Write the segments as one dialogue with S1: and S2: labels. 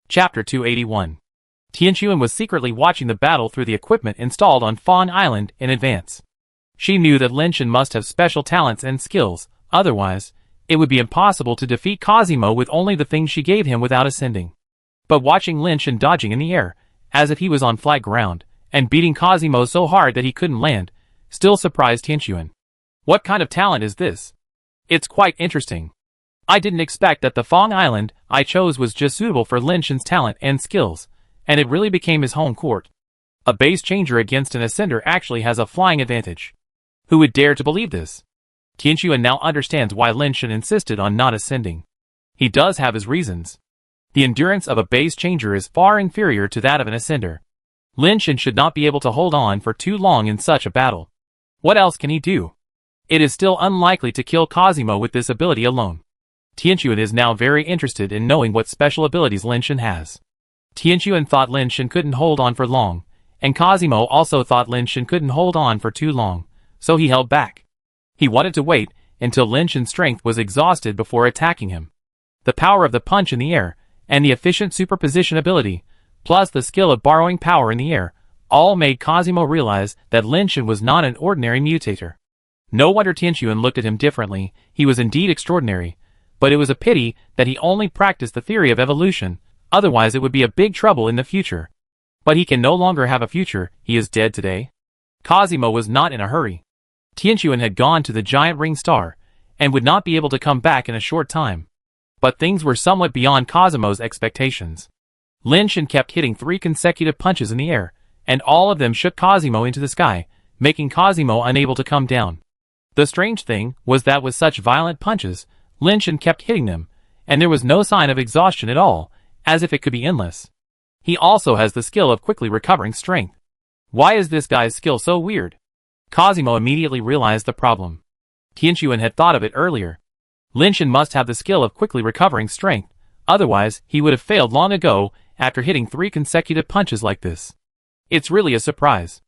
S1: Chapter 281. Tianquan was secretly watching the battle through the equipment installed on Fawn Island in advance. She knew that Lin Shan must have special talents and skills, otherwise, it would be impossible to defeat Cosimo with only the things she gave him without ascending. But watching Lin Shan dodging in the air, as if he was on flat ground, and beating Cosimo so hard that he couldn't land, still surprised Tianquan. What kind of talent is this? It's quite interesting. I didn't expect that the Fawn Island I chose was just suitable for Lin Shan's talent and skills, and it really became his home court. A base changer against an ascender actually has a flying advantage. Who would dare to believe this? Tianquan now understands why Lin Shan insisted on not ascending. He does have his reasons. The endurance of a base changer is far inferior to that of an ascender. Lin Shan should not be able to hold on for too long in such a battle. What else can he do? It is still unlikely to kill Cosimo with this ability alone. Tianquan is now very interested in knowing what special abilities Lin Shan has. Tianquan thought Lin Shan couldn't hold on for long, and Cosimo also thought Lin Shan couldn't hold on for too long, so he held back. He wanted to wait until Lin Shan's strength was exhausted before attacking him. The power of the punch in the air, and the efficient superposition ability, plus the skill of borrowing power in the air, all made Cosimo realize that Lin Shan was not an ordinary mutator. No wonder Tianquan looked at him differently. He was indeed extraordinary, but it was a pity that he only practiced the theory of evolution, otherwise it would be a big trouble in the future. But he can no longer have a future, he is dead today. Cosimo was not in a hurry. Tianquan had gone to the giant ring star, and would not be able to come back in a short time. But things were somewhat beyond Cosimo's expectations. Lin Shan kept hitting 3 consecutive punches in the air, and all of them shook Cosimo into the sky, making Cosimo unable to come down. The strange thing was that with such violent punches, Lin Shan kept hitting them, and there was no sign of exhaustion at all, as if it could be endless. He also has the skill of quickly recovering strength. Why is this guy's skill so weird? Cosimo immediately realized the problem. Tianquan had thought of it earlier. Lin Shan must have the skill of quickly recovering strength, otherwise he would have failed long ago after hitting 3 consecutive punches like this. It's really a surprise.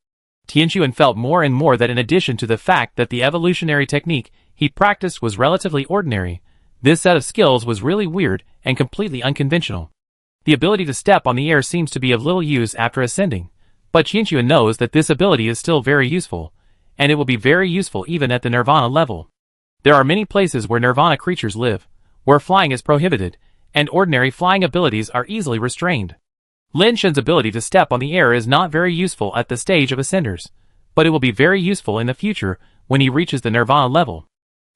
S1: Tianquan felt more and more that in addition to the fact that the evolutionary technique he practiced was relatively ordinary, this set of skills was really weird and completely unconventional. The ability to step on the air seems to be of little use after ascending, but Tianquan knows that this ability is still very useful, and it will be very useful even at the Nirvana level. There are many places where Nirvana creatures live, where flying is prohibited, and ordinary flying abilities are easily restrained. Lin Shan's ability to step on the air is not very useful at the stage of ascenders, but it will be very useful in the future when he reaches the Nirvana level.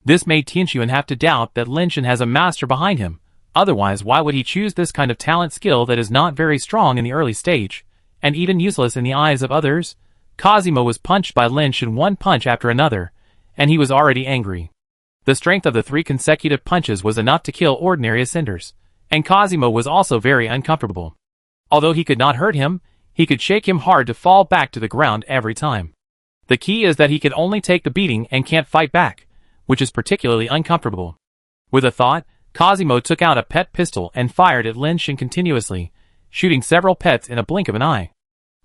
S1: This made Tianquan have to doubt that Lin Shan has a master behind him, otherwise why would he choose this kind of talent skill that is not very strong in the early stage, and even useless in the eyes of others? Cosimo was punched by Lin Shan one punch after another, and he was already angry. The strength of the 3 consecutive punches was enough to kill ordinary ascenders, and Cosimo was also very uncomfortable. Although he could not hurt him, he could shake him hard to fall back to the ground every time. The key is that he can only take the beating and can't fight back, which is particularly uncomfortable. With a thought, Cosimo took out a pet pistol and fired at Lin Shan continuously, shooting several pets in a blink of an eye.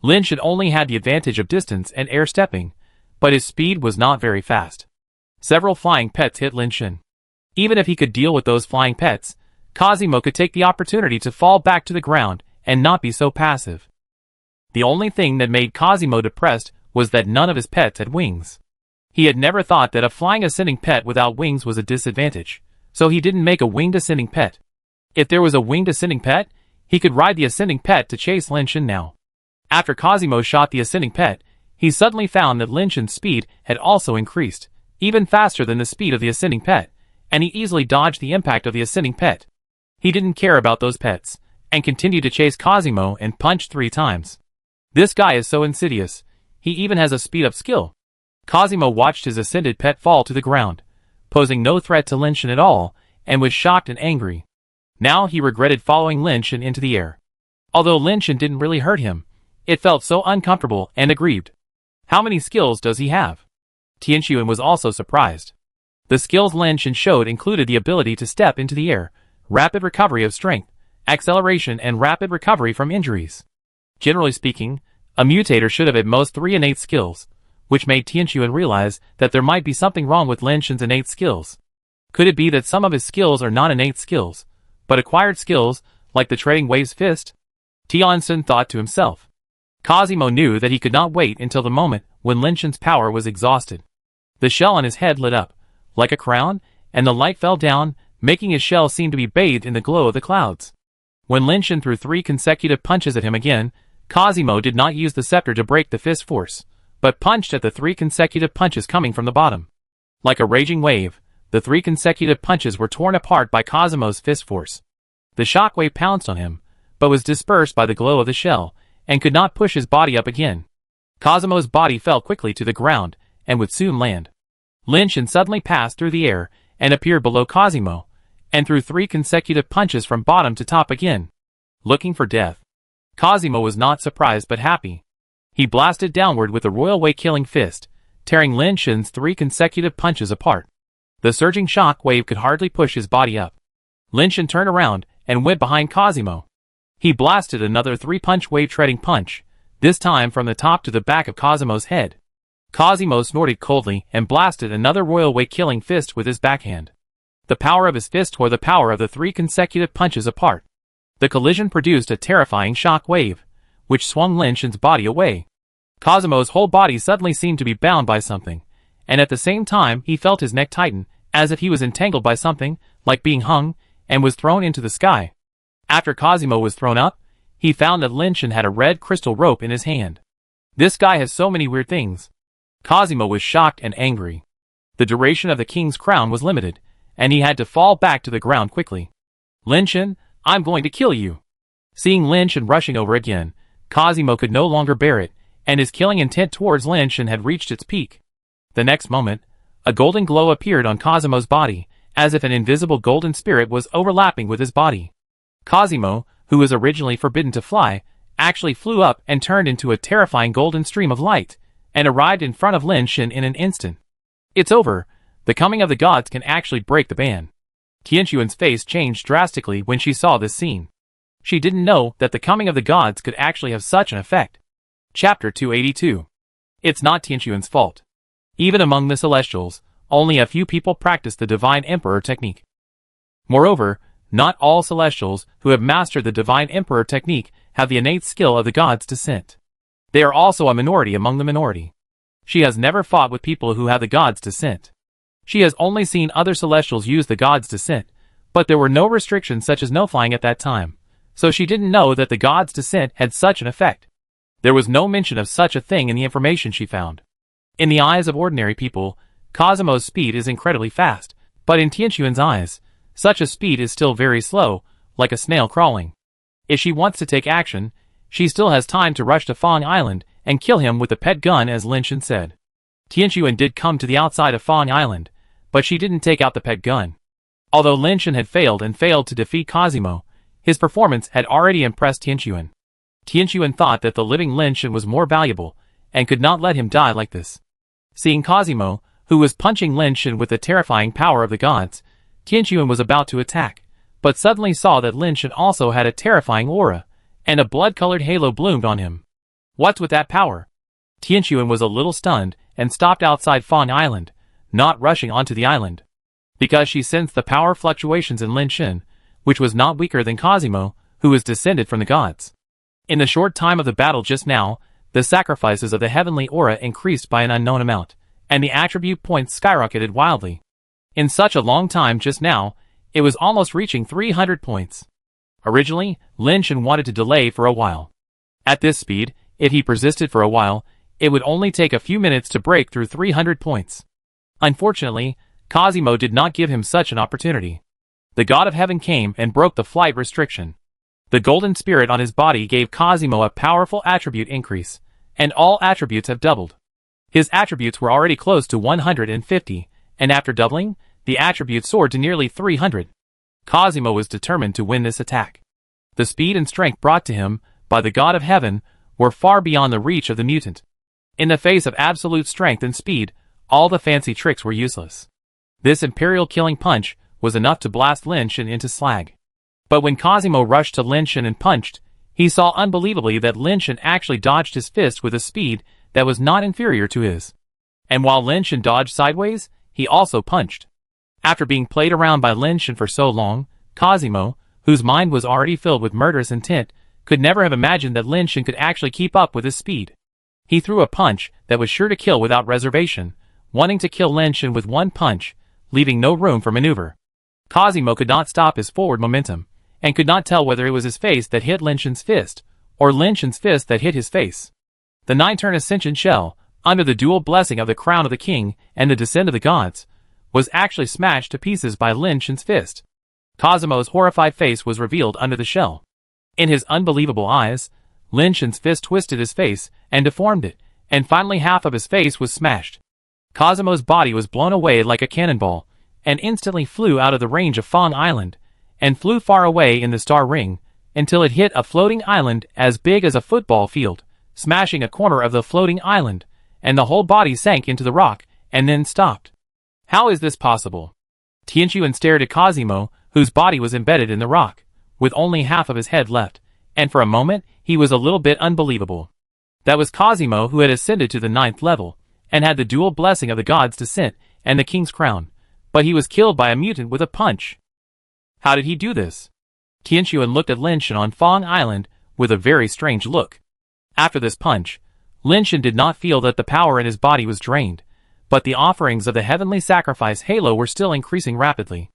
S1: Lin Shan only had the advantage of distance and air stepping, but his speed was not very fast. Several flying pets hit Lin Shan. Even if he could deal with those flying pets, Cosimo could take the opportunity to fall back to the ground and not be so passive. The only thing that made Cosimo depressed was that none of his pets had wings. He had never thought that a flying ascending pet without wings was a disadvantage, so he didn't make a winged ascending pet. If there was a winged ascending pet, he could ride the ascending pet to chase Lin Shan now. After Cosimo shot the ascending pet, he suddenly found that Lin Shan's speed had also increased, even faster than the speed of the ascending pet, and he easily dodged the impact of the ascending pet. He didn't care about those pets, and continued to chase Cosimo and punch 3 times. This guy is so insidious, he even has a speed-up skill. Cosimo watched his ascended pet fall to the ground, posing no threat to Lin Shan at all, and was shocked and angry. Now he regretted following Lin Shan into the air. Although Lin Shan didn't really hurt him, it felt so uncomfortable and aggrieved. How many skills does he have? Tianquan was also surprised. The skills Lin Shan showed included the ability to step into the air, rapid recovery of strength, acceleration and rapid recovery from injuries. Generally speaking, a mutator should have at most 3 innate skills, which made Tianquan realize that there might be something wrong with Lin Shan's innate skills. Could it be that some of his skills are not innate skills, but acquired skills, like the trading wave's fist? Tianxin thought to himself. Cosimo knew that he could not wait until the moment when Lin Shen's power was exhausted. The shell on his head lit up, like a crown, and the light fell down, making his shell seem to be bathed in the glow of the clouds. When Lin Shen threw 3 consecutive punches at him again, Cosimo did not use the scepter to break the fist force, but punched at the 3 consecutive punches coming from the bottom. Like a raging wave, the 3 consecutive punches were torn apart by Cosimo's fist force. The shockwave pounced on him, but was dispersed by the glow of the shell, and could not push his body up again. Cosimo's body fell quickly to the ground, and would soon land. Lin Shen suddenly passed through the air, and appeared below Cosimo, and threw 3 consecutive punches from bottom to top again. Looking for death. Cosimo was not surprised but happy. He blasted downward with a royal way-killing fist, tearing Lin Shen's 3 consecutive punches apart. The surging shock wave could hardly push his body up. Lin Shen turned around and went behind Cosimo. He blasted another 3-punch wave-treading punch, this time from the top to the back of Cosimo's head. Cosimo snorted coldly and blasted another royal way-killing fist with his backhand. The power of his fist tore the power of the 3 consecutive punches apart. The collision produced a terrifying shock wave, which swung Lin Shen's body away. Cosimo's whole body suddenly seemed to be bound by something, and at the same time he felt his neck tighten, as if he was entangled by something, like being hung, and was thrown into the sky. After Cosimo was thrown up, he found that Lin Shen had a red crystal rope in his hand. This guy has so many weird things. Cosimo was shocked and angry. The duration of the king's crown was limited, and he had to fall back to the ground quickly. Lin Shen, I'm going to kill you. Seeing Lin Shen rushing over again, Cosimo could no longer bear it, and his killing intent towards Lin Shen had reached its peak. The next moment, a golden glow appeared on Cosimo's body, as if an invisible golden spirit was overlapping with his body. Cosimo, who was originally forbidden to fly, actually flew up and turned into a terrifying golden stream of light, and arrived in front of Lin Shen in an instant. It's over. The coming of the gods can actually break the ban. Tianxuan's face changed drastically when she saw this scene. She didn't know that the coming of the gods could actually have such an effect. Chapter 282. It's not Tianxuan's fault. Even among the Celestials, only a few people practice the Divine Emperor technique. Moreover, not all Celestials who have mastered the Divine Emperor technique have the innate skill of the gods' descent. They are also a minority among the minority. She has never fought with people who have the gods' descent. She has only seen other Celestials use the gods' descent, but there were no restrictions such as no flying at that time, so she didn't know that the gods' descent had such an effect. There was no mention of such a thing in the information she found. In the eyes of ordinary people, Cosimo's speed is incredibly fast, but in Tianxuan's eyes, such a speed is still very slow, like a snail crawling. If she wants to take action, she still has time to rush to Fang Island and kill him with the pet gun, as Lin Shen said. Tianxuan did come to the outside of Fang Island, but she didn't take out the pet gun. Although Lin Shen had failed to defeat Cosimo, his performance had already impressed Tianxuan. Tianxuan thought that the living Lin Shen was more valuable, and could not let him die like this. Seeing Cosimo, who was punching Lin Shen with the terrifying power of the gods, Tianxuan was about to attack, but suddenly saw that Lin Shen also had a terrifying aura, and a blood-colored halo bloomed on him. What's with that power? Tianxuan was a little stunned, and stopped outside Fang Island, not rushing onto the island. Because she sensed the power fluctuations in Lin Shen, which was not weaker than Cosimo, who was descended from the gods. In the short time of the battle just now, the sacrifices of the heavenly aura increased by an unknown amount, and the attribute points skyrocketed wildly. In such a long time just now, it was almost reaching 300 points. Originally, Lin Shen wanted to delay for a while. At this speed, if he persisted for a while, it would only take a few minutes to break through 300 points. Unfortunately, Cosimo did not give him such an opportunity. The god of heaven came and broke the flight restriction. The golden spirit on his body gave Cosimo a powerful attribute increase, and all attributes have doubled. His attributes were already close to 150, and after doubling, the attributes soared to nearly 300. Cosimo was determined to win this attack. The speed and strength brought to him by the god of heaven were far beyond the reach of the mutant. In the face of absolute strength and speed, all the fancy tricks were useless. This imperial killing punch was enough to blast Lin Shen into slag. But when Cosimo rushed to Lin Shen and punched, he saw unbelievably that Lin Shen actually dodged his fist with a speed that was not inferior to his. And while Lin Shen dodged sideways, he also punched. After being played around by Lin Shen for so long, Cosimo, whose mind was already filled with murderous intent, could never have imagined that Lin Shan could actually keep up with his speed. He threw a punch that was sure to kill without reservation, wanting to kill Lin Shan with one punch, leaving no room for maneuver. Cosimo could not stop his forward momentum, and could not tell whether it was his face that hit Lin Shan's fist, or Lin Shan's fist that hit his face. The 9-turn ascension shell, under the dual blessing of the crown of the king and the descent of the gods, was actually smashed to pieces by Lin Shan's fist. Cosimo's horrified face was revealed under the shell. In his unbelievable eyes, Lin Shan's fist twisted his face and deformed it, and finally half of his face was smashed. Cosimo's body was blown away like a cannonball, and instantly flew out of the range of Fong Island, and flew far away in the star ring, until it hit a floating island as big as a football field, smashing a corner of the floating island, and the whole body sank into the rock, and then stopped. How is this possible? Tianqiuan stared at Cosimo, whose body was embedded in the rock, with only half of his head left, and for a moment he was a little bit unbelievable. That was Cosimo who had ascended to the 9th level, and had the dual blessing of the gods' descent and the king's crown, but he was killed by a mutant with a punch. How did he do this? Tianqiuan looked at Lin Shan on Fong Island with a very strange look. After this punch, Lin Shan did not feel that the power in his body was drained, but the offerings of the heavenly sacrifice halo were still increasing rapidly.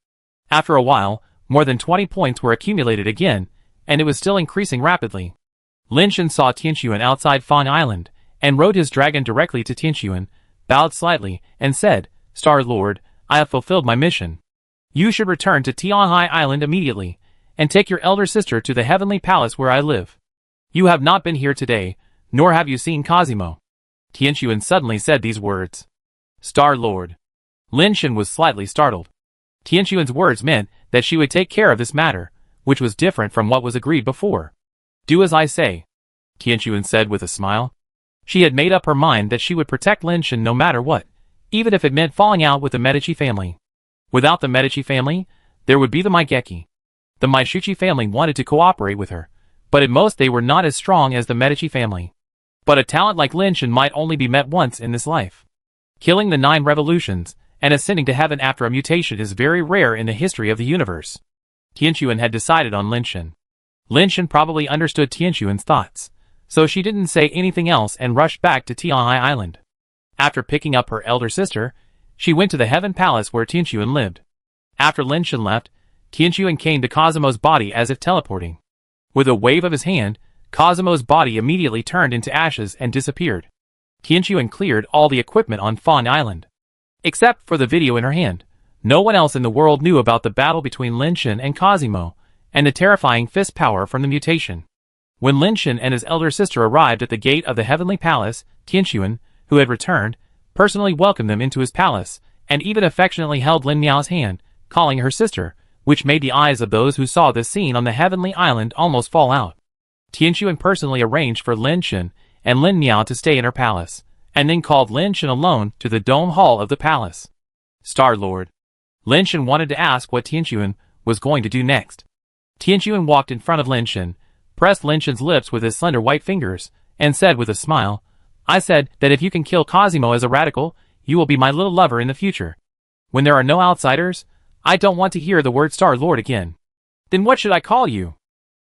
S1: After a while, more than 20 points were accumulated again, and it was still increasing rapidly. Lin Shan saw Tianqiuan outside Fong Island, and rode his dragon directly to Tianqiuan, bowed slightly, and said, "Star Lord, I have fulfilled my mission. You should return to Tianhai Island immediately, and take your elder sister to the heavenly palace where I live. You have not been here today, nor have you seen Cosimo." Tianqiuan suddenly said these words. "Star Lord." Lin Shan was slightly startled. Tianqiuan's words meant that she would take care of this matter, which was different from what was agreed before. "Do as I say," Tianqiuan said with a smile. She had made up her mind that she would protect Lin Shan no matter what, even if it meant falling out with the Medici family. Without the Medici family, there would be the Maigeki. The Maishuchi family wanted to cooperate with her, but at most they were not as strong as the Medici family. But a talent like Lin Shan might only be met once in this life. Killing the 9 revolutions and ascending to heaven after a mutation is very rare in the history of the universe. Tianqiuan had decided on Lin Shan. Lin Shan probably understood Tianqiuan's thoughts, so she didn't say anything else and rushed back to Tianhai Island. After picking up her elder sister, she went to the Heaven Palace where Tianqiuan lived. After Lin Shan left, Tianqiuan came to Cosimo's body as if teleporting. With a wave of his hand, Cosimo's body immediately turned into ashes and disappeared. Tianqiuan cleared all the equipment on Fawn Island. Except for the video in her hand, no one else in the world knew about the battle between Lin Shan and Cosimo, and the terrifying fist power from the mutation. When Lin Shan and his elder sister arrived at the gate of the Heavenly Palace, Tianqiuan, who had returned, personally welcomed them into his palace, and even affectionately held Lin Miao's hand, calling her sister, which made the eyes of those who saw this scene on the Heavenly Island almost fall out. Tianqiuan personally arranged for Lin Shan and Lin Miao to stay in her palace, and then called Lin Shan alone to the dome hall of the palace. Star Lord. Lin Shan wanted to ask what Tianqiuan was going to do next. Tianqiuan walked in front of Lin Shan, pressed Lin Shan's lips with his slender white fingers, and said with a smile, "I said that if you can kill Cosimo as a radical, you will be my little lover in the future. When there are no outsiders, I don't want to hear the word Star Lord again." "Then what should I call you?"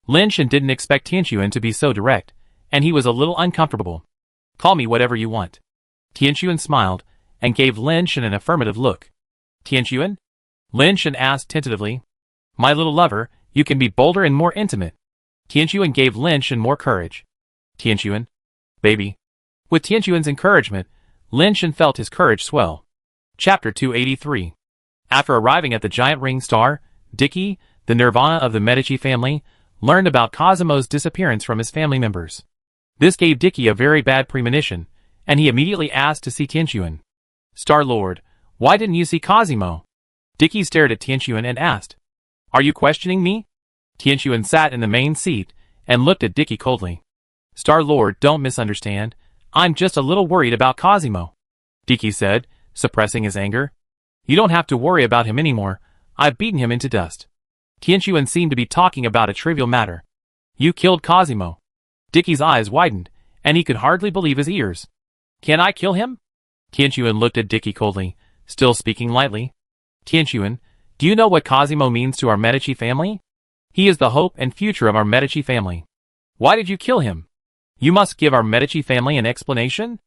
S1: Lin Shan didn't expect Tianqiuan to be so direct, and he was a little uncomfortable. "Call me whatever you want." Tianqiuan smiled, and gave Lin Shan an affirmative look. "Tianqiuan?" Lin Shan asked tentatively. "My little lover, you can be bolder and more intimate." Tianqiuan gave Lin Shan more courage. "Tianqiuan? Baby." With Tianqiuan's encouragement, Lin Shan felt his courage swell. Chapter 283. After arriving at the giant ring star, Dicky, the Nirvana of the Medici family, learned about Cosimo's disappearance from his family members. This gave Dicky a very bad premonition, and he immediately asked to see Tianqiuan. "Star Lord, why didn't you see Cosimo?" Dicky stared at Tianqiuan and asked, "Are you questioning me?" Tianqiuan sat in the main seat and looked at Dicky coldly. "Star Lord, don't misunderstand. I'm just a little worried about Cosimo," Dicky said, suppressing his anger. "You don't have to worry about him anymore. I've beaten him into dust." Tianqiuan seemed to be talking about a trivial matter. "You killed Cosimo." Dicky's eyes widened, and he could hardly believe his ears. "Can I kill him?" Tianqiuan looked at Dicky coldly, still speaking lightly. "Tianqiuan, do you know what Cosimo means to our Medici family? He is the hope and future of our Medici family. Why did you kill him? You must give our Medici family an explanation?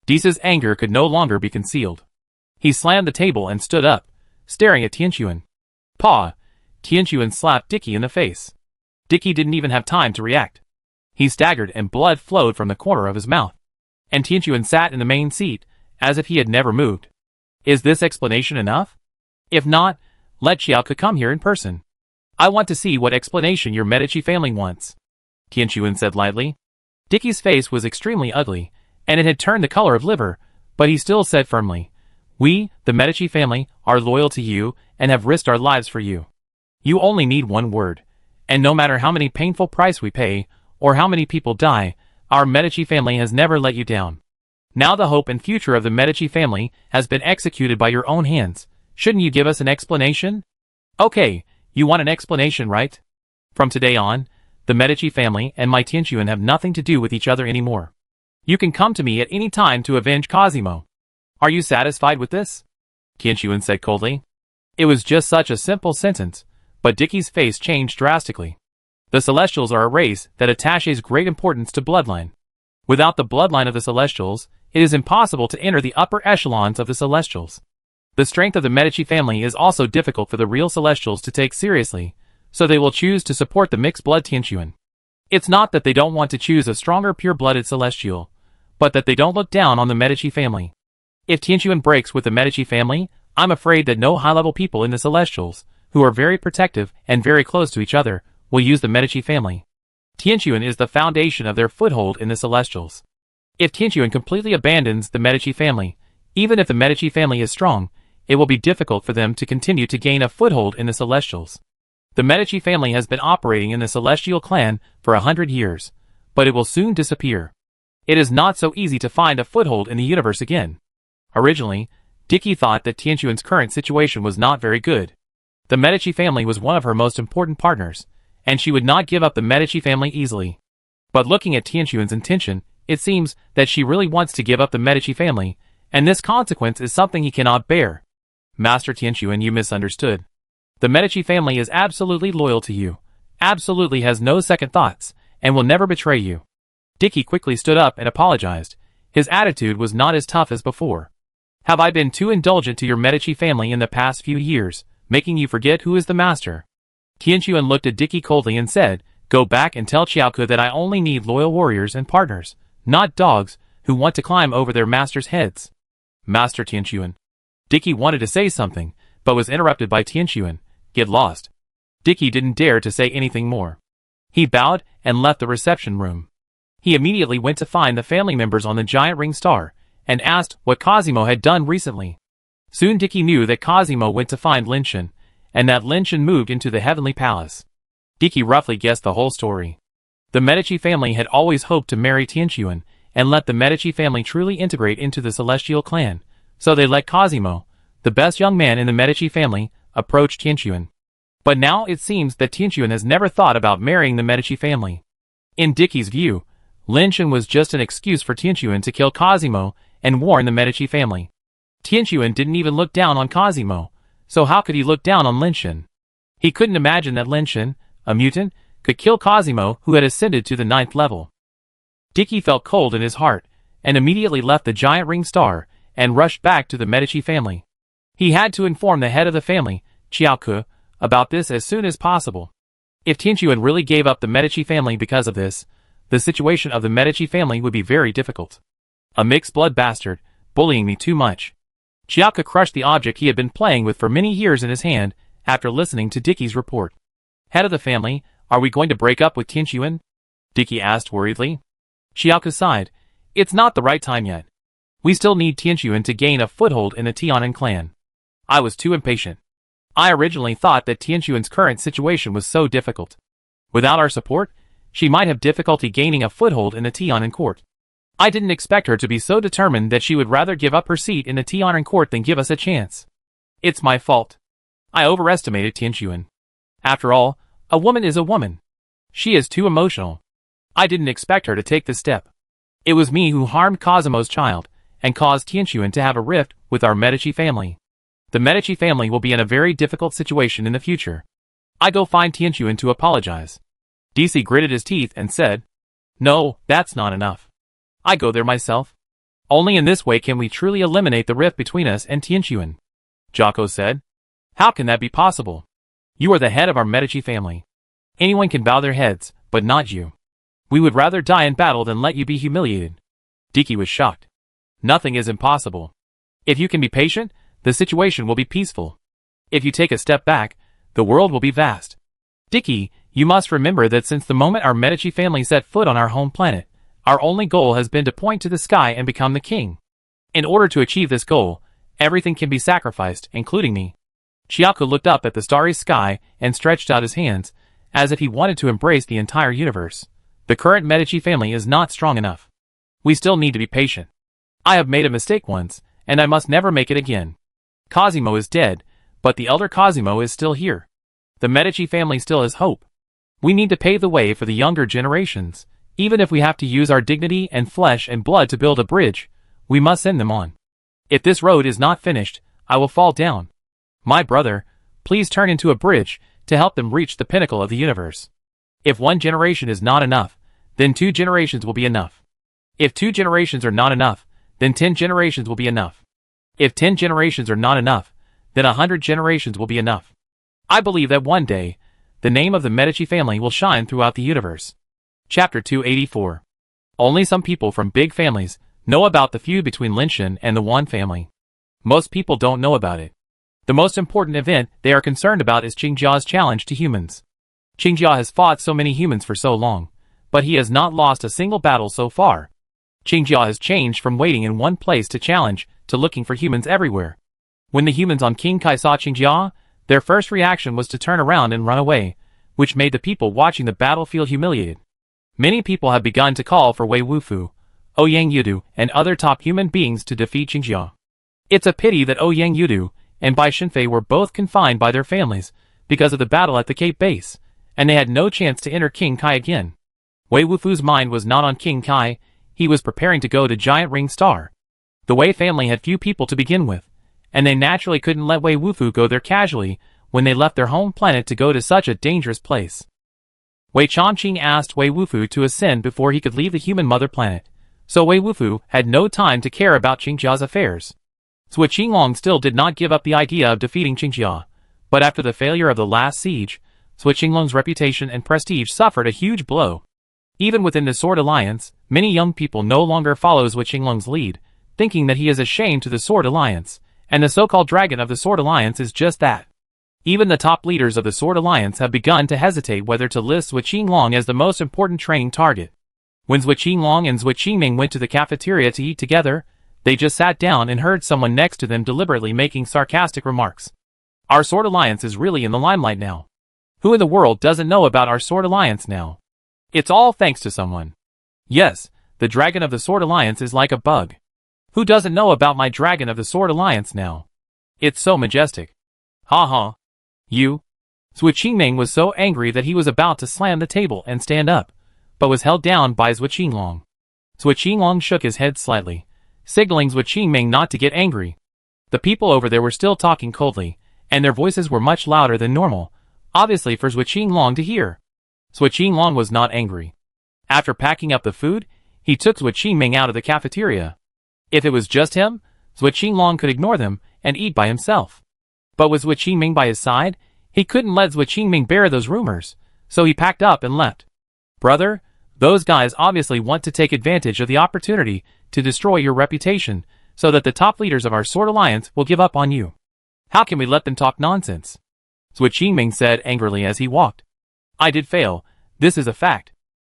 S1: Deese's anger could no longer be concealed. He slammed the table and stood up, staring at Tianquan. Paw! Tianquan slapped Dicky in the face. Dicky didn't even have time to react. He staggered and blood flowed from the corner of his mouth. And Tianquan sat in the main seat, as if he had never moved. Is this explanation enough? If not, let Xiaoke come here in person. I want to see what explanation your Medici family wants. Tianquan said lightly. Dicky's face was extremely ugly, and it had turned the color of liver, but he still said firmly, We, the Medici family, are loyal to you and have risked our lives for you. You only need one word, and no matter how many painful price we pay, or how many people die, our Medici family has never let you down. Now the hope and future of the Medici family has been executed by your own hands. Shouldn't you give us an explanation? Okay, you want an explanation, right? From today on, the Medici family and my Tianquan have nothing to do with each other anymore. You can come to me at any time to avenge Cosimo. Are you satisfied with this? Tianquan said coldly. It was just such a simple sentence, but Dicky's face changed drastically. The Celestials are a race that attaches great importance to bloodline. Without the bloodline of the Celestials, it is impossible to enter the upper echelons of the Celestials. The strength of the Medici family is also difficult for the real Celestials to take seriously, so they will choose to support the mixed-blood Tianquan. It's not that they don't want to choose a stronger pure-blooded Celestial, but that they don't look down on the Medici family. If Tianquan breaks with the Medici family, I'm afraid that no high-level people in the Celestials, who are very protective and very close to each other, will use the Medici family. Tianquan is the foundation of their foothold in the Celestials. If Tianquan completely abandons the Medici family, even if the Medici family is strong, it will be difficult for them to continue to gain a foothold in the Celestials. The Medici family has been operating in the Celestial clan for 100 years, but it will soon disappear. It is not so easy to find a foothold in the universe again. Originally, Dicky thought that Tianquan's current situation was not very good. The Medici family was one of her most important partners, and she would not give up the Medici family easily. But looking at Tianquan's intention, it seems that she really wants to give up the Medici family, and this consequence is something he cannot bear. Master Tianquan, you misunderstood. The Medici family is absolutely loyal to you, absolutely has no second thoughts, and will never betray you. Dicky quickly stood up and apologized. His attitude was not as tough as before. Have I been too indulgent to your Medici family in the past few years, making you forget who is the master? Tianquan looked at Dicky coldly and said, Go back and tell Xiaoke that I only need loyal warriors and partners, not dogs, who want to climb over their masters' heads. Master Tianquan. Dicky wanted to say something, but was interrupted by Tianquan. Get lost. Dicky didn't dare to say anything more. He bowed and left the reception room. He immediately went to find the family members on the giant ring star, and asked what Cosimo had done recently. Soon Dicky knew that Cosimo went to find Linshan, and that Linshan moved into the heavenly palace. Dicky roughly guessed the whole story. The Medici family had always hoped to marry Tianquan, and let the Medici family truly integrate into the Celestial clan, so they let Cosimo, the best young man in the Medici family, approach Tianquan. But now it seems that Tianquan has never thought about marrying the Medici family. In Dicky's view, Linshan was just an excuse for Tianquan to kill Cosimo and warn the Medici family. Tianquan didn't even look down on Cosimo, so how could he look down on Linshan? He couldn't imagine that Linshan, a mutant, could kill Cosimo, who had ascended to the 9th level. Dicky felt cold in his heart, and immediately left the giant ring star, and rushed back to the Medici family. He had to inform the head of the family, Xiaoke, about this as soon as possible. If Tianquan really gave up the Medici family because of this, the situation of the Medici family would be very difficult. A mixed-blood bastard, bullying me too much. Xiaoke crushed the object he had been playing with for many years in his hand, after listening to Dicky's report. Head of the family, are we going to break up with Tianquan? Dicky asked worriedly. Xiaoke sighed. It's not the right time yet. We still need Tianquan to gain a foothold in the Tianan clan. I was too impatient. I originally thought that Tianquan's current situation was so difficult. Without our support, she might have difficulty gaining a foothold in the Tianan court. I didn't expect her to be so determined that she would rather give up her seat in the Tianan court than give us a chance. It's my fault. I overestimated Tianquan. After all, a woman is a woman. She is too emotional. I didn't expect her to take this step. It was me who harmed Cosimo's child, and caused Tianquan to have a rift with our Medici family. The Medici family will be in a very difficult situation in the future. I go find Tianchuan to apologize. DC gritted his teeth and said, no, that's not enough. I go there myself. Only in this way can we truly eliminate the rift between us and Tianchuan. Jocko said. How can that be possible? You are the head of our Medici family. Anyone can bow their heads, but not you. We would rather die in battle than let you be humiliated. Diki was shocked. Nothing is impossible. If you can be patient, the situation will be peaceful. If you take a step back, the world will be vast. Diki, you must remember that since the moment our Medici family set foot on our home planet, our only goal has been to point to the sky and become the king. In order to achieve this goal, everything can be sacrificed, including me. Chiaku looked up at the starry sky and stretched out his hands, as if he wanted to embrace the entire universe. The current Medici family is not strong enough. We still need to be patient. I have made a mistake once, and I must never make it again. Cosimo is dead, but the elder Cosimo is still here. The Medici family still has hope. We need to pave the way for the younger generations. Even if we have to use our dignity and flesh and blood to build a bridge, we must send them on. If this road is not finished, I will fall down. My brother, please turn into a bridge to help them reach the pinnacle of the universe. If 1 generation is not enough, then 2 generations will be enough. If 2 generations are not enough, then 10 generations will be enough. If 10 generations are not enough, then 100 generations will be enough. I believe that one day, the name of the Medici family will shine throughout the universe. Chapter 284. Only some people from big families know about the feud between Linshan and the Wan family. Most people don't know about it. The most important event they are concerned about is Qingjia's challenge to humans. Qingjia has fought so many humans for so long, but he has not lost a single battle so far. Qingjia has changed from waiting in one place to challenge to looking for humans everywhere. When the humans on King Kai saw Qingjia, their first reaction was to turn around and run away, which made the people watching the battle feel humiliated. Many people have begun to call for Wei Wufu, Ouyang Yudu, and other top human beings to defeat Qingjia. It's a pity that Ouyang Yudu and Bai Shenfei were both confined by their families because of the battle at the Cape Base, and they had no chance to enter King Kai again. Wei Wufu's mind was not on King Kai, he was preparing to go to Giant Ring Star. The Wei family had few people to begin with, and they naturally couldn't let Wei Wufu go there casually when they left their home planet to go to such a dangerous place. Wei Chongqing asked Wei Wufu to ascend before he could leave the human mother planet, so Wei Wufu had no time to care about Qingjia's affairs. Zhuo Qinglong still did not give up the idea of defeating Qingjia, but after the failure of the last siege, Zhuo Qinglong's reputation and prestige suffered a huge blow. Even within the Sword Alliance, many young people no longer follow Zhuo Qinglong's lead, thinking that he is a shame to the Sword Alliance, and the so-called dragon of the Sword Alliance is just that. Even the top leaders of the Sword Alliance have begun to hesitate whether to list Zhuo Qinglong as the most important training target. When Zhuo Qinglong and Zhuo Qingming went to the cafeteria to eat together, they just sat down and heard someone next to them deliberately making sarcastic remarks. Our Sword Alliance is really in the limelight now. Who in the world doesn't know about our Sword Alliance now? It's all thanks to someone. Yes, the dragon of the Sword Alliance is like a bug. Who doesn't know about my dragon of the Sword Alliance now? It's so majestic. Ha ha. You? Zhuo Qingming was so angry that he was about to slam the table and stand up, but was held down by Zhuo Qinglong. Zhuo Qinglong shook his head slightly, signaling Zhuo Qingming not to get angry. The people over there were still talking coldly, and their voices were much louder than normal, obviously for Zhuo Qinglong to hear. Zhuo Qinglong was not angry. After packing up the food, he took Zhuo Qingming out of the cafeteria. If it was just him, Zhuo Qinglong could ignore them and eat by himself. But with Zhuo Qingming by his side, he couldn't let Zhuo Qingming bear those rumors, so he packed up and left. Brother, those guys obviously want to take advantage of the opportunity to destroy your reputation, so that the top leaders of our Sword Alliance will give up on you. How can we let them talk nonsense? Zhuo Qingming said angrily as he walked. I did fail, this is a fact.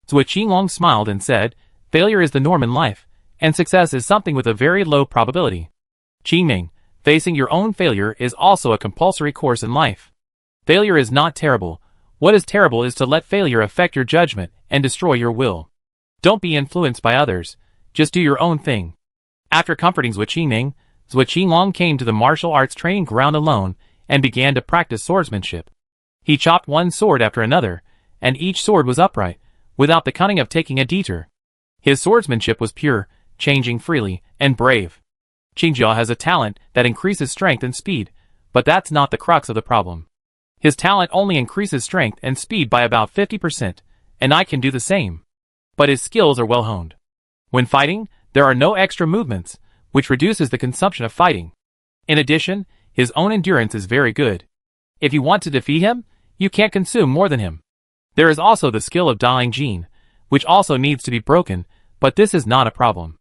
S1: Zhuo Qinglong smiled and said, failure is the norm in life, and success is something with a very low probability. Qingming, facing your own failure is also a compulsory course in life. Failure is not terrible. What is terrible is to let failure affect your judgment and destroy your will. Don't be influenced by others, just do your own thing. After comforting Zhuo Qingming, Zhuo Qinglong came to the martial arts training ground alone and began to practice swordsmanship. He chopped one sword after another, and each sword was upright, without the cunning of taking a detour. His swordsmanship was pure, changing freely, and brave. Qingjia has a talent that increases strength and speed, but that's not the crux of the problem. His talent only increases strength and speed by about 50%, and I can do the same. But his skills are well honed. When fighting, there are no extra movements, which reduces the consumption of fighting. In addition, his own endurance is very good. If you want to defeat him, you can't consume more than him. There is also the skill of Dying Gene, which also needs to be broken, but this is not a problem.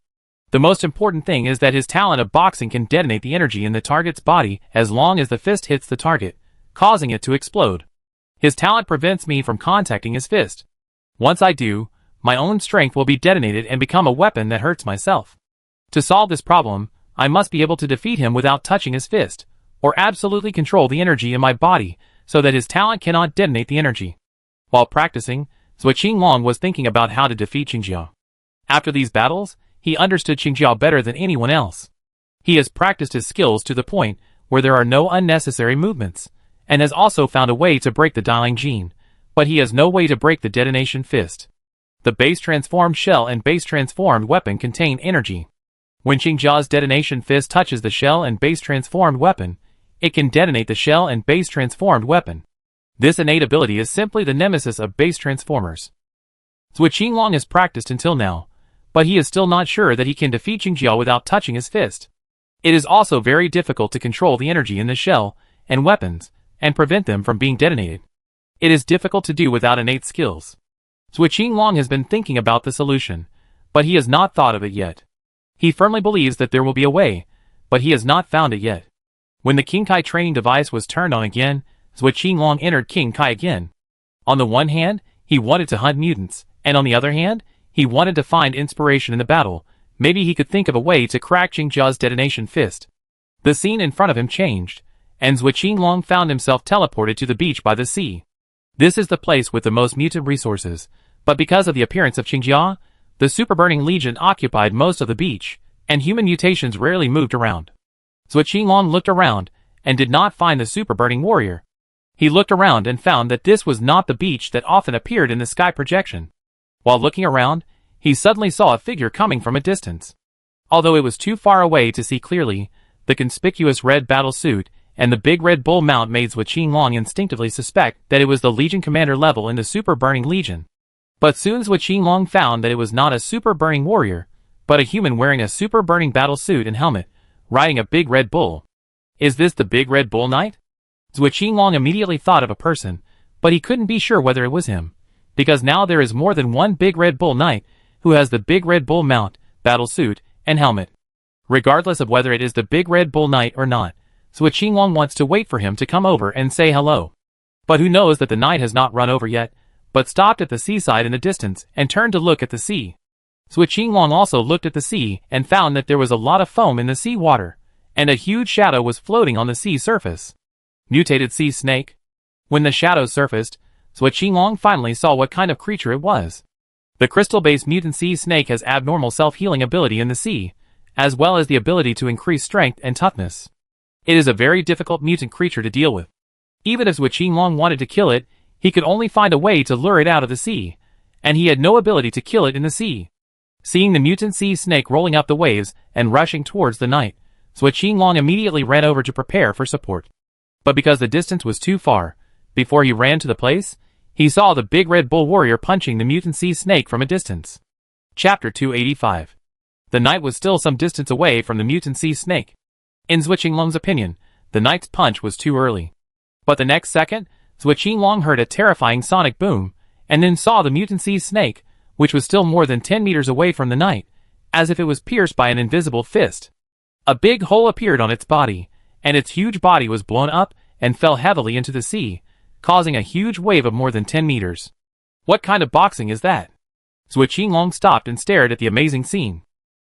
S1: The most important thing is that his talent of boxing can detonate the energy in the target's body as long as the fist hits the target, causing it to explode. His talent prevents me from contacting his fist. Once I do, my own strength will be detonated and become a weapon that hurts myself. To solve this problem, I must be able to defeat him without touching his fist, or absolutely control the energy in my body so that his talent cannot detonate the energy. While practicing, Zhuo Qinglong was thinking about how to defeat Qingjiao. After these battles, he understood Qingjiao better than anyone else. He has practiced his skills to the point where there are no unnecessary movements, and has also found a way to break the Dying Gene, but he has no way to break the detonation fist. The base transformed shell and base transformed weapon contain energy. When Qingjiao's detonation fist touches the shell and base transformed weapon, it can detonate the shell and base transformed weapon. This innate ability is simply the nemesis of base transformers. Zhuo Qinglong has practiced until now, but he is still not sure that he can defeat Qingjiao without touching his fist. It is also very difficult to control the energy in the shell and weapons and prevent them from being detonated. It is difficult to do without innate skills. Zhuo Qinglong has been thinking about the solution, but he has not thought of it yet. He firmly believes that there will be a way, but he has not found it yet. When the King Kai training device was turned on again, Zhuo Qinglong entered King Kai again. On the one hand, he wanted to hunt mutants, and on the other hand, he wanted to find inspiration in the battle. Maybe he could think of a way to crack Qingjiao's detonation fist. The scene in front of him changed, and Zhuo Qinglong found himself teleported to the beach by the sea. This is the place with the most mutant resources, but because of the appearance of Qingjiao, the Super Burning Legion occupied most of the beach, and human mutations rarely moved around. Zhuo Qinglong looked around, and did not find the Super Burning Warrior. He looked around and found that this was not the beach that often appeared in the sky projection. While looking around, he suddenly saw a figure coming from a distance. Although it was too far away to see clearly, the conspicuous red battle suit and the big red bull mount made Zhuo Qinglong instinctively suspect that it was the Legion Commander level in the Super Burning Legion. But soon Zhuo Qinglong found that it was not a Super Burning Warrior, but a human wearing a Super Burning battle suit and helmet, riding a big red bull. Is this the big red bull knight? Zhuo Qinglong immediately thought of a person, but he couldn't be sure whether it was him, because now there is more than one big red bull knight who has the big red bull mount, battle suit, and helmet. Regardless of whether it is the big red bull knight or not, Zhuo Qinglong wants to wait for him to come over and say hello. But who knows that the knight has not run over yet, but stopped at the seaside in the distance and turned to look at the sea. Zhuo Qinglong also looked at the sea and found that there was a lot of foam in the sea water, and a huge shadow was floating on the sea surface. Mutated sea snake. When the shadow surfaced, Zhuo Qinglong finally saw what kind of creature it was. The crystal-based mutant sea snake has abnormal self-healing ability in the sea, as well as the ability to increase strength and toughness. It is a very difficult mutant creature to deal with. Even if Zhuo Qinglong wanted to kill it, he could only find a way to lure it out of the sea, and he had no ability to kill it in the sea. Seeing the mutant sea snake rolling up the waves and rushing towards the knight, Zhuo Qinglong immediately ran over to prepare for support. But because the distance was too far, before he ran to the place, he saw the big red bull warrior punching the mutant sea snake from a distance. Chapter 285. The knight was still some distance away from the mutant sea snake. In Zhuo Qinglong's opinion, the knight's punch was too early. But the next second, Zhuo Qinglong heard a terrifying sonic boom, and then saw the mutant sea snake, which was still more than 10 meters away from the knight, as if it was pierced by an invisible fist. A big hole appeared on its body, and its huge body was blown up and fell heavily into the sea, causing a huge wave of more than 10 meters. What kind of boxing is that? Zhuo Qinglong stopped and stared at the amazing scene.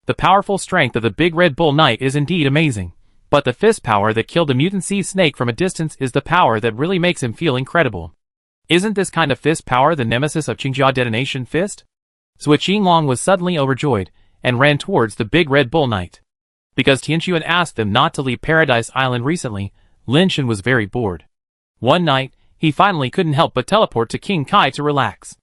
S1: The powerful strength of the big red bull knight is indeed amazing, but the fist power that killed the mutant sea snake from a distance is the power that really makes him feel incredible. Isn't this kind of fist power the nemesis of Qingjiao detonation fist? Zhuo Qinglong was suddenly overjoyed, and ran towards the big red bull knight. Because Tianquan asked them not to leave Paradise Island recently, Lin Shen was very bored. One night, he finally couldn't help but teleport to King Kai to relax.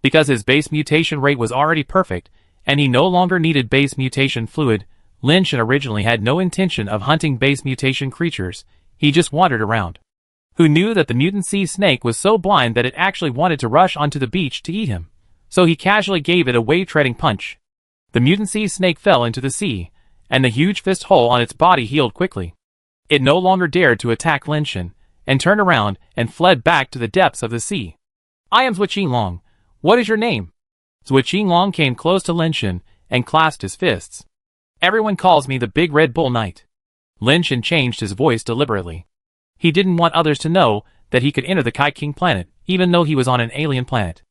S1: Because his base mutation rate was already perfect, and he no longer needed base mutation fluid, Lin Shen originally had no intention of hunting base mutation creatures, he just wandered around. who knew that the mutant sea snake was so blind that it actually wanted to rush onto the beach to eat him. So he casually gave it a wave-treading punch. The mutant sea snake fell into the sea, and the huge fist hole on its body healed quickly. It no longer dared to attack Lin Shan, and turned around and fled back to the depths of the sea. "I am Zhuo Qinglong. What is your name?" Zhuo Qinglong came close to Lin Shan and clasped his fists. "Everyone calls me the Big Red Bull Knight." Lin Shan changed his voice deliberately. He didn't want others to know that he could enter the Kai King planet, even though he was on an alien planet.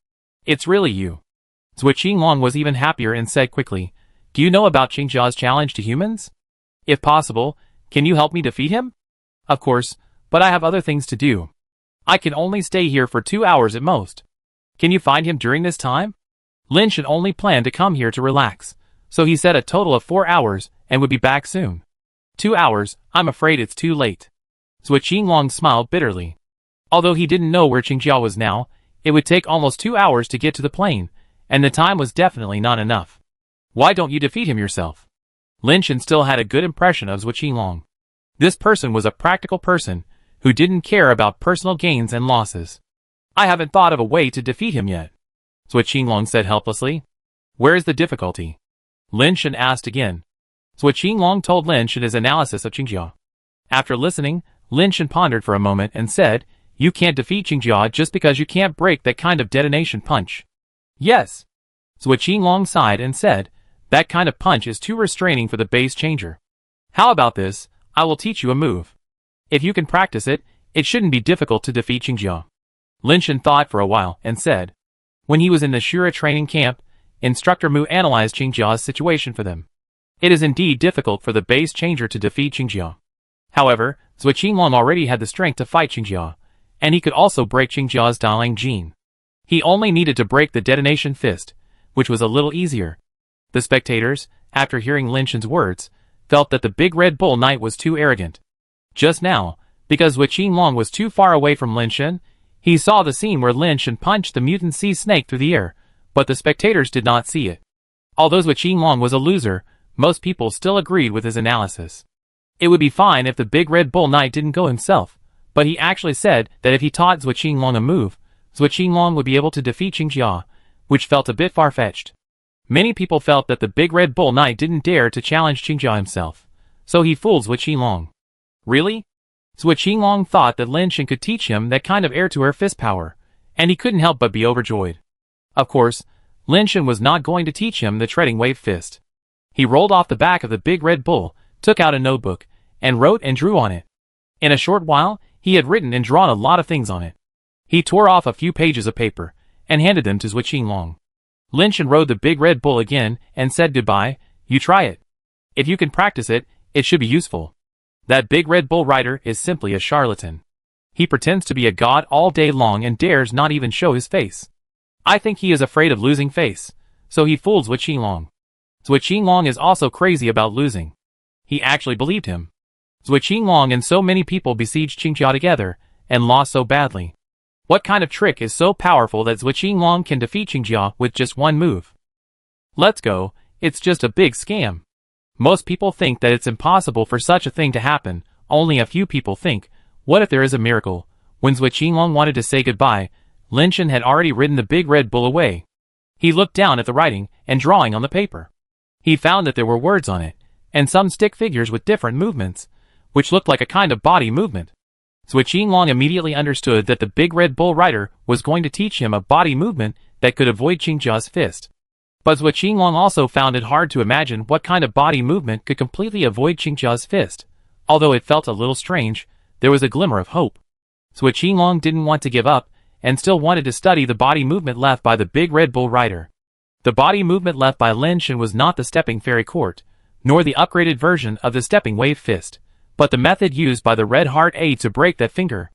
S1: "It's really you." Zhuo Qinglong was even happier and said quickly, "Do you know about Qingjia's challenge to humans? If possible, can you help me defeat him?" "Of course, but I have other things to do. I can only stay here for 2 hours at most." "Can you find him during this time?" Lin Shan only planned to come here to relax, so he said a total of 4 hours and would be back soon. 2 hours, I'm afraid it's too late." Zhuo Qinglong smiled bitterly. Although he didn't know where Qingjia was now, it would take almost 2 hours to get to the plane, and the time was definitely not enough. "Why don't you defeat him yourself?" Lin Shan still had a good impression of Zhuo Qinglong. This person was a practical person who didn't care about personal gains and losses. "I haven't thought of a way to defeat him yet," Zhuo Qinglong said helplessly. "Where is the difficulty?" Lin Shan asked again. Zhuo Qinglong told Lin Shan his analysis of Qingjia. After listening, Lin Shan pondered for a moment and said, "You can't defeat Qingjia just because you can't break that kind of detonation punch." "Yes." Zhuo Qinglong sighed and said, "That kind of punch is too restraining for the base changer. How about this? I will teach you a move. If you can practice it, it shouldn't be difficult to defeat Qingjia." Lin Shan thought for a while and said, "When he was in the Shura training camp, Instructor Mu analyzed Qingjia's situation for them. It is indeed difficult for the base changer to defeat Qingjia. However, Zhuo Qinglong already had the strength to fight Qingjia, and he could also break Qingjia's Dalang Jin. He only needed to break the detonation fist, which was a little easier." The spectators, after hearing Lin Shan's words, felt that the Big Red Bull Knight was too arrogant. Just now, because Zhuo Qinglong was too far away from Lin Shan, he saw the scene where Lin Shan punched the mutant sea snake through the air, but the spectators did not see it. Although Zhuo Qinglong was a loser, most people still agreed with his analysis. It would be fine if the Big Red Bull Knight didn't go himself, but he actually said that if he taught Zhuo Qinglong a move, Zhuo Qinglong would be able to defeat Qingjia, which felt a bit far-fetched. Many people felt that the Big Red Bull Knight didn't dare to challenge Qingjia himself, so he fooled Zhuo Qinglong. Really? Zhuo Qinglong thought that Lin Shan could teach him that kind of air-to-air fist power, and he couldn't help but be overjoyed. Of course, Lin Shan was not going to teach him the treading wave fist. He rolled off the back of the Big Red Bull, took out a notebook, and wrote and drew on it. In a short while, he had written and drawn a lot of things on it. He tore off a few pages of paper, and handed them to Zhuo Qinglong. Lin Shan rode the Big Red Bull again, and said goodbye. "You try it. If you can practice it, it should be useful. That Big Red Bull rider is simply a charlatan. He pretends to be a god all day long and dares not even show his face. I think he is afraid of losing face, so he fools Zhuo Qinglong. Zhuo Qinglong is also crazy about losing. He actually believed him. Zhuo Qinglong and so many people besieged Qingjia together, and lost so badly. What kind of trick is so powerful that Zhuo Qinglong can defeat Qingjia with just one move? Let's go, it's just a big scam. Most people think that it's impossible for such a thing to happen, only a few people think, what if there is a miracle? When Zhuo Qinglong wanted to say goodbye, Lin Shan had already ridden the Big Red Bull away. He looked down at the writing and drawing on the paper. He found that there were words on it, and some stick figures with different movements, which looked like a kind of body movement. Zhuo Qinglong immediately understood that the Big Red Bull rider was going to teach him a body movement that could avoid Qingjia's fist. But Zhuo Qinglong also found it hard to imagine what kind of body movement could completely avoid Qingjia's fist. Although it felt a little strange, there was a glimmer of hope. Zhuo Qinglong didn't want to give up, and still wanted to study the body movement left by the Big Red Bull rider. The body movement left by Lin Shan was not the stepping fairy court, nor the upgraded version of the stepping wave fist, but the method used by the Red Heart A to break that finger.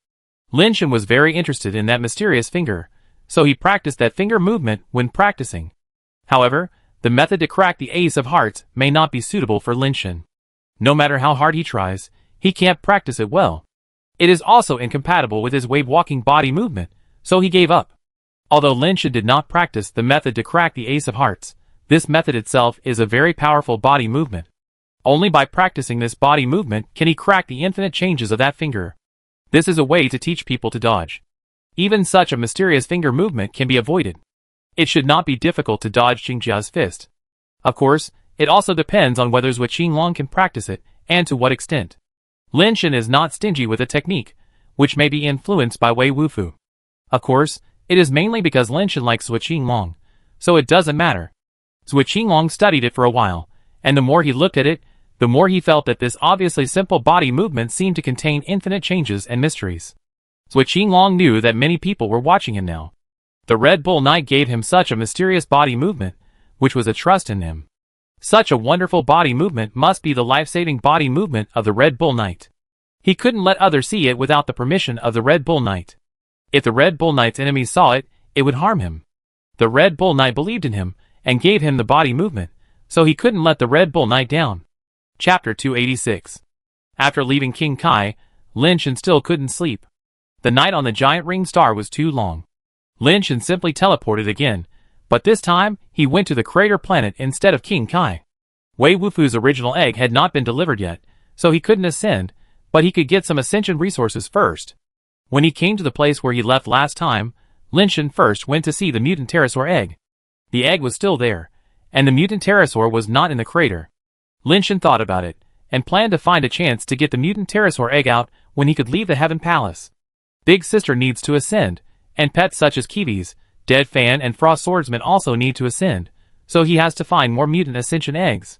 S1: Lin Shan was very interested in that mysterious finger, so he practiced that finger movement when practicing. However, the method to crack the Ace of Hearts may not be suitable for Lin Shan. No matter how hard he tries, he can't practice it well. It is also incompatible with his wave-walking body movement, so he gave up. Although Lin Shan did not practice the method to crack the Ace of Hearts, this method itself is a very powerful body movement. Only by practicing this body movement can he crack the infinite changes of that finger. This is a way to teach people to dodge. Even such a mysterious finger movement can be avoided. It should not be difficult to dodge Qingjia's fist. Of course, it also depends on whether Zhuo Qinglong can practice it, and to what extent. Lin Shen is not stingy with a technique, which may be influenced by Wei Wufu. Of course, it is mainly because Lin Shen likes Zhuo Qinglong, so it doesn't matter. Zhuo Qinglong studied it for a while, and the more he looked at it, the more he felt that this obviously simple body movement seemed to contain infinite changes and mysteries. Zhuo Qinglong knew that many people were watching him now. The Red Bull Knight gave him such a mysterious body movement, which was a trust in him. Such a wonderful body movement must be the life-saving body movement of the Red Bull Knight. He couldn't let others see it without the permission of the Red Bull Knight. If the Red Bull Knight's enemies saw it, it would harm him. The Red Bull Knight believed in him, and gave him the body movement, so he couldn't let the Red Bull Knight down. Chapter 286. After leaving King Kai, Lin Shen still couldn't sleep. The night on the giant ring star was too long. Lin Shen simply teleported again, but this time, he went to the crater planet instead of King Kai. Wei Wufu's original egg had not been delivered yet, so he couldn't ascend, but he could get some ascension resources first. When he came to the place where he left last time, Lin Shen first went to see the mutant pterosaur egg. The egg was still there, and the mutant pterosaur was not in the crater. Lin Shen thought about it, and planned to find a chance to get the mutant pterosaur egg out when he could leave the Heaven Palace. Big Sister needs to ascend, and pets such as Kiwis, Dead Fan and Frost Swordsman also need to ascend, so he has to find more mutant ascension eggs.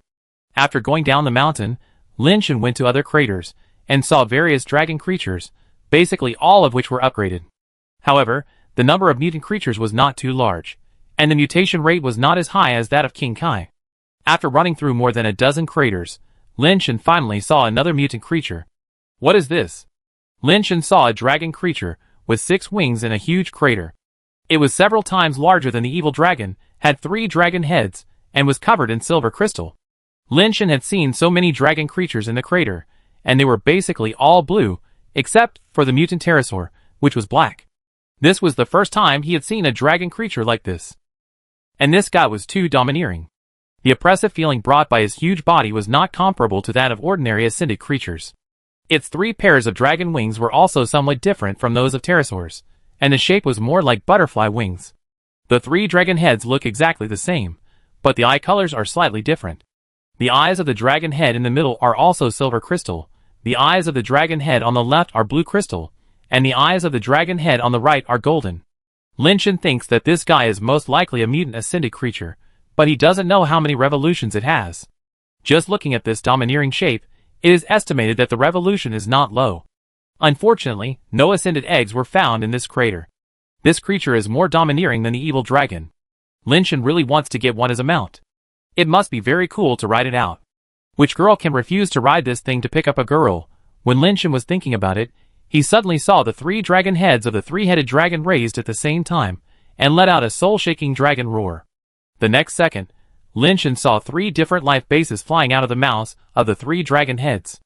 S1: After going down the mountain, Lin Shen went to other craters, and saw various dragon creatures, basically all of which were upgraded. However, the number of mutant creatures was not too large, and the mutation rate was not as high as that of King Kai. After running through more than a dozen craters, Lin Shen finally saw another mutant creature. What is this? Lin Shen saw a dragon creature, with 6 wings in a huge crater. It was several times larger than the evil dragon, had 3 dragon heads, and was covered in silver crystal. Lin Shen had seen so many dragon creatures in the crater, and they were basically all blue, except for the mutant pterosaur, which was black. This was the first time he had seen a dragon creature like this. And this guy was too domineering. The oppressive feeling brought by his huge body was not comparable to that of ordinary ascended creatures. Its 3 pairs of dragon wings were also somewhat different from those of pterosaurs, and the shape was more like butterfly wings. The 3 dragon heads look exactly the same, but the eye colors are slightly different. The eyes of the dragon head in the middle are also silver crystal, the eyes of the dragon head on the left are blue crystal, and the eyes of the dragon head on the right are golden. Lin Shen thinks that this guy is most likely a mutant ascended creature, but he doesn't know how many revolutions it has. Just looking at this domineering shape, it is estimated that the revolution is not low. Unfortunately, no ascended eggs were found in this crater. This creature is more domineering than the evil dragon. Lin Shen really wants to get one as a mount. It must be very cool to ride it out. Which girl can refuse to ride this thing to pick up a girl? When Lin Shen was thinking about it, he suddenly saw the 3 dragon heads of the 3-headed dragon raised at the same time, and let out a soul-shaking dragon roar. The next second, Lin Shen saw 3 different life bases flying out of the mouths of the 3 dragon heads.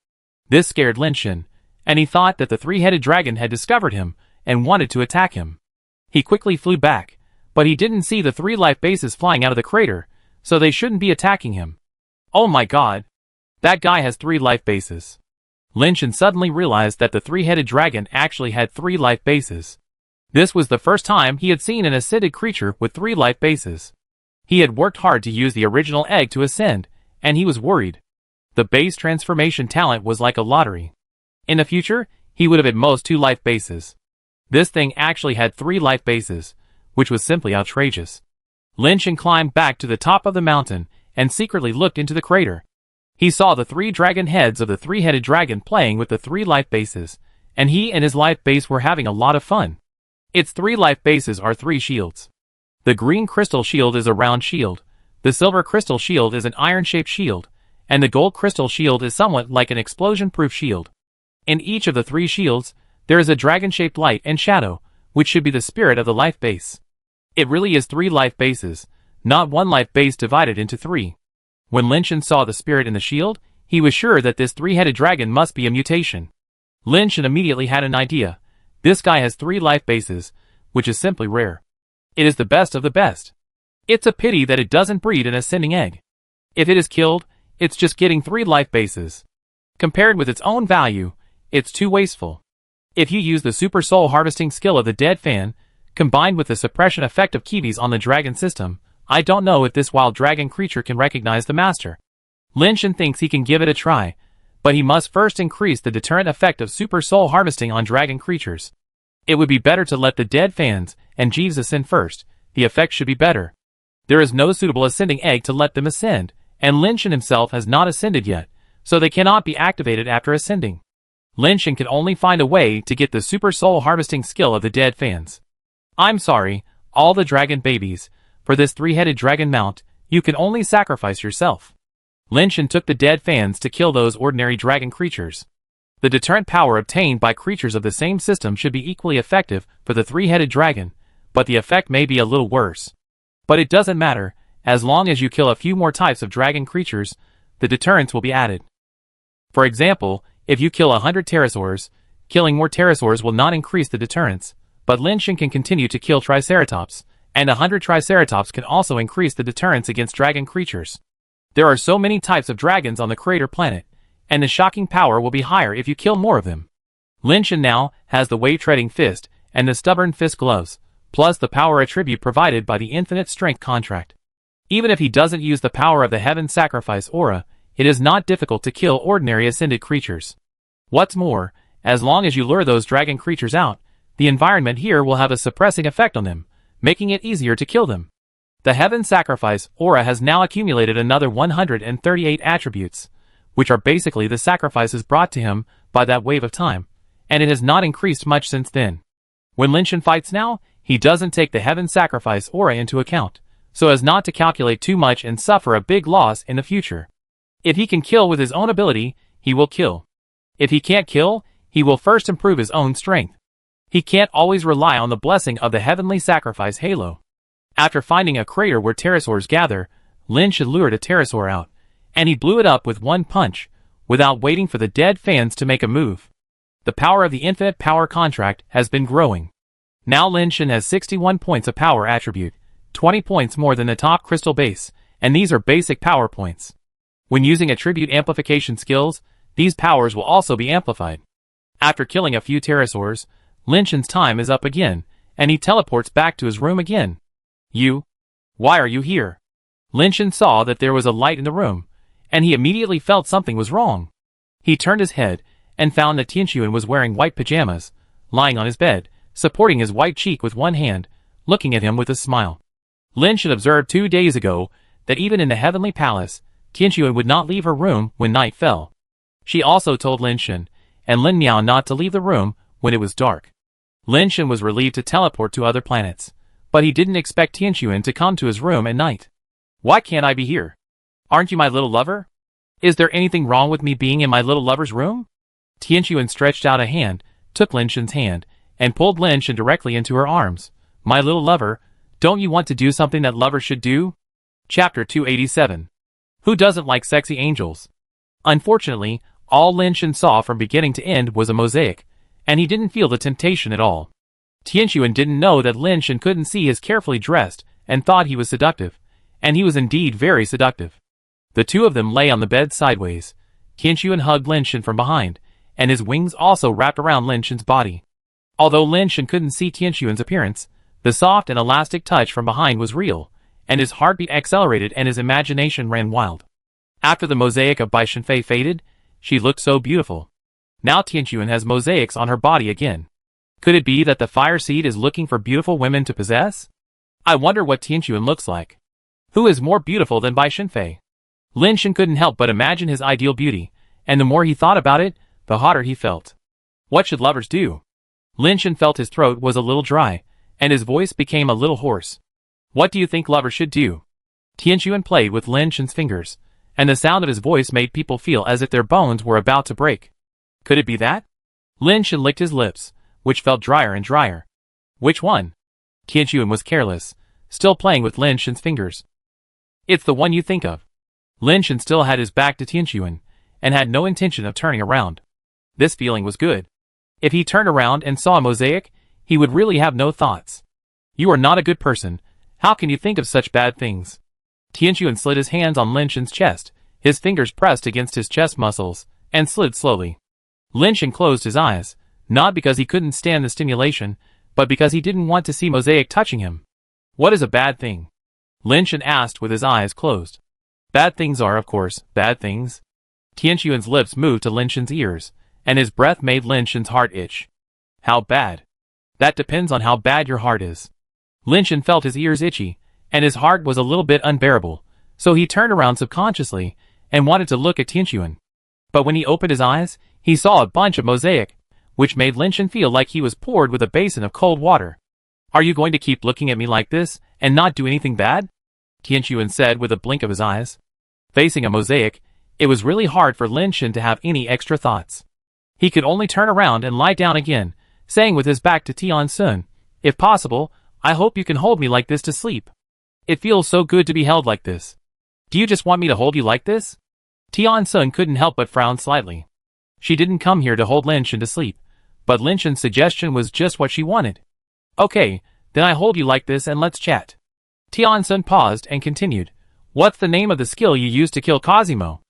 S1: This scared Lin Shen, and he thought that the 3-headed dragon had discovered him and wanted to attack him. He quickly flew back, but he didn't see the 3 life bases flying out of the crater, so they shouldn't be attacking him. Oh my god! That guy has 3 life bases. Lin Shen suddenly realized that the 3-headed dragon actually had 3 life bases. This was the first time he had seen an ascended creature with 3 life bases. He had worked hard to use the original egg to ascend, and he was worried. The base transformation talent was like a lottery. In the future, he would have at most 2 life bases. This thing actually had 3 life bases, which was simply outrageous. Lin Shen climbed back to the top of the mountain and secretly looked into the crater. He saw the 3 dragon heads of the 3-headed dragon playing with the 3 life bases, and he and his life base were having a lot of fun. Its 3 life bases are 3 shields. The green crystal shield is a round shield, the silver crystal shield is an iron-shaped shield, and the gold crystal shield is somewhat like an explosion-proof shield. In each of the 3 shields, there is a dragon-shaped light and shadow, which should be the spirit of the life base. It really is 3 life bases, not 1 life base divided into 3. When Lin Shen saw the spirit in the shield, he was sure that this 3-headed dragon must be a mutation. Lin Shen immediately had an idea. This guy has 3 life bases, which is simply rare. It is the best of the best. It's a pity that it doesn't breed an ascending egg. If it is killed, it's just getting 3 life bases. Compared with its own value, it's too wasteful. If you use the super soul harvesting skill of the dead fan, combined with the suppression effect of Kiwi's on the dragon system, I don't know if this wild dragon creature can recognize the master. Lin Shen thinks he can give it a try, but he must first increase the deterrent effect of super soul harvesting on dragon creatures. It would be better to let the dead fans and Jeeves ascend first. The effect should be better. There is no suitable ascending egg to let them ascend, and Lin Shen himself has not ascended yet, so they cannot be activated after ascending. Lin Shen can only find a way to get the super soul harvesting skill of the dead fans. I'm sorry, all the dragon babies, for this three-headed dragon mount, you can only sacrifice yourself. Lin Shen took the dead fans to kill those ordinary dragon creatures. The deterrent power obtained by creatures of the same system should be equally effective for the three-headed dragon, but the effect may be a little worse. But it doesn't matter, as long as you kill a few more types of dragon creatures, the deterrents will be added. For example, if you kill 100 pterosaurs, killing more pterosaurs will not increase the deterrents, but Lin Shen can continue to kill triceratops, and 100 triceratops can also increase the deterrents against dragon creatures. There are so many types of dragons on the crater planet, and the shocking power will be higher if you kill more of them. Lin Shen now has the wave-treading fist and the stubborn fist gloves, plus the power attribute provided by the infinite strength contract. Even if he doesn't use the power of the heaven sacrifice aura, it is not difficult to kill ordinary ascended creatures. What's more, as long as you lure those dragon creatures out, the environment here will have a suppressing effect on them, making it easier to kill them. The heaven sacrifice aura has now accumulated another 138 attributes, which are basically the sacrifices brought to him by that wave of time, and it has not increased much since then. When Lin Shen fights now, he doesn't take the heaven sacrifice aura into account, so as not to calculate too much and suffer a big loss in the future. If he can kill with his own ability, he will kill. If he can't kill, he will first improve his own strength. He can't always rely on the blessing of the heavenly sacrifice halo. After finding a crater where pterosaurs gather, Lin Shen lured a pterosaur out, and he blew it up with one punch, without waiting for the dead fans to make a move. The power of the infinite power contract has been growing. Now Lin Shen has 61 points of power attribute, 20 points more than the top crystal base, and these are basic power points. When using attribute amplification skills, these powers will also be amplified. After killing a few pterosaurs, Lin Shen's time is up again, and he teleports back to his room again. Why are you here? Lin Shen saw that there was a light in the room, and he immediately felt something was wrong. He turned his head, and found that Tianquan was wearing white pajamas, lying on his bed, supporting his white cheek with one hand, looking at him with a smile. Lin Shen observed 2 days ago that even in the heavenly palace, Tianquan would not leave her room when night fell. She also told Lin Shen and Lin Miao not to leave the room when it was dark. Lin Shen was relieved to teleport to other planets, but he didn't expect Tianquan to come to his room at night. Why can't I be here? Aren't you my little lover? Is there anything wrong with me being in my little lover's room? Tianquan stretched out a hand, took Lin Shen's hand, and pulled Lin Shen directly into her arms. My little lover, don't you want to do something that lovers should do? Chapter 287. Who doesn't like sexy angels? Unfortunately, all Lin Shen saw from beginning to end was a mosaic, and he didn't feel the temptation at all. Tianquan didn't know that Lin Shen couldn't see his carefully dressed and thought he was seductive, and he was indeed very seductive. The two of them lay on the bed sideways. Tianquan hugged Lin Shen from behind, and his wings also wrapped around Lin Shen's body. Although Lin Shen couldn't see Tianquan's appearance, the soft and elastic touch from behind was real, and his heartbeat accelerated and his imagination ran wild. After the mosaic of Bai Shenfei faded, she looked so beautiful. Now Tianquan has mosaics on her body again. Could it be that the fire seed is looking for beautiful women to possess? I wonder what Tianquan looks like. Who is more beautiful than Bai Shenfei? Lin Shen couldn't help but imagine his ideal beauty, and the more he thought about it, the hotter he felt. What should lovers do? Lin Shen felt his throat was a little dry, and his voice became a little hoarse. What do you think lovers should do? Tianquan played with Lin Shen's fingers, and the sound of his voice made people feel as if their bones were about to break. Could it be that? Lin Shen licked his lips, which felt drier and drier. Which one? Tianquan was careless, still playing with Lin Shen's fingers. It's the one you think of. Lin Shen still had his back to Tianquan, and had no intention of turning around. This feeling was good. If he turned around and saw a mosaic, he would really have no thoughts. You are not a good person. How can you think of such bad things? Tianquan slid his hands on Lin Shen's chest, his fingers pressed against his chest muscles, and slid slowly. Lin Shen closed his eyes, Not because he couldn't stand the stimulation, but because he didn't want to see Mosaic touching him. What is a bad thing? Lin Shen asked with his eyes closed. Bad things are, of course, bad things. Tianxuan's lips moved to Lin Shen's ears, and his breath made Lin Shen's heart itch. How bad? That depends on how bad your heart is. Lin Shen felt his ears itchy, and his heart was a little bit unbearable, so he turned around subconsciously and wanted to look at Tianxuan. But when he opened his eyes, he saw a bunch of Mosaic, which made Lin Shen feel like he was poured with a basin of cold water. Are you going to keep looking at me like this and not do anything bad? Tianxuan said with a blink of his eyes. Facing a Mosaic, it was really hard for Lin Shen to have any extra thoughts. He could only turn around and lie down again, saying with his back to Tianxuan, if possible, I hope you can hold me like this to sleep. It feels so good to be held like this. Do you just want me to hold you like this? Tianxuan couldn't help but frown slightly. She didn't come here to hold Lin Shen to sleep, but Lin Shen's suggestion was just what she wanted. Okay, then I hold you like this and let's chat. Tianxuan paused and continued. What's the name of the skill you used to kill Cosimo?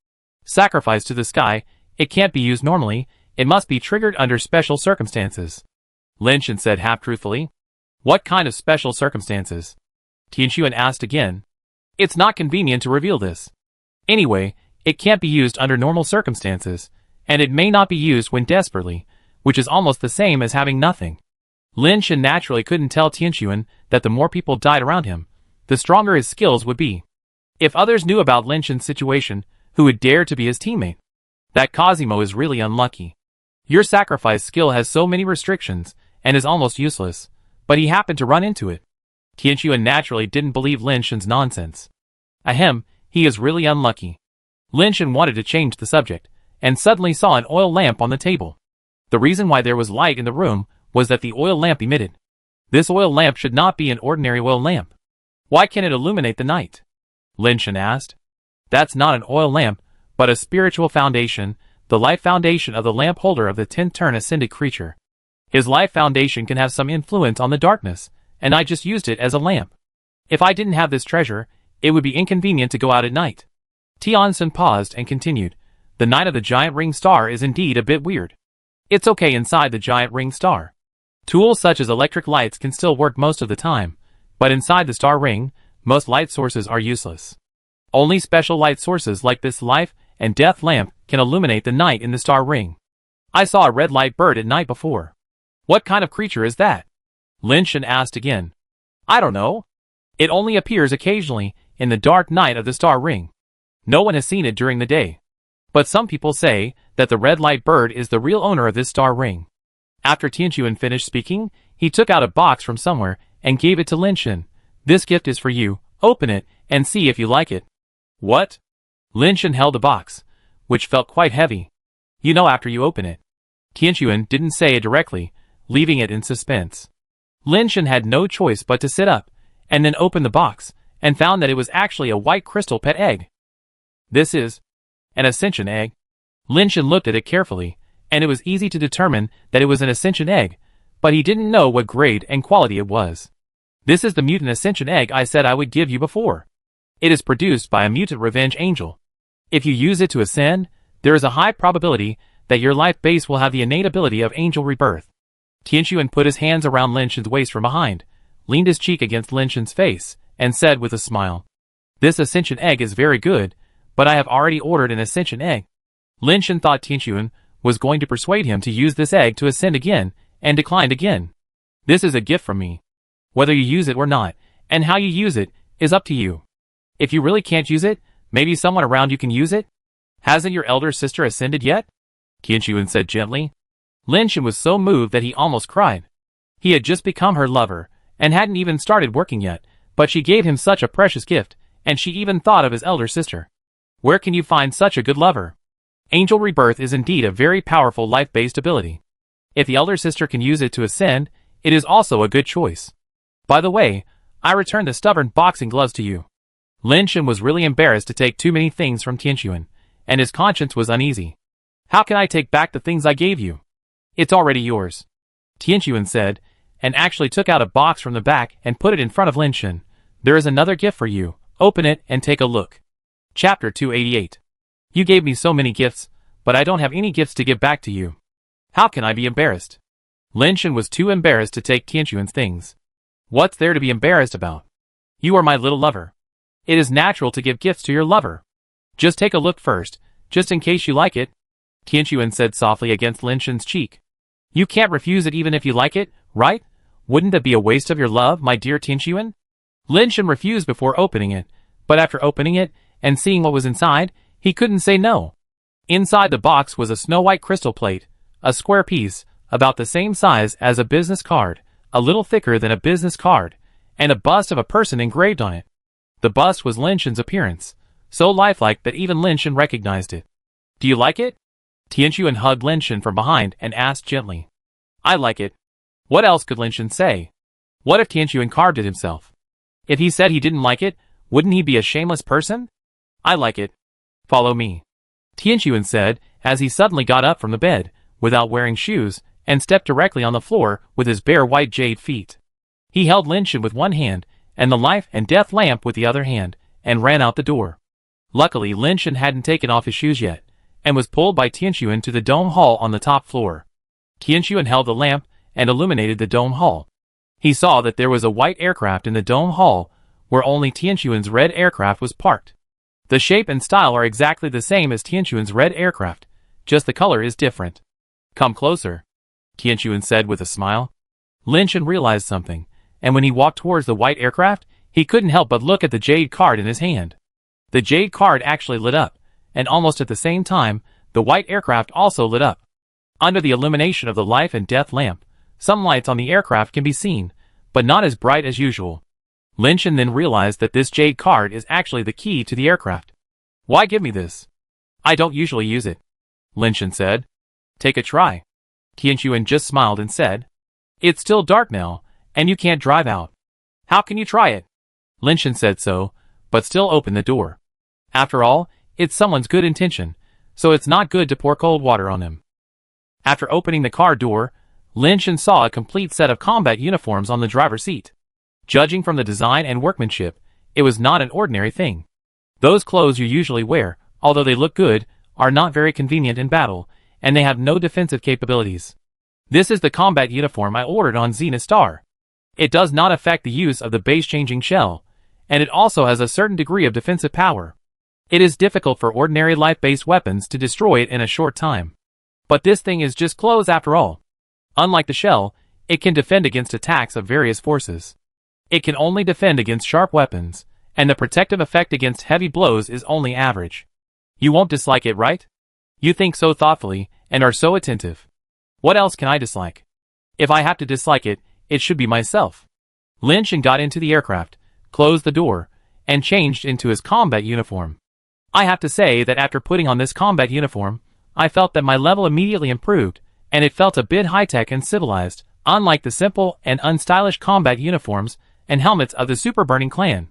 S1: Sacrifice to the sky. It can't be used normally. It must be triggered under special circumstances. Lin Shen said half-truthfully. What kind of special circumstances? Tianxuan asked again. It's not convenient to reveal this. Anyway, it can't be used under normal circumstances, and it may not be used when desperately, which is almost the same as having nothing. Lin Shen naturally couldn't tell Tianxuan that the more people died around him, the stronger his skills would be. If others knew about Lin Shen's situation, who would dare to be his teammate? That Cosimo is really unlucky. Your sacrifice skill has so many restrictions, and is almost useless, but he happened to run into it. Tianxuan naturally didn't believe Lin Shen's nonsense. Ahem, he is really unlucky. Lin Shen wanted to change the subject, and suddenly saw an oil lamp on the table. The reason why there was light in the room was that the oil lamp emitted. This oil lamp should not be an ordinary oil lamp. Why can't it illuminate the night? Lin Shen asked. That's not an oil lamp, but a spiritual foundation, the life foundation of the lamp holder of the 10th turn ascended creature. His life foundation can have some influence on the darkness, and I just used it as a lamp. If I didn't have this treasure, it would be inconvenient to go out at night. Tianxuan paused and continued. The night of the giant ring star is indeed a bit weird. It's okay inside the giant ring star. Tools such as electric lights can still work most of the time, but inside the star ring, most light sources are useless. Only special light sources like this life and death lamp can illuminate the night in the star ring. I saw a red light bird at night before. What kind of creature is that? Lin Shen asked again. I don't know. It only appears occasionally in the dark night of the star ring. No one has seen it during the day. But some people say that the red light bird is the real owner of this star ring. After Tianxuan finished speaking, he took out a box from somewhere and gave it to Lin Shen. This gift is for you. Open it and see if you like it. What? Lin Shen held the box, which felt quite heavy. You know after you open it. Tianxuan didn't say it directly, leaving it in suspense. Lin Shen had no choice but to sit up, and then open the box, and found that it was actually a white crystal pet egg. This is an ascension egg. Lin Shen looked at it carefully, and it was easy to determine that it was an ascension egg, but he didn't know what grade and quality it was. This is the mutant ascension egg I said I would give you before. It is produced by a mutant revenge angel. If you use it to ascend, there is a high probability that your life base will have the innate ability of angel rebirth. Tianxuan put his hands around Lin Shen's waist from behind, leaned his cheek against Lin Shen's face, and said with a smile, This ascension egg is very good, but I have already ordered an ascension egg. Lin Shen thought Tianxuan was going to persuade him to use this egg to ascend again, and declined again. This is a gift from me. Whether you use it or not, and how you use it, is up to you. If you really can't use it, maybe someone around you can use it? Hasn't your elder sister ascended yet? Tianxuan said gently. Lin Shen was so moved that he almost cried. He had just become her lover, and hadn't even started working yet, but she gave him such a precious gift, and she even thought of his elder sister. Where can you find such a good lover? Angel rebirth is indeed a very powerful life-based ability. If the elder sister can use it to ascend, it is also a good choice. By the way, I return the stubborn boxing gloves to you. Lin Shen was really embarrassed to take too many things from Tianxuan, and his conscience was uneasy. How can I take back the things I gave you? It's already yours. Tianxuan said, and actually took out a box from the back and put it in front of Lin Shen. There is another gift for you. Open it and take a look. Chapter 288. You gave me so many gifts, but I don't have any gifts to give back to you. How can I be embarrassed? Lin Shen was too embarrassed to take Tianquan's things. What's there to be embarrassed about? You are my little lover. It is natural to give gifts to your lover. Just take a look first, just in case you like it, Tianquan said softly against Lin Shen's cheek. You can't refuse it even if you like it, right? Wouldn't that be a waste of your love, my dear Tianquan? Lin Shen refused before opening it, but after opening it and seeing what was inside, he couldn't say no. Inside the box was a snow-white crystal plate, a square piece, about the same size as a business card, a little thicker than a business card, and a bust of a person engraved on it. The bust was Lin Shen's appearance, so lifelike that even Lin Shen recognized it. Do you like it? Tianquan hugged Lin Shen from behind and asked gently. I like it. What else could Lin Shen say? What if Tianquan carved it himself? If he said he didn't like it, wouldn't he be a shameless person? I like it. Follow me, Tianquan said as he suddenly got up from the bed, without wearing shoes, and stepped directly on the floor with his bare white jade feet. He held Lin Shen with one hand and the life and death lamp with the other hand, and ran out the door. Luckily, Lin Shen hadn't taken off his shoes yet, and was pulled by Tianquan to the dome hall on the top floor. Tianquan held the lamp and illuminated the dome hall. He saw that there was a white aircraft in the dome hall, where only Tianquan's red aircraft was parked. The shape and style are exactly the same as Tianquan's red aircraft, just the color is different. Come closer, Tianquan said with a smile. Lin Shen realized something, and when he walked towards the white aircraft, he couldn't help but look at the jade card in his hand. The jade card actually lit up, and almost at the same time, the white aircraft also lit up. Under the illumination of the life and death lamp, some lights on the aircraft can be seen, but not as bright as usual. Lin Shen then realized that this jade card is actually the key to the aircraft. Why give me this? I don't usually use it, Lin Shen said. Take a try. Tianquan just smiled and said, It's still dark now, and you can't drive out. How can you try it? Lin Shen said so, but still opened the door. After all, it's someone's good intention, so it's not good to pour cold water on him. After opening the car door, Lin Shen saw a complete set of combat uniforms on the driver's seat. Judging from the design and workmanship, it was not an ordinary thing. Those clothes you usually wear, although they look good, are not very convenient in battle, and they have no defensive capabilities. This is the combat uniform I ordered on Zenith Star. It does not affect the use of the base-changing shell, and it also has a certain degree of defensive power. It is difficult for ordinary life-based weapons to destroy it in a short time. But this thing is just clothes after all. Unlike the shell, it can defend against attacks of various forces. It can only defend against sharp weapons, and the protective effect against heavy blows is only average. You won't dislike it, right? You think so thoughtfully, and are so attentive. What else can I dislike? If I have to dislike it, it should be myself. Lin Shen got into the aircraft, closed the door, and changed into his combat uniform. I have to say that after putting on this combat uniform, I felt that my level immediately improved, and it felt a bit high-tech and civilized, unlike the simple and unstylish combat uniforms and helmets of the Super Burning Clan.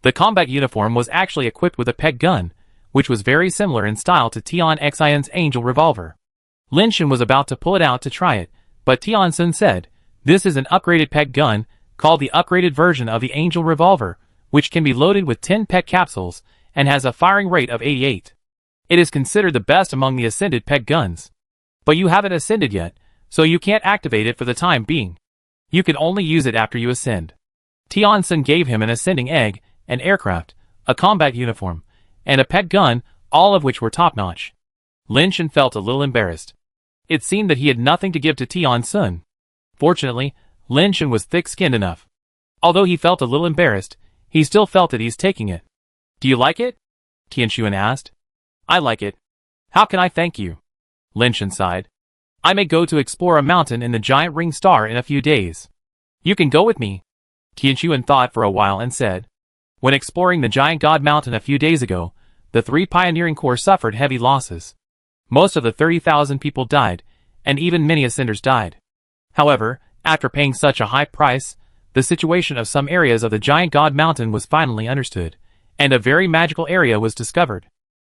S1: The combat uniform was actually equipped with a peg gun, which was very similar in style to Tian Xin's Angel revolver. Lin Shen was about to pull it out to try it, but Tian Sun said, This is an upgraded peg gun, called the upgraded version of the Angel revolver, which can be loaded with 10 peg capsules, and has a firing rate of 88. It is considered the best among the ascended peg guns. But you haven't ascended yet, so you can't activate it for the time being. You can only use it after you ascend. Tian Sun gave him an ascending egg, an aircraft, a combat uniform, and a peg gun, all of which were top-notch. Lin Shen felt a little embarrassed. It seemed that he had nothing to give to Tian Sun. Fortunately, Lin Shen was thick-skinned enough. Although he felt a little embarrassed, he still felt at ease taking it. Do you like it? Tianquan asked. I like it. How can I thank you? Lin Shen sighed. I may go to explore a mountain in the giant ring star in a few days. You can go with me. Tianquan thought for a while and said, When exploring the giant god mountain a few days ago, the 3 pioneering corps suffered heavy losses. Most of the 30,000 people died, and even many ascenders died. However, after paying such a high price, the situation of some areas of the giant god mountain was finally understood, and a very magical area was discovered.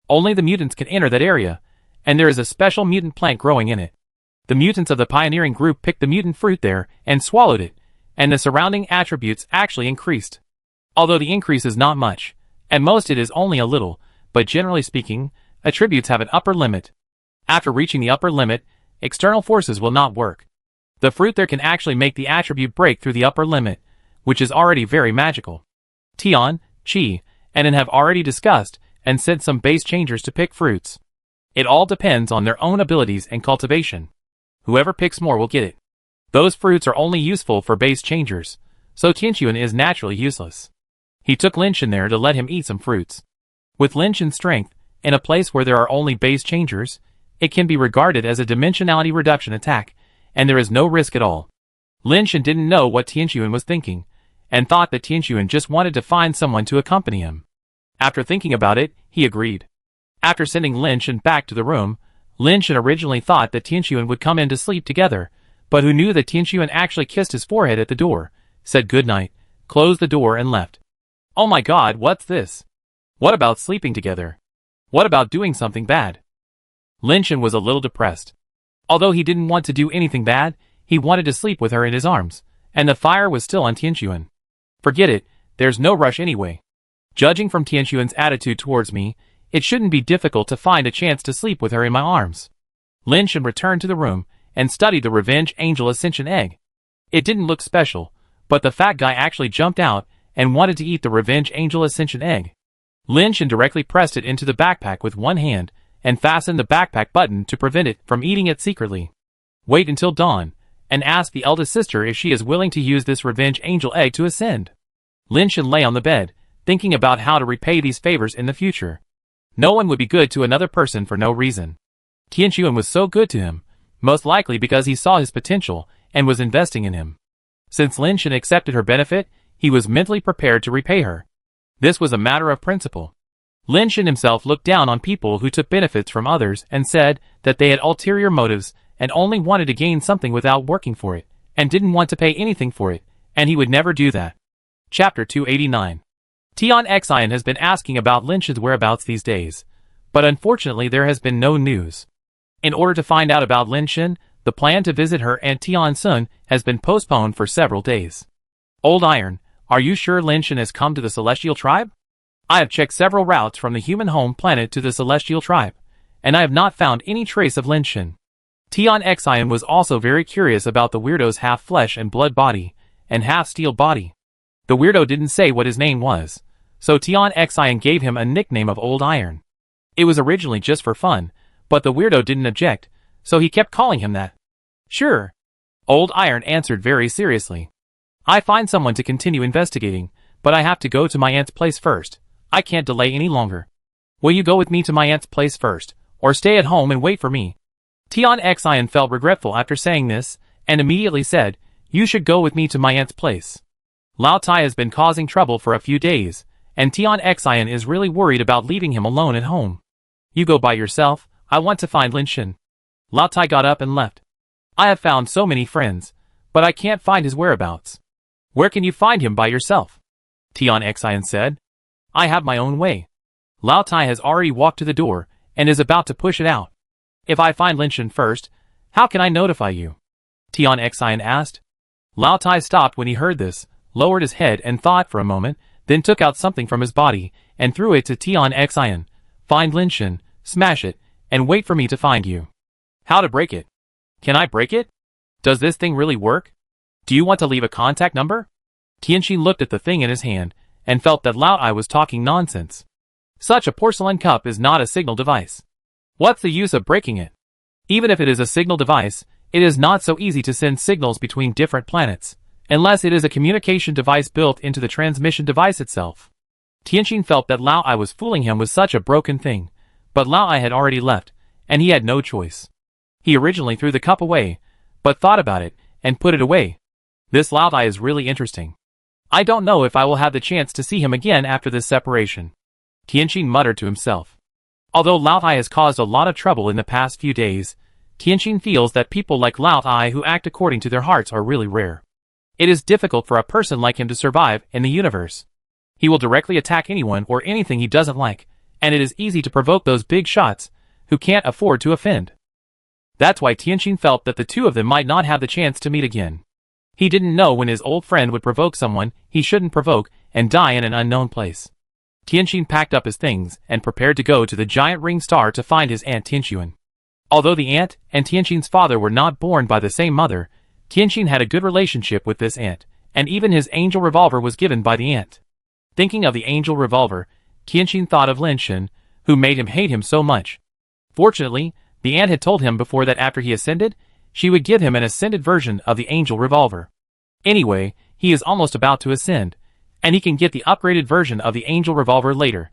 S1: Only the mutants can enter that area, and there is a special mutant plant growing in it. The mutants of the pioneering group picked the mutant fruit there and swallowed it, and the surrounding attributes actually increased. Although the increase is not much, at most it is only a little, but generally speaking, attributes have an upper limit. After reaching the upper limit, external forces will not work. The fruit there can actually make the attribute break through the upper limit, which is already very magical. Tian, Qi, and An have already discussed and sent some base changers to pick fruits. It all depends on their own abilities and cultivation. Whoever picks more will get it. Those fruits are only useful for base changers, so Tianquan is naturally useless. He took Linshan there to let him eat some fruits. With Linshan's strength, in a place where there are only base changers, it can be regarded as a dimensionality reduction attack, and there is no risk at all. Linshan didn't know what Tianquan was thinking, and thought that Tianquan just wanted to find someone to accompany him. After thinking about it, he agreed. After sending Linshan back to the room, Linshan originally thought that Tianquan would come in to sleep together, but who knew that Tianquan actually kissed his forehead at the door, said goodnight, closed the door and left. Oh my god, what's this? What about sleeping together? What about doing something bad? Linshan was a little depressed. Although he didn't want to do anything bad, he wanted to sleep with her in his arms, and the fire was still on Tianquan. Forget it, there's no rush anyway. Judging from Tianquan's attitude towards me, it shouldn't be difficult to find a chance to sleep with her in my arms. Linshan returned to the room and studied the Revenge Angel Ascension egg. It didn't look special, but the fat guy actually jumped out and wanted to eat the Revenge Angel Ascension egg. Linshan directly pressed it into the backpack with one hand and fastened the backpack button to prevent it from eating it secretly. Wait until dawn, and ask the eldest sister if she is willing to use this Revenge Angel egg to ascend. Linshan lay on the bed, thinking about how to repay these favors in the future. No one would be good to another person for no reason. Tianquan was so good to him, most likely because he saw his potential and was investing in him. Since Linshan accepted her benefit, he was mentally prepared to repay her. This was a matter of principle. Linshan himself looked down on people who took benefits from others and said that they had ulterior motives and only wanted to gain something without working for it, and didn't want to pay anything for it, and he would never do that. Chapter 289. Tian Xian has been asking about Linshan's whereabouts these days, but unfortunately there has been no news. In order to find out about Linshan, the plan to visit her and Tian Sun has been postponed for several days. Old Iron, are you sure Linshan has come to the Celestial Tribe? I have checked several routes from the human home planet to the Celestial Tribe, and I have not found any trace of Linshan. Tian Xian was also very curious about the weirdo's half-flesh and blood body, and half-steel body. The weirdo didn't say what his name was, so Tian Xian gave him a nickname of Old Iron. It was originally just for fun, but the weirdo didn't object, so he kept calling him that. Sure. Old Iron answered very seriously. I find someone to continue investigating, but I have to go to my aunt's place first. I can't delay any longer. Will you go with me to my aunt's place first, or stay at home and wait for me? Tian Xian felt regretful after saying this, and immediately said, you should go with me to my aunt's place. Lao Tai has been causing trouble for a few days, and Tian Xian is really worried about leaving him alone at home. You go by yourself, I want to find Linshan. Lao Tai got up and left. I have found so many friends, but I can't find his whereabouts. Where can you find him by yourself? Tian Xian said. I have my own way. Lao Tai has already walked to the door, and is about to push it out. If I find Linshan first, how can I notify you? Tian Xian asked. Lao Tai stopped when he heard this, lowered his head and thought for a moment, then took out something from his body, and threw it to Tian Xian. Find Linshan, smash it, and wait for me to find you. How to break it? Can I break it? Does this thing really work? Do you want to leave a contact number? Tianqin looked at the thing in his hand, and felt that Lao Tai was talking nonsense. Such a porcelain cup is not a signal device. What's the use of breaking it? Even if it is a signal device, it is not so easy to send signals between different planets, unless it is a communication device built into the transmission device itself. Tianqin felt that Lao Tai was fooling him with such a broken thing, but Lao Tai had already left, and he had no choice. He originally threw the cup away, but thought about it, and put it away. This Lao Tai is really interesting. I don't know if I will have the chance to see him again after this separation. Tianqin muttered to himself. Although Lao Tai has caused a lot of trouble in the past few days, Tianqin feels that people like Lao Tai who act according to their hearts are really rare. It is difficult for a person like him to survive in the universe. He will directly attack anyone or anything he doesn't like, and it is easy to provoke those big shots who can't afford to offend. That's why Tianqin felt that the two of them might not have the chance to meet again. He didn't know when his old friend would provoke someone he shouldn't provoke and die in an unknown place. Tianqin packed up his things and prepared to go to the giant ring star to find his aunt Tianquan. Although the aunt and Tianqin's father were not born by the same mother, Tianqin had a good relationship with this aunt, and even his angel revolver was given by the aunt. Thinking of the angel revolver, Tianqin thought of Lin Shen, who made him hate him so much. Fortunately, the aunt had told him before that after he ascended, she would give him an ascended version of the angel revolver. Anyway, he is almost about to ascend, and he can get the upgraded version of the angel revolver later.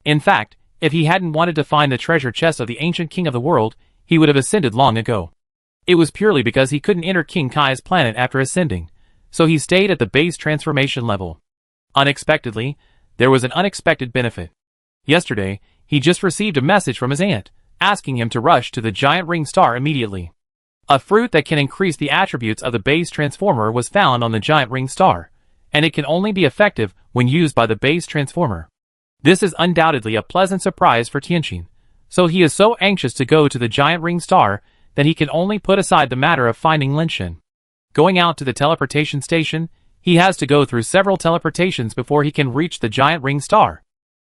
S1: In fact, if he hadn't wanted to find the treasure chest of the ancient king of the world, he would have ascended long ago. It was purely because he couldn't enter King Kai's planet after ascending, so he stayed at the base transformation level. Unexpectedly, there was an unexpected benefit. Yesterday, he just received a message from his aunt, asking him to rush to the giant ring star immediately. A fruit that can increase the attributes of the base transformer was found on the giant ring star, and it can only be effective when used by the base transformer. This is undoubtedly a pleasant surprise for Tianqin, so he is so anxious to go to the giant ring star that he can only put aside the matter of finding Lin Shen. Going out to the teleportation station, he has to go through several teleportations before he can reach the giant ring star.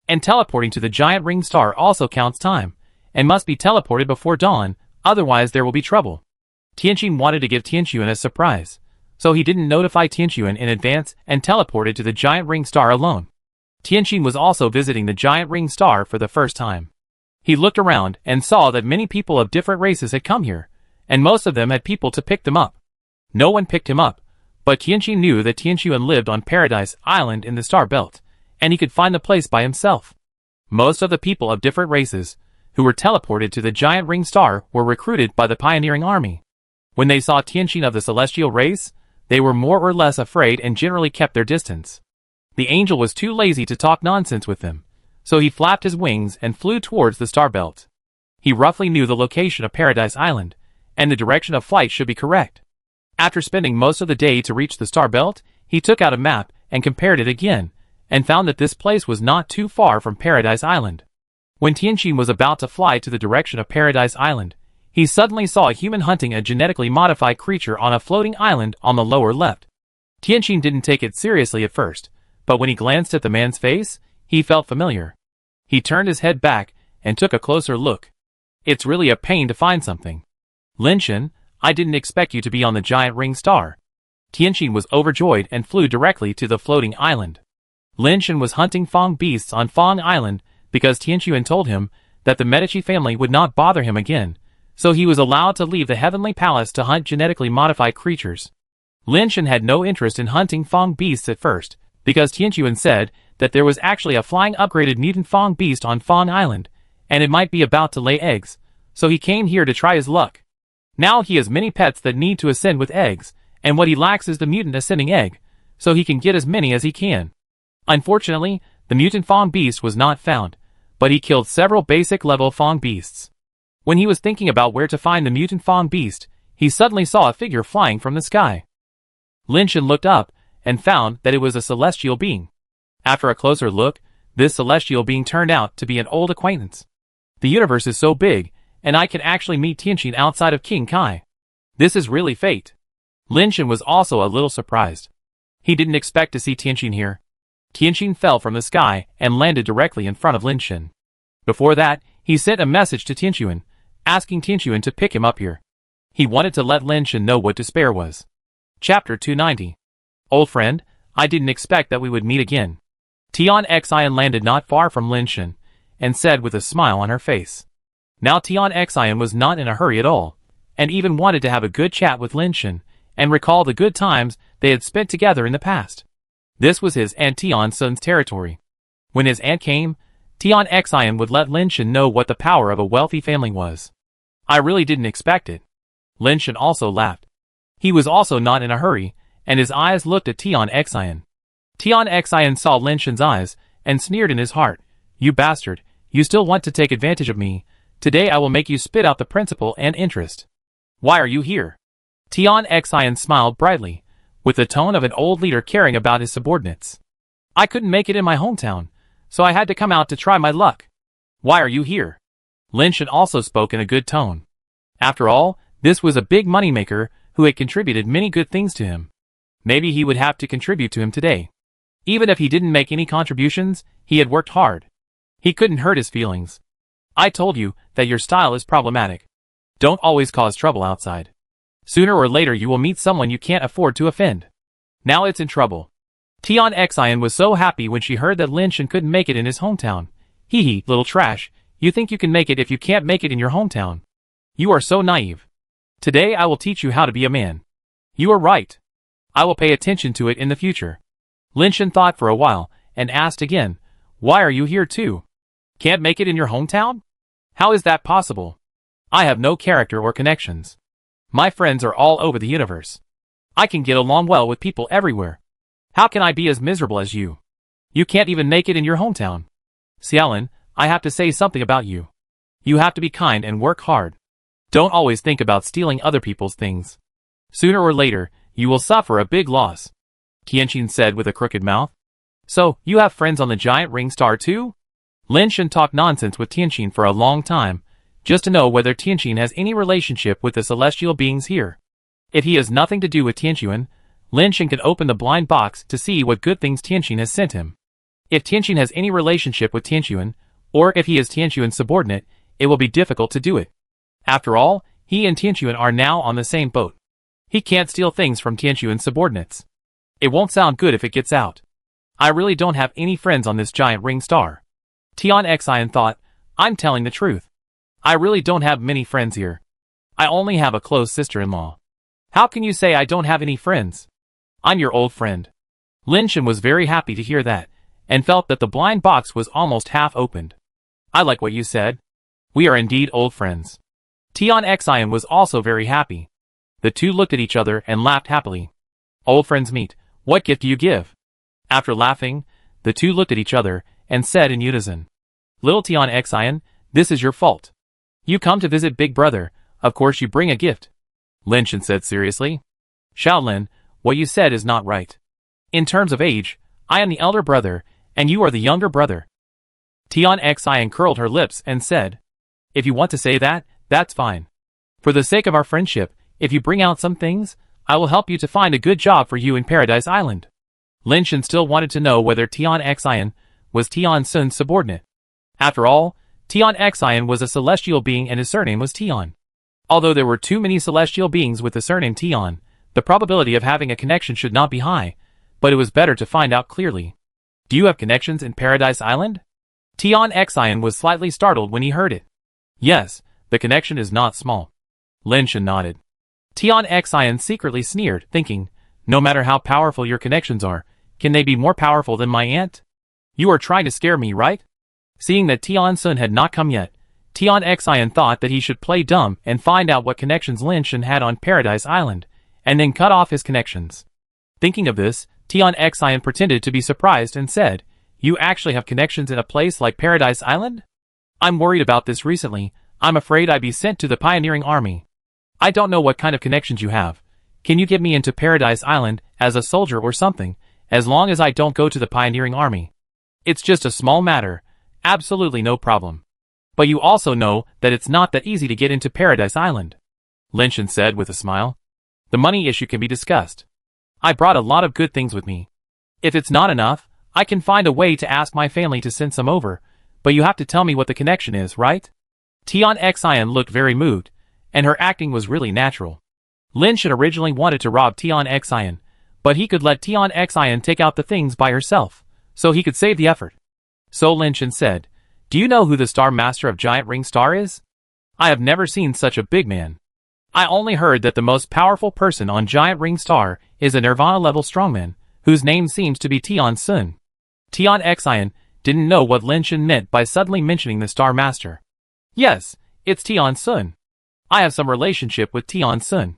S1: And teleporting to the giant ring star also counts time, and must be teleported before dawn, otherwise there will be trouble. Tianqin wanted to give Tianqin a surprise, so he didn't notify Tianqin in advance and teleported to the giant ring star alone. Tianqin was also visiting the giant ring star for the first time. He looked around and saw that many people of different races had come here, and most of them had people to pick them up. No one picked him up, but Tianqin knew that Tianqin lived on Paradise Island in the Star Belt, and he could find the place by himself. Most of the people of different races, who were teleported to the giant ring star, were recruited by the pioneering army. When they saw Tianqin of the celestial race, they were more or less afraid and generally kept their distance. The angel was too lazy to talk nonsense with them, so he flapped his wings and flew towards the star belt. He roughly knew the location of Paradise Island, and the direction of flight should be correct. After spending most of the day to reach the star belt, he took out a map and compared it again, and found that this place was not too far from Paradise Island. When Tianqin was about to fly to the direction of Paradise Island, he suddenly saw a human hunting a genetically modified creature on a floating island on the lower left. Tianqin didn't take it seriously at first, but when he glanced at the man's face, he felt familiar. He turned his head back and took a closer look. It's really a pain to find something. Lin Shen, I didn't expect you to be on the giant ring star. Tianqin was overjoyed and flew directly to the floating island. Lin Shen was hunting Fang beasts on Fang Island because Tianqin told him that the Medici family would not bother him again, so he was allowed to leave the heavenly palace to hunt genetically modified creatures. Lin Shen had no interest in hunting Fang beasts at first, because Tianqin said that there was actually a flying upgraded mutant Fang beast on Fang Island, and it might be about to lay eggs, so he came here to try his luck. Now he has many pets that need to ascend with eggs, and what he lacks is the mutant ascending egg, so he can get as many as he can. Unfortunately, the mutant Fang beast was not found, but he killed several basic level Fang beasts. When he was thinking about where to find the mutant Fang beast, he suddenly saw a figure flying from the sky. Lin Shen looked up and found that it was a celestial being. After a closer look, this celestial being turned out to be an old acquaintance. The universe is so big, and I can actually meet Tianqin outside of King Kai. This is really fate. Lin Shen was also a little surprised. He didn't expect to see Tianqin here. Tianqin fell from the sky and landed directly in front of Lin Shen. Before that, he sent a message to Tianqin, asking Tianqin to pick him up here. He wanted to let Lin Shen know what despair was. Chapter 290. Old friend, I didn't expect that we would meet again. Tian Xian landed not far from Lin Shen, and said with a smile on her face. Now Tian Xian was not in a hurry at all, and even wanted to have a good chat with Lin Shen, and recall the good times they had spent together in the past. This was his Aunt Tian Sun's territory. When his aunt came, Tian Xian would let Lin Shen know what the power of a wealthy family was. I really didn't expect it. Lin Shen also laughed. He was also not in a hurry, and his eyes looked at Tian Xian. Tian Xian saw Lin Shen's eyes, and sneered in his heart, "You bastard, you still want to take advantage of me. Today I will make you spit out the principal and interest. Why are you here?" Tian Xian smiled brightly, with the tone of an old leader caring about his subordinates. "I couldn't make it in my hometown, so I had to come out to try my luck." "Why are you here?" Lin Shen also spoke in a good tone. After all, this was a big moneymaker who had contributed many good things to him. Maybe he would have to contribute to him today. Even if he didn't make any contributions, he had worked hard. He couldn't hurt his feelings. "I told you that your style is problematic. Don't always cause trouble outside. Sooner or later you will meet someone you can't afford to offend. Now it's in trouble. Tian Xian was so happy when she heard that Lin Shen couldn't make it in his hometown. Hee hee, little trash, you think you can make it if you can't make it in your hometown. You are so naive. Today I will teach you how to be a man. You are right. I will pay attention to it in the future. Lin Shen thought for a while, and asked again, why are you here too? Can't make it in your hometown? How is that possible? I have no character or connections. My friends are all over the universe. I can get along well with people everywhere. How can I be as miserable as you? You can't even make it in your hometown. Xiaolin, I have to say something about you. You have to be kind and work hard. Don't always think about stealing other people's things. Sooner or later, you will suffer a big loss. Tianqin said with a crooked mouth. So, you have friends on the giant ring star too? Lin Shen talked nonsense with Tianqin for a long time, just to know whether Tianqin has any relationship with the celestial beings here. If he has nothing to do with Tianqin, Lin Shen can open the blind box to see what good things Tianqin has sent him. If Tianqin has any relationship with Tianqin, or if he is Tianqin's subordinate, it will be difficult to do it. After all, he and Tianqin are now on the same boat. He can't steal things from Tianqin's subordinates. It won't sound good if it gets out. I really don't have any friends on this giant ring star. Tian Xian thought, I'm telling the truth. I really don't have many friends here. I only have a close sister-in-law. How can you say I don't have any friends? I'm your old friend. Lin Shen was very happy to hear that, and felt that the blind box was almost half opened. I like what you said. We are indeed old friends. Tian Xian was also very happy. The two looked at each other and laughed happily. Old friends meet, what gift do you give? After laughing, the two looked at each other and said in unison. Little Tian Xian, this is your fault. You come to visit Big Brother, of course you bring a gift. Lin Shen said seriously. Shaolin, what you said is not right. In terms of age, I am the elder brother, and you are the younger brother. Tian Xian curled her lips and said, if you want to say that, that's fine. For the sake of our friendship, if you bring out some things, I will help you to find a good job for you in Paradise Island. Lin Shen still wanted to know whether Tian Xian was Tian Sun's subordinate. After all, Tian Xian was a celestial being and his surname was Tian. Although there were too many celestial beings with the surname Tian, the probability of having a connection should not be high, but it was better to find out clearly. Do you have connections in Paradise Island? Tian Xian was slightly startled when he heard it. Yes, the connection is not small. Lin Shen nodded. Tian Xian secretly sneered, thinking, no matter how powerful your connections are, can they be more powerful than my aunt? You are trying to scare me, right? Seeing that Tian Sun had not come yet, Tian Xian thought that he should play dumb and find out what connections Lin Shen had on Paradise Island, and then cut off his connections. Thinking of this, Tian Xian pretended to be surprised and said, you actually have connections in a place like Paradise Island? I'm worried about this recently. I'm afraid I'd be sent to the pioneering army. I don't know what kind of connections you have. Can you get me into Paradise Island as a soldier or something, as long as I don't go to the pioneering army? It's just a small matter, absolutely no problem. But you also know that it's not that easy to get into Paradise Island. Lin Shen said with a smile. The money issue can be discussed. I brought a lot of good things with me. If it's not enough, I can find a way to ask my family to send some over, but you have to tell me what the connection is, right? Tian Xian looked very moved, and her acting was really natural. Lin Shen originally wanted to rob Tian Xian, but he could let Tian Xian take out the things by herself, so he could save the effort. So Lin Shen said, do you know who the Star Master of Giant Ring Star is? I have never seen such a big man. I only heard that the most powerful person on Giant Ring Star is a Nirvana-level strongman, whose name seems to be Tian Sun. Tian Xian didn't know what Lin Shen meant by suddenly mentioning the Star Master. Yes, it's Tian Sun. I have some relationship with Tian Sun.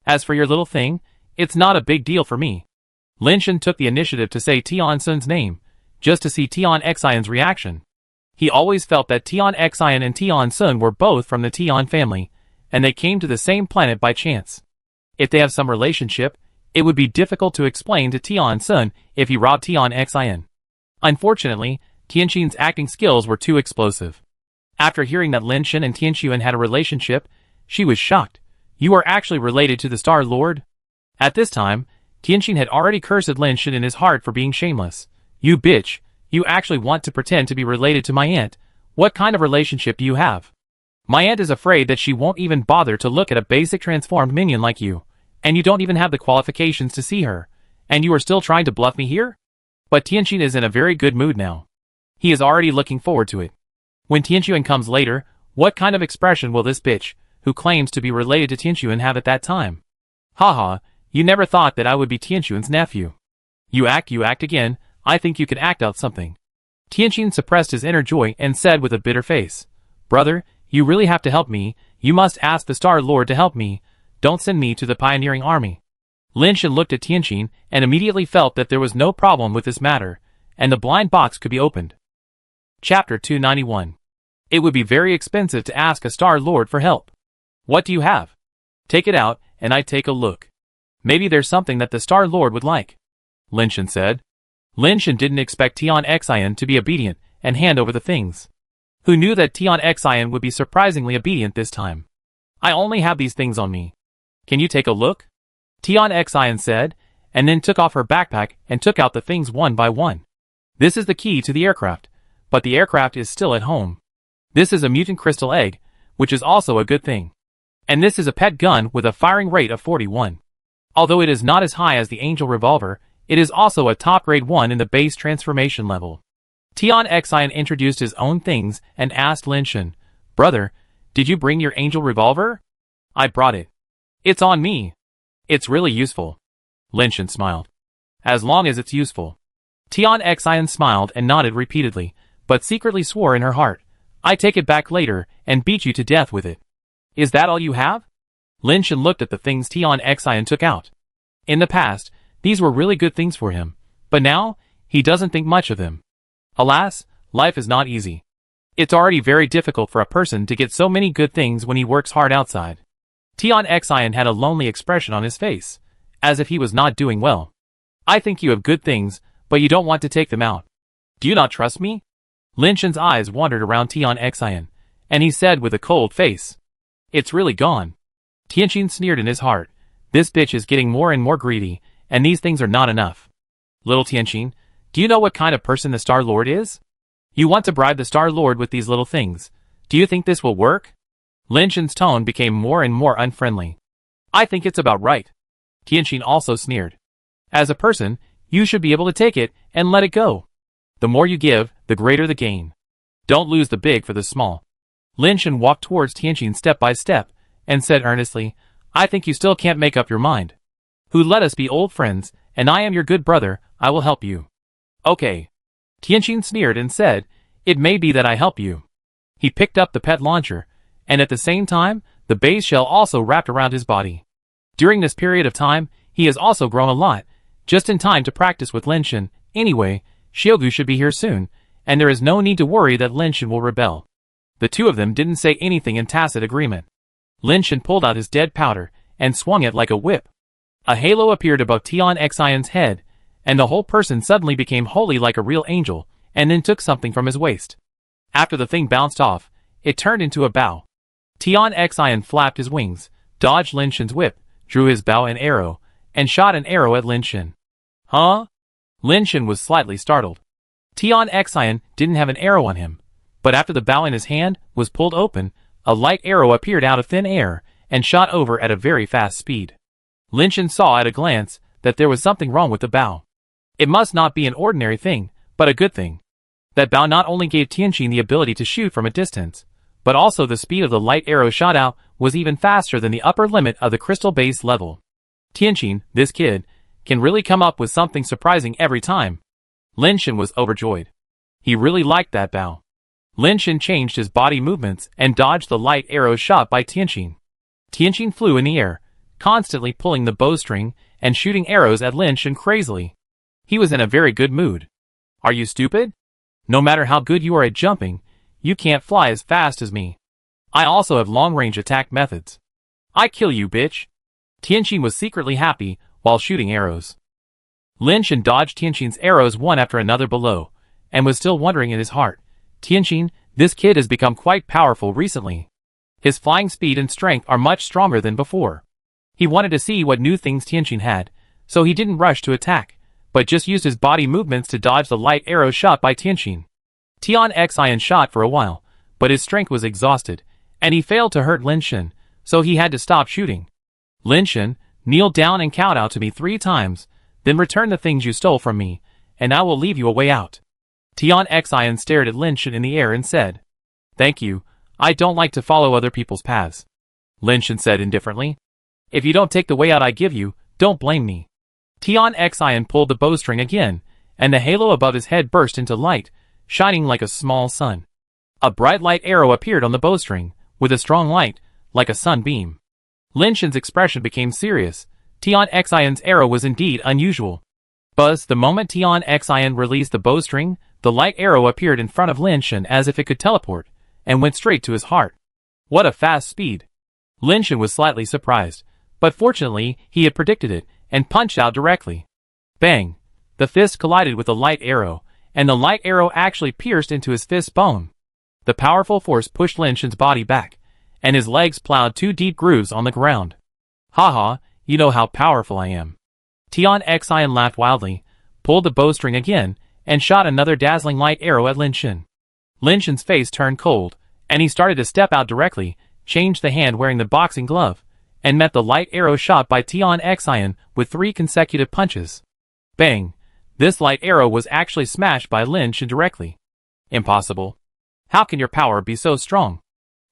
S1: As for your little thing, it's not a big deal for me. Lin Shen took the initiative to say Tian Sun's name, just to see Tian Xian's reaction. He always felt that Tian Xian and Tian Sun were both from the Tian family, and they came to the same planet by chance. If they have some relationship, it would be difficult to explain to Tian Sun if he robbed Tian Xian. Unfortunately, Tianqin's acting skills were too explosive. After hearing that Lin Shen and Tianqin had a relationship, she was shocked. You are actually related to the Star Lord? At this time, Tianqin had already cursed Lin Shen in his heart for being shameless. You bitch, you actually want to pretend to be related to my aunt. What kind of relationship do you have? My aunt is afraid that she won't even bother to look at a basic transformed minion like you, and you don't even have the qualifications to see her, and you are still trying to bluff me here? But Tianqin is in a very good mood now. He is already looking forward to it. When Tianqin comes later, what kind of expression will this bitch, who claims to be related to Tianqin, have at that time? Haha, you never thought that I would be Tianqin's nephew. You act again, I think you could act out something. Tianqin suppressed his inner joy and said with a bitter face, Brother, you really have to help me, you must ask the Star Lord to help me, don't send me to the pioneering army. Lin Shen looked at Tianqin and immediately felt that there was no problem with this matter, and the blind box could be opened. Chapter 291. It would be very expensive to ask a Star Lord for help. What do you have? Take it out, and I take a look. Maybe there's something that the Star Lord would like. Lin Shen said. Lin Shen didn't expect Tian Xian to be obedient and hand over the things. Who knew that Tian Xian would be surprisingly obedient this time? I only have these things on me. Can you take a look? Tian Xian said, and then took off her backpack and took out the things one by one. This is the key to the aircraft, but the aircraft is still at home. This is a mutant crystal egg, which is also a good thing. And this is a pet gun with a firing rate of 41. Although it is not as high as the Angel Revolver, it is also a top grade one in the base transformation level. Tian Xian introduced his own things and asked Lin Shen, Brother, did you bring your Angel Revolver? I brought it. It's on me. It's really useful. Lin Shen smiled. As long as it's useful. Tian Xian smiled and nodded repeatedly, but secretly swore in her heart, I take it back later and beat you to death with it. Is that all you have? Lin Shen looked at the things Tian Xian took out. In the past, these were really good things for him, but now, he doesn't think much of them. Alas, life is not easy. It's already very difficult for a person to get so many good things when he works hard outside. Tian Xian had a lonely expression on his face, as if he was not doing well. I think you have good things, but you don't want to take them out. Do you not trust me? Lin Shen's eyes wandered around Tian Xian, and he said with a cold face, It's really gone. Tianqin sneered in his heart, this bitch is getting more and more greedy, and these things are not enough. Little Tianqin, do you know what kind of person the Star Lord is? You want to bribe the Star Lord with these little things. Do you think this will work? Lin Shen's tone became more and more unfriendly. I think it's about right. Tianqin also sneered. As a person, you should be able to take it and let it go. The more you give, the greater the gain. Don't lose the big for the small. Lin Shen walked towards Tianqin step by step, and said earnestly, I think you still can't make up your mind. Who let us be old friends, and I am your good brother, I will help you. Okay. Tianqin sneered and said, It may be that I help you. He picked up the pet launcher, and at the same time, the base shell also wrapped around his body. During this period of time, he has also grown a lot, just in time to practice with Lin Shen. Anyway, Xiaogu should be here soon, and there is no need to worry that Lin Shen will rebel. The two of them didn't say anything in tacit agreement. Lin Shen pulled out his dead powder, and swung it like a whip. A halo appeared above Tian Xian's head, and the whole person suddenly became wholly like a real angel, and then took something from his waist. After the thing bounced off, it turned into a bow. Tian Xian flapped his wings, dodged Lin Shen's whip, drew his bow and arrow, and shot an arrow at Lin Shen. Huh? Lin Shen was slightly startled. Tian Xian didn't have an arrow on him, but after the bow in his hand was pulled open, a light arrow appeared out of thin air, and shot over at a very fast speed. Lin Shen saw at a glance that there was something wrong with the bow. It must not be an ordinary thing, but a good thing. That bow not only gave Tianqin the ability to shoot from a distance, but also the speed of the light arrow shot out was even faster than the upper limit of the crystal base level. Tianqin, this kid, can really come up with something surprising every time. Lin Shen was overjoyed. He really liked that bow. Lin Shen changed his body movements and dodged the light arrows shot by Tianqin. Tianqin flew in the air, constantly pulling the bowstring and shooting arrows at Lin Shen crazily. He was in a very good mood. Are you stupid? No matter how good you are at jumping, you can't fly as fast as me. I also have long-range attack methods. I kill you, bitch. Tianqin was secretly happy while shooting arrows. Lin Shen dodged Tianqin's arrows one after another below, and was still wondering in his heart, Tianqin, this kid has become quite powerful recently. His flying speed and strength are much stronger than before. He wanted to see what new things Tianqin had, so he didn't rush to attack, but just used his body movements to dodge the light arrows shot by Tianqin. Tian Xian shot for a while, but his strength was exhausted, and he failed to hurt Lin Shen, so he had to stop shooting. Lin Shen, kneel down and kowtow to me 3 times, then return the things you stole from me, and I will leave you a way out. Tian Xian stared at Lin Shen in the air and said, Thank you, I don't like to follow other people's paths. Lin Shen said indifferently. If you don't take the way out I give you, don't blame me. Tian Xian pulled the bowstring again, and the halo above his head burst into light, shining like a small sun. A bright light arrow appeared on the bowstring, with a strong light, like a sunbeam. Lin Shen's expression became serious. Tian Xian's arrow was indeed unusual. Buzz, the moment Tian Xian released the bowstring, the light arrow appeared in front of Lin Shen as if it could teleport, and went straight to his heart. What a fast speed! Lin Shen was slightly surprised, but fortunately he had predicted it, and punched out directly. Bang! The fist collided with the light arrow, and the light arrow actually pierced into his fist bone. The powerful force pushed Lin Shen's body back, and his legs plowed 2 deep grooves on the ground. Haha, you know how powerful I am. Tian Xian laughed wildly, pulled the bowstring again, and shot another dazzling light arrow at Lin Shen. Lin Shen's face turned cold, and he started to step out directly, changed the hand wearing the boxing glove, and met the light arrow shot by Tian Xian with 3 consecutive punches. Bang! This light arrow was actually smashed by Lin Shen directly. Impossible. How can your power be so strong?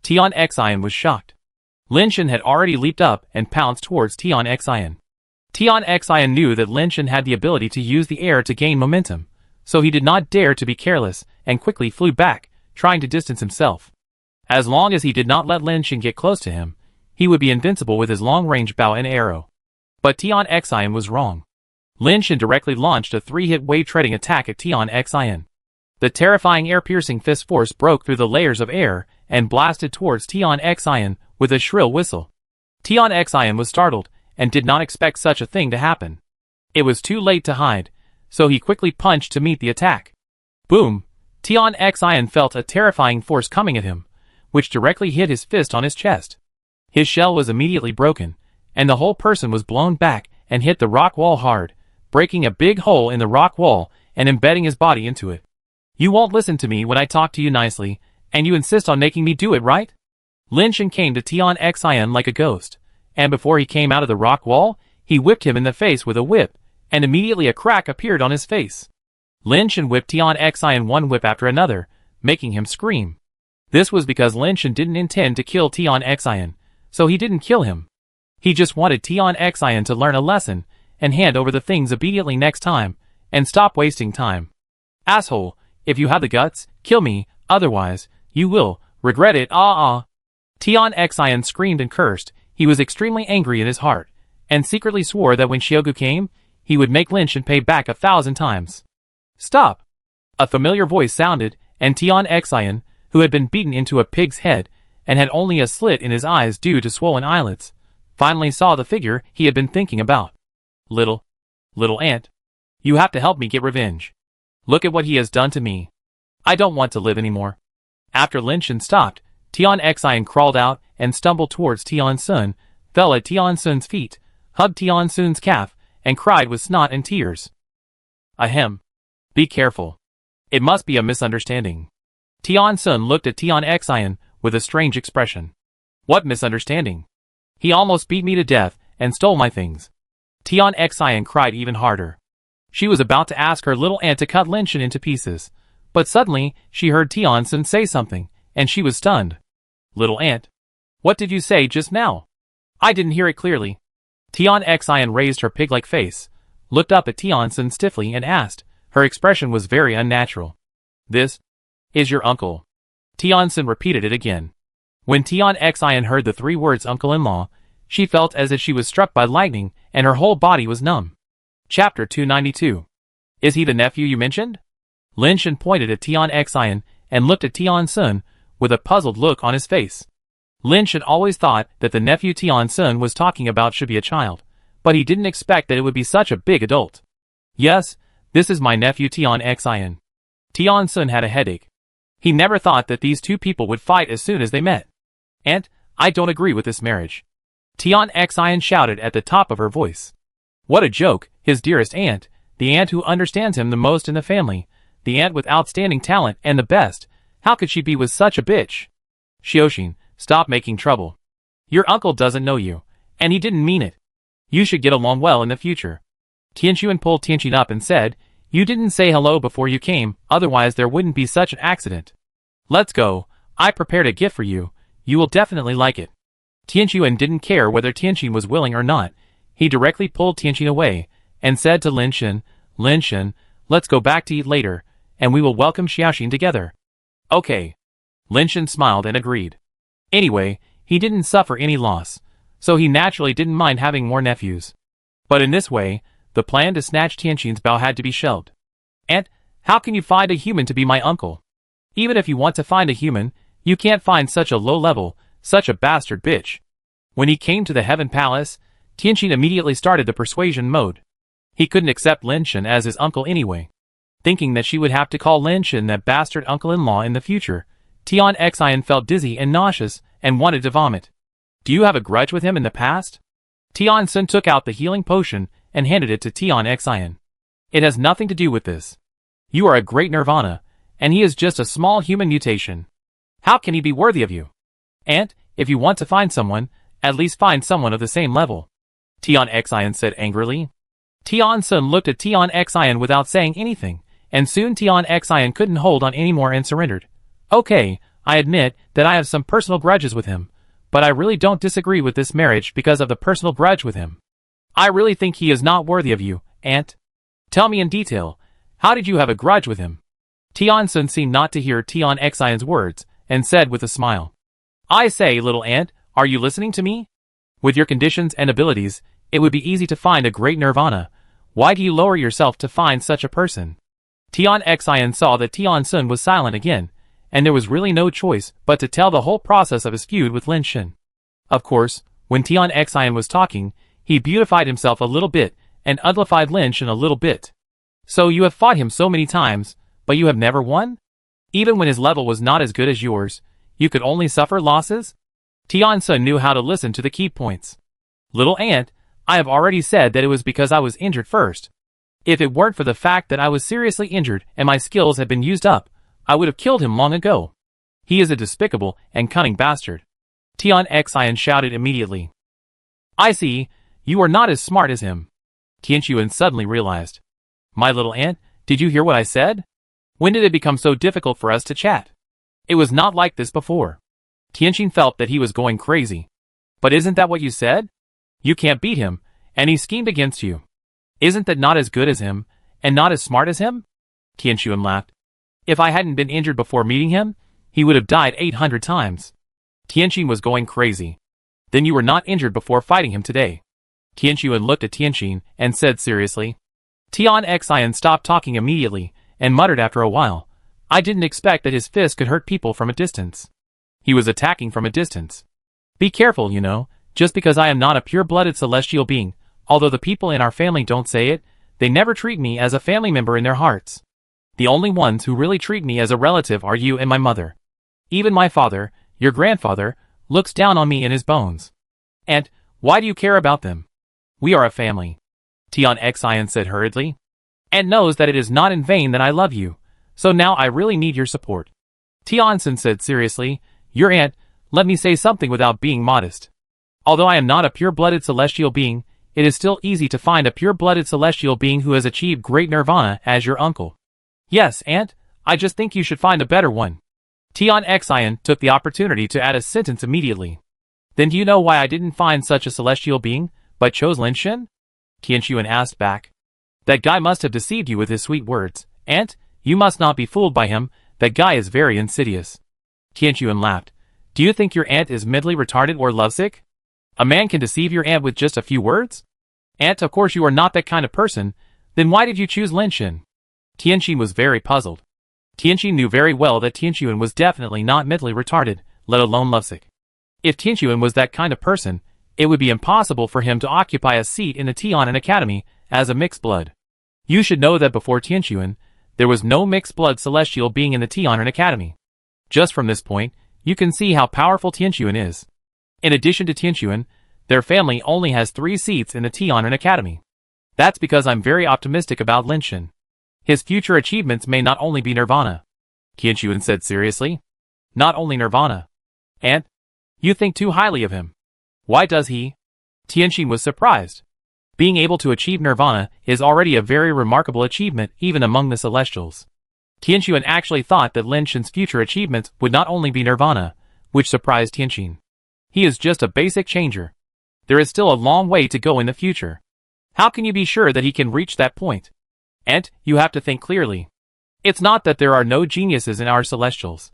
S1: Tian Xian was shocked. Lin Shen had already leaped up and pounced towards Tian Xian. Tian Xian knew that Lin Shen had the ability to use the air to gain momentum, so he did not dare to be careless and quickly flew back, trying to distance himself. As long as he did not let Lin Shen get close to him, he would be invincible with his long-range bow and arrow. But Tian Xian was wrong. Lin Shen directly launched a 3-hit wave-treading attack at Tian Xian. The terrifying air-piercing fist force broke through the layers of air and blasted towards Tian Xian with a shrill whistle. Tian Xian was startled and did not expect such a thing to happen. It was too late to hide, so he quickly punched to meet the attack. Boom! Tian Xian felt a terrifying force coming at him, which directly hit his fist on his chest. His shell was immediately broken, and the whole person was blown back and hit the rock wall hard, breaking a big hole in the rock wall and embedding his body into it. You won't listen to me when I talk to you nicely, and you insist on making me do it, right? Lin Shen came to Tian Xian like a ghost, and before he came out of the rock wall, he whipped him in the face with a whip, and immediately a crack appeared on his face. Lin Shen whipped Tian Xian one whip after another, making him scream. This was because Lin Shen didn't intend to kill Tian Xian, so he didn't kill him. He just wanted Tian Xian to learn a lesson, and hand over the things obediently next time, and stop wasting time. Asshole, if you have the guts, kill me, otherwise, you will regret it. Tian Xian screamed and cursed. He was extremely angry in his heart, and secretly swore that when Xiaogu came, he would make Lin Shen pay back 1,000 times. Stop! A familiar voice sounded, and Tian Xian, who had been beaten into a pig's head, and had only a slit in his eyes due to swollen eyelids, finally saw the figure he had been thinking about. Little ant. You have to help me get revenge. Look at what he has done to me. I don't want to live anymore. After Lin Shen stopped, Tian Xian crawled out and stumbled towards Tian Sun, fell at Tian Sun's feet, hugged Tian Sun's calf, and cried with snot and tears. Ahem. Be careful. It must be a misunderstanding. Tian Sun looked at Tian Xian with a strange expression. What misunderstanding? He almost beat me to death and stole my things. Tian Xian cried even harder. She was about to ask her little aunt to cut Lin Shen into pieces, but suddenly she heard Tian Sun say something, and she was stunned. Little aunt? What did you say just now? I didn't hear it clearly. Tian Xian raised her pig-like face, looked up at Tian Sun stiffly and asked. Her expression was very unnatural. This is your uncle. Tian Sun repeated it again. When Tian Xian heard the 3 words uncle-in-law, she felt as if she was struck by lightning and her whole body was numb. Chapter 292. Is he the nephew you mentioned? Lin Shen pointed at Tian Xian and looked at Tian Sun with a puzzled look on his face. Lin Shen always thought that the nephew Tian Sun was talking about should be a child, but he didn't expect that it would be such a big adult. Yes, this is my nephew Tian Xian. Tian Sun had a headache. He never thought that these 2 people would fight as soon as they met. Aunt, I don't agree with this marriage. Tian Xian shouted at the top of her voice. What a joke, his dearest aunt, the aunt who understands him the most in the family, the aunt with outstanding talent and the best, how could she be with such a bitch? Xiaoxin, Stop making trouble. Your uncle doesn't know you, and he didn't mean it. You should get along well in the future. Tianchuan pulled Tianqin up and said, you didn't say hello before you came, otherwise there wouldn't be such an accident. Let's go. I prepared a gift for you. You will definitely like it. Tianchuan didn't care whether Tianqin was willing or not. He directly pulled Tianqin away, and said to Linshan, Linshan, let's go back to eat later, and we will welcome Xiaoxin together. Okay. Linshan smiled and agreed. Anyway, he didn't suffer any loss, so he naturally didn't mind having more nephews. But in this way, the plan to snatch Tianqin's bow had to be shelved. Aunt, how can you find a human to be my uncle? Even if you want to find a human, you can't find such a low level, such a bastard bitch. When he came to the Heaven Palace, Tianqin immediately started the persuasion mode. He couldn't accept Linshan as his uncle anyway. Thinking that she would have to call Linshan that bastard uncle-in-law in the future, Tian Xian felt dizzy and nauseous and wanted to vomit. Do you have a grudge with him in the past? Tian Sun took out the healing potion and handed it to Tian Xian. It has nothing to do with this. You are a great nirvana, and he is just a small human mutation. How can he be worthy of you? Aunt, if you want to find someone, at least find someone of the same level. Tian Xian said angrily. Tian Sun looked at Tian Xian without saying anything, and soon Tian Xian couldn't hold on anymore and surrendered. Okay, I admit that I have some personal grudges with him, but I really don't disagree with this marriage because of the personal grudge with him. I really think he is not worthy of you, Aunt. Tell me in detail, how did you have a grudge with him? Tian Sun seemed not to hear Tian Xian's words, and said with a smile. I say, little aunt, are you listening to me? With your conditions and abilities, it would be easy to find a great nirvana. Why do you lower yourself to find such a person? Tian Xian saw that Tian Sun was silent again, and there was really no choice but to tell the whole process of his feud with Linshan. Of course, when Tian Xian was talking, he beautified himself a little bit and uglified Linshan a little bit. So you have fought him so many times, but you have never won? Even when his level was not as good as yours, you could only suffer losses? Tian Sun knew how to listen to the key points. Little aunt, I have already said that it was because I was injured first. If it weren't for the fact that I was seriously injured and my skills had been used up, I would have killed him long ago. He is a despicable and cunning bastard. Tian Xian shouted immediately. I see, you are not as smart as him. Tianchuan suddenly realized. My little aunt, did you hear what I said? When did it become so difficult for us to chat? It was not like this before. Tianqin felt that he was going crazy. But isn't that what you said? You can't beat him, and he schemed against you. Isn't that not as good as him, and not as smart as him? Tianchuan laughed. If I hadn't been injured before meeting him, he would have died 800 times. Tianqin was going crazy. Then you were not injured before fighting him today. Tianchuan looked at Tianqin and said seriously. Tian Xian stopped talking immediately, and muttered after a while, I didn't expect that his fist could hurt people from a distance. He was attacking from a distance. Be careful, you know, just because I am not a pure-blooded celestial being, although the people in our family don't say it, they never treat me as a family member in their hearts. The only ones who really treat me as a relative are you and my mother. Even my father, your grandfather, looks down on me in his bones. And, why do you care about them? We are a family. Tian Xian said hurriedly. And knows that it is not in vain that I love you, so now I really need your support. Tian Sun said seriously, your aunt, let me say something without being modest. Although I am not a pure-blooded celestial being, it is still easy to find a pure-blooded celestial being who has achieved great nirvana as your uncle. Yes, aunt, I just think you should find a better one. Tian Xian took the opportunity to add a sentence immediately. Then do you know why I didn't find such a celestial being, but chose Linshan? Tianchuan asked back. That guy must have deceived you with his sweet words. Aunt, you must not be fooled by him, that guy is very insidious. Tianchuan laughed. Do you think your aunt is mentally retarded or lovesick? A man can deceive your aunt with just a few words? Aunt, of course you are not that kind of person, then why did you choose Linshan? Tianqin was very puzzled. Tianqin knew very well that Tianchuan was definitely not mentally retarded, let alone lovesick. If Tianchuan was that kind of person, it would be impossible for him to occupy a seat in the Tianan Academy as a mixed blood. You should know that before Tianchuan, there was no mixed blood celestial being in the Tianan Academy. Just from this point, you can see how powerful Tianchuan is. In addition to Tianchuan, their family only has 3 seats in the Tianan Academy. That's because I'm very optimistic about Linshan. His future achievements may not only be nirvana. Tianchuan said seriously. Not only nirvana. Aunt, You think too highly of him. Why does he? Tianqin was surprised. Being able to achieve nirvana is already a very remarkable achievement even among the celestials. Tianqin actually thought that Lin Shen's future achievements would not only be nirvana, which surprised Tianqin. He is just a basic changer. There is still a long way to go in the future. How can you be sure that he can reach that point? And, you have to think clearly. It's not that there are no geniuses in our celestials.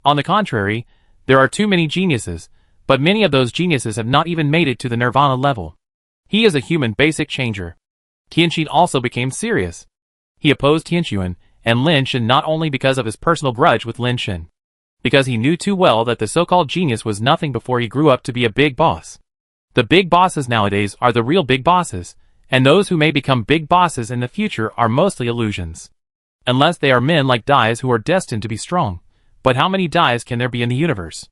S1: On the contrary, there are too many geniuses, but many of those geniuses have not even made it to the nirvana level. He is a human basic changer. Tianqin also became serious. He opposed Tianqin and Lin Shen not only because of his personal grudge with Lin Shen, because he knew too well that the so-called genius was nothing before he grew up to be a big boss. The big bosses nowadays are the real big bosses, and those who may become big bosses in the future are mostly illusions. Unless they are men like Dais who are destined to be strong. But how many Dais can there be in the universe?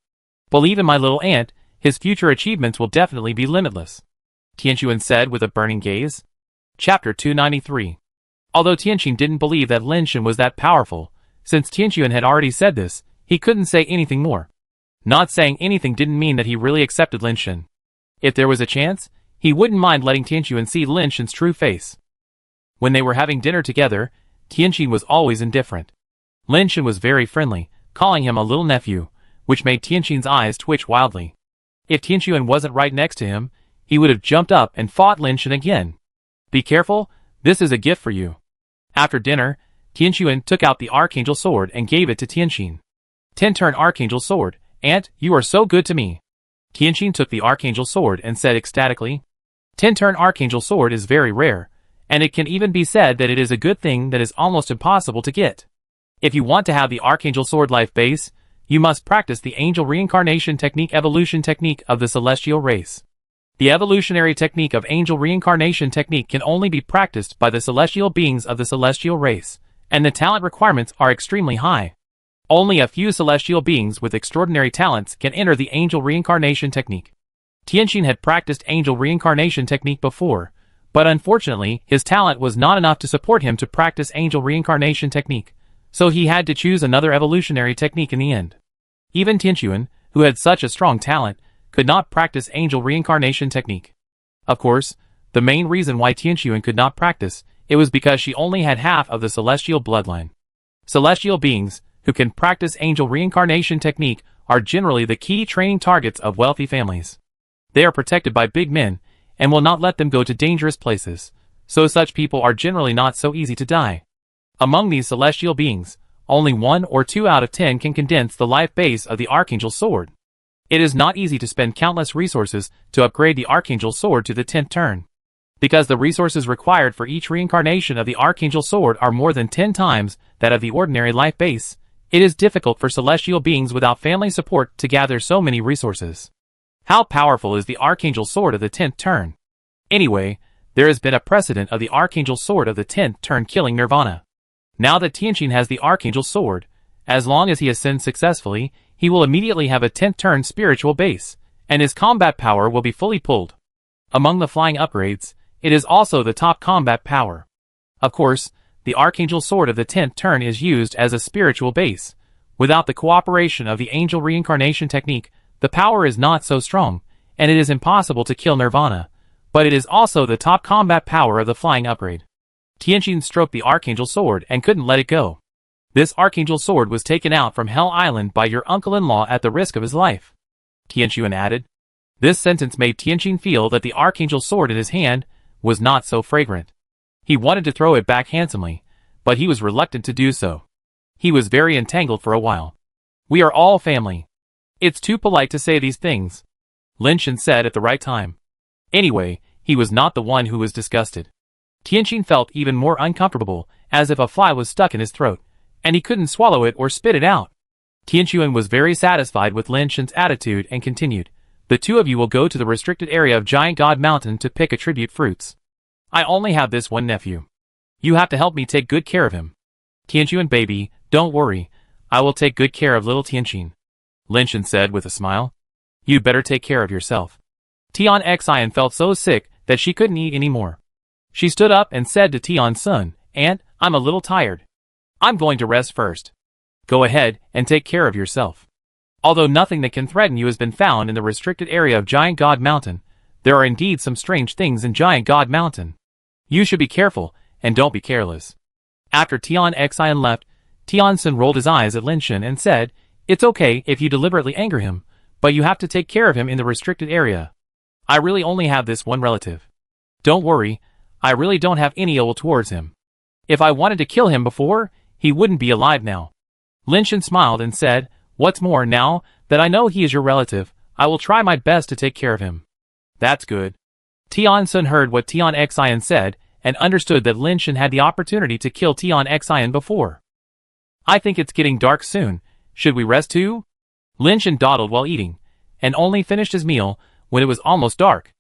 S1: Believe in my little ant, his future achievements will definitely be limitless. Tianqin said with a burning gaze. Chapter 293. Although Tianqin didn't believe that Lin Shen was that powerful, since Tianqin had already said this, he couldn't say anything more. Not saying anything didn't mean that he really accepted Lin Shen. If there was a chance, he wouldn't mind letting Tianqin see Lin Shen's true face. When they were having dinner together, Tianqin was always indifferent. Lin Shen was very friendly, calling him a little nephew, which made Tianqin's eyes twitch wildly. If Tianqin wasn't right next to him, he would have jumped up and fought Lin Shen again. Be careful, this is a gift for you. After dinner, Tianqin took out the Archangel Sword and gave it to Tianqin. 10-turn Archangel Sword, Aunt, you are so good to me. Tianqin took the Archangel Sword and said ecstatically. 10-turn Archangel Sword is very rare, and it can even be said that it is a good thing that is almost impossible to get. If you want to have the Archangel Sword life base, you must practice the Angel Reincarnation Technique evolution technique of the Celestial race. The evolutionary technique of Angel Reincarnation Technique can only be practiced by the celestial beings of the Celestial race, and the talent requirements are extremely high. Only a few celestial beings with extraordinary talents can enter the Angel Reincarnation Technique. Tianqin had practiced Angel Reincarnation Technique before, but unfortunately his talent was not enough to support him to practice Angel Reincarnation Technique, so he had to choose another evolutionary technique in the end. Even Tianqin, who had such a strong talent, could not practice Angel Reincarnation Technique. Of course, the main reason why Tianqin could not practice it was because she only had half of the celestial bloodline. Celestial beings who can practice Angel Reincarnation Technique are generally the key training targets of wealthy families. They are protected by big men and will not let them go to dangerous places, so such people are generally not so easy to die. Among these celestial beings, only 1 or 2 out of 10 can condense the life base of the Archangel Sword. It is not easy to spend countless resources to upgrade the Archangel Sword to the 10th turn. Because the resources required for each reincarnation of the Archangel Sword are more than 10 times that of the ordinary life base, it is difficult for celestial beings without family support to gather so many resources. How powerful is the Archangel Sword of the 10th turn? Anyway, there has been a precedent of the Archangel Sword of the 10th turn killing Nirvana. Now that Tianqin has the Archangel Sword, as long as he ascends successfully, he will immediately have a 10th turn spiritual base, and his combat power will be fully pulled. Among the flying upgrades, it is also the top combat power. Of course, the Archangel Sword of the 10th turn is used as a spiritual base. Without the cooperation of the Angel Reincarnation Technique, the power is not so strong, and it is impossible to kill Nirvana, but it is also the top combat power of the flying upgrade. Tianqin stroked the Archangel Sword and couldn't let it go. This Archangel Sword was taken out from Hell Island by your uncle-in-law at the risk of his life. Tianqin added. This sentence made Tianqin feel that the Archangel Sword in his hand was not so fragrant. He wanted to throw it back handsomely, but he was reluctant to do so. He was very entangled for a while. We are all family. It's too polite to say these things, Lin Shen said at the right time. Anyway, he was not the one who was disgusted. Tianqin felt even more uncomfortable, as if a fly was stuck in his throat, and he couldn't swallow it or spit it out. Tianqin was very satisfied with Lin Shen's attitude and continued, the two of you will go to the restricted area of Giant God Mountain to pick attribute fruits. I only have this one nephew. You have to help me take good care of him. Tianqin baby, don't worry, I will take good care of little Tianqin, Lin Shen said with a smile. You'd better take care of yourself. Tian Xian felt so sick that she couldn't eat anymore. She stood up and said to Tian Sun, Aunt, I'm a little tired. I'm going to rest first. Go ahead and take care of yourself. Although nothing that can threaten you has been found in the restricted area of Giant God Mountain, there are indeed some strange things in Giant God Mountain. You should be careful, and don't be careless. After Tian Xian left, Tianxin rolled his eyes at Lin Shen and said, "It's okay if you deliberately anger him, but you have to take care of him in the restricted area. I really only have this one relative. Don't worry, I really don't have any ill towards him. If I wanted to kill him before, he wouldn't be alive now." Lin Shen smiled and said, "What's more, now that I know he is your relative, I will try my best to take care of him." "That's good." Tianxin heard what Tian Xian said, and understood that Lin Shen had the opportunity to kill Tian Xian before. "I think it's getting dark soon. Should we rest too?" Lin Shen dawdled while eating, and only finished his meal when it was almost dark.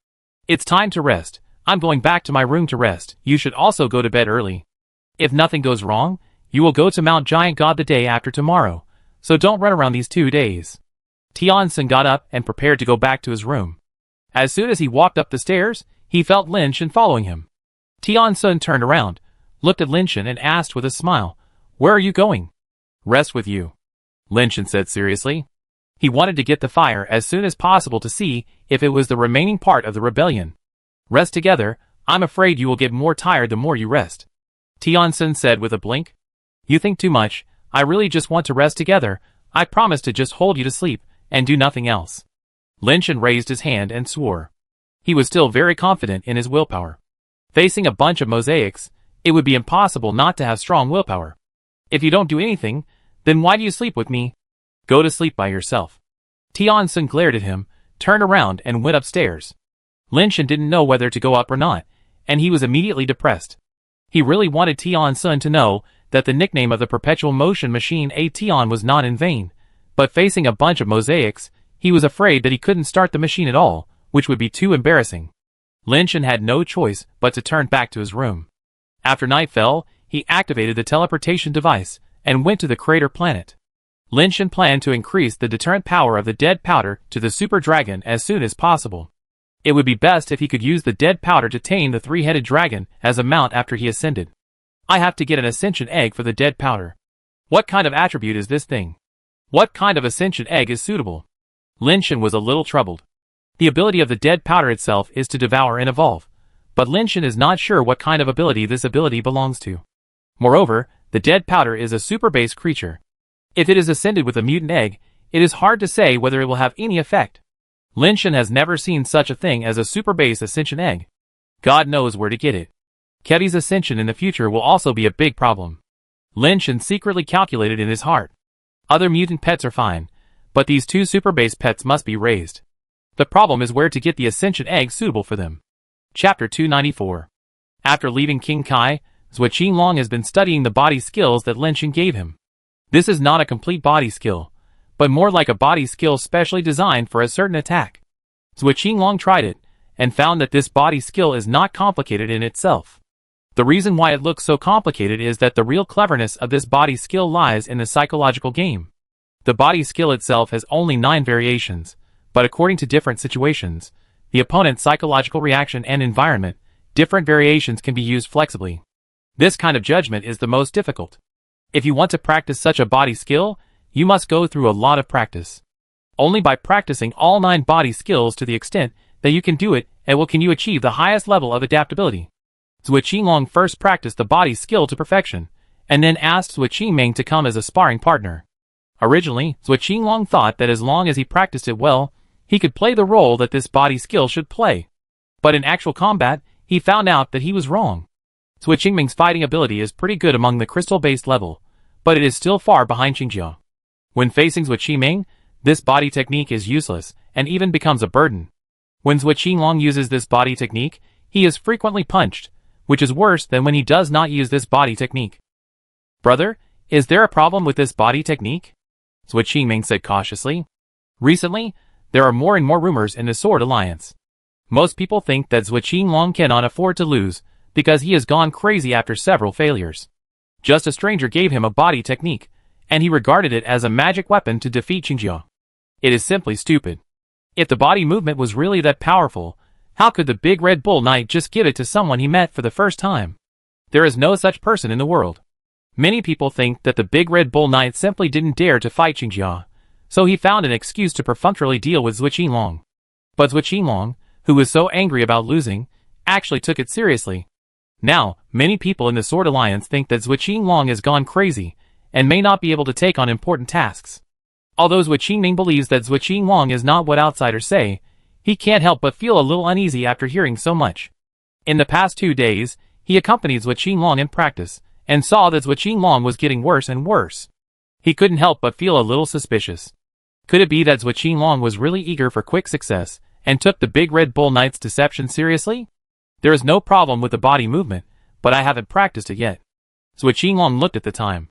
S1: "It's time to rest. I'm going back to my room to rest. You should also go to bed early. If nothing goes wrong, you will go to Mount Giant God the day after tomorrow, so don't run around these 2 days." Tianxin got up and prepared to go back to his room. As soon as he walked up the stairs, he felt Lin Shen following him. Tianxin turned around, looked at Lin Shen and asked with a smile, "Where are you going?" "Rest with you," Lin Shen said seriously. He wanted to get the fire as soon as possible to see if it was the remaining part of the rebellion. "Rest together, I'm afraid you will get more tired the more you rest," Tianxin said with a blink. "You think too much. I really just want to rest together. I promise to just hold you to sleep, and do nothing else." Lin Shen raised his hand and swore. He was still very confident in his willpower. Facing a bunch of mosaics, it would be impossible not to have strong willpower. "If you don't do anything, then why do you sleep with me? Go to sleep by yourself." Tianxin glared at him, turned around and went upstairs. Lin Shen didn't know whether to go up or not, and he was immediately depressed. He really wanted Tianxin to know that the nickname of the perpetual motion machine Tian was not in vain, but facing a bunch of mosaics, he was afraid that he couldn't start the machine at all, which would be too embarrassing. Lin Shen had no choice but to turn back to his room. After night fell, he activated the teleportation device and went to the crater planet. Lin Shen planned to increase the deterrent power of the dead powder to the super dragon as soon as possible. It would be best if he could use the dead powder to tame the three-headed dragon as a mount after he ascended. "I have to get an ascension egg for the dead powder. What kind of attribute is this thing? What kind of ascension egg is suitable?" Lin Shen was a little troubled. The ability of the dead powder itself is to devour and evolve, but Lin Shen is not sure what kind of ability this ability belongs to. Moreover, the dead powder is a super base creature. If it is ascended with a mutant egg, it is hard to say whether it will have any effect. Lin Shen has never seen such a thing as a super base ascension egg. God knows where to get it. Kevy's ascension in the future will also be a big problem. Lin Shen secretly calculated in his heart. Other mutant pets are fine, but these two super base pets must be raised. The problem is where to get the ascension egg suitable for them. Chapter 294. After leaving King Kai, Zhuo Qinglong has been studying the body skills that Lin Shen gave him. This is not a complete body skill, but more like a body skill specially designed for a certain attack. Zhuo Qinglong tried it, and found that this body skill is not complicated in itself. The reason why it looks so complicated is that the real cleverness of this body skill lies in the psychological game. The body skill itself has only 9 variations, but according to different situations, the opponent's psychological reaction and environment, different variations can be used flexibly. This kind of judgment is the most difficult. If you want to practice such a body skill, you must go through a lot of practice. Only by practicing all 9 body skills to the extent that you can do it can you achieve the highest level of adaptability. Zhuo Qinglong first practiced the body skill to perfection, and then asked Zhuo Qingming to come as a sparring partner. Originally, Zhuo Qinglong thought that as long as he practiced it well, he could play the role that this body skill should play. But in actual combat, he found out that he was wrong. Zhuo Qingming's fighting ability is pretty good among the crystal-based level, but it is still far behind Qingjia. When facing Zhuo Qingming, this body technique is useless, and even becomes a burden. When Zhuo Qinglong uses this body technique, he is frequently punched, which is worse than when he does not use this body technique. "Brother, is there a problem with this body technique?" Zhuo Qingming said cautiously. Recently, there are more and more rumors in the Sword Alliance. Most people think that Zhuo Qinglong cannot afford to lose, because he has gone crazy after several failures. Just a stranger gave him a body technique, and he regarded it as a magic weapon to defeat Qingjia. It is simply stupid. If the body movement was really that powerful, how could the big Red Bull Knight just give it to someone he met for the first time? There is no such person in the world. Many people think that the big Red Bull Knight simply didn't dare to fight Qingjia, so he found an excuse to perfunctorily deal with Zhuo Qinglong. But Zhuo Qinglong, who was so angry about losing, actually took it seriously. Now, many people in the Sword Alliance think that Zhuo Qinglong has gone crazy, and may not be able to take on important tasks. Although Zhuo Qinming believes that Zhuo Qinglong is not what outsiders say, he can't help but feel a little uneasy after hearing so much. In the past 2 days, he accompanied Zhuo Qinglong in practice, and saw that Zhuo Qinglong was getting worse and worse. He couldn't help but feel a little suspicious. Could it be that Zhuo Qinglong was really eager for quick success, and took the Big Red Bull Knight's deception seriously? There is no problem with the body movement, but I haven't practiced it yet. Zhuo Qinglong looked at the time.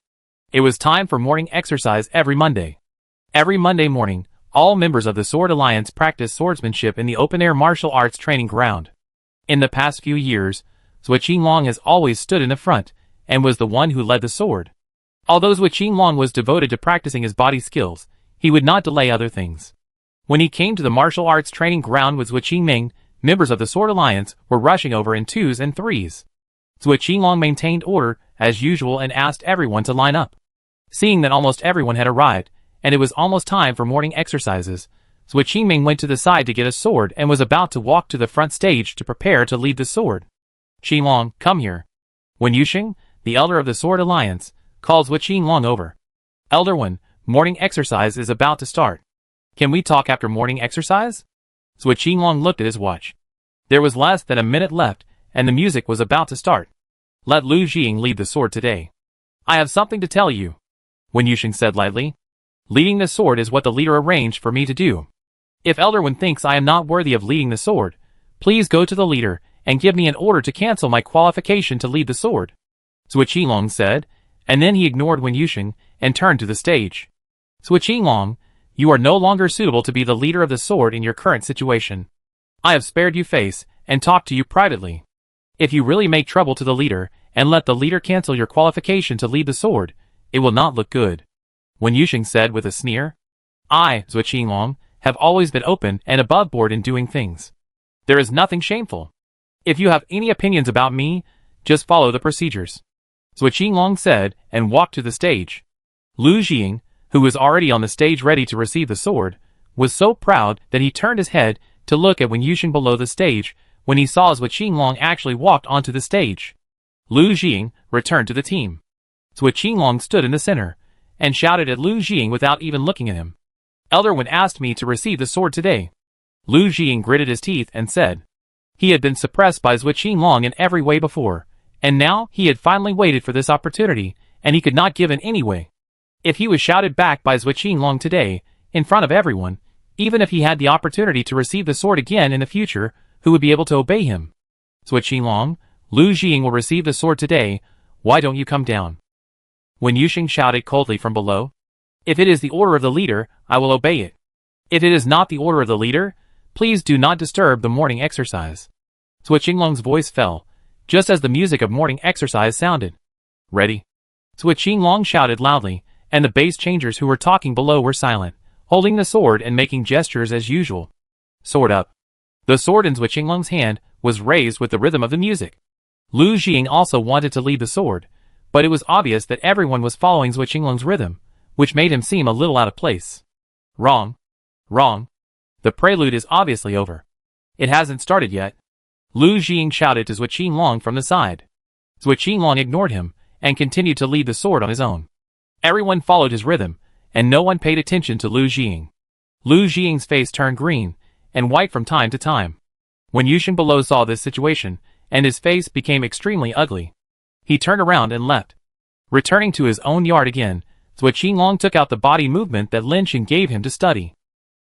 S1: It was time for morning exercise every Monday. Every Monday morning, all members of the Sword Alliance practice swordsmanship in the open-air martial arts training ground. In the past few years, Zhuo Qinglong has always stood in the front, and was the one who led the sword. Although Zhuo Qinglong was devoted to practicing his body skills, he would not delay other things. When he came to the martial arts training ground with Zhuo Qinming, members of the Sword Alliance were rushing over in 2s and 3s. Zhuo Qinglong maintained order, as usual, and asked everyone to line up. Seeing that almost everyone had arrived, and it was almost time for morning exercises, Zhuo Qinming went to the side to get a sword and was about to walk to the front stage to prepare to lead the sword. "Qinglong, come here." Wen Yuxing, the elder of the Sword Alliance, calls Zhuo Qinglong over. "Elder Wen, morning exercise is about to start. Can we talk after morning exercise?" Zhuo Qinglong looked at his watch. There was less than a minute left, and the music was about to start. "Let Lu Jing lead the sword today. I have something to tell you," Wen Yuxing said lightly. "Leading the sword is what the leader arranged for me to do. If Elder Wen thinks I am not worthy of leading the sword, please go to the leader and give me an order to cancel my qualification to lead the sword," Zhuo Qinglong said, and then he ignored Wen Yuxing and turned to the stage. "Zhuo Qinglong, you are no longer suitable to be the leader of the sword in your current situation. I have spared you face and talked to you privately. If you really make trouble to the leader and let the leader cancel your qualification to lead the sword, it will not look good," Wen Yuxing said with a sneer. "I, Zhuo Qinglong, have always been open and above board in doing things. There is nothing shameful. If you have any opinions about me, just follow the procedures," Zhuo Qinglong said, and walked to the stage. Lu Jing, who was already on the stage ready to receive the sword, was so proud that he turned his head to look at Wen Yuxing below the stage when he saw Zhuo Qinglong actually walked onto the stage. Lu Jing returned to the team. Zhuo Qinglong stood in the center, and shouted at Lu Jing without even looking at him. "Elder Wen asked me to receive the sword today." Lu Jing gritted his teeth and said. He had been suppressed by Zhuo Qinglong in every way before, and now he had finally waited for this opportunity, and he could not give in anyway. If he was shouted back by Zhuo Qinglong today, in front of everyone, even if he had the opportunity to receive the sword again in the future, who would be able to obey him? "Zhuo Qinglong, Lu Jing will receive the sword today, why don't you come down?" Wen Yuxing shouted coldly from below. "If it is the order of the leader, I will obey it. If it is not the order of the leader, please do not disturb the morning exercise." Zhuo Qinglong's voice fell, just as the music of morning exercise sounded. "Ready?" Zhuo Qinglong shouted loudly, and the base changers who were talking below were silent, holding the sword and making gestures as usual. "Sword up." The sword in Zhuo Qinglong's hand was raised with the rhythm of the music. Lu Jing also wanted to lead the sword, but it was obvious that everyone was following Zhuo Qinglong's rhythm, which made him seem a little out of place. "Wrong. Wrong. The prelude is obviously over. It hasn't started yet," Lu Jing shouted to Zhuo Qinglong from the side. Zhuo Qinglong ignored him, and continued to lead the sword on his own. Everyone followed his rhythm, and no one paid attention to Lu Jing. Lu Jing's face turned green, and white from time to time. Wen Yuxing below saw this situation, and his face became extremely ugly. He turned around and left. Returning to his own yard again, Zhuo Qinglong took out the body movement that Lin Xin gave him to study.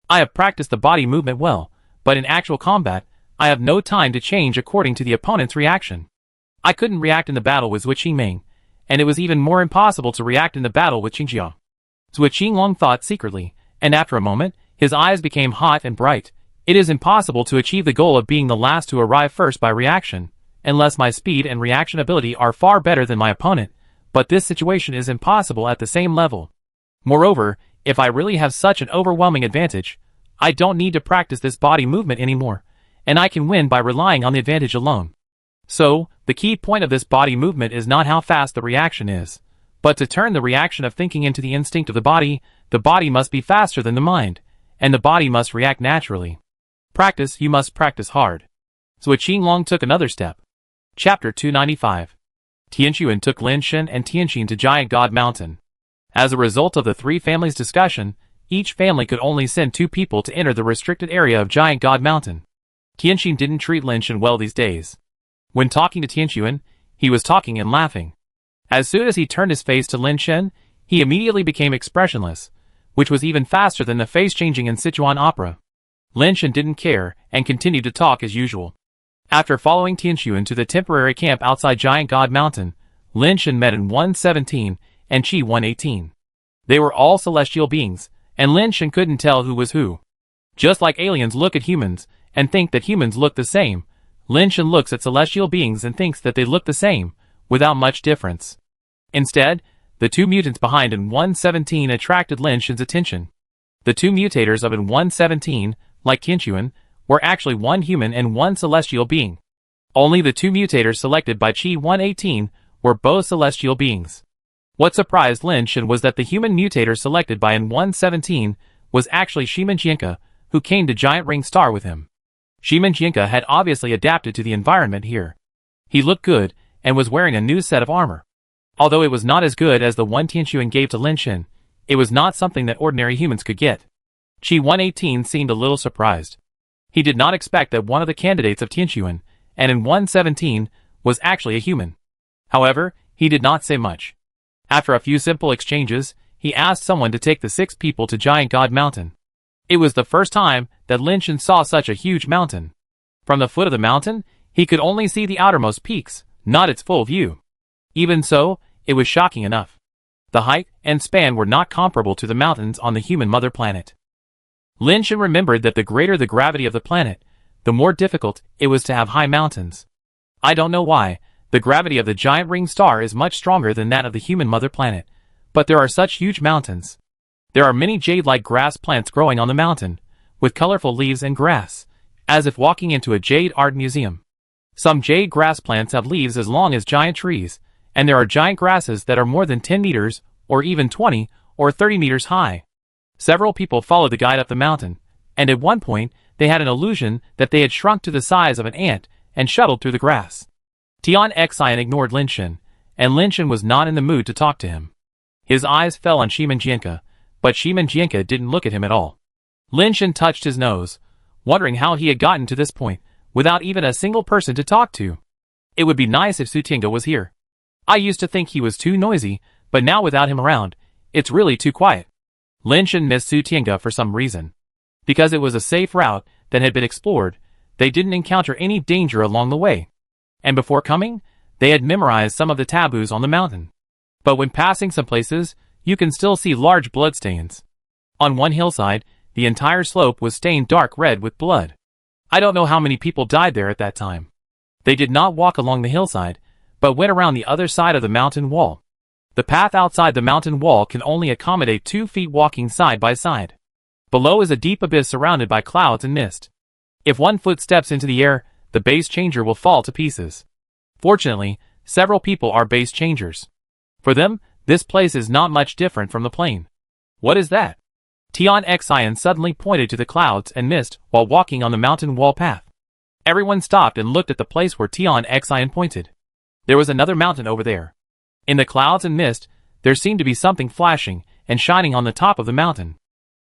S1: "I have practiced the body movement well, but in actual combat, I have no time to change according to the opponent's reaction. I couldn't react in the battle with Zhuo Qinming, and it was even more impossible to react in the battle with Qingjia." Zhuo Qinglong thought secretly, and after a moment, his eyes became hot and bright. "It is impossible to achieve the goal of being the last to arrive first by reaction, unless my speed and reaction ability are far better than my opponent, but this situation is impossible at the same level. Moreover, if I really have such an overwhelming advantage, I don't need to practice this body movement anymore, and I can win by relying on the advantage alone. So, the key point of this body movement is not how fast the reaction is, but to turn the reaction of thinking into the instinct of the body, the body must be faster than the mind, and the body must react naturally. Practice, you must practice hard. So Qinglong took another step. Chapter 295. Tianquan took Lin Shen and Tianqin to Giant God Mountain. As a result of the three families' discussion, each family could only send 2 people to enter the restricted area of Giant God Mountain. Tianqin didn't treat Lin Shen well these days. When talking to Tianquan, he was talking and laughing. As soon as he turned his face to Lin Shen, he immediately became expressionless, which was even faster than the face changing in Sichuan opera. Lin Shen didn't care and continued to talk as usual. After following Tianquan to the temporary camp outside Giant God Mountain, Lin Shen met in 117 and Qi 118. They were all celestial beings, and Lin Shen couldn't tell who was who. Just like aliens look at humans and think that humans look the same, Lin Shen looks at celestial beings and thinks that they look the same, without much difference. Instead, the 2 mutants behind in 117 attracted Lin Shen's attention. The 2 mutators of in 117, like Tianquan, were actually 1 human and 1 celestial being. Only the 2 mutators selected by Qi 118 were both celestial beings. What surprised Lin Shen was that the human mutator selected by in 117 was actually Shimenjianka, who came to Giant Ring Star with him. Shimenjianka had obviously adapted to the environment here. He looked good and was wearing a new set of armor. Although it was not as good as the one Tianquan gave to Lin Shen, it was not something that ordinary humans could get. Qi 118 seemed a little surprised. He did not expect that one of the candidates of Tianquan, and in 117, was actually a human. However, he did not say much. After a few simple exchanges, he asked someone to take the 6 people to Giant God Mountain. It was the first time that Lin Shen saw such a huge mountain. From the foot of the mountain, he could only see the outermost peaks, not its full view. Even so, it was shocking enough. The height and span were not comparable to the mountains on the human mother planet. Lin Shen remembered that the greater the gravity of the planet, the more difficult it was to have high mountains. I don't know why, the gravity of the giant ring star is much stronger than that of the human mother planet, but there are such huge mountains. There are many jade-like grass plants growing on the mountain, with colorful leaves and grass, as if walking into a jade art museum. Some jade grass plants have leaves as long as giant trees, and there are giant grasses that are more than 10 meters, or even 20 or 30 meters high. Several people followed the guide up the mountain, and at one point, they had an illusion that they had shrunk to the size of an ant and shuttled through the grass. Tian Xian ignored Lin Shen, and Lin Shen was not in the mood to talk to him. His eyes fell on Shimenjianka, but Shimenjianka didn't look at him at all. Lin Shen touched his nose, wondering how he had gotten to this point, without even a single person to talk to. It would be nice if Su Tinga was here. I used to think he was too noisy, but now without him around, it's really too quiet. Lin Shen missed Su Tinga for some reason. Because it was a safe route that had been explored, they didn't encounter any danger along the way. And before coming, they had memorized some of the taboos on the mountain. But when passing some places, you can still see large bloodstains. On one hillside, the entire slope was stained dark red with blood. I don't know how many people died there at that time. They did not walk along the hillside, but went around the other side of the mountain wall. The path outside the mountain wall can only accommodate 2 feet walking side by side. Below is a deep abyss surrounded by clouds and mist. If 1 foot steps into the air, the base changer will fall to pieces. Fortunately, several people are base changers. For them, this place is not much different from the plain. What is that? Tian Xian suddenly pointed to the clouds and mist while walking on the mountain wall path. Everyone stopped and looked at the place where Tian Xian pointed. There was another mountain over there. In the clouds and mist, there seemed to be something flashing and shining on the top of the mountain.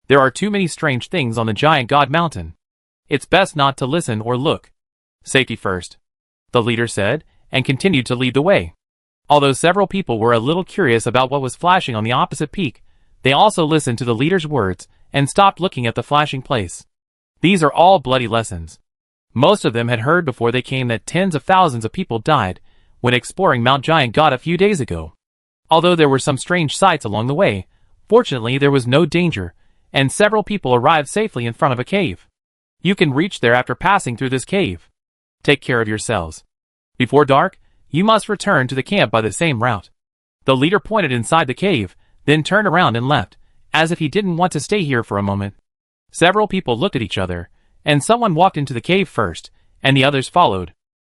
S1: There are too many strange things on the giant god mountain. It's best not to listen or look. Safety first, the leader said, and continued to lead the way. Although several people were a little curious about what was flashing on the opposite peak, they also listened to the leader's words and stopped looking at the flashing place. These are all bloody lessons. Most of them had heard before they came that tens of thousands of people died when exploring Mount Giant God a few days ago. Although there were some strange sights along the way, fortunately there was no danger, and several people arrived safely in front of a cave. You can reach there after passing through this cave. Take care of yourselves. Before dark, you must return to the camp by the same route. The leader pointed inside the cave, then turned around and left, as if he didn't want to stay here for a moment. Several people looked at each other, and someone walked into the cave first, and the others followed.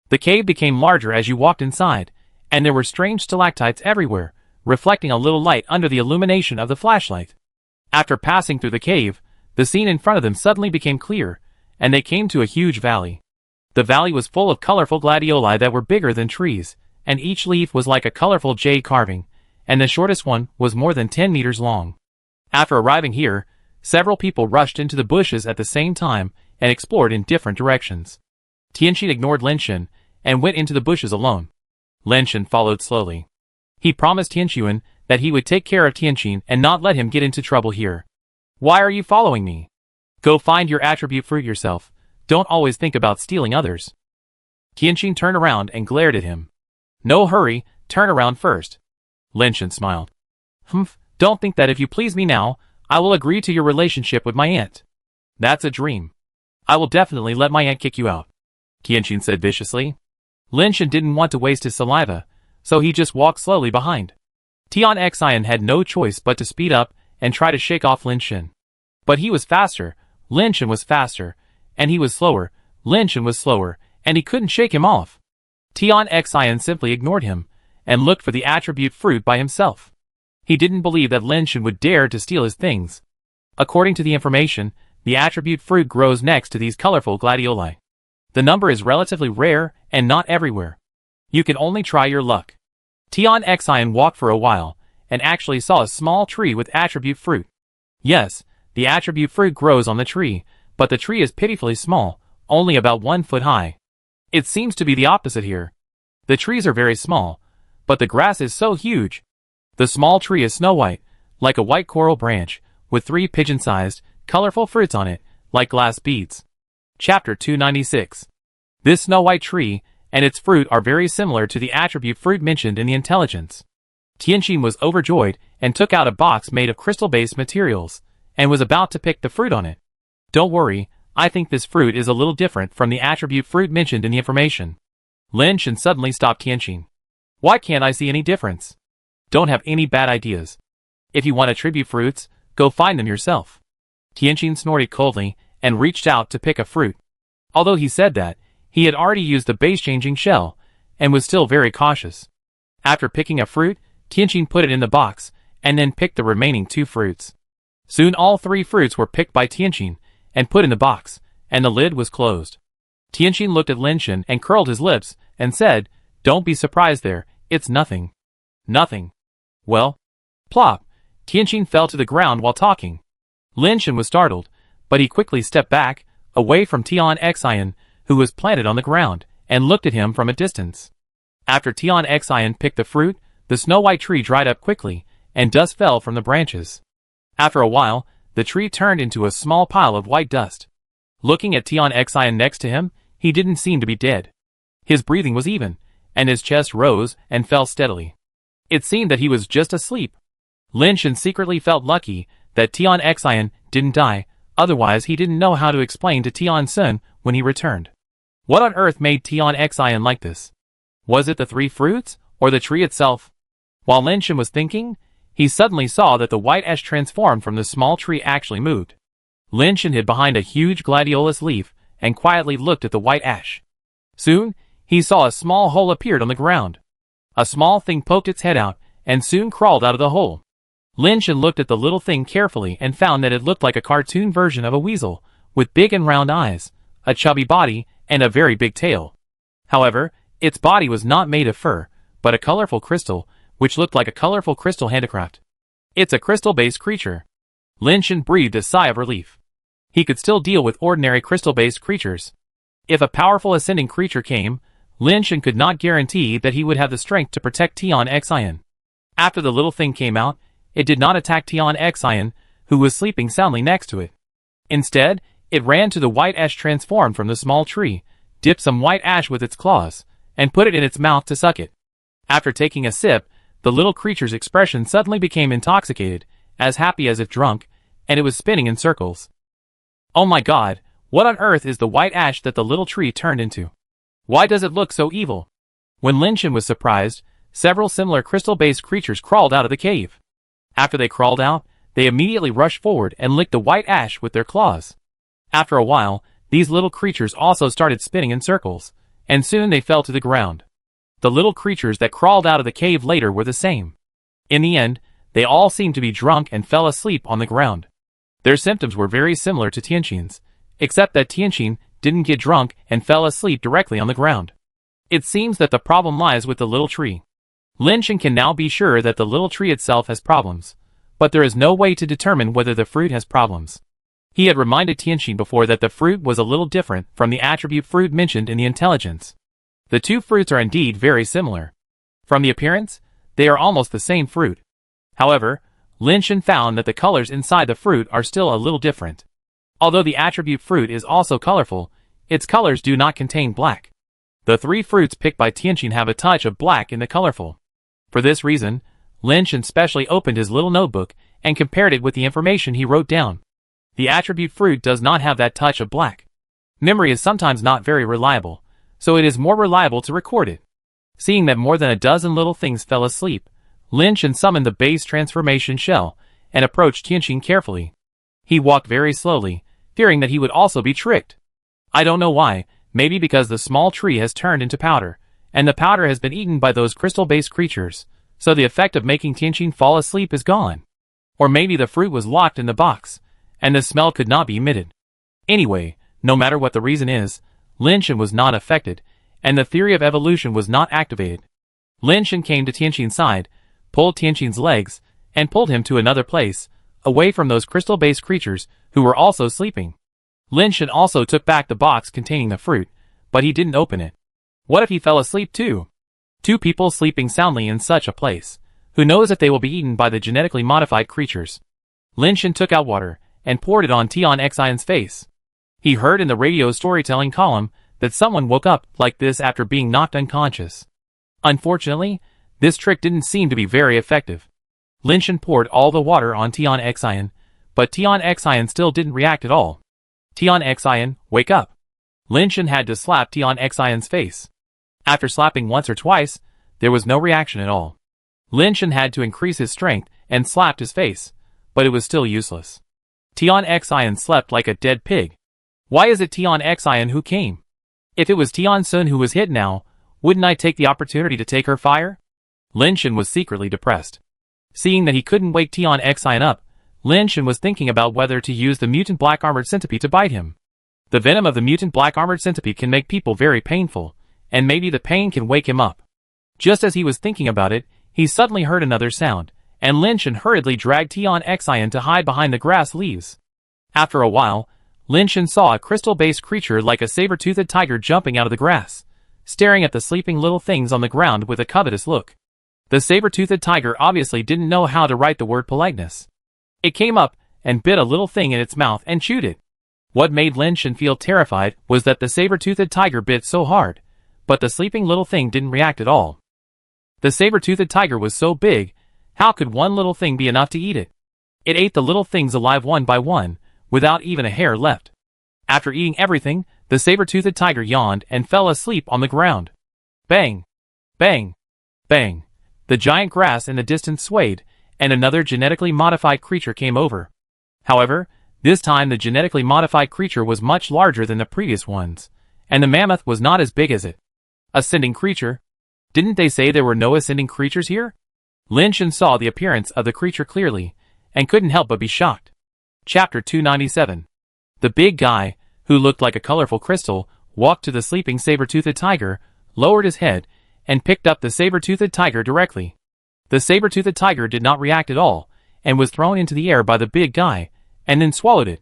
S1: The cave became larger as you walked inside, and there were strange stalactites everywhere, reflecting a little light under the illumination of the flashlight. After passing through the cave, the scene in front of them suddenly became clear, and they came to a huge valley. The valley was full of colorful gladioli that were bigger than trees, and each leaf was like a colorful jade carving, and the shortest one was more than 10 meters long. After arriving here, several people rushed into the bushes at the same time and explored in different directions. Tianqin ignored Lin and went into the bushes alone. Lin followed slowly. He promised Tianqin that he would take care of Tianqin and not let him get into trouble here. Why are you following me? Go find your attribute fruit yourself. Don't always think about stealing others. Tianqin turned around and glared at him. No hurry, turn around first. Lin smiled. Don't think that if you please me now, I will agree to your relationship with my aunt. That's a dream. I will definitely let my aunt kick you out, Tianqin said viciously. Lin didn't want to waste his saliva, so he just walked slowly behind. Tianxian had no choice but to speed up and try to shake off Lin. But he was faster, Lin was faster, and he was slower, Lin was slower, and he couldn't shake him off. Tianxian simply ignored him, and looked for the attribute fruit by himself. He didn't believe that Lin would dare to steal his things. According to the information, the attribute fruit grows next to these colorful gladioli. The number is relatively rare and not everywhere. You can only try your luck. Tianxian walked for a while, and actually saw a small tree with attribute fruit. Yes, the attribute fruit grows on the tree, but the tree is pitifully small, only about 1 foot high. It seems to be the opposite here. The trees are very small, but the grass is so huge. The small tree is snow white, like a white coral branch, with 3 pigeon-sized, colorful fruits on it, like glass beads. Chapter 296. This snow white tree and its fruit are very similar to the attribute fruit mentioned in the intelligence. Tianqin was overjoyed and took out a box made of crystal-based materials, and was about to pick the fruit on it. Don't worry, I think this fruit is a little different from the attribute fruit mentioned in the information. Lin suddenly stopped Tianqin. Why can't I see any difference? Don't have any bad ideas. If you want attribute fruits, go find them yourself. Tianqin snorted coldly and reached out to pick a fruit. Although he said that, he had already used the base-changing shell, and was still very cautious. After picking a fruit, Tianqin put it in the box, and then picked the remaining 2 fruits. Soon all 3 fruits were picked by Tianqin, and put in the box, and the lid was closed. Tianqin looked at Lin and curled his lips, and said, Don't be surprised there, it's nothing. Nothing. Well? Plop! Tianqin fell to the ground while talking. Lin was startled, but he quickly stepped back, away from Tianxian, who was planted on the ground, and looked at him from a distance. After Tianxian picked the fruit, the snow-white tree dried up quickly, and dust fell from the branches. After a while, the tree turned into a small pile of white dust. Looking at Tianxian next to him, he didn't seem to be dead. His breathing was even, and his chest rose and fell steadily. It seemed that he was just asleep. Lin secretly felt lucky that Tianxian didn't die, otherwise he didn't know how to explain to Tiansun when he returned. What on earth made Tianxian like this? Was it the 3 fruits, or the tree itself? While Lin was thinking, he suddenly saw that the white ash transformed from the small tree actually moved. Lin hid behind a huge gladiolus leaf and quietly looked at the white ash. Soon, he saw a small hole appeared on the ground. A small thing poked its head out and soon crawled out of the hole. Lin looked at the little thing carefully and found that it looked like a cartoon version of a weasel, with big and round eyes, a chubby body, and a very big tail. However, its body was not made of fur, but a colorful crystal, which looked like a colorful crystal handicraft. It's a crystal-based creature. Lin breathed a sigh of relief. He could still deal with ordinary crystal-based creatures. If a powerful ascending creature came, Lin could not guarantee that he would have the strength to protect Tianxian. After the little thing came out, it did not attack Tianxian, who was sleeping soundly next to it. Instead, it ran to the white ash transformed from the small tree, dipped some white ash with its claws, and put it in its mouth to suck it. After taking a sip, the little creature's expression suddenly became intoxicated, as happy as if drunk, and it was spinning in circles. Oh my god, what on earth is the white ash that the little tree turned into? Why does it look so evil? When Lin was surprised, several similar crystal-based creatures crawled out of the cave. After they crawled out, they immediately rushed forward and licked the white ash with their claws. After a while, these little creatures also started spinning in circles, and soon they fell to the ground. The little creatures that crawled out of the cave later were the same. In the end, They all seemed to be drunk and fell asleep on the ground. Their symptoms were very similar to Tianqin's, except that Tianqin didn't get drunk and fell asleep directly on the ground. It seems that the problem lies with the little tree. Lin Shen can now be sure that the little tree itself has problems, but there is no way to determine whether the fruit has problems. He had reminded Tianqin before that the fruit was a little different from the attribute fruit mentioned in the intelligence. The two fruits are indeed very similar. From the appearance, they are almost the same fruit. However, Lin Shen found that the colors inside the fruit are still a little different. Although the attribute fruit is also colorful, its colors do not contain black. The three fruits picked by Tianqin have a touch of black in the colorful. For this reason, Lin Shen specially opened his little notebook and compared it with the information he wrote down. The attribute fruit does not have that touch of black. Memory is sometimes not very reliable, so it is more reliable to record it. Seeing that more than a dozen little things fell asleep, Lin Shen summoned the base transformation shell and approached Tianqin carefully. He walked very slowly, fearing that he would also be tricked. I don't know why, maybe because the small tree has turned into powder, and the powder has been eaten by those crystal-based creatures, so the effect of making Tianqin fall asleep is gone. Or maybe the fruit was locked in the box, and the smell could not be emitted. Anyway, no matter what the reason is, Lin Shen was not affected, and the theory of evolution was not activated. Lin Shen came to Tianqin's side, pulled Tianqin's legs, and pulled him to another place, away from those crystal-based creatures who were also sleeping. Lin Shen also took back the box containing the fruit, but he didn't open it. What if he fell asleep too? Two people sleeping soundly in such a place. Who knows if they will be eaten by the genetically modified creatures? Lin Shen took out water and poured it on Tian Xian's face. He heard in the radio storytelling column that someone woke up like this after being knocked unconscious. Unfortunately, this trick didn't seem to be very effective. Lin Shen poured all the water on Tian Xian, but Tian Xian still didn't react at all. Tian Xian, wake up! Lin Shen had to slap Tian Xian's face. After slapping once or twice, there was no reaction at all. Lin Shen had to increase his strength and slapped his face, but it was still useless. Tian Xian slept like a dead pig. Why is it Tian Xian who came? If it was Tian Sun who was hit now, wouldn't I take the opportunity to take her fire? Lin Shen was secretly depressed. Seeing that he couldn't wake Tian Xian up, Lin Shen was thinking about whether to use the mutant black armored centipede to bite him. The venom of the mutant black armored centipede can make people very painful, and maybe the pain can wake him up. Just as he was thinking about it, he suddenly heard another sound, and Lin Shen hurriedly dragged Tian Xian to hide behind the grass leaves. After a while, Lin Shen saw a crystal-based creature like a saber-toothed tiger jumping out of the grass, staring at the sleeping little things on the ground with a covetous look. The saber-toothed tiger obviously didn't know how to write the word politeness. It came up and bit a little thing in its mouth and chewed it. What made Lin Shen feel terrified was that the saber-toothed tiger bit so hard, but the sleeping little thing didn't react at all. The saber-toothed tiger was so big, how could one little thing be enough to eat it? It ate the little things alive one by one, without even a hair left. After eating everything, the saber-toothed tiger yawned and fell asleep on the ground. Bang! Bang! Bang! The giant grass in the distance swayed, and another genetically modified creature came over. However, this time the genetically modified creature was much larger than the previous ones, and the mammoth was not as big as it. Ascending creature? Didn't they say there were no ascending creatures here? Lin Shen saw the appearance of the creature clearly, and couldn't help but be shocked. Chapter 297. The big guy, who looked like a colorful crystal, walked to the sleeping saber-toothed tiger, lowered his head, and picked up the saber-toothed tiger directly. The saber-toothed tiger did not react at all, and was thrown into the air by the big guy, and then swallowed it.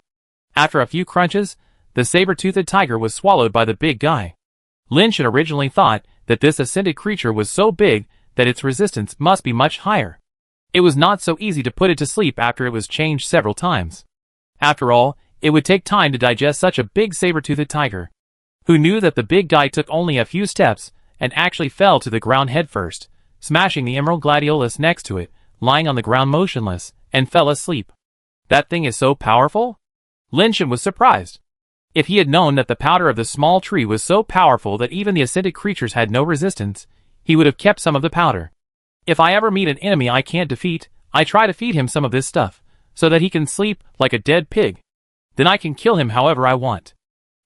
S1: After a few crunches, the saber-toothed tiger was swallowed by the big guy. Lin Shen originally thought that this ascended creature was so big that its resistance must be much higher. It was not so easy to put it to sleep after it was changed several times. After all, it would take time to digest such a big saber-toothed tiger. Who knew that the big guy took only a few steps and actually fell to the ground headfirst, smashing the emerald gladiolus next to it, lying on the ground motionless, and fell asleep. That thing is so powerful? Lin Shen was surprised. If he had known that the powder of the small tree was so powerful that even the ascended creatures had no resistance, he would have kept some of the powder. If I ever meet an enemy I can't defeat, I try to feed him some of this stuff, so that he can sleep like a dead pig. Then I can kill him however I want.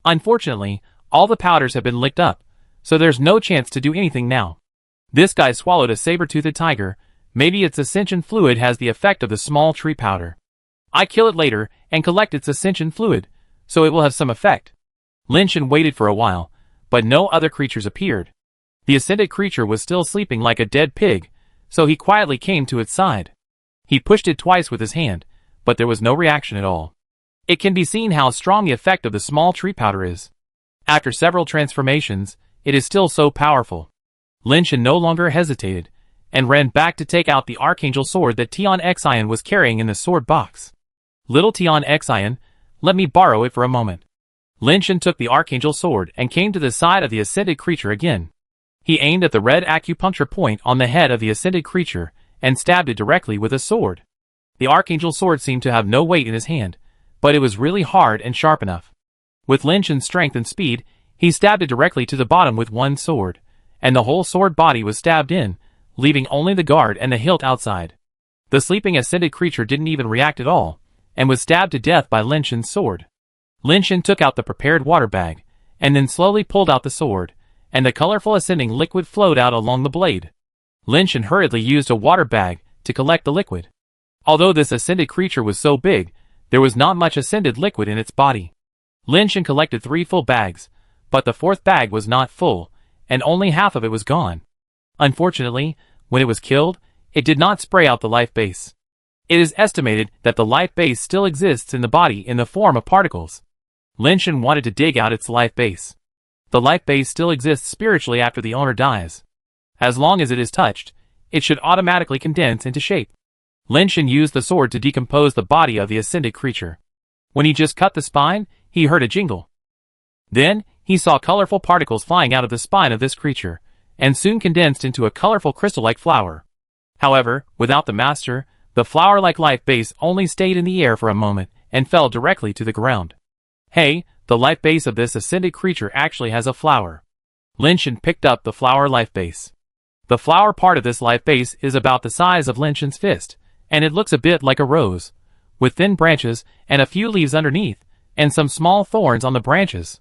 S1: Unfortunately, all the powders have been licked up, so there's no chance to do anything now. This guy swallowed a saber-toothed tiger, Maybe its ascension fluid has the effect of the small tree powder. I kill it later and collect its ascension fluid, so it will have some effect. Lin Shen waited for a while, but no other creatures appeared. The ascended creature was still sleeping like a dead pig, so he quietly came to its side. He pushed it twice with his hand, but there was no reaction at all. It can be seen how strong the effect of the small tree powder is. After several transformations, it is still so powerful. Lin Shen no longer hesitated, and ran back to take out the archangel sword that Tian Xian was carrying in the sword box. Little Tian Xian, let me borrow it for a moment. Lin Shen took the archangel sword and came to the side of the ascended creature again. He aimed at the red acupuncture point on the head of the ascended creature and stabbed it directly with a sword. The archangel sword seemed to have no weight in his hand, but it was really hard and sharp enough. With Lin Shen's strength and speed, he stabbed it directly to the bottom with one sword, and the whole sword body was stabbed in, leaving only the guard and the hilt outside. The sleeping ascended creature didn't even react at all, and was stabbed to death by Lin Shen's sword. Lin Shen took out the prepared water bag, and then slowly pulled out the sword, and the colorful ascending liquid flowed out along the blade. Lin Shen hurriedly used a water bag to collect the liquid. Although this ascended creature was so big, there was not much ascended liquid in its body. Lin Shen collected 3 full bags, but the 4th bag was not full, and only half of it was gone. Unfortunately, when it was killed, it did not spray out the life base. It is estimated that the life base still exists in the body in the form of particles. Lin Shen wanted to dig out its life base. The life base still exists spiritually after the owner dies. As long as it is touched, it should automatically condense into shape. Lin Shen used the sword to decompose the body of the ascended creature. When he just cut the spine, he heard a jingle. Then, he saw colorful particles flying out of the spine of this creature, and soon condensed into a colorful crystal-like flower. However, without the master, the flower-like life base only stayed in the air for a moment, and fell directly to the ground. Hey, the life base of this ascended creature actually has a flower. Lin Shen picked up the flower life base. The flower part of this life base is about the size of Lin Shen's fist, and it looks a bit like a rose, with thin branches and a few leaves underneath, and some small thorns on the branches.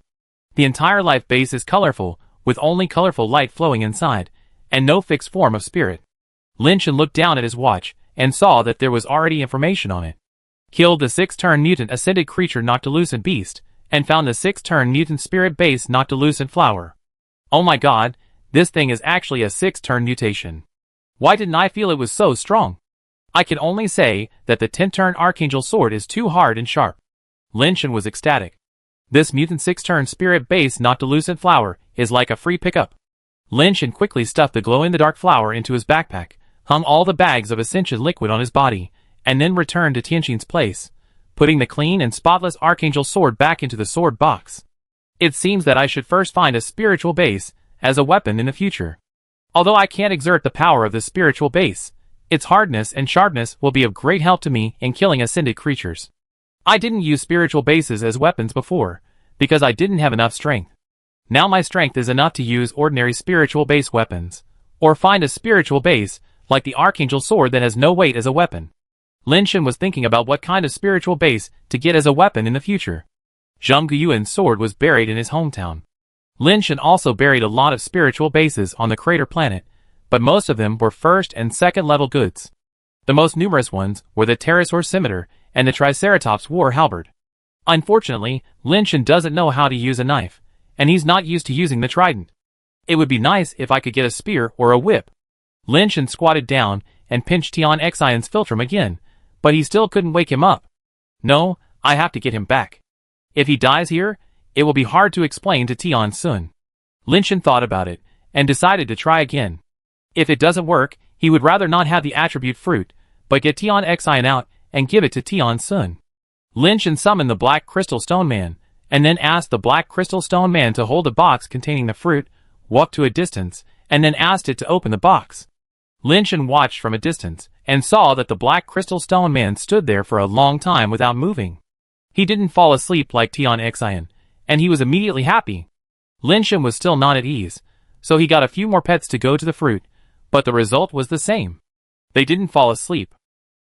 S1: The entire life base is colorful, with only colorful light flowing inside, and no fixed form of spirit. Lin Shen looked down at his watch, and saw that there was already information on it. Killed the 6-turn mutant ascended creature Noctilucent beast, and found the 6-turn mutant spirit base Noctilucent flower. Oh my god, this thing is actually a 6-turn mutation. Why didn't I feel it was so strong? I can only say that the 10-turn archangel sword is too hard and sharp. Lin Shen was ecstatic. This mutant 6-turn spirit base Noctilucent flower is like a free pickup. Lin Shen quickly stuffed the glow-in-the-dark flower into his backpack, hung all the bags of ascension liquid on his body, and then returned to Tianqin's place, putting the clean and spotless archangel sword back into the sword box. It seems that I should first find a spiritual base as a weapon in the future. Although I can't exert the power of the spiritual base, its hardness and sharpness will be of great help to me in killing ascended creatures. I didn't use spiritual bases as weapons before, because I didn't have enough strength. Now my strength is enough to use ordinary spiritual base weapons, or find a spiritual base, like the archangel sword that has no weight as a weapon. Lin Shen was thinking about what kind of spiritual base to get as a weapon in the future. Zhang Guyuan's sword was buried in his hometown. Lin Shen also buried a lot of spiritual bases on the crater planet, but most of them were first and second level goods. The most numerous ones were the pterosaur scimitar and the triceratops war halberd. Unfortunately, Lin Shen doesn't know how to use a knife, and he's not used to using the trident. It would be nice if I could get a spear or a whip. Lin Shen squatted down and pinched Tian Xian's philtrum again, but he still couldn't wake him up. No, I have to get him back. If he dies here, it will be hard to explain to Tian Sun. Lin Shen thought about it, and decided to try again. If it doesn't work, he would rather not have the attribute fruit, but get Tian Xian out and give it to Tian Sun. Lin Shen summoned the Black Crystal Stone Man, and then asked the Black Crystal Stone Man to hold a box containing the fruit, walked to a distance, and then asked it to open the box. Lin Shen watched from a distance, and saw that the Black Crystal Stone Man stood there for a long time without moving. He didn't fall asleep like Tian Xian, and he was immediately happy. Lin Shen was still not at ease, so he got a few more pets to go to the fruit, but the result was the same. They didn't fall asleep.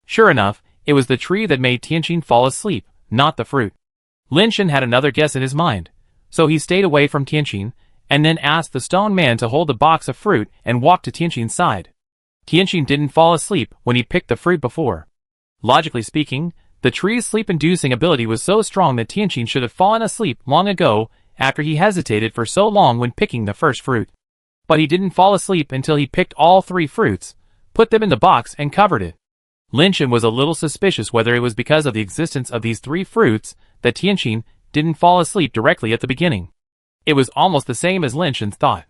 S1: Sure enough, it was the tree that made Tianqin fall asleep, not the fruit. Lin Shen had another guess in his mind, so he stayed away from Tianqin, and then asked the stone man to hold the box of fruit and walked to Tianqin's side. Tianqin didn't fall asleep when he picked the fruit before. Logically speaking, the tree's sleep-inducing ability was so strong that Tianqin should have fallen asleep long ago after he hesitated for so long when picking the first fruit. But he didn't fall asleep until he picked all 3 fruits, put them in the box and covered it. Linshan was a little suspicious whether it was because of the existence of these 3 fruits that Tianqin didn't fall asleep directly at the beginning. It was almost the same as Linshan's thought.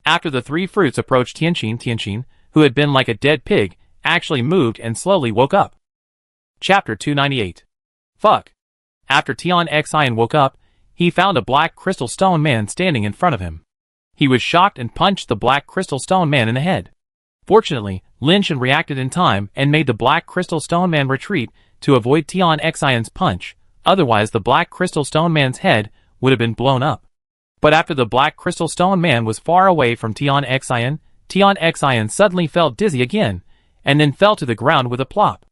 S1: After the 3 fruits approached Tianqin, who had been like a dead pig, actually moved and slowly woke up. Chapter 298. Fuck. After Tian woke up, he found a black crystal stone man standing in front of him. He was shocked and punched the black crystal stone man in the head. Fortunately, Linshan reacted in time and made the black crystal stone man retreat to avoid Tian's punch, otherwise the black crystal stone man's head would have been blown up. But after the black crystal stone man was far away from Tian suddenly felt dizzy again, and then fell to the ground with a plop.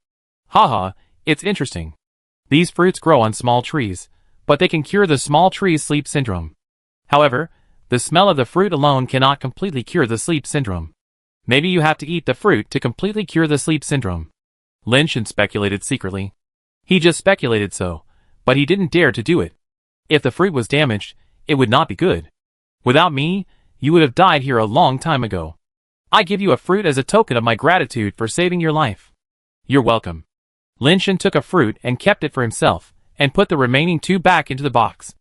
S1: Haha, it's interesting. These fruits grow on small trees, but they can cure the small tree's sleep syndrome. However, the smell of the fruit alone cannot completely cure the sleep syndrome. Maybe you have to eat the fruit to completely cure the sleep syndrome. Linshan speculated secretly. He just speculated so, but he didn't dare to do it. If the fruit was damaged, it would not be good. Without me, you would have died here a long time ago. I give you a fruit as a token of my gratitude for saving your life. You're welcome. Linshan took a fruit and kept it for himself, and put the remaining 2 back into the box.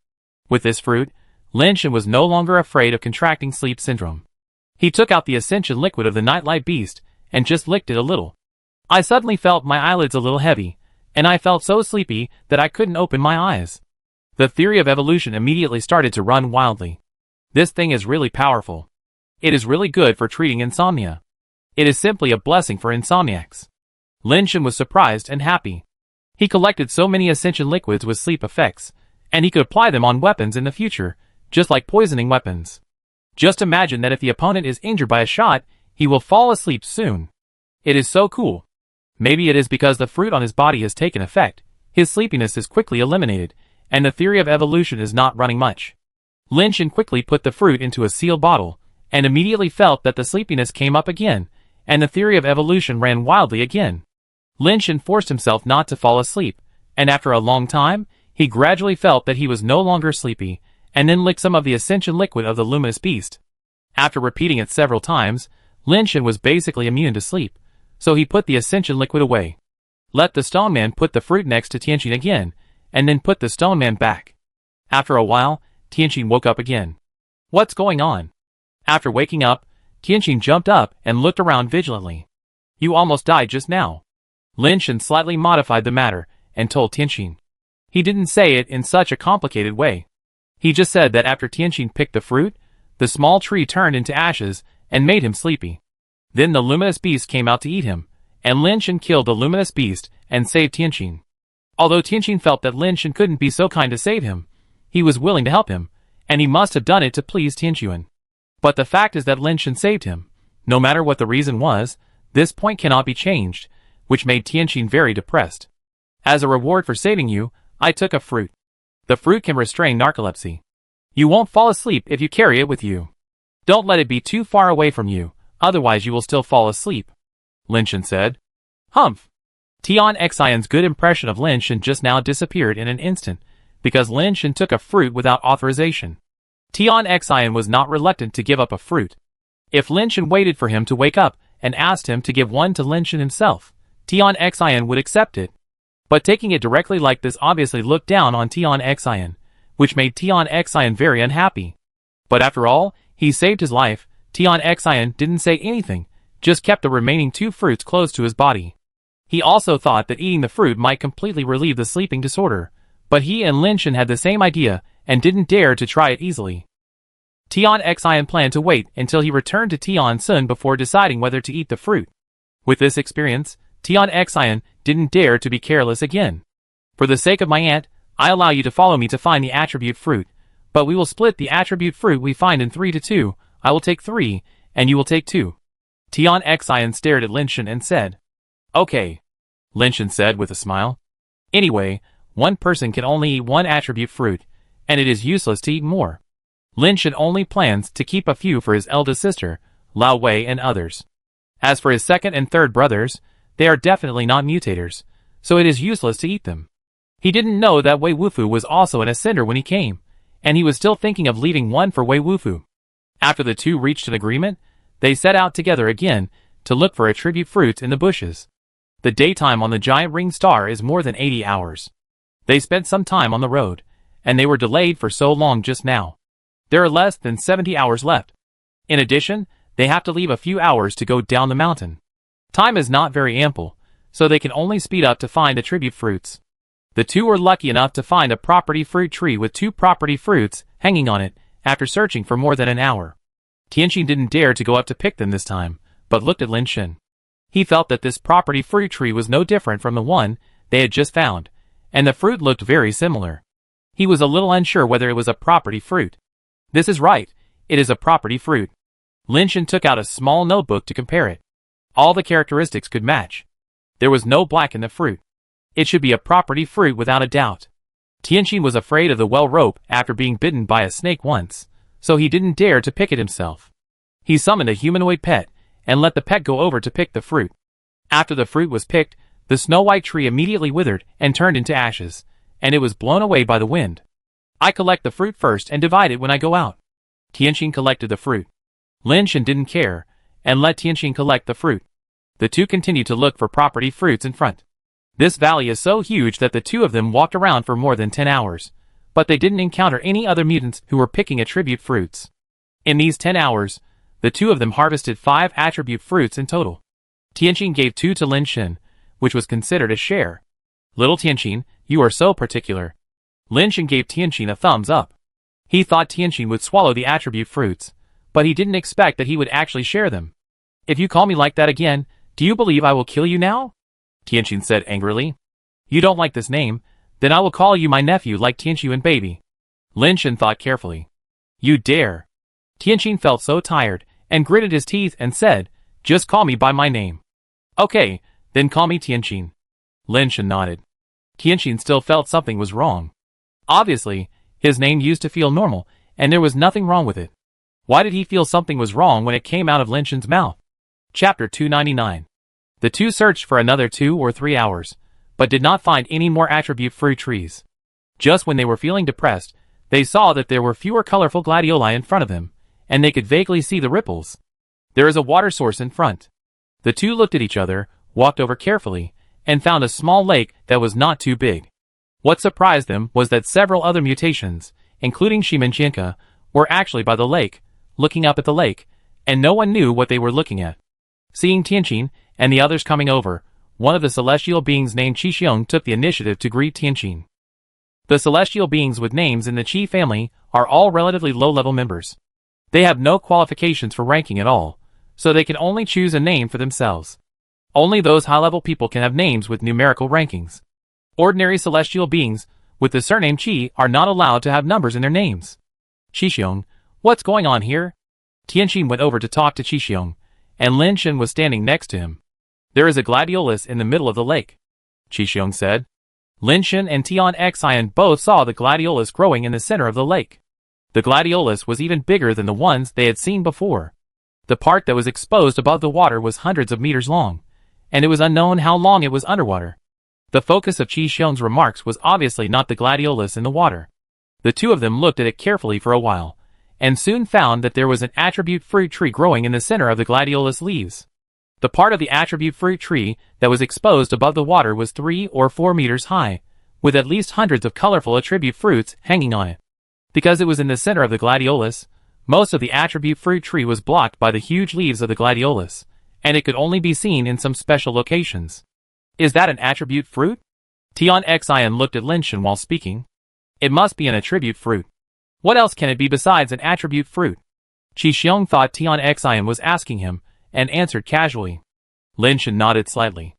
S1: With this fruit, Linshan was no longer afraid of contracting sleep syndrome. He took out the ascension liquid of the nightlight beast, and just licked it a little. I suddenly felt my eyelids a little heavy, and I felt so sleepy that I couldn't open my eyes. The theory of evolution immediately started to run wildly. This thing is really powerful. It is really good for treating insomnia. It is simply a blessing for insomniacs. Linshan was surprised and happy. He collected so many ascension liquids with sleep effects, and he could apply them on weapons in the future, just like poisoning weapons. Just imagine that if the opponent is injured by a shot, he will fall asleep soon. It is so cool. Maybe it is because the fruit on his body has taken effect, his sleepiness is quickly eliminated, and the theory of evolution is not running much. Linshan quickly put the fruit into a sealed bottle, and immediately felt that the sleepiness came up again, and the theory of evolution ran wildly again. Linshan forced himself not to fall asleep, and after a long time, he gradually felt that he was no longer sleepy, and then licked some of the ascension liquid of the luminous beast. After repeating it several times, Linshan was basically immune to sleep, so he put the ascension liquid away. Let the stone man put the fruit next to Tianqin again, and then put the stone man back. After a while, Tianqin woke up again. What's going on? After waking up, Tianqin jumped up and looked around vigilantly. You almost died just now. Linshan slightly modified the matter, and told Tianqin. He didn't say it in such a complicated way. He just said that after Tianqin picked the fruit, the small tree turned into ashes and made him sleepy. Then the luminous beast came out to eat him, and Linshan killed the luminous beast and saved Tianqin. Although Tianqin felt that Linshan couldn't be so kind to save him, he was willing to help him, and he must have done it to please Tianqin. But the fact is that Linshan saved him. No matter what the reason was, this point cannot be changed, which made Tianqin very depressed. As a reward for saving you, I took a fruit. The fruit can restrain narcolepsy. You won't fall asleep if you carry it with you. Don't let it be too far away from you, otherwise you will still fall asleep. Linshan said. Humph. Tian's good impression of Linshan just now disappeared in an instant, because Linshan took a fruit without authorization. Tian was not reluctant to give up a fruit. If Linshan waited for him to wake up and asked him to give one to Linshan himself, Tian would accept it. But taking it directly like this obviously looked down on Tian, which made Tian very unhappy. But after all, he saved his life. Tian didn't say anything, just kept the remaining 2 fruits close to his body. He also thought that eating the fruit might completely relieve the sleeping disorder, but he and Linshan had the same idea and didn't dare to try it easily. Tian planned to wait until he returned to Tiansun before deciding whether to eat the fruit. With this experience, Tian didn't dare to be careless again. For the sake of my aunt, I allow you to follow me to find the attribute fruit, but we will split the attribute fruit we find in 3 to 2, I will take 3, and you will take 2. Tian stared at Linshan and said. Okay. Linshan said with a smile. Anyway, one person can only eat 1 attribute fruit, and it is useless to eat more. Linshan only plans to keep a few for his eldest sister, Lao Wei and others. As for his second and third brothers, they are definitely not mutators, so it is useless to eat them. He didn't know that Wei Wufu was also an ascender when he came, and he was still thinking of leaving one for Wei Wufu. After the two reached an agreement, they set out together again to look for attribute fruits in the bushes. The daytime on the giant ring star is more than 80 hours. They spent some time on the road, and they were delayed for so long just now. There are less than 70 hours left. In addition, they have to leave a few hours to go down the mountain. Time is not very ample, so they can only speed up to find attribute fruits. The two were lucky enough to find a property fruit tree with 2 property fruits hanging on it after searching for more than an hour. Tianqi didn't dare to go up to pick them this time, but looked at Lin Shen. He felt that this property fruit tree was no different from the one they had just found, and the fruit looked very similar. He was a little unsure whether it was a property fruit. This is right, it is a property fruit. Lin Shen took out a small notebook to compare it. All the characteristics could match. There was no black in the fruit. It should be a property fruit without a doubt. Tianqi was afraid of the well rope after being bitten by a snake once, so he didn't dare to pick it himself. He summoned a humanoid pet, and let the pet go over to pick the fruit. After the fruit was picked, the snow-white tree immediately withered and turned into ashes, and it was blown away by the wind. I collect the fruit first and divide it when I go out. Tianqi collected the fruit. Lin Shen didn't care, and let Tianqi collect the fruit. The two continued to look for property fruits in front. This valley is so huge that the two of them walked around for more than 10 hours, but they didn't encounter any other mutants who were picking attribute fruits. In these 10 hours, the two of them harvested 5 attribute fruits in total. Tianqi gave 2 to Lin Shen, which was considered a share. Little Tianqi, you are so particular. Lin Shen gave Tianqi a thumbs up. He thought Tianqi would swallow the attribute fruits, but he didn't expect that he would actually share them. If you call me like that again, do you believe I will kill you now? Tianqi said angrily. You don't like this name, then I will call you my nephew like Tianqi and baby. Lin Shen thought carefully. You dare. Tianqi felt so tired and gritted his teeth and said, just call me by my name. Okay, then call me Tianqi. Lin Shen nodded. Tianqi still felt something was wrong. Obviously, his name used to feel normal, and there was nothing wrong with it. Why did he feel something was wrong when it came out of Lin Shen's mouth? Chapter 299. The two searched for another 2 or 3 hours, but did not find any more attribute fruit trees. Just when they were feeling depressed, they saw that there were fewer colorful gladioli in front of them, and they could vaguely see the ripples. There is a water source in front. The two looked at each other, walked over carefully, and found a small lake that was not too big. What surprised them was that several other mutations, including Shimenchenka, were actually by the lake, looking up at the lake, and no one knew what they were looking at. Seeing Tianqi and the others coming over, one of the celestial beings named Qi took the initiative to greet Tianqi. The celestial beings with names in the Qi family are all relatively low-level members. They have no qualifications for ranking at all, so they can only choose a name for themselves. Only those high-level people can have names with numerical rankings. Ordinary celestial beings with the surname Qi are not allowed to have numbers in their names. Qi, what's going on here? Tianqi went over to talk to Qi, and Lin Shen was standing next to him. There is a gladiolus in the middle of the lake, Qi said. Lin Shen and Tian Xian both saw the gladiolus growing in the center of the lake. The gladiolus was even bigger than the ones they had seen before. The part that was exposed above the water was hundreds of meters long, and it was unknown how long it was underwater. The focus of Qi remarks was obviously not the gladiolus in the water. The two of them looked at it carefully for a while, and soon found that there was an attribute fruit tree growing in the center of the gladiolus leaves. The part of the attribute fruit tree that was exposed above the water was 3 or 4 meters high, with at least hundreds of colorful attribute fruits hanging on it. Because it was in the center of the gladiolus, most of the attribute fruit tree was blocked by the huge leaves of the gladiolus, and it could only be seen in some special locations. Is that an attribute fruit? Tian Xian looked at Lin Shen while speaking. It must be an attribute fruit. What else can it be besides an attribute fruit? Qi thought Tian Xian was asking him, and answered casually. Lin Shen nodded slightly.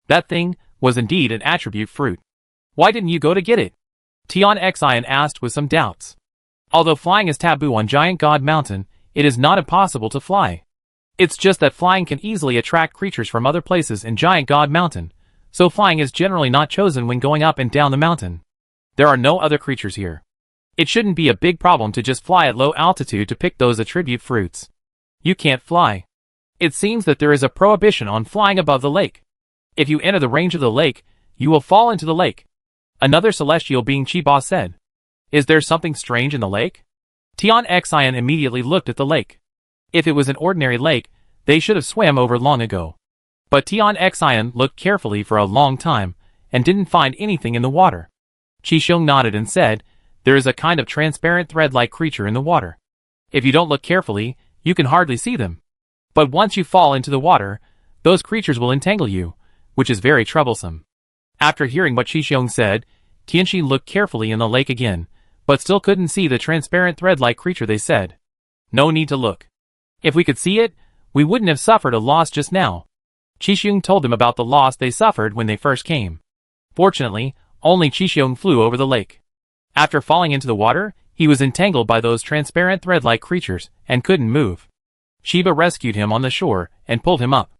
S1: That thing was indeed an attribute fruit. Why didn't you go to get it? Tian Xian asked with some doubts. Although flying is taboo on Giant God Mountain, it is not impossible to fly. It's just that flying can easily attract creatures from other places in Giant God Mountain, so flying is generally not chosen when going up and down the mountain. There are no other creatures here. It shouldn't be a big problem to just fly at low altitude to pick those attribute fruits. You can't fly. It seems that there is a prohibition on flying above the lake. If you enter the range of the lake, you will fall into the lake. Another celestial being Chiba said. Is there something strange in the lake? Tian Xian immediately looked at the lake. If it was an ordinary lake, they should have swam over long ago. But Tian Xian looked carefully for a long time, and didn't find anything in the water. Qi nodded and said, there is a kind of transparent thread-like creature in the water. If you don't look carefully, you can hardly see them. But once you fall into the water, those creatures will entangle you, which is very troublesome. After hearing what Qi said, Tianxin looked carefully in the lake again, but still couldn't see the transparent thread-like creature they said. No need to look. If we could see it, we wouldn't have suffered a loss just now. Qi told them about the loss they suffered when they first came. Fortunately, only Qi flew over the lake. After falling into the water, he was entangled by those transparent thread-like creatures, and couldn't move. Shiba rescued him on the shore, and pulled him up.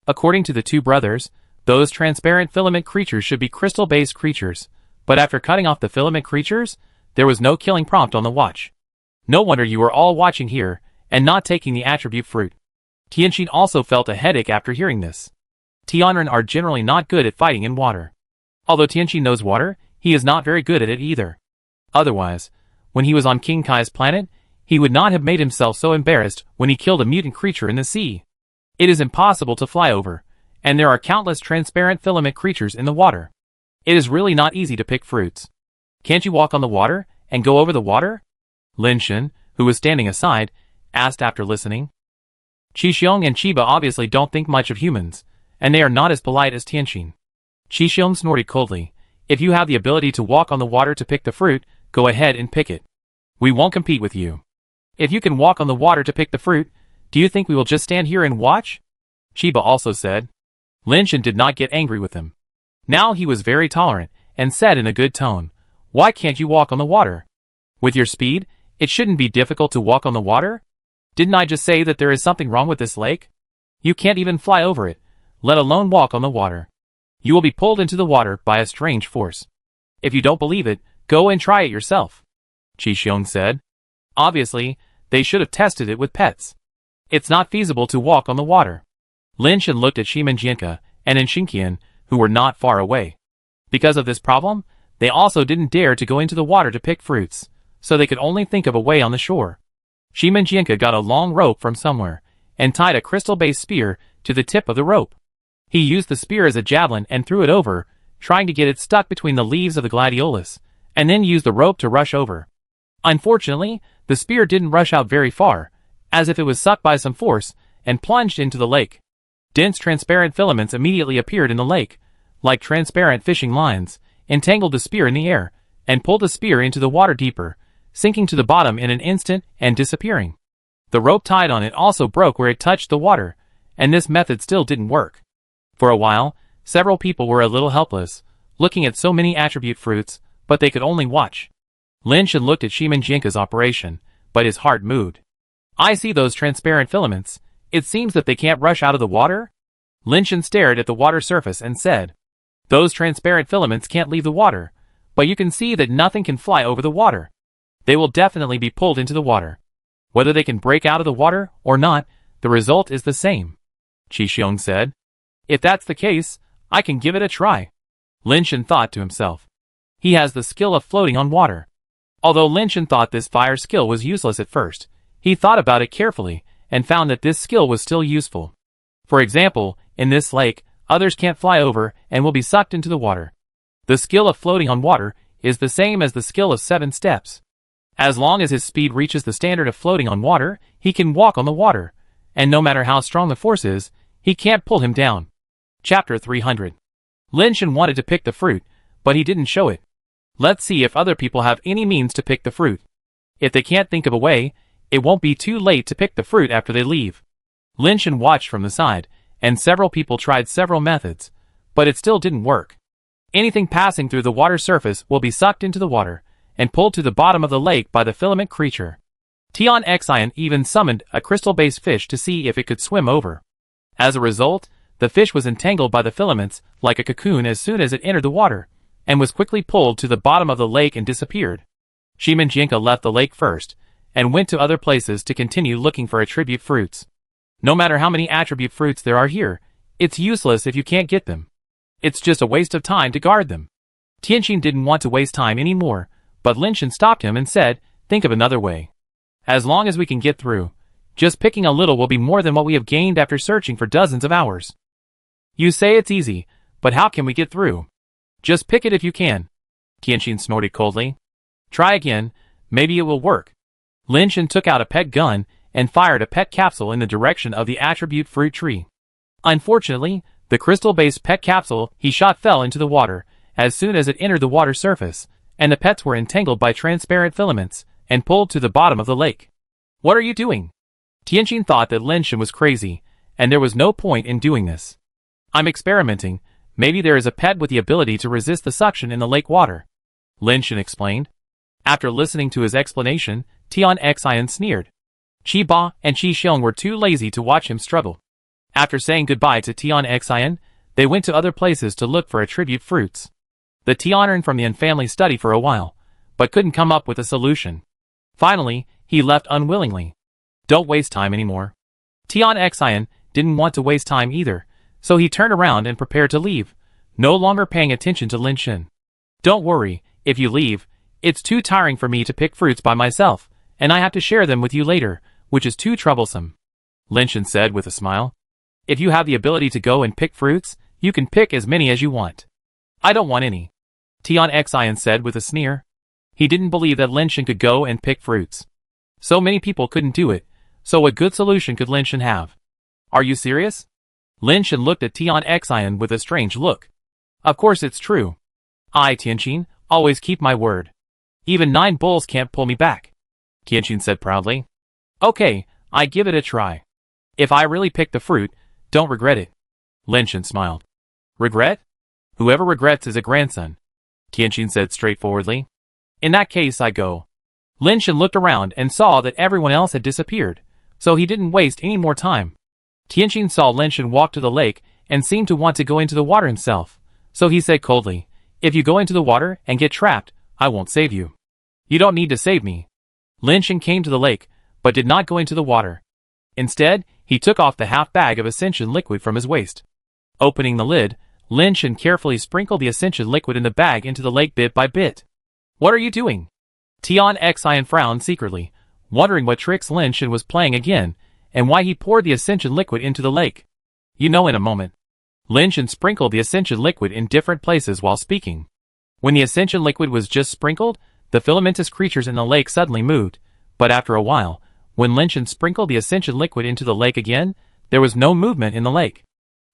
S1: According to the two brothers, those transparent filament creatures should be crystal-based creatures, but after cutting off the filament creatures, there was no killing prompt on the watch. No wonder you were all watching here, and not taking the attribute fruit. Tianxin also felt a headache after hearing this. Tianren are generally not good at fighting in water. Although Tianxin knows water, he is not very good at it either. Otherwise, when he was on King Kai's planet, he would not have made himself so embarrassed when he killed a mutant creature in the sea. It is impossible to fly over, and there are countless transparent filament creatures in the water. It is really not easy to pick fruits. Can't you walk on the water, and go over the water? Lin Shen, who was standing aside, asked after listening. Qi and Chiba obviously don't think much of humans, and they are not as polite as Tianxin. Qi snorted coldly. If you have the ability to walk on the water to pick the fruit, go ahead and pick it. We won't compete with you. If you can walk on the water to pick the fruit, do you think we will just stand here and watch? Chiba also said. Lin Shen did not get angry with him. Now he was very tolerant, and said in a good tone, why can't you walk on the water? With your speed, it shouldn't be difficult to walk on the water? Didn't I just say that there is something wrong with this lake? You can't even fly over it, let alone walk on the water. You will be pulled into the water by a strange force. If you don't believe it, go and try it yourself. Qi said. Obviously, they should have tested it with pets. It's not feasible to walk on the water. Lin Shen looked at Shimenjianka and Shinqian, who were not far away. Because of this problem, they also didn't dare to go into the water to pick fruits, so they could only think of a way on the shore. Shimenjianka got a long rope from somewhere, and tied a crystal-based spear to the tip of the rope. He used the spear as a javelin and threw it over, trying to get it stuck between the leaves of the gladiolus, and then used the rope to rush over. Unfortunately, the spear didn't rush out very far, as if it was sucked by some force, and plunged into the lake. Dense transparent filaments immediately appeared in the lake, like transparent fishing lines, entangled the spear in the air, and pulled the spear into the water deeper, sinking to the bottom in an instant and disappearing. The rope tied on it also broke where it touched the water, and this method still didn't work. For a while, several people were a little helpless, looking at so many attribute fruits, but they could only watch. Lin Shen looked at Shimenjianka's operation, but his heart moved. I see those transparent filaments. It seems that they can't rush out of the water? Lin Shen stared at the water surface and said, those transparent filaments can't leave the water, but you can see that nothing can fly over the water. They will definitely be pulled into the water. Whether they can break out of the water or not, the result is the same. Qi said. If that's the case, I can give it a try. Lin Shen thought to himself. He has the skill of floating on water. Although Lin Shen thought this fire skill was useless at first, he thought about it carefully, and found that this skill was still useful. For example, in this lake, others can't fly over and will be sucked into the water. The skill of floating on water is the same as the skill of 7 steps. As long as his speed reaches the standard of floating on water, he can walk on the water, and no matter how strong the force is, he can't pull him down. Chapter 300. Lin Shen wanted to pick the fruit, but he didn't show it. Let's see if other people have any means to pick the fruit. If they can't think of a way, it won't be too late to pick the fruit after they leave. Lin Shen watched from the side, and several people tried several methods, but it still didn't work. Anything passing through the water surface will be sucked into the water, and pulled to the bottom of the lake by the filament creature. Tian Xian even summoned a crystal-based fish to see if it could swim over. As a result, the fish was entangled by the filaments like a cocoon as soon as it entered the water, and was quickly pulled to the bottom of the lake and disappeared. Shimenjianka left the lake first, and went to other places to continue looking for attribute fruits. No matter how many attribute fruits there are here, it's useless if you can't get them. It's just a waste of time to guard them. Tianqin didn't want to waste time anymore, but Lin Shen stopped him and said, think of another way. As long as we can get through, just picking a little will be more than what we have gained after searching for dozens of hours. You say it's easy, but how can we get through? Just pick it if you can. Tianqin snorted coldly. Try again, maybe it will work. Lin Shen took out a pet gun and fired a pet capsule in the direction of the attribute fruit tree. Unfortunately, the crystal-based pet capsule he shot fell into the water as soon as it entered the water surface, and the pets were entangled by transparent filaments and pulled to the bottom of the lake. What are you doing? Tianqin thought that Lin Shen was crazy, and there was no point in doing this. I'm experimenting. Maybe there is a pet with the ability to resist the suction in the lake water. Lin Shen explained. After listening to his explanation, Tian Xian sneered. Qi Ba and Qi Xiong were too lazy to watch him struggle. After saying goodbye to Tian Xian, they went to other places to look for attribute fruits. The Tian and from the family studied for a while, but couldn't come up with a solution. Finally, he left unwillingly. Don't waste time anymore. Tian Xian didn't want to waste time either, so he turned around and prepared to leave, no longer paying attention to Lin Shen. Don't worry, if you leave, it's too tiring for me to pick fruits by myself, and I have to share them with you later, which is too troublesome. Lin Shen said with a smile. If you have the ability to go and pick fruits, you can pick as many as you want. I don't want any. Tian Xian said with a sneer. He didn't believe that Lin Shen could go and pick fruits. So many people couldn't do it, so what good solution could Lin Shen have? Are you serious? Lin Shen looked at Tian Xian with a strange look. Of course it's true. I, Tianqin, always keep my word. Even 9 bulls can't pull me back. Tianqin said proudly. Okay, I give it a try. If I really pick the fruit, don't regret it. Lin Shen smiled. Regret? Whoever regrets is a grandson. Tianqin said straightforwardly. In that case I go. Lin Shen looked around and saw that everyone else had disappeared, so he didn't waste any more time. Tianqin saw Lin Shen walk to the lake and seemed to want to go into the water himself, so he said coldly, if you go into the water and get trapped, I won't save you. You don't need to save me. Lin Shen came to the lake, but did not go into the water. Instead, he took off the half bag of ascension liquid from his waist. Opening the lid, Lin Shen carefully sprinkled the ascension liquid in the bag into the lake bit by bit. What are you doing? Tian Xian frowned secretly, wondering what tricks Lin Shen was playing again, and why he poured the ascension liquid into the lake. You know in a moment. Lin Shen sprinkled the ascension liquid in different places while speaking. When the ascension liquid was just sprinkled, the filamentous creatures in the lake suddenly moved, but after a while, when Lin Shen sprinkled the ascension liquid into the lake again, there was no movement in the lake.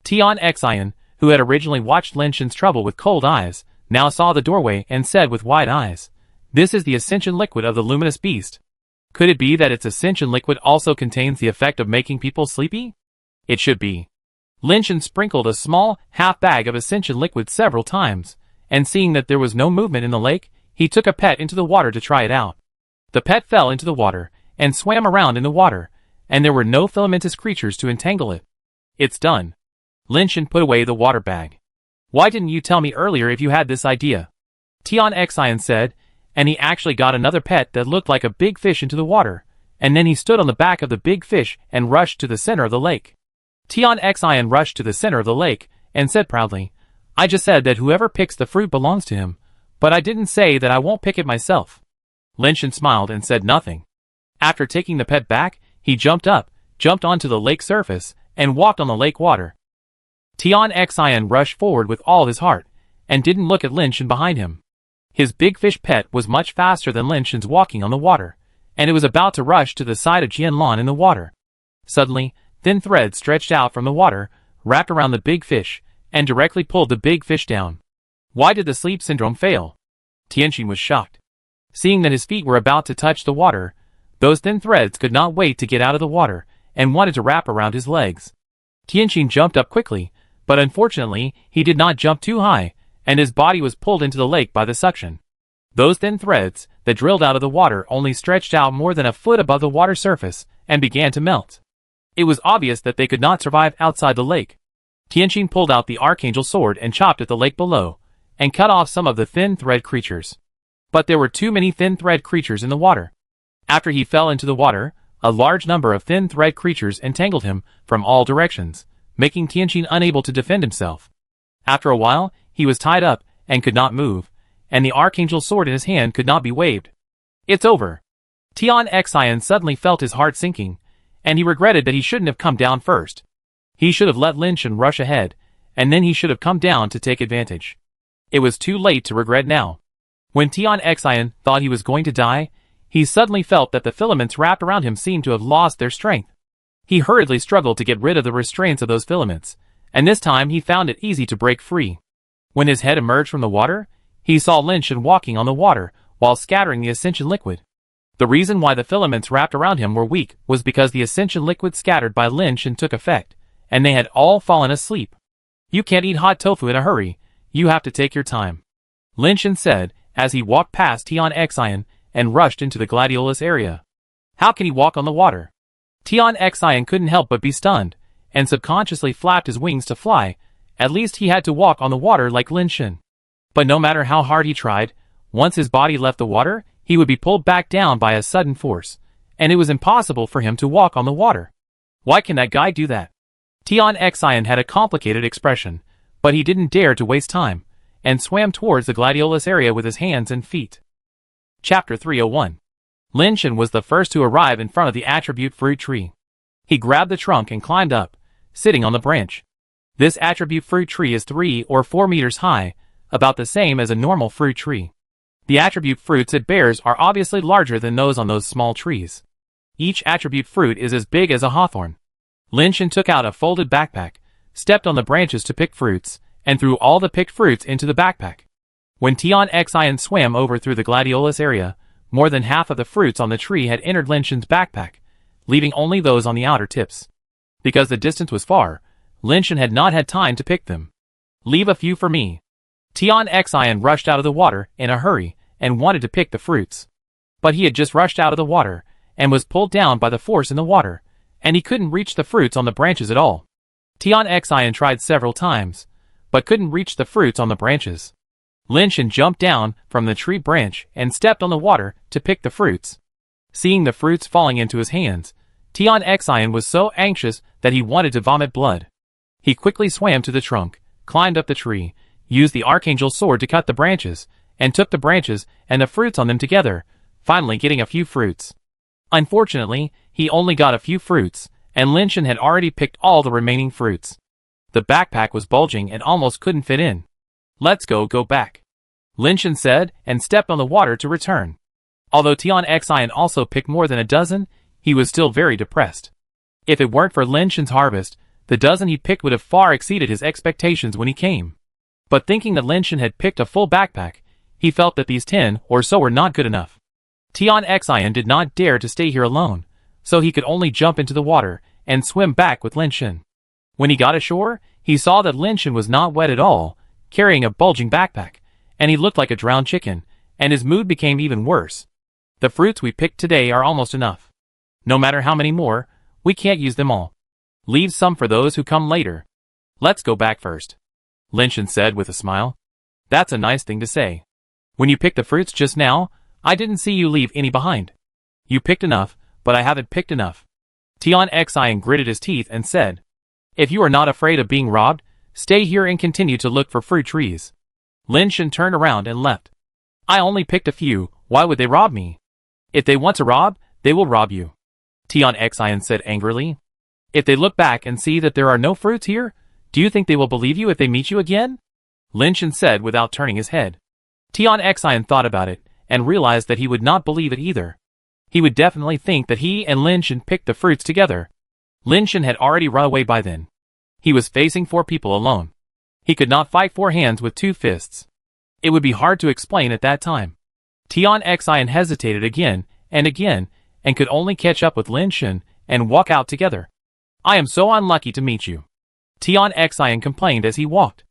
S1: Tian Xian, who had originally watched Lin Shen's trouble with cold eyes, now saw the doorway and said with wide eyes, this is the ascension liquid of the luminous beast. Could it be that its ascension liquid also contains the effect of making people sleepy? It should be. Lin Shen sprinkled a small half bag of ascension liquid several times, and seeing that there was no movement in the lake, he took a pet into the water to try it out. The pet fell into the water, and swam around in the water, and there were no filamentous creatures to entangle it. It's done. Lin Shen put away the water bag. Why didn't you tell me earlier if you had this idea? Tian Xian said, and he actually got another pet that looked like a big fish into the water, and then he stood on the back of the big fish and rushed to the center of the lake. Tian Xian rushed to the center of the lake, and said proudly, I just said that whoever picks the fruit belongs to him, but I didn't say that I won't pick it myself. Lin Shen smiled and said nothing. After taking the pet back, he jumped onto the lake surface, and walked on the lake water. Tian Xian rushed forward with all his heart, and didn't look at Lin Shen behind him. His big fish pet was much faster than Lin Shen's walking on the water, and it was about to rush to the side of Jianlan in the water. Suddenly, thin threads stretched out from the water, wrapped around the big fish, and directly pulled the big fish down. Why did the sleep syndrome fail? Tianqin was shocked. Seeing that his feet were about to touch the water, those thin threads could not wait to get out of the water, and wanted to wrap around his legs. Tianqin jumped up quickly, but unfortunately, he did not jump too high, and his body was pulled into the lake by the suction. Those thin threads that drilled out of the water only stretched out more than a foot above the water surface, and began to melt. It was obvious that they could not survive outside the lake. Tianqin pulled out the archangel sword and chopped at the lake below, and cut off some of the thin thread creatures. But there were too many thin thread creatures in the water. After he fell into the water, A large number of thin thread creatures entangled him from all directions, making Tianqin unable to defend himself. After a while, he was tied up and could not move, and the Archangel's sword in his hand could not be waved. It's over. Tian Xian suddenly felt his heart sinking, and he regretted that he shouldn't have come down first. He should have let Lin Shen rush ahead, and then he should have come down to take advantage. It was too late to regret now. When Tian Xian thought he was going to die, he suddenly felt that the filaments wrapped around him seemed to have lost their strength. He hurriedly struggled to get rid of the restraints of those filaments, and this time he found it easy to break free. When his head emerged from the water, he saw Lin Shen walking on the water while scattering the ascension liquid. The reason why the filaments wrapped around him were weak was because the ascension liquid scattered by Lin Shen took effect, and they had all fallen asleep. You can't eat hot tofu in a hurry, you have to take your time, Lin Shen said as he walked past Tian Xian and rushed into the gladiolus area. How can he walk on the water? Tian Xian couldn't help but be stunned, and subconsciously flapped his wings to fly. At least he had to walk on the water like Lin Shen. But no matter how hard he tried, once his body left the water, he would be pulled back down by a sudden force, and it was impossible for him to walk on the water. Why can that guy do that? Tian Xian had a complicated expression, but he didn't dare to waste time, and swam towards the gladiolus area with his hands and feet. Chapter 301. Lin Shen was the first to arrive in front of the attribute fruit tree. He grabbed the trunk and climbed up, sitting on the branch. This attribute fruit tree is 3 or 4 meters high, about the same as a normal fruit tree. The attribute fruits it bears are obviously larger than those on those small trees. Each attribute fruit is as big as a hawthorn. Lin Shen took out a folded backpack, stepped on the branches to pick fruits, and threw all the picked fruits into the backpack. When Tian Xian swam over through the gladiolus area, more than half of the fruits on the tree had entered Lin Shen's backpack, leaving only those on the outer tips. Because the distance was far, Lin Shen had not had time to pick them. Leave a few for me. Tian Xian rushed out of the water in a hurry and wanted to pick the fruits. But he had just rushed out of the water and was pulled down by the force in the water, and he couldn't reach the fruits on the branches at all. Tian Xian tried several times, but couldn't reach the fruits on the branches. Lin Shen jumped down from the tree branch and stepped on the water to pick the fruits. Seeing the fruits falling into his hands, Tian Xian was so anxious that he wanted to vomit blood. He quickly swam to the trunk, climbed up the tree, used the Archangel's sword to cut the branches, and took the branches and the fruits on them together, finally getting a few fruits. Unfortunately, he only got a few fruits, and Lin Shen had already picked all the remaining fruits. The backpack was bulging and almost couldn't fit in. Let's go back, Lin Shen said and stepped on the water to return. Although Tian Xian also picked more than a dozen, he was still very depressed. If it weren't for Lin Shen's harvest, the dozen he picked would have far exceeded his expectations when he came. But thinking that Lin Shen had picked a full backpack, he felt that these 10 or so were not good enough. Tian Xian did not dare to stay here alone, so he could only jump into the water and swim back with Lin Shen. When he got ashore, he saw that Lin Shen was not wet at all, carrying a bulging backpack, and he looked like a drowned chicken, and his mood became even worse. The fruits we picked today are almost enough. No matter how many more, we can't use them all. Leave some for those who come later. Let's go back first, Lin Shen said with a smile. That's a nice thing to say. When you picked the fruits just now, I didn't see you leave any behind. You picked enough, but I haven't picked enough. Tian Xian gritted his teeth and said, If you are not afraid of being robbed, stay here and continue to look for fruit trees. Lin Shen turned around and left. I only picked a few, why would they rob me? If they want to rob, they will rob you, Tian Xian said angrily. If they look back and see that there are no fruits here, do you think they will believe you if they meet you again? Lin Shen said without turning his head. Tian Xian thought about it, and realized that he would not believe it either. He would definitely think that he and Lin Shen picked the fruits together. Lin Shen had already run away by then. He was facing 4 people alone. He could not fight 4 hands with 2 fists. It would be hard to explain at that time. Tian Xian hesitated again, and could only catch up with Lin Shen and walk out together. I am so unlucky to meet you, Tian Xian complained as he walked.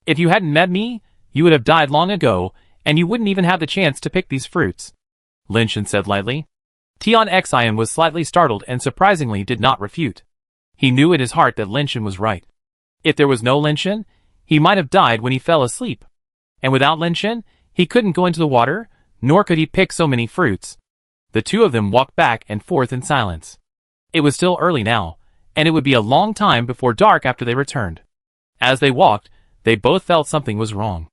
S1: If you hadn't met me, you would have died long ago, and you wouldn't even have the chance to pick these fruits, Lin Shen said lightly. Tian Xian was slightly startled and surprisingly did not refute. He knew in his heart that Lin Shen was right. If there was no Lin Shen, he might have died when he fell asleep. And without Lin Shen, he couldn't go into the water, nor could he pick so many fruits. The two of them walked back and forth in silence. It was still early now, and it would be a long time before dark after they returned. As they walked, they both felt something was wrong.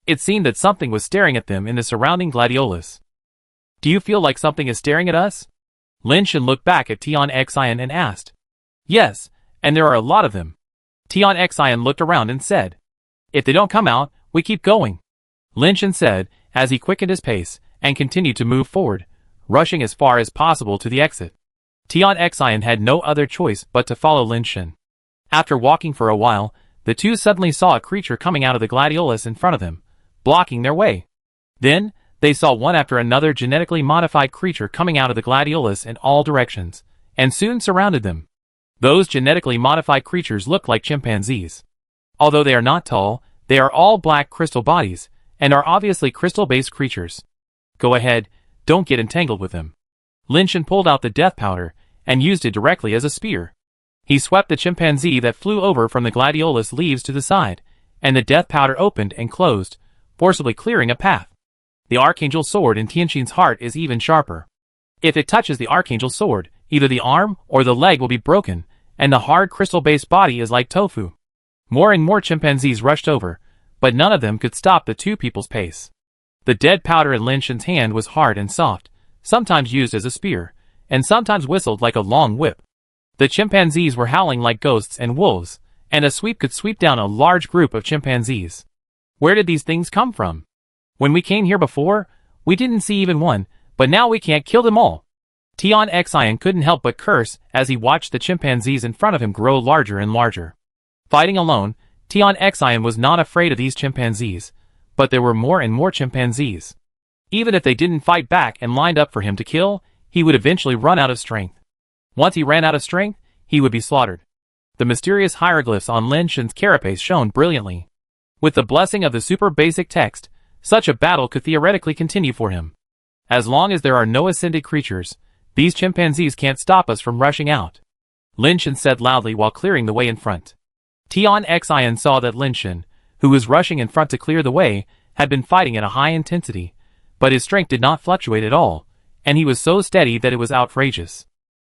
S1: It seemed that something was staring at them in the surrounding gladiolus. "Do you feel like something is staring at us?" Lin Shen looked back at Tian Xian and asked. "Yes, and there are a lot of them." Tian Xian looked around and said, "If they don't come out, we keep going," Lin Shen said as he quickened his pace and continued to move forward, rushing as far as possible to the exit. Tian Xian had no other choice but to follow Lin Shen. After walking for a while, the two suddenly saw a creature coming out of the gladiolus in front of them, blocking their way. Then, they saw one after another genetically modified creature coming out of the gladiolus in all directions, and soon surrounded them. Those genetically modified creatures look like chimpanzees. Although they are not tall, they are all black crystal bodies, and are obviously crystal-based creatures. "Go ahead, don't get entangled with them." Lin Shen pulled out the death powder, and used it directly as a spear. He swept the chimpanzee that flew over from the gladiolus leaves to the side, and the death powder opened and closed, forcibly clearing a path. The Archangel Sword in Tianqin's heart is even sharper. If it touches the Archangel Sword, either the arm or the leg will be broken, and the hard crystal-based body is like tofu. More and more chimpanzees rushed over, but none of them could stop the two people's pace. The dead powder in Lin Shen's hand was hard and soft, sometimes used as a spear, and sometimes whistled like a long whip. The chimpanzees were howling like ghosts and wolves, and a sweep could sweep down a large group of chimpanzees. Where did these things come from? When we came here before, we didn't see even one, but now we can't kill them all. Tian Xian couldn't help but curse as he watched the chimpanzees in front of him grow larger and larger. Fighting alone, Tian Xian was not afraid of these chimpanzees, but there were more and more chimpanzees. Even if they didn't fight back and lined up for him to kill, he would eventually run out of strength. Once he ran out of strength, he would be slaughtered. The mysterious hieroglyphs on Lin Shen's carapace shone brilliantly. With the blessing of the super basic text, such a battle could theoretically continue for him. As long as there are no ascended creatures, these chimpanzees can't stop us from rushing out, Lin Shen said loudly while clearing the way in front. Tian Xian saw that Lin Shen, who was rushing in front to clear the way, had been fighting at a high intensity, but his strength did not fluctuate at all, and he was so steady that it was outrageous.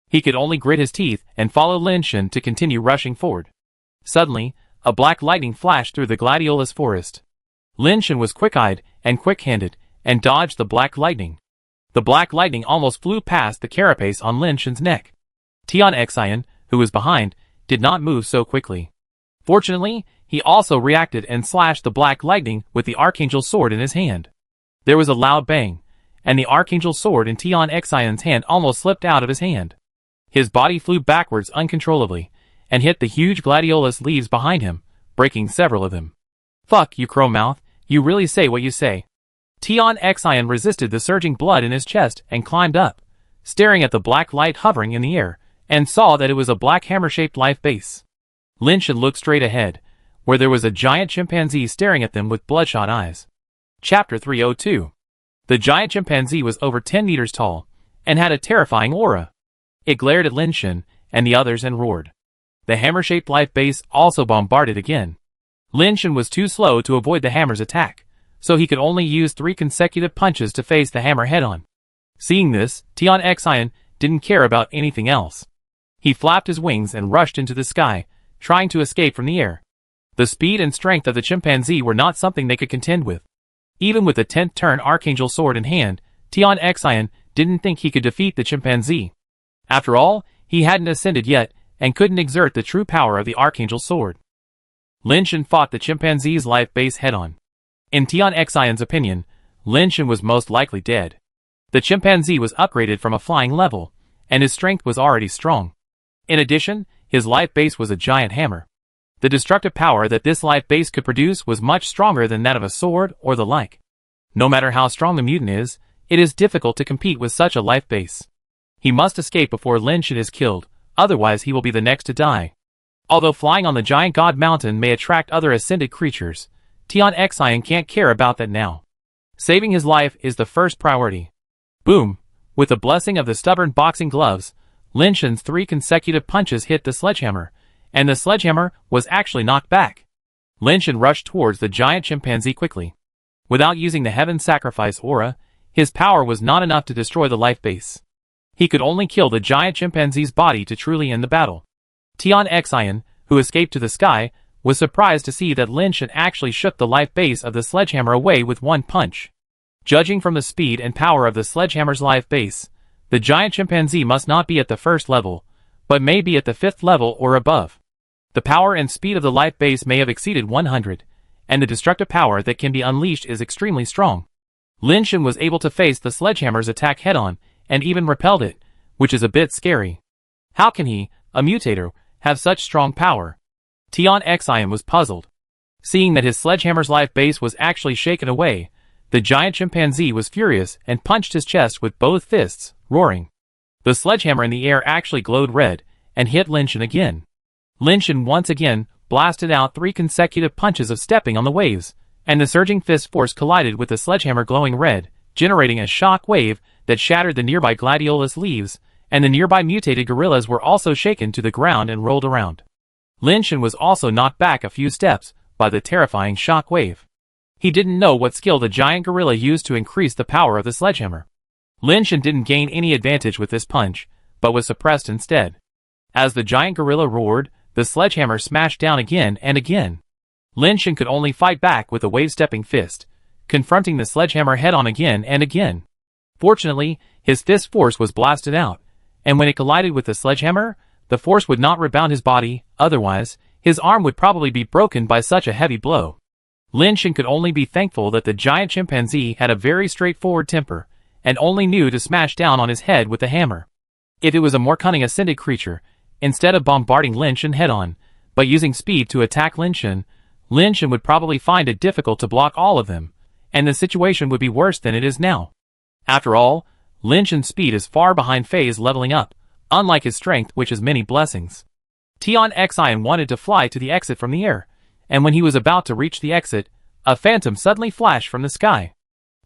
S1: He could only grit his teeth and follow Lin Shen to continue rushing forward. Suddenly, a black lightning flashed through the gladiolus forest. Lin Shen was quick-eyed and quick-handed, and dodged the black lightning. The black lightning almost flew past the carapace on Lin Shen's neck. Tian Xian, who was behind, did not move so quickly. Fortunately, he also reacted and slashed the black lightning with the Archangel Sword in his hand. There was a loud bang, and the Archangel Sword in Tian Xian's hand almost slipped out of his hand. His body flew backwards uncontrollably, and hit the huge gladiolus leaves behind him, breaking several of them. "Fuck you, Crowmouth, you really say what you say." Tian Xian resisted the surging blood in his chest and climbed up, staring at the black light hovering in the air, and saw that it was a black hammer-shaped life base. Lin Shen looked straight ahead, where there was a giant chimpanzee staring at them with bloodshot eyes. Chapter 302. The giant chimpanzee was over 10 meters tall, and had a terrifying aura. It glared at Lin Shen and the others and roared. The hammer-shaped life base also bombarded again. Lin Shen was too slow to avoid the hammer's attack, so he could only use 3 consecutive punches to face the hammer head-on. Seeing this, Tian Xian didn't care about anything else. He flapped his wings and rushed into the sky, trying to escape from the air. The speed and strength of the chimpanzee were not something they could contend with. Even with the 10th turn Archangel Sword in hand, Tian Xian didn't think he could defeat the chimpanzee. After all, he hadn't ascended yet, and couldn't exert the true power of the Archangel Sword. Lin Shen fought the chimpanzee's life base head-on. In Tian Xian's opinion, Lin Shen was most likely dead. The chimpanzee was upgraded from a flying level, and his strength was already strong. In addition, his life base was a giant hammer. The destructive power that this life base could produce was much stronger than that of a sword or the like. No matter how strong the mutant is, it is difficult to compete with such a life base. He must escape before Lin Shen is killed, otherwise he will be the next to die. Although flying on the giant god mountain may attract other ascended creatures, Tian Xian can't care about that now. Saving his life is the first priority. Boom! With the blessing of the stubborn boxing gloves, Lin Shen's 3 consecutive punches hit the sledgehammer, and the sledgehammer was actually knocked back. Lin Shen rushed towards the giant chimpanzee quickly. Without using the Heaven Sacrifice aura, his power was not enough to destroy the life base. He could only kill the giant chimpanzee's body to truly end the battle. Tian Xian, who escaped to the sky, was surprised to see that Lin Shan actually shook the life base of the sledgehammer away with one punch. Judging from the speed and power of the sledgehammer's life base, the giant chimpanzee must not be at the first level, but may be at the 5th level or above. The power and speed of the life base may have exceeded 100, and the destructive power that can be unleashed is extremely strong. Lin Shan was able to face the sledgehammer's attack head-on, and even repelled it, which is a bit scary. How can he, a mutator, have such strong power? Tian Xian was puzzled. Seeing that his sledgehammer's life base was actually shaken away, the giant chimpanzee was furious and punched his chest with both fists, roaring. The sledgehammer in the air actually glowed red, and hit Lin Shan again. Lin Shan once again blasted out 3 consecutive punches of stepping on the waves, and the surging fist force collided with the sledgehammer glowing red, generating a shock wave that shattered the nearby gladiolus leaves, and the nearby mutated gorillas were also shaken to the ground and rolled around. Lin Shan was also knocked back a few steps by the terrifying shock wave. He didn't know what skill the giant gorilla used to increase the power of the sledgehammer. Lin Shan didn't gain any advantage with this punch, but was suppressed instead. As the giant gorilla roared, the sledgehammer smashed down again and again. Lin Shan could only fight back with a wave-stepping fist, confronting the sledgehammer head-on again and again. Fortunately, his fist force was blasted out, and when it collided with the sledgehammer, the force would not rebound his body, otherwise, his arm would probably be broken by such a heavy blow. Lin Shan could only be thankful that the giant chimpanzee had a very straightforward temper, and only knew to smash down on his head with the hammer. If it was a more cunning ascended creature, instead of bombarding Lin Shan head-on, but using speed to attack Lin Shan would probably find it difficult to block all of them, and the situation would be worse than it is now. After all, Lin Shan's speed is far behind Fei's leveling up, unlike his strength, which is many blessings. Tian Xian wanted to fly to the exit from the air, and when he was about to reach the exit, a phantom suddenly flashed from the sky.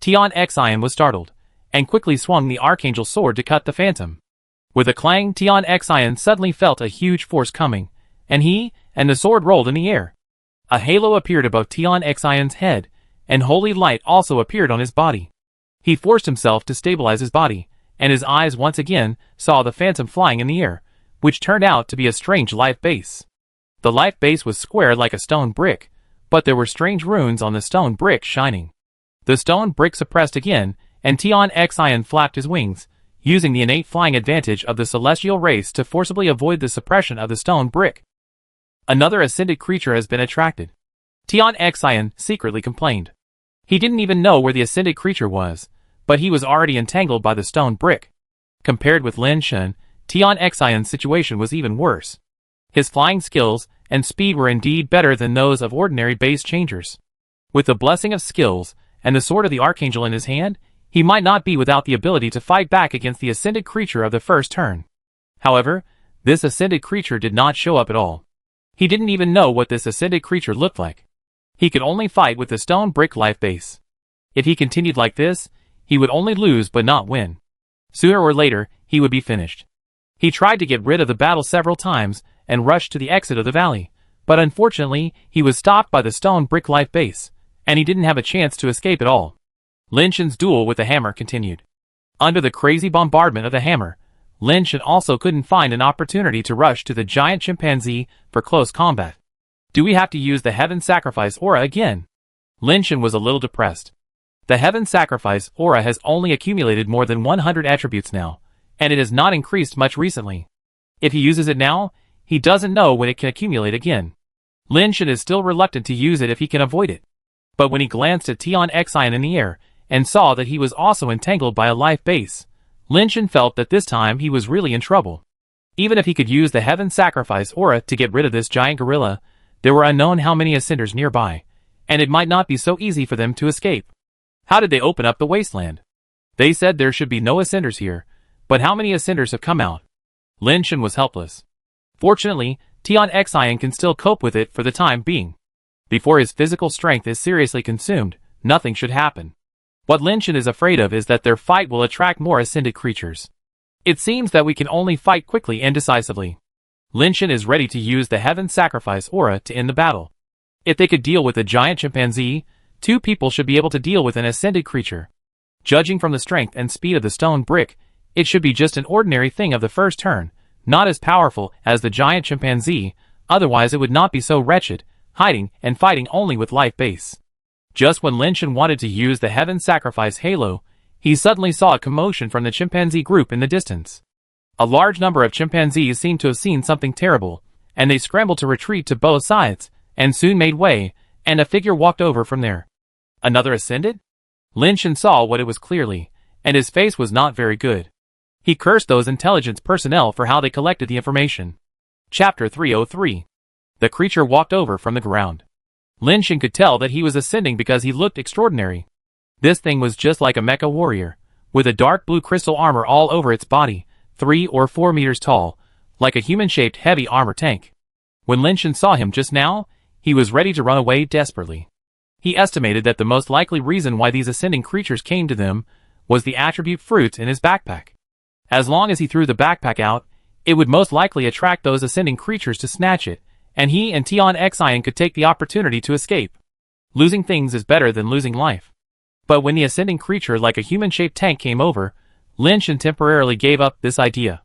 S1: Tian Xian was startled, and quickly swung the archangel sword to cut the phantom. With a clang, Tian Xian suddenly felt a huge force coming, and the sword rolled in the air. A halo appeared above Tian Xian's head, and holy light also appeared on his body. He forced himself to stabilize his body, and his eyes once again saw the phantom flying in the air, which turned out to be a strange life base. The life base was square like a stone brick, but there were strange runes on the stone brick shining. The stone brick suppressed again, and Tian Xian flapped his wings, using the innate flying advantage of the celestial race to forcibly avoid the suppression of the stone brick. Another ascended creature has been attracted. Tian Xian secretly complained. He didn't even know where the ascended creature was, but he was already entangled by the stone brick. Compared with Lin Shan, Tian Xian's situation was even worse. His flying skills and speed were indeed better than those of ordinary base changers. With the blessing of skills and the sword of the archangel in his hand, he might not be without the ability to fight back against the ascended creature of the first turn. However, this ascended creature did not show up at all. He didn't even know what this ascended creature looked like. He could only fight with the stone brick life base. If he continued like this, he would only lose but not win. Sooner or later, he would be finished. He tried to get rid of the battle several times and rushed to the exit of the valley, but unfortunately, he was stopped by the stone brick life base, and he didn't have a chance to escape at all. Lin Shan's duel with the hammer continued. Under the crazy bombardment of the hammer, Lin Shan also couldn't find an opportunity to rush to the giant chimpanzee for close combat. Do we have to use the Heaven Sacrifice aura again? Lin Shan was a little depressed. The Heaven Sacrifice aura has only accumulated more than 100 attributes now, and it has not increased much recently. If he uses it now, he doesn't know when it can accumulate again. Lin Shan is still reluctant to use it if he can avoid it. But when he glanced at Tian Xian in the air, and saw that he was also entangled by a life base, Lin Shan felt that this time he was really in trouble. Even if he could use the Heaven Sacrifice aura to get rid of this giant gorilla, there were unknown how many ascenders nearby, and it might not be so easy for them to escape. How did they open up the wasteland? They said there should be no ascenders here, but how many ascenders have come out? Lin Shan was helpless. Fortunately, Tian Xian can still cope with it for the time being. Before his physical strength is seriously consumed, nothing should happen. What Lin Shan is afraid of is that their fight will attract more ascended creatures. It seems that we can only fight quickly and decisively. Lin Shan is ready to use the Heaven Sacrifice aura to end the battle. If they could deal with a giant chimpanzee, two people should be able to deal with an ascended creature. Judging from the strength and speed of the stone brick, it should be just an ordinary thing of the first turn, not as powerful as the giant chimpanzee, otherwise it would not be so wretched, hiding and fighting only with life base. Just when Lin Shen wanted to use the heaven sacrifice halo, he suddenly saw a commotion from the chimpanzee group in the distance. A large number of chimpanzees seemed to have seen something terrible, and they scrambled to retreat to both sides, and soon made way, and a figure walked over from there. Another ascended? Lin Shen saw what it was clearly, and his face was not very good. He cursed those intelligence personnel for how they collected the information. Chapter 303. The creature walked over from the ground. Lin Shen could tell that he was ascending because he looked extraordinary. This thing was just like a mecha warrior, with a dark blue crystal armor all over its body, 3 or 4 meters tall, like a human-shaped heavy armor tank. When Lin Shen saw him just now, he was ready to run away desperately. He estimated that the most likely reason why these ascending creatures came to them was the attribute fruits in his backpack. As long as he threw the backpack out, it would most likely attract those ascending creatures to snatch it, and he and Tian Xian could take the opportunity to escape. Losing things is better than losing life. But when the ascending creature like a human-shaped tank came over, Lin Shen temporarily gave up this idea.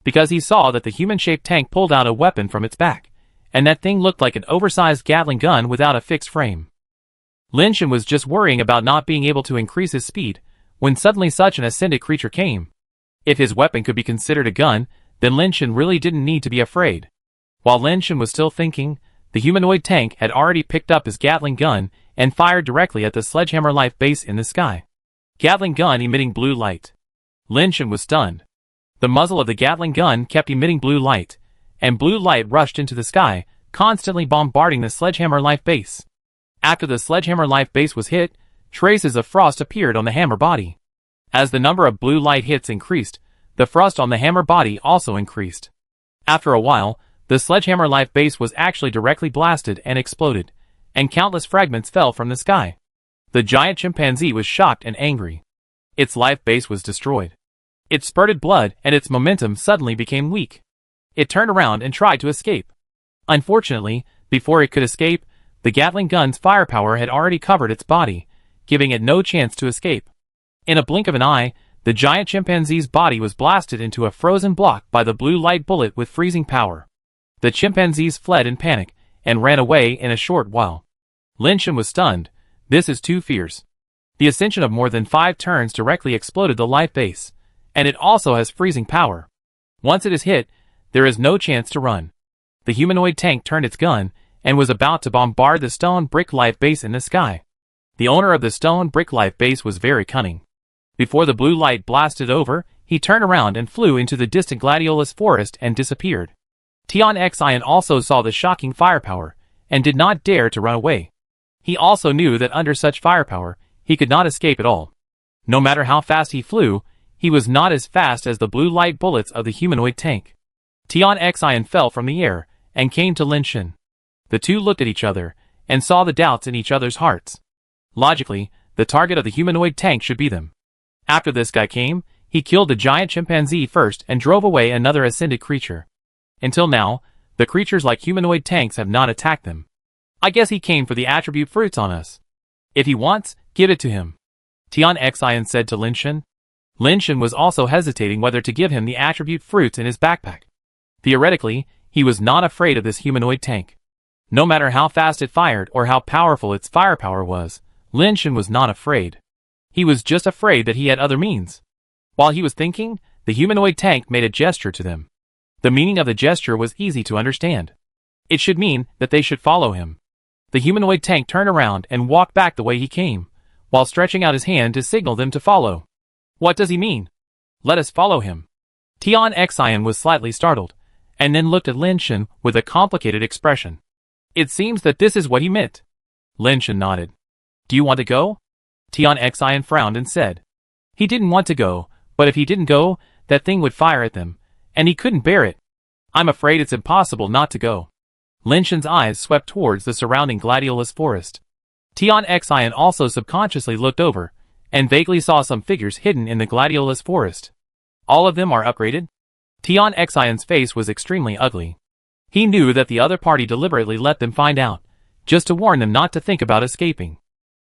S1: Because he saw that the human-shaped tank pulled out a weapon from its back, and that thing looked like an oversized Gatling gun without a fixed frame. Lin Shen was just worrying about not being able to increase his speed, when suddenly such an ascended creature came. If his weapon could be considered a gun, then Lin Shen really didn't need to be afraid. While Lin Shen was still thinking, the humanoid tank had already picked up his Gatling gun and fired directly at the Sledgehammer Life base in the sky. Gatling gun emitting blue light. Lin Shen was stunned. The muzzle of the Gatling gun kept emitting blue light, and blue light rushed into the sky, constantly bombarding the Sledgehammer Life base. After the Sledgehammer Life base was hit, traces of frost appeared on the hammer body. As the number of blue light hits increased, the frost on the hammer body also increased. After a while, the Sledgehammer Life base was actually directly blasted and exploded, and countless fragments fell from the sky. The giant chimpanzee was shocked and angry. Its life base was destroyed. It spurted blood and its momentum suddenly became weak. It turned around and tried to escape. Unfortunately, before it could escape, the Gatling gun's firepower had already covered its body, giving it no chance to escape. In a blink of an eye, the giant chimpanzee's body was blasted into a frozen block by the blue light bullet with freezing power. The chimpanzees fled in panic, and ran away in a short while. Lin Shen was stunned. This is too fierce. The ascension of more than 5 turns directly exploded the life base, and it also has freezing power. Once it is hit, there is no chance to run. The humanoid tank turned its gun, and was about to bombard the stone brick life base in the sky. The owner of the stone brick life base was very cunning. Before the blue light blasted over, he turned around and flew into the distant gladiolus forest and disappeared. Tian Xian also saw the shocking firepower, and did not dare to run away. He also knew that under such firepower, he could not escape at all. No matter how fast he flew, he was not as fast as the blue light bullets of the humanoid tank. Tian Xian fell from the air, and came to Lin Shen. The two looked at each other, and saw the doubts in each other's hearts. Logically, the target of the humanoid tank should be them. After this guy came, he killed the giant chimpanzee first and drove away another ascended creature. Until now, the creatures like humanoid tanks have not attacked them. I guess he came for the attribute fruits on us. If he wants, give it to him. Tian Xian said to Lin Shen. Lin Shen was also hesitating whether to give him the attribute fruits in his backpack. Theoretically, he was not afraid of this humanoid tank. No matter how fast it fired or how powerful its firepower was, Lin Shen was not afraid. He was just afraid that he had other means. While he was thinking, the humanoid tank made a gesture to them. The meaning of the gesture was easy to understand. It should mean that they should follow him. The humanoid tank turned around and walked back the way he came, while stretching out his hand to signal them to follow. What does he mean? Let us follow him. Tian Xian was slightly startled, and then looked at Lin Shen with a complicated expression. It seems that this is what he meant. Lin Shen nodded. Do you want to go? Tian Xian frowned and said. He didn't want to go, but if he didn't go, that thing would fire at them, and he couldn't bear it. I'm afraid it's impossible not to go. Lin Shen's eyes swept towards the surrounding gladiolus forest. Tian Xian also subconsciously looked over, and vaguely saw some figures hidden in the gladiolus forest. All of them are upgraded? Tian Xian's face was extremely ugly. He knew that the other party deliberately let them find out, just to warn them not to think about escaping.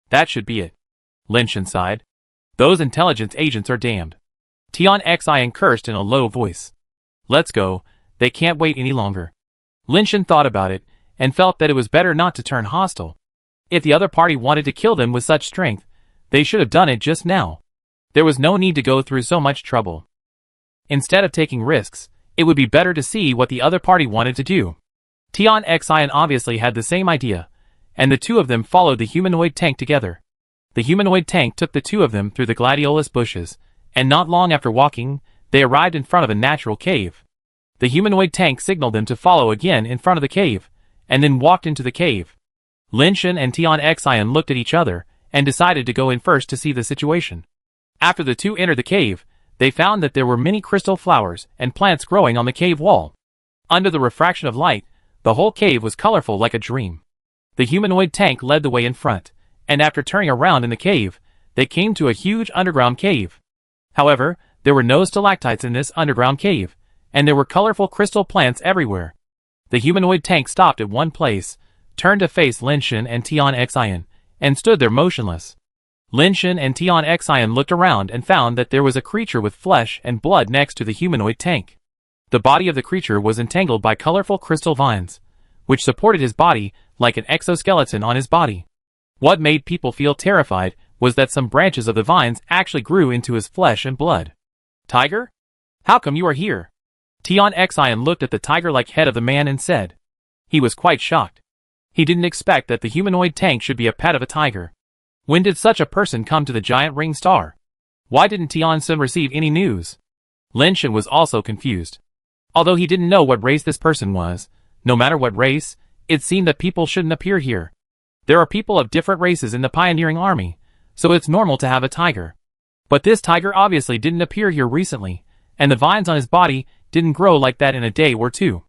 S1: That should be it. Lin Shen sighed. Those intelligence agents are damned. Tian Xian cursed in a low voice. Let's go, they can't wait any longer. Lin Shen thought about it, and felt that it was better not to turn hostile. If the other party wanted to kill them with such strength, they should have done it just now. There was no need to go through so much trouble. Instead of taking risks, it would be better to see what the other party wanted to do. Tian Xian obviously had the same idea, and the two of them followed the humanoid tank together. The humanoid tank took the two of them through the gladiolus bushes, and not long after walking, they arrived in front of a natural cave. The humanoid tank signaled them to follow again in front of the cave, and then walked into the cave. Lin Shen and Tian Xian looked at each other, and decided to go in first to see the situation. After the two entered the cave, they found that there were many crystal flowers and plants growing on the cave wall. Under the refraction of light, the whole cave was colorful like a dream. The humanoid tank led the way in front, and after turning around in the cave, they came to a huge underground cave. However, there were no stalactites in this underground cave, and there were colorful crystal plants everywhere. The humanoid tank stopped at one place, turned to face Lin Shen and Tian Xian, and stood there motionless. Lin Shen and Tian Xian looked around and found that there was a creature with flesh and blood next to the humanoid tank. The body of the creature was entangled by colorful crystal vines, which supported his body like an exoskeleton on his body. What made people feel terrified was that some branches of the vines actually grew into his flesh and blood. Tiger? How come you are here? Tian Xian looked at the tiger-like head of the man and said. He was quite shocked. He didn't expect that the humanoid tank should be a pet of a tiger. When did such a person come to the giant ring star? Why didn't Tian Sun receive any news? Lin Shen was also confused. Although he didn't know what race this person was, no matter what race, it seemed that people shouldn't appear here. There are people of different races in the pioneering army, so it's normal to have a tiger. But this tiger obviously didn't appear here recently, and the vines on his body didn't grow like that in a day or two.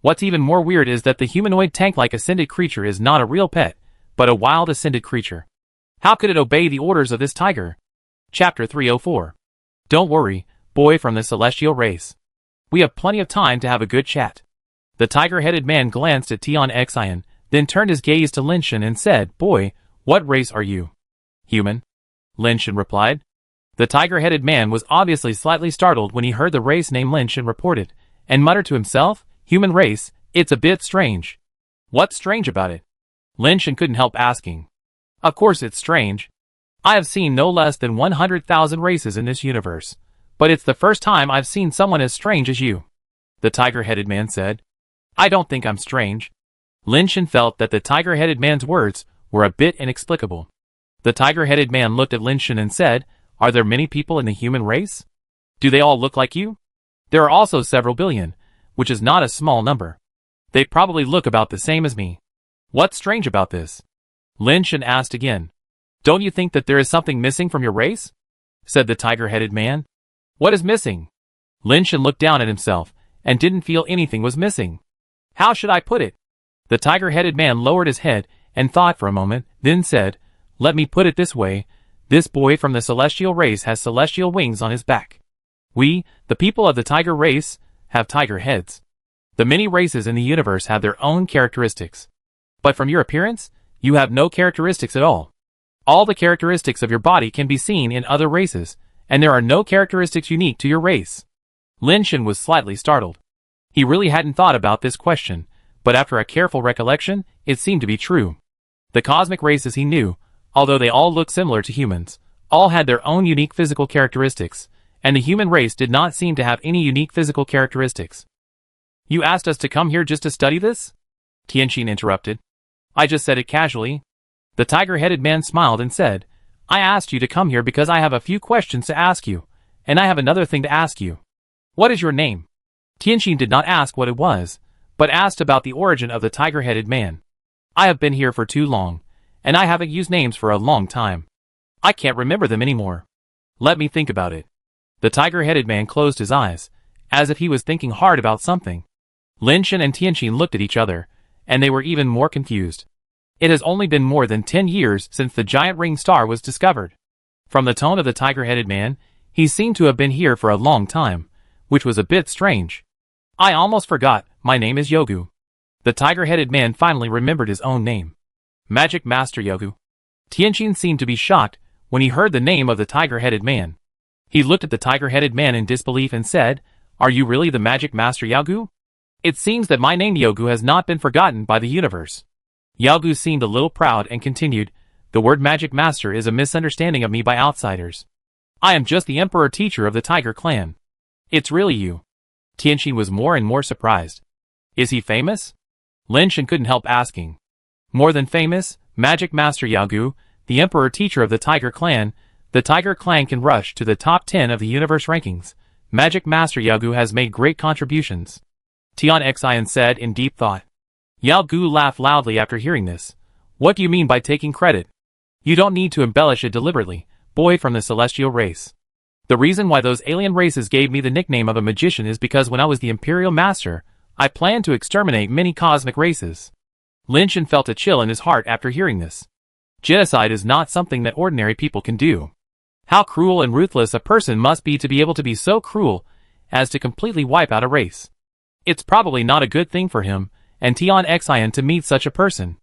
S1: What's even more weird is that the humanoid tank-like ascended creature is not a real pet, but a wild ascended creature. How could it obey the orders of this tiger? Chapter 304. Don't worry, boy from the celestial race. We have plenty of time to have a good chat. The tiger-headed man glanced at Tian Xian, then turned his gaze to Lin Shen and said, Boy, what race are you? Human. Lin Shen replied. The tiger-headed man was obviously slightly startled when he heard the race name Lin Shen reported, and muttered to himself, Human race, it's a bit strange. What's strange about it? Lin Shen couldn't help asking. Of course it's strange. I have seen no less than 100,000 races in this universe, but it's the first time I've seen someone as strange as you. The tiger-headed man said. I don't think I'm strange. Lin Shen felt that the tiger-headed man's words were a bit inexplicable. The tiger-headed man looked at Lin Shen and said, Are there many people in the human race? Do they all look like you? There are also several billion, which is not a small number. They probably look about the same as me. What's strange about this? Lin Shen asked again. Don't you think that there is something missing from your race? Said the tiger-headed man. What is missing? Lin Shen looked down at himself, and didn't feel anything was missing. How should I put it? The tiger-headed man lowered his head, and thought for a moment, then said, Let me put it this way, this boy from the celestial race has celestial wings on his back. We, the people of the tiger race, have tiger heads. The many races in the universe have their own characteristics. But from your appearance, you have no characteristics at all. All the characteristics of your body can be seen in other races, and there are no characteristics unique to your race. Lin Shen was slightly startled. He really hadn't thought about this question, but after a careful recollection, it seemed to be true. The cosmic races he knew, although they all looked similar to humans, all had their own unique physical characteristics, and the human race did not seem to have any unique physical characteristics. You asked us to come here just to study this? Tianqin interrupted. I just said it casually. The tiger-headed man smiled and said, I asked you to come here because I have a few questions to ask you, and I have another thing to ask you. What is your name? Tianqin did not ask what it was, but asked about the origin of the tiger-headed man. I have been here for too long, and I haven't used names for a long time. I can't remember them anymore. Let me think about it. The tiger-headed man closed his eyes, as if he was thinking hard about something. Lin Shen and Tianqin looked at each other, and they were even more confused. It has only been more than 10 years since the giant ring star was discovered. From the tone of the tiger-headed man, he seemed to have been here for a long time, which was a bit strange. I almost forgot, my name is Yogu. The tiger-headed man finally remembered his own name. Magic Master Yogu. Tianqin seemed to be shocked when he heard the name of the tiger-headed man. He looked at the tiger-headed man in disbelief and said, "Are you really the magic master Yaogu? It seems that my name Yaogu has not been forgotten by the universe." Yaogu seemed a little proud and continued, "The word magic master is a misunderstanding of me by outsiders. I am just the emperor teacher of the tiger clan. It's really you." Tianqi was more and more surprised. "Is he famous?" Lin Shen couldn't help asking. "More than famous, magic master Yaogu, the emperor teacher of the tiger clan. The tiger clan can rush to the top 10 of the universe rankings. Magic master Yaogu has made great contributions," Tian Xian said in deep thought. Yaogu laughed loudly after hearing this. "What do you mean by taking credit? You don't need to embellish it deliberately, boy from the celestial race. The reason why those alien races gave me the nickname of a magician is because when I was the imperial master, I planned to exterminate many cosmic races." Lin Shen felt a chill in his heart after hearing this. Genocide is not something that ordinary people can do. How cruel and ruthless a person must be to be able to be so cruel as to completely wipe out a race. It's probably not a good thing for him and Tian Xian to meet such a person.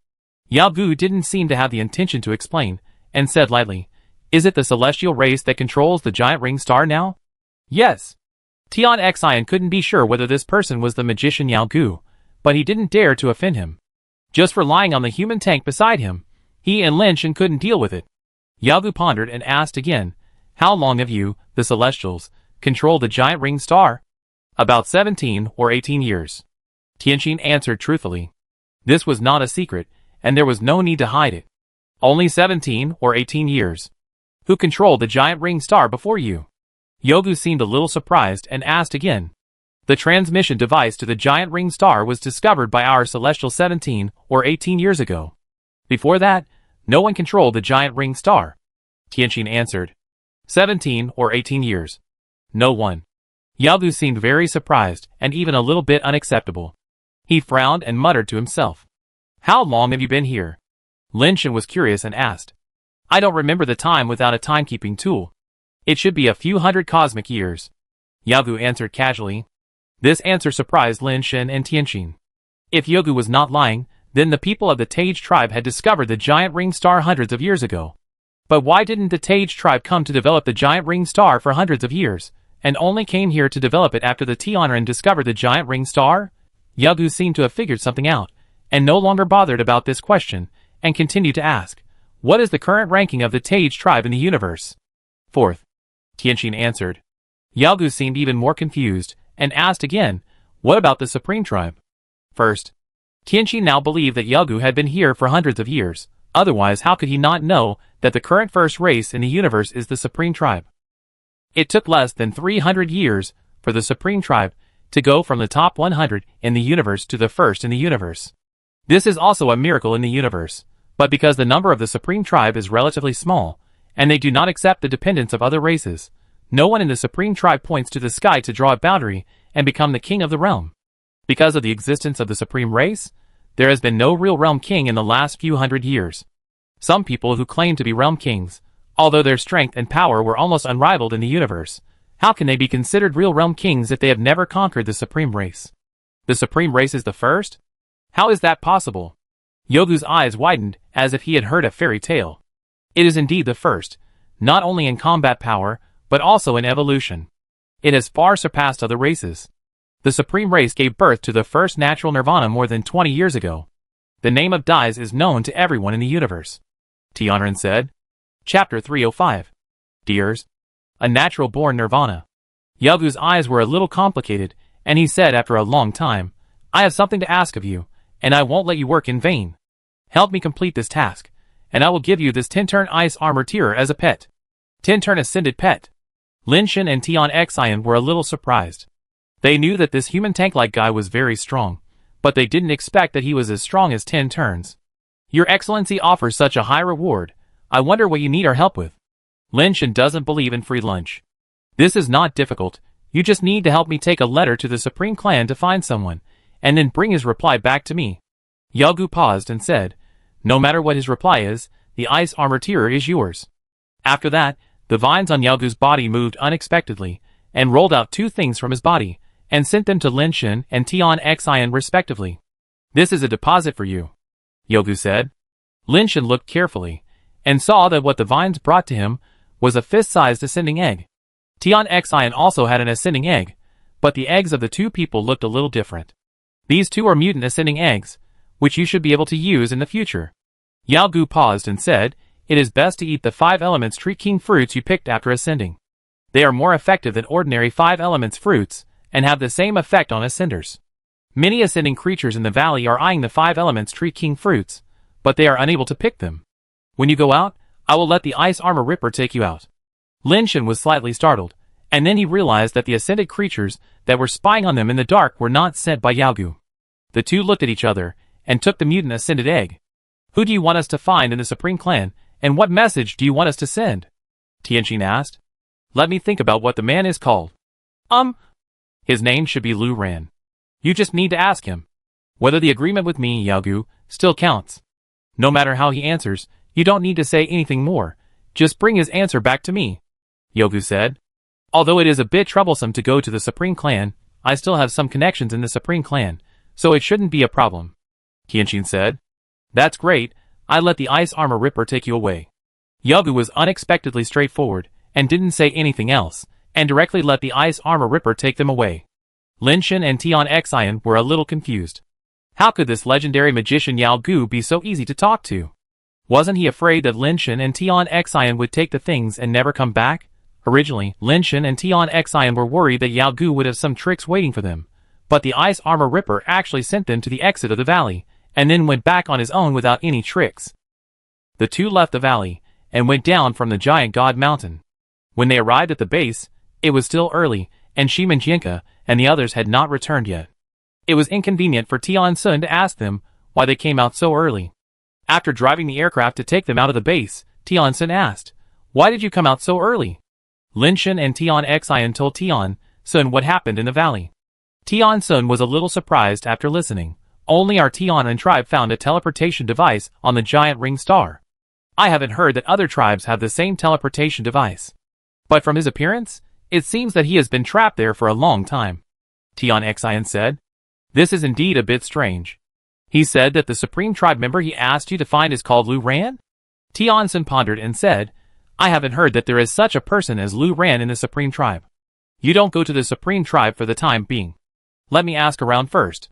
S1: Yaogu didn't seem to have the intention to explain, and said lightly, "Is it the celestial race that controls the giant ring star now?" "Yes." Tian Xian couldn't be sure whether this person was the magician Yaogu, but he didn't dare to offend him. Just relying on the human tank beside him, he and Lin Shen couldn't deal with it. Yaogu pondered and asked again, "How long have you, the Celestials, controlled the giant ring star?" "About 17 or 18 years. Tianqi answered truthfully. This was not a secret, and there was no need to hide it. "Only 17 or 18 years. Who controlled the giant ring star before you?" Yaogu seemed a little surprised and asked again. "The transmission device to the giant ring star was discovered by our Celestial 17 or 18 years ago. Before that, no one controlled the giant ring star," Tianqi answered. 17 or 18 years. No one. Yaogu seemed very surprised and even a little bit unacceptable. He frowned and muttered to himself. "How long have you been here?" Lin Shen was curious and asked. "I don't remember the time without a timekeeping tool. It should be a few hundred cosmic years," Yaogu answered casually. This answer surprised Lin Shen and Tianqi. If Yaogu was not lying, then the people of the Tage tribe had discovered the giant ring star hundreds of years ago. But why didn't the Tage tribe come to develop the giant ring star for hundreds of years, and only came here to develop it after the Tianren discovered the giant ring star? Yaogu seemed to have figured something out, and no longer bothered about this question, and continued to ask, "What is the current ranking of the Tage tribe in the universe?" "Fourth," Tianqi answered. Yaogu seemed even more confused, and asked again, "What about the supreme tribe?" "First." Tianqi now believed that Yaogu had been here for hundreds of years, otherwise how could he not know that the current first race in the universe is the supreme tribe? It took less than 300 years for the supreme tribe to go from the top 100 in the universe to the first in the universe. This is also a miracle in the universe, but because the number of the supreme tribe is relatively small, and they do not accept the dependence of other races, no one in the supreme tribe points to the sky to draw a boundary and become the king of the realm. Because of the existence of the supreme race, there has been no real realm king in the last few hundred years. Some people who claim to be realm kings, although their strength and power were almost unrivaled in the universe, how can they be considered real realm kings if they have never conquered the supreme race? The supreme race is the first? How is that possible? Yaogu's eyes widened as if he had heard a fairy tale. It is indeed the first, not only in combat power, but also in evolution. It has far surpassed other races. The supreme race gave birth to the first natural nirvana more than 20 years ago. The name of Dais is known to everyone in the universe," Tianren said. Chapter 305. Deers. A natural-born nirvana. Yaogu's eyes were a little complicated, and he said after a long time, "I have something to ask of you, and I won't let you work in vain. Help me complete this task, and I will give you this 10-turn ice armor tier as a pet." 10-turn ascended pet. Lin Shen and Tian Xian were a little surprised. They knew that this human tank-like guy was very strong, but they didn't expect that he was as strong as 10 turns. "Your Excellency offers such a high reward. I wonder what you need our help with." Lin Shen doesn't believe in free lunch. "This is not difficult. You just need to help me take a letter to the Supreme Clan to find someone, and then bring his reply back to me." Yaogu paused and said, "No matter what his reply is, the ice armor tier is yours." After that, the vines on Yaogu's body moved unexpectedly, and rolled out 2 things from his body, and sent them to Lin Shen and Tian Xian respectively. "This is a deposit for you," Yaogu said. Lin Shen looked carefully, and saw that what the vines brought to him was a fist-sized ascending egg. Tian Xian also had an ascending egg, but the eggs of the two people looked a little different. These two are mutant ascending eggs, which you should be able to use in the future. Yao Gu paused and said, "It is best to eat the 5 elements tree king fruits you picked after ascending. They are more effective than ordinary 5 elements fruits, and have the same effect on ascenders. Many ascending creatures in the valley are eyeing the 5 elements tree king fruits, but they are unable to pick them. When you go out, I will let the ice armor ripper take you out." Lin Shen was slightly startled, and then he realized that the ascended creatures that were spying on them in the dark were not sent by Yao Gu. The two looked at each other, and took the mutant ascended egg. "Who do you want us to find in the Supreme Clan, and what message do you want us to send?" Tianqin asked. "Let me think about what the man is called. His name should be Lu Ran. You just need to ask him whether the agreement with me, Yao Gu, still counts. No matter how he answers, you don't need to say anything more. Just bring his answer back to me," Yao Gu said. "Although it is a bit troublesome to go to the Supreme Clan, I still have some connections in the Supreme Clan, so it shouldn't be a problem," Tianqin said. "That's great. I let the ice armor ripper take you away." Yao Gu was unexpectedly straightforward, and didn't say anything else, and directly let the ice armor ripper take them away. Lin Shen and Tian Xian were a little confused. How could this legendary magician Yao Gu be so easy to talk to? Wasn't he afraid that Lin Shen and Tian Xian would take the things and never come back? Originally, Lin Shen and Tian Xian were worried that Yao Gu would have some tricks waiting for them, but the ice armor ripper actually sent them to the exit of the valley, and then went back on his own without any tricks. The two left the valley, and went down from the giant god mountain. When they arrived at the base, it was still early, and Shimanjianka and the others had not returned yet. It was inconvenient for Tian Sun to ask them why they came out so early. After driving the aircraft to take them out of the base, Tian Sun asked, "Why did you come out so early?" Lin Shen and Tian Xian told Tian Sun what happened in the valley. Tian Sun was a little surprised after listening. "Only our Tianan tribe found a teleportation device on the giant ring star. I haven't heard that other tribes have the same teleportation device. But from his appearance, it seems that he has been trapped there for a long time," Tian Xian said. "This is indeed a bit strange. He said that the Supreme Tribe member he asked you to find is called Lu Ran?" Tian Sun pondered and said, "I haven't heard that there is such a person as Lu Ran in the Supreme Tribe. You don't go to the Supreme Tribe for the time being. Let me ask around first."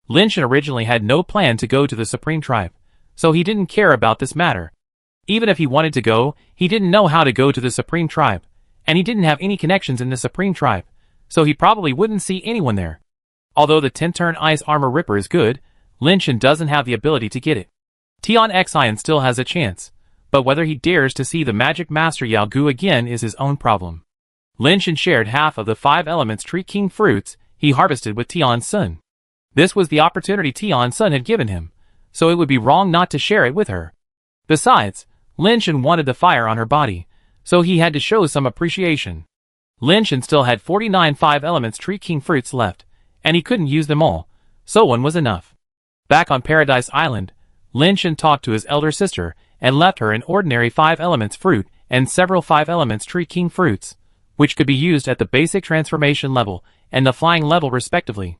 S1: Lin Shen originally had no plan to go to the Supreme Tribe, so he didn't care about this matter. Even if he wanted to go, he didn't know how to go to the Supreme Tribe, and he didn't have any connections in the Supreme Tribe, so he probably wouldn't see anyone there. Although the 10-turn ice armor ripper is good, Lin Shen doesn't have the ability to get it. Tian Xian still has a chance, but whether he dares to see the magic master Yao Gu again is his own problem. Lin Shen shared half of the 5 elements tree king fruits he harvested with Tian Sun. This was the opportunity Tian Sun had given him, so it would be wrong not to share it with her. Besides, Lin Shen wanted the fire on her body, so he had to show some appreciation. Lin Shen still had 49 5 elements tree king fruits left, and he couldn't use them all, so one was enough. Back on Paradise Island, Lin Shen talked to his elder sister and left her an ordinary 5 elements fruit and several 5 elements tree king fruits, which could be used at the basic transformation level and the flying level respectively.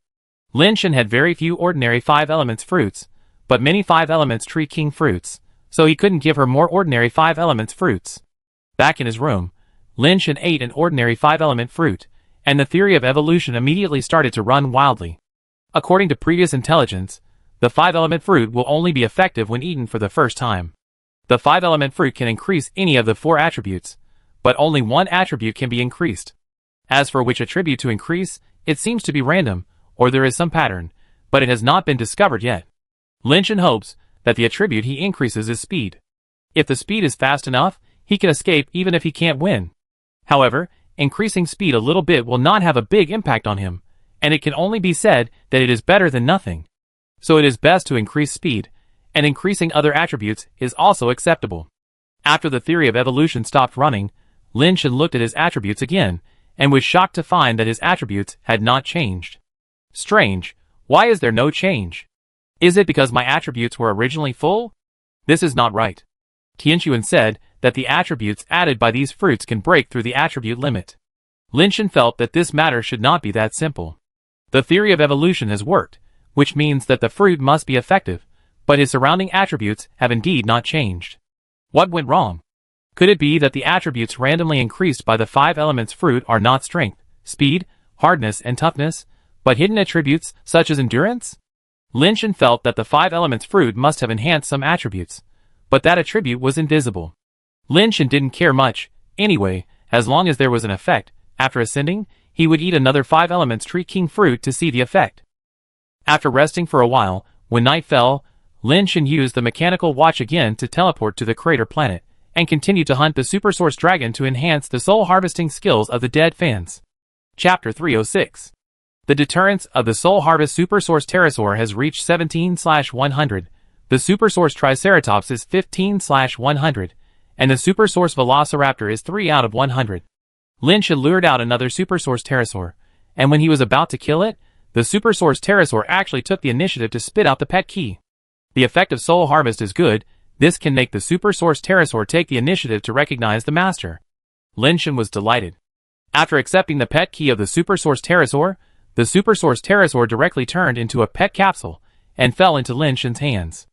S1: Lin Shen had very few ordinary 5 elements fruits, but many 5 elements tree king fruits, so he couldn't give her more ordinary 5 elements fruits. Back in his room, Lin Shen ate an ordinary 5 element fruit, and the theory of evolution immediately started to run wildly. According to previous intelligence, the 5 element fruit will only be effective when eaten for the first time. The 5 element fruit can increase any of the 4 attributes, but only one attribute can be increased. As for which attribute to increase, it seems to be random, or there is some pattern, but it has not been discovered yet. Lin Shen hopes that the attribute he increases is speed. If the speed is fast enough, he can escape even if he can't win. However, increasing speed a little bit will not have a big impact on him, and it can only be said that it is better than nothing. So it is best to increase speed, and increasing other attributes is also acceptable. After the theory of evolution stopped running, Lin Shen looked at his attributes again, and was shocked to find that his attributes had not changed. Strange, why is there no change? Is it because my attributes were originally full? This is not right. Tianquan said that the attributes added by these fruits can break through the attribute limit. Lin Shen felt that this matter should not be that simple. The theory of evolution has worked, which means that the fruit must be effective, but his surrounding attributes have indeed not changed. What went wrong? Could it be that the attributes randomly increased by the 5 elements fruit are not strength, speed, hardness and toughness, but hidden attributes such as endurance? Lin Shan felt that the 5 elements fruit must have enhanced some attributes, but that attribute was invisible. Lin Shan didn't care much, anyway, as long as there was an effect. After ascending, he would eat another 5 elements tree king fruit to see the effect. After resting for a while, when night fell, Lin Shan used the mechanical watch again to teleport to the crater planet, and continued to hunt the Super Source Dragon to enhance the soul harvesting skills of the dead fans. Chapter 306. The deterrence of the Soul Harvest Super Source Pterosaur has reached 17/100, the Super Source Triceratops is 15/100, and the Super Source Velociraptor is 3 out of 100. Lin Shan lured out another Super Source Pterosaur, and when he was about to kill it, the Super Source Pterosaur actually took the initiative to spit out the pet key. The effect of Soul Harvest is good. This can make the Super Source Pterosaur take the initiative to recognize the master. Lin Shan was delighted. After accepting the pet key of the Super Source Pterosaur, the Super Source Pterosaur directly turned into a pet capsule and fell into Lin Shan's hands.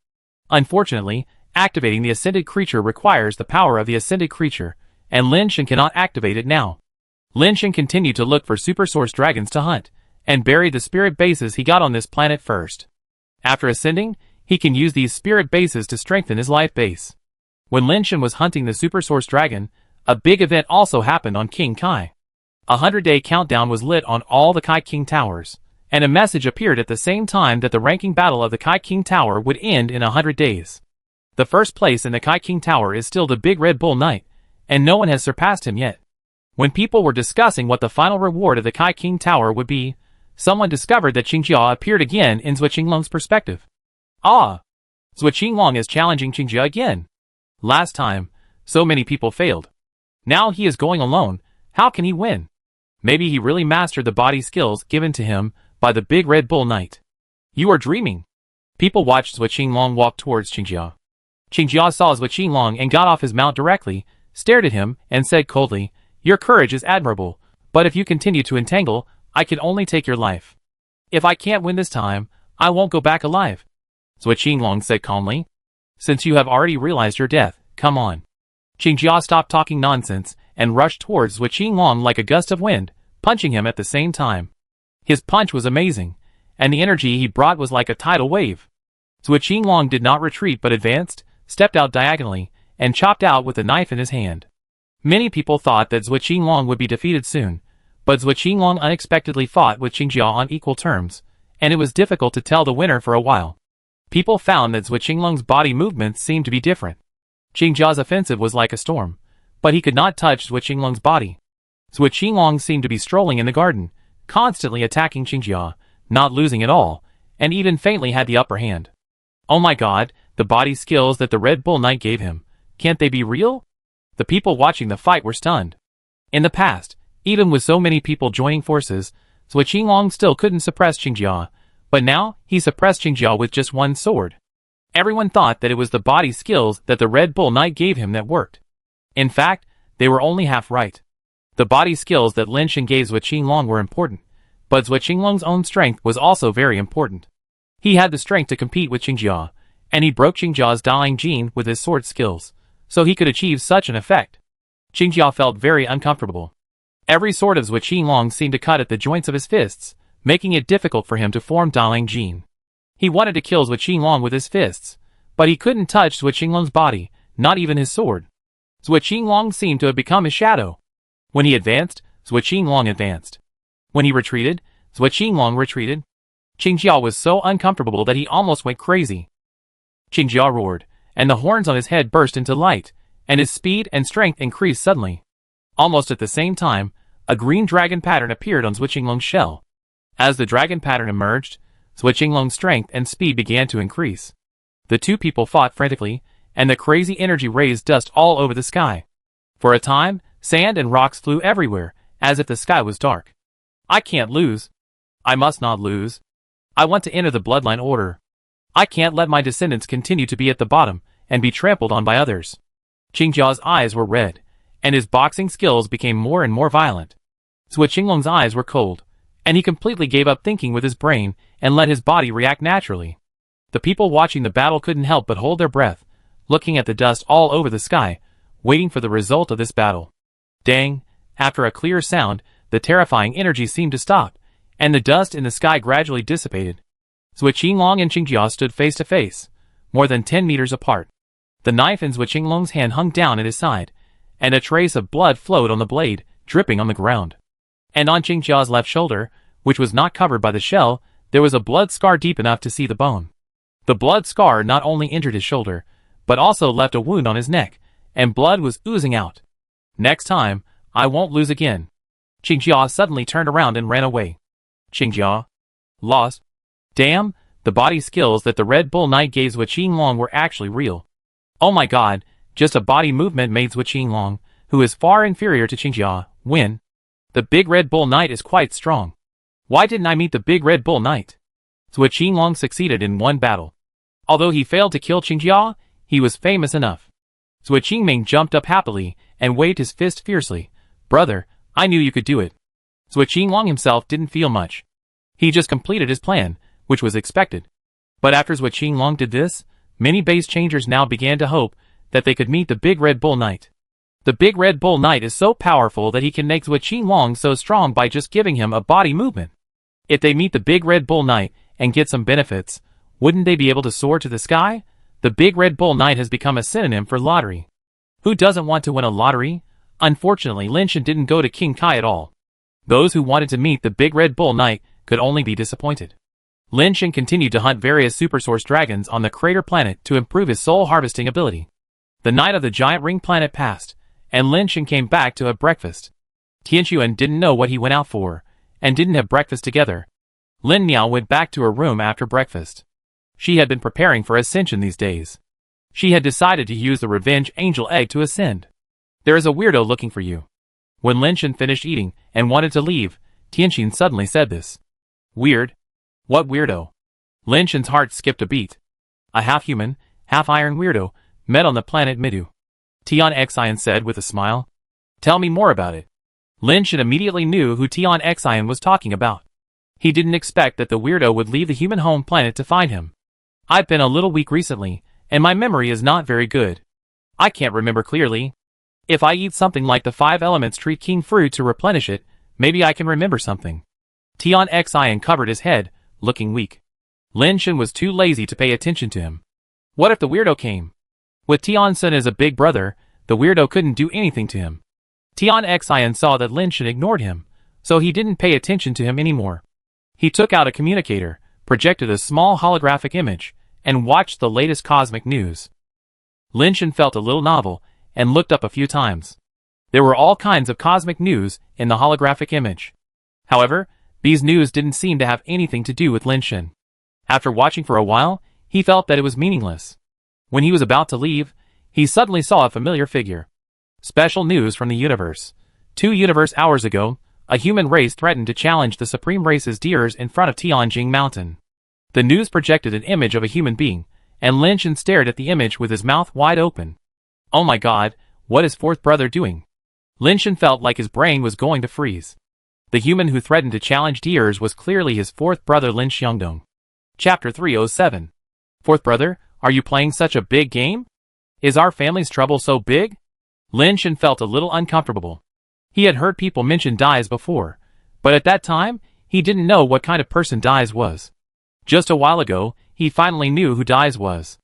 S1: Unfortunately, activating the ascended creature requires the power of the ascended creature, and Lin Shan cannot activate it now. Lin Shan continued to look for Super Source Dragons to hunt, and buried the spirit bases he got on this planet first. After ascending, he can use these spirit bases to strengthen his life base. When Lin Shan was hunting the Super Source Dragon, a big event also happened on King Kai. A 100-day countdown was lit on all the Kai King towers, and a message appeared at the same time that the ranking battle of the Kai King Tower would end in 100 days. The first place in the Kai King Tower is still the Big Red Bull Knight, and no one has surpassed him yet. When people were discussing what the final reward of the Kai King Tower would be, someone discovered that Qingjia appeared again in Zhuo Qinglong's perspective. Ah! Zhuo Qinglong is challenging Qingjia again. Last time, so many people failed. Now he is going alone. How can he win? Maybe he really mastered the body skills given to him by the Big Red Bull Knight. You are dreaming. People watched Zhuo Qinglong walk towards Qingjia. Qingjia saw Zhuo Qinglong and got off his mount directly, stared at him, and said coldly, "Your courage is admirable, but if you continue to entangle, I can only take your life. If I can't win this time, I won't go back alive." Zhuo Qinglong said calmly, "Since you have already realized your death, come on." Qingjia stopped talking nonsense and rushed towards Zhuo Qinglong like a gust of wind, punching him at the same time. His punch was amazing, and the energy he brought was like a tidal wave. Zhuo Qinglong did not retreat but advanced, stepped out diagonally, and chopped out with a knife in his hand. Many people thought that Zhuo Qinglong would be defeated soon, but Zhuo Qinglong unexpectedly fought with Qingjia on equal terms, and it was difficult to tell the winner for a while. People found that Zhuo Qinglong's body movements seemed to be different. Qingjia's offensive was like a storm, but he could not touch Zhuo Qinglong's body. Zhuo Qinglong seemed to be strolling in the garden, constantly attacking Qingjia, not losing at all, and even faintly had the upper hand. Oh my god, the body skills that the Red Bull Knight gave him, can't they be real? The people watching the fight were stunned. In the past, even with so many people joining forces, Zhuo Qinglong still couldn't suppress Qingjia, but now he suppressed Qingjia with just one sword. Everyone thought that it was the body skills that the Red Bull Knight gave him that worked. In fact, they were only half right. The body skills that Lin Shan gave Zhuo Qinglong were important, but Zhuo Qinglong's own strength was also very important. He had the strength to compete with Qingjia, and he broke Qingjia's dying gene with his sword skills, so he could achieve such an effect. Qingjia felt very uncomfortable. Every sword of Zhuo Qinglong seemed to cut at the joints of his fists, making it difficult for him to form Daling Jin. He wanted to kill Zhuo Qinglong with his fists, but he couldn't touch Zhuo Qinglong's body, not even his sword. Zhuo Qinglong seemed to have become his shadow. When he advanced, Zhuo Qinglong advanced. When he retreated, Zhuo Qinglong retreated. Qingjia was so uncomfortable that he almost went crazy. Qingjia roared, and the horns on his head burst into light, and his speed and strength increased suddenly. Almost at the same time, a green dragon pattern appeared on Zhuo Qinglong's shell. As the dragon pattern emerged, Zhuo Qinglong's strength and speed began to increase. The two people fought frantically, and the crazy energy raised dust all over the sky. For a time, sand and rocks flew everywhere, as if the sky was dark. I can't lose. I must not lose. I want to enter the bloodline order. I can't let my descendants continue to be at the bottom and be trampled on by others. Qingjia's eyes were red, and his boxing skills became more and more violent. Zhuo Qinglong's eyes were cold, and he completely gave up thinking with his brain and let his body react naturally. The people watching the battle couldn't help but hold their breath, looking at the dust all over the sky, waiting for the result of this battle. Dang, after a clear sound, the terrifying energy seemed to stop, and the dust in the sky gradually dissipated. Zhuo Qinglong and Qingjia stood face to face, more than 10 meters apart. The knife in Zhuo Qinglong's hand hung down at his side, and a trace of blood flowed on the blade, dripping on the ground. And on Qingjia's left shoulder, which was not covered by the shell, there was a blood scar deep enough to see the bone. The blood scar not only injured his shoulder, but also left a wound on his neck, and blood was oozing out. Next time, I won't lose again. Qingjia suddenly turned around and ran away. Qingjia? Lost? Damn, the body skills that the Red Bull Knight gave Zhuo Qinglong were actually real. Oh my god, just a body movement made Zhuo Qinglong, who is far inferior to Qingjia, win. The big Red Bull Knight is quite strong. Why didn't I meet the big Red Bull Knight? Zhuo Qinglong succeeded in one battle. Although he failed to kill Qingjia, he was famous enough. Zhuo Qingming jumped up happily and waved his fist fiercely. Brother, I knew you could do it. Zhuo Qinglong himself didn't feel much. He just completed his plan, which was expected. But after Zhuo Qinglong did this, many base changers now began to hope that they could meet the big Red Bull Knight. The big Red Bull Knight is so powerful that he can make Zhuo Qinglong so strong by just giving him a body movement. If they meet the big Red Bull Knight and get some benefits, wouldn't they be able to soar to the sky? The big Red Bull Knight has become a synonym for lottery. Who doesn't want to win a lottery? Unfortunately, Lin Shan didn't go to King Kai at all. Those who wanted to meet the big Red Bull Knight could only be disappointed. Lin Shan continued to hunt various super source dragons on the crater planet to improve his soul harvesting ability. The night of the giant ring planet passed, and Lin Shan came back to have breakfast. Tianquan didn't know what he went out for, and didn't have breakfast together. Lin Niao went back to her room after breakfast. She had been preparing for ascension these days. She had decided to use the revenge angel egg to ascend. There is a weirdo looking for you. When Lin Shan finished eating and wanted to leave, Tianquan suddenly said this. Weird? What weirdo? Lin Shan's heart skipped a beat. A half-human, half-iron weirdo met on the planet Midu. Tian Xian said with a smile. Tell me more about it. Lin Shan immediately knew who Tian Xian was talking about. He didn't expect that the weirdo would leave the human home planet to find him. I've been a little weak recently, and my memory is not very good. I can't remember clearly. If I eat something like the 5 elements tree king fruit to replenish it, maybe I can remember something. Tian Xian covered his head, looking weak. Lin Shan was too lazy to pay attention to him. What if the weirdo came? With Tian Sun as a big brother, the weirdo couldn't do anything to him. Tian Xian saw that Lin Shan ignored him, so he didn't pay attention to him anymore. He took out a communicator, projected a small holographic image, and watched the latest cosmic news. Lin Shan felt a little novel, and looked up a few times. There were all kinds of cosmic news in the holographic image. However, these news didn't seem to have anything to do with Lin Shan. After watching for a while, he felt that it was meaningless. When he was about to leave, he suddenly saw a familiar figure. Special news from the universe. 2 universe hours ago, a human race threatened to challenge the supreme race's deers in front of Tianjing Mountain. The news projected an image of a human being, and Lin Shan stared at the image with his mouth wide open. Oh my god, what is fourth brother doing? Lin Shan felt like his brain was going to freeze. The human who threatened to challenge deers was clearly his fourth brother Lin Xiangdong. Chapter 307. Fourth brother, are you playing such a big game? Is our family's trouble so big? Lin Shan felt a little uncomfortable. He had heard people mention Dais before, but at that time, he didn't know what kind of person Dais was. Just a while ago, he finally knew who Dais was.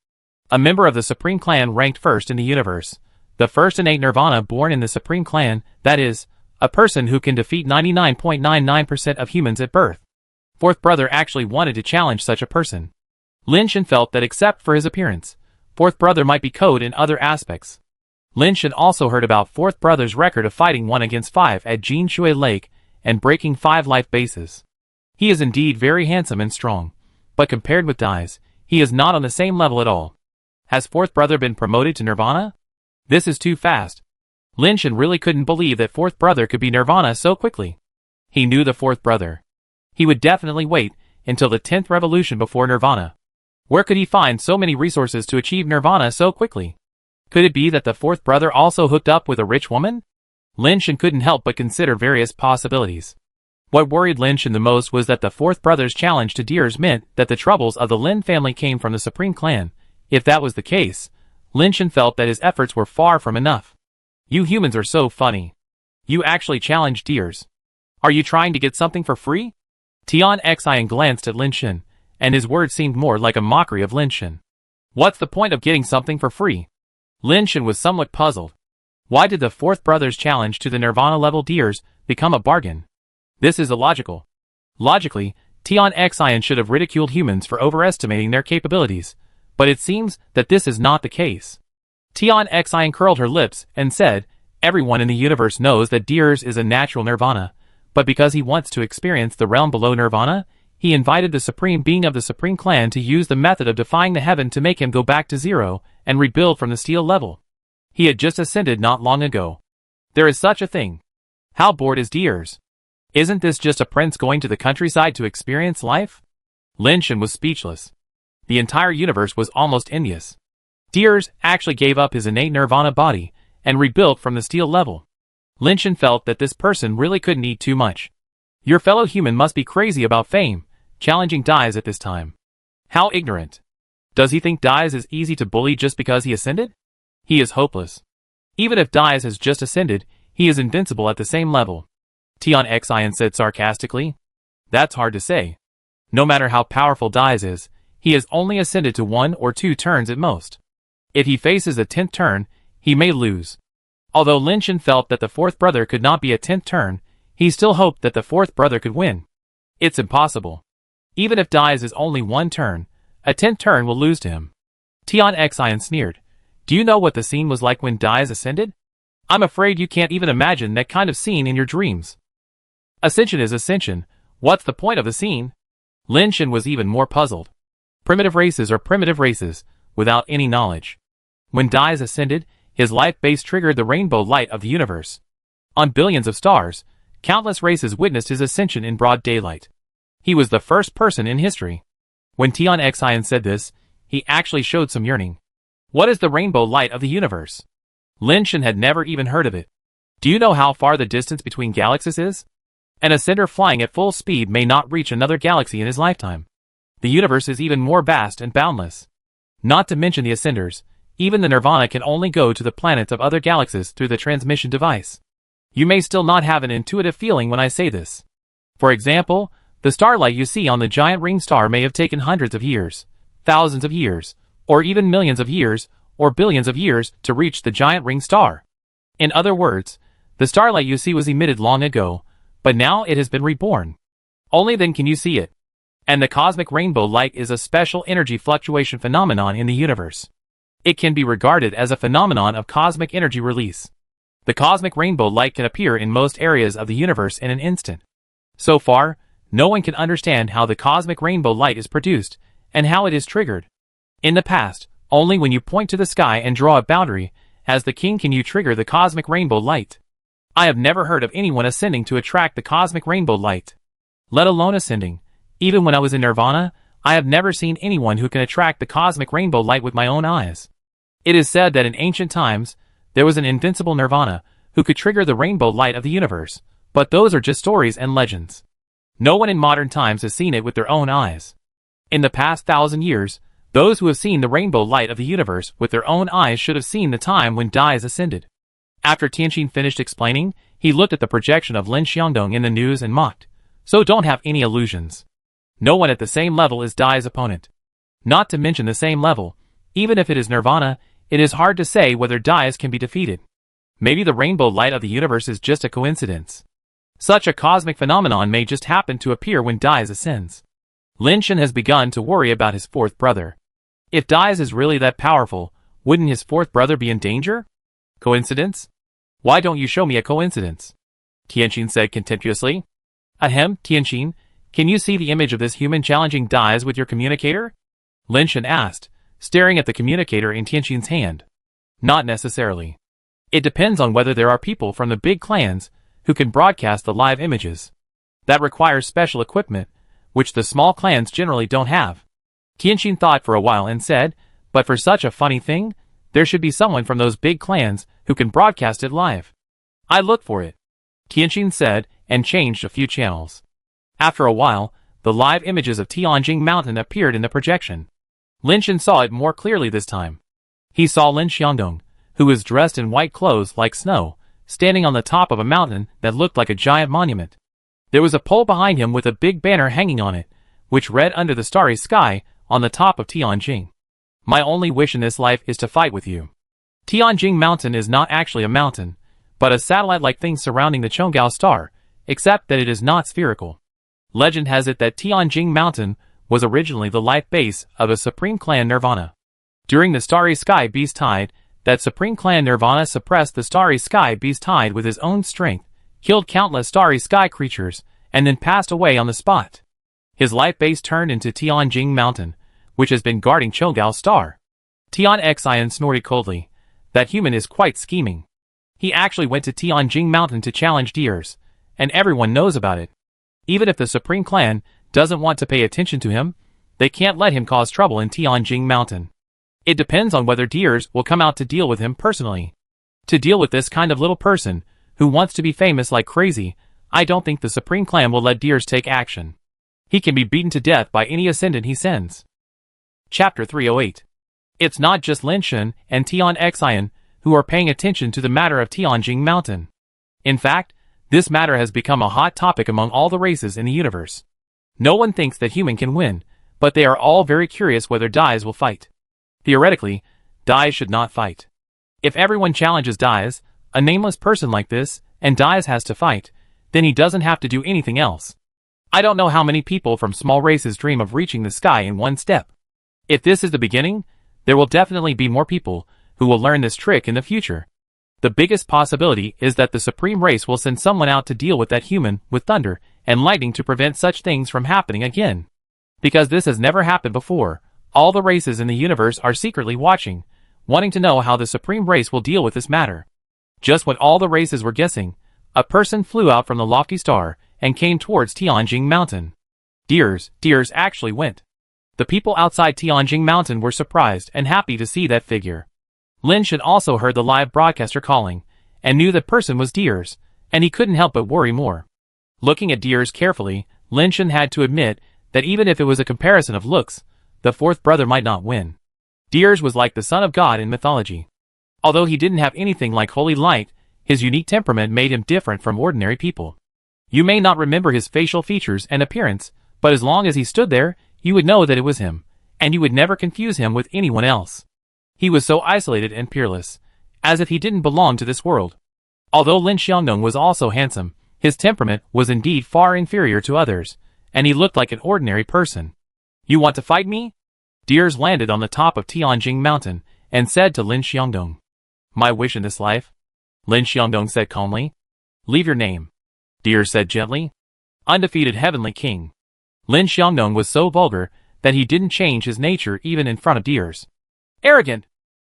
S1: A member of the Supreme Clan ranked first in the universe. The first innate nirvana born in the Supreme Clan, that is, a person who can defeat 99.99% of humans at birth. Fourth brother actually wanted to challenge such a person. Lin Shan felt that except for his appearance, fourth brother might be code in other aspects. Lin Shan also heard about fourth brother's record of fighting 1 against 5 at Jinshui Lake and breaking 5 life bases. He is indeed very handsome and strong, but compared with Dais, he is not on the same level at all. Has fourth brother been promoted to Nirvana? This is too fast. Lin Shan really couldn't believe that fourth brother could be Nirvana so quickly. He knew the fourth brother. He would definitely wait until the 10th revolution before Nirvana. Where could he find so many resources to achieve Nirvana so quickly? Could it be that the fourth brother also hooked up with a rich woman? Lin Shan couldn't help but consider various possibilities. What worried Lin Shan the most was that the fourth brother's challenge to deers meant that the troubles of the Lin family came from the Supreme Clan. If that was the case, Lin felt that his efforts were far from enough. You humans are so funny. You actually challenge deers. Are you trying to get something for free? Tian Xian glanced at Lin, and his words seemed more like a mockery of Lin. What's the point of getting something for free? Lin was somewhat puzzled. Why did the fourth brother's challenge to the Nirvana-level deers become a bargain? This is illogical. Logically, Tian Xian should have ridiculed humans for overestimating their capabilities, but it seems that this is not the case. Tian Xian curled her lips and said, everyone in the universe knows that deers is a natural nirvana, but because he wants to experience the realm below nirvana, he invited the supreme being of the supreme clan to use the method of defying the heaven to make him go back to zero and rebuild from the steel level. He had just ascended not long ago. There is such a thing. How bored is deers? Isn't this just a prince going to the countryside to experience life? Lin was speechless. The entire universe was almost envious. Deers actually gave up his innate nirvana body and rebuilt from the steel level. Lin felt that this person really couldn't eat too much. Your fellow human must be crazy about fame, challenging Dies at this time. How ignorant. Does he think Dies is easy to bully just because he ascended? He is hopeless. Even if Dies has just ascended, he is invincible at the same level. Tian Xian said sarcastically. That's hard to say. No matter how powerful Dies is, he has only ascended to 1 or 2 turns at most. If he faces a 10th turn, he may lose. Although Lin felt that the fourth brother could not be a 10th turn, he still hoped that the fourth brother could win. It's impossible. Even if Dies is only 1 turn, a 10th turn will lose to him. Tian Xian sneered. Do you know what the scene was like when Dies ascended? I'm afraid you can't even imagine that kind of scene in your dreams. Ascension is ascension. What's the point of the scene? Lin was even more puzzled. Primitive races are primitive races, without any knowledge. When Dies ascended, his life base triggered the rainbow light of the universe. On billions of stars, countless races witnessed his ascension in broad daylight. He was the first person in history. When Tian Xian said this, he actually showed some yearning. What is the rainbow light of the universe? Lin had never even heard of it. Do you know how far the distance between galaxies is? An ascender flying at full speed may not reach another galaxy in his lifetime. The universe is even more vast and boundless. Not to mention the ascenders, even the Nirvana can only go to the planets of other galaxies through the transmission device. You may still not have an intuitive feeling when I say this. For example, the starlight you see on the giant ring star may have taken hundreds of years, thousands of years, or even millions of years, or billions of years to reach the giant ring star. In other words, the starlight you see was emitted long ago, but now it has been reborn. Only then can you see it. And the cosmic rainbow light is a special energy fluctuation phenomenon in the universe. It can be regarded as a phenomenon of cosmic energy release. The cosmic rainbow light can appear in most areas of the universe in an instant. So far, no one can understand how the cosmic rainbow light is produced, and how it is triggered. In the past, only when you point to the sky and draw a boundary, as the king, can you trigger the cosmic rainbow light. I have never heard of anyone ascending to attract the cosmic rainbow light. Let alone ascending. Even when I was in Nirvana, I have never seen anyone who can attract the cosmic rainbow light with my own eyes. It is said that in ancient times, there was an invincible Nirvana who could trigger the rainbow light of the universe, but those are just stories and legends. No one in modern times has seen it with their own eyes. In the past 1,000 years, those who have seen the rainbow light of the universe with their own eyes should have seen the time when Dies ascended. After Tianqin finished explaining, he looked at the projection of Lin Xiangdong in the news and mocked. So don't have any illusions. No one at the same level is Dies' opponent. Not to mention the same level, even if it is Nirvana, it is hard to say whether Dies can be defeated. Maybe the rainbow light of the universe is just a coincidence. Such a cosmic phenomenon may just happen to appear when Dies ascends. Lin has begun to worry about his fourth brother. If Dies is really that powerful, wouldn't his fourth brother be in danger? Coincidence? Why don't you show me a coincidence? Tianqin said contemptuously. Ahem, Tianqin, can you see the image of this human challenging Dies with your communicator? Lin asked, staring at the communicator in Tianqin's hand. Not necessarily. It depends on whether there are people from the big clans who can broadcast the live images. That requires special equipment, which the small clans generally don't have. Tianqin thought for a while and said, but for such a funny thing, there should be someone from those big clans who can broadcast it live. I look for it, Tianqin said, and changed a few channels. After a while, the live images of Tianjing Mountain appeared in the projection. Lin saw it more clearly this time. He saw Lin Xiangdong, who was dressed in white clothes like snow, standing on the top of a mountain that looked like a giant monument. There was a pole behind him with a big banner hanging on it, which read under the starry sky, on the top of Tianjing. My only wish in this life is to fight with you. Tianjing Mountain is not actually a mountain, but a satellite-like thing surrounding the Chonggao star, except that it is not spherical. Legend has it that Tianjing Mountain was originally the life base of a supreme clan Nirvana. During the Starry Sky Beast Tide, that supreme clan Nirvana suppressed the Starry Sky Beast Tide with his own strength, killed countless Starry Sky creatures, and then passed away on the spot. His life base turned into Tianjing Mountain, which has been guarding Chonggao Star. Tian Xian snorted coldly. That human is quite scheming. He actually went to Tianjing Mountain to challenge Deers, and everyone knows about it. Even if the Supreme Clan doesn't want to pay attention to him, they can't let him cause trouble in Tianjing Mountain. It depends on whether Deers will come out to deal with him personally. To deal with this kind of little person, who wants to be famous like crazy, I don't think the Supreme Clan will let Deers take action. He can be beaten to death by any ascendant he sends. Chapter 308. It's not just Lin Shen and Tian Xian who are paying attention to the matter of Tianjing Mountain. In fact, this matter has become a hot topic among all the races in the universe. No one thinks that human can win, but they are all very curious whether Dais will fight. Theoretically, Dais should not fight. If everyone challenges Dais, a nameless person like this, and Dais has to fight, then he doesn't have to do anything else. I don't know how many people from small races dream of reaching the sky in one step. If this is the beginning, there will definitely be more people who will learn this trick in the future. The biggest possibility is that the supreme race will send someone out to deal with that human with thunder and lightning to prevent such things from happening again. Because this has never happened before, all the races in the universe are secretly watching, wanting to know how the supreme race will deal with this matter. Just when all the races were guessing, a person flew out from the lofty star and came towards Tianjing Mountain. Deers actually went. The people outside Tianjing Mountain were surprised and happy to see that figure. Lin Shen also heard the live broadcaster calling, and knew that person was Deers, and he couldn't help but worry more. Looking at Deers carefully, Lin Shen had to admit that even if it was a comparison of looks, the fourth brother might not win. Deers was like the son of God in mythology. Although he didn't have anything like holy light, his unique temperament made him different from ordinary people. You may not remember his facial features and appearance, but as long as he stood there, you would know that it was him, and you would never confuse him with anyone else. He was so isolated and peerless, as if he didn't belong to this world. Although Lin Xiangdong was also handsome, his temperament was indeed far inferior to others, and he looked like an ordinary person. You want to fight me? Deers landed on the top of Tianjing Mountain, and said to Lin Xiangdong. My wish in this life? Lin Xiangdong said calmly. Leave your name. Deers said gently. Undefeated Heavenly King. Lin Xiangdong was so vulgar that he didn't change his nature even in front of Deers. Arrogant!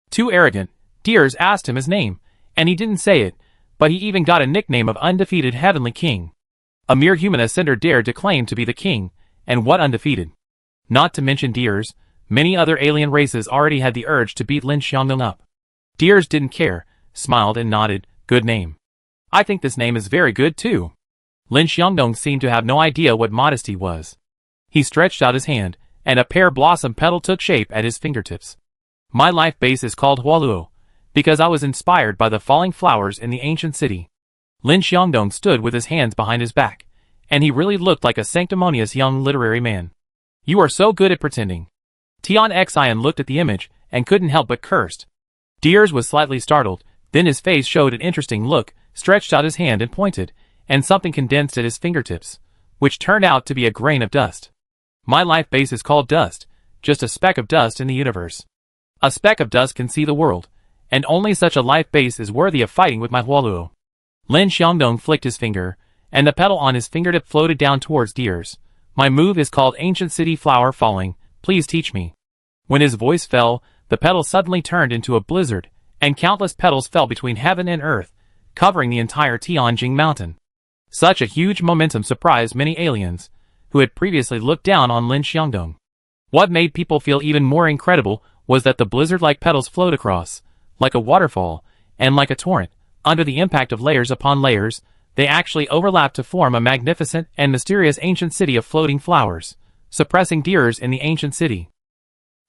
S1: Too arrogant. Deers asked him his name, and he didn't say it, but he even got a nickname of Undefeated Heavenly King. A mere human ascender dared to claim to be the king, and what undefeated? Not to mention Deers, many other alien races already had the urge to beat Lin Xiangdong up. Deers didn't care, smiled and nodded, good name. I think this name is very good too. Lin Xiangdong seemed to have no idea what modesty was. He stretched out his hand, and a pear blossom petal took shape at his fingertips. My life base is called Hualuo, because I was inspired by the falling flowers in the ancient city. Lin Xiangdong stood with his hands behind his back, and he really looked like a sanctimonious young literary man. You are so good at pretending. Tian Xian looked at the image, and couldn't help but cursed. Deers was slightly startled, then his face showed an interesting look, stretched out his hand and pointed, and something condensed at his fingertips, which turned out to be a grain of dust. My life base is called dust, just a speck of dust in the universe. A speck of dust can see the world, and only such a life base is worthy of fighting with my Hualuo. Lin Xiangdong flicked his finger, and the petal on his fingertip floated down towards Deers. My move is called Ancient City Flower Falling, please teach me. When his voice fell, the petal suddenly turned into a blizzard, and countless petals fell between heaven and earth, covering the entire Tianjing Mountain. Such a huge momentum surprised many aliens, who had previously looked down on Lin Xiangdong. What made people feel even more incredible was that the blizzard-like petals flowed across, like a waterfall, and like a torrent, under the impact of layers upon layers, they actually overlapped to form a magnificent and mysterious ancient city of floating flowers, suppressing Deers in the ancient city.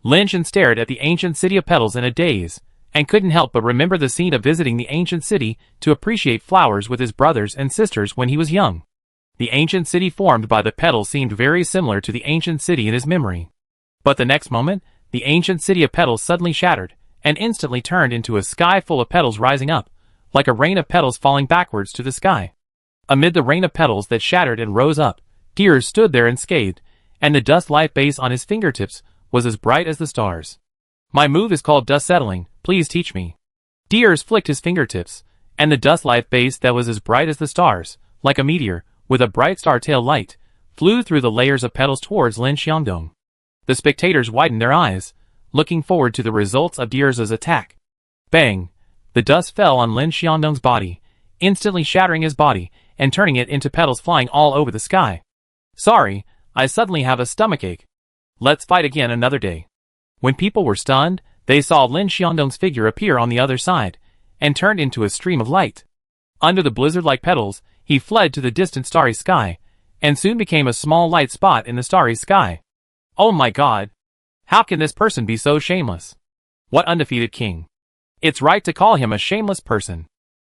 S1: Lin Shen stared at the ancient city of petals in a daze, and couldn't help but remember the scene of visiting the ancient city to appreciate flowers with his brothers and sisters when he was young. The ancient city formed by the petals seemed very similar to the ancient city in his memory. But the next moment, the ancient city of petals suddenly shattered, and instantly turned into a sky full of petals rising up, like a rain of petals falling backwards to the sky. Amid the rain of petals that shattered and rose up, Deers stood there unscathed, and the dust light base on his fingertips was as bright as the stars. My move is called dust settling, please teach me. Deers flicked his fingertips, and the dust light base that was as bright as the stars, like a meteor, with a bright star tail light, flew through the layers of petals towards Lin Xiangdong. The spectators widened their eyes, looking forward to the results of Deers' attack. Bang! The dust fell on Lin Xiangdong's body, instantly shattering his body, and turning it into petals flying all over the sky. Sorry, I suddenly have a stomachache. Let's fight again another day. When people were stunned, they saw Lin Xiangdong's figure appear on the other side, and turned into a stream of light. Under the blizzard-like petals, he fled to the distant starry sky, and soon became a small light spot in the starry sky. Oh my god! How can this person be so shameless? What undefeated king! It's right to call him a shameless person.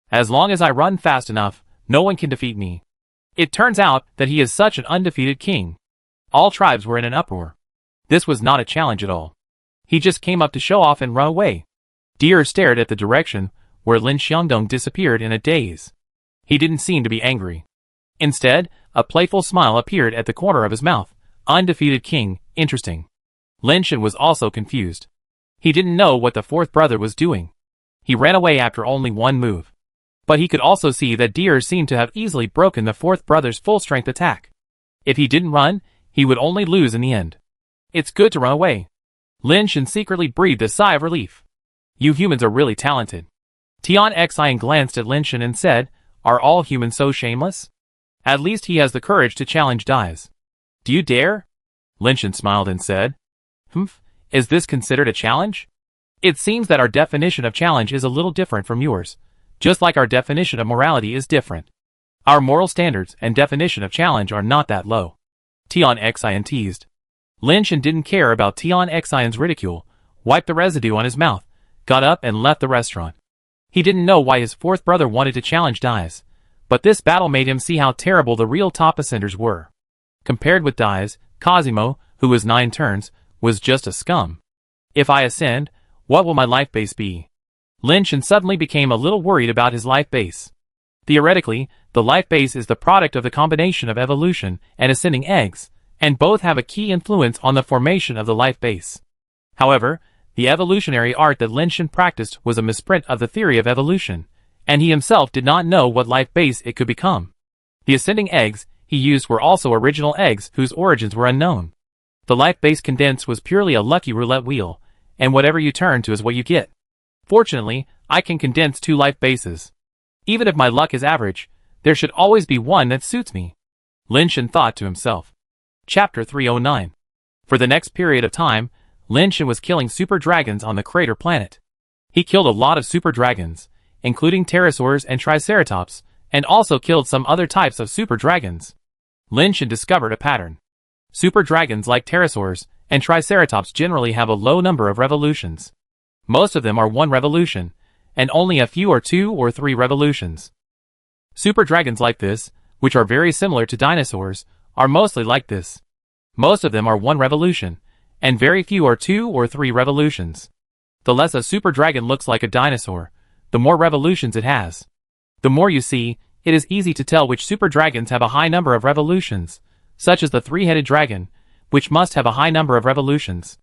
S1: As long as I run fast enough, no one can defeat me. It turns out that he is such an undefeated king. All tribes were in an uproar. This was not a challenge at all. He just came up to show off and run away. Deer stared at the direction where Lin Xiangdong disappeared in a daze. He didn't seem to be angry. Instead, a playful smile appeared at the corner of his mouth. Undefeated king, interesting. Lin Shen was also confused. He didn't know what the fourth brother was doing. He ran away after only one move. But he could also see that Deer seemed to have easily broken the fourth brother's full-strength attack. If he didn't run, he would only lose in the end. It's good to run away. Lin Shen secretly breathed a sigh of relief. You humans are really talented. Tian Xian glanced at Lin Shen and said, are all humans so shameless? At least he has the courage to challenge Dais. Do you dare? Lin Shen smiled and said, Humph, is this considered a challenge? It seems that our definition of challenge is a little different from yours, just like our definition of morality is different. Our moral standards and definition of challenge are not that low. Tian Xian teased. Lin Shen didn't care about Tian Xian's ridicule, wiped the residue on his mouth, got up and left the restaurant. He didn't know why his fourth brother wanted to challenge Dais, but this battle made him see how terrible the real top ascenders were. Compared with Dais, Cosimo, who was 9 turns, was just a scum. If I ascend, what will my life base be? Lin Shen suddenly became a little worried about his life base. Theoretically, the life base is the product of the combination of evolution and ascending eggs, and both have a key influence on the formation of the life base. However, the evolutionary art that Lin Shen practiced was a misprint of the theory of evolution, and he himself did not know what life base it could become. The ascending eggs he used were also original eggs whose origins were unknown. The life base condensed was purely a lucky roulette wheel, and whatever you turn to is what you get. Fortunately, I can condense 2 life bases. Even if my luck is average, there should always be one that suits me. Lin Shen thought to himself. Chapter 309. For the next period of time, Lin Shen was killing super dragons on the crater planet. He killed a lot of super dragons, including pterosaurs and triceratops, and also killed some other types of super dragons. Lin Shen discovered a pattern. Super dragons like pterosaurs and triceratops generally have a low number of revolutions. Most of them are 1 revolution, and only a few are 2 or 3 revolutions. Super dragons like this, which are very similar to dinosaurs, are mostly like this. Most of them are 1 revolution, and very few are 2 or 3 revolutions. The less a super dragon looks like a dinosaur, the more revolutions it has. The more you see, it is easy to tell which super dragons have a high number of revolutions, such as the 3-headed dragon, which must have a high number of revolutions.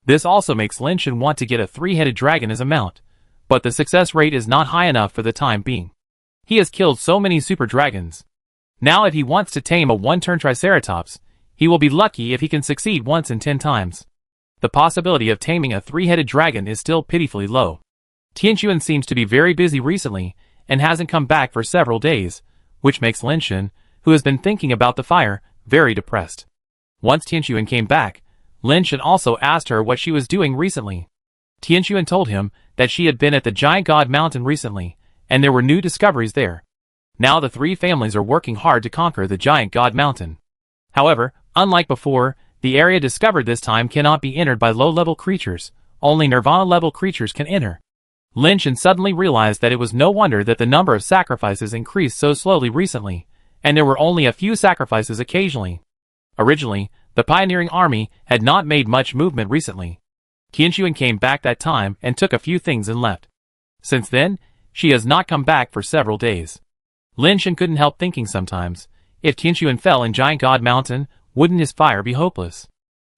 S1: This also makes Lin Shen want to get a 3-headed dragon as a mount, but the success rate is not high enough for the time being. He has killed so many super dragons. Now if he wants to tame a 1-turn triceratops, he will be lucky if he can succeed once in 10 times. The possibility of taming a 3-headed dragon is still pitifully low. Tianquan seems to be very busy recently, and hasn't come back for several days, which makes Lin Shen, who has been thinking about the fire, very depressed. Once Tianquan came back, Lin Shen also asked her what she was doing recently. Tianquan told him that she had been at the Giant God Mountain recently, and there were new discoveries there. Now the 3 families are working hard to conquer the Giant God Mountain. However, unlike before, the area discovered this time cannot be entered by low-level creatures, only Nirvana-level creatures can enter. Lin Chen suddenly realized that it was no wonder that the number of sacrifices increased so slowly recently, and there were only a few sacrifices occasionally. Originally, the pioneering army had not made much movement recently. Qianxuan came back that time and took a few things and left. Since then, she has not come back for several days. Lin Chen couldn't help thinking sometimes, if Qianxuan fell in Giant God Mountain, wouldn't his fire be hopeless?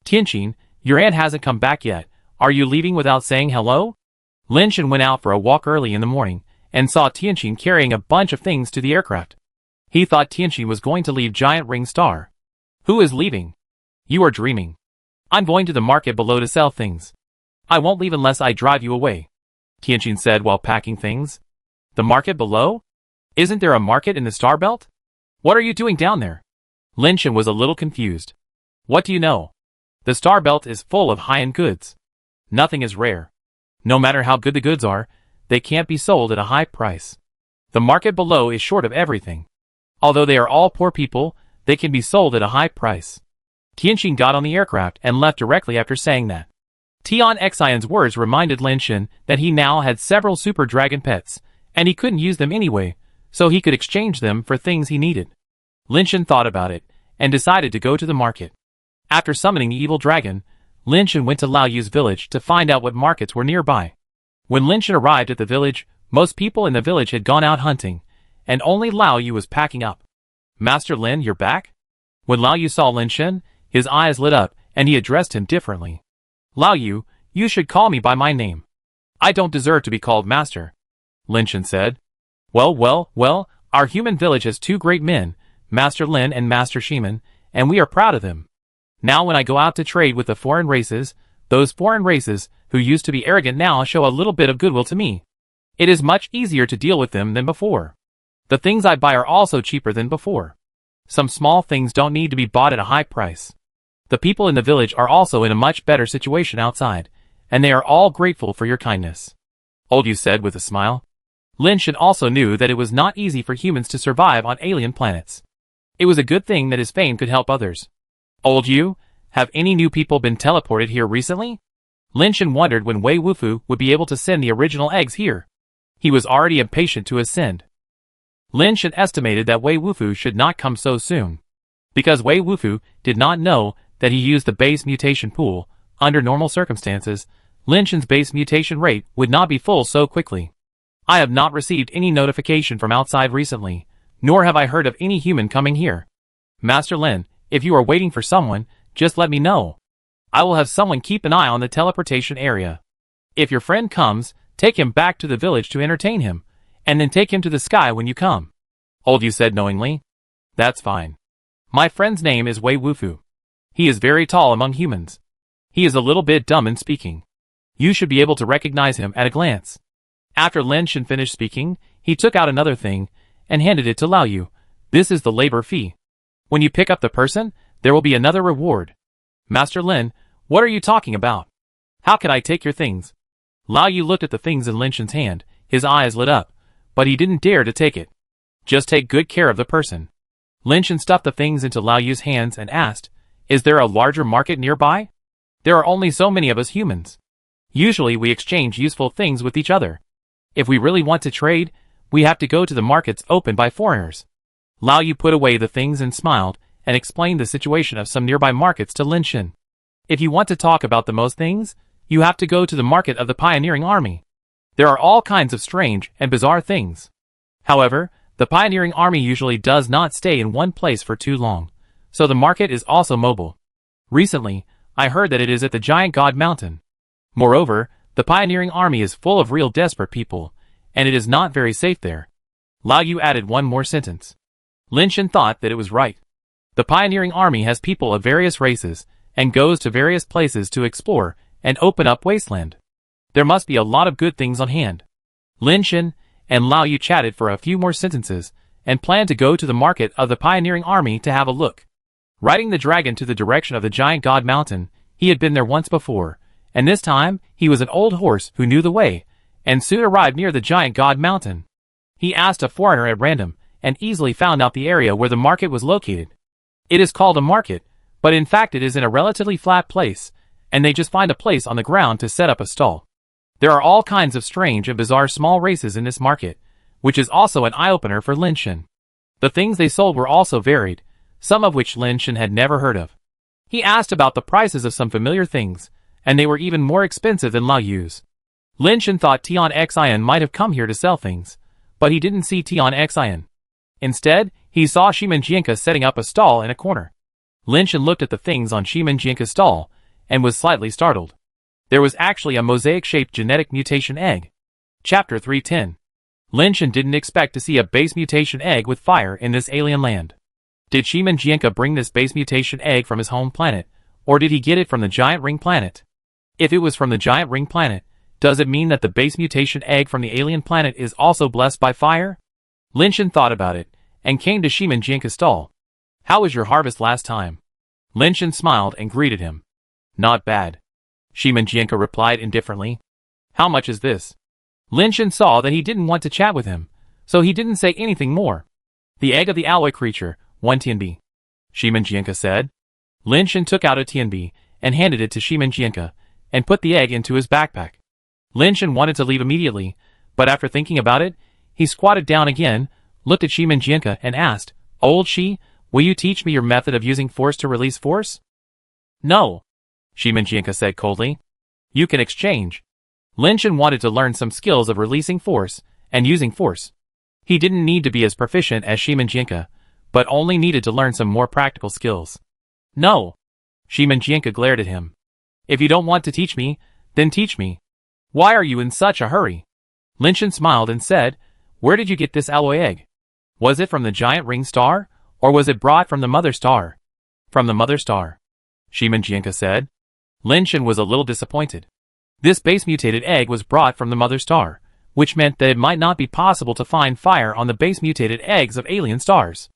S1: Tianqin, your aunt hasn't come back yet. Are you leaving without saying hello? Lin Chen went out for a walk early in the morning, and saw Tianqin carrying a bunch of things to the aircraft. He thought Tianqin was going to leave Giant Ring Star. Who is leaving? You are dreaming. I'm going to the market below to sell things. I won't leave unless I drive you away, Tianqin said while packing things. The market below? Isn't there a market in the Star Belt? What are you doing down there? Lin Chen was a little confused. What do you know? The Star Belt is full of high-end goods. Nothing is rare. No matter how good the goods are, they can't be sold at a high price. The market below is short of everything. Although they are all poor people, they can be sold at a high price. Tianqin got on the aircraft and left directly after saying that. Tian Xian's words reminded Lin Chen that he now had several super dragon pets, and he couldn't use them anyway, so he could exchange them for things he needed. Lin Chen thought about it, and decided to go to the market. After summoning the evil dragon, Lin Chen went to Lao Yu's village to find out what markets were nearby. When Lin Chen arrived at the village, most people in the village had gone out hunting, and only Lao Yu was packing up. Master Lin, you're back? When Lao Yu saw Lin Chen, his eyes lit up, and he addressed him differently. Lao Yu, you should call me by my name. I don't deserve to be called master, Lin Chen said. Well, our human village has two great men, Master Lin and Master Shiman, and we are proud of them. Now when I go out to trade with the foreign races, those foreign races, who used to be arrogant now show a little bit of goodwill to me. It is much easier to deal with them than before. The things I buy are also cheaper than before. Some small things don't need to be bought at a high price. The people in the village are also in a much better situation outside, and they are all grateful for your kindness, Old Yu said with a smile. Lin Chen also knew that it was not easy for humans to survive on alien planets. It was a good thing that his fame could help others. Old Yu, have any new people been teleported here recently? Lin Chen wondered when Wei Wufu would be able to send the original eggs here. He was already impatient to ascend. Lin Chen estimated that Wei Wufu should not come so soon. Because Wei Wufu did not know that he used the base mutation pool, under normal circumstances, Lin Chen's base mutation rate would not be full so quickly. I have not received any notification from outside recently, nor have I heard of any human coming here. Master Lin, if you are waiting for someone, just let me know. I will have someone keep an eye on the teleportation area. If your friend comes, take him back to the village to entertain him, and then take him to the sky when you come, Old Yu said knowingly. That's fine. My friend's name is Wei Wufu. He is very tall among humans. He is a little bit dumb in speaking. You should be able to recognize him at a glance. After Lin Chen finished speaking, he took out another thing, and handed it to Lao Yu. This is the labor fee. When you pick up the person, there will be another reward. Master Lin, what are you talking about? How can I take your things? Lao Yu looked at the things in Lin Chen's hand, his eyes lit up, but he didn't dare to take it. Just take good care of the person. Lin Chen stuffed the things into Lao Yu's hands and asked, is there a larger market nearby? There are only so many of us humans. Usually we exchange useful things with each other. If we really want to trade, we have to go to the markets opened by foreigners. Lao Yu put away the things and smiled, and explained the situation of some nearby markets to Lin Chen. If you want to talk about the most things, you have to go to the market of the pioneering army. There are all kinds of strange and bizarre things. However, the pioneering army usually does not stay in one place for too long, so the market is also mobile. Recently, I heard that it is at the Giant God Mountain. Moreover, the pioneering army is full of real desperate people, and it is not very safe there. Lao Yu added one more sentence. Lin Chen thought that it was right. The pioneering army has people of various races, and goes to various places to explore and open up wasteland. There must be a lot of good things on hand. Lin Chen and Lao Yu chatted for a few more sentences, and planned to go to the market of the pioneering army to have a look. Riding the dragon to the direction of the Giant God Mountain, he had been there once before, and this time he was an old horse who knew the way, and soon arrived near the Giant God Mountain. He asked a foreigner at random, and easily found out the area where the market was located. It is called a market, but in fact it is in a relatively flat place, and they just find a place on the ground to set up a stall. There are all kinds of strange and bizarre small races in this market, which is also an eye-opener for Lin Shen. The things they sold were also varied, some of which Lin Shen had never heard of. He asked about the prices of some familiar things, and they were even more expensive than Lao Yu's. Lin Shen thought Tian Xian might have come here to sell things, but he didn't see Tian Xian. Instead, he saw Shimenjianka setting up a stall in a corner. Lin Shen looked at the things on Shimenjianka's stall, and was slightly startled. There was actually a mosaic-shaped genetic mutation egg. Chapter 310. Lin Shen didn't expect to see a base mutation egg with fire in this alien land. Did Shimenjianka bring this base mutation egg from his home planet, or did he get it from the giant ring planet? If it was from the giant ring planet, does it mean that the base mutation egg from the alien planet is also blessed by fire? Lin Shen thought about it, and came to Shimenjianka's stall. How was your harvest last time? Lin Shen smiled and greeted him. Not bad. Shimenjianka replied indifferently. How much is this? Lin Shen saw that he didn't want to chat with him, so he didn't say anything more. The egg of the alloy creature, 1 tianbi. Shimenjianka said. Lin Shen took out a tianbi, and handed it to Shimenjianka, and put the egg into his backpack. Lin Shen wanted to leave immediately, but after thinking about it, he squatted down again, looked at Shimenjianka and asked, Old Shi, will you teach me your method of using force to release force? No. Shimenjianka said coldly. You can exchange. Lin Shen wanted to learn some skills of releasing force, and using force. He didn't need to be as proficient as Shimenjianka, but only needed to learn some more practical skills. No. Shimenjianka glared at him. If you don't want to teach me, then teach me. Why are you in such a hurry? Lin Shen smiled and said, Where did you get this alloy egg? Was it from the giant ring star, or was it brought from the mother star? From the mother star. Shimenjianka said. Lin Shen was a little disappointed. This base mutated egg was brought from the mother star, which meant that it might not be possible to find fire on the base mutated eggs of alien stars.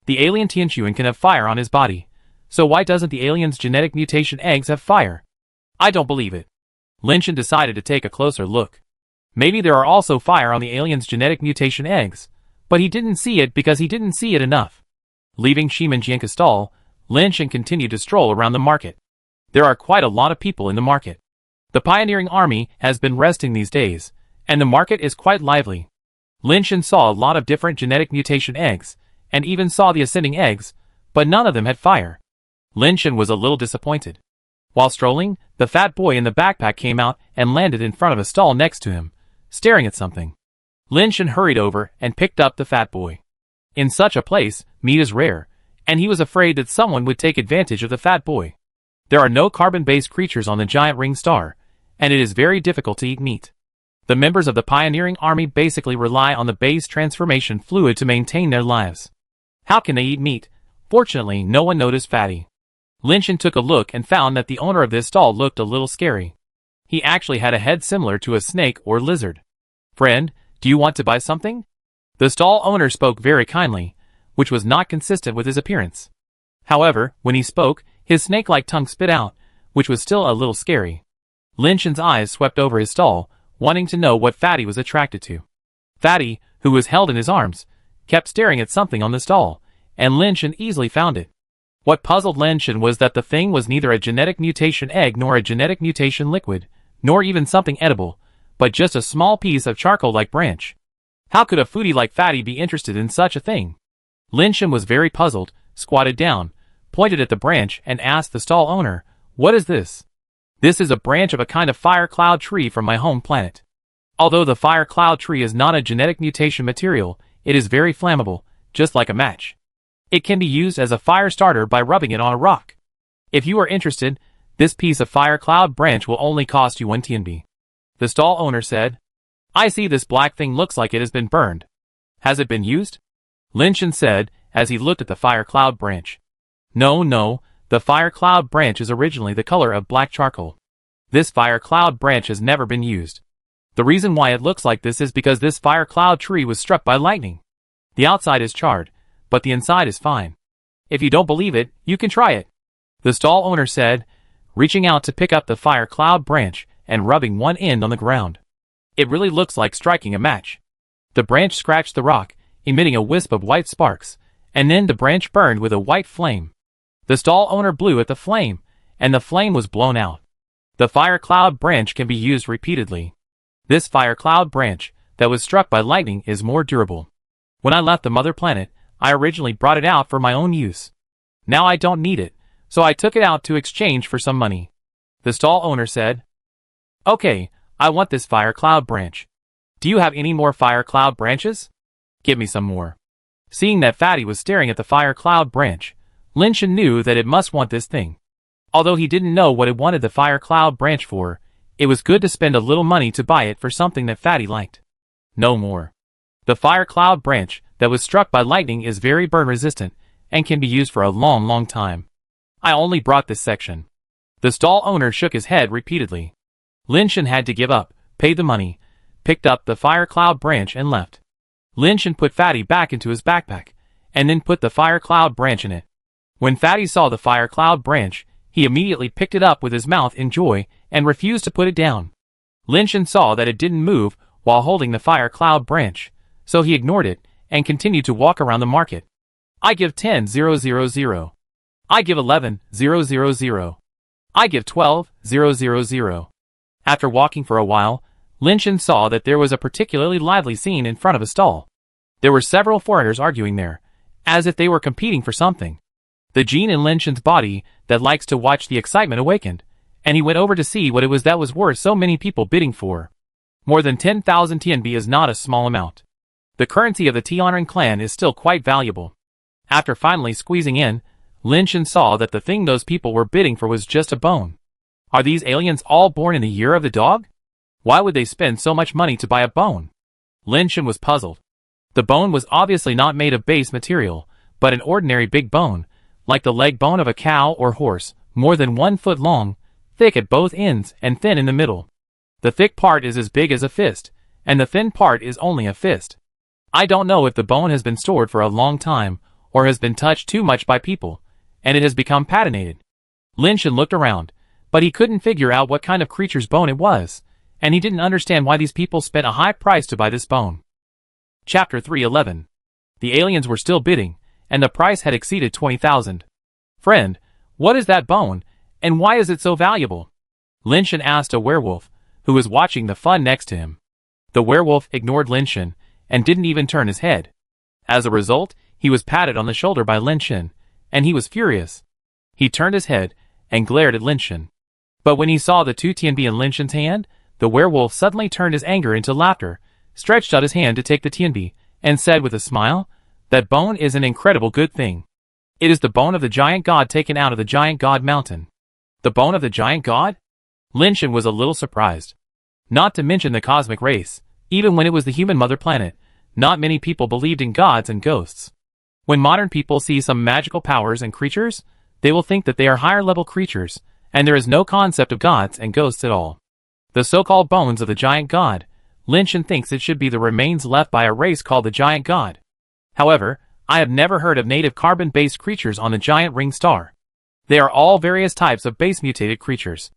S1: The alien Tianquan can have fire on his body, so why doesn't the alien's genetic mutation eggs have fire? I don't believe it. Lin Shen decided to take a closer look. Maybe there are also fire on the alien's genetic mutation eggs, but he didn't see it because he didn't see it enough. Leaving Shimenjianka's stall, Lin Shen continued to stroll around the market. There are quite a lot of people in the market. The pioneering army has been resting these days, and the market is quite lively. Lin Shen saw a lot of different genetic mutation eggs, and even saw the ascending eggs, but none of them had fire. Lin Shen was a little disappointed. While strolling, the fat boy in the backpack came out and landed in front of a stall next to him, staring at something. Lin Shen hurried over and picked up the fat boy. In such a place, meat is rare, and he was afraid that someone would take advantage of the fat boy. There are no carbon-based creatures on the giant ring star, and it is very difficult to eat meat. The members of the pioneering army basically rely on the base transformation fluid to maintain their lives. How can they eat meat? Fortunately, no one noticed Fatty. Lin Shen took a look and found that the owner of this stall looked a little scary. He actually had a head similar to a snake or lizard. Friend, do you want to buy something? The stall owner spoke very kindly, which was not consistent with his appearance. However, when he spoke, his snake-like tongue spit out, which was still a little scary. Lin Shen's eyes swept over his stall, wanting to know what Fatty was attracted to. Fatty, who was held in his arms, kept staring at something on the stall, and Lin Shen easily found it. What puzzled Lin Shen was that the thing was neither a genetic mutation egg nor a genetic mutation liquid, nor even something edible, but just a small piece of charcoal-like branch. How could a foodie like Fatty be interested in such a thing? Lin Shen was very puzzled, squatted down, pointed at the branch and asked the stall owner, What is this? This is a branch of a kind of fire cloud tree from my home planet. Although the fire cloud tree is not a genetic mutation material, it is very flammable, just like a match. It can be used as a fire starter by rubbing it on a rock. If you are interested, this piece of fire cloud branch will only cost you 1 tianbi. The stall owner said. I see this black thing looks like it has been burned. Has it been used? Lin Shen said, as he looked at the fire cloud branch. No, the fire cloud branch is originally the color of black charcoal. This fire cloud branch has never been used. The reason why it looks like this is because this fire cloud tree was struck by lightning. The outside is charred, but the inside is fine. If you don't believe it, you can try it. The stall owner said, reaching out to pick up the fire cloud branch and rubbing one end on the ground. It really looks like striking a match. The branch scratched the rock, emitting a wisp of white sparks, and then the branch burned with a white flame. The stall owner blew at the flame, and the flame was blown out. The fire cloud branch can be used repeatedly. This fire cloud branch that was struck by lightning is more durable. When I left the mother planet, I originally brought it out for my own use. Now I don't need it, so I took it out to exchange for some money. The stall owner said, "Okay, I want this fire cloud branch. Do you have any more fire cloud branches? Give me some more." Seeing that Fatty was staring at the fire cloud branch, Linshin knew that it must want this thing. Although he didn't know what it wanted the fire cloud branch for, it was good to spend a little money to buy it for something that Fatty liked. No more. The fire cloud branch that was struck by lightning is very burn resistant and can be used for a long time. I only brought this section. The stall owner shook his head repeatedly. Linshin had to give up, paid the money, picked up the fire cloud branch and left. Linshin put Fatty back into his backpack, and then put the fire cloud branch in it. When Fatty saw the fire cloud branch, he immediately picked it up with his mouth in joy and refused to put it down. Linshin saw that it didn't move while holding the fire cloud branch, so he ignored it and continued to walk around the market. I give 10,000. I give 11,000. I give 12,000. After walking for a while, Linshin saw that there was a particularly lively scene in front of a stall. There were several foreigners arguing there, as if they were competing for something. The gene in Linshin's body that likes to watch the excitement awakened, and he went over to see what it was that was worth so many people bidding for. More than 10,000 TNB is not a small amount. The currency of the Tianren clan is still quite valuable. After finally squeezing in, Linshin saw that the thing those people were bidding for was just a bone. Are these aliens all born in the year of the dog? Why would they spend so much money to buy a bone? Linshin was puzzled. The bone was obviously not made of base material, but an ordinary big bone, like the leg bone of a cow or horse, more than 1 foot long, thick at both ends and thin in the middle. The thick part is as big as a fist, and the thin part is only a fist. I don't know if the bone has been stored for a long time, or has been touched too much by people, and it has become patinated. Linshin looked around, but he couldn't figure out what kind of creature's bone it was, and he didn't understand why these people spent a high price to buy this bone. Chapter 311. The aliens were still bidding, and the price had exceeded 20,000. Friend, what is that bone, and why is it so valuable? Linshin asked a werewolf, who was watching the fun next to him. The werewolf ignored Linshin, and didn't even turn his head. As a result, he was patted on the shoulder by Linshin, and he was furious. He turned his head, and glared at Linshin. But when he saw the 2 TNB in Linshin's hand, the werewolf suddenly turned his anger into laughter, stretched out his hand to take the TNB, and said with a smile, "That bone is an incredible good thing. It is the bone of the giant god taken out of the giant god mountain." The bone of the giant god? Linshin was a little surprised. Not to mention the cosmic race, even when it was the human mother planet, not many people believed in gods and ghosts. When modern people see some magical powers and creatures, they will think that they are higher-level creatures, and there is no concept of gods and ghosts at all. The so-called bones of the giant god, Linshin thinks it should be the remains left by a race called the giant god. However, I have never heard of native carbon-based creatures on the giant ring star. They are all various types of base-mutated creatures.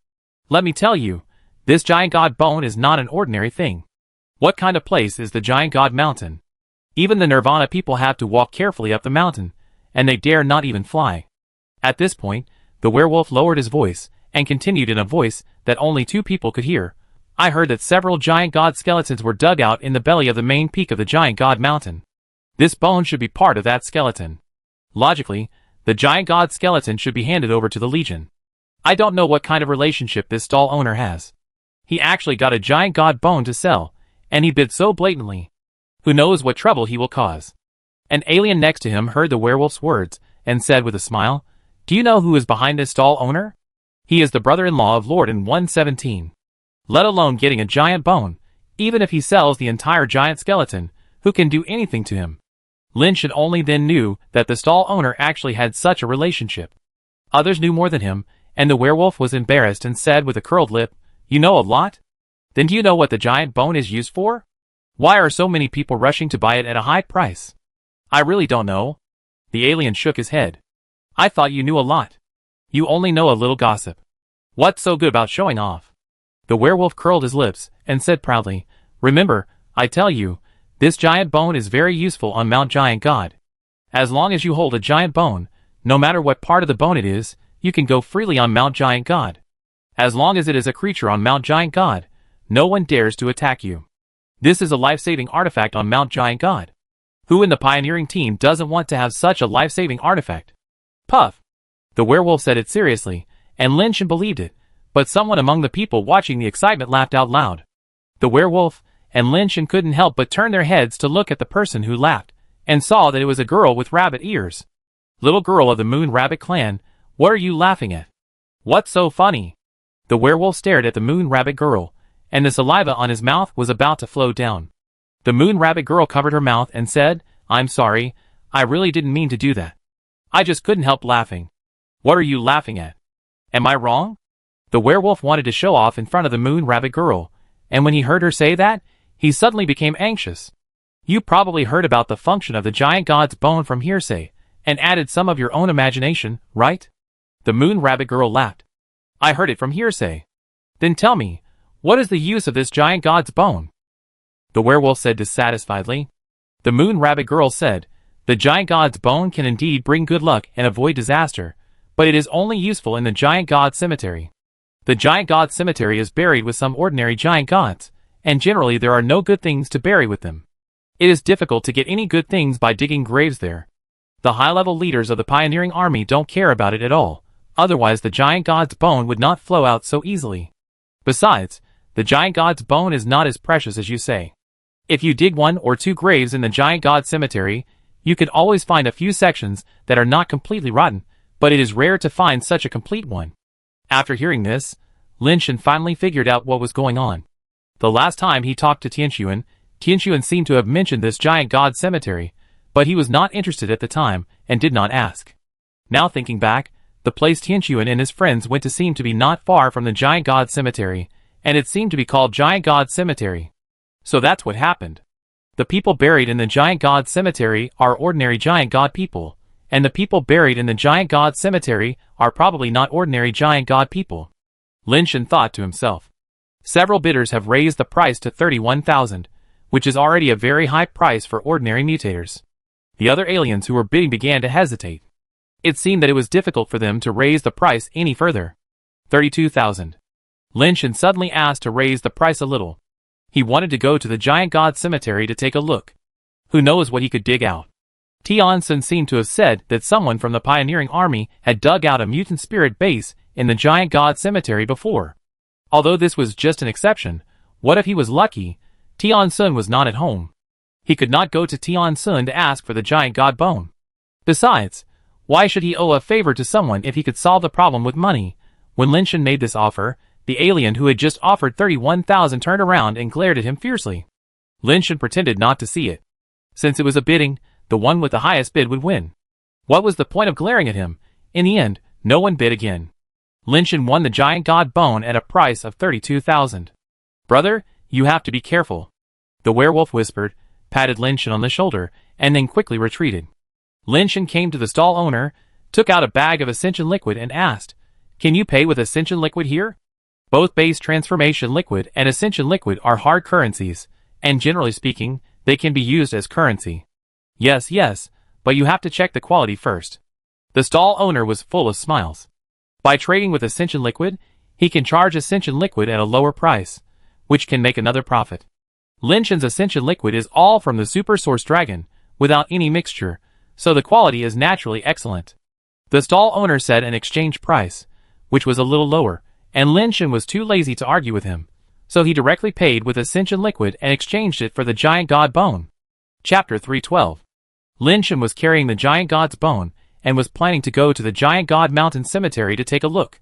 S1: Let me tell you, this giant god bone is not an ordinary thing. What kind of place is the giant god mountain? Even the Nirvana people have to walk carefully up the mountain, and they dare not even fly. At this point, the werewolf lowered his voice, and continued in a voice that only 2 people could hear. I heard that several giant god skeletons were dug out in the belly of the main peak of the giant god mountain. This bone should be part of that skeleton. Logically, the giant god skeleton should be handed over to the Legion. I don't know what kind of relationship this stall owner has. He actually got a giant god bone to sell, and he bid so blatantly. Who knows what trouble he will cause? An alien next to him heard the werewolf's words, and said with a smile, "Do you know who is behind this stall owner? He is the brother-in-law of Lord in 117. Let alone getting a giant bone, even if he sells the entire giant skeleton, who can do anything to him?" Linshin only then knew that the stall owner actually had such a relationship. Others knew more than him, and the werewolf was embarrassed and said with a curled lip, "You know a lot? Then do you know what the giant bone is used for? Why are so many people rushing to buy it at a high price?" "I really don't know." The alien shook his head. "I thought you knew a lot. You only know a little gossip. What's so good about showing off?" The werewolf curled his lips and said proudly, "Remember, I tell you, this giant bone is very useful on Mount Giant God. As long as you hold a giant bone, no matter what part of the bone it is, you can go freely on Mount Giant God. As long as it is a creature on Mount Giant God, no one dares to attack you. This is a life-saving artifact on Mount Giant God. Who in the pioneering team doesn't want to have such a life-saving artifact? Puff. The werewolf said it seriously, and Lin Shen believed it, but someone among the people watching the excitement laughed out loud. The werewolf and Lin Shen couldn't help but turn their heads to look at the person who laughed, and saw that it was a girl with rabbit ears. Little girl of the Moon Rabbit clan, what are you laughing at? What's so funny? The werewolf stared at the Moon Rabbit girl, and the saliva on his mouth was about to flow down. The Moon Rabbit girl covered her mouth and said, I'm sorry, I really didn't mean to do that. I just couldn't help laughing. What are you laughing at? Am I wrong? The werewolf wanted to show off in front of the Moon Rabbit girl, and when he heard her say that, he suddenly became anxious. You probably heard about the function of the giant god's bone from hearsay, and added some of your own imagination, right? The Moon Rabbit girl laughed. I heard it from hearsay. Then tell me, what is the use of this giant god's bone? The werewolf said dissatisfiedly. The Moon Rabbit girl said, the giant god's bone can indeed bring good luck and avoid disaster, but it is only useful in the giant god cemetery. The giant god cemetery is buried with some ordinary giant gods, and generally there are no good things to bury with them. It is difficult to get any good things by digging graves there. The high-level leaders of the pioneering army don't care about it at all, otherwise the giant god's bone would not flow out so easily. Besides, the giant god's bone is not as precious as you say. If you dig 1 or 2 graves in the giant god cemetery, you could always find a few sections that are not completely rotten, but it is rare to find such a complete one. After hearing this, Lin Shen finally figured out what was going on. The last time he talked to Tianxuan seemed to have mentioned this giant god cemetery, but he was not interested at the time and did not ask. Now thinking back, the place Tianxuan and his friends went to seemed to be not far from the giant god cemetery, and it seemed to be called Giant God Cemetery. So that's what happened. The people buried in the giant god cemetery are ordinary giant god people, and the people buried in the giant god cemetery are probably not ordinary giant god people. Lin Shen thought to himself. Several bidders have raised the price to 31,000, which is already a very high price for ordinary mutators. The other aliens who were bidding began to hesitate. It seemed that it was difficult for them to raise the price any further. 32,000. Lin Shen suddenly asked to raise the price a little. He wanted to go to the giant god cemetery to take a look. Who knows what he could dig out? Tianxuan seemed to have said that someone from the pioneering army had dug out a mutant spirit base in the giant god cemetery before. Although this was just an exception, what if he was lucky? Tianxuan was not at home. He could not go to Tianxuan to ask for the giant god bone. Besides, why should he owe a favor to someone if he could solve the problem with money? When Lin Shen made this offer, the alien who had just offered 31,000 turned around and glared at him fiercely. Lin Shen pretended not to see it. Since it was a bidding, the one with the highest bid would win. What was the point of glaring at him? In the end, no one bid again. Lin Shen won the giant god bone at a price of 32,000. Brother, you have to be careful. The werewolf whispered, patted Lin Shen on the shoulder, and then quickly retreated. Lin Shen came to the stall owner, took out a bag of Ascension liquid and asked, can you pay with Ascension liquid here? Both base transformation liquid and Ascension liquid are hard currencies, and generally speaking, they can be used as currency. Yes, but you have to check the quality first. The stall owner was full of smiles. By trading with Ascension liquid, he can charge Ascension liquid at a lower price, which can make another profit. Lin Shen's Ascension liquid is all from the Super Source Dragon, without any mixture, so the quality is naturally excellent. The stall owner said an exchange price, which was a little lower, and Lin Shen was too lazy to argue with him, so he directly paid with Ascension liquid and exchanged it for the giant god bone. Chapter 312. Lin Shen was carrying the giant god's bone, and was planning to go to the giant god mountain cemetery to take a look.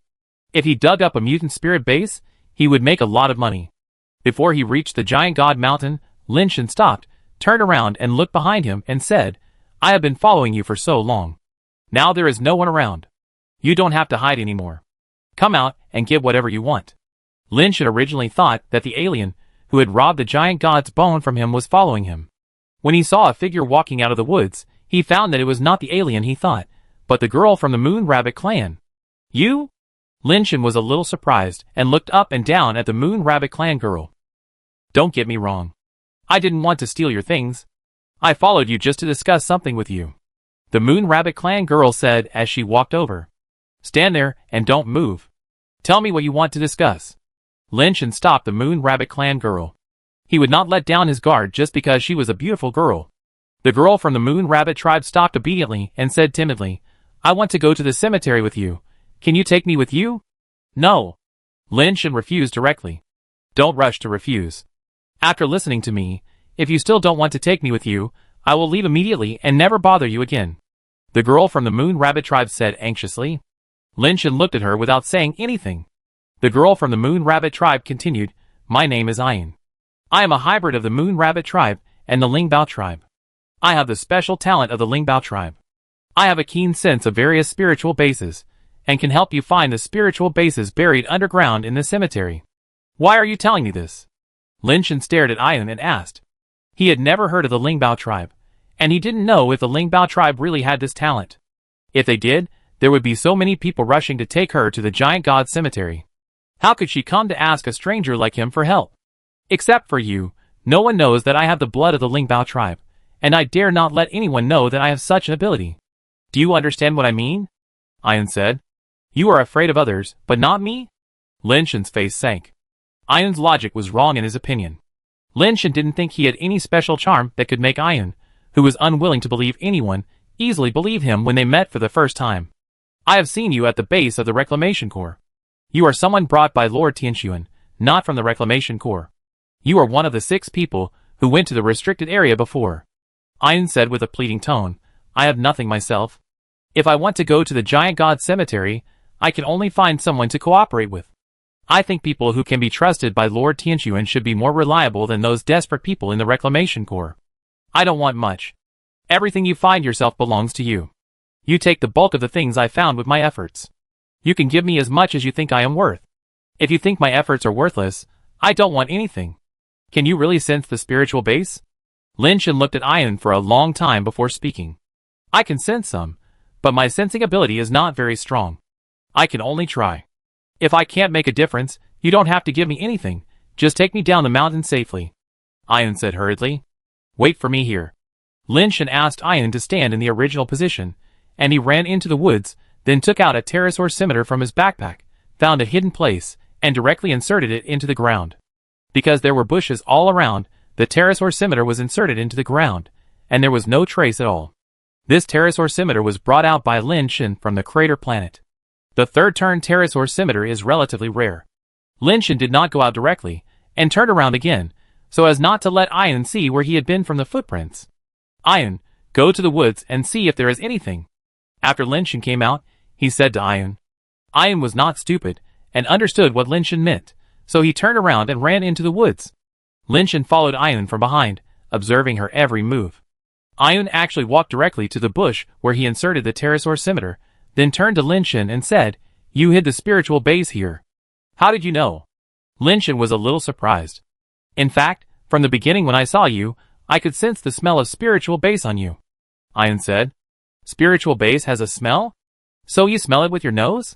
S1: If he dug up a mutant spirit base, he would make a lot of money. Before he reached the giant god mountain, Lin Shen stopped, turned around and looked behind him and said, I have been following you for so long. Now there is no one around. You don't have to hide anymore. Come out and get whatever you want. Lin Shen originally thought that the alien who had robbed the giant god's bone from him was following him. When he saw a figure walking out of the woods, he found that it was not the alien he thought, but the girl from the Moon Rabbit clan. You? Lin Shen was a little surprised and looked up and down at the Moon Rabbit clan girl. Don't get me wrong. I didn't want to steal your things. I followed you just to discuss something with you. The Moon Rabbit clan girl said as she walked over. Stand there and don't move. Tell me what you want to discuss. Lynch stopped the Moon Rabbit clan girl. He would not let down his guard just because she was a beautiful girl. The girl from the Moon Rabbit tribe stopped obediently and said timidly, "I want to go to the cemetery with you. Can you take me with you?" "No." Lynch refused directly. "Don't rush to refuse. After listening to me, if you still don't want to take me with you, I will leave immediately and never bother you again," the girl from the Moon Rabbit tribe said anxiously. Lynch looked at her without saying anything. The girl from the Moon Rabbit tribe continued, "My name is Ian. I am a hybrid of the Moon Rabbit tribe and the Lingbao tribe. I have the special talent of the Lingbao tribe. I have a keen sense of various spiritual bases, and can help you find the spiritual bases buried underground in the cemetery. Why are you telling me this?" Lynch stared at Ian and asked. He had never heard of the Lingbao tribe, and he didn't know if the Lingbao tribe really had this talent. If they did, there would be so many people rushing to take her to the giant god cemetery. How could she come to ask a stranger like him for help? "Except for you, no one knows that I have the blood of the Lingbao tribe, and I dare not let anyone know that I have such an ability. Do you understand what I mean?" Ian said. "You are afraid of others, but not me?" Lynch's face sank. Ian's logic was wrong in his opinion. Lynch didn't think he had any special charm that could make Ian, who was unwilling to believe anyone, easily believe him when they met for the first time. "I have seen you at the base of the Reclamation Corps. You are someone brought by Lord Tianxuan, not from the Reclamation Corps. You are one of the 6 people who went to the restricted area before." Ian said with a pleading tone, "I have nothing myself. If I want to go to the giant god cemetery, I can only find someone to cooperate with. I think people who can be trusted by Lord Tianxuan should be more reliable than those desperate people in the Reclamation Corps. I don't want much. Everything you find yourself belongs to you. You take the bulk of the things I found with my efforts. You can give me as much as you think I am worth. If you think my efforts are worthless, I don't want anything. Can you really sense the spiritual base?" Lynch looked at Ian for a long time before speaking. "I can sense some, but my sensing ability is not very strong. I can only try. If I can't make a difference, you don't have to give me anything, just take me down the mountain safely," Ian said hurriedly. "Wait for me here." Lynch asked Ian to stand in the original position, and he ran into the woods, then took out a pterosaur scimitar from his backpack, found a hidden place, and directly inserted it into the ground. Because there were bushes all around, the pterosaur scimitar was inserted into the ground, and there was no trace at all. This pterosaur scimitar was brought out by Lynch from the crater planet. The third-turn pterosaur scimitar is relatively rare. Lynch did not go out directly, and turned around again, so as not to let Ian see where he had been from the footprints. "Ian, go to the woods and see if there is anything." After Lynch came out, he said to Ian. Ian was not stupid, and understood what Lynch meant, so he turned around and ran into the woods. Lynch followed Ian from behind, observing her every move. Ian actually walked directly to the bush where he inserted the pterosaur scimitar, then turned to Lynch and said, "You hid the spiritual base here. How did you know?" Lynch was a little surprised. "In fact, from the beginning when I saw you, I could sense the smell of spiritual base on you," Ian said. "Spiritual base has a smell? So you smell it with your nose?"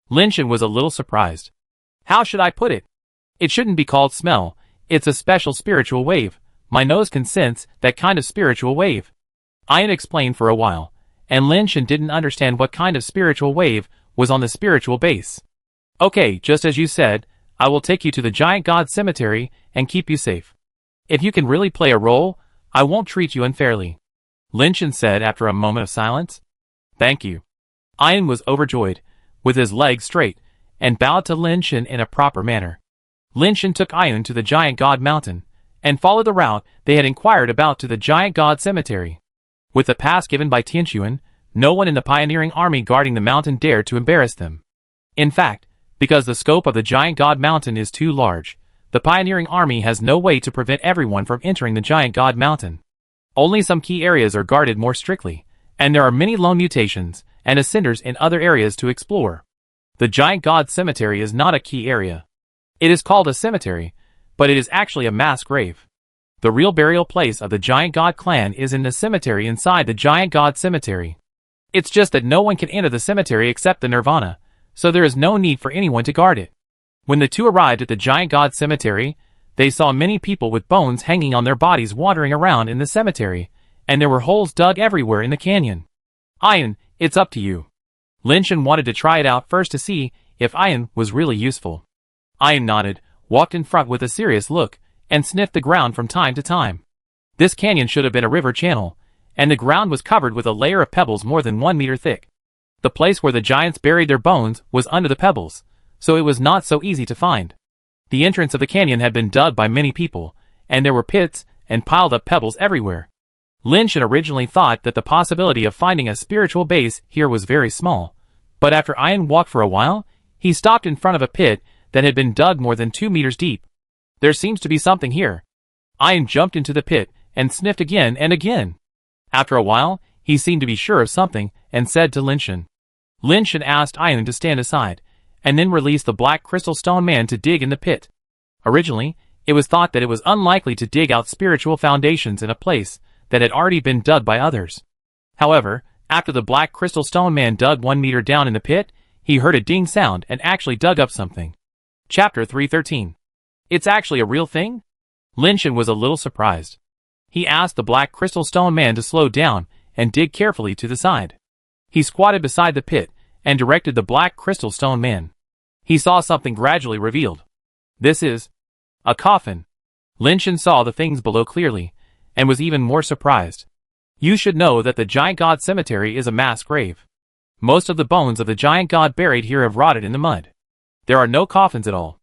S1: Lynch was a little surprised. "How should I put it? It shouldn't be called smell, it's a special spiritual wave. My nose can sense that kind of spiritual wave," Ian explained for a while, and Lynch didn't understand what kind of spiritual wave was on the spiritual base. "Okay, just as you said, I will take you to the giant god cemetery and keep you safe. If you can really play a role, I won't treat you unfairly," Lynch said after a moment of silence. "Thank you." Ian was overjoyed, with his legs straight, and bowed to Lynch in a proper manner. Lynch took Ian to the giant god mountain, and followed the route they had inquired about to the giant god cemetery. With the pass given by Tianxuan, no one in the pioneering army guarding the mountain dared to embarrass them. In fact, because the scope of the giant god mountain is too large, the pioneering army has no way to prevent everyone from entering the giant god mountain. Only some key areas are guarded more strictly, and there are many lone mutations and ascenders in other areas to explore. The giant god cemetery is not a key area. It is called a cemetery, but it is actually a mass grave. The real burial place of the giant god clan is in the cemetery inside the giant god cemetery. It's just that no one can enter the cemetery except the Nirvana, so there is no need for anyone to guard it. When the two arrived at the giant god cemetery, they saw many people with bones hanging on their bodies wandering around in the cemetery, and there were holes dug everywhere in the canyon. "Ian, it's up to you." Lynch wanted to try it out first to see if Ian was really useful. Ian nodded, walked in front with a serious look, and sniffed the ground from time to time. This canyon should have been a river channel, and the ground was covered with a layer of pebbles more than 1 meter thick. The place where the giants buried their bones was under the pebbles, so it was not so easy to find. The entrance of the canyon had been dug by many people, and there were pits and piled up pebbles everywhere. Lynch had originally thought that the possibility of finding a spiritual base here was very small, but after Ian walked for a while, he stopped in front of a pit that had been dug more than 2 meters deep. There seems to be something here. Ian jumped into the pit and sniffed again and again. After a while, he seemed to be sure of something and said to Lynchen. Lynchen asked Ian to stand aside, and then released the black crystal stone man to dig in the pit. Originally, it was thought that it was unlikely to dig out spiritual foundations in a place that had already been dug by others. However, after the black crystal stone man dug 1 meter down in the pit, he heard a ding sound and actually dug up something. Chapter 313. It's actually a real thing? Lynchen was a little surprised. He asked the black crystal stone man to slow down and dig carefully to the side. He squatted beside the pit and directed the black crystal stone man. He saw something gradually revealed. This is a coffin. Lynchen saw the things below clearly, and was even more surprised. You should know that the giant god cemetery is a mass grave. Most of the bones of the giant god buried here have rotted in the mud. There are no coffins at all.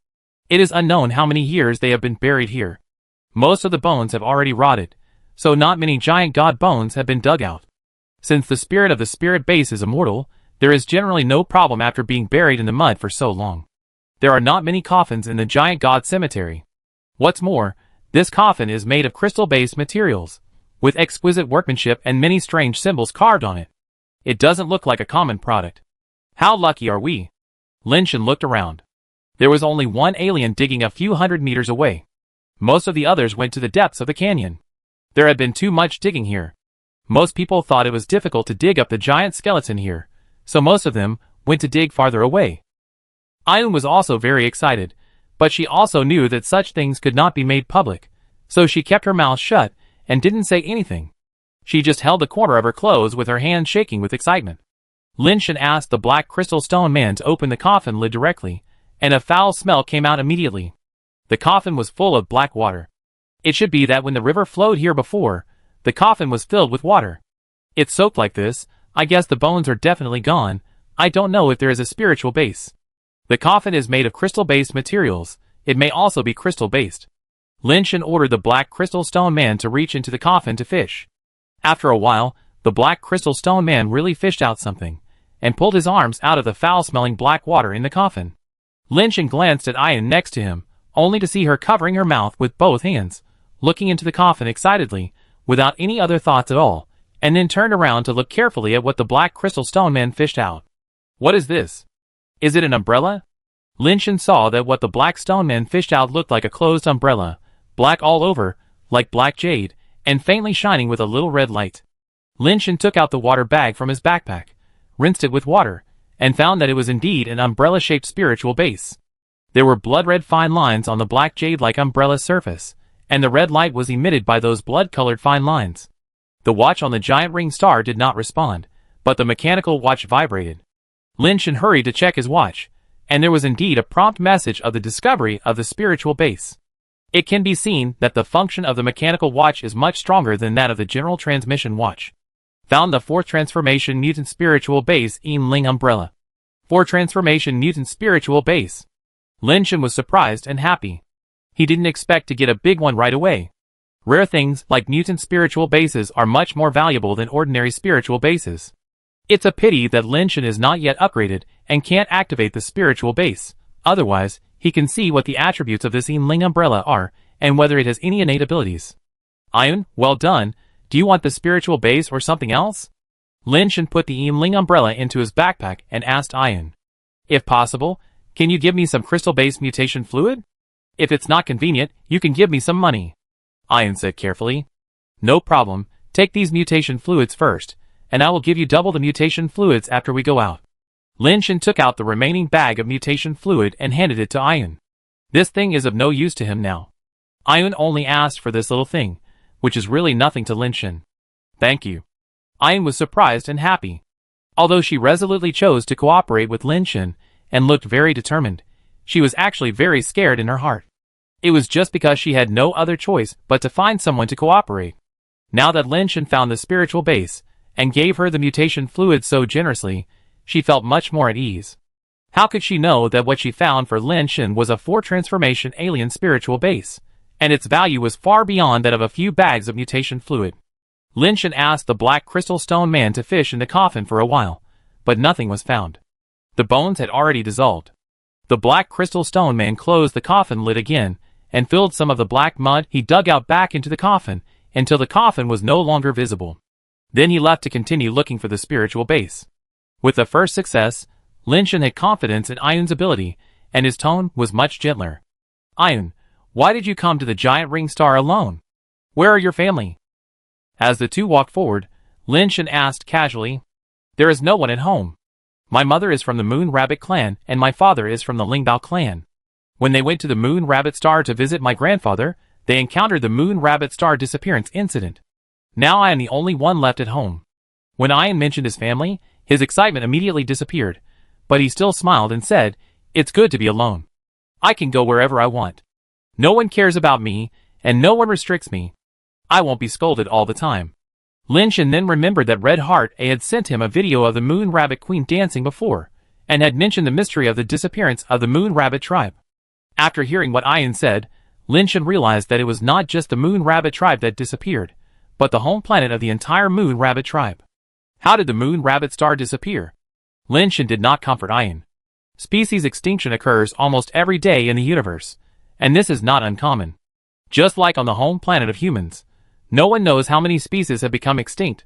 S1: It is unknown how many years they have been buried here. Most of the bones have already rotted, so not many giant god bones have been dug out. Since the spirit of the spirit base is immortal, there is generally no problem after being buried in the mud for so long. There are not many coffins in the giant god cemetery. What's more, this coffin is made of crystal-based materials, with exquisite workmanship and many strange symbols carved on it. It doesn't look like a common product. How lucky are we? Lynchen looked around. There was only one alien digging a few hundred meters away. Most of the others went to the depths of the canyon. There had been too much digging here. Most people thought it was difficult to dig up the giant skeleton here, so most of them went to dig farther away. Ian was also very excited, but she also knew that such things could not be made public, so she kept her mouth shut and didn't say anything. She just held the corner of her clothes with her hand shaking with excitement. Lynchen asked the black crystal stone man to open the coffin lid directly, and a foul smell came out immediately. The coffin was full of black water. It should be that when the river flowed here before, the coffin was filled with water. It's soaked like this. I guess the bones are definitely gone. I don't know if there is a spiritual base. The coffin is made of crystal-based materials. It may also be crystal-based. Lynchen ordered the black crystal stone man to reach into the coffin to fish. After a while, the black crystal stone man really fished out something, and pulled his arms out of the foul-smelling black water in the coffin. Lynchen glanced at Ian next to him, only to see her covering her mouth with both hands, looking into the coffin excitedly, without any other thoughts at all, and then turned around to look carefully at what the black crystal stone man fished out. What is this? Is it an umbrella? Lynchen saw that what the black stone man fished out looked like a closed umbrella, black all over, like black jade, and faintly shining with a little red light. Lynchen took out the water bag from his backpack, rinsed it with water, and found that it was indeed an umbrella-shaped spiritual base. There were blood-red fine lines on the black jade-like umbrella surface, and the red light was emitted by those blood-colored fine lines. The watch on the giant ring star did not respond, but the mechanical watch vibrated. Lynchen hurried to check his watch, and there was indeed a prompt message of the discovery of the spiritual base. It can be seen that the function of the mechanical watch is much stronger than that of the general transmission watch. Found the 4th transformation mutant spiritual base in Ling umbrella. 4 transformation mutant spiritual base. Lynchen was surprised and happy. He didn't expect to get a big one right away. Rare things like mutant spiritual bases are much more valuable than ordinary spiritual bases. It's a pity that Lynchen is not yet upgraded and can't activate the spiritual base. Otherwise, he can see what the attributes of this Ling umbrella are and whether it has any innate abilities. Ian, well done. Do you want the spiritual base or something else? Lynchen put the Ling umbrella into his backpack and asked Ian. If possible, can you give me some crystal-based mutation fluid? If it's not convenient, you can give me some money. Ian said carefully. No problem. Take these mutation fluids first, and I will give you double the mutation fluids after we go out. Lynchen took out the remaining bag of mutation fluid and handed it to Ian. This thing is of no use to him now. Ian only asked for this little thing, which is really nothing to Lynchen. Thank you. Ian was surprised and happy. Although she resolutely chose to cooperate with Lynchen and looked very determined, She was actually very scared in her heart. It was just because she had no other choice but to find someone to cooperate. Now that Lin Shen found the spiritual base, and gave her the mutation fluid so generously, she felt much more at ease. How could she know that what she found for Lin Shen was a 4-transformation alien spiritual base, and its value was far beyond that of a few bags of mutation fluid? Lin Shen asked the black crystal stone man to fish in the coffin for a while, but nothing was found. The bones had already dissolved. The black crystal stone man closed the coffin lid again, and filled some of the black mud he dug out back into the coffin, until the coffin was no longer visible. Then he left to continue looking for the spiritual base. With the first success, Lin Shen had confidence in Ayun's ability, and his tone was much gentler. Ayun, why did you come to the giant ring star alone? Where are your family? As the two walked forward, Lin Shen asked casually. There is no one at home. My mother is from the Moon Rabbit clan, and my father is from the Lingbao clan. When they went to the Moon Rabbit Star to visit my grandfather, they encountered the Moon Rabbit Star disappearance incident. Now I am the only one left at home. When Ayun mentioned his family, his excitement immediately disappeared, but he still smiled and said, It's good to be alone. I can go wherever I want. No one cares about me, and no one restricts me. I won't be scolded all the time. Lin Shen then remembered that Red Heart A had sent him a video of the Moon Rabbit Queen dancing before, and had mentioned the mystery of the disappearance of the Moon Rabbit tribe. After hearing what Ayun said, Lin Shen realized that it was not just the Moon Rabbit tribe that disappeared, but the home planet of the entire Moon Rabbit tribe. How did the Moon Rabbit Star disappear? Lin Shen did not comfort Ayun. Species extinction occurs almost every day in the universe, and this is not uncommon. Just like on the home planet of humans, no one knows how many species have become extinct.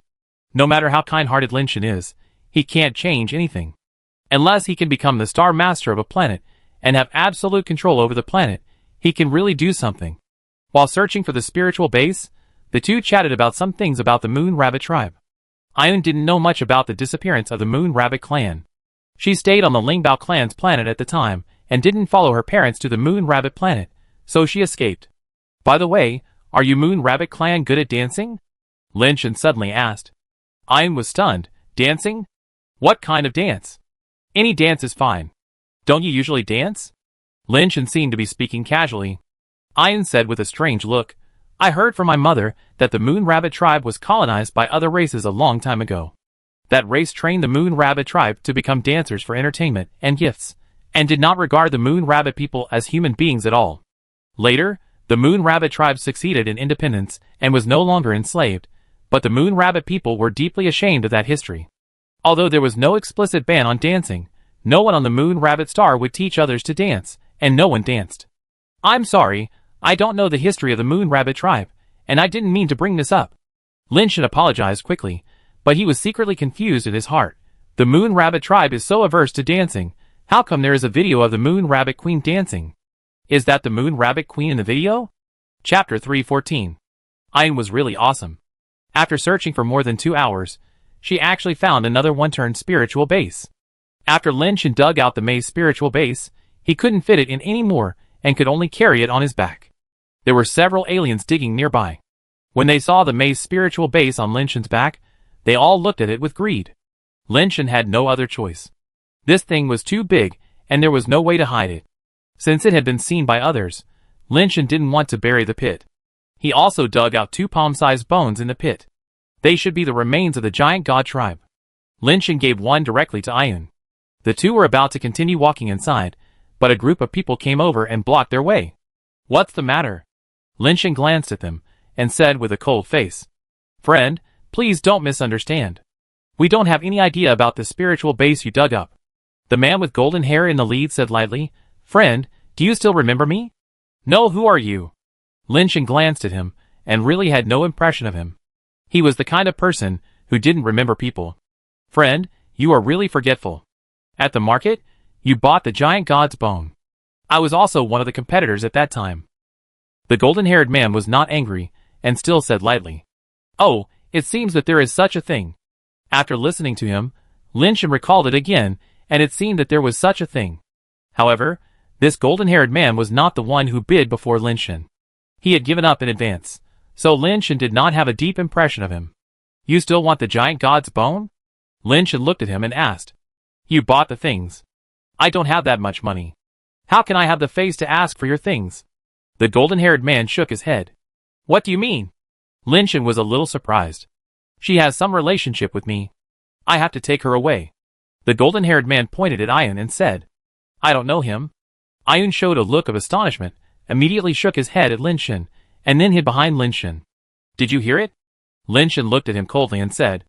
S1: No matter how kind-hearted Lin Shen is, he can't change anything. Unless he can become the star master of a planet and have absolute control over the planet, he can really do something. While searching for the spiritual base, the two chatted about some things about the Moon Rabbit tribe. Ayun didn't know much about the disappearance of the Moon Rabbit clan. She stayed on the Lingbao clan's planet at the time and didn't follow her parents to the Moon Rabbit planet, so she escaped. By the way, are you Moon Rabbit clan good at dancing? Lin Shen suddenly asked. Ayun was stunned. Dancing? What kind of dance? Any dance is fine. Don't you usually dance? Lin Shen seemed to be speaking casually. Ayun said with a strange look, I heard from my mother that the Moon Rabbit tribe was colonized by other races a long time ago. That race trained the Moon Rabbit tribe to become dancers for entertainment and gifts, and did not regard the Moon Rabbit people as human beings at all. Later, the Moon Rabbit tribe succeeded in independence and was no longer enslaved, but the Moon Rabbit people were deeply ashamed of that history. Although there was no explicit ban on dancing, no one on the Moon Rabbit Star would teach others to dance, and no one danced. I'm sorry, I don't know the history of the Moon Rabbit tribe, and I didn't mean to bring this up. Lin Shen apologized quickly, but he was secretly confused in his heart. The Moon Rabbit tribe is so averse to dancing, how come there is a video of the Moon Rabbit Queen dancing? Is that the Moon Rabbit Queen in the video? Chapter 314. Ayun was really awesome. After searching for more than 2 hours, she actually found another one-turn spiritual base. After Lin Shen dug out the maze spiritual base, he couldn't fit it in anymore and could only carry it on his back. There were several aliens digging nearby. When they saw the maze spiritual base on Lin Shen's back, they all looked at it with greed. Lin Shen had no other choice. This thing was too big, and there was no way to hide it. Since it had been seen by others, Lin Shen didn't want to bury the pit. He also dug out 2 palm-sized bones in the pit. They should be the remains of the giant god tribe. Lin Shen gave one directly to Ayun. The two were about to continue walking inside, but a group of people came over and blocked their way. What's the matter? Lin Shen glanced at them, and said with a cold face. Friend, please don't misunderstand. We don't have any idea about the spiritual base you dug up. The man with golden hair in the lead said lightly, Friend, do you still remember me? No, who are you? Lin Shen glanced at him, and really had no impression of him. He was the kind of person who didn't remember people. Friend, you are really forgetful. At the market, you bought the giant god's bone. I was also one of the competitors at that time. The golden-haired man was not angry, and still said lightly, Oh, it seems that there is such a thing. After listening to him, Lin Shen recalled it again, and it seemed that there was such a thing. However, this golden-haired man was not the one who bid before Lin Shen. He had given up in advance, so Lin Shen did not have a deep impression of him. You still want the giant god's bone? Lin Shen looked at him and asked. You bought the things. I don't have that much money. How can I have the face to ask for your things? The golden-haired man shook his head. What do you mean? Lin Shen was a little surprised. She has some relationship with me. I have to take her away. The golden-haired man pointed at Ayun and said, I don't know him. Ayun showed a look of astonishment, immediately shook his head at Lin Shen, and then hid behind Lin Shen. Did you hear it? Lin Shen looked at him coldly and said,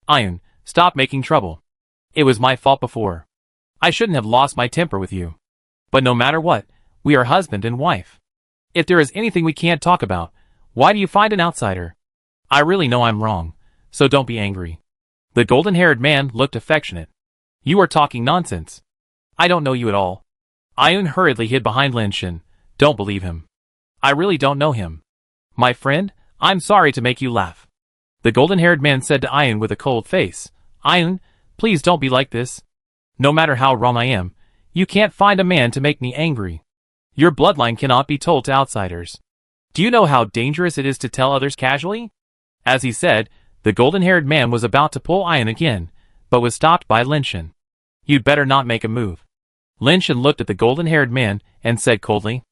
S1: Ayun, stop making trouble. It was my fault before. I shouldn't have lost my temper with you. But no matter what, we are husband and wife. If there is anything we can't talk about, why do you find an outsider? I really know I'm wrong, so don't be angry. The golden-haired man looked affectionate. You are talking nonsense. I don't know you at all. Ayun hurriedly hid behind Lin Shen. Don't believe him. I really don't know him. My friend, I'm sorry to make you laugh. The golden-haired man said to Ayun with a cold face. Ayun, please don't be like this. No matter how wrong I am, you can't find a man to make me angry. Your bloodline cannot be told to outsiders. Do you know how dangerous it is to tell others casually? As he said, the golden-haired man was about to pull Ayun again, but was stopped by Lin Shen. You'd better not make a move. Lin Shen looked at the golden-haired man and said coldly.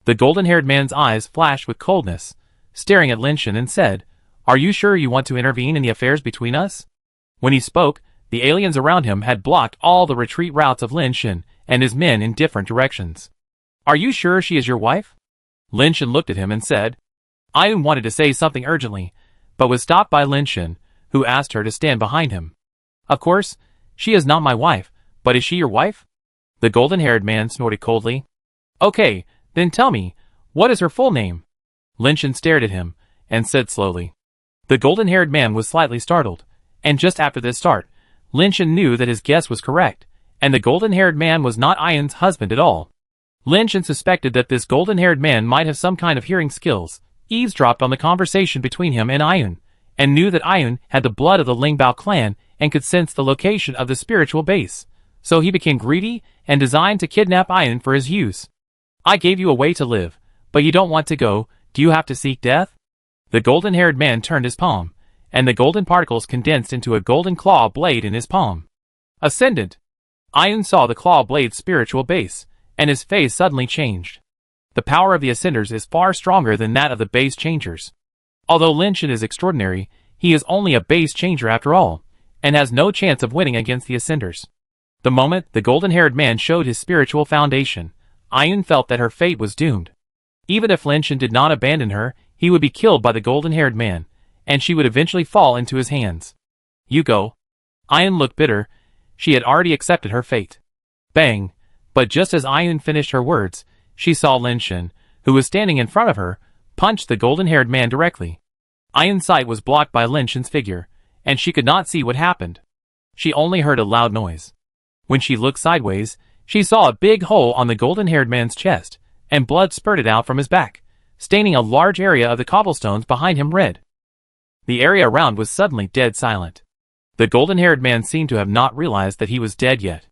S1: The golden-haired man's eyes flashed with coldness, staring at Lin Shen and said, Are you sure you want to intervene in the affairs between us? When he spoke, the aliens around him had blocked all the retreat routes of Lin Shen and his men in different directions. Are you sure she is your wife? Lin Shen looked at him and said. Ayun wanted to say something urgently, but was stopped by Lin Shen, who asked her to stand behind him. Of course, she is not my wife, but is she your wife? The golden-haired man snorted coldly. Okay, then tell me, what is her full name? Lin Shen stared at him, and said slowly. The golden-haired man was slightly startled, and just after this start, Lin Shen knew that his guess was correct, and the golden-haired man was not Ayun's husband at all. Lin Shen suspected that this golden-haired man might have some kind of hearing skills, eavesdropped on the conversation between him and Ayun, and knew that Ayun had the blood of the Lingbao clan and could sense the location of the spiritual base. So he became greedy and designed to kidnap Ayun for his use. I gave you a way to live, but you don't want to go. Do you have to seek death? The golden-haired man turned his palm, and the golden particles condensed into a golden claw blade in his palm. Ascendant. Ayun saw the claw blade's spiritual base, and his face suddenly changed. The power of the Ascenders is far stronger than that of the base changers. Although Lin Shen is extraordinary, he is only a base changer after all, and has no chance of winning against the Ascenders. The moment the golden-haired man showed his spiritual foundation, Ayun felt that her fate was doomed. Even if Lin Shen did not abandon her, he would be killed by the golden-haired man, and she would eventually fall into his hands. You go. Ayun looked bitter. She had already accepted her fate. Bang! But just as Ayun finished her words, she saw Lin Shen, who was standing in front of her, punch the golden-haired man directly. Ayun's sight was blocked by Lin Shen's figure, and she could not see what happened. She only heard a loud noise. When she looked sideways, she saw a big hole on the golden-haired man's chest, and blood spurted out from his back, staining a large area of the cobblestones behind him red. The area around was suddenly dead silent. The golden-haired man seemed to have not realized that he was dead yet.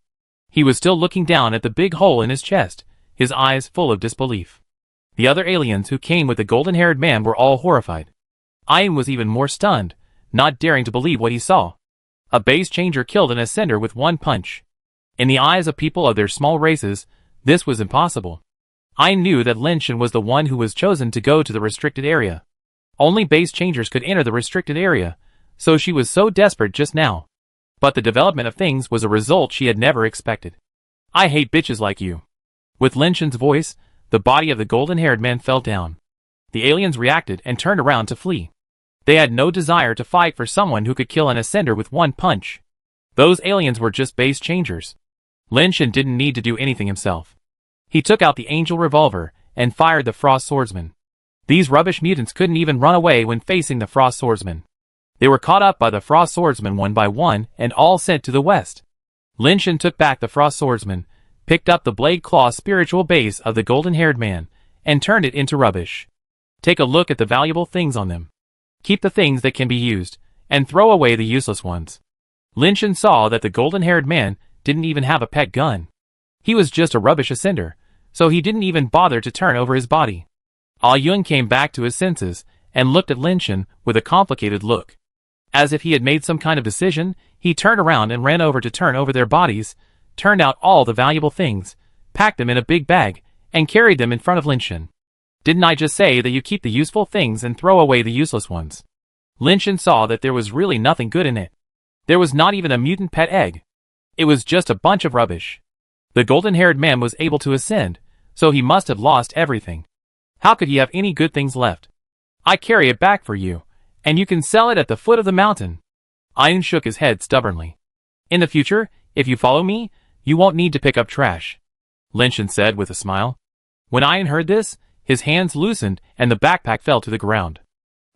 S1: He was still looking down at the big hole in his chest, his eyes full of disbelief. The other aliens who came with the golden-haired man were all horrified. Ayun was even more stunned, not daring to believe what he saw. A base changer killed an ascender with one punch. In the eyes of people of their small races, this was impossible. Ayun knew that Lin Shen was the one who was chosen to go to the restricted area. Only base changers could enter the restricted area, so she was so desperate just now. But the development of things was a result she had never expected. I hate bitches like you. With Lin Shen's voice, the body of the golden-haired man fell down. The aliens reacted and turned around to flee. They had no desire to fight for someone who could kill an ascender with one punch. Those aliens were just base changers. Lin Shen didn't need to do anything himself. He took out the angel revolver and fired the frost swordsman. These rubbish mutants couldn't even run away when facing the frost swordsman. They were caught up by the frost swordsman one by one and all sent to the west. Lin Shen took back the frost swordsman, picked up the blade claw spiritual base of the golden-haired man, and turned it into rubbish. Take a look at the valuable things on them. Keep the things that can be used, and throw away the useless ones. Lin Shen saw that the golden-haired man didn't even have a pet gun. He was just a rubbish ascender, so he didn't even bother to turn over his body. Ayun came back to his senses, and looked at Lin Shen with a complicated look. As if he had made some kind of decision, he turned around and ran over to turn over their bodies, turned out all the valuable things, packed them in a big bag, and carried them in front of Lin Shen. Didn't I just say that you keep the useful things and throw away the useless ones? Lin Shen saw that there was really nothing good in it. There was not even a mutant pet egg. It was just a bunch of rubbish. The golden-haired man was able to ascend, so he must have lost everything. How could he have any good things left? I carry it back for you, and you can sell it at the foot of the mountain. Ayun shook his head stubbornly. In the future, if you follow me, you won't need to pick up trash, Lin Shen said with a smile. When Ayun heard this, his hands loosened and the backpack fell to the ground.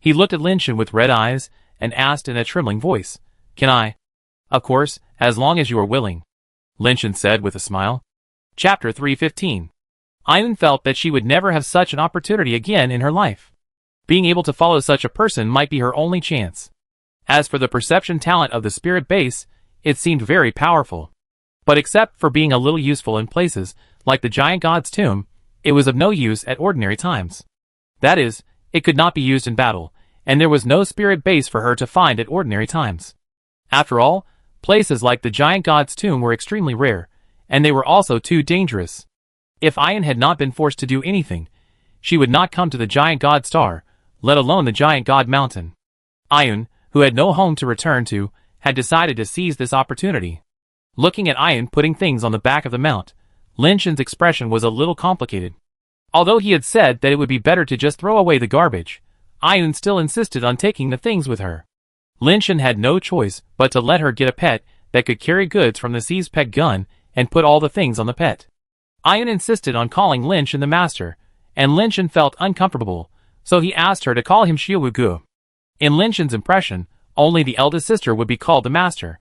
S1: He looked at Lin Shen with red eyes and asked in a trembling voice, "Can I?" "Of course, as long as you are willing," Lin Shen said with a smile. Chapter 315. Ayun felt that she would never have such an opportunity again in her life. Being able to follow such a person might be her only chance. As for the perception talent of the spirit base, it seemed very powerful. But except for being a little useful in places like the giant god's tomb, it was of no use at ordinary times. That is, it could not be used in battle, and there was no spirit base for her to find at ordinary times. After all, places like the giant god's tomb were extremely rare, and they were also too dangerous. If Ayun had not been forced to do anything, she would not come to the giant god star, let alone the giant god mountain. Ayun, who had no home to return to, had decided to seize this opportunity. Looking at Ayun putting things on the back of the mount, Lin Shen's expression was a little complicated. Although he had said that it would be better to just throw away the garbage, Ayun still insisted on taking the things with her. Lin Shen had no choice but to let her get a pet that could carry goods from the seized pet gun and put all the things on the pet. Ayun insisted on calling Lin Shen the master, and Lin Shen felt uncomfortable, so he asked her to call him Xiaowu. In Lin Shen's impression, only the eldest sister would be called the master.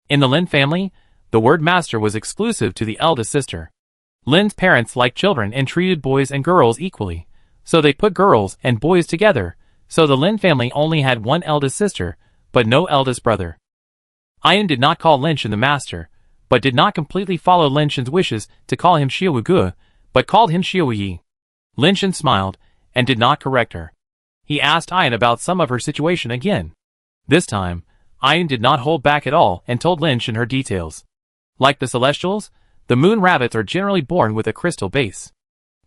S1: In the Lin family, the word master was exclusive to the eldest sister. Lin's parents liked children and treated boys and girls equally, so they put girls and boys together, so the Lin family only had one eldest sister, but no eldest brother. Ayun did not call Lin Shen the master, but did not completely follow Lin Shen's wishes to call him Xiaowu, but called him Xiaowu. Lin Shen smiled, and did not correct her. He asked Ayun about some of her situation again. This time, Ayun did not hold back at all and told Lin Shen her details. Like the Celestials, the moon rabbits are generally born with a crystal base.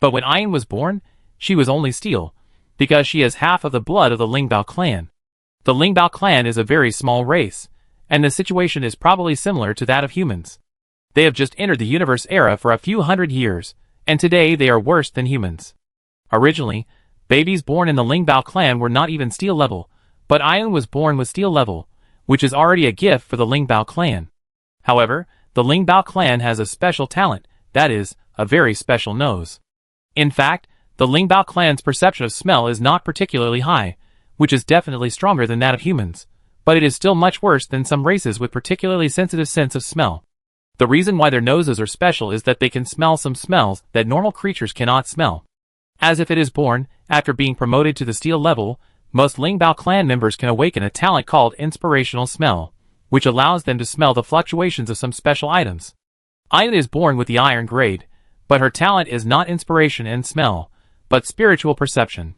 S1: But when Ayun was born, she was only steel, because she has half of the blood of the Lingbao clan. The Lingbao clan is a very small race, and the situation is probably similar to that of humans. They have just entered the universe era for a few hundred years, and today they are worse than humans. Originally, babies born in the Lingbao clan were not even steel level, but Ayun was born with steel level, which is already a gift for the Lingbao clan. However, the Lingbao clan has a special talent, that is, a very special nose. In fact, the Lingbao clan's perception of smell is not particularly high, which is definitely stronger than that of humans, but it is still much worse than some races with particularly sensitive sense of smell. The reason why their noses are special is that they can smell some smells that normal creatures cannot smell. As if it is born, after being promoted to the steel level, most Lingbao clan members can awaken a talent called inspirational smell, which allows them to smell the fluctuations of some special items. Ayun is born with the iron grade, but her talent is not inspiration and smell, but spiritual perception.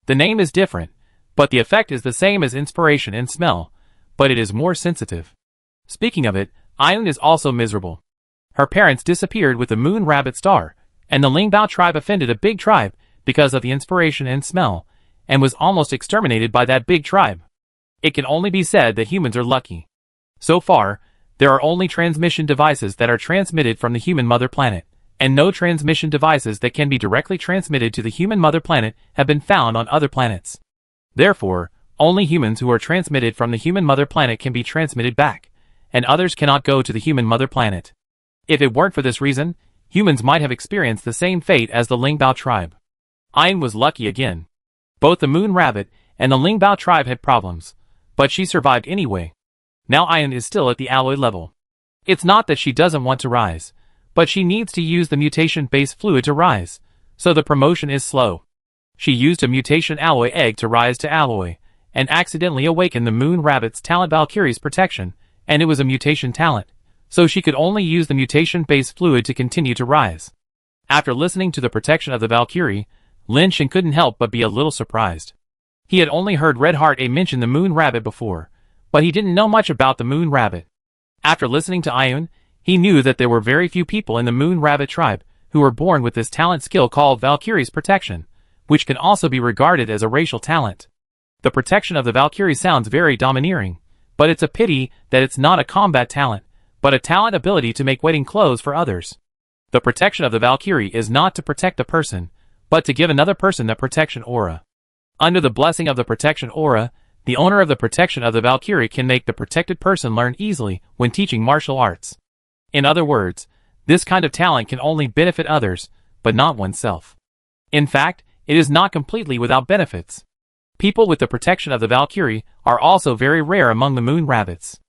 S1: The name is different, but the effect is the same as inspiration and smell, but it is more sensitive. Speaking of it, Ayun is also miserable. Her parents disappeared with the moon rabbit star, and the Lingbao tribe offended a big tribe because of the inspiration and smell, and was almost exterminated by that big tribe. It can only be said that humans are lucky. So far, there are only transmission devices that are transmitted from the human mother planet, and no transmission devices that can be directly transmitted to the human mother planet have been found on other planets. Therefore, only humans who are transmitted from the human mother planet can be transmitted back, and others cannot go to the human mother planet. If it weren't for this reason, humans might have experienced the same fate as the Lingbao tribe. Ayun was lucky again. Both the moon rabbit and the Lingbao tribe had problems, but she survived anyway. Now Ayun is still at the alloy level. It's not that she doesn't want to rise, but she needs to use the mutation-based fluid to rise, so the promotion is slow. She used a mutation alloy egg to rise to alloy, and accidentally awakened the moon rabbit's talent Valkyrie's protection, and it was a mutation talent, so she could only use the mutation-based fluid to continue to rise. After listening to the protection of the Valkyrie, Lin Shen couldn't help but be a little surprised. He had only heard Red Heart A mention the moon rabbit before, but he didn't know much about the moon rabbit. After listening to Ayun, he knew that there were very few people in the moon rabbit tribe who were born with this talent skill called Valkyrie's protection, which can also be regarded as a racial talent. The protection of the Valkyrie sounds very domineering, but it's a pity that it's not a combat talent, but a talent ability to make wedding clothes for others. The protection of the Valkyrie is not to protect a person, but to give another person the protection aura. Under the blessing of the protection aura, the owner of the protection of the Valkyrie can make the protected person learn easily when teaching martial arts. In other words, this kind of talent can only benefit others, but not oneself. In fact, it is not completely without benefits. People with the protection of the Valkyrie are also very rare among the moon rabbits.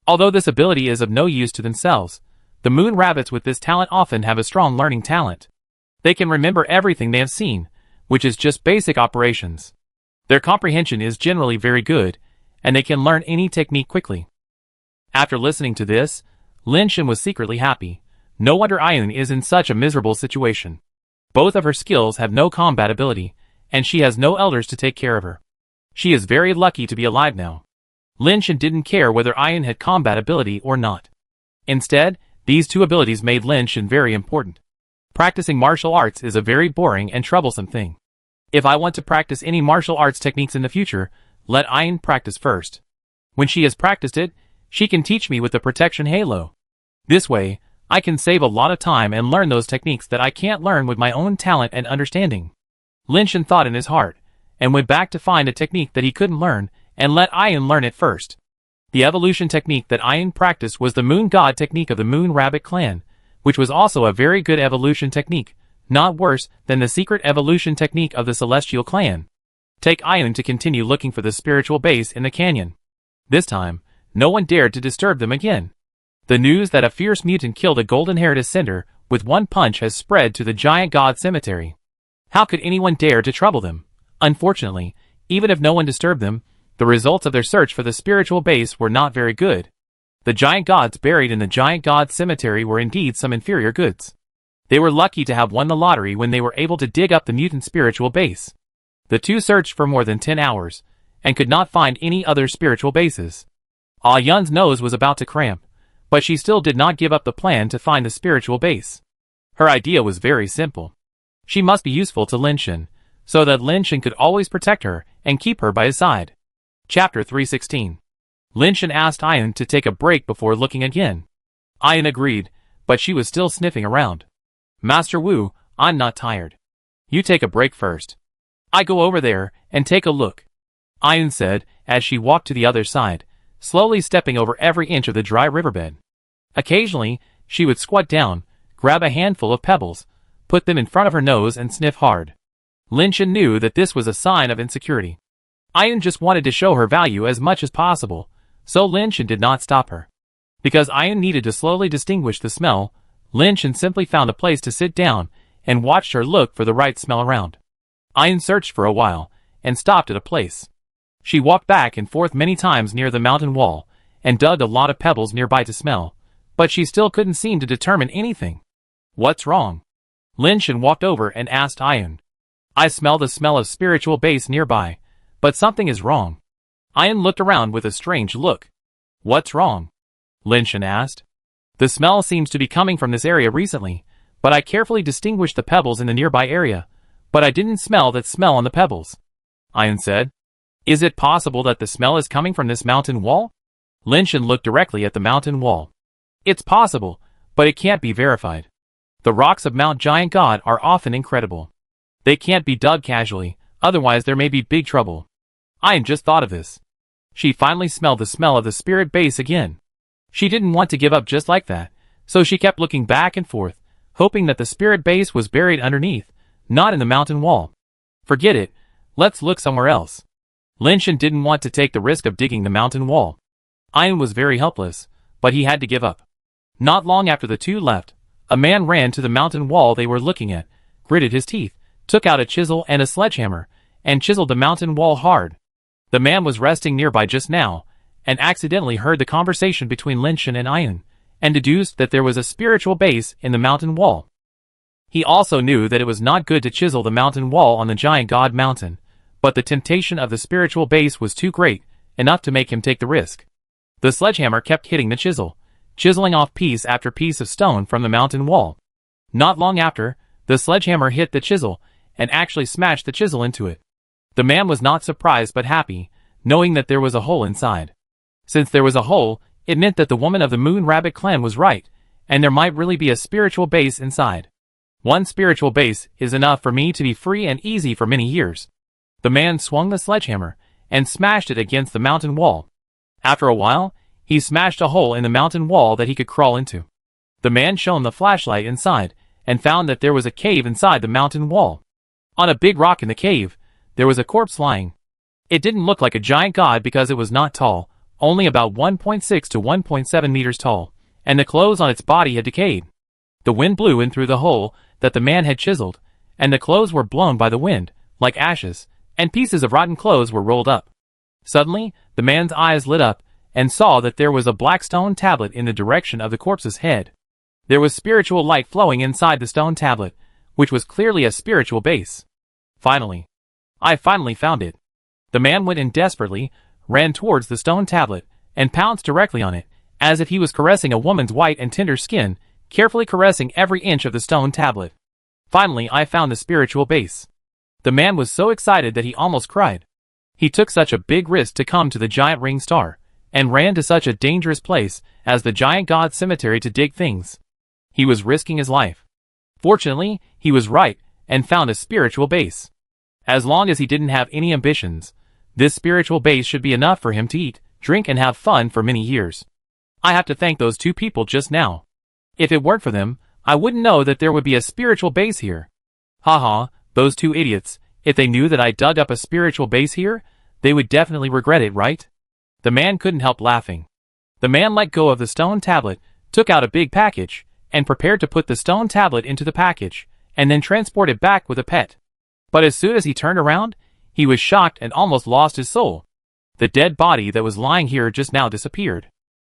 S1: Although this ability is of no use to themselves, the moon rabbits with this talent often have a strong learning talent. They can remember everything they have seen, which is just basic operations. Their comprehension is generally very good, and they can learn any technique quickly. After listening to this, Lin Shen was secretly happy. No wonder Ayun is in such a miserable situation. Both of her skills have no combat ability, and she has no elders to take care of her. She is very lucky to be alive now. Lin Shen didn't care whether Ayun had combat ability or not. Instead, these two abilities made Lin Shen very important. Practicing martial arts is a very boring and troublesome thing. If I want to practice any martial arts techniques in the future, let Ayun practice first. When she has practiced it, she can teach me with the protection halo. This way, I can save a lot of time and learn those techniques that I can't learn with my own talent and understanding. Lin Shen thought in his heart, and went back to find a technique that he couldn't learn, and let Ayun learn it first. The evolution technique that Ayun practiced was the Moon God technique of the Moon Rabbit clan, which was also a very good evolution technique, not worse than the secret evolution technique of the Celestial clan. Take Ayun to continue looking for the spiritual base in the canyon. This time, no one dared to disturb them again. The news that a fierce mutant killed a golden-haired ascender with one punch has spread to the giant god cemetery. How could anyone dare to trouble them? Unfortunately, even if no one disturbed them, the results of their search for the spiritual base were not very good. The giant gods buried in the giant god cemetery were indeed some inferior goods. They were lucky to have won the lottery when they were able to dig up the mutant spiritual base. The two searched for more than 10 hours, and could not find any other spiritual bases. Ah Yun's nose was about to cramp, but she still did not give up the plan to find the spiritual base. Her idea was very simple. She must be useful to Lin Shen, so that Lin Shen could always protect her and keep her by his side. Chapter 316. Lin Shen asked Ayun to take a break before looking again. Ayun agreed, but she was still sniffing around. Master Wu, I'm not tired. You take a break first. I go over there and take a look, Ayun said as she walked to the other side, slowly stepping over every inch of the dry riverbed. Occasionally, she would squat down, grab a handful of pebbles, put them in front of her nose and sniff hard. Lin Shen knew that this was a sign of insecurity. Ayun just wanted to show her value as much as possible, so Lin Shen did not stop her. Because Ayun needed to slowly distinguish the smell, Lin Shen simply found a place to sit down and watched her look for the right smell around. Ayun searched for a while and stopped at a place. She walked back and forth many times near the mountain wall and dug a lot of pebbles nearby to smell, but she still couldn't seem to determine anything. What's wrong? Lin Shen walked over and asked Ayun. I smell the smell of spiritual base nearby, but something is wrong. Ayun looked around with a strange look. What's wrong? Lin Shen asked. The smell seems to be coming from this area recently, but I carefully distinguished the pebbles in the nearby area, but I didn't smell that smell on the pebbles, Ayun said. Is it possible that the smell is coming from this mountain wall? Lin Shen looked directly at the mountain wall. It's possible, but it can't be verified. The rocks of Mount Giant God are often incredible. They can't be dug casually, otherwise there may be big trouble. Ayun just thought of this. She finally smelled the smell of the spirit base again. She didn't want to give up just like that, so she kept looking back and forth, hoping that the spirit base was buried underneath, not in the mountain wall. Forget it, let's look somewhere else. Lin Shen didn't want to take the risk of digging the mountain wall. Ayun was very helpless, but he had to give up. Not long after the two left, a man ran to the mountain wall they were looking at, gritted his teeth, took out a chisel and a sledgehammer, and chiseled the mountain wall hard. The man was resting nearby just now, and accidentally heard the conversation between Lin Shen and Ayun, and deduced that there was a spiritual base in the mountain wall. He also knew that it was not good to chisel the mountain wall on the giant god mountain, but the temptation of the spiritual base was too great, enough to make him take the risk. The sledgehammer kept hitting the chisel, chiseling off piece after piece of stone from the mountain wall. Not long after, the sledgehammer hit the chisel, and actually smashed the chisel into it. The man was not surprised but happy, knowing that there was a hole inside. Since there was a hole, it meant that the woman of the Moon Rabbit clan was right, and there might really be a spiritual base inside. One spiritual base is enough for me to be free and easy for many years. The man swung the sledgehammer, and smashed it against the mountain wall. After a while, he smashed a hole in the mountain wall that he could crawl into. The man shone the flashlight inside, and found that there was a cave inside the mountain wall. On a big rock in the cave, there was a corpse lying. It didn't look like a giant god because it was not tall, only about 1.6 to 1.7 meters tall, and the clothes on its body had decayed. The wind blew in through the hole that the man had chiseled, and the clothes were blown by the wind, like ashes, and pieces of rotten clothes were rolled up. Suddenly, the man's eyes lit up, and saw that there was a black stone tablet in the direction of the corpse's head. There was spiritual light flowing inside the stone tablet, which was clearly a spiritual base. I finally found it. The man went in desperately, ran towards the stone tablet, and pounced directly on it, as if he was caressing a woman's white and tender skin, carefully caressing every inch of the stone tablet. Finally, I found the spiritual base. The man was so excited that he almost cried. He took such a big risk to come to the giant ring star, and ran to such a dangerous place as the giant god cemetery to dig things. He was risking his life. Fortunately, he was right, and found a spiritual base. As long as he didn't have any ambitions, this spiritual base should be enough for him to eat, drink, and have fun for many years. I have to thank those two people just now. If it weren't for them, I wouldn't know that there would be a spiritual base here. Haha, those two idiots, if they knew that I dug up a spiritual base here, they would definitely regret it, right? The man couldn't help laughing. The man let go of the stone tablet, took out a big package, and prepared to put the stone tablet into the package, and then transport it back with a pet. But as soon as he turned around, he was shocked and almost lost his soul. The dead body that was lying here just now disappeared.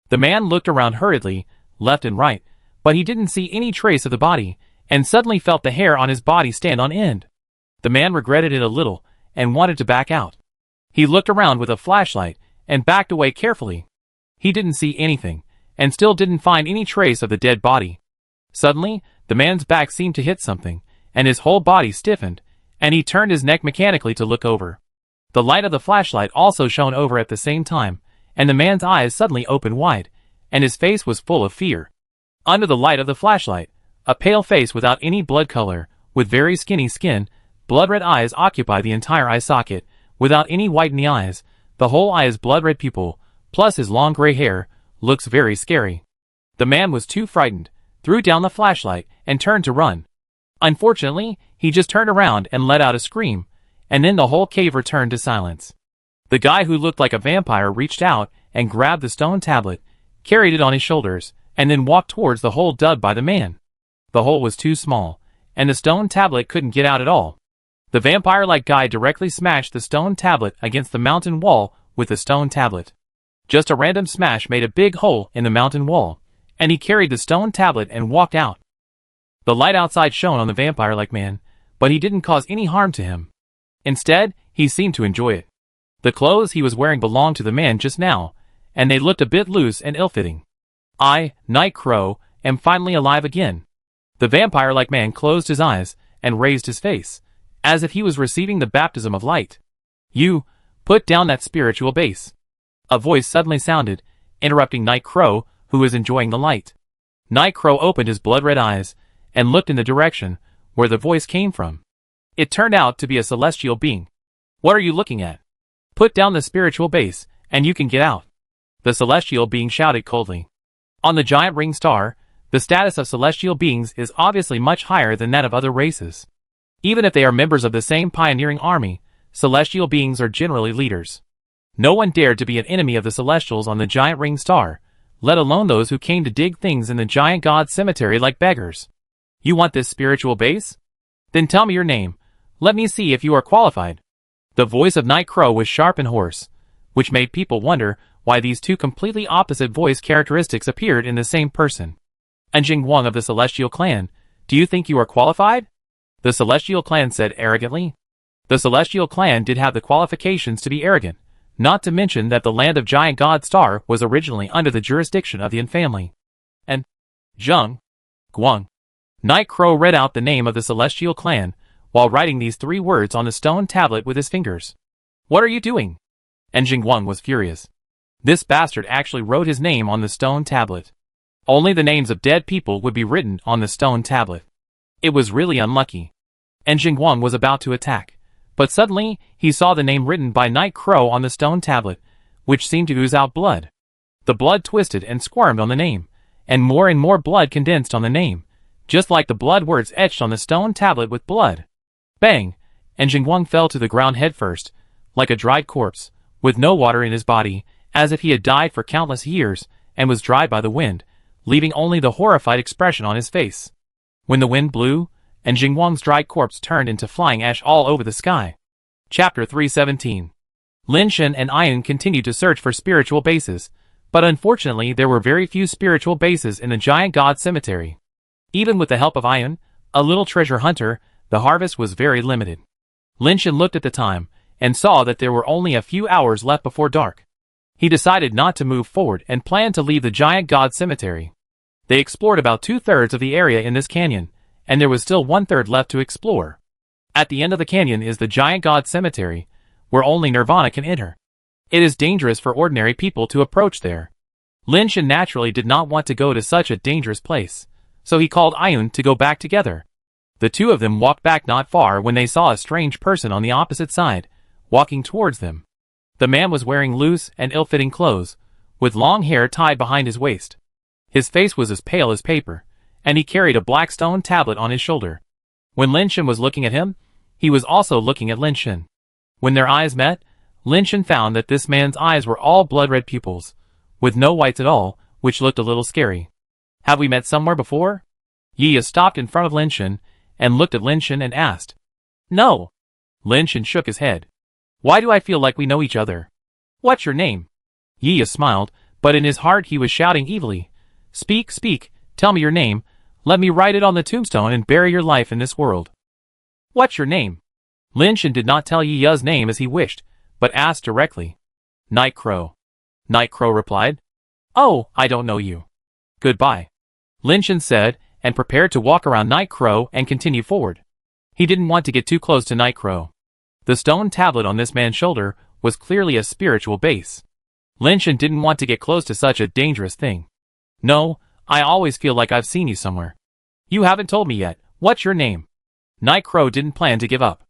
S1: The man looked around hurriedly, left and right, but he didn't see any trace of the body, and suddenly felt the hair on his body stand on end. The man regretted it a little, and wanted to back out. He looked around with a flashlight, and backed away carefully. He didn't see anything, and still didn't find any trace of the dead body. Suddenly, the man's back seemed to hit something, and his whole body stiffened, and he turned his neck mechanically to look over. The light of the flashlight also shone over at the same time, and the man's eyes suddenly opened wide, and his face was full of fear. Under the light of the flashlight, a pale face without any blood color, with very skinny skin, blood-red eyes occupy the entire eye socket, without any white in the eyes, the whole eye is blood-red pupil, plus his long gray hair, looks very scary. The man was too frightened, threw down the flashlight, and turned to run. Unfortunately, he just turned around and let out a scream, and then the whole cave returned to silence. The guy who looked like a vampire reached out and grabbed the stone tablet, carried it on his shoulders, and then walked towards the hole dug by the man. The hole was too small, and the stone tablet couldn't get out at all. The vampire-like guy directly smashed the stone tablet against the mountain wall with the stone tablet. Just a random smash made a big hole in the mountain wall, and he carried the stone tablet and walked out. The light outside shone on the vampire-like man, but he didn't cause any harm to him. Instead, he seemed to enjoy it. The clothes he was wearing belonged to the man just now, and they looked a bit loose and ill-fitting. I, Night Crow, am finally alive again. The vampire-like man closed his eyes and raised his face, as if he was receiving the baptism of light. You, put down that spiritual base. A voice suddenly sounded, interrupting Night Crow, who was enjoying the light. Night Crow opened his blood-red eyes, and looked in the direction where the voice came from. It turned out to be a celestial being. What are you looking at? Put down the spiritual base, and you can get out. The celestial being shouted coldly. On the giant ring star, the status of celestial beings is obviously much higher than that of other races. Even if they are members of the same pioneering army, celestial beings are generally leaders. No one dared to be an enemy of the celestials on the giant ring star, let alone those who came to dig things in the giant god cemetery like beggars. You want this spiritual base? Then tell me your name. Let me see if you are qualified. The voice of Night Crow was sharp and hoarse, which made people wonder why these two completely opposite voice characteristics appeared in the same person. Anjing Wang of the Celestial Clan, do you think you are qualified? The Celestial Clan said arrogantly. The Celestial Clan did have the qualifications to be arrogant, not to mention that the land of Giant God Star was originally under the jurisdiction of the Yin family. And Zheng Guang. Night Crow read out the name of the celestial clan, while writing these 3 words on the stone tablet with his fingers. "What are you doing?" And Jingwang was furious. This bastard actually wrote his name on the stone tablet. Only the names of dead people would be written on the stone tablet. It was really unlucky. And Jingwang was about to attack. But suddenly, he saw the name written by Night Crow on the stone tablet, which seemed to ooze out blood. The blood twisted and squirmed on the name, and more blood condensed on the name, just like the blood words etched on the stone tablet with blood. Bang! And Jingwang fell to the ground headfirst, like a dried corpse, with no water in his body, as if he had died for countless years, and was dried by the wind, leaving only the horrified expression on his face. When the wind blew, and Jingwang's dried corpse turned into flying ash all over the sky. Chapter 317. Lin Shen and Ian continued to search for spiritual bases, but unfortunately there were very few spiritual bases in the giant god cemetery. Even with the help of Ian, a little treasure hunter, the harvest was very limited. Lin Shen looked at the time, and saw that there were only a few hours left before dark. He decided not to move forward and planned to leave the giant god cemetery. They explored about 2/3 of the area in this canyon, and there was still 1/3 left to explore. At the end of the canyon is the giant god cemetery, where only Nirvana can enter. It is dangerous for ordinary people to approach there. Lin Shen naturally did not want to go to such a dangerous place, so he called Ayun to go back together. The two of them walked back not far when they saw a strange person on the opposite side, walking towards them. The man was wearing loose and ill-fitting clothes, with long hair tied behind his waist. His face was as pale as paper, and he carried a black stone tablet on his shoulder. When Lin Shen was looking at him, he was also looking at Lin Shen. When their eyes met, Lin Shen found that this man's eyes were all blood-red pupils, with no whites at all, which looked a little scary. "Have we met somewhere before?" Yiya stopped in front of Lin Shen, and looked at Lin Shen and asked. "No." Lin Shen shook his head. "Why do I feel like we know each other?" "What's your name?" Yiya smiled, but in his heart he was shouting evilly. "Speak, speak, tell me your name. Let me write it on the tombstone and bury your life in this world." "What's your name?" Lin Shen did not tell Yiya's name as he wished, but asked directly. "Night Crow." Night Crow replied. "Oh, I don't know you. Goodbye," Lin Shen said, and prepared to walk around Night Crow and continue forward. He didn't want to get too close to Night Crow. The stone tablet on this man's shoulder was clearly a spiritual base. Lin Shen didn't want to get close to such a dangerous thing. "No, I always feel like I've seen you somewhere." "You haven't told me yet. What's your name?" Night Crow didn't plan to give up.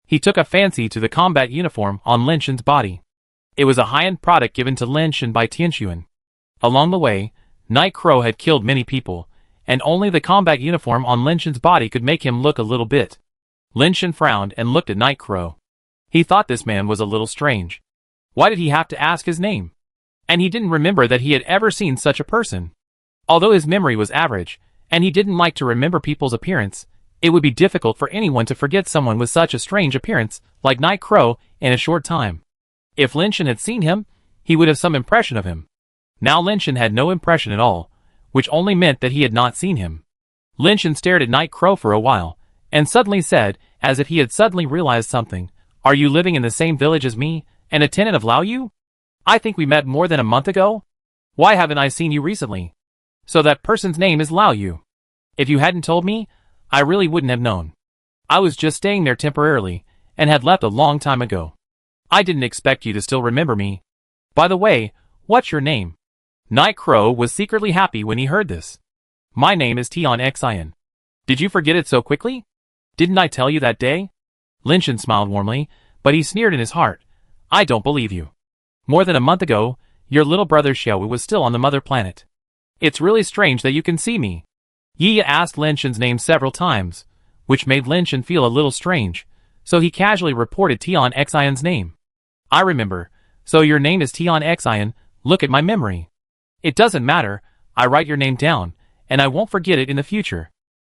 S1: He took a fancy to the combat uniform on Lin Shen's body. It was a high-end product given to Lin Shen by Tianxuan. Along the way, Night Crow had killed many people, and only the combat uniform on Lin Shen's body could make him look a little bit. Lin Shen frowned and looked at Night Crow. He thought this man was a little strange. Why did he have to ask his name? And he didn't remember that he had ever seen such a person. Although his memory was average, and he didn't like to remember people's appearance, it would be difficult for anyone to forget someone with such a strange appearance, like Night Crow, in a short time. If Lin Shen had seen him, he would have some impression of him. Now Lin Shen had no impression at all, which only meant that he had not seen him. Lin Shen stared at Night Crow for a while, and suddenly said, as if he had suddenly realized something, "Are you living in the same village as me, and a tenant of Lao Yu? I think we met more than a month ago? Why haven't I seen you recently?" "So that person's name is Lao Yu. If you hadn't told me, I really wouldn't have known. I was just staying there temporarily, and had left a long time ago. I didn't expect you to still remember me. By the way, what's your name?" Night Crow was secretly happy when he heard this. "My name is Xian. Did you forget it so quickly? Didn't I tell you that day?" Lin Shen smiled warmly, but he sneered in his heart. "I don't believe you. More than a month ago, your little brother Xiao was still on the mother planet. It's really strange that you can see me." Yiya asked Lin Shen's name several times, which made Lin Shen feel a little strange, so he casually reported Xian's name. "I remember, so your name is Xian, look at my memory. It doesn't matter, I write your name down, and I won't forget it in the future,"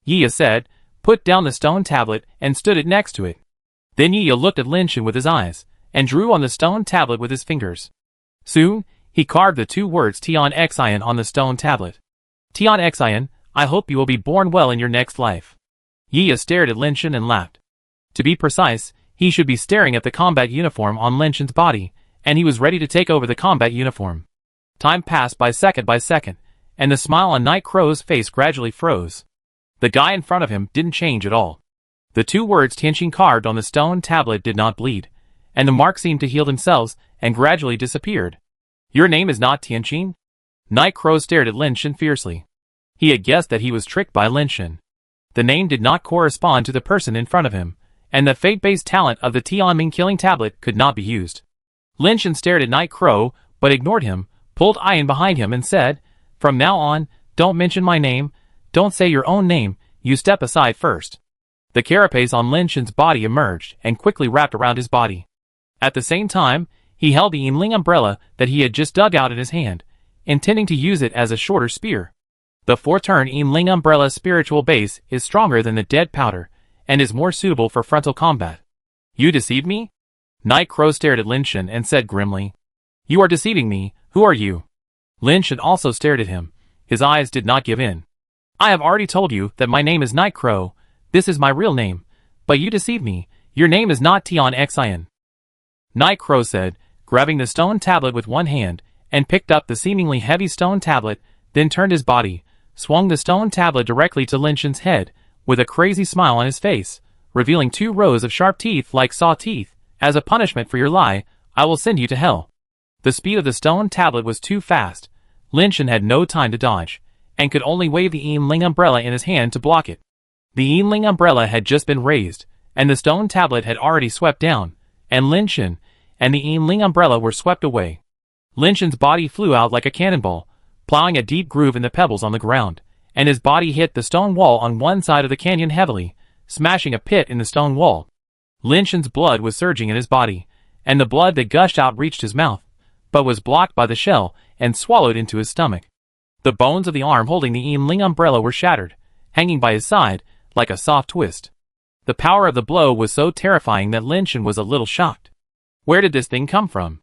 S1: Yiya said, put down the stone tablet and stood it next to it. Then Yiya looked at Lin Shen with his eyes, and drew on the stone tablet with his fingers. Soon, he carved the 2 words Xian on the stone tablet. "Xian, I hope you will be born well in your next life." Yiya stared at Lin Shen and laughed. To be precise, he should be staring at the combat uniform on Lin Shen's body, and he was ready to take over the combat uniform. Time passed by second, and the smile on Night Crow's face gradually froze. The guy in front of him didn't change at all. The two words Tianqin carved on the stone tablet did not bleed, and the marks seemed to heal themselves and gradually disappeared. Your name is not Tianqin? Night Crow stared at Lin Shen fiercely. He had guessed that he was tricked by Lin Shen. The name did not correspond to the person in front of him, and the fate-based talent of the Tianming killing tablet could not be used. Lin Shen stared at Night Crow, but ignored him, pulled Ian behind him and said, "From now on, don't mention my name, don't say your own name, you step aside first." The carapace on Lin Shen's body emerged and quickly wrapped around his body. At the same time, he held the Yinling umbrella that he had just dug out in his hand, intending to use it as a shorter spear. The 4-turn Yinling umbrella's spiritual base is stronger than the dead powder, and is more suitable for frontal combat. You deceived me? Night Crow stared at Lin Shen and said grimly. You are deceiving me, who are you? Lin Shen also stared at him. His eyes did not give in. I have already told you that my name is Night Crow, this is my real name, but you deceived me, your name is not Tian Xian. Night Crow said, grabbing the stone tablet with one hand, and picked up the seemingly heavy stone tablet, then turned his body, swung the stone tablet directly to Lin Shen's head, with a crazy smile on his face, revealing 2 rows of sharp teeth like saw teeth. As a punishment for your lie, I will send you to hell. The speed of the stone tablet was too fast. Lin Shen had no time to dodge, and could only wave the Yinling umbrella in his hand to block it. The Yinling umbrella had just been raised, and the stone tablet had already swept down, and Lin Shen and the Yinling umbrella were swept away. Lin Shen's body flew out like a cannonball, plowing a deep groove in the pebbles on the ground, and his body hit the stone wall on one side of the canyon heavily, smashing a pit in the stone wall. Lin Shen's blood was surging in his body, and the blood that gushed out reached his mouth, but was blocked by the shell and swallowed into his stomach. The bones of the arm holding the Yinling umbrella were shattered, hanging by his side, like a soft twist. The power of the blow was so terrifying that Lin Shen was a little shocked. Where did this thing come from?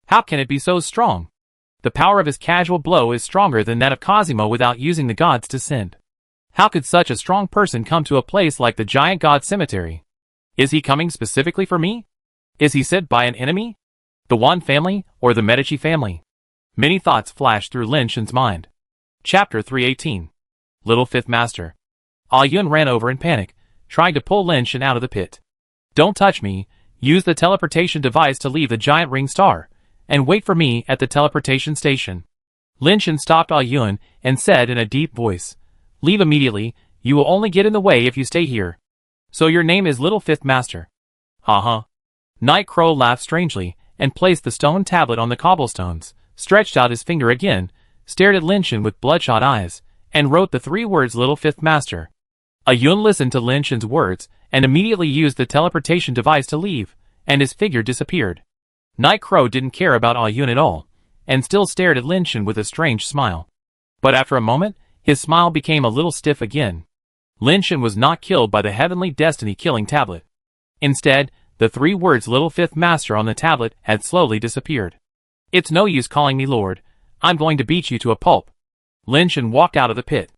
S1: How can it be so strong? The power of his casual blow is stronger than that of Cosimo without using the gods to send. How could such a strong person come to a place like the giant god cemetery? Is he coming specifically for me? Is he sent by an enemy? The Wan family or the Medici family? Many thoughts flashed through Lin Shen's mind. Chapter 318. Little Fifth Master. Ah Yun ran over in panic, trying to pull Lin Shen out of the pit. Don't touch me, use the teleportation device to leave the giant ring star, and wait for me at the teleportation station. Lin Shen stopped Ah Yun and said in a deep voice, Leave immediately, you will only get in the way if you stay here. So your name is Little Fifth Master. Ha. Night Crow laughed strangely, and placed the stone tablet on the cobblestones, stretched out his finger again, stared at Lin Shen with bloodshot eyes, and wrote the 3 words Little Fifth Master. Ah Yun listened to Lin Shen's words, and immediately used the teleportation device to leave, and his figure disappeared. Night Crow didn't care about Ah Yun at all, and still stared at Lin Shen with a strange smile. But after a moment, his smile became a little stiff again. Lin Shen was not killed by the Heavenly Destiny killing tablet. Instead, the 3 words Little Fifth Master on the tablet had slowly disappeared. It's no use calling me Lord, I'm going to beat you to a pulp. Lin Shen walked out of the pit.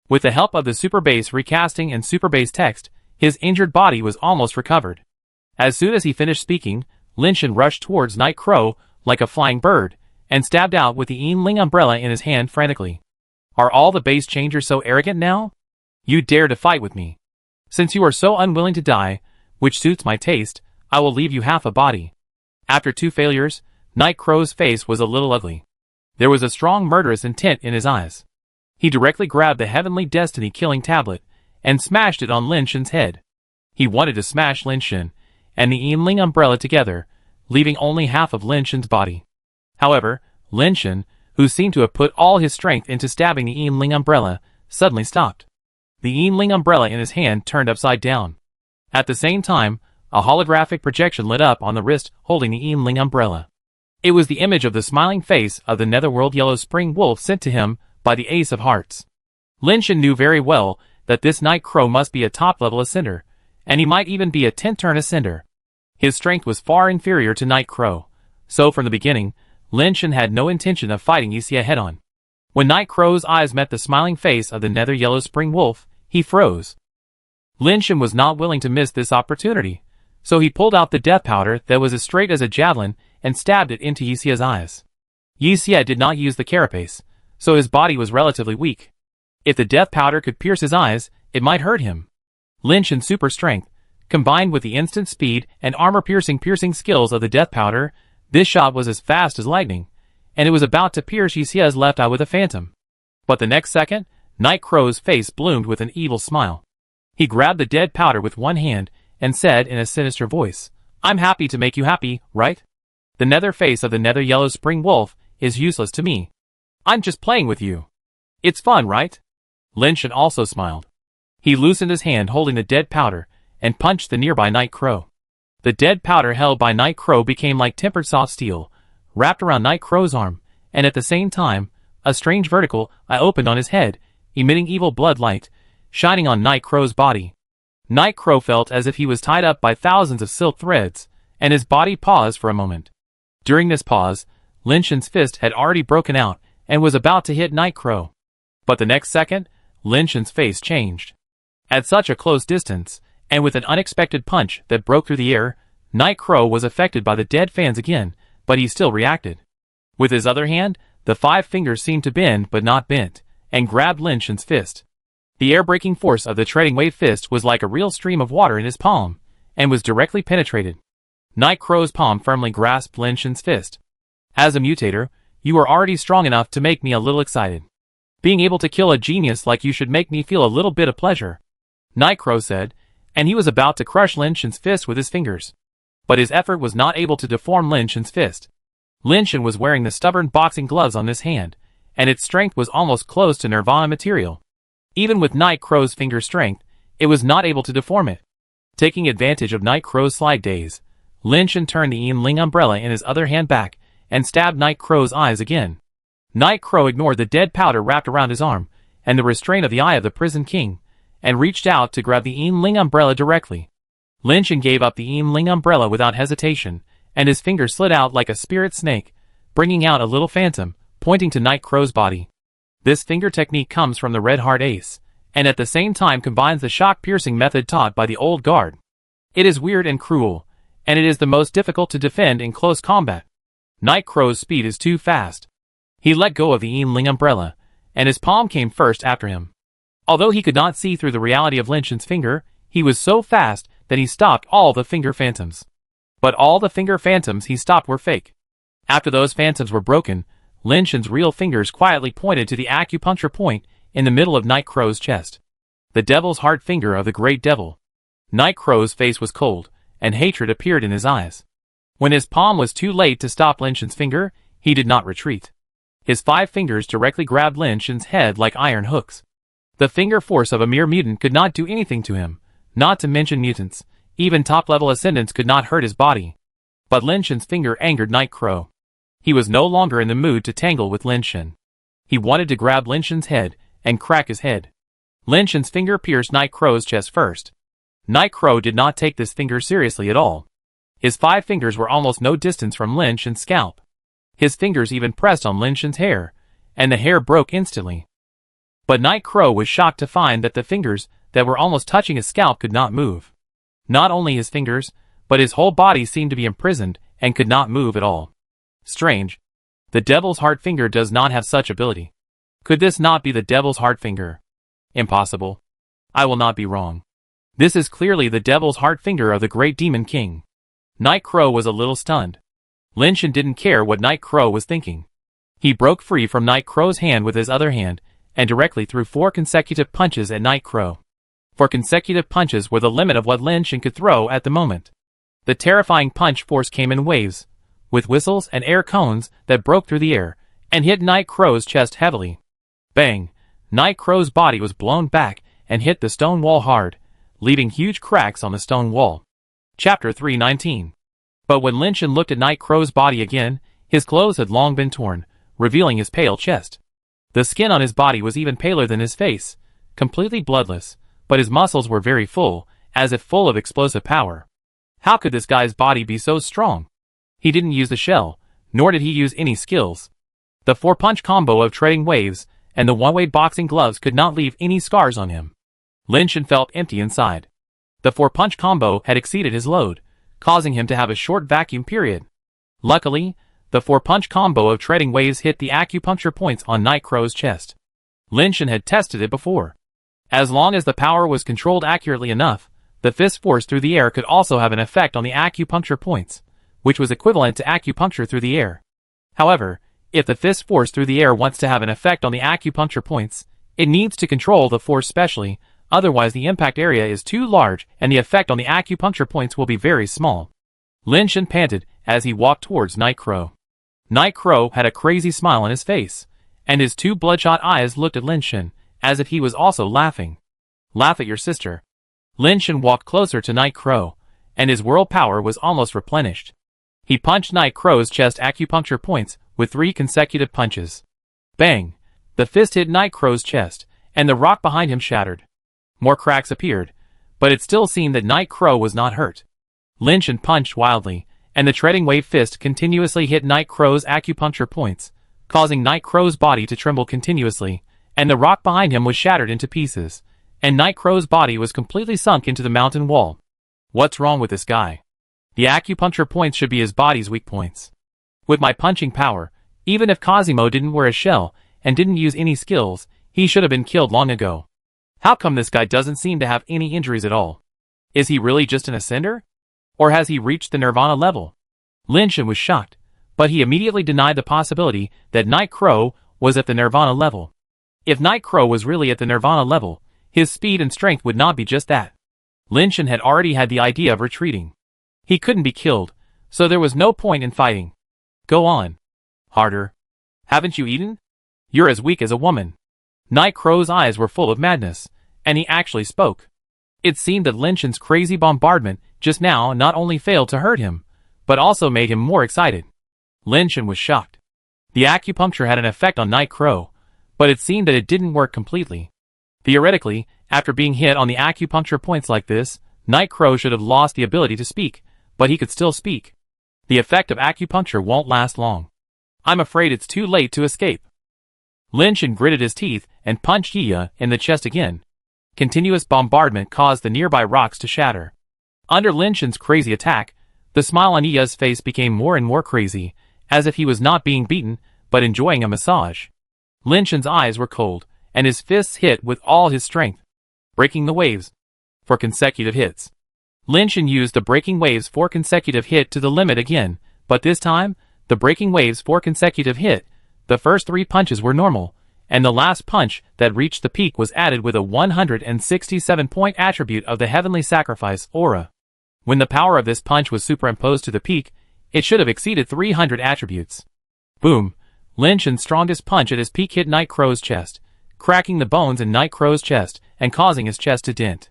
S1: With the help of the Super Base recasting and Super Base text, his injured body was almost recovered. As soon as he finished speaking, Lin Shen rushed towards Night Crow like a flying bird, and stabbed out with the Yinling umbrella in his hand frantically. Are all the base changers so arrogant now? You dare to fight with me. Since you are so unwilling to die, which suits my taste, I will leave you half a body. After 2 failures, Night Crow's face was a little ugly. There was a strong murderous intent in his eyes. He directly grabbed the Heavenly Destiny killing tablet, and smashed it on Lin Shen's head. He wanted to smash Lin Shen and the Yinling umbrella together, leaving only half of Lin Shen's body. However, Lin Shen, who seemed to have put all his strength into stabbing the Yinling umbrella, suddenly stopped. The Yinling umbrella in his hand turned upside down. At the same time, a holographic projection lit up on the wrist holding the Yinling umbrella. It was the image of the smiling face of the Netherworld Yellow Spring Wolf sent to him by the Ace of Hearts. Lin Shen knew very well that this Night Crow must be a top-level ascender, and he might even be a 10-turn ascender. His strength was far inferior to Night Crow, so from the beginning, Lin Shen had no intention of fighting Yixia head-on. When Night Crow's eyes met the smiling face of the Nether Yellow Spring Wolf, he froze. Lin Shen was not willing to miss this opportunity, so he pulled out the death powder that was as straight as a javelin and stabbed it into Yixia's eyes. Yixia did not use the carapace, so his body was relatively weak. If the death powder could pierce his eyes, it might hurt him. Lin Shen's super strength, combined with the instant speed and armor-piercing skills of the death powder, this shot was as fast as lightning, and it was about to pierce Yixia's left eye with a phantom. But the next second, Night Crow's face bloomed with an evil smile. He grabbed the dead powder with one hand and said in a sinister voice, "I'm happy to make you happy, right? The nether face of the nether yellow spring wolf is useless to me. I'm just playing with you. It's fun, right?" Lin Shen also smiled. He loosened his hand holding the dead powder and punched the nearby Night Crow. The dead powder held by Night Crow became like tempered soft steel, wrapped around Night Crow's arm, and at the same time, a strange vertical eye opened on his head, emitting evil blood light, shining on Night Crow's body. Night Crow felt as if he was tied up by thousands of silk threads, and his body paused for a moment. During this pause, Lin Shen's fist had already broken out and was about to hit Night Crow. But the next second, Lin Shen's face changed. At such a close distance, and with an unexpected punch that broke through the air, Night Crow was affected by the dead fans again, but he still reacted. With his other hand, the 5 fingers seemed to bend but not bent, and grabbed Lin Shen's fist. The air-breaking force of the treading wave fist was like a real stream of water in his palm, and was directly penetrated. Night Crow's palm firmly grasped Lin Shen's fist. "As a mutator, you are already strong enough to make me a little excited. Being able to kill a genius like you should make me feel a little bit of pleasure," Night Crow said, and he was about to crush Lin Shen's fist with his fingers. But his effort was not able to deform Lin Shen's fist. Lin Shen was wearing the stubborn boxing gloves on this hand, and its strength was almost close to Nirvana material. Even with Night Crow's finger strength, it was not able to deform it. Taking advantage of Night Crow's slide daze, Lin Shen turned the Yin umbrella in his other hand back, and stabbed Night Crow's eyes again. Night Crow ignored the dead powder wrapped around his arm, and the restraint of the eye of the prison king, and reached out to grab the Yin umbrella directly. Lin Shen gave up the Yin umbrella without hesitation, and his finger slid out like a spirit snake, bringing out a little phantom, pointing to Night Crow's body. This finger technique comes from the Red Heart Ace, and at the same time combines the shock-piercing method taught by the old guard. It is weird and cruel, and it is the most difficult to defend in close combat. Night Crow's speed is too fast. He let go of the Yin umbrella, and his palm came first after him. Although he could not see through the reality of Lin Shen's finger, he was so fast that he stopped all the finger phantoms. But all the finger phantoms he stopped were fake. After those phantoms were broken, Lin Shen's real fingers quietly pointed to the acupuncture point in the middle of Night Crow's chest. The devil's heart finger of the great devil. Night Crow's face was cold, and hatred appeared in his eyes. When his palm was too late to stop Lin Shen's finger, he did not retreat. His 5 fingers directly grabbed Lin Shen's head like iron hooks. The finger force of a mere mutant could not do anything to him, not to mention mutants. Even top-level ascendants could not hurt his body. But Lin Shen's finger angered Night Crow. He was no longer in the mood to tangle with Lin Shen. He wanted to grab Lin Shen's head and crack his head. Lin Shen's finger pierced Night Crow's chest first. Night Crow did not take this finger seriously at all. His 5 fingers were almost no distance from Lin Shen's scalp. His fingers even pressed on Lin Shen's hair, and the hair broke instantly. But Night Crow was shocked to find that the fingers that were almost touching his scalp could not move. Not only his fingers, but his whole body seemed to be imprisoned and could not move at all. Strange. The devil's heart finger does not have such ability. Could this not be the devil's heart finger? Impossible. I will not be wrong. This is clearly the devil's heart finger of the great demon king. Night Crow was a little stunned. Lin Shen didn't care what Night Crow was thinking. He broke free from Night Crow's hand with his other hand, and directly threw 4 consecutive punches at Night Crow. 4 consecutive punches were the limit of what Lin Shen could throw at the moment. The terrifying punch force came in waves, with whistles and air cones that broke through the air, and hit Night Crow's chest heavily. Bang! Night Crow's body was blown back and hit the stone wall hard, leaving huge cracks on the stone wall. Chapter 319. But when Lin Shen looked at Night Crow's body again, his clothes had long been torn, revealing his pale chest. The skin on his body was even paler than his face, completely bloodless, but his muscles were very full, as if full of explosive power. How could this guy's body be so strong? He didn't use the shell, nor did he use any skills. The 4-punch combo of treading waves and the one-way boxing gloves could not leave any scars on him. Lin Shen felt empty inside. The 4-punch combo had exceeded his load, causing him to have a short vacuum period. Luckily, the 4-punch combo of treading waves hit the acupuncture points on Night Crow's chest. Lin Shen had tested it before. As long as the power was controlled accurately enough, the fist force through the air could also have an effect on the acupuncture points, which was equivalent to acupuncture through the air. However, if the fist force through the air wants to have an effect on the acupuncture points, it needs to control the force specially, otherwise the impact area is too large and the effect on the acupuncture points will be very small. Lin Shen panted as he walked towards Night Crow. Night Crow had a crazy smile on his face, and his two bloodshot eyes looked at Lin Shen, as if he was also laughing. Laugh at your sister. Lin Shen walked closer to Night Crow, and his world power was almost replenished. He punched Night Crow's chest acupuncture points with 3 consecutive punches. Bang! The fist hit Night Crow's chest, and the rock behind him shattered. More cracks appeared, but it still seemed that Night Crow was not hurt. Lin Shen punched wildly, and the treading wave fist continuously hit Night Crow's acupuncture points, causing Night Crow's body to tremble continuously, and the rock behind him was shattered into pieces, and Night Crow's body was completely sunk into the mountain wall. What's wrong with this guy? The acupuncture points should be his body's weak points. With my punching power, even if Cosimo didn't wear a shell and didn't use any skills, he should have been killed long ago. How come this guy doesn't seem to have any injuries at all? Is he really just an ascender? Or has he reached the Nirvana level? Lin Shen was shocked, but he immediately denied the possibility that Night Crow was at the Nirvana level. If Night Crow was really at the Nirvana level, his speed and strength would not be just that. Lin Shen had already had the idea of retreating. He couldn't be killed, so there was no point in fighting. Go on. Harder. Haven't you eaten? You're as weak as a woman. Night Crow's eyes were full of madness, and he actually spoke. It seemed that Lin Shen's crazy bombardment just now not only failed to hurt him, but also made him more excited. Lin Shen was shocked. The acupuncture had an effect on Night Crow, but it seemed that it didn't work completely. Theoretically, after being hit on the acupuncture points like this, Night Crow should have lost the ability to speak, but he could still speak. The effect of acupuncture won't last long. I'm afraid it's too late to escape. Lin Shen gritted his teeth and punched Yiya in the chest again. Continuous bombardment caused the nearby rocks to shatter. Under Lin Shen's crazy attack, the smile on Yiya's face became more and more crazy, as if he was not being beaten, but enjoying a massage. Lin Shen's eyes were cold, and his fists hit with all his strength, breaking the waves for consecutive hits. Lin Shen used the breaking waves 4 consecutive hit to the limit again, but this time, the breaking waves 4 consecutive hit, the first 3 punches were normal, and the last punch that reached the peak was added with a 167-point attribute of the Heavenly Sacrifice aura. When the power of this punch was superimposed to the peak, it should have exceeded 300 attributes. Boom! Lin Shen's strongest punch at his peak hit Night Crow's chest, cracking the bones in Night Crow's chest and causing his chest to dent.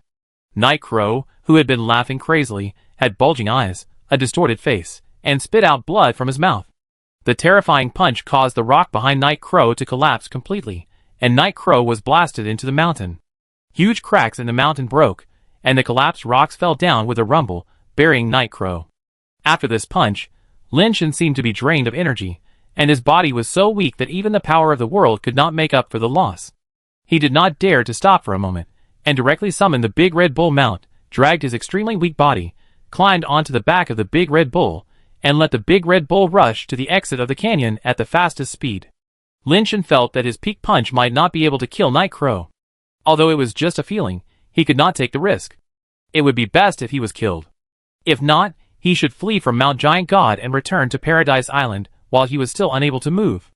S1: Night Crow, who had been laughing crazily, had bulging eyes, a distorted face, and spit out blood from his mouth. The terrifying punch caused the rock behind Night Crow to collapse completely, and Night Crow was blasted into the mountain. Huge cracks in the mountain broke, and the collapsed rocks fell down with a rumble, burying Night Crow. After this punch, Lin Shen seemed to be drained of energy, and his body was so weak that even the power of the world could not make up for the loss. He did not dare to stop for a moment, and directly summoned the Big Red Bull mount, dragged his extremely weak body, climbed onto the back of the Big Red Bull, and let the Big Red Bull rush to the exit of the canyon at the fastest speed. Lin Shen felt that his peak punch might not be able to kill Night Crow. Although it was just a feeling, he could not take the risk. It would be best if he was killed. If not, he should flee from Mount Giant God and return to Paradise Island while he was still unable to move.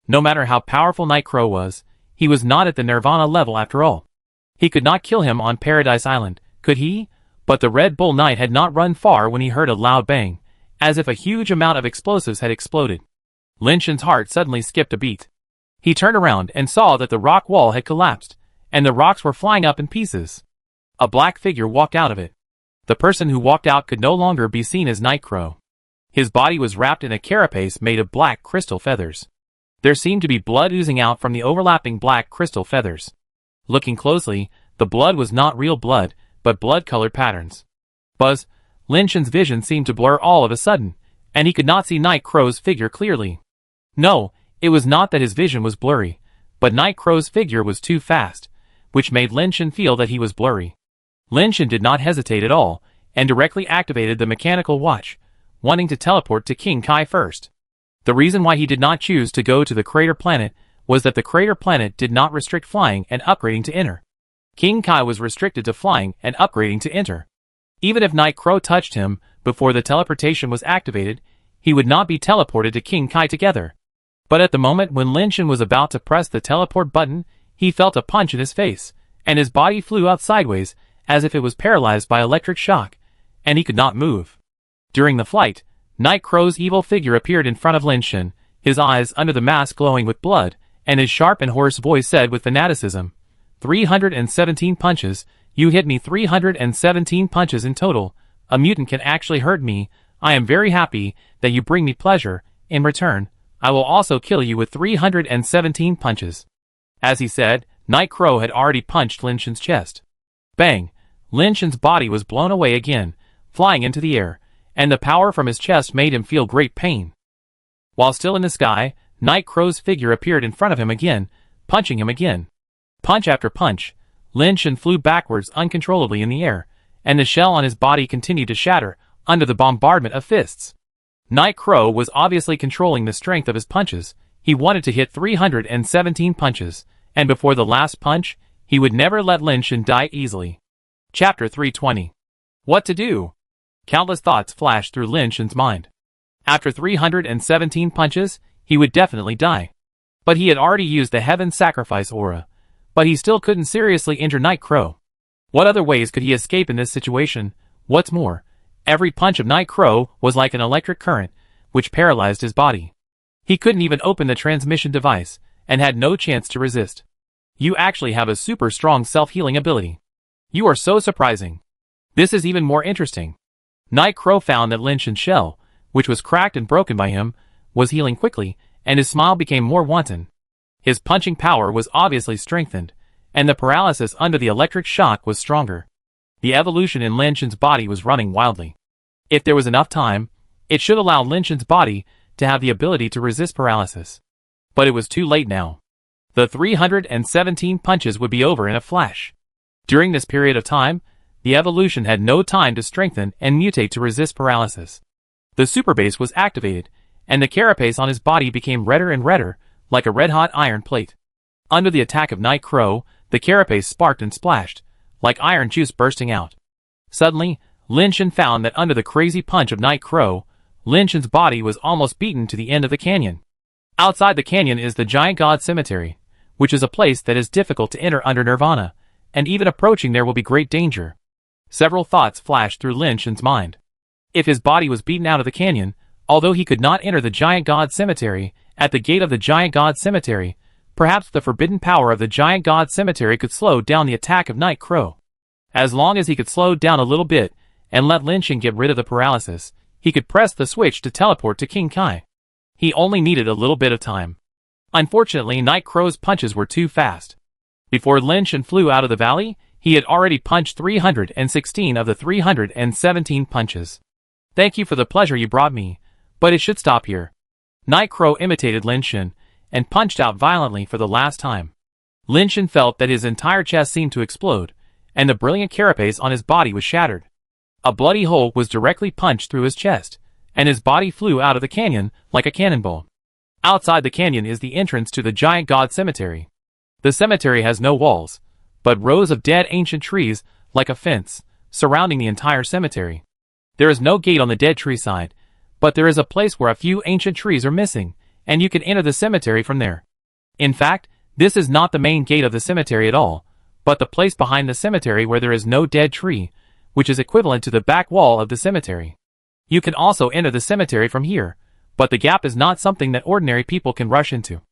S1: No matter how powerful Night Crow was, he was not at the Nirvana level after all. He could not kill him on Paradise Island, could he? But the Red Bull Knight had not run far when he heard a loud bang, as if a huge amount of explosives had exploded. Lin Shen's heart suddenly skipped a beat. He turned around and saw that the rock wall had collapsed, and the rocks were flying up in pieces. A black figure walked out of it. The person who walked out could no longer be seen as Night Crow. His body was wrapped in a carapace made of black crystal feathers. There seemed to be blood oozing out from the overlapping black crystal feathers. Looking closely, the blood was not real blood, but blood-colored patterns. Buzz! Lin Shen's vision seemed to blur all of a sudden, and he could not see Night Crow's figure clearly. No, it was not that his vision was blurry, but Night Crow's figure was too fast, which made Lin Shen feel that he was blurry. Lin Shen did not hesitate at all, and directly activated the mechanical watch, wanting to teleport to King Kai first. The reason why he did not choose to go to the crater planet was that the crater planet did not restrict flying and upgrading to inner. King Kai was restricted to flying and upgrading to enter. Even if Night Crow touched him before the teleportation was activated, he would not be teleported to King Kai together. But at the moment when Lin Shen was about to press the teleport button, he felt a punch in his face, and his body flew out sideways as if it was paralyzed by electric shock, and he could not move. During the flight, Night Crow's evil figure appeared in front of Lin Shen, his eyes under the mask glowing with blood, and his sharp and hoarse voice said with fanaticism, 317 punches, you hit me 317 punches in total. A mutant can actually hurt me. I am very happy that you bring me pleasure. In return, I will also kill you with 317 punches. As he said, Night Crow had already punched Lin Shen's chest. Bang! Lin Shen's body was blown away again, flying into the air, and the power from his chest made him feel great pain. While still in the sky, Night Crow's figure appeared in front of him again, punching him again. Punch after punch, Lin Shen flew backwards uncontrollably in the air, and the shell on his body continued to shatter under the bombardment of fists. Night Crow was obviously controlling the strength of his punches. He wanted to hit 317 punches, and before the last punch, he would never let Lin Shen die easily. Chapter 320. What to do? Countless thoughts flashed through Lin Shen's mind. After 317 punches, he would definitely die. But he had already used the Heaven Sacrifice aura, but he still couldn't seriously injure Night Crow. What other ways could he escape in this situation? What's more, every punch of Night Crow was like an electric current, which paralyzed his body. He couldn't even open the transmission device, and had no chance to resist. You actually have a super strong self-healing ability. You are so surprising. This is even more interesting. Night Crow found that Lin Shen's shell, which was cracked and broken by him, was healing quickly, and his smile became more wanton. His punching power was obviously strengthened, and the paralysis under the electric shock was stronger. The evolution in Lin Shen's body was running wildly. If there was enough time, it should allow Lin Shen's body to have the ability to resist paralysis. But it was too late now. The 317 punches would be over in a flash. During this period of time, the evolution had no time to strengthen and mutate to resist paralysis. The super base was activated, and the carapace on his body became redder and redder, like a red-hot iron plate. Under the attack of Night Crow, the carapace sparked and splashed, like iron juice bursting out. Suddenly, Lin Shen found that under the crazy punch of Night Crow, Lin Shen's body was almost beaten to the end of the canyon. Outside the canyon is the Giant God Cemetery, which is a place that is difficult to enter under Nirvana, and even approaching there will be great danger. Several thoughts flashed through Lin Shen's mind. If his body was beaten out of the canyon, although he could not enter the Giant God Cemetery, at the gate of the Giant God Cemetery, perhaps the forbidden power of the Giant God Cemetery could slow down the attack of Night Crow. As long as he could slow down a little bit, and let Lin Shen get rid of the paralysis, he could press the switch to teleport to King Kai. He only needed a little bit of time. Unfortunately, Night Crow's punches were too fast. Before Lin Shen flew out of the valley, he had already punched 316 of the 317 punches. Thank you for the pleasure you brought me, but it should stop here. Night Crow imitated Lin Shen, and punched out violently for the last time. Lin Shen felt that his entire chest seemed to explode, and the brilliant carapace on his body was shattered. A bloody hole was directly punched through his chest, and his body flew out of the canyon like a cannonball. Outside the canyon is the entrance to the Giant God Cemetery. The cemetery has no walls, but rows of dead ancient trees, like a fence, surrounding the entire cemetery. There is no gate on the dead tree side, but there is a place where a few ancient trees are missing, and you can enter the cemetery from there. In fact, this is not the main gate of the cemetery at all, but the place behind the cemetery where there is no dead tree, which is equivalent to the back wall of the cemetery. You can also enter the cemetery from here, but the gap is not something that ordinary people can rush into.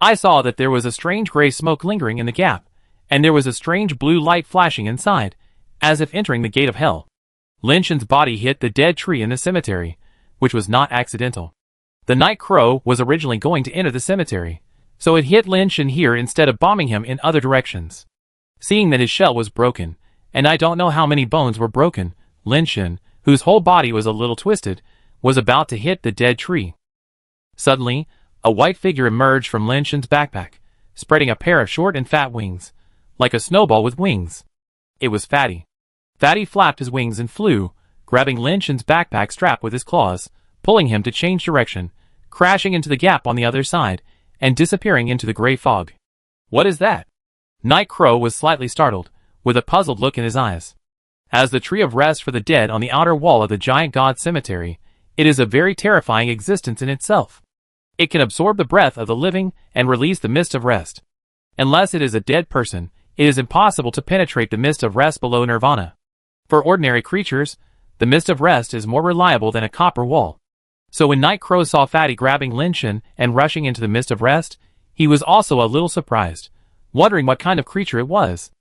S1: I saw that there was a strange gray smoke lingering in the gap, and there was a strange blue light flashing inside, as if entering the gate of hell. Lin Shen's body hit the dead tree in the cemetery, which was not accidental. The Night Crow was originally going to enter the cemetery, so it hit Lin Shen here instead of bombing him in other directions. Seeing that his shell was broken, and I don't know how many bones were broken, Lin Shen, whose whole body was a little twisted, was about to hit the dead tree. Suddenly, a white figure emerged from Lin Shen's backpack, spreading a pair of short and fat wings, like a snowball with wings. It was Fatty. Fatty flapped his wings and flew, grabbing Lin Shen's backpack strap with his claws, pulling him to change direction, crashing into the gap on the other side, and disappearing into the gray fog. What is that? Night Crow was slightly startled. with a puzzled look in his eyes. As the tree of rest for the dead on the outer wall of the giant god cemetery, it is a very terrifying existence in itself. It can absorb the breath of the living and release the mist of rest. Unless it is a dead person, it is impossible to penetrate the mist of rest below nirvana. For ordinary creatures, the mist of rest is more reliable than a copper wall. So when Night Crow saw Fatty grabbing Lin Shen and rushing into the mist of rest, he was also a little surprised, wondering what kind of creature it was.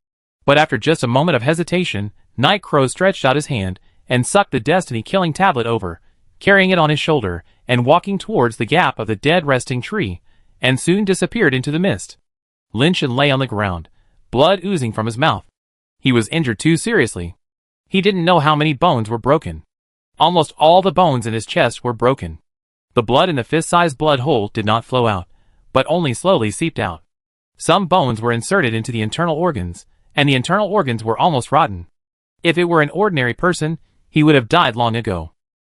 S1: But after just a moment of hesitation, Night Crow stretched out his hand and sucked the destiny-killing tablet over, carrying it on his shoulder and walking towards the gap of the dead resting tree, and soon disappeared into the mist. Lin Shen lay on the ground, blood oozing from his mouth. He was injured too seriously. He didn't know how many bones were broken. Almost all the bones in his chest were broken. The blood in the fist-sized blood hole did not flow out, but only slowly seeped out. Some bones were inserted into the internal organs, and the internal organs were almost rotten. If it were an ordinary person, he would have died long ago.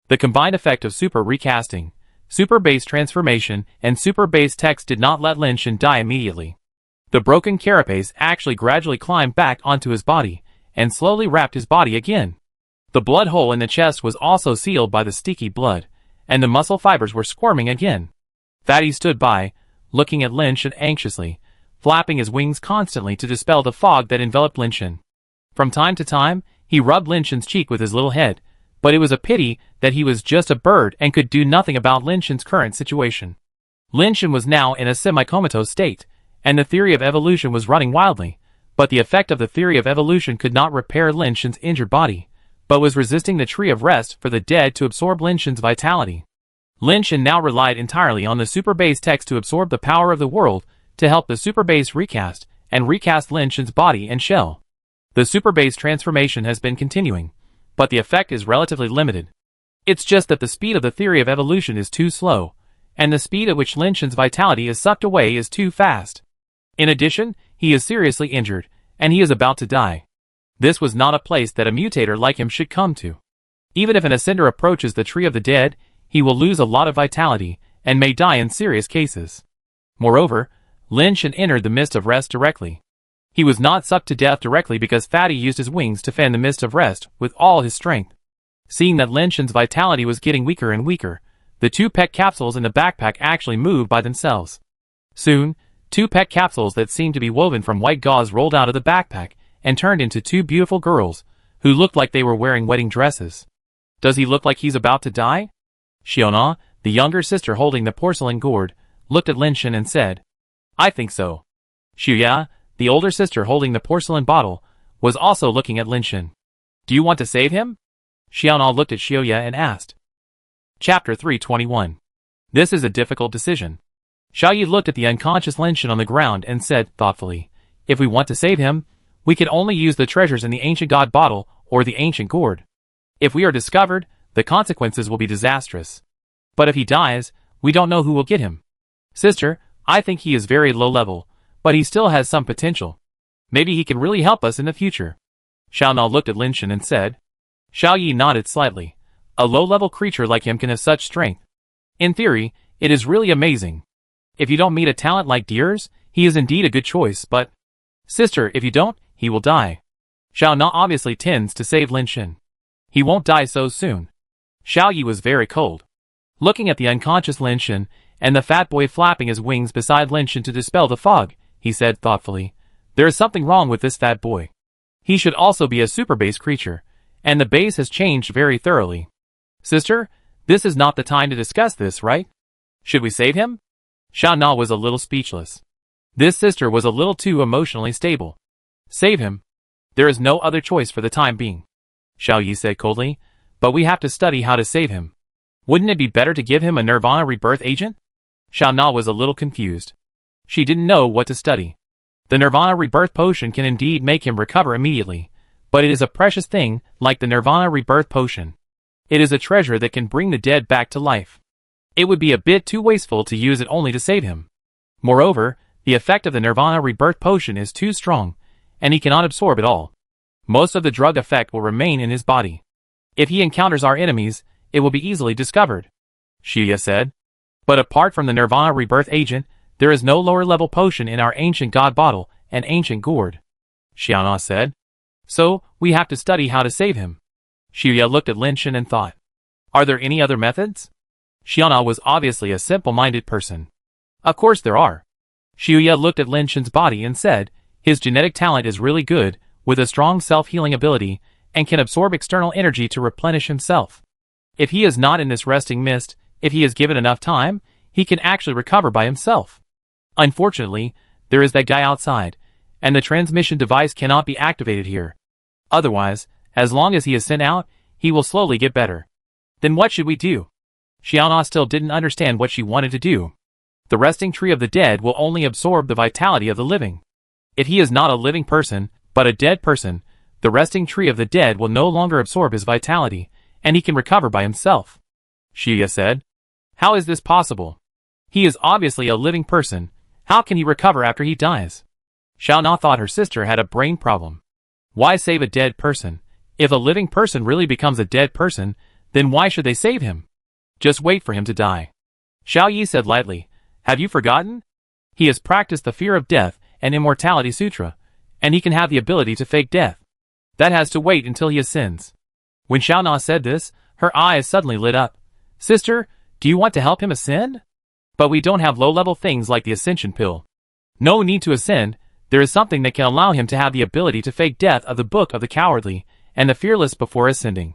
S1: The combined effect of super recasting, super base transformation, and super base text did not let Lin Shen die immediately. The broken carapace actually gradually climbed back onto his body, and slowly wrapped his body again. The blood hole in the chest was also sealed by the sticky blood, and the muscle fibers were squirming again. Fatty stood by, looking at Lin Shen anxiously, flapping his wings constantly to dispel the fog that enveloped Lin Shen. From time to time, he rubbed Lin Shen's cheek with his little head, but it was a pity that he was just a bird and could do nothing about Lin Shen's current situation. Lin Shen was now in a semi-comatose state, and the theory of evolution was running wildly, but the effect of the theory of evolution could not repair Lin Shen's injured body, but was resisting the tree of rest for the dead to absorb Lin Shen's vitality. Lin Shen now relied entirely on the super base text to absorb the power of the world to help the super base recast and recast Lin Shen's body and shell. The super base transformation has been continuing, but the effect is relatively limited. It's just that the speed of the theory of evolution is too slow, and the speed at which Lin Shen's vitality is sucked away is too fast. In addition, he is seriously injured, and he is about to die. This was not a place that a mutator like him should come to. Even if an ascender approaches the tree of the dead, he will lose a lot of vitality, and may die in serious cases. Moreover, Lin Shen entered the mist of rest directly. He was not sucked to death directly because Fatty used his wings to fan the mist of rest with all his strength. Seeing that Lin Shen's vitality was getting weaker and weaker, the 2 pet capsules in the backpack actually moved by themselves. Soon, 2 pet capsules that seemed to be woven from white gauze rolled out of the backpack and turned into 2 beautiful girls, who looked like they were wearing wedding dresses. Does he look like he's about to die? Xiaona, the younger sister holding the porcelain gourd, looked at Lin Shen and said, "I think so." Xiuya, the older sister holding the porcelain bottle, was also looking at Lin Shen. "Do you want to save him?" Xiaona looked at Xiuya and asked. Chapter 321. This is a difficult decision. Xiaoyi looked at the unconscious Lin Shen on the ground and said, thoughtfully, "If we want to save him, we can only use the treasures in the ancient god bottle or the ancient gourd. If we are discovered, the consequences will be disastrous. But if he dies, we don't know who will get him. Sister, I think he is very low level, but he still has some potential. Maybe he can really help us in the future." Xiaona looked at Lin Shen and said. Xiaoyi nodded slightly. A low-level creature like him can have such strength. In theory, it is really amazing. If you don't meet a talent like yours, he is indeed a good choice, but... Sister, if you don't, he will die. Xiaona obviously tends to save Lin Shen. He won't die so soon. Xiaoyi was very cold. Looking at the unconscious Lin Shen, and the fat boy flapping his wings beside Lin Shen to dispel the fog, he said thoughtfully, "There is something wrong with this fat boy. He should also be a super base creature, and the base has changed very thoroughly. Sister, this is not the time to discuss this, right? Should we save him?" Xiaona was a little speechless. This sister was a little too emotionally stable. "Save him? There is no other choice for the time being," Xiaoyi said coldly, "but we have to study how to save him. Wouldn't it be better to give him a Nirvana rebirth agent?" Xiaona was a little confused. She didn't know what to study. The Nirvana rebirth potion can indeed make him recover immediately, but it is a precious thing like the Nirvana rebirth potion. It is a treasure that can bring the dead back to life. It would be a bit too wasteful to use it only to save him. Moreover, the effect of the Nirvana rebirth potion is too strong, and he cannot absorb it all. Most of the drug effect will remain in his body. If he encounters our enemies, it will be easily discovered, Xiuya said. But apart from the Nirvana rebirth agent, there is no lower level potion in our ancient god bottle and ancient gourd, Xiaona said. So, we have to study how to save him. Xiuya looked at Lin Shen and thought. Are there any other methods? Xiaona was obviously a simple-minded person. Of course there are. Xiuya looked at Lin Shen's body and said, his genetic talent is really good, with a strong self-healing ability, and can absorb external energy to replenish himself. If he is not in this resting mist, if he is given enough time, he can actually recover by himself. Unfortunately, there is that guy outside, and the transmission device cannot be activated here. Otherwise, as long as he is sent out, he will slowly get better. Then what should we do? Xiaona still didn't understand what she wanted to do. The resting tree of the dead will only absorb the vitality of the living. If he is not a living person, but a dead person, the resting tree of the dead will no longer absorb his vitality, and he can recover by himself. Xiuya said. How is this possible? He is obviously a living person. How can he recover after he dies? Xiaona thought her sister had a brain problem. Why save a dead person? If a living person really becomes a dead person, then why should they save him? Just wait for him to die. Xiao Yi said lightly, have you forgotten? He has practiced the fear of death and immortality sutra, and he can have the ability to fake death. That has to wait until he ascends. When Xiaona said this, her eyes suddenly lit up. Sister, do you want to help him ascend? But we don't have low-level things like the ascension pill. No need to ascend, there is something that can allow him to have the ability to fake death of the Book of the Cowardly and the Fearless before ascending.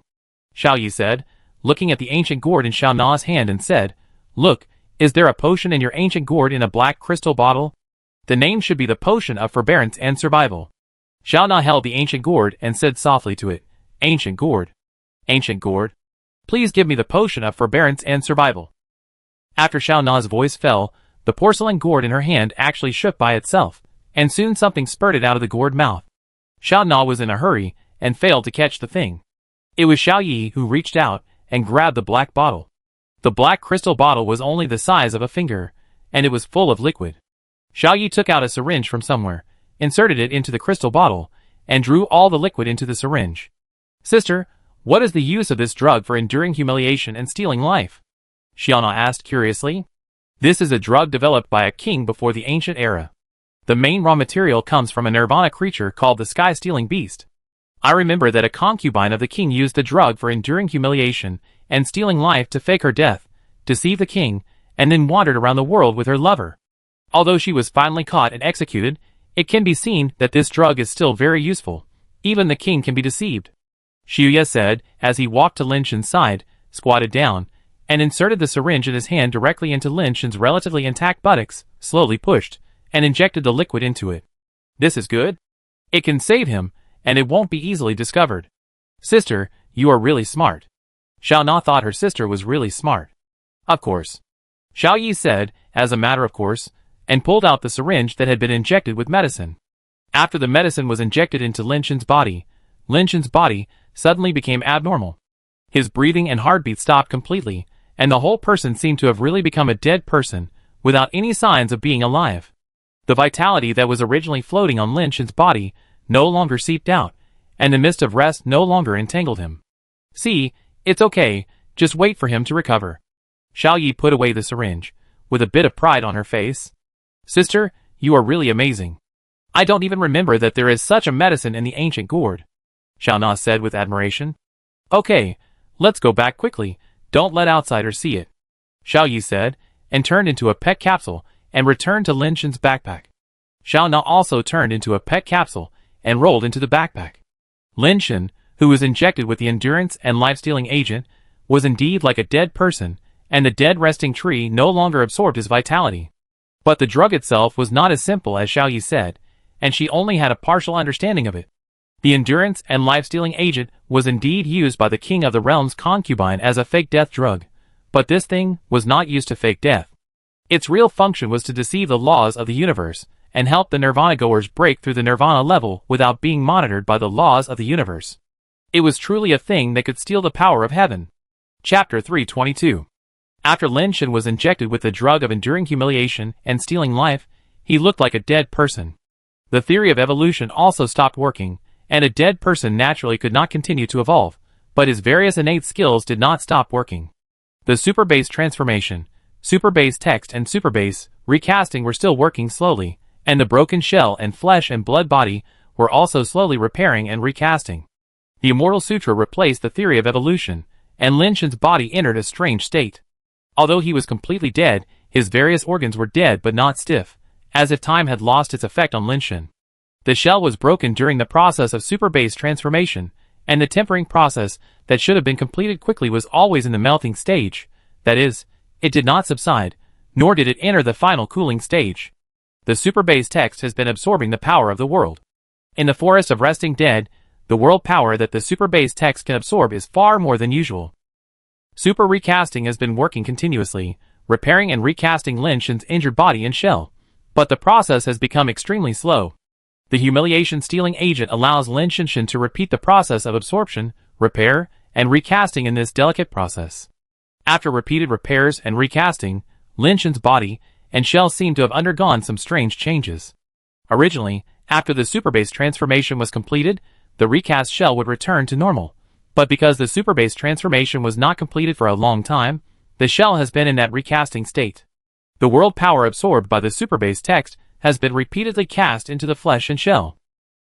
S1: Xiao Yi said, looking at the ancient gourd in Xiaona's hand and said, Look, is there a potion in your ancient gourd in a black crystal bottle? The name should be the Potion of Forbearance and Survival. Xiaona held the ancient gourd and said softly to it, Ancient gourd. Ancient gourd. Please give me the Potion of Forbearance and Survival. After Xiaona's voice fell, the porcelain gourd in her hand actually shook by itself, and soon something spurted out of the gourd mouth. Xiaona was in a hurry and failed to catch the thing. It was Xiao Yi who reached out and grabbed the black bottle. The black crystal bottle was only the size of a finger, and it was full of liquid. Xiao Yi took out a syringe from somewhere, inserted it into the crystal bottle, and drew all the liquid into the syringe. Sister, what is the use of this drug for enduring humiliation and stealing life? Xiaona asked curiously. This is a drug developed by a king before the ancient era. The main raw material comes from a nirvana creature called the sky-stealing beast. I remember that a concubine of the king used the drug for enduring humiliation and stealing life to fake her death, deceive the king, and then wandered around the world with her lover. Although she was finally caught and executed, it can be seen that this drug is still very useful. Even the king can be deceived. Xiuya said as he walked to Lin Shen's side, squatted down, and inserted the syringe in his hand directly into Lin Shen's relatively intact buttocks, slowly pushed, and injected the liquid into it. This is good. It can save him, and it won't be easily discovered. Sister, you are really smart. Xiaona thought her sister was really smart. Of course. Xiao Yi said, as a matter of course, and pulled out the syringe that had been injected with medicine. After the medicine was injected into Lin Shen's body suddenly became abnormal. His breathing and heartbeat stopped completely, and the whole person seemed to have really become a dead person, without any signs of being alive. The vitality that was originally floating on Lin Shen's body no longer seeped out, and the mist of rest no longer entangled him. See, it's okay, just wait for him to recover. Xiao Yi put away the syringe, with a bit of pride on her face. Sister, you are really amazing. I don't even remember that there is such a medicine in the ancient gourd. Xiaona said with admiration. Okay, let's go back quickly, don't let outsiders see it. Xiao Yi said, and turned into a pet capsule, and returned to Lin Shen's backpack. Xiaona also turned into a pet capsule, and rolled into the backpack. Lin Shen, who was injected with the endurance and life-stealing agent, was indeed like a dead person, and the dead resting tree no longer absorbed his vitality. But the drug itself was not as simple as Xiao Yi said, and she only had a partial understanding of it. The endurance and life-stealing agent was indeed used by the king of the realm's concubine as a fake death drug, but this thing was not used to fake death. Its real function was to deceive the laws of the universe, and help the nirvana goers break through the nirvana level without being monitored by the laws of the universe. It was truly a thing that could steal the power of heaven. Chapter 322. After Lin Shen was injected with the drug of enduring humiliation and stealing life, he looked like a dead person. The theory of evolution also stopped working, and a dead person naturally could not continue to evolve, but his various innate skills did not stop working. The super base transformation, super base text and super base recasting were still working slowly, and the broken shell and flesh and blood body were also slowly repairing and recasting. The Immortal Sutra replaced the theory of evolution, and Lin Shen's body entered a strange state. Although he was completely dead, his various organs were dead but not stiff, as if time had lost its effect on Lin Shen. The shell was broken during the process of super base transformation, and the tempering process that should have been completed quickly was always in the melting stage. That is, it did not subside, nor did it enter the final cooling stage. The super base text has been absorbing the power of the world. In the forest of resting dead, the world power that the super base text can absorb is far more than usual. Super recasting has been working continuously, repairing and recasting Lin Shen's injured body and shell, but the process has become extremely slow. The humiliation-stealing agent allows Lin Shen to repeat the process of absorption, repair, and recasting in this delicate process. After repeated repairs and recasting, Lin Shen's body and shell seem to have undergone some strange changes. Originally, after the superbase transformation was completed, the recast shell would return to normal, but because the superbase transformation was not completed for a long time, the shell has been in that recasting state. The world power absorbed by the superbase text has been repeatedly cast into the flesh and shell.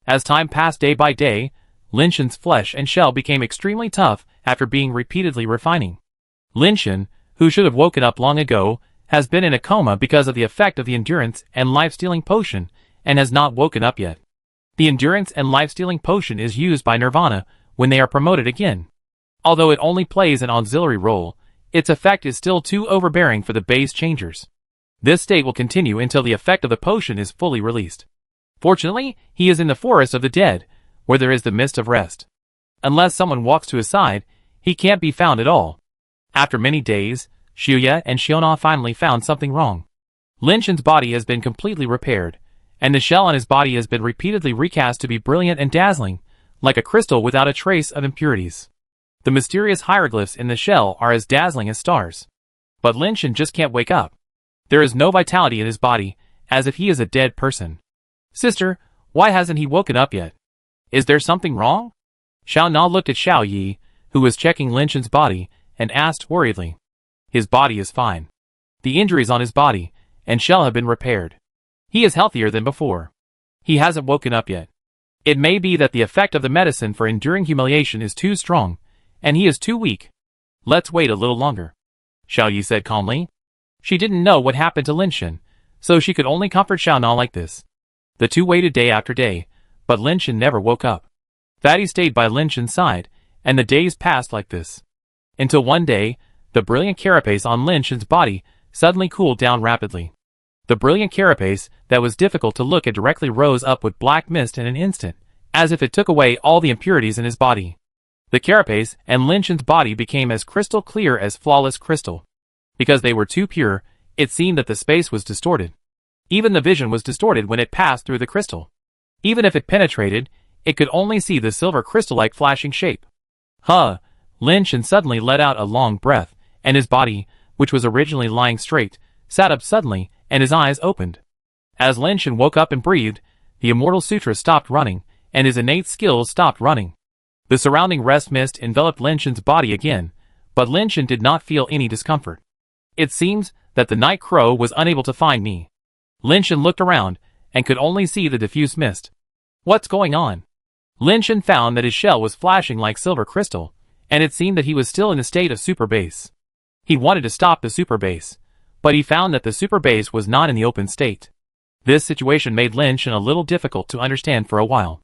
S1: As time passed day by day, Lin Shen's flesh and shell became extremely tough after being repeatedly refining. Lin Shen, who should have woken up long ago, has been in a coma because of the effect of the endurance and life-stealing potion, and has not woken up yet. The endurance and life-stealing potion is used by Nirvana when they are promoted again. Although it only plays an auxiliary role, its effect is still too overbearing for the base changers. This state will continue until the effect of the potion is fully released. Fortunately, he is in the forest of the dead, where there is the mist of rest. Unless someone walks to his side, he can't be found at all. After many days, Xiuya and Xiona finally found something wrong. Lin Shen's body has been completely repaired, and the shell on his body has been repeatedly recast to be brilliant and dazzling, like a crystal without a trace of impurities. The mysterious hieroglyphs in the shell are as dazzling as stars. But Lin Shen just can't wake up. There is no vitality in his body, as if he is a dead person. Sister, why hasn't he woken up yet? Is there something wrong? Xiao Na looked at Xiao Yi, who was checking Lin Shen's body, and asked worriedly. His body is fine. The injuries on his body and shell have been repaired. He is healthier than before. He hasn't woken up yet. It may be that the effect of the medicine for enduring humiliation is too strong, and he is too weak. Let's wait a little longer, Xiao Yi said calmly. She didn't know what happened to Lin Shen, so she could only comfort Xiao Na like this. The two waited day after day, but Lin Shen never woke up. Fatty stayed by Lin Shen's side, and the days passed like this. Until one day, the brilliant carapace on Lin Shen's body suddenly cooled down rapidly. The brilliant carapace that was difficult to look at directly rose up with black mist in an instant, as if it took away all the impurities in his body. The carapace and Lin Shen's body became as crystal clear as flawless crystal. Because they were too pure, it seemed that the space was distorted. Even the vision was distorted when it passed through the crystal. Even if it penetrated, it could only see the silver crystal-like flashing shape. Lin Shen suddenly let out a long breath, and his body, which was originally lying straight, sat up suddenly, and his eyes opened. As Lin Shen woke up and breathed, the Immortal Sutra stopped running, and his innate skills stopped running. The surrounding rest mist enveloped Lin Shen's body again, but Lin Shen did not feel any discomfort. It seems that the night crow was unable to find me. Lin Shen looked around, and could only see the diffuse mist. What's going on? Lin Shen found that his shell was flashing like silver crystal, and it seemed that he was still in a state of super base. He wanted to stop the super base, but he found that the super base was not in the open state. This situation made Lin Shen a little difficult to understand for a while.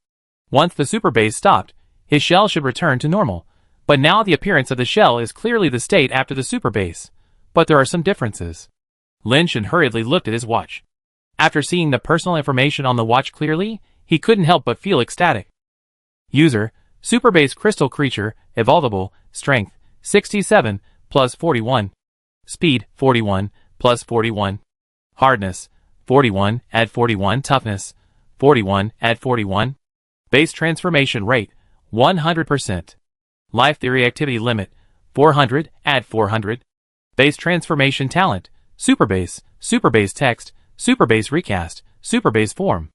S1: Once the super base stopped, his shell should return to normal, but now the appearance of the shell is clearly the state after the super base. But there are some differences. Lin Shen hurriedly looked at his watch. After seeing the personal information on the watch clearly, he couldn't help but feel ecstatic. User, Superbase Crystal Creature, Evolvable, Strength, 67, plus 41. Speed, 41, plus 41. Hardness, 41, add 41. Toughness, 41, add 41. Base Transformation Rate, 100%. Life Theory Activity Limit, 400, add 400. Base Transformation Talent, Superbase, Superbase Text, Superbase Recast, Superbase Form.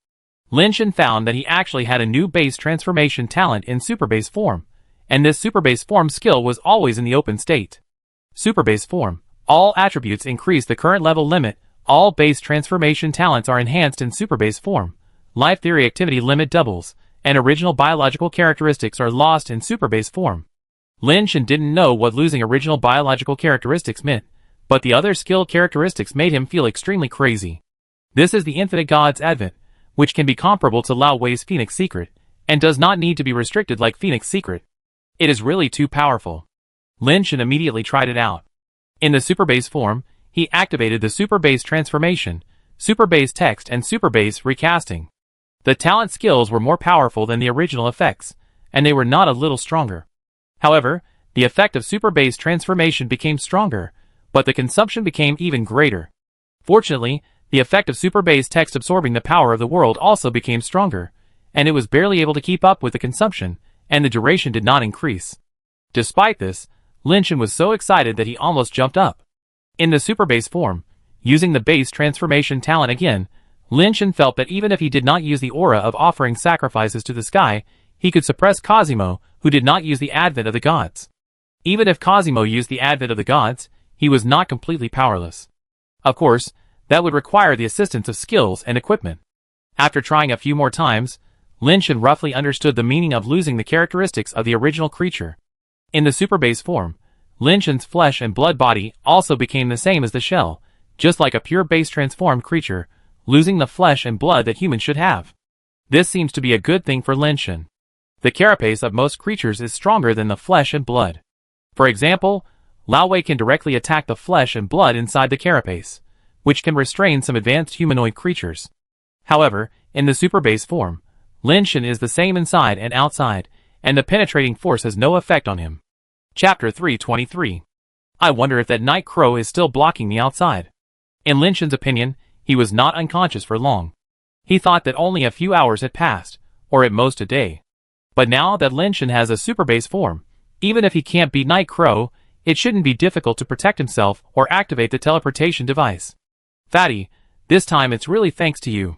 S1: Lin Shen found that he actually had a new base transformation talent in Superbase Form, and this Superbase Form skill was always in the open state. Superbase Form. All attributes increase the current level limit. All base transformation talents are enhanced in Superbase Form. life theory activity limit doubles, and original biological characteristics are lost in superbase form. Lin Shen didn't know what losing original biological characteristics meant, but the other skill characteristics made him feel extremely crazy. This is the Infinite God's Advent, which can be comparable to Lao Wei's Phoenix Secret, and does not need to be restricted like Phoenix Secret. It is really too powerful. Lin Shen immediately tried it out. In the superbase form, he activated the superbase transformation, superbase text and superbase recasting. The talent skills were more powerful than the original effects, and they were not a little stronger. However, the effect of superbase transformation became stronger, but the consumption became even greater. Fortunately, the effect of superbase text absorbing the power of the world also became stronger, and it was barely able to keep up with the consumption, and the duration did not increase. Despite this, Lin Shen was so excited that he almost jumped up. In the superbase form, using the base transformation talent again, Lin Shen felt that even if he did not use the aura of offering sacrifices to the sky, he could suppress Cosimo, who did not use the advent of the gods. Even if Cosimo used the advent of the gods, he was not completely powerless. Of course, that would require the assistance of skills and equipment. After trying a few more times, Lin Shen roughly understood the meaning of losing the characteristics of the original creature. In the superbase form, Lin Shen's flesh and blood body also became the same as the shell, just like a pure base transformed creature, losing the flesh and blood that humans should have. This seems to be a good thing for Lin Shen. The carapace of most creatures is stronger than the flesh and blood. For example, Lao Wei can directly attack the flesh and blood inside the carapace, which can restrain some advanced humanoid creatures. However, in the superbase form, Lin Shen is the same inside and outside, and the penetrating force has no effect on him. Chapter 323. I wonder if that night crow is still blocking the outside. In Lin Shen's opinion, he was not unconscious for long. He thought that only a few hours had passed, or at most a day. But now that Lin Shen has a superbase form, even if he can't beat Night Crow, it shouldn't be difficult to protect himself or activate the teleportation device. Fatty, this time it's really thanks to you.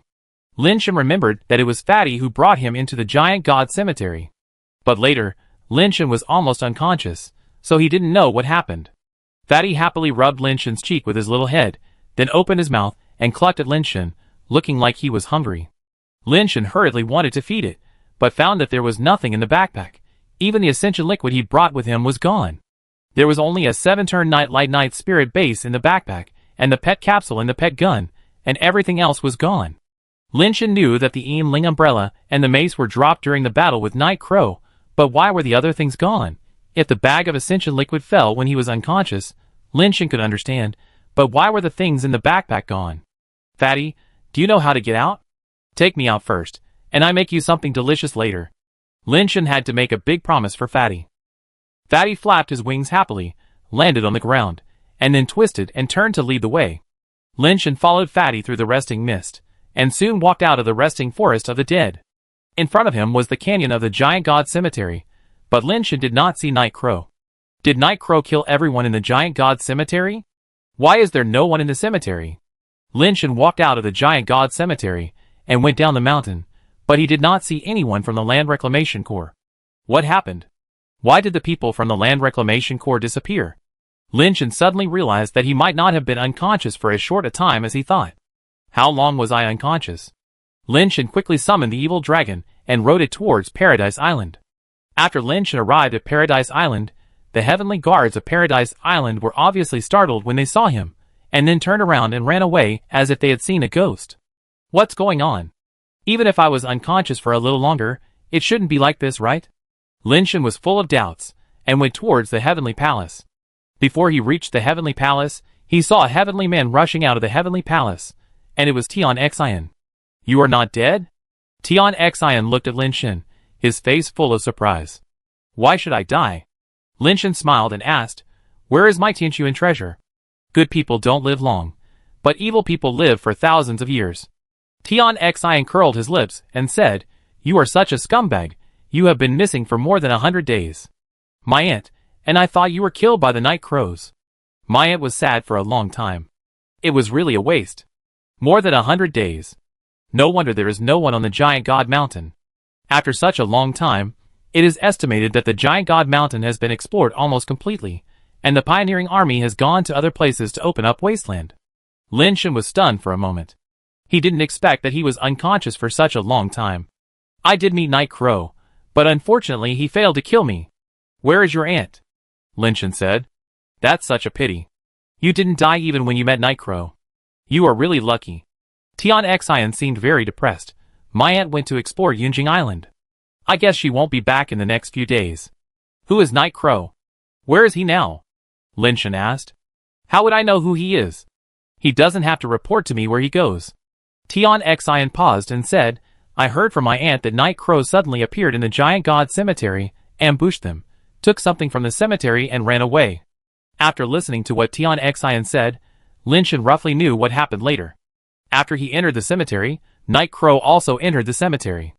S1: Lin Shen remembered that it was Fatty who brought him into the giant god cemetery. But later, Lin Shen was almost unconscious, so he didn't know what happened. Fatty happily rubbed Lin Shen's cheek with his little head, then opened his mouth and clucked at Lin Shen, looking like he was hungry. Lin Shen hurriedly wanted to feed it, but found that there was nothing in the backpack. Even the ascension liquid he brought with him was gone. There was only a 7-turn Night Spirit base in the backpack, and the pet capsule and the pet gun, and everything else was gone. Lin Shen knew that the Yin Ling umbrella and the mace were dropped during the battle with Night Crow, but why were the other things gone? If the bag of ascension liquid fell when he was unconscious, Lin Shen could understand, but why were the things in the backpack gone? Fatty, do you know how to get out? Take me out first, and I make you something delicious later. Lin Shen had to make a big promise for Fatty. Fatty flapped his wings happily, landed on the ground, and then twisted and turned to lead the way. Lin Shen followed Fatty through the resting mist, and soon walked out of the resting forest of the dead. In front of him was the canyon of the giant god cemetery, but Lin Shen did not see Night Crow. Did Night Crow kill everyone in the giant god cemetery? Why is there no one in the cemetery? Lin Shen walked out of the giant god cemetery, and went down the mountain, but he did not see anyone from the Land Reclamation Corps. What happened? Why did the people from the Land Reclamation Corps disappear? Lin Shen suddenly realized that he might not have been unconscious for as short a time as he thought. How long was I unconscious? Lin Shen quickly summoned the evil dragon and rode it towards Paradise Island. After Lin Shen arrived at Paradise Island, the heavenly guards of Paradise Island were obviously startled when they saw him, and then turned around and ran away as if they had seen a ghost. What's going on? Even if I was unconscious for a little longer, it shouldn't be like this, right? Lin Shen was full of doubts, and went towards the heavenly palace. Before he reached the heavenly palace, he saw a heavenly man rushing out of the heavenly palace, and it was Tian Xian. You are not dead? Tian Xian looked at Lin Shen, his face full of surprise. Why should I die? Lin Shen smiled and asked, where is my Tianquan treasure? Good people don't live long, but evil people live for thousands of years. Tian Xian curled his lips and said, you are such a scumbag, you have been missing for more than 100 days. My aunt, and I thought you were killed by the night crows. My aunt was sad for a long time. It was really a waste. More than 100 days. No wonder there is no one on the giant god mountain. After such a long time, it is estimated that the giant god mountain has been explored almost completely, and the pioneering army has gone to other places to open up wasteland. Lin Shen was stunned for a moment. He didn't expect that he was unconscious for such a long time. I did meet Night Crow, but unfortunately he failed to kill me. Where is your aunt? Lin Shen said. That's such a pity. You didn't die even when you met Night Crow. You are really lucky. Tian Xian seemed very depressed. My aunt went to explore Yunjing Island. I guess she won't be back in the next few days. Who is Night Crow? Where is he now? Lin Shen asked. How would I know who he is? He doesn't have to report to me where he goes. Tian Xian paused and said, I heard from my aunt that Night Crow suddenly appeared in the Giant God Cemetery, ambushed them, took something from the cemetery and ran away. After listening to what Tian Xian said, Lin Shen roughly knew what happened later. After he entered the cemetery, Night Crow also entered the cemetery.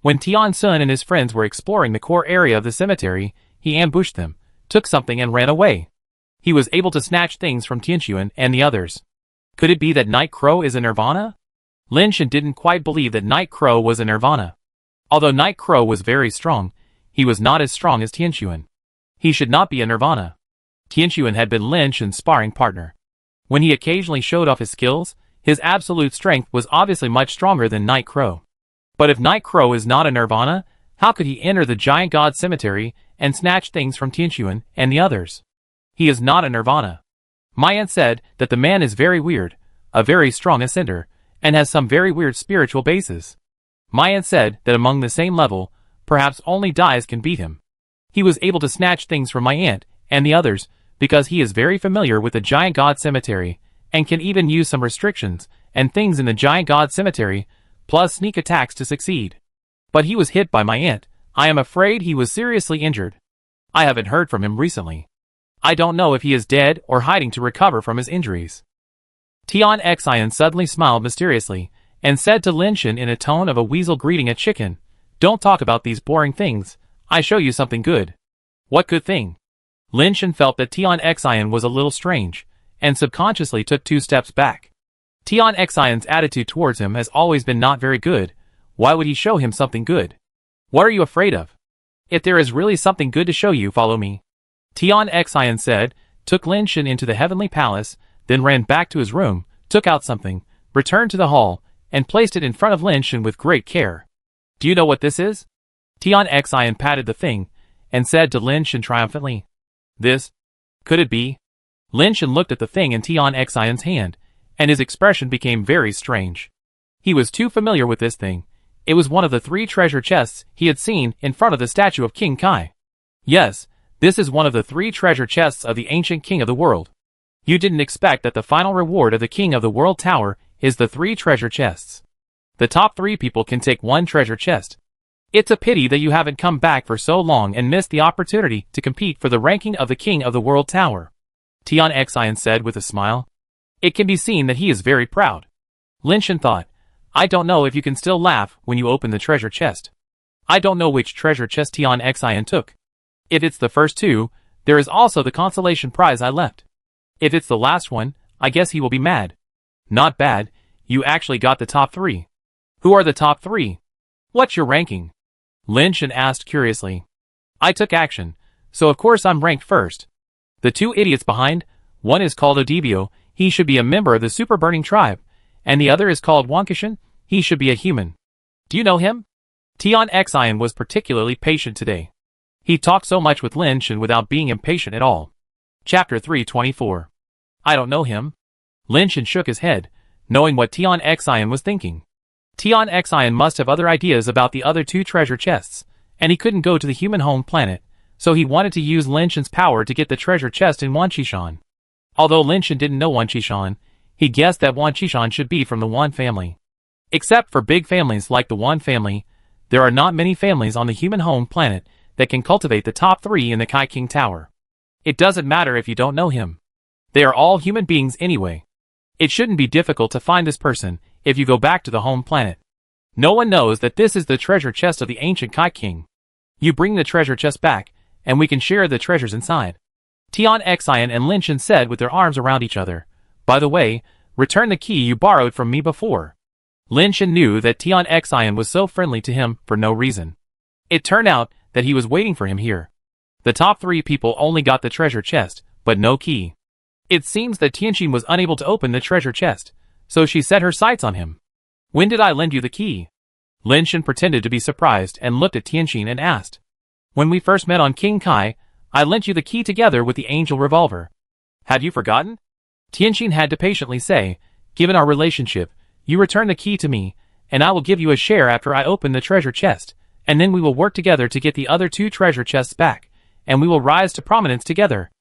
S1: When Tian Sun and his friends were exploring the core area of the cemetery, he ambushed them, took something and ran away. He was able to snatch things from Tianxuan and the others. Could it be that Night Crow is a Nirvana? Lin Shen didn't quite believe that Night Crow was a Nirvana. Although Night Crow was very strong, he was not as strong as Tianxuan. He should not be a Nirvana. Tianxuan had been Lin Shen's sparring partner. When he occasionally showed off his skills, his absolute strength was obviously much stronger than Night Crow. But if Night Crow is not a Nirvana, how could he enter the Giant God Cemetery and snatch things from Tianxuan and the others? He is not a Nirvana. My aunt said that the man is very weird, a very strong ascender, and has some very weird spiritual bases. My aunt said that among the same level, perhaps only Dais can beat him. He was able to snatch things from my aunt and the others because he is very familiar with the Giant God Cemetery and can even use some restrictions and things in the Giant God Cemetery, plus sneak attacks to succeed. But he was hit by my aunt. I am afraid he was seriously injured. I haven't heard from him recently. I don't know if he is dead or hiding to recover from his injuries. Tian Xian suddenly smiled mysteriously and said to Lin Shen in a tone of a weasel greeting a chicken, Don't talk about these boring things. I show you something good. What good thing? Lin Shen felt that Tian Xian was a little strange, and subconsciously took 2 steps back. Tian Xian's attitude towards him has always been not very good. Why would he show him something good? What are you afraid of? If there is really something good to show you, follow me. Tian Xian said, took Lin Shen into the heavenly palace, then ran back to his room, took out something, returned to the hall, and placed it in front of Lin Shen with great care. Do you know what this is? Tian Xian patted the thing, and said to Lin Shen triumphantly. This? Could it be? Lin Shen looked at the thing in Tian Xian's hand, and his expression became very strange. He was too familiar with this thing. It was one of the 3 treasure chests he had seen in front of the statue of King Kai. Yes, this is one of the 3 treasure chests of the ancient king of the world. You didn't expect that the final reward of the king of the world tower is the 3 treasure chests. The top 3 people can take 1 treasure chest. It's a pity that you haven't come back for so long and missed the opportunity to compete for the ranking of the king of the world tower. Tian Xian said with a smile. It can be seen that he is very proud. Lin Shen thought, I don't know if you can still laugh when you open the treasure chest. I don't know which treasure chest Tian Xian took. If it's the first 2, there is also the consolation prize I left. If it's the last one, I guess he will be mad. Not bad, you actually got the top 3. Who are the top 3? What's your ranking? Lin Shen asked curiously. I took action, so of course I'm ranked first. The 2 idiots behind, one is called Odibio, he should be a member of the Super Burning Tribe, and the other is called Wankishan, he should be a human. Do you know him? Tian Xian was particularly patient today. He talked so much with Lin Shen without being impatient at all. Chapter 324. I don't know him. Lin Shen shook his head, knowing what Tian Xian was thinking. Tian Xian must have other ideas about the other 2 treasure chests, and he couldn't go to the human home planet, so he wanted to use Lin Shen's power to get the treasure chest in Wanchishan. Although Lin Shen didn't know Wanchishan, he guessed that Wanchishan should be from the Wan family. Except for big families like the Wan family, there are not many families on the human home planet that can cultivate the top 3 in the Kai King Tower. It doesn't matter if you don't know him. They are all human beings anyway. It shouldn't be difficult to find this person if you go back to the home planet. No one knows that this is the treasure chest of the ancient Kai King. You bring the treasure chest back, and we can share the treasures inside. Tian Xian and Lin Shen said with their arms around each other. By the way, return the key you borrowed from me before. Lin Shen knew that Tian Xian was so friendly to him for no reason. It turned out that he was waiting for him here. The top 3 people only got the treasure chest, but no key. It seems that Tianxin was unable to open the treasure chest, so she set her sights on him. When did I lend you the key? Lin Shen pretended to be surprised and looked at Tianqin and asked. When we first met on King Kai, I lent you the key together with the angel revolver. Have you forgotten? Tianqin had to patiently say, given our relationship, you return the key to me, and I will give you a share after I open the treasure chest, and then we will work together to get the other 2 treasure chests back, and we will rise to prominence together.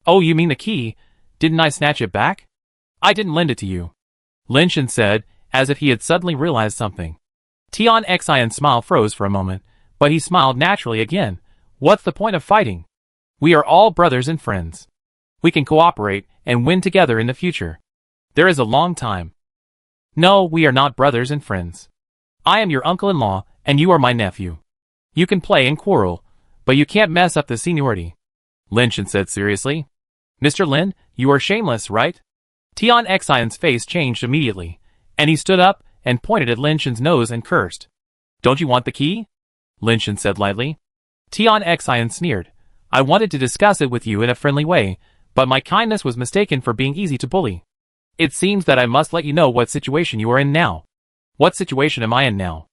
S1: Oh, you mean the key? Didn't I snatch it back? I didn't lend it to you. Lin Shen said, as if he had suddenly realized something. Tian Xian's smile froze for a moment, but he smiled naturally again. What's the point of fighting? We are all brothers and friends. We can cooperate and win together in the future. There is a long time. No, we are not brothers and friends. I am your uncle-in-law, and you are my nephew. You can play and quarrel, but you can't mess up the seniority. Lin Shen said seriously. Mr. Lin, you are shameless, right? Tian Xian's face changed immediately, and he stood up and pointed at Lin Shen's nose and cursed. Don't you want the key? Lin Shen said lightly. Tian Xian sneered. I wanted to discuss it with you in a friendly way, but my kindness was mistaken for being easy to bully. It seems that I must let you know what situation you are in now. What situation am I in now?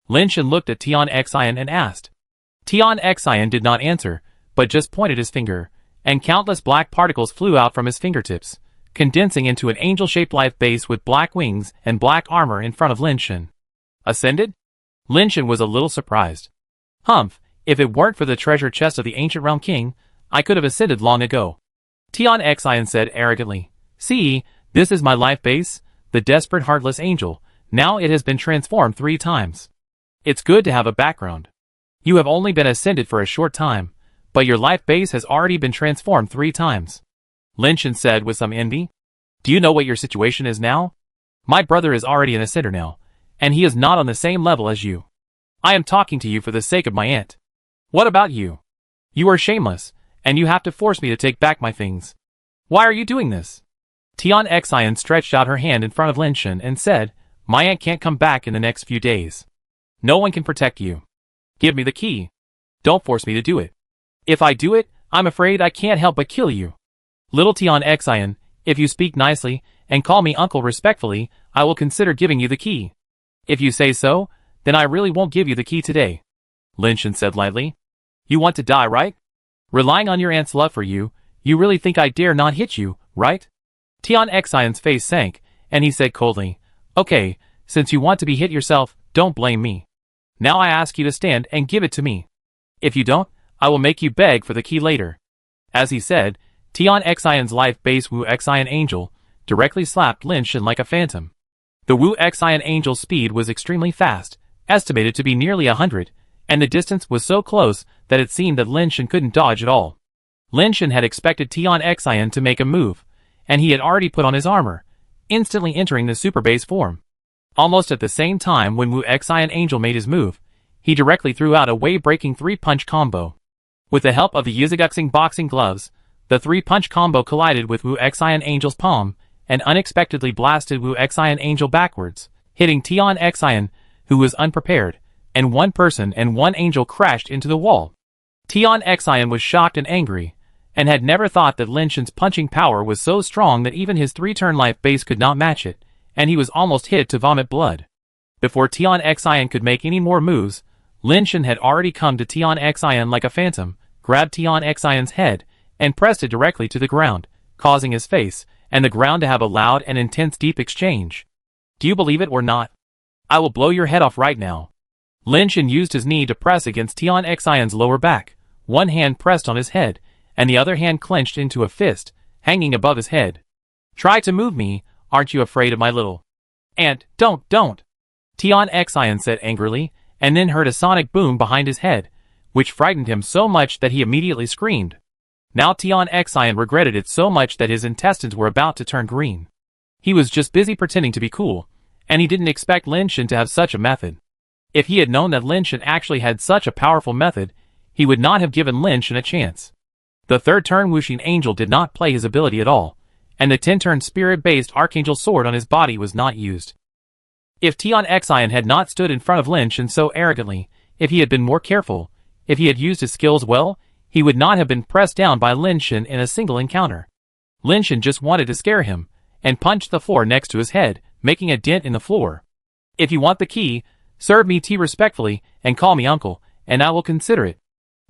S1: Lin Shen looked at Tian Xian and asked. Tian Xian did not answer, but just pointed his finger, and countless black particles flew out from his fingertips, condensing into an angel-shaped life base with black wings and black armor in front of Lin Shen. Ascended? Lin Shen was a little surprised. Humph, if it weren't for the treasure chest of the ancient realm king, I could have ascended long ago. Tian Xian said arrogantly. See, this is my life base, the desperate heartless angel. Now it has been transformed 3 times. It's good to have a background. You have only been ascended for a short time, but your life base has already been transformed 3 times. Lin Shen said with some envy. Do you know what your situation is now? My brother is already an ascender now, and he is not on the same level as you. I am talking to you for the sake of my aunt. What about you? You are shameless, and you have to force me to take back my things. Why are you doing this? Tian Xian stretched out her hand in front of Lin Shen and said, My aunt can't come back in the next few days. No one can protect you. Give me the key. Don't force me to do it. If I do it, I'm afraid I can't help but kill you. Little Tian Xian, if you speak nicely and call me uncle respectfully, I will consider giving you the key. If you say so, then I really won't give you the key today. Lin Shen said lightly. You want to die, right? Relying on your aunt's love for you, you really think I dare not hit you, right? Tian Xian's face sank, and he said coldly, Okay, since you want to be hit yourself, don't blame me. Now I ask you to stand and give it to me. If you don't, I will make you beg for the key later. As he said, Tian Xian's life base Wu Xian Angel directly slapped Lin Shen like a phantom. The Wu Xian Angel's speed was extremely fast, estimated to be nearly 100, and the distance was so close that it seemed that Lin Shen couldn't dodge at all. Lin Shen had expected Tian Xian to make a move, and he had already put on his armor, instantly entering the super base form. Almost at the same time when Wu Xian Angel made his move, he directly threw out a way-breaking 3-punch combo. With the help of the Yuzuguxing boxing gloves, the 3-punch combo collided with Wu Xian Angel's palm and unexpectedly blasted Wu Xian Angel backwards, hitting Tian Xian, who was unprepared, and one person and one angel crashed into the wall. Tian Xian was shocked and angry, and had never thought that Lin Shen's punching power was so strong that even his 3-turn life base could not match it, and he was almost hit to vomit blood. Before Tian Xian could make any more moves, Lin Shen had already come to Tian Xian like a phantom, grabbed Tian Xian's head, and pressed it directly to the ground, causing his face and the ground to have a loud and intense deep exchange. Do you believe it or not? I will blow your head off right now. Lin Shen used his knee to press against Tian Xian's lower back, one hand pressed on his head, and the other hand clenched into a fist, hanging above his head. Try to move me, aren't you afraid of my little aunt? Don't! Tian Xian said angrily, and then heard a sonic boom behind his head, which frightened him so much that he immediately screamed. Now Tian Xian regretted it so much that his intestines were about to turn green. He was just busy pretending to be cool, and he didn't expect Lin Shen to have such a method. If he had known that Lin Shen actually had such a powerful method, he would not have given Lin Shen a chance. The 3rd-turn Wuxing Angel did not play his ability at all, and the 10-turn spirit-based Archangel Sword on his body was not used. If Tian Xian had not stood in front of Lin Shen so arrogantly, if he had been more careful, if he had used his skills well, he would not have been pressed down by Lin Shen in a single encounter. Lin Shen just wanted to scare him, and punched the floor next to his head, making a dent in the floor. If you want the key, serve me tea respectfully and call me uncle, and I will consider it.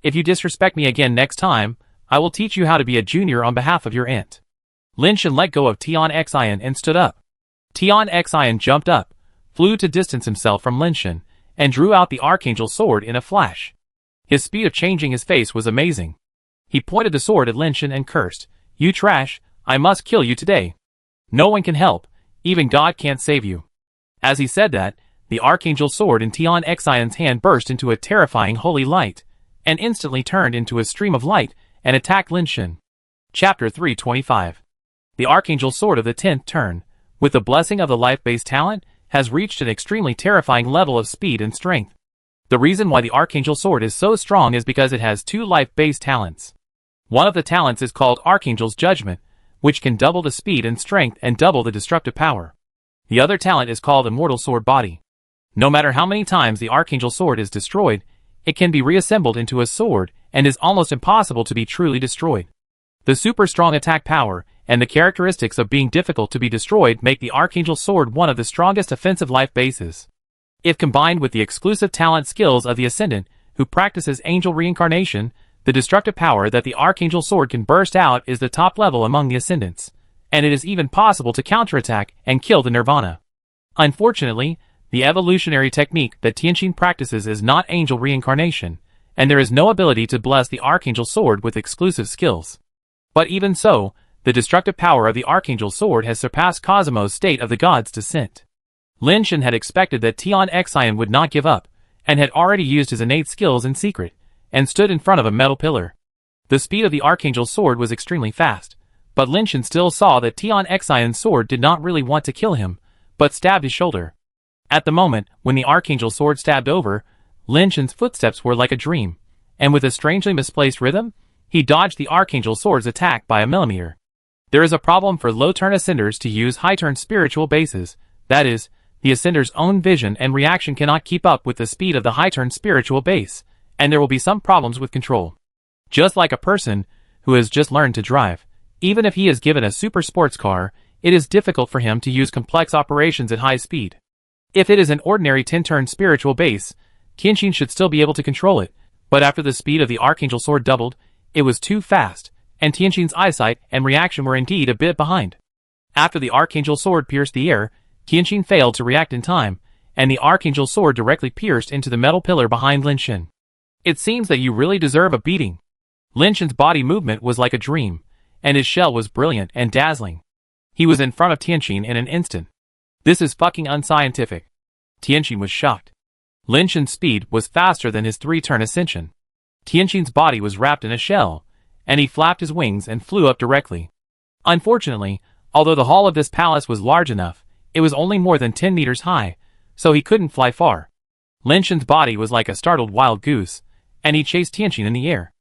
S1: If you disrespect me again next time, I will teach you how to be a junior on behalf of your aunt. Lin Shen let go of Tian Xian and stood up. Tian Xian jumped up, flew to distance himself from Lin Shen, and drew out the Archangel sword in a flash. His speed of changing his face was amazing. He pointed the sword at Lin Shen and cursed, "You trash, I must kill you today. No one can help, even God can't save you." As he said that, the Archangel sword in Tian Xian's hand burst into a terrifying holy light, and instantly turned into a stream of light and attacked Lin Shen. Chapter 325. The Archangel sword of the 10th turn, with the blessing of the life-based talent, has reached an extremely terrifying level of speed and strength. The reason why the Archangel sword is so strong is because it has two life-based talents. One of the talents is called Archangel's Judgment, which can double the speed and strength and double the destructive power. The other talent is called Immortal Sword Body. No matter how many times the Archangel sword is destroyed, it can be reassembled into a sword and is almost impossible to be truly destroyed. The super strong attack power and the characteristics of being difficult to be destroyed make the Archangel sword one of the strongest offensive life bases. If combined with the exclusive talent skills of the Ascendant, who practices angel reincarnation, the destructive power that the Archangel sword can burst out is the top level among the Ascendants, and it is even possible to counterattack and kill the Nirvana. Unfortunately, the evolutionary technique that Tianqin practices is not angel reincarnation, and there is no ability to bless the Archangel sword with exclusive skills. But even so, the destructive power of the Archangel sword has surpassed Cosimo's state of the God's Descent. Lin Shen had expected that Tian Xian would not give up, and had already used his innate skills in secret, and stood in front of a metal pillar. The speed of the Archangel sword was extremely fast, but Lin Shen still saw that Tian Xian's sword did not really want to kill him, but stabbed his shoulder. At the moment when the Archangel sword stabbed over, Lin Shen's footsteps were like a dream, and with a strangely misplaced rhythm, he dodged the Archangel sword's attack by a millimeter. There is a problem for low-turn ascenders to use high-turn spiritual bases, that is, the ascender's own vision and reaction cannot keep up with the speed of the high-turn spiritual base, and there will be some problems with control. Just like a person who has just learned to drive, even if he is given a super sports car, it is difficult for him to use complex operations at high speed. If it is an ordinary 10-turn spiritual base, Tianqin should still be able to control it, but after the speed of the Archangel sword doubled, it was too fast, and Tianqin's eyesight and reaction were indeed a bit behind. After the Archangel sword pierced the air, Tianqin failed to react in time, and the Archangel sword directly pierced into the metal pillar behind Lin Shen. "It seems that you really deserve a beating." Lin Shen's body movement was like a dream, and his shell was brilliant and dazzling. He was in front of Tianqin in an instant. "This is fucking unscientific." Tianqin was shocked. Lin Shen's speed was faster than his 3-turn ascension. Tianqin's body was wrapped in a shell, and he flapped his wings and flew up directly. Unfortunately, although the hall of this palace was large enough, it was only more than 10 meters high, so he couldn't fly far. Lin Shen's body was like a startled wild goose, and he chased Tianqin in the air.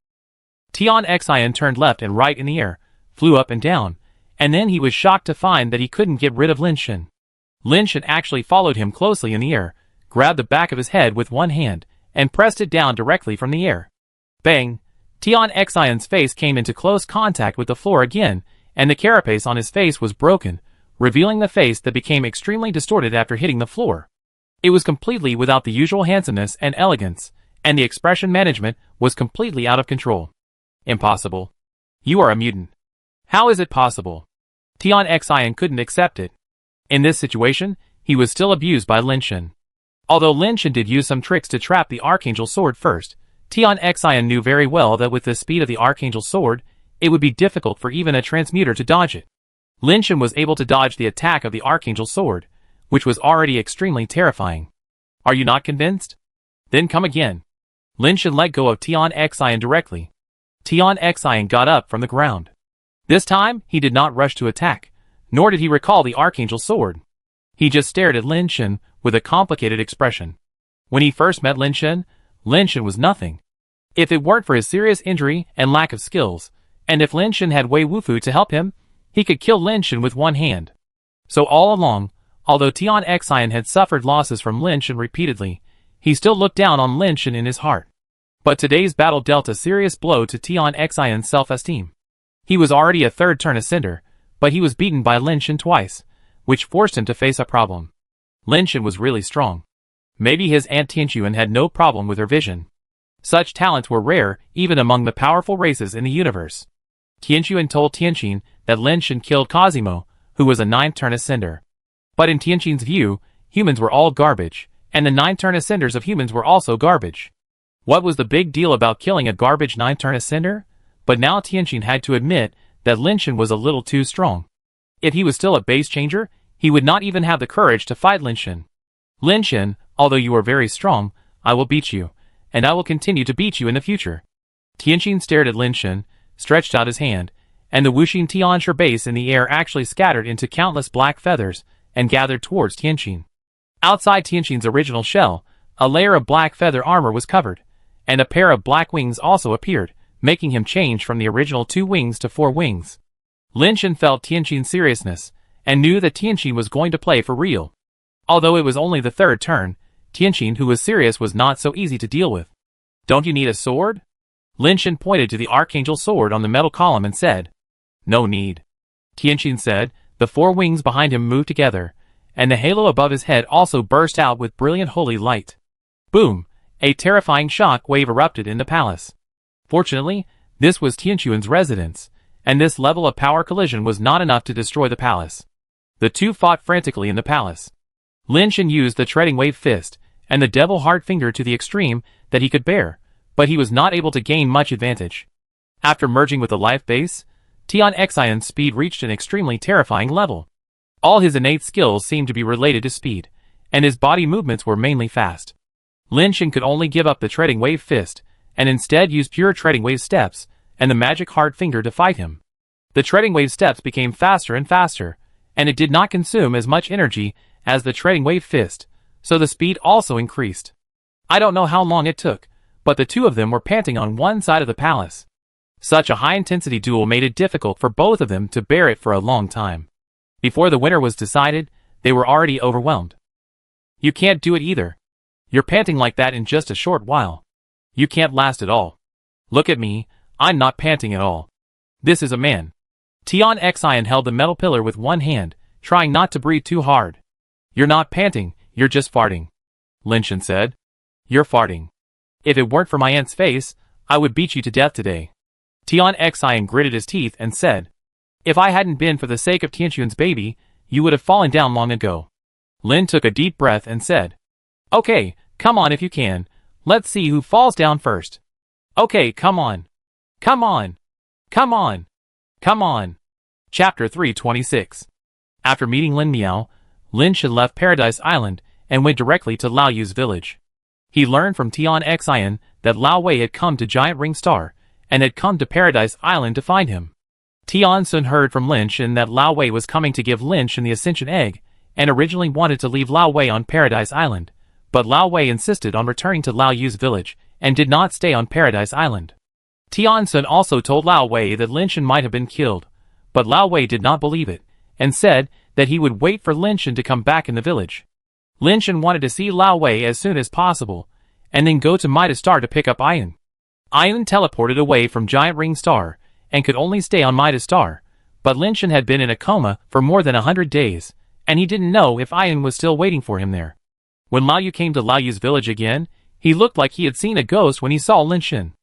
S1: Tian Xian turned left and right in the air, flew up and down, and then he was shocked to find that he couldn't get rid of Lin Shen. Lin Shen actually followed him closely in the air, grabbed the back of his head with one hand, and pressed it down directly from the air. Bang! Tian Xian's face came into close contact with the floor again, and the carapace on his face was broken, revealing the face that became extremely distorted after hitting the floor. It was completely without the usual handsomeness and elegance, and the expression management was completely out of control. "Impossible. You are a mutant. How is it possible?" Tian Xian couldn't accept it. In this situation, he was still abused by Lin Shen. Although Lin Shen did use some tricks to trap the Archangel sword first, Tian Xian knew very well that with the speed of the Archangel sword, it would be difficult for even a transmuter to dodge it. Lin Shen was able to dodge the attack of the Archangel sword, which was already extremely terrifying. "Are you not convinced? Then come again." Lin Shen let go of Tian Xian directly. Tian Xian got up from the ground. This time, he did not rush to attack, nor did he recall the Archangel sword. He just stared at Lin Shen with a complicated expression. When he first met Lin Shen was nothing. If it weren't for his serious injury and lack of skills, and if Lin Shen had Wei Wufu to help him, he could kill Lin Shen with one hand. So all along, although Tian Xian had suffered losses from Lin Shen repeatedly, he still looked down on Lin Shen in his heart. But today's battle dealt a serious blow to Tian Xian's self-esteem. He was already a 3rd-turn ascender, but he was beaten by Lin Shen twice, which forced him to face a problem. Lin Shan was really strong. Maybe his Aunt Tianquan had no problem with her vision. Such talents were rare even among the powerful races in the universe. Tianquan told Tianqin that Lin Shan killed Cosimo, who was a ninth-turn ascender. But in Tianqin's view, humans were all garbage, and the ninth-turn ascenders of humans were also garbage. What was the big deal about killing a garbage ninth-turn ascender? But now Tianqin had to admit that Lin Shan was a little too strong. If he was still a base changer, he would not even have the courage to fight Lin Shan. Lin Shan, although you are very strong, I will beat you, and I will continue to beat you in the future. Tianqin stared at Lin Shan, stretched out his hand, and the whooshing Tianshi base in the air actually scattered into countless black feathers and gathered towards Tianqin. Outside Tianqin's original shell, a layer of black feather armor was covered, and a pair of black wings also appeared, making him change from the original 2 wings to 4 wings. Lin Shan felt Tianqin's seriousness, and knew that Tianqin was going to play for real. Although it was only the 3rd turn, Tianqin, who was serious, was not so easy to deal with. Don't you need a sword? Lin Shan pointed to the Archangel sword on the metal column and said. No need. Tianqin said. The 4 wings behind him moved together, and the halo above his head also burst out with brilliant holy light. Boom! A terrifying shock wave erupted in the palace. Fortunately, this was Tianquan's residence, and this level of power collision was not enough to destroy the palace. The two fought frantically in the palace. Lin Shan used the treading wave fist, and the devil hard finger to the extreme that he could bear, but he was not able to gain much advantage. After merging with the life base, Tian Xian's speed reached an extremely terrifying level. All his innate skills seemed to be related to speed, and his body movements were mainly fast. Lin Shan could only give up the treading wave fist, and instead use pure treading wave steps, and the magic hard finger to fight him. The treading wave steps became faster and faster, and it did not consume as much energy as the treading wave fist, so the speed also increased. I don't know how long it took, but the two of them were panting on one side of the palace. Such a high-intensity duel made it difficult for both of them to bear it for a long time. Before the winner was decided, they were already overwhelmed. You can't do it either. You're panting like that in just a short while. You can't last at all. Look at me, I'm not panting at all. This is a man. Tian Xian held the metal pillar with one hand, trying not to breathe too hard. You're not panting, you're just farting. Lin Shan said. You're farting. If it weren't for my aunt's face, I would beat you to death today. Tian Xian gritted his teeth and said. If I hadn't been for the sake of Tianquan's baby, you would have fallen down long ago. Lin took a deep breath and said. Okay, come on if you can. Let's see who falls down first. Okay, come on. Come on. Come on. Come on. Chapter 326. After meeting Lin Miao, Lin Shan left Paradise Island and went directly to Lao Yu's village. He learned from Tian Xian that Lao Wei had come to Giant Ring Star and had come to Paradise Island to find him. Tian soon heard from Lin Shan that Lao Wei was coming to give Lin Shan the Ascension Egg, and originally wanted to leave Lao Wei on Paradise Island, but Lao Wei insisted on returning to Lao Yu's village and did not stay on Paradise Island. Tian Sun also told Lao Wei that Lin Shan might have been killed, but Lao Wei did not believe it, and said that he would wait for Lin Shan to come back in the village. Lin Shan wanted to see Lao Wei as soon as possible, and then go to Midas Star to pick up Ian. Ian teleported away from Giant Ring Star, and could only stay on Midas Star, but Lin Shan had been in a coma for more than 100 days, and he didn't know if Ian was still waiting for him there. When Lao Yu came to Lao Yu's village again, he looked like he had seen a ghost when he saw Lin Shan.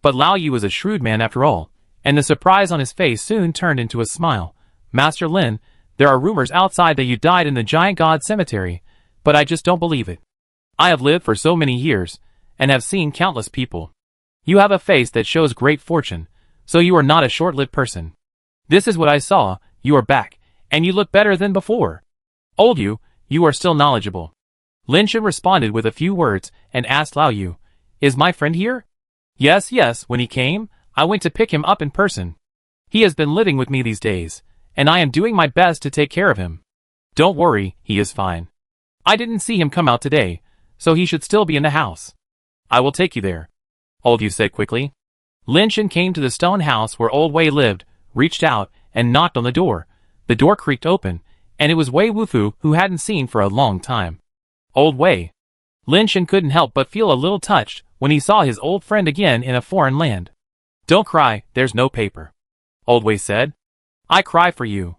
S1: But Lao Yu was a shrewd man after all, and the surprise on his face soon turned into a smile. Master Lin, there are rumors outside that you died in the Giant God Cemetery, but I just don't believe it. I have lived for so many years, and have seen countless people. You have a face that shows great fortune, so you are not a short-lived person. This is what I saw, you are back, and you look better than before. Old Yu, you are still knowledgeable. Lin Shan responded with a few words, and asked Lao Yu, is my friend here? Yes, when he came, I went to pick him up in person. He has been living with me these days, and I am doing my best to take care of him. Don't worry, he is fine. I didn't see him come out today, so he should still be in the house. I will take you there. Old Yu said quickly. Lin Shan came to the stone house where Old Wei lived, reached out, and knocked on the door. The door creaked open, and it was Wei Wufu who hadn't seen for a long time. Old Wei. Lin Shan couldn't help but feel a little touched when he saw his old friend again in a foreign land. Don't cry, there's no paper. Old Wei said. I cry for you.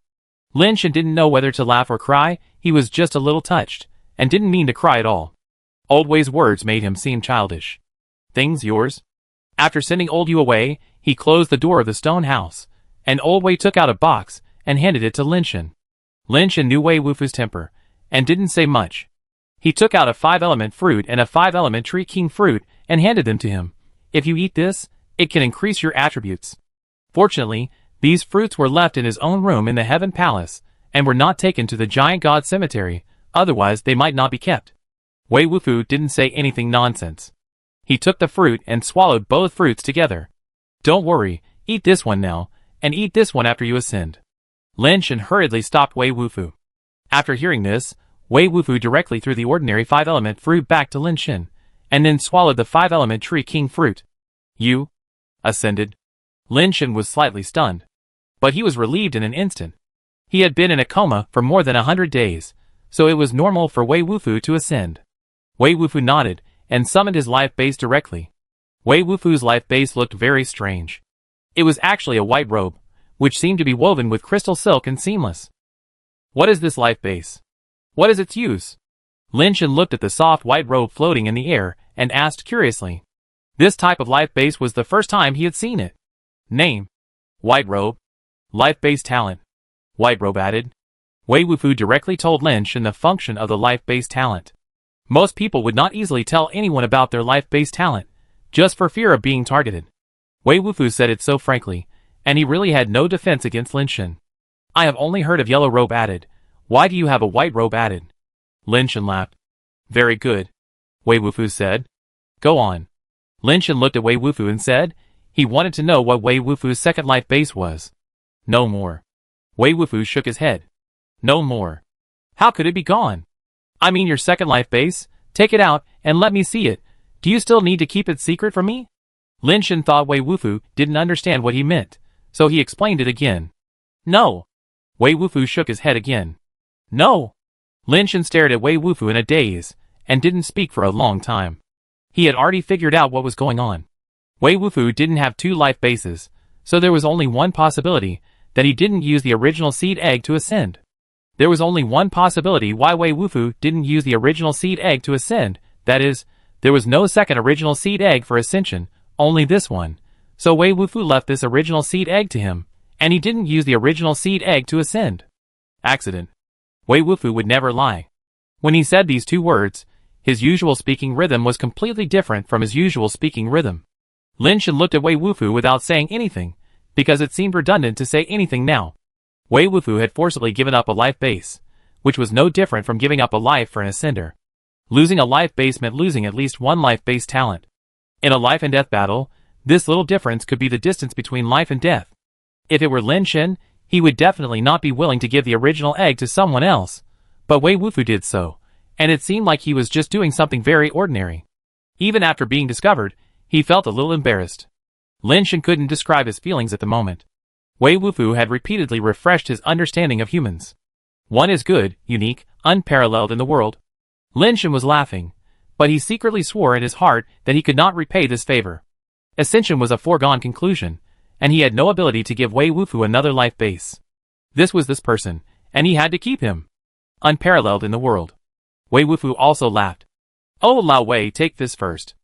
S1: Lin Shan didn't know whether to laugh or cry, he was just a little touched, and didn't mean to cry at all. Old Wei's words made him seem childish. Things yours? After sending Old Yu away, he closed the door of the stone house, and Old Wei took out a box and handed it to Lin Shen. Lin Shen knew Wei Wufu's temper, and didn't say much. He took out a 5-element fruit and a 5-element tree king fruit and handed them to him. If you eat this, it can increase your attributes. Fortunately, these fruits were left in his own room in the Heaven Palace, and were not taken to the Giant God Cemetery, otherwise they might not be kept. Wei Wufu didn't say anything nonsense. He took the fruit and swallowed both fruits together. Don't worry, eat this one now, and eat this one after you ascend. Lin Shen hurriedly stopped Wei Wufu. After hearing this, Wei Wufu directly threw the ordinary 5-element fruit back to Lin Shen, and then swallowed the 5-element tree king fruit. You ascended? Lin Shen was slightly stunned. But he was relieved in an instant. He had been in a coma for more than 100 days, so it was normal for Wei Wufu to ascend. Wei Wufu nodded, and summoned his life base directly. Wei Wufu's life base looked very strange. It was actually a white robe, which seemed to be woven with crystal silk and seamless. What is this life base? What is its use? Lin Shen looked at the soft white robe floating in the air, and asked curiously. This type of life base was the first time he had seen it. Name: White robe. Life base talent: White robe added. Wei Wufu directly told Lin Shen the function of the life base talent. Most people would not easily tell anyone about their life base talent, just for fear of being targeted. Wei Wufu said it so frankly, and he really had no defense against Lin Shen. I have only heard of yellow robe added. Why do you have a white robe added? Lin Shen laughed. Very good, Wei Wufu said. Go on. Lin Shen looked at Wei Wufu and said he wanted to know what Wei Wufu's second life base was. No more. Wei Wufu shook his head. No more. How could it be gone? I mean your second life base, take it out and let me see it. Do you still need to keep it secret from me? Lin Shen thought Wei Wufu didn't understand what he meant, so he explained it again. No. Wei Wufu shook his head again. No. Lin Shen stared at Wei Wufu in a daze, and didn't speak for a long time. He had already figured out what was going on. Wei Wufu didn't have 2 life bases, so there was only one possibility, that he didn't use the original seed egg to ascend. There was only one possibility why Wei Wufu didn't use the original seed egg to ascend, that is, there was no second original seed egg for ascension, only this one. So Wei Wufu left this original seed egg to him, and he didn't use the original seed egg to ascend. Accident. Wei Wufu would never lie. When he said these 2 words, his usual speaking rhythm was completely different from his usual speaking rhythm. Lin Shen looked at Wei Wufu without saying anything, because it seemed redundant to say anything now. Wei Wufu had forcibly given up a life base, which was no different from giving up a life for an ascender. Losing a life base meant losing at least 1 life base talent. In a life and death battle, this little difference could be the distance between life and death. If it were Lin Shen, he would definitely not be willing to give the original egg to someone else, but Wei Wufu did so, and it seemed like he was just doing something very ordinary. Even after being discovered, he felt a little embarrassed. Lin Shen couldn't describe his feelings at the moment. Wei Wufu had repeatedly refreshed his understanding of humans. One is good, unique, unparalleled in the world. Lin Shen was laughing, but he secretly swore in his heart that he could not repay this favor. Ascension was a foregone conclusion, and he had no ability to give Wei Wufu another life base. This was this person, and he had to keep him. Unparalleled in the world. Wei Wufu also laughed. Oh, Lao Wei, take this first.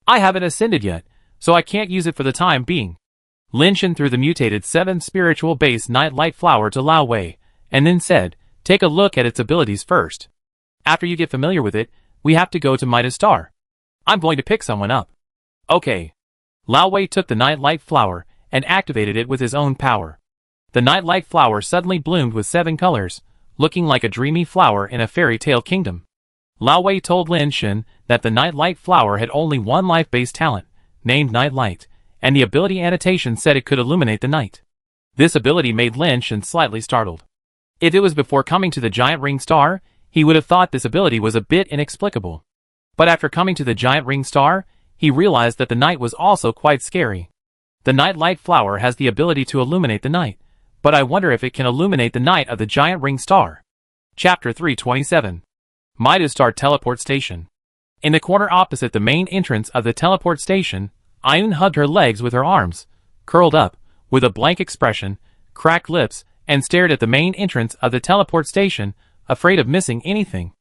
S1: I haven't ascended yet, so I can't use it for the time being. Lin Shen threw the mutated 7 spiritual base night light flower to Lao Wei, and then said, take a look at its abilities first. After you get familiar with it, we have to go to Midas Star. I'm going to pick someone up. Okay. Lao Wei took the night light flower, and activated it with his own power. The night light flower suddenly bloomed with 7 colors, looking like a dreamy flower in a fairy tale kingdom. Lao Wei told Lin Shen that the night light flower had only 1 life base talent, named Night Light, and the ability annotation said it could illuminate the night. This ability made Lin Shen slightly startled. If it was before coming to the giant ring star, he would have thought this ability was a bit inexplicable. But after coming to the giant ring star, he realized that the night was also quite scary. The night light flower has the ability to illuminate the night, but I wonder if it can illuminate the night of the giant ring star. Chapter 327. Midas Star Teleport Station. In the corner opposite the main entrance of the teleport station, Ayun hugged her legs with her arms, curled up, with a blank expression, cracked lips, and stared at the main entrance of the teleport station, afraid of missing anything.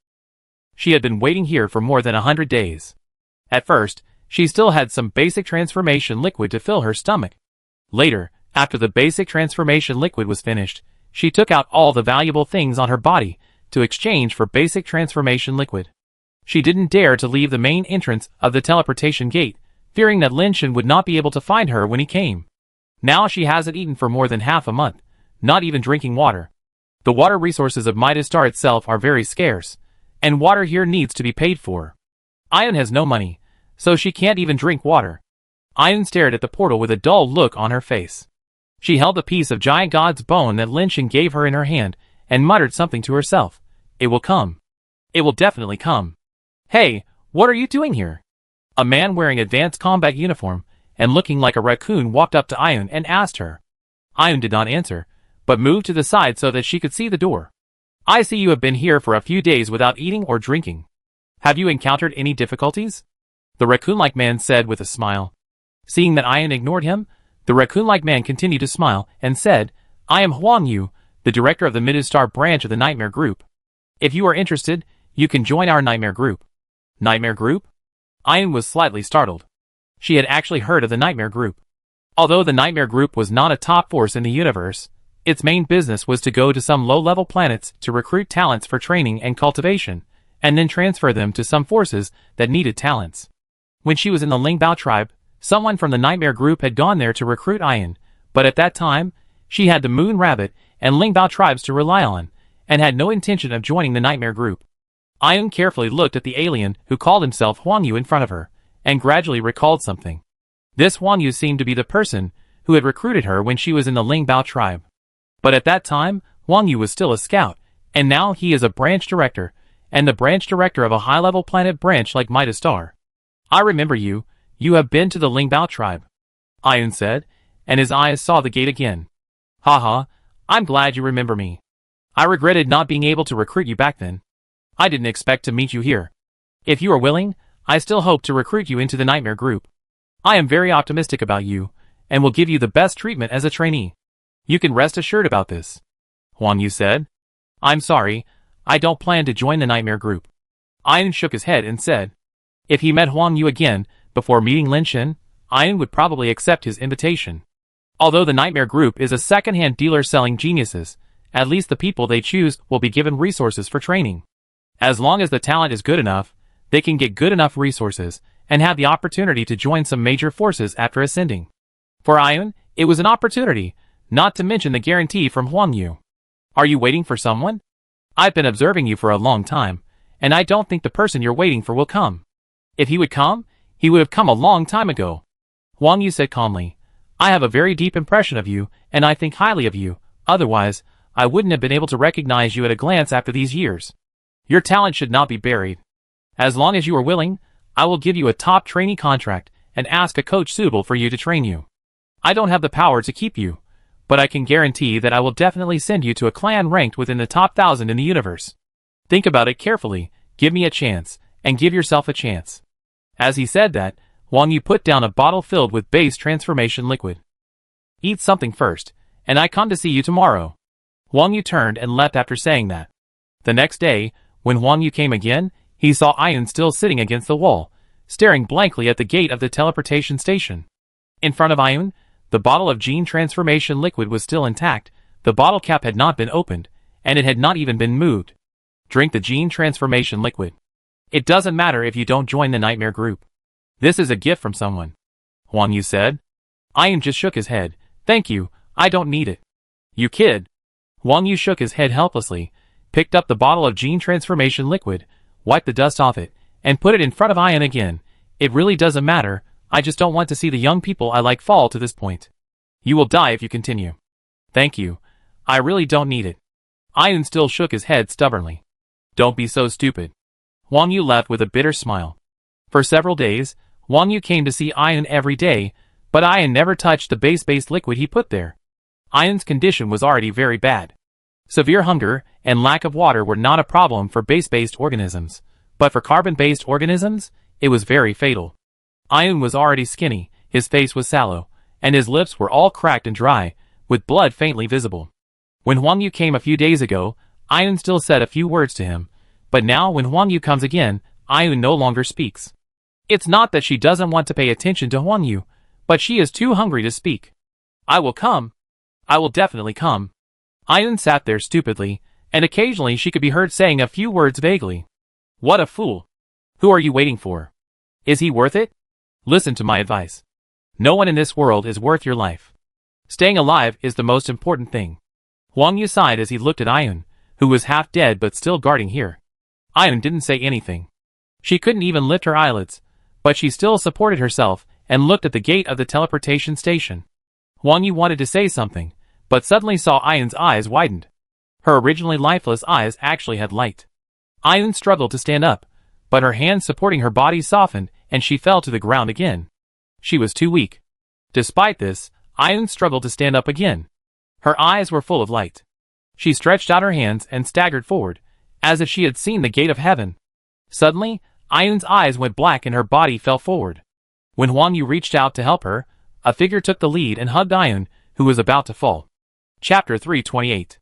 S1: She had been waiting here for more than 100 days. At first, she still had some basic transformation liquid to fill her stomach. Later, after the basic transformation liquid was finished, she took out all the valuable things on her body to exchange for basic transformation liquid. She didn't dare to leave the main entrance of the teleportation gate, fearing that Lin Shen would not be able to find her when he came. Now she hasn't eaten for more than half a month, not even drinking water. The water resources of Midas Star itself are very scarce, and water here needs to be paid for. Ayun has no money, so she can't even drink water. Ayun stared at the portal with a dull look on her face. She held the piece of giant god's bone that Lin Shen gave her in her hand, and muttered something to herself. It will come. It will definitely come. Hey, what are you doing here? A man wearing advanced combat uniform and looking like a raccoon walked up to Ayun and asked her. Ayun did not answer, but moved to the side so that she could see the door. I see you have been here for a few days without eating or drinking. Have you encountered any difficulties? The raccoon-like man said with a smile. Seeing that Ayun ignored him, the raccoon-like man continued to smile and said, I am Huang Yu, the director of the Midas Star branch of the Nightmare Group. If you are interested, you can join our Nightmare Group. Nightmare Group? Ayun was slightly startled. She had actually heard of the Nightmare Group. Although the Nightmare Group was not a top force in the universe, its main business was to go to some low-level planets to recruit talents for training and cultivation, and then transfer them to some forces that needed talents. When she was in the Lingbao tribe, someone from the Nightmare Group had gone there to recruit Ayun, but at that time, she had the Moon Rabbit and Lingbao tribes to rely on, and had no intention of joining the Nightmare Group. Ayun carefully looked at the alien who called himself Huang Yu in front of her, and gradually recalled something. This Huang Yu seemed to be the person who had recruited her when she was in the Lingbao tribe. But at that time, Huang Yu was still a scout, and now he is a branch director, and the branch director of a high-level planet branch like Midas Star. I remember you. You have been to the Lingbao tribe, Ayun said, and his eyes saw the gate again. Haha, I'm glad you remember me. I regretted not being able to recruit you back then. I didn't expect to meet you here. If you are willing, I still hope to recruit you into the Nightmare Group. I am very optimistic about you, and will give you the best treatment as a trainee. You can rest assured about this, Huang Yu said. I'm sorry, I don't plan to join the Nightmare Group. Ayun shook his head and said. If he met Huang Yu again, before meeting Lin Shen, Ayun would probably accept his invitation. Although the Nightmare Group is a second-hand dealer selling geniuses, at least the people they choose will be given resources for training. As long as the talent is good enough, they can get good enough resources, and have the opportunity to join some major forces after ascending. For Ayun, it was an opportunity, not to mention the guarantee from Huang Yu. Are you waiting for someone? I've been observing you for a long time, and I don't think the person you're waiting for will come. If he would come, he would have come a long time ago. Huang Yu said calmly, I have a very deep impression of you, and I think highly of you, otherwise, I wouldn't have been able to recognize you at a glance after these years. Your talent should not be buried. As long as you are willing, I will give you a top trainee contract, and ask a coach suitable for you to train you. I don't have the power to keep you, but I can guarantee that I will definitely send you to a clan ranked within the top 1,000 in the universe. Think about it carefully, give me a chance, and give yourself a chance. As he said that, Huang Yu put down a bottle filled with base transformation liquid. Eat something first, and I come to see you tomorrow. Huang Yu turned and left after saying that. The next day, when Huang Yu came again, he saw Ayun still sitting against the wall, staring blankly at the gate of the teleportation station. In front of Ayun, the bottle of gene transformation liquid was still intact, the bottle cap had not been opened, and it had not even been moved. Drink the gene transformation liquid. It doesn't matter if you don't join the Nightmare Group. This is a gift from someone, Huang Yu said. Ayun just shook his head. Thank you, I don't need it. You kid. Huang Yu shook his head helplessly, picked up the bottle of gene transformation liquid, wiped the dust off it, and put it in front of Ayun again. It really doesn't matter, I just don't want to see the young people I like fall to this point. You will die if you continue. Thank you, I really don't need it. Ayun still shook his head stubbornly. Don't be so stupid. Huang Yu left with a bitter smile. For several days, Huang Yu came to see Ayun every day, but Ayun never touched the base-based liquid he put there. Ayun's condition was already very bad. Severe hunger and lack of water were not a problem for base-based organisms, but for carbon-based organisms, it was very fatal. Ayun was already skinny, his face was sallow, and his lips were all cracked and dry, with blood faintly visible. When Huang Yu came a few days ago, Ayun still said a few words to him, But now when Huang Yu comes again, Ayun no longer speaks. It's not that she doesn't want to pay attention to Huang Yu, but she is too hungry to speak. I will come. I will definitely come. Ayun sat there stupidly, and occasionally she could be heard saying a few words vaguely. What a fool. Who are you waiting for? Is he worth it? Listen to my advice. No one in this world is worth your life. Staying alive is the most important thing. Huang Yu sighed as he looked at Ayun, who was half dead but still guarding here. Ayun didn't say anything. She couldn't even lift her eyelids, but she still supported herself and looked at the gate of the teleportation station. Huang Yu wanted to say something, but suddenly saw Ayun's eyes widened. Her originally lifeless eyes actually had light. Ayun struggled to stand up, but her hands supporting her body softened and she fell to the ground again. She was too weak. Despite this, Ayun struggled to stand up again. Her eyes were full of light. She stretched out her hands and staggered forward, as if she had seen the gate of heaven. Suddenly, Ayun's eyes went black and her body fell forward. When Huang Yu reached out to help her, a figure took the lead and hugged Ayun, who was about to fall. Chapter 328.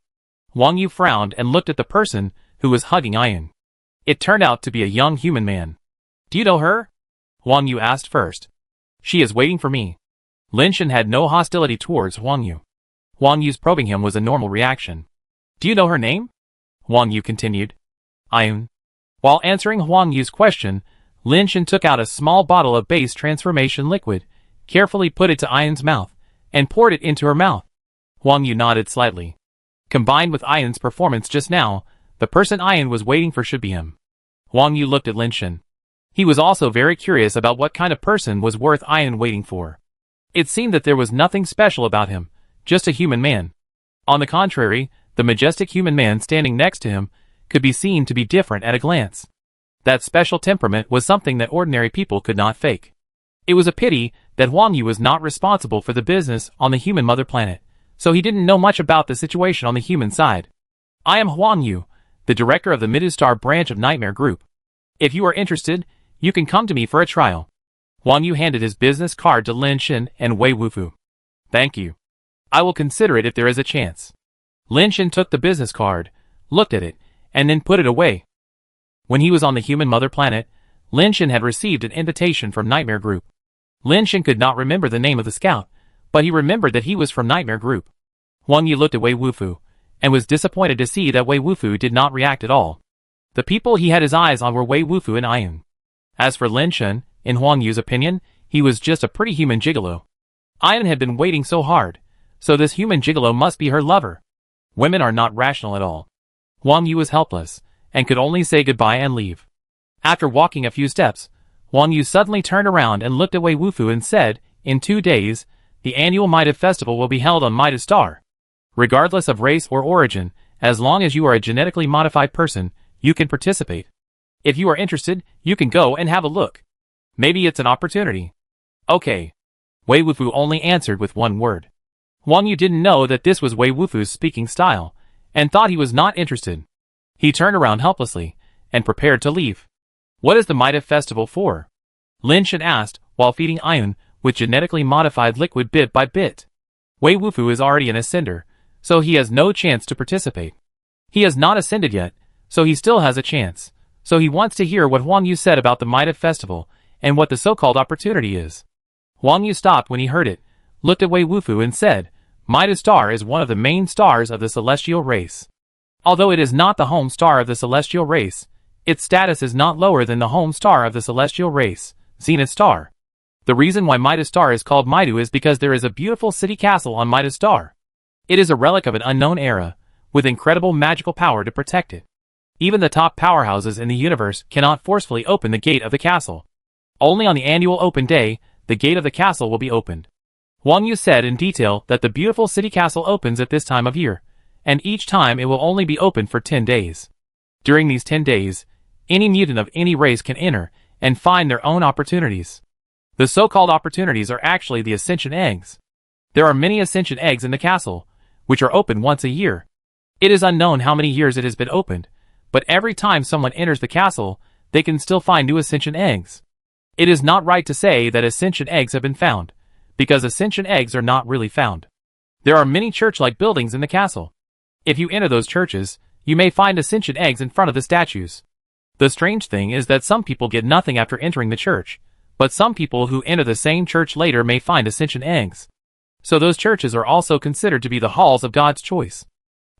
S1: Huang Yu frowned and looked at the person who was hugging Ayun. It turned out to be a young human man. Do you know her? Huang Yu asked first. She is waiting for me. Lin Shen had no hostility towards Huang Yu. Huang Yu's probing him was a normal reaction. Do you know her name? Huang Yu continued. Ayun. While answering Huang Yu's question, Lin Shen took out a small bottle of base transformation liquid, carefully put it to Ayun's mouth, and poured it into her mouth. Huang Yu nodded slightly. Combined with Ayun's performance just now, the person Ayun was waiting for should be him. Huang Yu looked at Lin Shen. He was also very curious about what kind of person was worth Ayun waiting for. It seemed that there was nothing special about him, just a human man. On the contrary, the majestic human man standing next to him could be seen to be different at a glance. That special temperament was something that ordinary people could not fake. It was a pity that Huang Yu was not responsible for the business on the human mother planet, so he didn't know much about the situation on the human side. I am Huang Yu, the director of the Midastar branch of Nightmare Group. If you are interested, you can come to me for a trial. Huang Yu handed his business card to Lin Shen and Wei Wufu. Thank you. I will consider it if there is a chance. Lin Shen took the business card, looked at it, and then put it away. When he was on the human mother planet, Lin Shen had received an invitation from Nightmare Group. Lin Shen could not remember the name of the scout, but he remembered that he was from Nightmare Group. Huang Yu looked at Wei Wufu, and was disappointed to see that Wei Wufu did not react at all. The people he had his eyes on were Wei Wufu and Ayun. As for Lin Shen, in Huang Yu's opinion, he was just a pretty human gigolo. Ayun had been waiting so hard, so this human gigolo must be her lover. Women are not rational at all. Huang Yu was helpless, and could only say goodbye and leave. After walking a few steps, Huang Yu suddenly turned around and looked at Wei Wufu and said, in 2 days, the annual Midas Festival will be held on Midas Star. Regardless of race or origin, as long as you are a genetically modified person, you can participate. If you are interested, you can go and have a look. Maybe it's an opportunity. Okay. Wei Wufu only answered with one word. Huang Yu didn't know that this was Wei Wufu's speaking style, and thought he was not interested. He turned around helplessly, and prepared to leave. What is the Midas Festival for? Lin Shen asked, while feeding Ayun with genetically modified liquid bit by bit. Wei Wufu is already an ascender, so he has no chance to participate. He has not ascended yet, so he still has a chance, so he wants to hear what Huang Yu said about the Midas Festival, and what the so-called opportunity is. Huang Yu stopped when he heard it, looked at Wei Wufu and said, Midas Star is one of the main stars of the celestial race. Although it is not the home star of the celestial race, its status is not lower than the home star of the celestial race, Zenith Star. The reason why Midas Star is called Midu is because there is a beautiful city castle on Midas Star. It is a relic of an unknown era, with incredible magical power to protect it. Even the top powerhouses in the universe cannot forcefully open the gate of the castle. Only on the annual open day, the gate of the castle will be opened. Huang Yu said in detail that the beautiful city castle opens at this time of year, and each time it will only be open for 10 days. During these 10 days, any mutant of any race can enter and find their own opportunities. The so-called opportunities are actually the ascension eggs. There are many ascension eggs in the castle, which are open once a year. It is unknown how many years it has been opened, but every time someone enters the castle, they can still find new ascension eggs. It is not right to say that ascension eggs have been found, because ascension eggs are not really found. There are many church-like buildings in the castle. If you enter those churches, you may find ascension eggs in front of the statues. The strange thing is that some people get nothing after entering the church, but some people who enter the same church later may find ascension eggs. So those churches are also considered to be the halls of God's choice.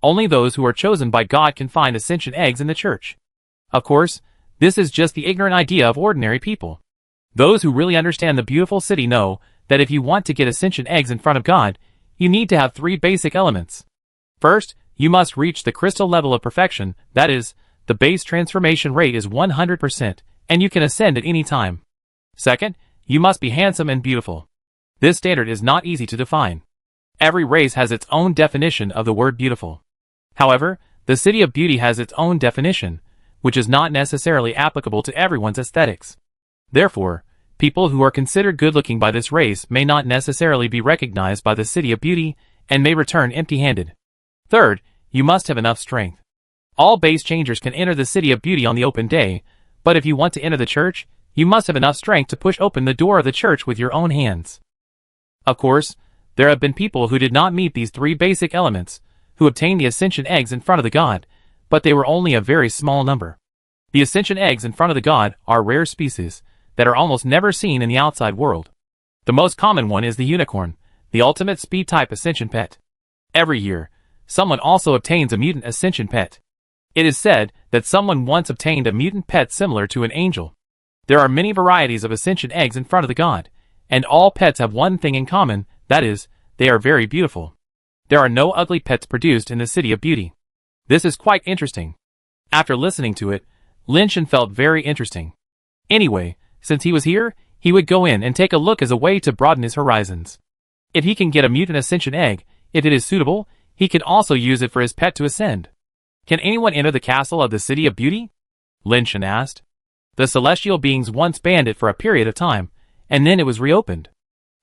S1: Only those who are chosen by God can find ascension eggs in the church. Of course, this is just the ignorant idea of ordinary people. Those who really understand the beautiful city know that if you want to get ascension eggs in front of God, you need to have 3 basic elements. First, you must reach the crystal level of perfection, that is, the base transformation rate is 100%, and you can ascend at any time. Second, you must be handsome and beautiful. This standard is not easy to define. Every race has its own definition of the word beautiful. However, the city of beauty has its own definition, which is not necessarily applicable to everyone's aesthetics. Therefore, people who are considered good-looking by this race may not necessarily be recognized by the city of beauty and may return empty-handed. Third, you must have enough strength. All base changers can enter the city of beauty on the open day, but if you want to enter the church, you must have enough strength to push open the door of the church with your own hands. Of course, there have been people who did not meet these 3 basic elements, who obtained the ascension eggs in front of the God, but they were only a very small number. The ascension eggs in front of the God are rare species that are almost never seen in the outside world. The most common one is the unicorn, the ultimate speed-type ascension pet. Every year, someone also obtains a mutant ascension pet. It is said that someone once obtained a mutant pet similar to an angel. There are many varieties of ascension eggs in front of the God, and all pets have one thing in common, that is, they are very beautiful. There are no ugly pets produced in the city of beauty. This is quite interesting. After listening to it, Lin-Shan felt very interesting. Anyway, since he was here, he would go in and take a look as a way to broaden his horizons. If he can get a mutant ascension egg, if it is suitable, he can also use it for his pet to ascend. Can anyone enter the castle of the city of beauty? Lin-Shan asked. The celestial beings once banned it for a period of time, and then it was reopened.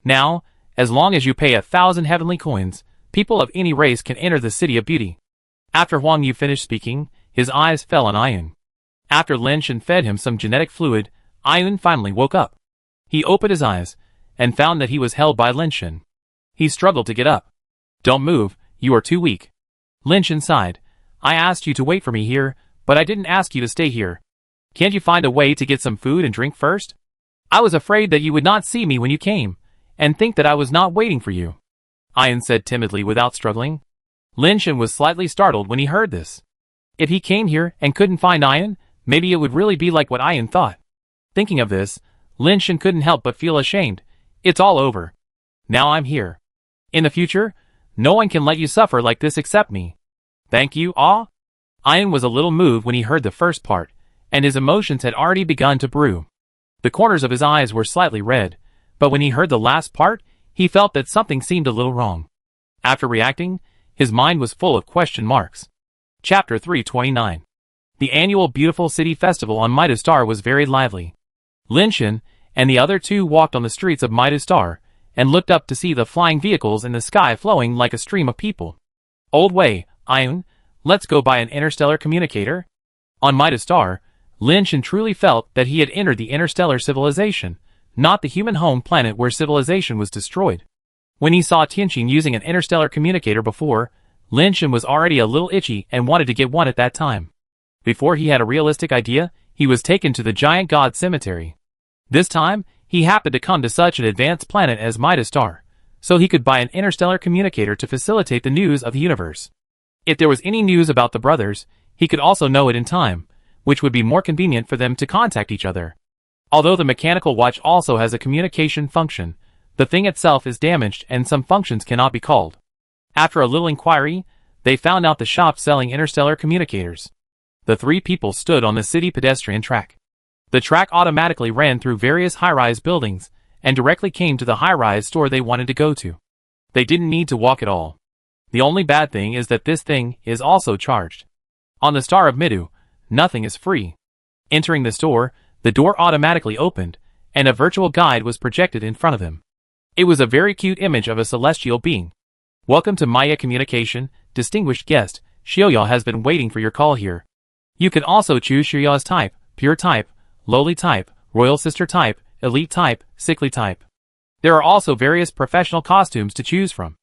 S1: Now, as long as you pay 1,000 heavenly coins, people of any race can enter the city of beauty. After Huang Yu finished speaking, his eyes fell on Ayun. After Lin-Shan fed him some genetic fluid, Ayun finally woke up. He opened his eyes, and found that he was held by Lin-Shan. He struggled to get up. Don't move, you are too weak. Lin-Shan sighed. I asked you to wait for me here, but I didn't ask you to stay here. Can't you find a way to get some food and drink first? I was afraid that you would not see me when you came, and think that I was not waiting for you. Ayun said timidly without struggling. Lin-Shan was slightly startled when he heard this. If he came here and couldn't find Ayun, maybe it would really be like what Ayun thought. Thinking of this, Lin-Shan couldn't help but feel ashamed. It's all over. Now I'm here. In the future, no one can let you suffer like this except me. Thank you, Ah? Ayun was a little moved when he heard the first part, and his emotions had already begun to brew. The corners of his eyes were slightly red, but when he heard the last part, he felt that something seemed a little wrong. After reacting, his mind was full of question marks. Chapter 329. The annual Beautiful City Festival on Midastar was very lively. Lin-Shan and the other 2 walked on the streets of Midastar and looked up to see the flying vehicles in the sky flowing like a stream of people. Old way, Ayun, let's go by an interstellar communicator. On Midastar, Lin-Shan truly felt that he had entered the interstellar civilization, not the human home planet where civilization was destroyed. When he saw Tianqing using an interstellar communicator before, Lin-Shan was already a little itchy and wanted to get one at that time. Before he had a realistic idea, he was taken to the giant god cemetery. This time, he happened to come to such an advanced planet as Midastar, so he could buy an interstellar communicator to facilitate the news of the universe. If there was any news about the brothers, he could also know it in time, which would be more convenient for them to contact each other. Although the mechanical watch also has a communication function, the thing itself is damaged and some functions cannot be called. After a little inquiry, they found out the shop selling interstellar communicators. The 3 people stood on the city pedestrian track. The track automatically ran through various high-rise buildings and directly came to the high-rise store they wanted to go to. They didn't need to walk at all. The only bad thing is that this thing is also charged. On the Star of Midu, nothing is free. Entering the store, the door automatically opened, and a virtual guide was projected in front of him. It was a very cute image of a celestial being. Welcome to Maya Communication, distinguished guest. Xiaoya has been waiting for your call here. You can also choose Xiaoya's type, pure type, lowly type, royal sister type, elite type, sickly type. There are also various professional costumes to choose from.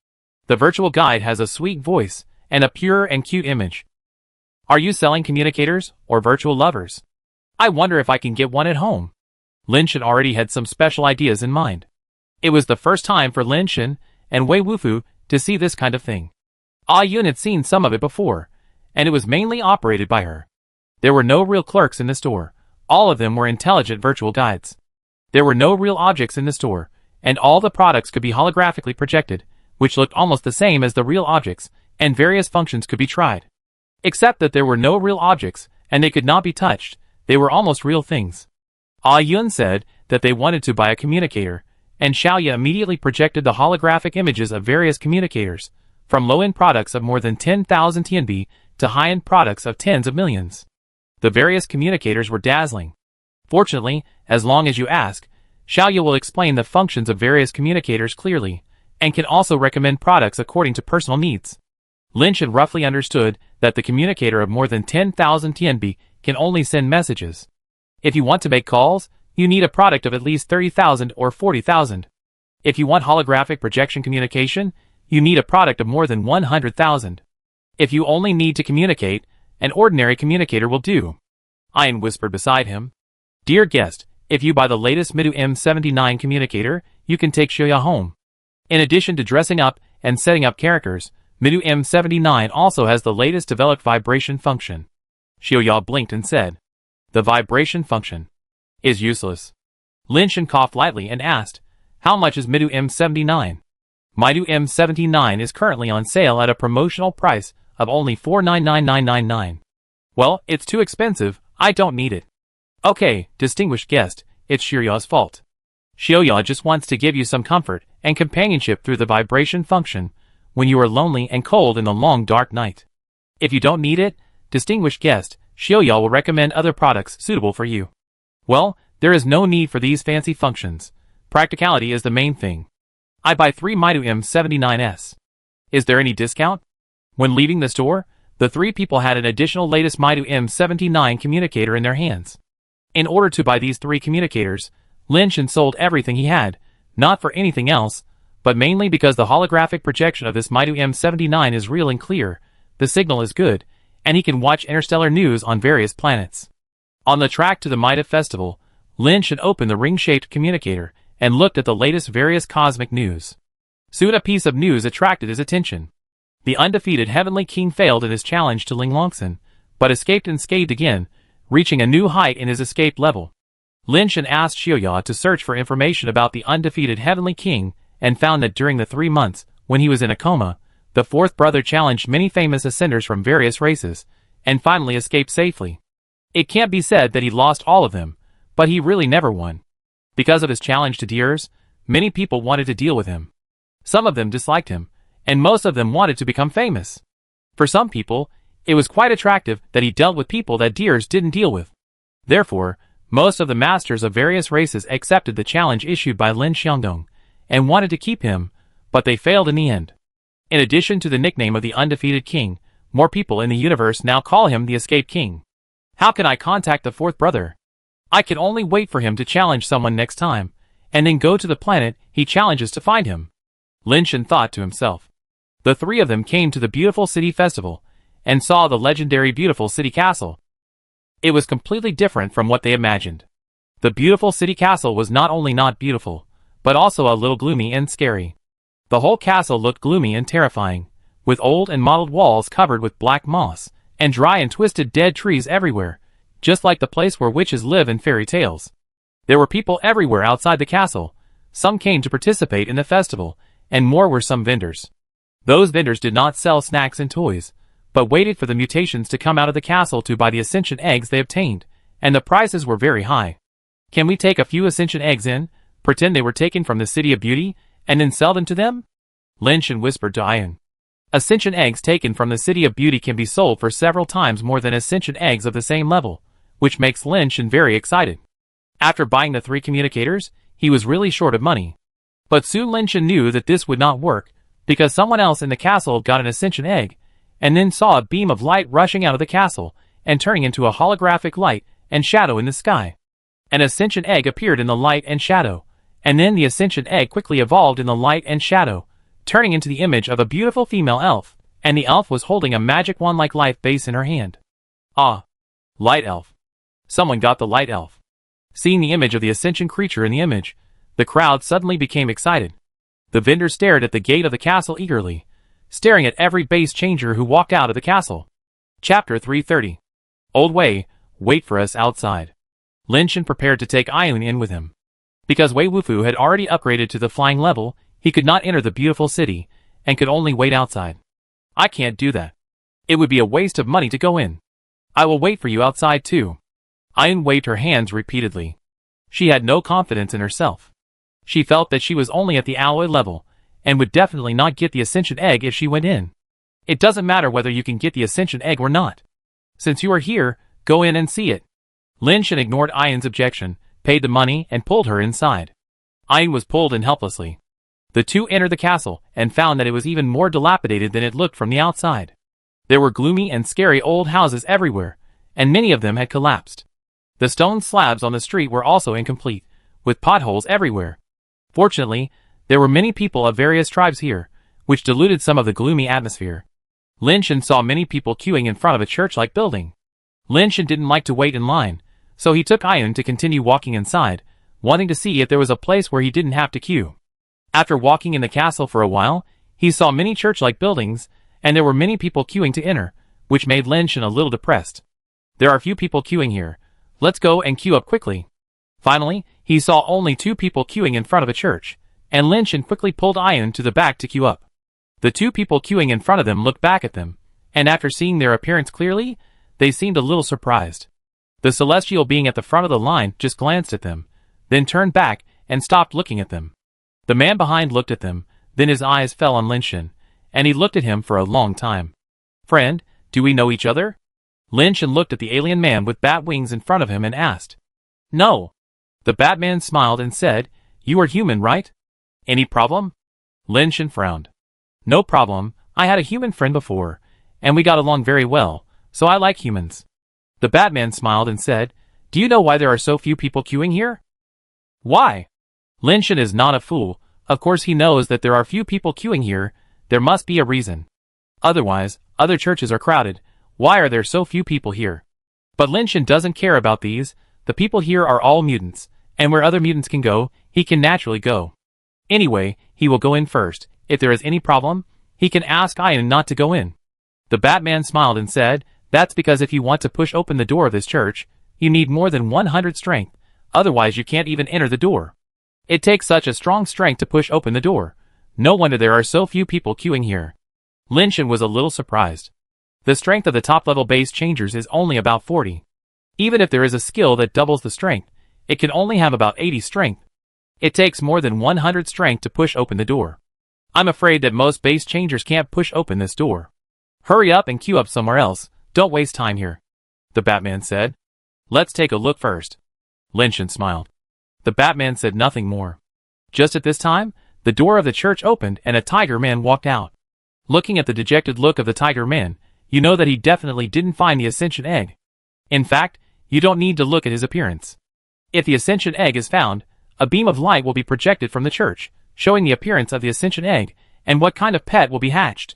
S1: The virtual guide has a sweet voice and a pure and cute image. Are you selling communicators or virtual lovers? I wonder if I can get one at home. Lin Shen already had some special ideas in mind. It was the first time for Lin Shen and Wei Wufu to see this kind of thing. Ah Yun had seen some of it before, and it was mainly operated by her. There were no real clerks in the store. All of them were intelligent virtual guides. There were no real objects in the store, and all the products could be holographically projected, which looked almost the same as the real objects, and various functions could be tried. Except that there were no real objects, and they could not be touched. They were almost real things. Ah Yun said that they wanted to buy a communicator, and Xiaoya immediately projected the holographic images of various communicators, from low-end products of more than 10,000 TNB to high-end products of tens of millions. The various communicators were dazzling. Fortunately, as long as you ask, Xiaoya will explain the functions of various communicators clearly, and can also recommend products according to personal needs. Lin Shen roughly understood that the communicator of more than 10,000 TNB can only send messages. If you want to make calls, you need a product of at least 30,000 or 40,000. If you want holographic projection communication, you need a product of more than 100,000. If you only need to communicate, an ordinary communicator will do. Ian whispered beside him. Dear guest, if you buy the latest Midu M79 communicator, you can take Xiaoya home. In addition to dressing up and setting up characters, Midu M79 also has the latest developed vibration function. Xiaoya blinked and said, the vibration function is useless. Lin Shen coughed lightly and asked, how much is Midu M79? Midu M79 is currently on sale at a promotional price of only 499,999. Well, it's too expensive, I don't need it. Okay, distinguished guest, it's Xiaoya's fault. Xiaoya just wants to give you some comfort and companionship through the vibration function when you are lonely and cold in the long dark night. If you don't need it, distinguished guest, Xiaoya will recommend other products suitable for you. Well, there is no need for these fancy functions. Practicality is the main thing. I buy 3 Midu M79s. Is there any discount? When leaving the store, the 3 people had an additional latest Midu M79 communicator in their hands. In order to buy these 3 communicators, Lin Shen sold everything he had, not for anything else, but mainly because the holographic projection of this Midu M79 is real and clear, the signal is good, and he can watch interstellar news on various planets. On the track to the Mida Festival, Lin Shen opened the ring-shaped communicator and looked at the latest various cosmic news. Soon a piece of news attracted his attention. The undefeated Heavenly King failed in his challenge to Ling Longsun, but escaped unscathed again, reaching a new height in his escape level. Lin Shen asked Xiaoya to search for information about the undefeated Heavenly King and found that during the 3 months, when he was in a coma, the 4th brother challenged many famous ascenders from various races, and finally escaped safely. It can't be said that he lost all of them, but he really never won. Because of his challenge to Deers, many people wanted to deal with him. Some of them disliked him, and most of them wanted to become famous. For some people, it was quite attractive that he dealt with people that Deers didn't deal with. Therefore, most of the masters of various races accepted the challenge issued by Lin Xiangdong, and wanted to keep him, but they failed in the end. In addition to the nickname of the undefeated king, more people in the universe now call him the escaped king. How can I contact the 4th brother? I can only wait for him to challenge someone next time, and then go to the planet he challenges to find him. Lin Shen thought to himself. The 3 of them came to the Beautiful City Festival, and saw the legendary Beautiful City Castle. It was completely different from what they imagined. The Beautiful City Castle was not only not beautiful, but also a little gloomy and scary. The whole castle looked gloomy and terrifying, with old and mottled walls covered with black moss, and dry and twisted dead trees everywhere, just like the place where witches live in fairy tales. There were people everywhere outside the castle. Some came to participate in the festival, and more were some vendors. Those vendors did not sell snacks and toys, but waited for the mutations to come out of the castle to buy the ascension eggs they obtained, and the prices were very high. Can we take a few ascension eggs in, pretend they were taken from the City of Beauty, and then sell them to them? Lin Shen whispered to Ian. Ascension eggs taken from the City of Beauty can be sold for several times more than ascension eggs of the same level, which makes Lin Shen very excited. After buying the 3 communicators, he was really short of money. But soon Lin Shen knew that this would not work, because someone else in the castle got an ascension egg, and then saw a beam of light rushing out of the castle, and turning into a holographic light and shadow in the sky. An ascension egg appeared in the light and shadow, and then the ascension egg quickly evolved in the light and shadow, turning into the image of a beautiful female elf, and the elf was holding a magic wand-like life base in her hand. Ah! Light elf. Someone got the light elf. Seeing the image of the Ascension creature in the image, the crowd suddenly became excited. The vendor stared at the gate of the castle eagerly, staring at every base changer who walked out of the castle. Chapter 330. Old Wei, wait for us outside. Lin Shen prepared to take Aileen in with him. Because Wei Wufu had already upgraded to the flying level, he could not enter the beautiful city, and could only wait outside. I can't do that. It would be a waste of money to go in. I will wait for you outside too. Aileen waved her hands repeatedly. She had no confidence in herself. She felt that she was only at the alloy level, and would definitely not get the Ascension Egg if she went in. It doesn't matter whether you can get the Ascension Egg or not. Since you are here, go in and see it. Lin Shen ignored Aieen's objection, paid the money, and pulled her inside. Aieen was pulled in helplessly. The two entered the castle, and found that it was even more dilapidated than it looked from the outside. There were gloomy and scary old houses everywhere, and many of them had collapsed. The stone slabs on the street were also incomplete, with potholes everywhere. Fortunately, there were many people of various tribes here, which diluted some of the gloomy atmosphere. Lin Shen saw many people queuing in front of a church-like building. Lin Shen didn't like to wait in line, so he took Aileen to continue walking inside, wanting to see if there was a place where he didn't have to queue. After walking in the castle for a while, he saw many church-like buildings, and there were many people queuing to enter, which made Lin Shen a little depressed. There are few people queuing here. Let's go and queue up quickly. Finally, he saw only 2 people queuing in front of a church, and Lin Shen quickly pulled Aileen to the back to queue up. The 2 people queuing in front of them looked back at them, and after seeing their appearance clearly, they seemed a little surprised. The celestial being at the front of the line just glanced at them, then turned back and stopped looking at them. The man behind looked at them, then his eyes fell on Lin Shen, and he looked at him for a long time. Friend, do we know each other? Lin Shen looked at the alien man with bat wings in front of him and asked. No. The Batman smiled and said, You are human, right? Any problem? Lin Shen frowned. No problem, I had a human friend before, and we got along very well, so I like humans. The Batman smiled and said, Do you know why there are so few people queuing here? Why? Lin Shen is not a fool, of course he knows that there are few people queuing here, there must be a reason. Otherwise, other churches are crowded, why are there so few people here? But Lin Shen doesn't care about these, the people here are all mutants, and where other mutants can go, he can naturally go. Anyway, he will go in first, if there is any problem, he can ask Aileen not to go in. The Batman smiled and said, That's because if you want to push open the door of this church, you need more than 100 strength, otherwise you can't even enter the door. It takes such a strong strength to push open the door. No wonder there are so few people queuing here. Lin Shen was a little surprised. The strength of the top-level base changers is only about 40. Even if there is a skill that doubles the strength, it can only have about 80 strength. It takes more than 100 strength to push open the door. I'm afraid that most base changers can't push open this door. Hurry up and queue up somewhere else, don't waste time here. The Batman said. Let's take a look first. Lin Shen smiled. The Batman said nothing more. Just at this time, the door of the church opened and a tiger man walked out. Looking at the dejected look of the tiger man, you know that he definitely didn't find the Ascension Egg. In fact, you don't need to look at his appearance. If the Ascension Egg is found, a beam of light will be projected from the church, showing the appearance of the Ascension Egg, and what kind of pet will be hatched.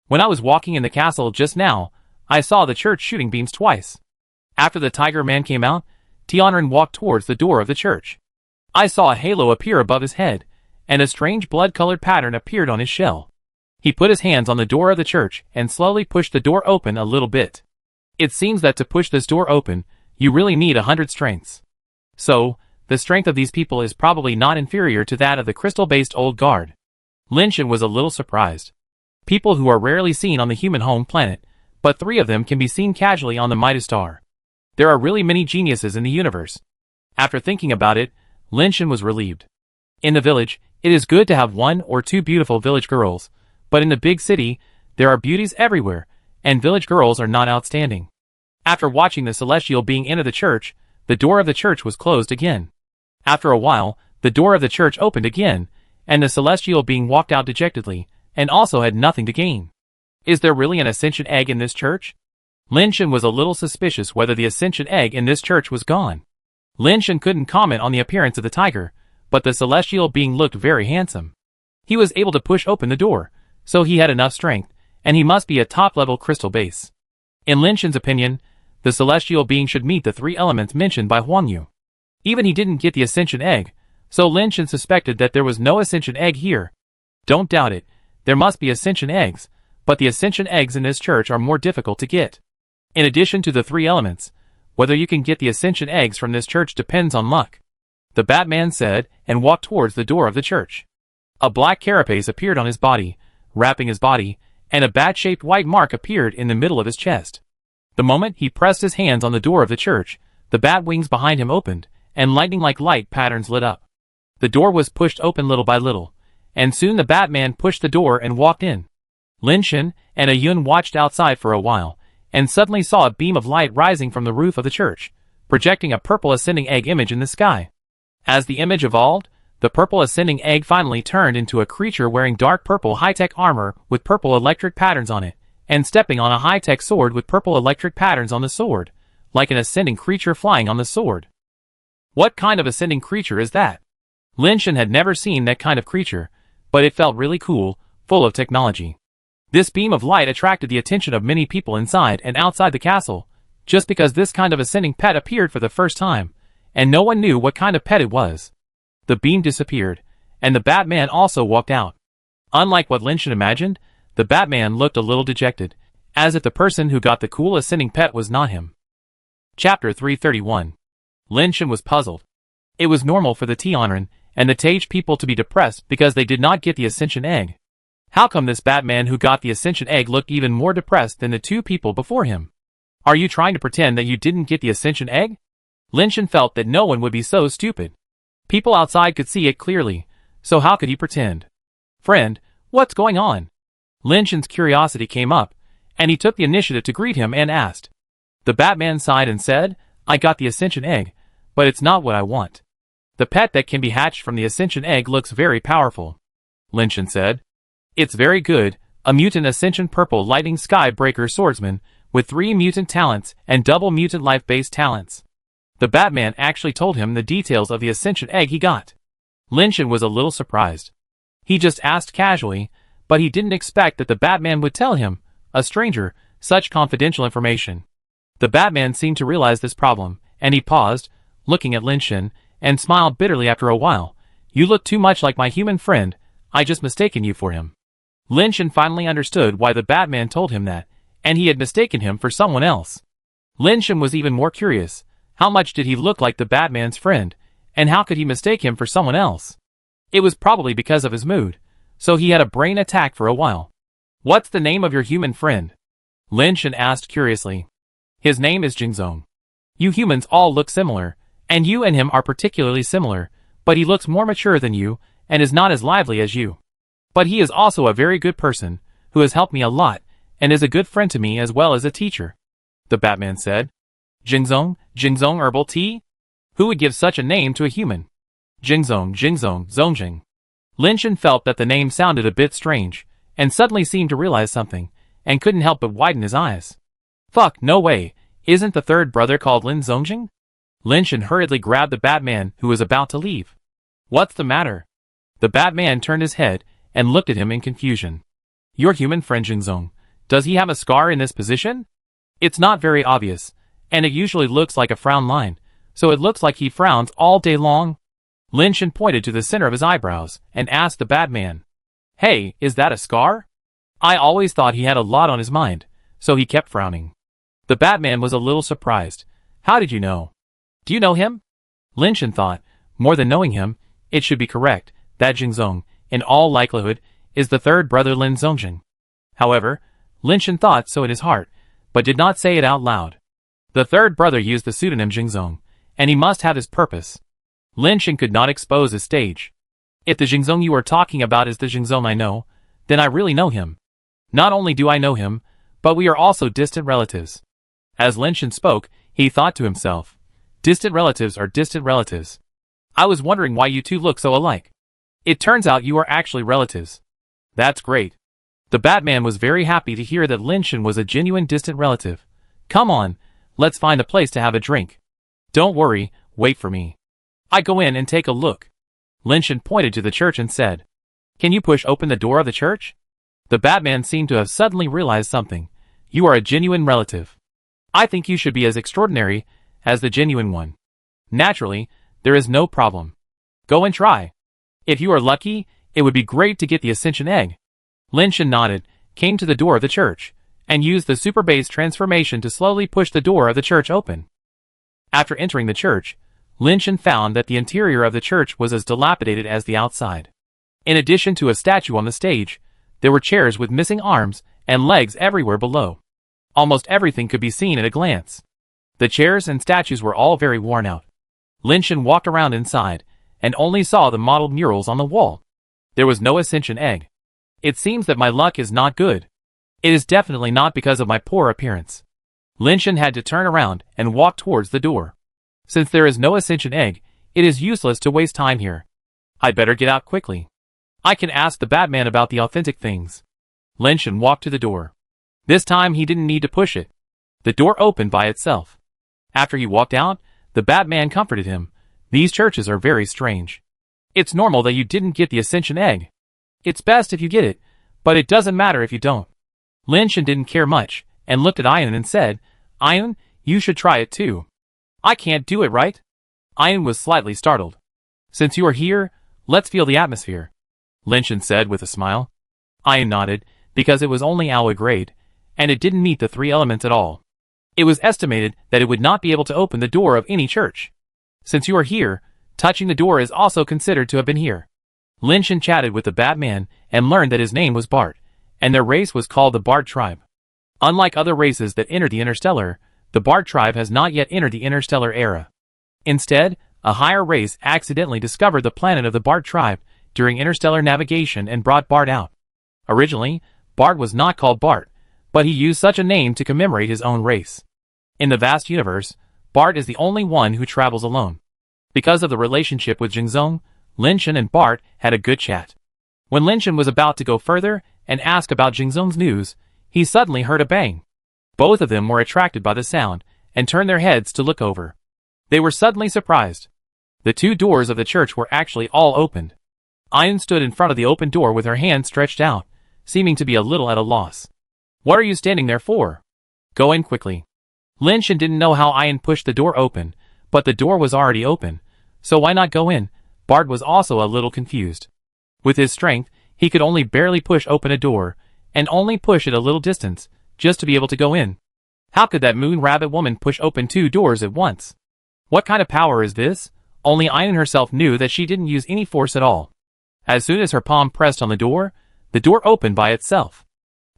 S1: When I was walking in the castle just now, I saw the church shooting beams twice. After the tiger man came out, Tianren walked towards the door of the church. I saw a halo appear above his head, and a strange blood-colored pattern appeared on his shell. He put his hands on the door of the church and slowly pushed the door open a little bit. It seems that to push this door open, you really need 100 strengths. So, the strength of these people is probably not inferior to that of the crystal-based old guard. Lin Shen was a little surprised. People who are rarely seen on the human home planet, but 3 of them can be seen casually on the Midas star. There are really many geniuses in the universe. After thinking about it, Lin Shen was relieved. In the village, it is good to have 1 or 2 beautiful village girls, but in the big city, there are beauties everywhere, and village girls are not outstanding. After watching the celestial being enter the church, the door of the church was closed again. After a while, the door of the church opened again, and the celestial being walked out dejectedly, and also had nothing to gain. Is there really an Ascension Egg in this church? Lin Shen was a little suspicious whether the Ascension Egg in this church was gone. Lin Shen couldn't comment on the appearance of the tiger, but the celestial being looked very handsome. He was able to push open the door, so he had enough strength, and he must be a top-level crystal base. In Lin Shen's opinion, The celestial being should meet the 3 elements mentioned by Huang Yu. Even he didn't get the ascension egg, so Lin Shen suspected that there was no ascension egg here. Don't doubt it, there must be ascension eggs, but the ascension eggs in this church are more difficult to get. In addition to the 3 elements, whether you can get the ascension eggs from this church depends on luck. The Batman said, and walked towards the door of the church. A black carapace appeared on his body, wrapping his body, and a bat-shaped white mark appeared in the middle of his chest. The moment he pressed his hands on the door of the church, the bat wings behind him opened, and lightning-like light patterns lit up. The door was pushed open little by little, and soon the Batman pushed the door and walked in. Lin Shen and A Yun watched outside for a while, and suddenly saw a beam of light rising from the roof of the church, projecting a purple ascending egg image in the sky. As the image evolved, the purple ascending egg finally turned into a creature wearing dark purple high-tech armor with purple electric patterns on it, and stepping on a high-tech sword with purple electric patterns on the sword, like an ascending creature flying on the sword. What kind of ascending creature is that? Lin Shen had never seen that kind of creature, but it felt really cool, full of technology. This beam of light attracted the attention of many people inside and outside the castle, just because this kind of ascending pet appeared for the first time, and no one knew what kind of pet it was. The beam disappeared, and the Batman also walked out. Unlike what Lin Shen imagined, the Batman looked a little dejected, as if the person who got the cool ascending pet was not him. Chapter 331. Lin Shen was puzzled. It was normal for the Tianren and the Tage people to be depressed because they did not get the ascension egg. How come this Batman who got the ascension egg looked even more depressed than the 2 people before him? Are you trying to pretend that you didn't get the ascension egg? Lin Shen felt that no one would be so stupid. People outside could see it clearly, so how could he pretend? Friend, what's going on? Lin Shen's curiosity came up, and he took the initiative to greet him and asked. The Batman sighed and said, I got the ascension egg, but it's not what I want. The pet that can be hatched from the ascension egg looks very powerful. Lin Shen said. It's very good, a mutant ascension purple lightning sky breaker swordsman, with 3 mutant talents and double mutant life-based talents. The Batman actually told him the details of the ascension egg he got. Lin Shen was a little surprised. He just asked casually, but he didn't expect that the Batman would tell him, a stranger, such confidential information. The Batman seemed to realize this problem, and he paused, looking at Lin Shen, and smiled bitterly after a while. You look too much like my human friend, I just mistaken you for him. Lin Shen finally understood why the Batman told him that, and he had mistaken him for someone else. Lin Shen was even more curious. How much did he look like the Batman's friend, and how could he mistake him for someone else? It was probably because of his mood, so he had a brain attack for a while. What's the name of your human friend? Lin Shen asked curiously. His name is Jingzong. You humans all look similar, and you and him are particularly similar, but he looks more mature than you, and is not as lively as you. But he is also a very good person, who has helped me a lot, and is a good friend to me as well as a teacher. The Batman said. Jingzong herbal tea? Who would give such a name to a human? Jingzong, Zongjing. Lin Shen felt that the name sounded a bit strange, and suddenly seemed to realize something, and couldn't help but widen his eyes. Fuck, no way, isn't the 3rd brother called Lin Zongjing? Lin Shen hurriedly grabbed the Batman who was about to leave. What's the matter? The Batman turned his head, and looked at him in confusion. Your human friend Jingzong, does he have a scar in this position? It's not very obvious, and it usually looks like a frown line, so it looks like he frowns all day long. Lin Shen pointed to the center of his eyebrows, and asked the Batman. Hey, is that a scar? I always thought he had a lot on his mind, so he kept frowning. The Batman was a little surprised. How did you know? Do you know him? Lin Shen thought, more than knowing him, it should be correct, that Jingzong, in all likelihood, is the 3rd brother Lin Zongjing. However, Lin Shen thought so in his heart, but did not say it out loud. The 3rd brother used the pseudonym Jingzong, and he must have his purpose. Lin Shen could not expose his stage. If the Jingzong you are talking about is the Jingzong I know, then I really know him. Not only do I know him, but we are also distant relatives. As Lin Shen spoke, he thought to himself, distant relatives are distant relatives. I was wondering why you 2 look so alike. It turns out you are actually relatives. That's great. The Batman was very happy to hear that Lin Shen was a genuine distant relative. Come on, let's find a place to have a drink. Don't worry, wait for me. I go in and take a look. Lin Shen pointed to the church and said. Can you push open the door of the church? The Batman seemed to have suddenly realized something. You are a genuine relative. I think you should be as extraordinary as the genuine one. Naturally, there is no problem. Go and try. If you are lucky, it would be great to get the ascension egg. Linshan nodded, came to the door of the church, and used the super base transformation to slowly push the door of the church open. After entering the church, Linshan found that the interior of the church was as dilapidated as the outside. In addition to a statue on the stage, there were chairs with missing arms and legs everywhere below. Almost everything could be seen at a glance. The chairs and statues were all very worn out. Linshan walked around inside, and only saw the modeled murals on the wall. There was no ascension egg. It seems that my luck is not good. It is definitely not because of my poor appearance. Linshan had to turn around and walk towards the door. Since there is no ascension egg, it is useless to waste time here. I'd better get out quickly. I can ask the Batman about the authentic things. Linshan walked to the door. This time he didn't need to push it. The door opened by itself. After he walked out, the Batman comforted him. These churches are very strange. It's normal that you didn't get the ascension egg. It's best if you get it, but it doesn't matter if you don't. Linshan didn't care much, and looked at Ian and said, Ian, you should try it too. I can't do it, right? Ian was slightly startled. Since you are here, let's feel the atmosphere, Linshan said with a smile. Ian nodded, because it was only Awa grade, and it didn't meet the 3 elements at all. It was estimated that it would not be able to open the door of any church. Since you are here, touching the door is also considered to have been here. Linshan chatted with the Batman and learned that his name was Bart, and their race was called the Bart tribe. Unlike other races that entered the interstellar, the Bart tribe has not yet entered the interstellar era. Instead, a higher race accidentally discovered the planet of the Bart tribe during interstellar navigation and brought Bart out. Originally, Bart was not called Bart, but he used such a name to commemorate his own race. In the vast universe, Bart is the only one who travels alone. Because of the relationship with Jingzong, Linshan and Bart had a good chat. When Linshan was about to go further and ask about Jingzong's news, he suddenly heard a bang. Both of them were attracted by the sound and turned their heads to look over. They were suddenly surprised. The 2 doors of the church were actually all opened. Ian stood in front of the open door with her hand stretched out, seeming to be a little at a loss. What are you standing there for? Go in quickly. Linshan didn't know how Ian pushed the door open, but the door was already open, so why not go in? Bart was also a little confused. With his strength, he could only barely push open a door, and only push it a little distance, just to be able to go in. How could that moon rabbit woman push open 2 doors at once? What kind of power is this? Only Ian herself knew that she didn't use any force at all. As soon as her palm pressed on the door opened by itself.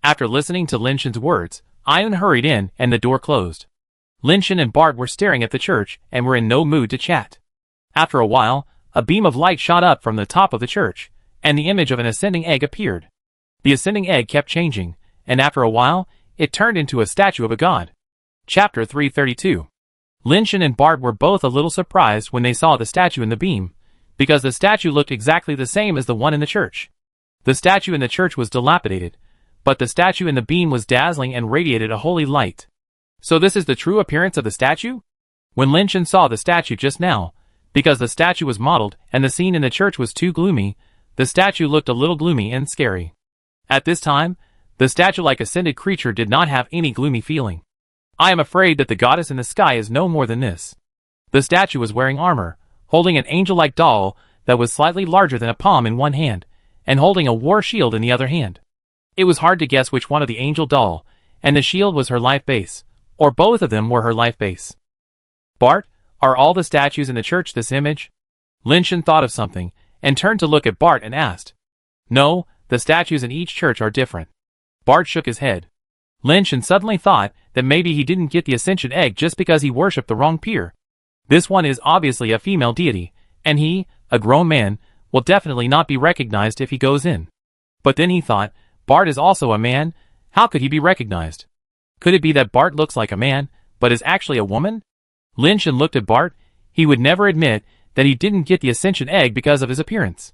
S1: After listening to Linshan's words, Ian hurried in and the door closed. Linshan and Bart were staring at the church and were in no mood to chat. After a while, a beam of light shot up from the top of the church, and the image of an ascending egg appeared. The ascending egg kept changing, and after a while, it turned into a statue of a god. Chapter 332. Linshan and Bart were both a little surprised when they saw the statue in the beam, because the statue looked exactly the same as the one in the church. The statue in the church was dilapidated, but the statue in the beam was dazzling and radiated a holy light. So this is the true appearance of the statue? When Linshan saw the statue just now, because the statue was modeled and the scene in the church was too gloomy, the statue looked a little gloomy and scary. At this time, the statue-like ascended creature did not have any gloomy feeling. I am afraid that the goddess in the sky is no more than this. The statue was wearing armor, holding an angel-like doll that was slightly larger than a palm in one hand, and holding a war shield in the other hand. It was hard to guess which one of the angel doll and the shield was her life base, or both of them were her life base. Bart, are all the statues in the church this image? Linshan thought of something, and turned to look at Bart and asked. No, the statues in each church are different. Bart shook his head. Linshan suddenly thought that maybe he didn't get the ascension egg just because he worshipped the wrong peer. This one is obviously a female deity, and he, a grown man, will definitely not be recognized if he goes in. But then he thought, Bart is also a man, how could he be recognized? Could it be that Bart looks like a man, but is actually a woman? Linshan looked at Bart. He would never admit that he didn't get the ascension egg because of his appearance.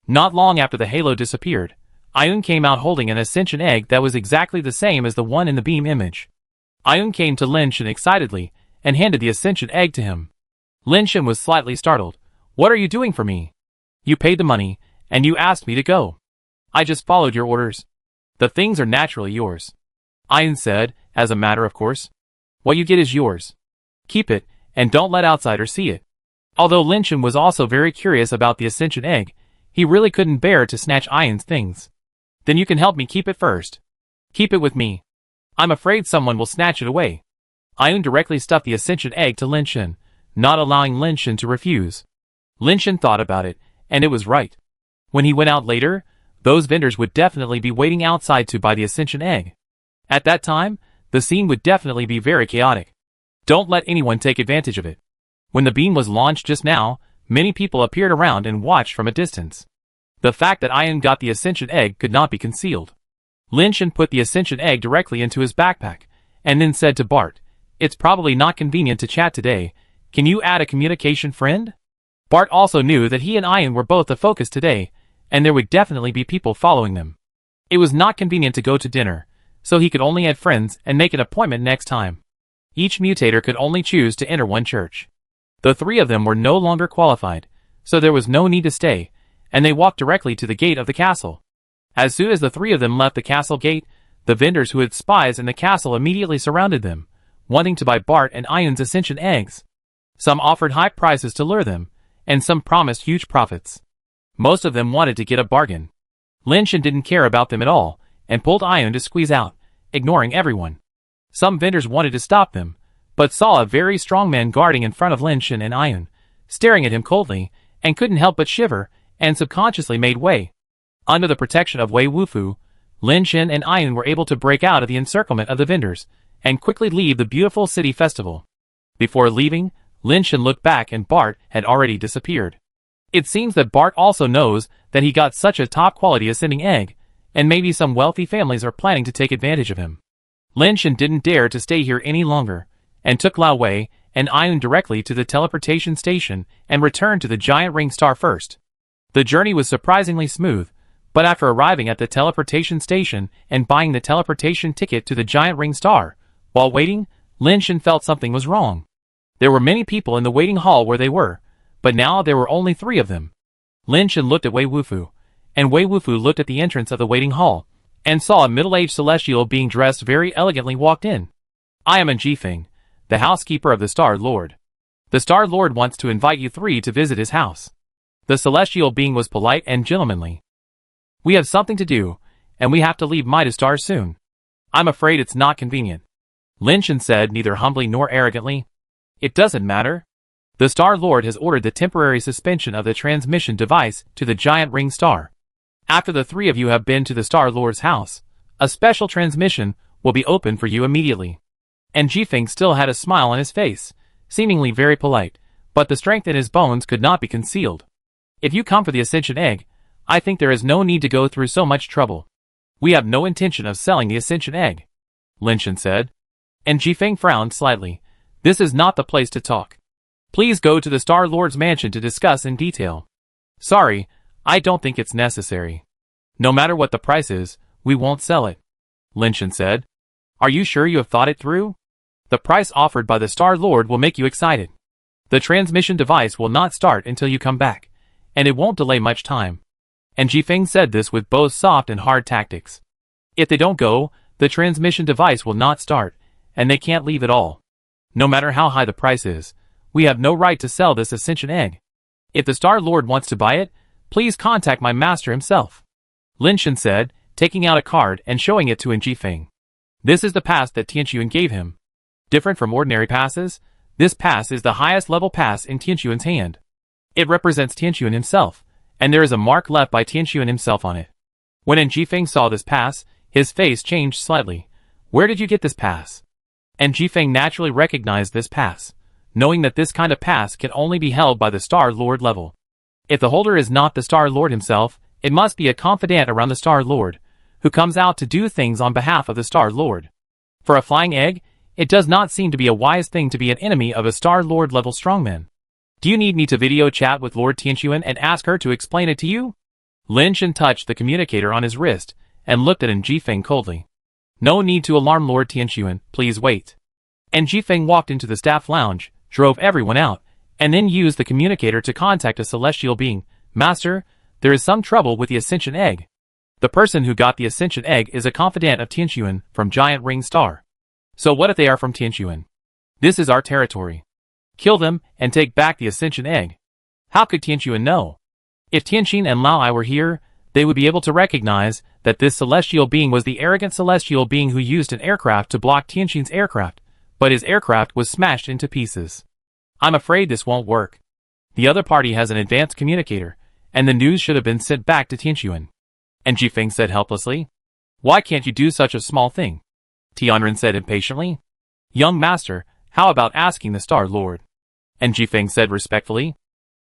S1: Not long after the halo disappeared, Ian came out holding an ascension egg that was exactly the same as the one in the beam image. Ian came to Linshan excitedly and handed the ascension egg to him. Linshan was slightly startled. What are you doing for me? You paid the money, and you asked me to go. I just followed your orders. The things are naturally yours. Ian said, as a matter of course. What you get is yours. Keep it, and don't let outsiders see it. Although Lin Chen was also very curious about the Ascension Egg, he really couldn't bear to snatch Ian's things. Then you can help me keep it first. Keep it with me. I'm afraid someone will snatch it away. Ian directly stuffed the Ascension Egg to Lin Chen, not allowing Lin Chen to refuse. Lin Chen thought about it, and it was right. When he went out later, those vendors would definitely be waiting outside to buy the Ascension Egg. At that time, the scene would definitely be very chaotic. Don't let anyone take advantage of it. When the bean was launched just now, many people appeared around and watched from a distance. The fact that Ian got the Ascension Egg could not be concealed. Lin Chen put the Ascension Egg directly into his backpack, and then said to Bart, "It's probably not convenient to chat today. Can you add a communication friend?" Bart also knew that he and Ian were both the focus today, and there would definitely be people following them. It was not convenient to go to dinner, so he could only add friends and make an appointment next time. Each mutator could only choose to enter one church. The three of them were no longer qualified, so there was no need to stay, and they walked directly to the gate of the castle. As soon as the three of them left the castle gate, the vendors who had spies in the castle immediately surrounded them, wanting to buy Bart and Ian's Ascension Eggs. Some offered high prices to lure them, and some promised huge profits. Most of them wanted to get a bargain. Lin Chen didn't care about them at all, and pulled Ian to squeeze out, ignoring everyone. Some vendors wanted to stop them, but saw a very strong man guarding in front of Lin Chen and Ian, staring at him coldly, and couldn't help but shiver, and subconsciously made way. Under the protection of Wei Wufu, Lin Chen and Ian were able to break out of the encirclement of the vendors, and quickly leave the beautiful city festival. Before leaving, Lin Chen looked back and Bart had already disappeared. It seems that Bart also knows that he got such a top-quality ascending egg, and maybe some wealthy families are planning to take advantage of him. Lin Chen didn't dare to stay here any longer, and took Lao Wei and Ian directly to the teleportation station and returned to the giant ring star first. The journey was surprisingly smooth, but after arriving at the teleportation station and buying the teleportation ticket to the giant ring star, while waiting, Lin Chen felt something was wrong. There were many people in the waiting hall where they were, but now there were only 3 of them. Lin Chen looked at Wei Wufu, and Wei Wufu looked at the entrance of the waiting hall, and saw a middle-aged celestial being dressed very elegantly walked in. "I am Jifeng, the housekeeper of the Star Lord. The Star Lord wants to invite you 3 to visit his house." The celestial being was polite and gentlemanly. "We have something to do, and we have to leave Midastar soon. I'm afraid it's not convenient," Lin Chen said, neither humbly nor arrogantly. "It doesn't matter. The Star Lord has ordered the temporary suspension of the transmission device to the giant ring star. After the 3 of you have been to the Star Lord's house, a special transmission will be open for you immediately." And Jifeng still had a smile on his face, seemingly very polite, but the strength in his bones could not be concealed. "If you come for the Ascension Egg, I think there is no need to go through so much trouble. We have no intention of selling the Ascension Egg," Lin Chen said. And Jifeng frowned slightly. "This is not the place to talk. Please go to the Star Lord's mansion to discuss in detail." "Sorry, I don't think it's necessary. No matter what the price is, we won't sell it," Lin Chen said. "Are you sure you have thought it through? The price offered by the Star Lord will make you excited. The transmission device will not start until you come back, and it won't delay much time." And Jifeng said this with both soft and hard tactics. If they don't go, the transmission device will not start, and they can't leave at all. No matter how high the price is, we have no right to sell this Ascension Egg. If the Star Lord wants to buy it, please contact my master himself," Lin Chen said, taking out a card and showing it to Jifeng. "This is the pass that Tianquan gave him. Different from ordinary passes, this pass is the highest level pass in Tianquan's hand. It represents Tianquan himself, and there is a mark left by Tianquan himself on it." When Jifeng saw this pass, his face changed slightly. "Where did you get this pass?" And Jifeng naturally recognized this pass, knowing that this kind of pass can only be held by the Star Lord level. If the holder is not the Star Lord himself, it must be a confidant around the Star Lord, who comes out to do things on behalf of the Star Lord. For a flying egg, it does not seem to be a wise thing to be an enemy of a Star Lord level strongman. "Do you need me to video chat with Lord Tianquan and ask her to explain it to you?" Lin Chen touched the communicator on his wrist, and looked at Jifeng coldly. "No need to alarm Lord Tianquan, please wait." And Jifeng walked into the staff lounge, drove everyone out, and then used the communicator to contact a celestial being. "Master, there is some trouble with the Ascension Egg. The person who got the Ascension Egg is a confidant of Tianquan from Giant Ring Star." "So what if they are from Tianquan?" This is our territory. Kill them and take back the Ascension Egg. How could Tianqian know? If Tianqin and Lao Ai were here, they would be able to recognize that this celestial being was the arrogant celestial being who used an aircraft to block Tianqin's aircraft, but his aircraft was smashed into pieces. I'm afraid this won't work. The other party has an advanced communicator, and the news should have been sent back to Tianqian. And Jifeng said helplessly. Why can't you do such a small thing? Tianren said impatiently. Young master, how about asking the Star Lord? And Jifeng said respectfully.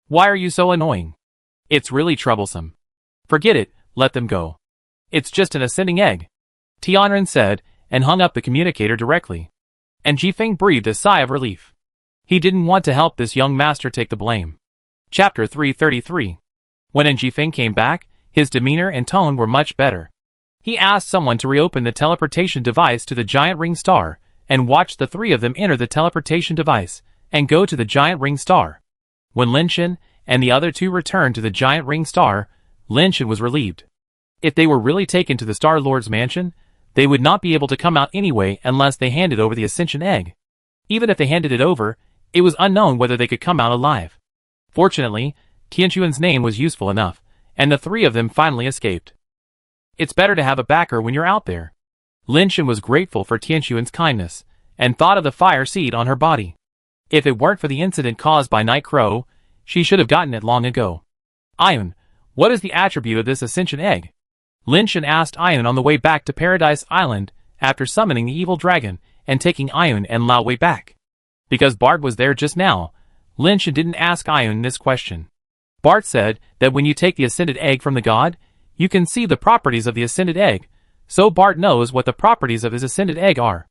S1: Why are you so annoying? It's really troublesome. Forget it, let them go. It's just an ascending egg. Tianren said, and hung up the communicator directly. And Jifeng breathed a sigh of relief. He didn't want to help this young master take the blame. Chapter 333. When Jifeng came back, his demeanor and tone were much better. He asked someone to reopen the teleportation device to the giant ring star, and watched the three of them enter the teleportation device, and go to the giant ring star. When Linshan and the other two returned to the giant ring star, Linshan was relieved. If they were really taken to the Star Lord's mansion, they would not be able to come out anyway unless they handed over the Ascension Egg. Even if they handed it over, it was unknown whether they could come out alive. Fortunately, Tianquan's name was useful enough, and the three of them finally escaped. It's better to have a backer when you're out there. Linshan was grateful for Tianquan's kindness, and thought of the fire seed on her body. If it weren't for the incident caused by Night Crow, she should have gotten it long ago. Ayun, what is the attribute of this Ascension Egg? Linshan asked Ayun on the way back to Paradise Island after summoning the evil dragon and taking Ayun and Lao Wei back. Because Bart was there just now, Linshan didn't ask Ayun this question. Bart said that when you take the Ascended Egg from the god, you can see the properties of the Ascended Egg, so Bart knows what the properties of his Ascended Egg are.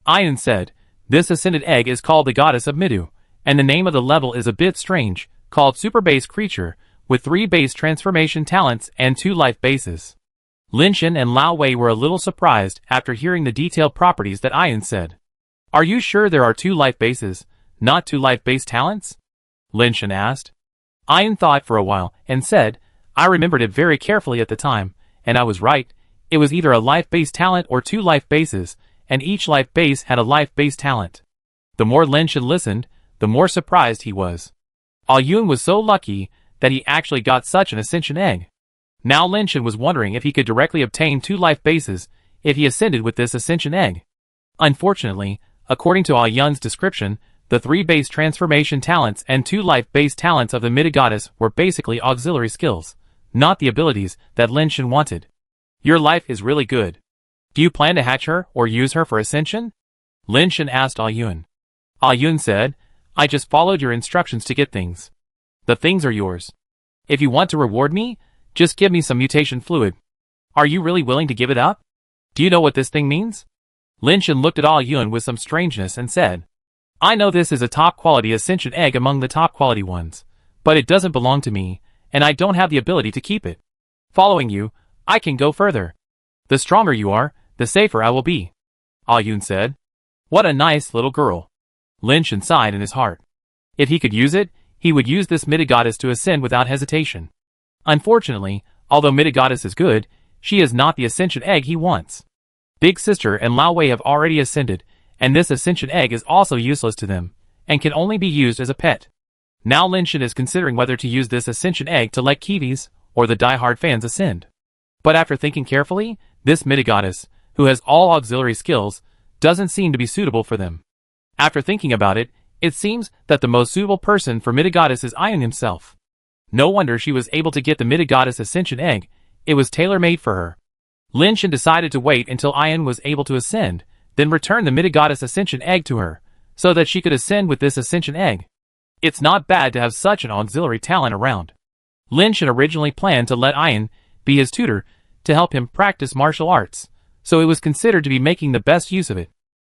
S1: Ayun said, this Ascended Egg is called the Goddess of Midu, and the name of the level is a bit strange, called Super Base Creature, with 3 base transformation talents and 2 life bases. Linshan and Lao Wei were a little surprised after hearing the detailed properties that Ayun said. Are you sure there are 2 life bases, not 2 life base talents? Linshan asked. Ayun thought for a while and said, I remembered it very carefully at the time, and I was right. It was either a life base talent or 2 life bases, and each life base had a life base talent. The more Linshan listened, the more surprised he was. Ayun was so lucky that he actually got such an Ascension Egg. Now Linshan was wondering if he could directly obtain 2 life bases if he ascended with this Ascension Egg. Unfortunately, according to Ayun's description, the 3 base transformation talents and 2 life base talents of the Midi-Goddess were basically auxiliary skills, not the abilities that Linshan wanted. Your life is really good. Do you plan to hatch her or use her for ascension? Linshan asked Ayun. Ayun said, I just followed your instructions to get things. The things are yours. If you want to reward me, just give me some mutation fluid. Are you really willing to give it up? Do you know what this thing means? Linshan looked at Ayun with some strangeness and said, I know this is a top-quality Ascension Egg among the top-quality ones, but it doesn't belong to me, and I don't have the ability to keep it. Following you, I can go further. The stronger you are, the safer I will be. Ayun said. What a nice little girl. Linshan sighed in his heart. If he could use it, he would use this Midi-Goddess to ascend without hesitation. Unfortunately, although Midi-Goddess is good, she is not the Ascension Egg he wants. Big Sister and Lao Wei have already ascended, and this Ascension Egg is also useless to them, and can only be used as a pet. Now Linshan is considering whether to use this Ascension Egg to let Kiwis, or the die-hard fans ascend. But after thinking carefully, this Midi-Goddess, who has all auxiliary skills, doesn't seem to be suitable for them. After thinking about it, it seems that the most suitable person for Midi-Goddess is Ayun himself. No wonder she was able to get the Midi-Goddess Ascension Egg, it was tailor-made for her. Linshan decided to wait until Ayun was able to ascend, then return the Midi-Goddess Ascension Egg to her, so that she could ascend with this Ascension Egg. It's not bad to have such an auxiliary talent around. Linshan originally planned to let Ayun be his tutor to help him practice martial arts, so it was considered to be making the best use of it.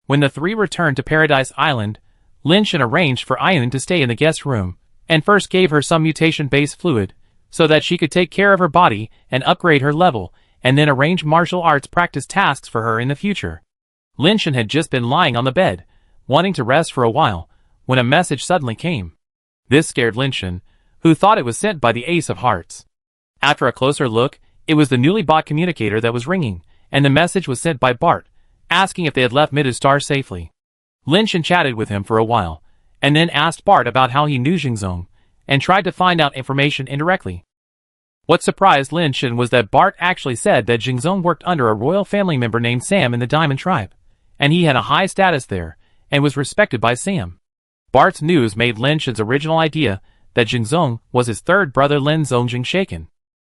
S1: When the 3 returned to Paradise Island, Linshan arranged for Ayun to stay in the guest room, and first gave her some mutation-based fluid, so that she could take care of her body and upgrade her level, and then arrange martial arts practice tasks for her in the future. Linshan had just been lying on the bed, wanting to rest for a while, when a message suddenly came. This scared Linshan, who thought it was sent by the Ace of Hearts. After a closer look, it was the newly bought communicator that was ringing, and the message was sent by Bart, asking if they had left Midastar safely. Lin Shen chatted with him for a while, and then asked Bart about how he knew Jingzong, and tried to find out information indirectly. What surprised Lin Shen was that Bart actually said that Jingzong worked under a royal family member named Sam in the Diamond Tribe, and he had a high status there, and was respected by Sam. Bart's news made Lin Shen's original idea that Jingzong was his third brother Lin Zongjing shaken.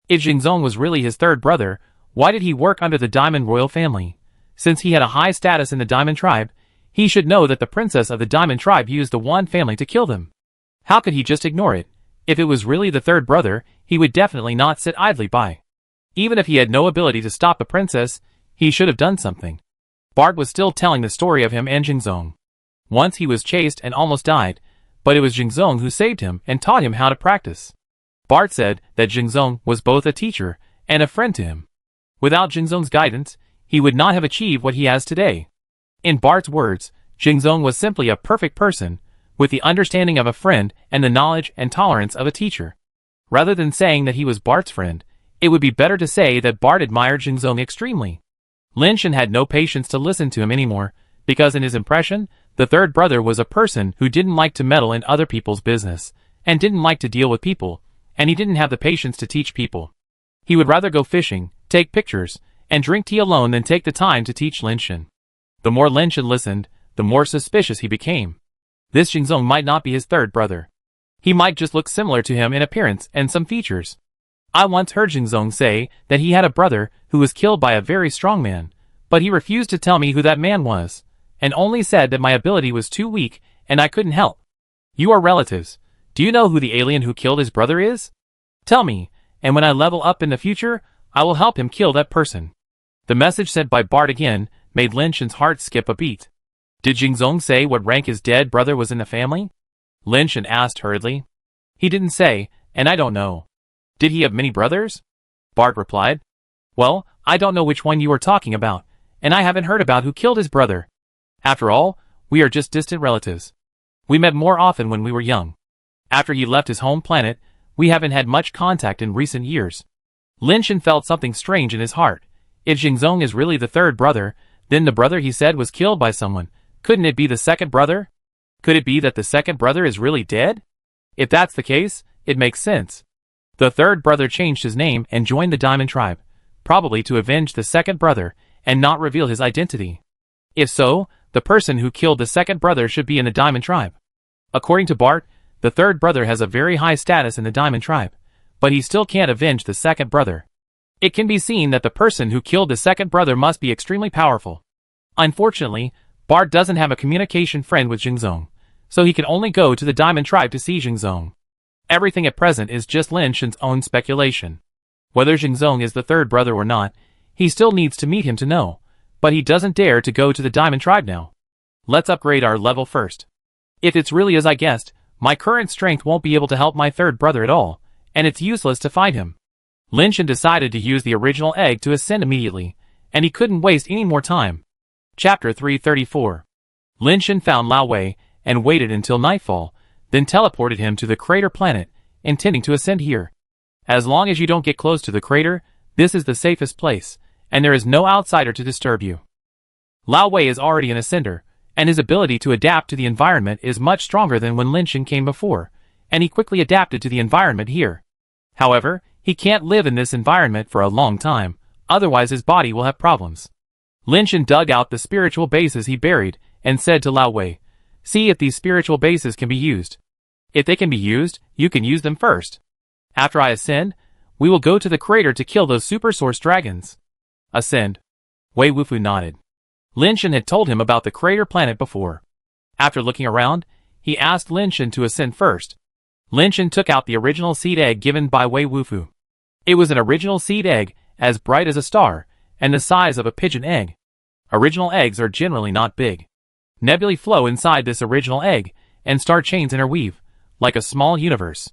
S1: If Jingzong was really his third brother, why did he work under the Diamond royal family? Since he had a high status in the Diamond Tribe, he should know that the princess of the Diamond Tribe used the one family to kill them. How could he just ignore it? If it was really the third brother, he would definitely not sit idly by. Even if he had no ability to stop the princess, he should have done something. Bart was still telling the story of him and Jingzong. Once he was chased and almost died, but it was Jingzong who saved him and taught him how to practice. Bart said that Jingzong was both a teacher and a friend to him. Without Jingzong's guidance, he would not have achieved what he has today. In Bart's words, Jingzong was simply a perfect person, with the understanding of a friend and the knowledge and tolerance of a teacher. Rather than saying that he was Bart's friend, it would be better to say that Bart admired Jingzong extremely. Lin Shen had no patience to listen to him anymore, because in his impression, the third brother was a person who didn't like to meddle in other people's business, and didn't like to deal with people, and he didn't have the patience to teach people. He would rather go fishing, take pictures, and drink tea alone than take the time to teach Lin Shen. The more Lin Shen listened, the more suspicious he became. This Jingzong might not be his third brother. He might just look similar to him in appearance and some features. I once heard Jingzong say that he had a brother who was killed by a very strong man, but he refused to tell me who that man was, and only said that my ability was too weak and I couldn't help. You are relatives. Do you know who the alien who killed his brother is? Tell me, and when I level up in the future, I will help him kill that person. The message sent by Bart again made Lin Shen's heart skip a beat. Did Jingzong say what rank his dead brother was in the family? Lin Shen asked hurriedly. He didn't say, and I don't know. Did he have many brothers? Bart replied. Well, I don't know which one you are talking about, and I haven't heard about who killed his brother. After all, we are just distant relatives. We met more often when we were young. After he left his home planet, we haven't had much contact in recent years. Lin Shen felt something strange in his heart. If Jingzong is really the third brother, then the brother he said was killed by someone. Couldn't it be the second brother? Could it be that the second brother is really dead? If that's the case, it makes sense. The third brother changed his name and joined the Diamond Tribe, probably to avenge the second brother and not reveal his identity. If so, the person who killed the second brother should be in the Diamond Tribe. According to Bart, the third brother has a very high status in the Diamond Tribe, but he still can't avenge the second brother. It can be seen that the person who killed the second brother must be extremely powerful. Unfortunately, Bart doesn't have a communication friend with Jingzong, so he can only go to the Diamond Tribe to see Jingzong. Everything at present is just Lin Shen's own speculation. Whether Jingzong is the third brother or not, he still needs to meet him to know, but he doesn't dare to go to the Diamond Tribe now. Let's upgrade our level first. If it's really as I guessed, my current strength won't be able to help my third brother at all, and it's useless to fight him. Lin Shen decided to use the original egg to ascend immediately, and he couldn't waste any more time. Chapter 334. Lin Shen found Lao Wei and waited until nightfall, then teleported him to the crater planet, intending to ascend here. As long as you don't get close to the crater, this is the safest place, and there is no outsider to disturb you. Lao Wei is already an ascender, and his ability to adapt to the environment is much stronger than when Lin Shen came before, and he quickly adapted to the environment here. However, he can't live in this environment for a long time, otherwise his body will have problems. Lin Shen dug out the spiritual bases he buried, and said to Lao Wei, see if these spiritual bases can be used. If they can be used, you can use them first. After I ascend, we will go to the crater to kill those super source dragons. Ascend. Wei Wufu nodded. Lin Shen had told him about the crater planet before. After looking around, he asked Lin Shen to ascend first. Lin Shen took out the original seed egg given by Wei Wufu. It was an original seed egg, as bright as a star, and the size of a pigeon egg. Original eggs are generally not big. Nebulae flow inside this original egg, and star chains interweave, like a small universe.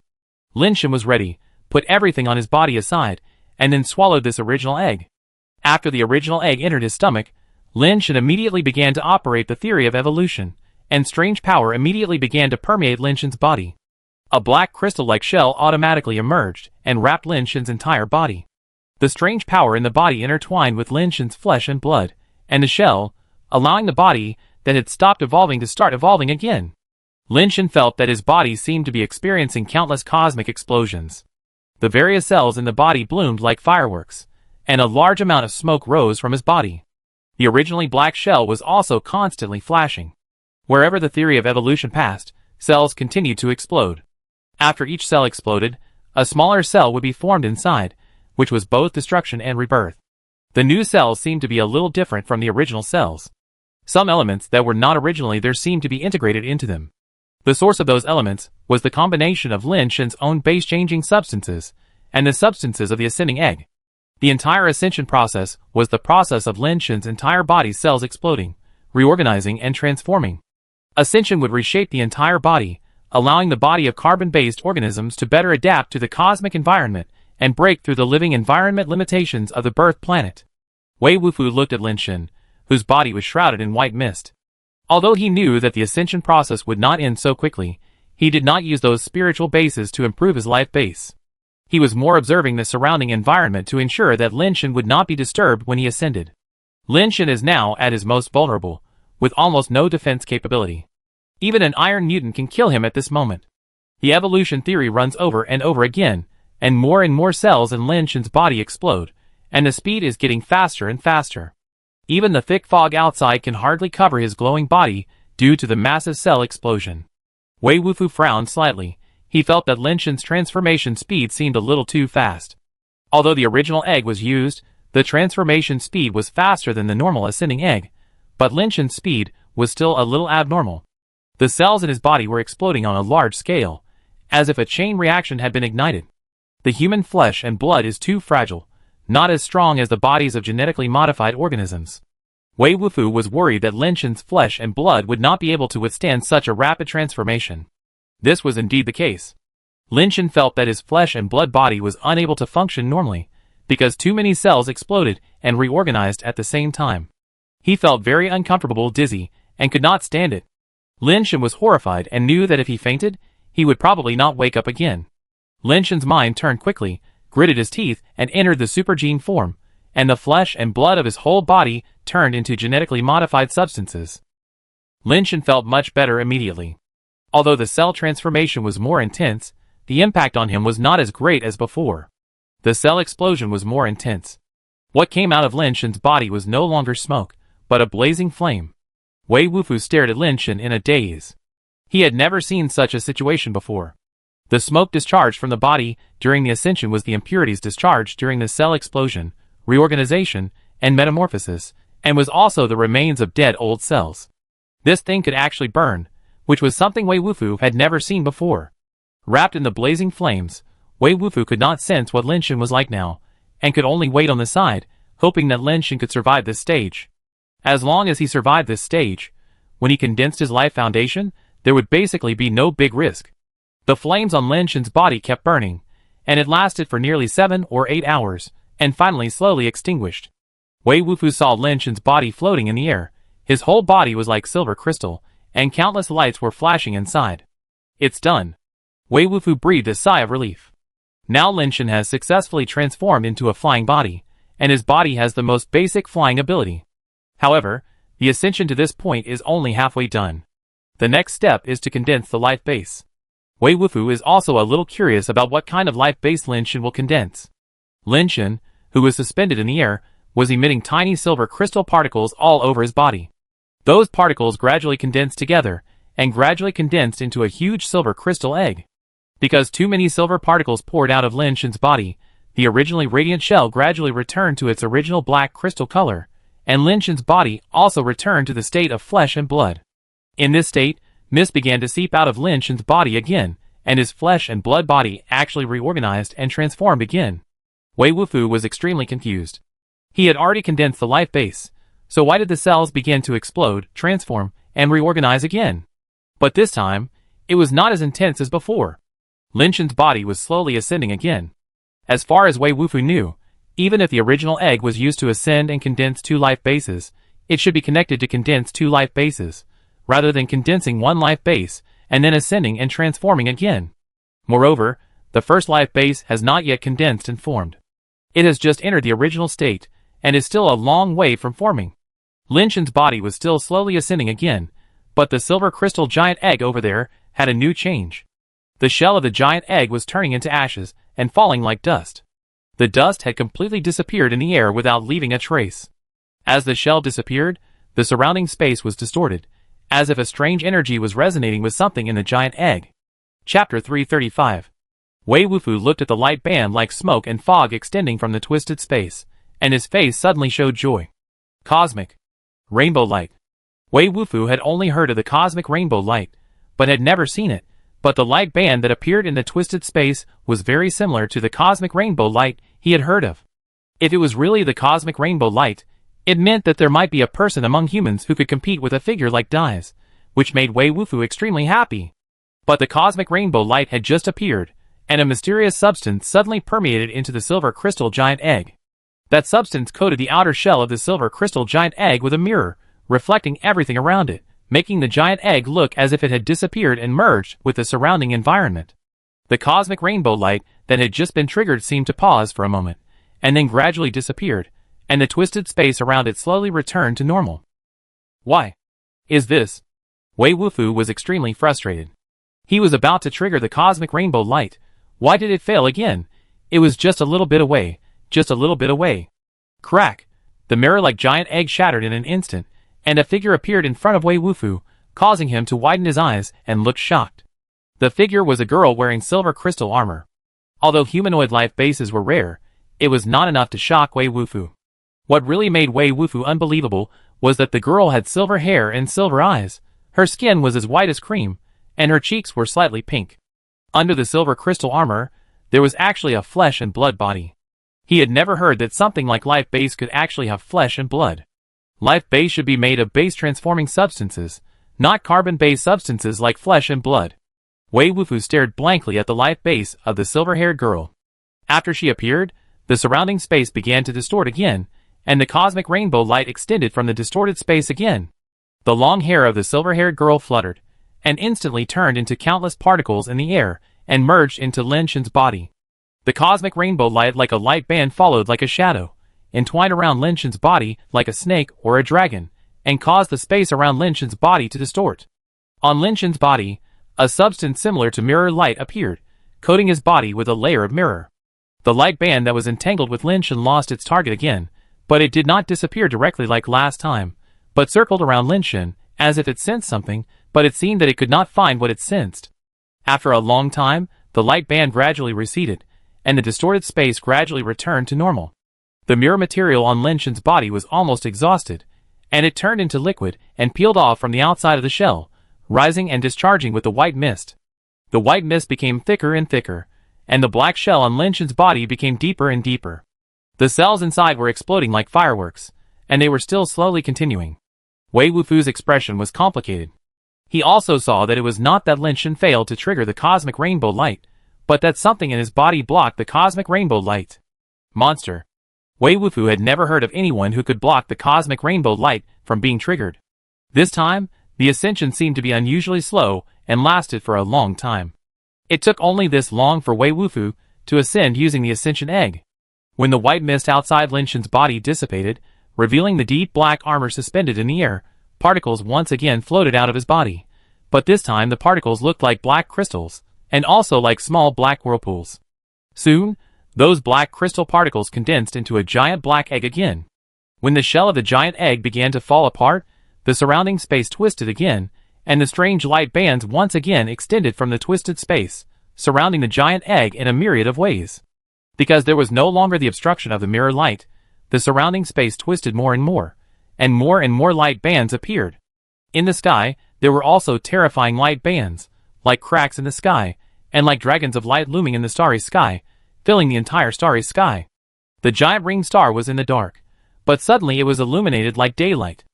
S1: Lin Shen was ready, put everything on his body aside, and then swallowed this original egg. After the original egg entered his stomach, Lin Shen immediately began to operate the theory of evolution, and strange power immediately began to permeate Lin Shen's body. A black crystal-like shell automatically emerged and wrapped Lin Shen's entire body. The strange power in the body intertwined with Lin Shen's flesh and blood, and the shell, allowing the body that had stopped evolving to start evolving again. Lin Shen felt that his body seemed to be experiencing countless cosmic explosions. The various cells in the body bloomed like fireworks, and a large amount of smoke rose from his body. The originally black shell was also constantly flashing. Wherever the theory of evolution passed, cells continued to explode. After each cell exploded, a smaller cell would be formed inside, which was both destruction and rebirth. The new cells seemed to be a little different from the original cells. Some elements that were not originally there seemed to be integrated into them. The source of those elements was the combination of Lin Shen's own base-changing substances and the substances of the ascending egg. The entire ascension process was the process of Lin Shen's entire body's cells exploding, reorganizing and transforming. Ascension would reshape the entire body, allowing the body of carbon-based organisms to better adapt to the cosmic environment and break through the living environment limitations of the birth planet. Wei Wufu looked at Lin Shen, whose body was shrouded in white mist. Although he knew that the ascension process would not end so quickly, he did not use those spiritual bases to improve his life base. He was more observing the surrounding environment to ensure that Lin Shen would not be disturbed when he ascended. Lin Shen is now at his most vulnerable, with almost no defense capability. Even an iron mutant can kill him at this moment. The evolution theory runs over and over again, and more cells in Lin Shen's body explode, and the speed is getting faster and faster. Even the thick fog outside can hardly cover his glowing body due to the massive cell explosion. Wei Wufu frowned slightly. He felt that Lin Shen's transformation speed seemed a little too fast. Although the original egg was used, the transformation speed was faster than the normal ascending egg, but Lin Shen's speed was still a little abnormal. The cells in his body were exploding on a large scale, as if a chain reaction had been ignited. The human flesh and blood is too fragile, not as strong as the bodies of genetically modified organisms. Wei Wufu was worried that Lin Shen's flesh and blood would not be able to withstand such a rapid transformation. This was indeed the case. Lin Shen felt that his flesh and blood body was unable to function normally, because too many cells exploded and reorganized at the same time. He felt very uncomfortable, dizzy, and could not stand it. Lin Shen was horrified and knew that if he fainted, he would probably not wake up again. Lin Shen's mind turned quickly, gritted his teeth, and entered the super gene form, and the flesh and blood of his whole body turned into genetically modified substances. Lin Shen felt much better immediately. Although the cell transformation was more intense, the impact on him was not as great as before. The cell explosion was more intense. What came out of Lin Shen's body was no longer smoke, but a blazing flame. Wei Wufu stared at Lin Shen in a daze. He had never seen such a situation before. The smoke discharged from the body during the ascension was the impurities discharged during the cell explosion, reorganization, and metamorphosis, and was also the remains of dead old cells. This thing could actually burn, which was something Wei Wufu had never seen before. Wrapped in the blazing flames, Wei Wufu could not sense what Lin Shen was like now, and could only wait on the side, hoping that Lin Shen could survive this stage. As long as he survived this stage, when he condensed his life foundation, there would basically be no big risk. The flames on Lin Shen's body kept burning, and it lasted for nearly 7 or 8 hours, and finally slowly extinguished. Wei Wufu saw Lin Shen's body floating in the air. His whole body was like silver crystal, and countless lights were flashing inside. It's done. Wei Wufu breathed a sigh of relief. Now Lin Shen has successfully transformed into a flying body, and his body has the most basic flying ability. However, the ascension to this point is only halfway done. The next step is to condense the life base. Wei Wufu is also a little curious about what kind of life base Lin Shen will condense. Lin Shen, who was suspended in the air, was emitting tiny silver crystal particles all over his body. Those particles gradually condensed together, and gradually condensed into a huge silver crystal egg. Because too many silver particles poured out of Lin Shen's body, the originally radiant shell gradually returned to its original black crystal color, and Lin Shen's body also returned to the state of flesh and blood. In this state, mist began to seep out of Lin Shen's body again, and his flesh and blood body actually reorganized and transformed again. Wei Wufu was extremely confused. He had already condensed the life base, so why did the cells begin to explode, transform, and reorganize again? But this time, it was not as intense as before. Lin Shen's body was slowly ascending again. As far as Wei Wufu knew, even if the original egg was used to ascend and condense 2 life bases, it should be connected to condense 2 life bases, rather than condensing 1 life base and then ascending and transforming again. Moreover, the first life base has not yet condensed and formed. It has just entered the original state, and is still a long way from forming. Lin Shen's body was still slowly ascending again, but the silver crystal giant egg over there had a new change. The shell of the giant egg was turning into ashes and falling like dust. The dust had completely disappeared in the air without leaving a trace. As the shell disappeared, the surrounding space was distorted, as if a strange energy was resonating with something in the giant egg. Chapter 335. Wei Wufu looked at the light band like smoke and fog extending from the twisted space, and his face suddenly showed joy. Cosmic rainbow light. Wei Wufu had only heard of the cosmic rainbow light, but had never seen it, but the light band that appeared in the twisted space was very similar to the cosmic rainbow light he had heard of. If it was really the cosmic rainbow light, it meant that there might be a person among humans who could compete with a figure like Dai's, which made Wei Wufu extremely happy. But the cosmic rainbow light had just appeared, and a mysterious substance suddenly permeated into the silver crystal giant egg. That substance coated the outer shell of the silver crystal giant egg with a mirror, reflecting everything around it, making the giant egg look as if it had disappeared and merged with the surrounding environment. The cosmic rainbow light that had just been triggered seemed to pause for a moment, and then gradually disappeared, and the twisted space around it slowly returned to normal. Why is this? Wei Wufu was extremely frustrated. He was about to trigger the cosmic rainbow light. Why did it fail again? It was just a little bit away, just a little bit away. Crack! The mirror-like giant egg shattered in an instant, and a figure appeared in front of Wei Wufu, causing him to widen his eyes and look shocked. The figure was a girl wearing silver crystal armor. Although humanoid life bases were rare, it was not enough to shock Wei Wufu. What really made Wei Wufu unbelievable was that the girl had silver hair and silver eyes, her skin was as white as cream, and her cheeks were slightly pink. Under the silver crystal armor, there was actually a flesh and blood body. He had never heard that something like life base could actually have flesh and blood. Life base should be made of base-transforming substances, not carbon-based substances like flesh and blood. Wei Wufu stared blankly at the life base of the silver-haired girl. After she appeared, the surrounding space began to distort again, and the cosmic rainbow light extended from the distorted space again. The long hair of the silver-haired girl fluttered, and instantly turned into countless particles in the air, and merged into Lin Shen's body. The cosmic rainbow light like a light band followed like a shadow, entwined around Lin Shen's body like a snake or a dragon, and caused the space around Lin Shen's body to distort. On Lin Shen's body, a substance similar to mirror light appeared, coating his body with a layer of mirror. The light band that was entangled with Lin Shen lost its target again, but it did not disappear directly like last time, but circled around Lin Shen, as if it sensed something, but it seemed that it could not find what it sensed. After a long time, the light band gradually receded, and the distorted space gradually returned to normal. The mirror material on Lin Shen's body was almost exhausted, and it turned into liquid and peeled off from the outside of the shell, rising and discharging with the white mist. The white mist became thicker and thicker, and the black shell on Lin Shen's body became deeper and deeper. The cells inside were exploding like fireworks, and they were still slowly continuing. Wei Wufu's expression was complicated. He also saw that it was not that Lin Shen failed to trigger the cosmic rainbow light, but that something in his body blocked the cosmic rainbow light. Monster. Wei Wufu had never heard of anyone who could block the cosmic rainbow light from being triggered. This time, the ascension seemed to be unusually slow and lasted for a long time. It took only this long for Wei Wufu to ascend using the ascension egg. When the white mist outside Lin Shen's body dissipated, revealing the deep black armor suspended in the air, particles once again floated out of his body. But this time the particles looked like black crystals, and also like small black whirlpools. Soon, those black crystal particles condensed into a giant black egg again. When the shell of the giant egg began to fall apart, the surrounding space twisted again, and the strange light bands once again extended from the twisted space, surrounding the giant egg in a myriad of ways. Because there was no longer the obstruction of the mirror light, the surrounding space twisted more and more light bands appeared. In the sky, there were also terrifying light bands, like cracks in the sky, and like dragons of light looming in the starry sky, filling the entire starry sky. The giant ring star was in the dark, but suddenly it was illuminated like daylight.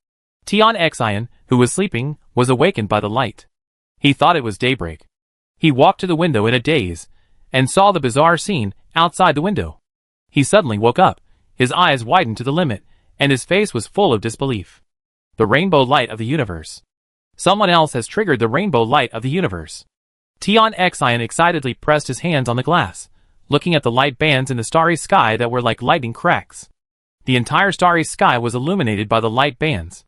S1: Tian Xian, who was sleeping, was awakened by the light. He thought it was daybreak. He walked to the window in a daze, and saw the bizarre scene outside the window. He suddenly woke up, his eyes widened to the limit, and his face was full of disbelief. The rainbow light of the universe. Someone else has triggered the rainbow light of the universe. Tian Xian excitedly pressed his hands on the glass, looking at the light bands in the starry sky that were like lightning cracks. The entire starry sky was illuminated by the light bands.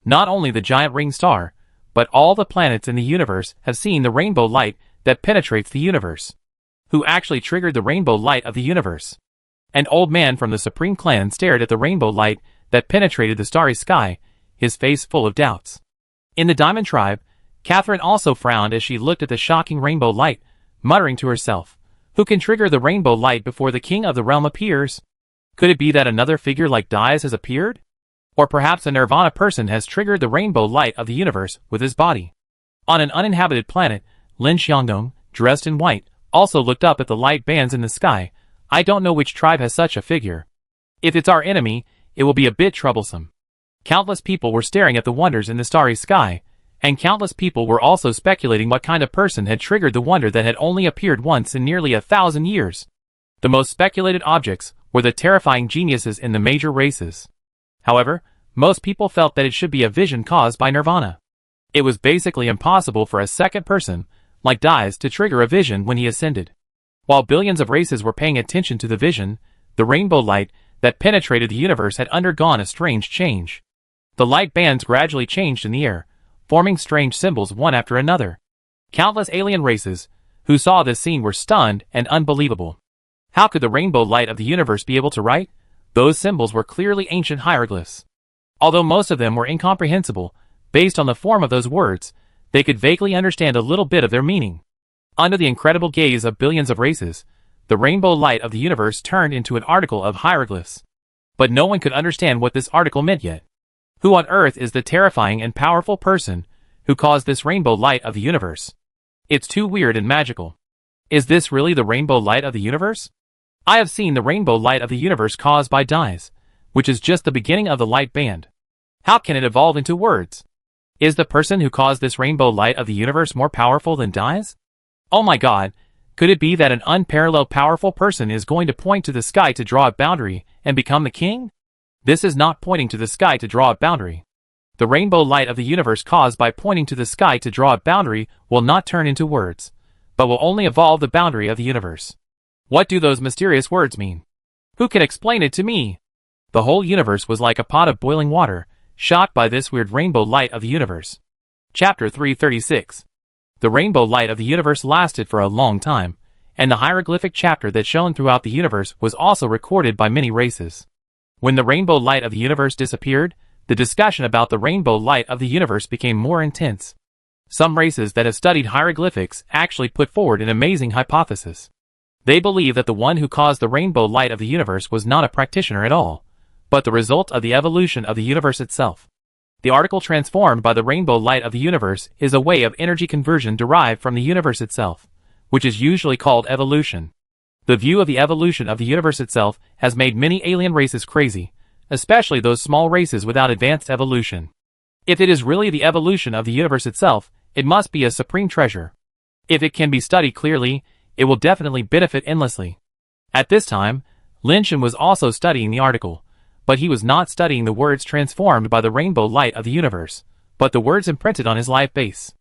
S1: Not only the giant ring star, but all the planets in the universe have seen the rainbow light that penetrates the universe. Who actually triggered the rainbow light of the universe? An old man from the Supreme Clan stared at the rainbow light that penetrated the starry sky, his face full of doubts. In the Diamond Tribe, Catherine also frowned as she looked at the shocking rainbow light, muttering to herself, "Who can trigger the rainbow light before the king of the realm appears? Could it be that another figure like Dais has appeared? Or perhaps a Nirvana person has triggered the rainbow light of the universe with his body?" On an uninhabited planet, Lin Xiangdong, dressed in white, also looked up at the light bands in the sky. "I don't know which tribe has such a figure. If it's our enemy, it will be a bit troublesome." Countless people were staring at the wonders in the starry sky, and countless people were also speculating what kind of person had triggered the wonder that had only appeared once in nearly 1,000 years. The most speculated objects were the terrifying geniuses in the major races. However, most people felt that it should be a vision caused by Nirvana. It was basically impossible for a second person, like Dais, to trigger a vision when he ascended. While billions of races were paying attention to the vision, the rainbow light that penetrated the universe had undergone a strange change. The light bands gradually changed in the air, forming strange symbols one after another. Countless alien races who saw this scene were stunned and unbelievable. How could the rainbow light of the universe be able to write? Those symbols were clearly ancient hieroglyphs. Although most of them were incomprehensible, based on the form of those words, they could vaguely understand a little bit of their meaning. Under the incredible gaze of billions of races, the rainbow light of the universe turned into an article of hieroglyphs. But no one could understand what this article meant yet. Who on earth is the terrifying and powerful person who caused this rainbow light of the universe? It's too weird and magical. Is this really the rainbow light of the universe? I have seen the rainbow light of the universe caused by Dais, which is just the beginning of the light band. How can it evolve into words? Is the person who caused this rainbow light of the universe more powerful than Dais? Oh my god, could it be that an unparalleled powerful person is going to point to the sky to draw a boundary and become the king? This is not pointing to the sky to draw a boundary. The rainbow light of the universe caused by pointing to the sky to draw a boundary will not turn into words, but will only evolve the boundary of the universe. What do those mysterious words mean? Who can explain it to me? The whole universe was like a pot of boiling water, shocked by this weird rainbow light of the universe. Chapter 336. The rainbow light of the universe lasted for a long time, and the hieroglyphic chapter that shone throughout the universe was also recorded by many races. When the rainbow light of the universe disappeared, the discussion about the rainbow light of the universe became more intense. Some races that have studied hieroglyphics actually put forward an amazing hypothesis. They believe that the one who caused the rainbow light of the universe was not a practitioner at all, but the result of the evolution of the universe itself. The article transformed by the rainbow light of the universe is a way of energy conversion derived from the universe itself, which is usually called evolution. The view of the evolution of the universe itself has made many alien races crazy, especially those small races without advanced evolution. If it is really the evolution of the universe itself, it must be a supreme treasure. If it can be studied clearly, it will definitely benefit endlessly. At this time, Lin Shen was also studying the article, but he was not studying the words transformed by the rainbow light of the universe, but the words imprinted on his life base.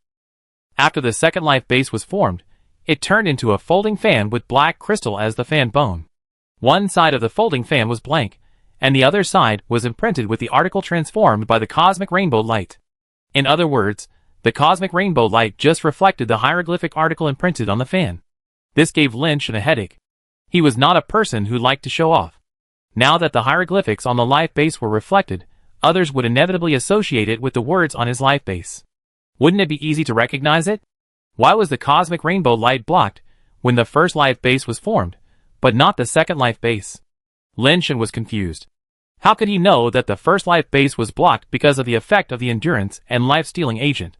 S1: After the second life base was formed, it turned into a folding fan with black crystal as the fan bone. One side of the folding fan was blank, and the other side was imprinted with the article transformed by the cosmic rainbow light. In other words, the cosmic rainbow light just reflected the hieroglyphic article imprinted on the fan. This gave Lin Shen a headache. He was not a person who liked to show off. Now that the hieroglyphics on the life base were reflected, others would inevitably associate it with the words on his life base. Wouldn't it be easy to recognize it? Why was the cosmic rainbow light blocked when the first life base was formed, but not the second life base? Lin Shen was confused. How could he know that the first life base was blocked because of the effect of the endurance and life-stealing agent?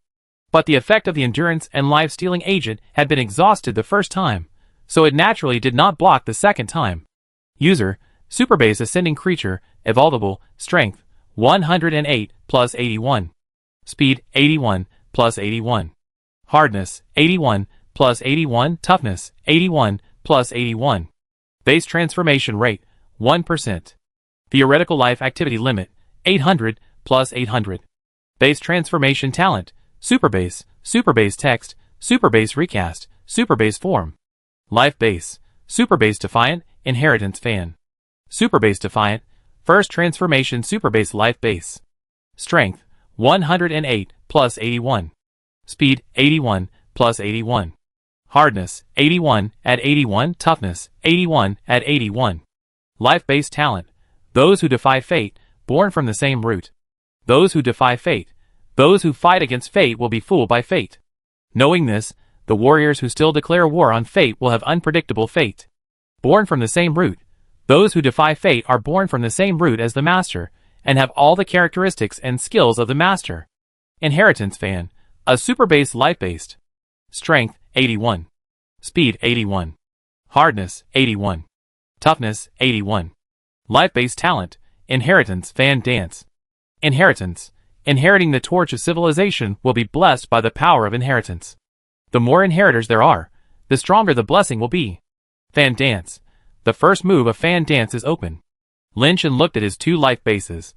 S1: But the effect of the endurance and life-stealing agent had been exhausted the first time, so it naturally did not block the second time. User, Superbase Ascending Creature, Evolvable, Strength, 108 plus 81. Speed, 81 plus 81. Hardness, 81 plus 81. Toughness, 81 plus 81. Base Transformation Rate, 1%. Theoretical Life Activity Limit, 800 plus 800. Base Transformation Talent, Superbase, Superbase Text, Superbase Recast, Superbase Form. Life Base, Superbase Defiant, Inheritance Fan. Superbase Defiant, First Transformation Superbase Life Base. Strength, 108 plus 81. Speed 81 plus 81. Hardness 81 at 81. Toughness 81 at 81. Life-based talent. Those who defy fate, born from the same root. Those who defy fate. Those who fight against fate will be fooled by fate. Knowing this, the warriors who still declare war on fate will have unpredictable fate. Born from the same root. Those who defy fate are born from the same root as the master, and have all the characteristics and skills of the master. Inheritance fan. A super-based life-based. Strength 81. Speed 81. Hardness 81. Toughness 81. Life-based talent. Inheritance fan dance. Inheritance. Inheriting the torch of civilization will be blessed by the power of inheritance. The more inheritors there are, the stronger the blessing will be. Fan dance. The first move of fan dance is open. Lin Shen looked at his two life bases.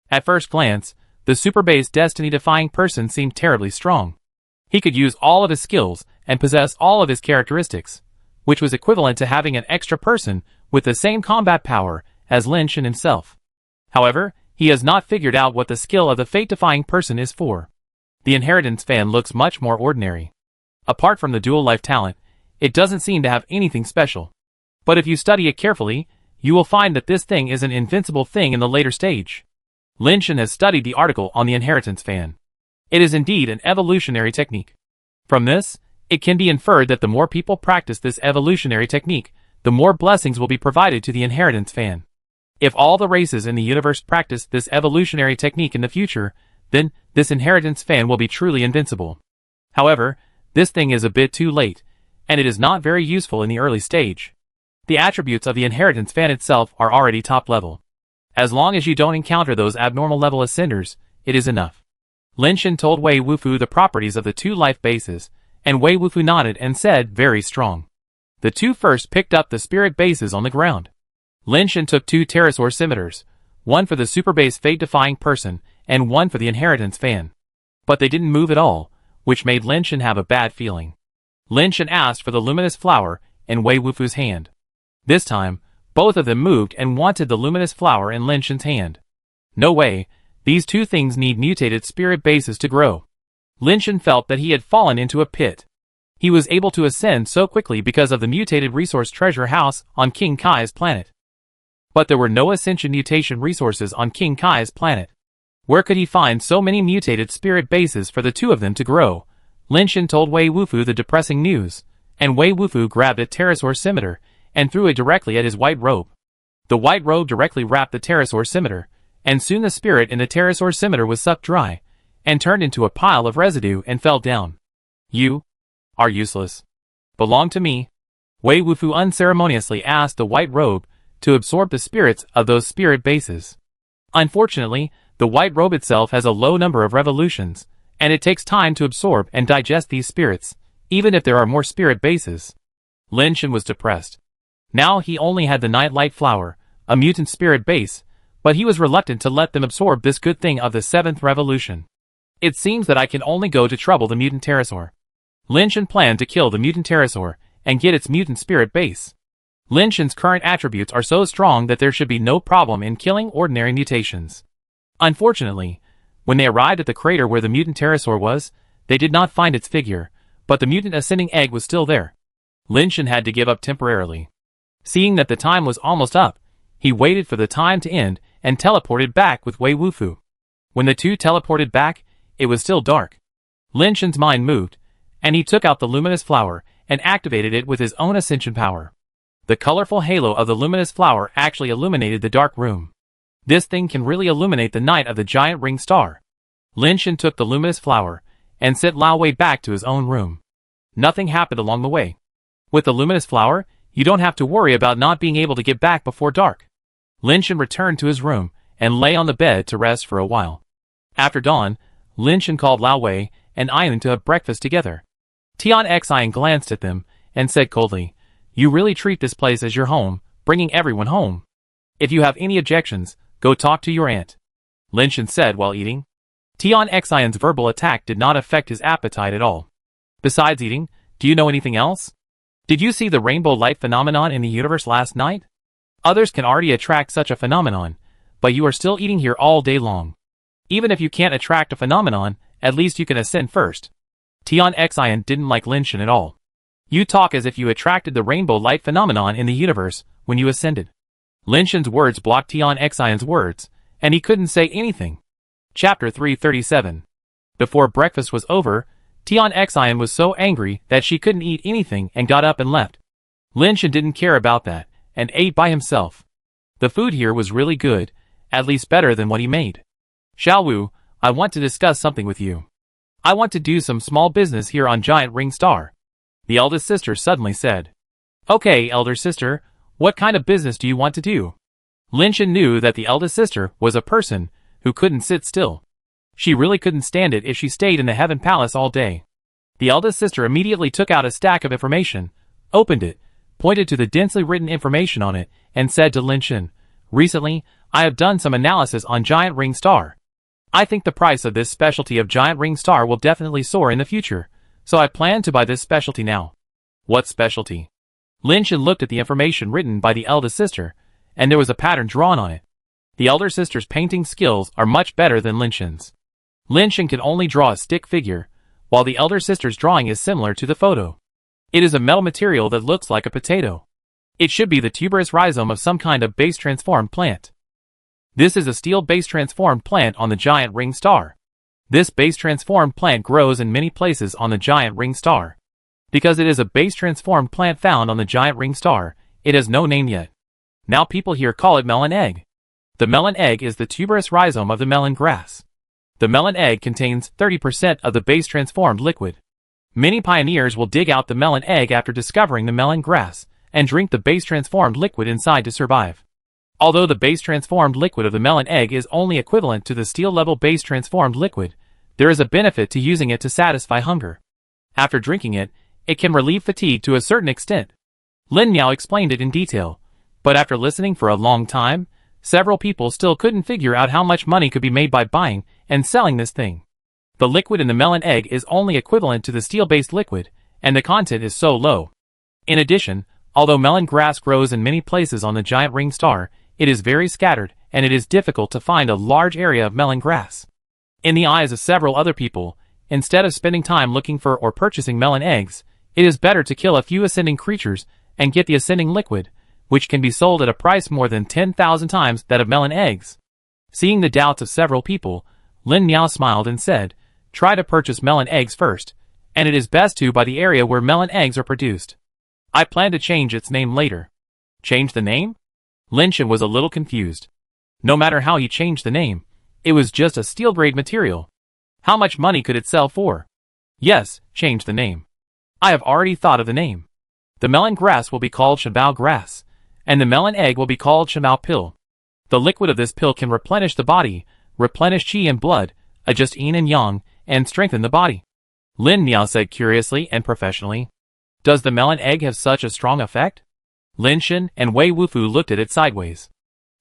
S1: At first glance, the super base destiny-defying person seemed terribly strong. He could use all of his skills and possess all of his characteristics, which was equivalent to having an extra person with the same combat power as Lin Shen himself. However, he has not figured out what the skill of the fate-defying person is for. The inheritance fan looks much more ordinary. Apart from the dual life talent, it doesn't seem to have anything special. But if you study it carefully, you will find that this thing is an invincible thing in the later stage. Lin Shen has studied the article on the inheritance fan. It is indeed an evolutionary technique. From this, it can be inferred that the more people practice this evolutionary technique, the more blessings will be provided to the inheritance fan. If all the races in the universe practice this evolutionary technique in the future, then this inheritance fan will be truly invincible. However, this thing is a bit too late, and it is not very useful in the early stage. The attributes of the inheritance fan itself are already top level. As long as you don't encounter those abnormal level ascenders, it is enough. Lin Shen told Wei Wufu the properties of the two life bases, and Wei Wufu nodded and said, very strong. The two first picked up the spirit bases on the ground. Lin Shen took two pterosaur scimitars, one for the super base fate-defying person, and one for the inheritance fan. But they didn't move at all, which made Lin Shen have a bad feeling. Lin Shen asked for the luminous flower in Wei Wufu's hand. This time, both of them moved and wanted the luminous flower in Lin Shen's hand. No way, these two things need mutated spirit bases to grow. Lin Shen felt that he had fallen into a pit. He was able to ascend so quickly because of the mutated resource treasure house on King Kai's planet. But there were no ascension mutation resources on King Kai's planet. Where could he find so many mutated spirit bases for the two of them to grow? Lin Shen told Wei Wufu the depressing news, and Wei Wufu grabbed a pterosaur scimitar and threw it directly at his white robe. The white robe directly wrapped the pterosaur scimitar, and soon the spirit in the pterosaur scimitar was sucked dry, and turned into a pile of residue and fell down. You are useless. Belong to me. Wei Wufu unceremoniously asked the white robe to absorb the spirits of those spirit bases. Unfortunately, the white robe itself has a low number of revolutions, and it takes time to absorb and digest these spirits, even if there are more spirit bases. Lin Shen was depressed. Now he only had the Nightlight Flower, a mutant spirit base, but he was reluctant to let them absorb this good thing of the 7th revolution. It seems that I can only go to trouble the mutant pterosaur. Lin Shen planned to kill the mutant pterosaur and get its mutant spirit base. Lin Shen's current attributes are so strong that there should be no problem in killing ordinary mutations. Unfortunately, when they arrived at the crater where the mutant pterosaur was, they did not find its figure, but the mutant ascending egg was still there. Lin Shen had to give up temporarily. Seeing that the time was almost up, he waited for the time to end and teleported back with Wei Wufu. When the two teleported back, it was still dark. Lin Shen's mind moved, and he took out the luminous flower and activated it with his own ascension power. The colorful halo of the luminous flower actually illuminated the dark room. This thing can really illuminate the night of the giant ring star. Lin Shen took the luminous flower and sent Lao Wei back to his own room. Nothing happened along the way. With the luminous flower, you don't have to worry about not being able to get back before dark. Lin Shen returned to his room and lay on the bed to rest for a while. After dawn, Lin Shen called Lao Wei and Ian to have breakfast together. Tian Xian glanced at them and said coldly, "You really treat this place as your home, bringing everyone home. If you have any objections, go talk to your aunt," Lin Shen said while eating. Tian Xian's verbal attack did not affect his appetite at all. Besides eating, do you know anything else? Did you see the rainbow light phenomenon in the universe last night? Others can already attract such a phenomenon, but you are still eating here all day long. Even if you can't attract a phenomenon, at least you can ascend first. Tian Xian didn't like Lin Shen at all. You talk as if you attracted the rainbow light phenomenon in the universe when you ascended. Lin Shen's words blocked Tian Xian's words, and he couldn't say anything. Chapter 337. Before breakfast was over, Tian Xian was so angry that she couldn't eat anything and got up and left. Lin Shen didn't care about that, and ate by himself. The food here was really good, at least better than what he made. Xiaowu, I want to discuss something with you. I want to do some small business here on Giant Ring Star. The eldest sister suddenly said. Okay, elder sister, what kind of business do you want to do? Lin Shen knew that the eldest sister was a person who couldn't sit still. She really couldn't stand it if she stayed in the Heaven Palace all day. The eldest sister immediately took out a stack of information, opened it, pointed to the densely written information on it, and said to Lin Shen, recently, I have done some analysis on Giant Ring Star. I think the price of this specialty of Giant Ring Star will definitely soar in the future, so I plan to buy this specialty now. What specialty? Lin Shen looked at the information written by the eldest sister, and there was a pattern drawn on it. The elder sister's painting skills are much better than Lin Shen's. Lin Shen can only draw a stick figure, while the elder sister's drawing is similar to the photo. It is a metal material that looks like a potato. It should be the tuberous rhizome of some kind of base-transformed plant. This is a steel-based transformed plant on the Giant Ring Star. This base-transformed plant grows in many places on the Giant Ring Star. Because it is a base-transformed plant found on the Giant Ring Star, it has no name yet. Now people here call it melon egg. The melon egg is the tuberous rhizome of the melon grass. The melon egg contains 30% of the base-transformed liquid. Many pioneers will dig out the melon egg after discovering the melon grass, and drink the base-transformed liquid inside to survive. Although the base-transformed liquid of the melon egg is only equivalent to the steel-level base-transformed liquid, there is a benefit to using it to satisfy hunger. After drinking it, it can relieve fatigue to a certain extent. Lin Miao explained it in detail, but after listening for a long time, several people still couldn't figure out how much money could be made by buying and selling this thing. The liquid in the melon egg is only equivalent to the steel-based liquid, and the content is so low. In addition, although melon grass grows in many places on the Giant Ring Star, it is very scattered, and it is difficult to find a large area of melon grass. In the eyes of several other people, instead of spending time looking for or purchasing melon eggs, it is better to kill a few ascending creatures and get the ascending liquid, which can be sold at a price more than 10,000 times that of melon eggs. Seeing the doubts of several people, Lin Miao smiled and said, try to purchase melon eggs first, and it is best to by the area where melon eggs are produced. I plan to change its name later. Change the name? Lin Shen was a little confused. No matter how he changed the name, it was just a steel-grade material. How much money could it sell for? Yes, change the name. I have already thought of the name. The melon grass will be called Shenbao grass, and the melon egg will be called Shenbao pill. The liquid of this pill can replenish the body, replenish qi and blood, adjust yin and yang, and strengthen the body. Lin Miao said curiously and professionally. Does the melon egg have such a strong effect? Lin Shen and Wei Wufu looked at it sideways.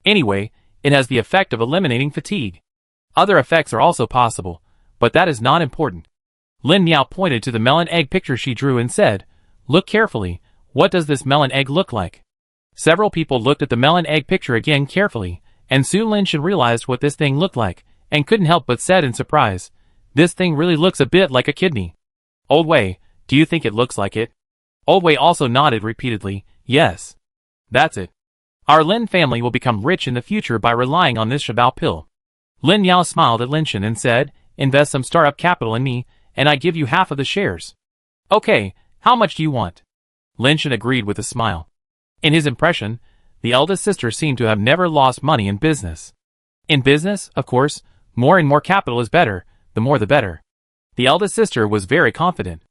S1: Anyway, it has the effect of eliminating fatigue. Other effects are also possible, but that is not important. Lin Miao pointed to the melon egg picture she drew and said, look carefully, what does this melon egg look like? Several people looked at the melon egg picture again carefully, and soon Lin Shen realized what this thing looked like, and couldn't help but said in surprise, this thing really looks a bit like a kidney. Old Wei, do you think it looks like it? Old Wei also nodded repeatedly, yes. That's it. Our Lin family will become rich in the future by relying on this Shenbao pill. Lin Miao smiled at Lin Shen and said, invest some startup capital in me, and I give you half of the shares. Okay, how much do you want? Lin Shen agreed with a smile. In his impression, the eldest sister seemed to have never lost money in business. In business, of course, more and more capital is better, the more the better. The eldest sister was very confident.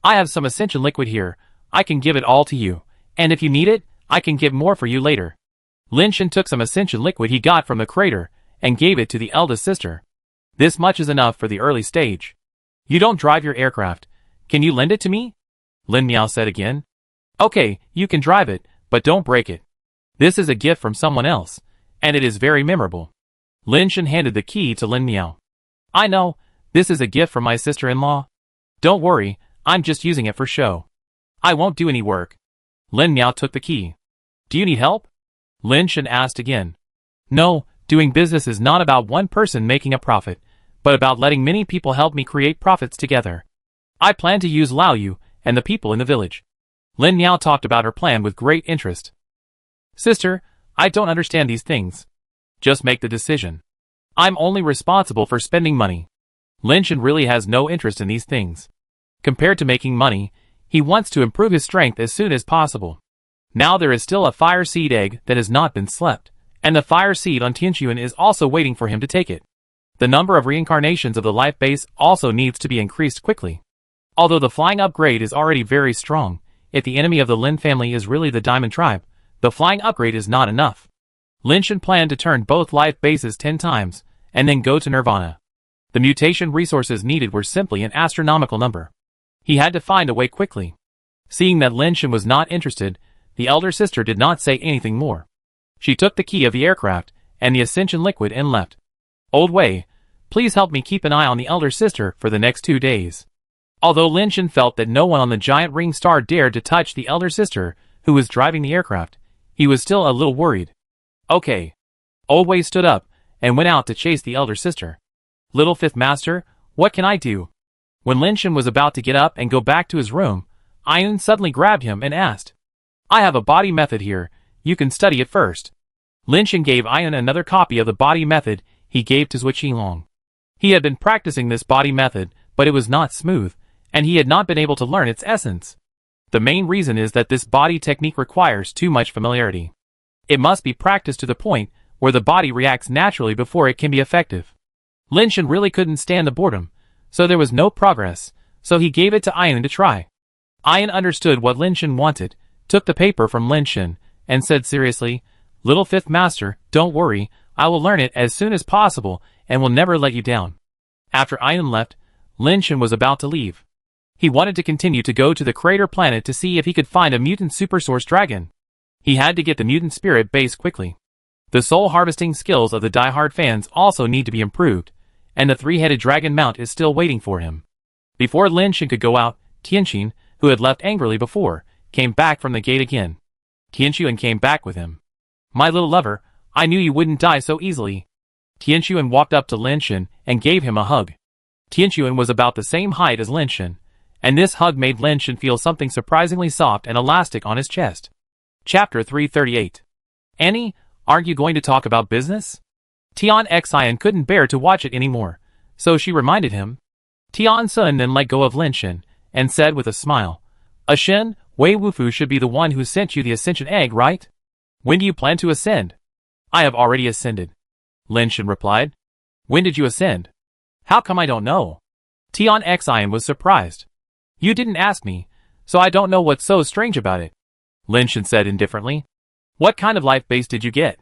S1: I have some ascension liquid here, I can give it all to you, and if you need it, I can give more for you later. Lin Shen took some ascension liquid he got from the crater, and gave it to the eldest sister. This much is enough for the early stage. You don't drive your aircraft, can you lend it to me? Lin Miao said again. Okay, you can drive it, but don't break it. This is a gift from someone else, and it is very memorable. Lin Shen handed the key to Lin Miao. I know, this is a gift from my sister-in-law. Don't worry, I'm just using it for show. I won't do any work. Lin Miao took the key. Do you need help? Lin Shen asked again. No, Doing business is not about one person making a profit, but about letting many people help me create profits together. I plan to use Lao Yu and the people in the village. Lin Miao talked about her plan with great interest. Sister, I don't understand these things. Just make the decision. I'm only responsible for spending money. Lin Shen really has no interest in these things. Compared to making money, he wants to improve his strength as soon as possible. Now there is still a fire seed egg that has not been slept, and the fire seed on Tianxuan is also waiting for him to take it. The number of reincarnations of the life base also needs to be increased quickly. Although the flying upgrade is already very strong, if the enemy of the Lin family is really the Diamond Tribe, the flying upgrade is not enough. Lin Shen planned to turn both life bases 10 times, and then go to Nirvana. The mutation resources needed were simply an astronomical number. He had to find a way quickly. Seeing that Lin Shen was not interested, the elder sister did not say anything more. She took the key of the aircraft and the ascension liquid and left. Old Wei, please help me keep an eye on the elder sister for the next 2 days. Although Lin Shen felt that no one on the giant ring star dared to touch the elder sister, who was driving the aircraft, he was still a little worried. Okay. Old Wei stood up and went out to chase the elder sister. Little Fifth Master, what can I do? When Lin Shen was about to get up and go back to his room, Ian suddenly grabbed him and asked, I have a body method here, you can study it first. Lin Shen gave Ian another copy of the body method he gave to Zui Qinglong. He had been practicing this body method, but it was not smooth, and he had not been able to learn its essence. The main reason is that this body technique requires too much familiarity. It must be practiced to the point where the body reacts naturally before it can be effective. Lin Shen really couldn't stand the boredom, so there was no progress, so he gave it to Ian to try. Ian understood what Lin Shen wanted, took the paper from Lin Shen, and said seriously, Little Fifth Master, don't worry, I will learn it as soon as possible and will never let you down. After Ian left, Lin Shen was about to leave. He wanted to continue to go to the crater planet to see if he could find a mutant super source dragon. He had to get the mutant spirit base quickly. The soul harvesting skills of the diehard fans also need to be improved, and the three-headed dragon mount is still waiting for him. Before Lin Shen could go out, Tianxin, who had left angrily before, came back from the gate again. Tianxuan came back with him. My little lover, I knew you wouldn't die so easily. Tianxuan walked up to Lin Shen and gave him a hug. Tianxuan was about the same height as Lin Shen, and this hug made Lin Shen feel something surprisingly soft and elastic on his chest. Chapter 338. Annie, aren't you going to talk about business? Tian Xian couldn't bear to watch it anymore, so she reminded him. Tian Sun then let go of Lin Shen, and said with a smile, Shen, Wei Wufu should be the one who sent you the ascension egg, right? When do you plan to ascend? I have already ascended. Lin Shen replied. When did you ascend? How come I don't know? Tian Xian was surprised. You didn't ask me, so I don't know what's so strange about it. Lin Shen said indifferently. What kind of life base did you get?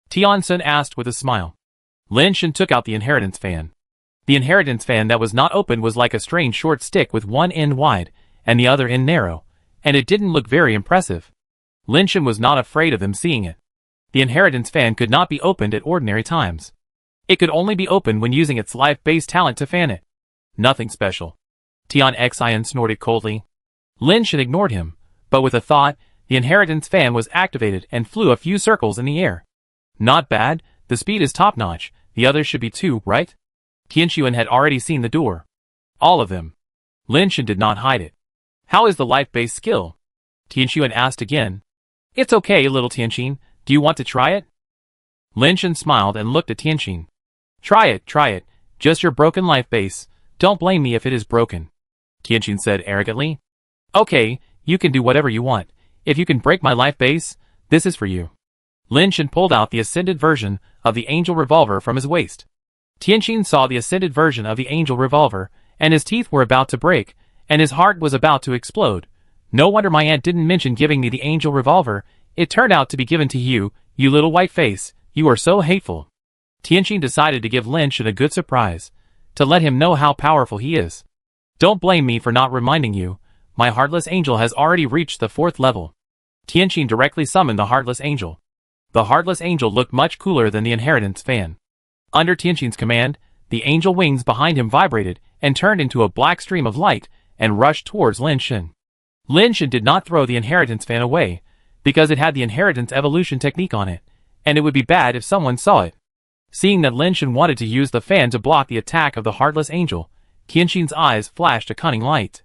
S1: Tian Sun asked with a smile. Lin Shen took out the inheritance fan. The inheritance fan that was not open was like a strange short stick with one end wide and the other end narrow, and it didn't look very impressive. Lin Shen was not afraid of them seeing it. The inheritance fan could not be opened at ordinary times. It could only be opened when using its life-based talent to fan it. Nothing special. Tian Xian snorted coldly. Lin Shen ignored him, but with a thought, the inheritance fan was activated and flew a few circles in the air. Not bad, the speed is top-notch, the others should be too, right? Tianxuan had already seen the door. All of them. Lin Shen did not hide it. How is the life-based skill? Tianxuan asked again. It's okay, little Tianxin, do you want to try it? Lin Shen smiled and looked at Tianxin. Try it, just your broken life base, don't blame me if it is broken. Tianxin said arrogantly. Okay, you can do whatever you want, if you can break my life base, this is for you. Lin Shen pulled out the ascended version of the angel revolver from his waist. Tianxin saw the ascended version of the angel revolver, and his teeth were about to break, and his heart was about to explode. No wonder my aunt didn't mention giving me the angel revolver, it turned out to be given to you, you little white face, you are so hateful. Tianxin decided to give Lin Shen a good surprise, to let him know how powerful he is. Don't blame me for not reminding you, my heartless angel has already reached the 4th level. Tianxin directly summoned the heartless angel. The heartless angel looked much cooler than the inheritance fan. Under Tianxin's command, the angel wings behind him vibrated and turned into a black stream of light and rushed towards Lin Shen. Lin Shen did not throw the inheritance fan away, because it had the inheritance evolution technique on it, and it would be bad if someone saw it. Seeing that Lin Shen wanted to use the fan to block the attack of the Heartless Angel, Tianqin's eyes flashed a cunning light.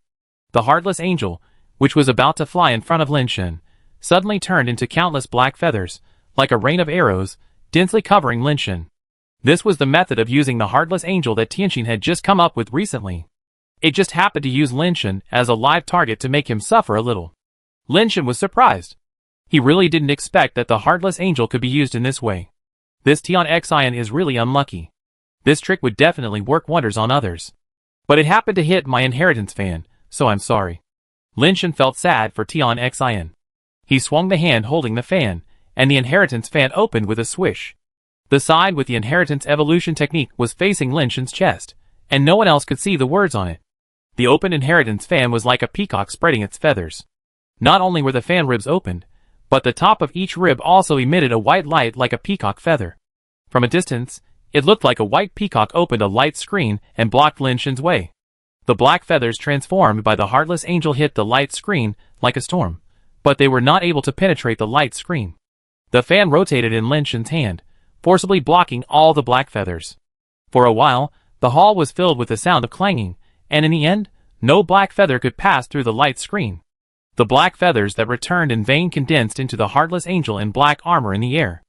S1: The Heartless Angel, which was about to fly in front of Lin Shen, suddenly turned into countless black feathers, like a rain of arrows, densely covering Lin Shen. This was the method of using the Heartless Angel that Tianqin had just come up with recently. It just happened to use Lin Shen as a live target to make him suffer a little. Lin Shen was surprised. He really didn't expect that the Heartless Angel could be used in this way. This Tian Xian is really unlucky. This trick would definitely work wonders on others. But it happened to hit my inheritance fan, so I'm sorry. Lin Shen felt sad for Tian Xian. He swung the hand holding the fan, and the inheritance fan opened with a swish. The side with the inheritance evolution technique was facing Lin Shen's chest, and no one else could see the words on it. The open inheritance fan was like a peacock spreading its feathers. Not only were the fan ribs opened, but the top of each rib also emitted a white light like a peacock feather. From a distance, it looked like a white peacock opened a light screen and blocked Lin Shen's way. The black feathers transformed by the Heartless Angel hit the light screen like a storm, but they were not able to penetrate the light screen. The fan rotated in Lin Shen's hand, forcibly blocking all the black feathers. For a while, the hall was filled with the sound of clanging, and in the end, no black feather could pass through the light screen. The black feathers that returned in vain condensed into the Heartless Angel in black armor in the air.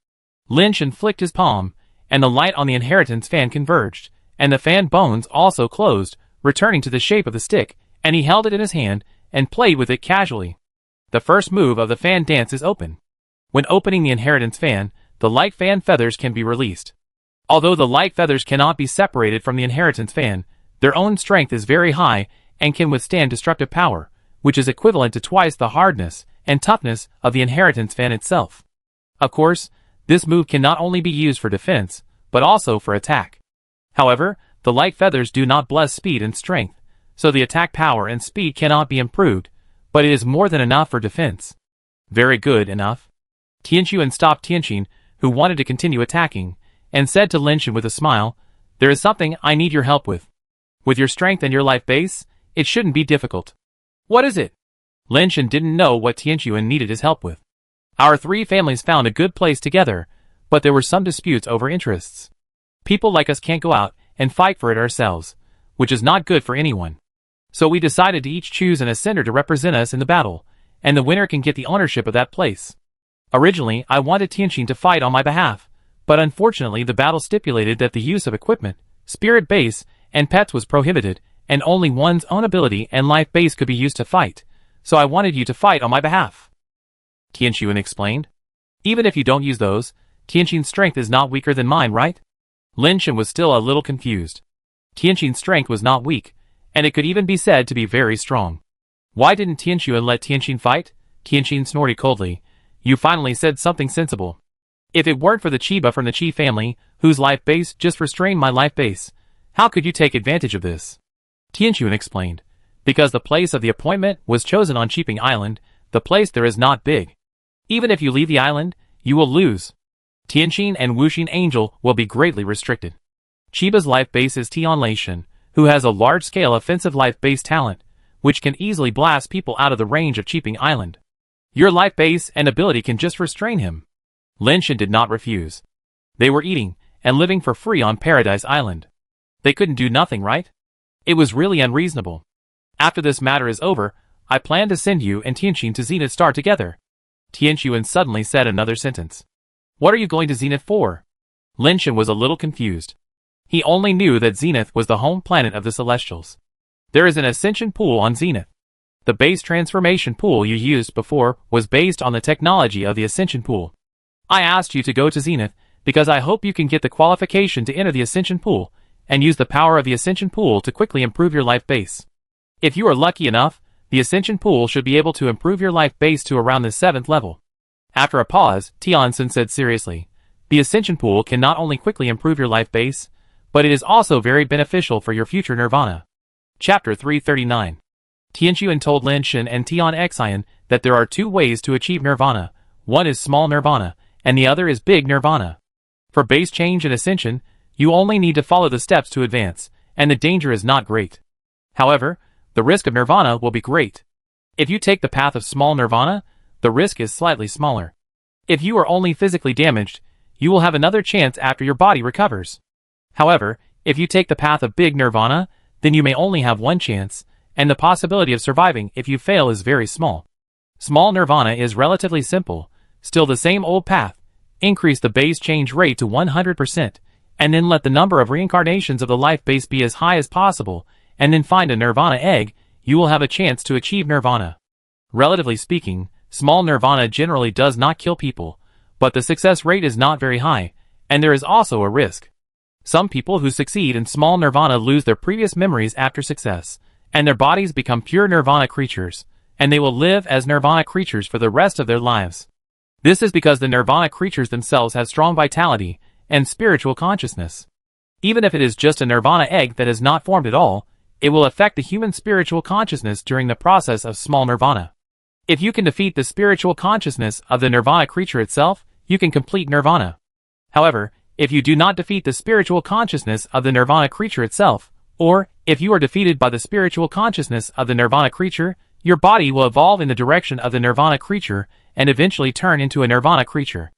S1: Lin Shen flicked his palm, and the light on the inheritance fan converged, and the fan bones also closed, returning to the shape of the stick, and he held it in his hand and played with it casually. The first move of the fan dance is open. When opening the inheritance fan, the light fan feathers can be released. Although the light feathers cannot be separated from the inheritance fan, their own strength is very high and can withstand destructive power, which is equivalent to twice the hardness and toughness of the inheritance fan itself. Of course, this move can not only be used for defense, but also for attack. However, the light feathers do not bless speed and strength, so the attack power and speed cannot be improved, but it is more than enough for defense. Very good enough. Tianqin stopped Tianqin, who wanted to continue attacking, and said to Lin Shen with a smile, "There is something I need your help with. With your strength and your life base, it shouldn't be difficult." "What is it?" Lin Shen didn't know what Tianqin needed his help with. "Our three families found a good place together, but there were some disputes over interests. People like us can't go out and fight for it ourselves, which is not good for anyone. So we decided to each choose an ascender to represent us in the battle, and the winner can get the ownership of that place. Originally, I wanted Tianqin to fight on my behalf, but unfortunately the battle stipulated that the use of equipment, spirit base, and pets was prohibited, and only one's own ability and life base could be used to fight, so I wanted you to fight on my behalf," Tianqin explained. "Even if you don't use those, Tianqin's strength is not weaker than mine, right?" Lin Shen was still a little confused. Tianqin's strength was not weak, and it could even be said to be very strong. "Why didn't Tianqin let Tianqin fight?" Tianqin snorted coldly. "You finally said something sensible. If it weren't for the Chiba from the Qi family, whose life base just restrained my life base, how could you take advantage of this?" Tianqin explained. "Because the place of the appointment was chosen on Qiping Island, the place there is not big. Even if you leave the island, you will lose. Tianqin and Wuxin Angel will be greatly restricted. Chiba's life base is Tian Leishan, who has a large-scale offensive life base talent, which can easily blast people out of the range of Qiping Island. Your life base and ability can just restrain him." Lin Shen did not refuse. They were eating and living for free on Paradise Island. They couldn't do nothing, right? It was really unreasonable. "After this matter is over, I plan to send you and Tianqin to Zenith Star together." Tianqin suddenly said another sentence. "What are you going to Zenith for?" Lin Shen was a little confused. He only knew that Zenith was the home planet of the Celestials. There is an ascension pool on Zenith. The base transformation pool you used before was based on the technology of the ascension pool. I asked you to go to Zenith because I hope you can get the qualification to enter the ascension pool and use the power of the ascension pool to quickly improve your life base. If you are lucky enough, the ascension pool should be able to improve your life base to around the 7th level. After a pause, Tianqin said seriously, "The ascension pool can not only quickly improve your life base, but it is also very beneficial for your future nirvana." Chapter 339. Tianqin told Lin Shen and Tian Xian that there are two ways to achieve nirvana. One is small nirvana, and the other is big nirvana. For base change and ascension, you only need to follow the steps to advance, and the danger is not great. However, the risk of nirvana will be great. If you take the path of small nirvana, the risk is slightly smaller. If you are only physically damaged, you will have another chance after your body recovers. However, if you take the path of big nirvana, then you may only have one chance, and the possibility of surviving if you fail is very small. Small nirvana is relatively simple, still the same old path. Increase the base change rate to 100%, and then let the number of reincarnations of the life base be as high as possible, and then find a nirvana egg. You will have a chance to achieve nirvana. Relatively speaking, small nirvana generally does not kill people, but the success rate is not very high, and there is also a risk. Some people who succeed in small nirvana lose their previous memories after success, and their bodies become pure nirvana creatures, and they will live as nirvana creatures for the rest of their lives. This is because the nirvana creatures themselves have strong vitality and spiritual consciousness. Even if it is just a nirvana egg that is not formed at all, it will affect the human spiritual consciousness during the process of small nirvana. If you can defeat the spiritual consciousness of the nirvana creature itself, you can complete nirvana. However, if you do not defeat the spiritual consciousness of the nirvana creature itself, or if you are defeated by the spiritual consciousness of the nirvana creature, your body will evolve in the direction of the nirvana creature and eventually turn into a nirvana creature.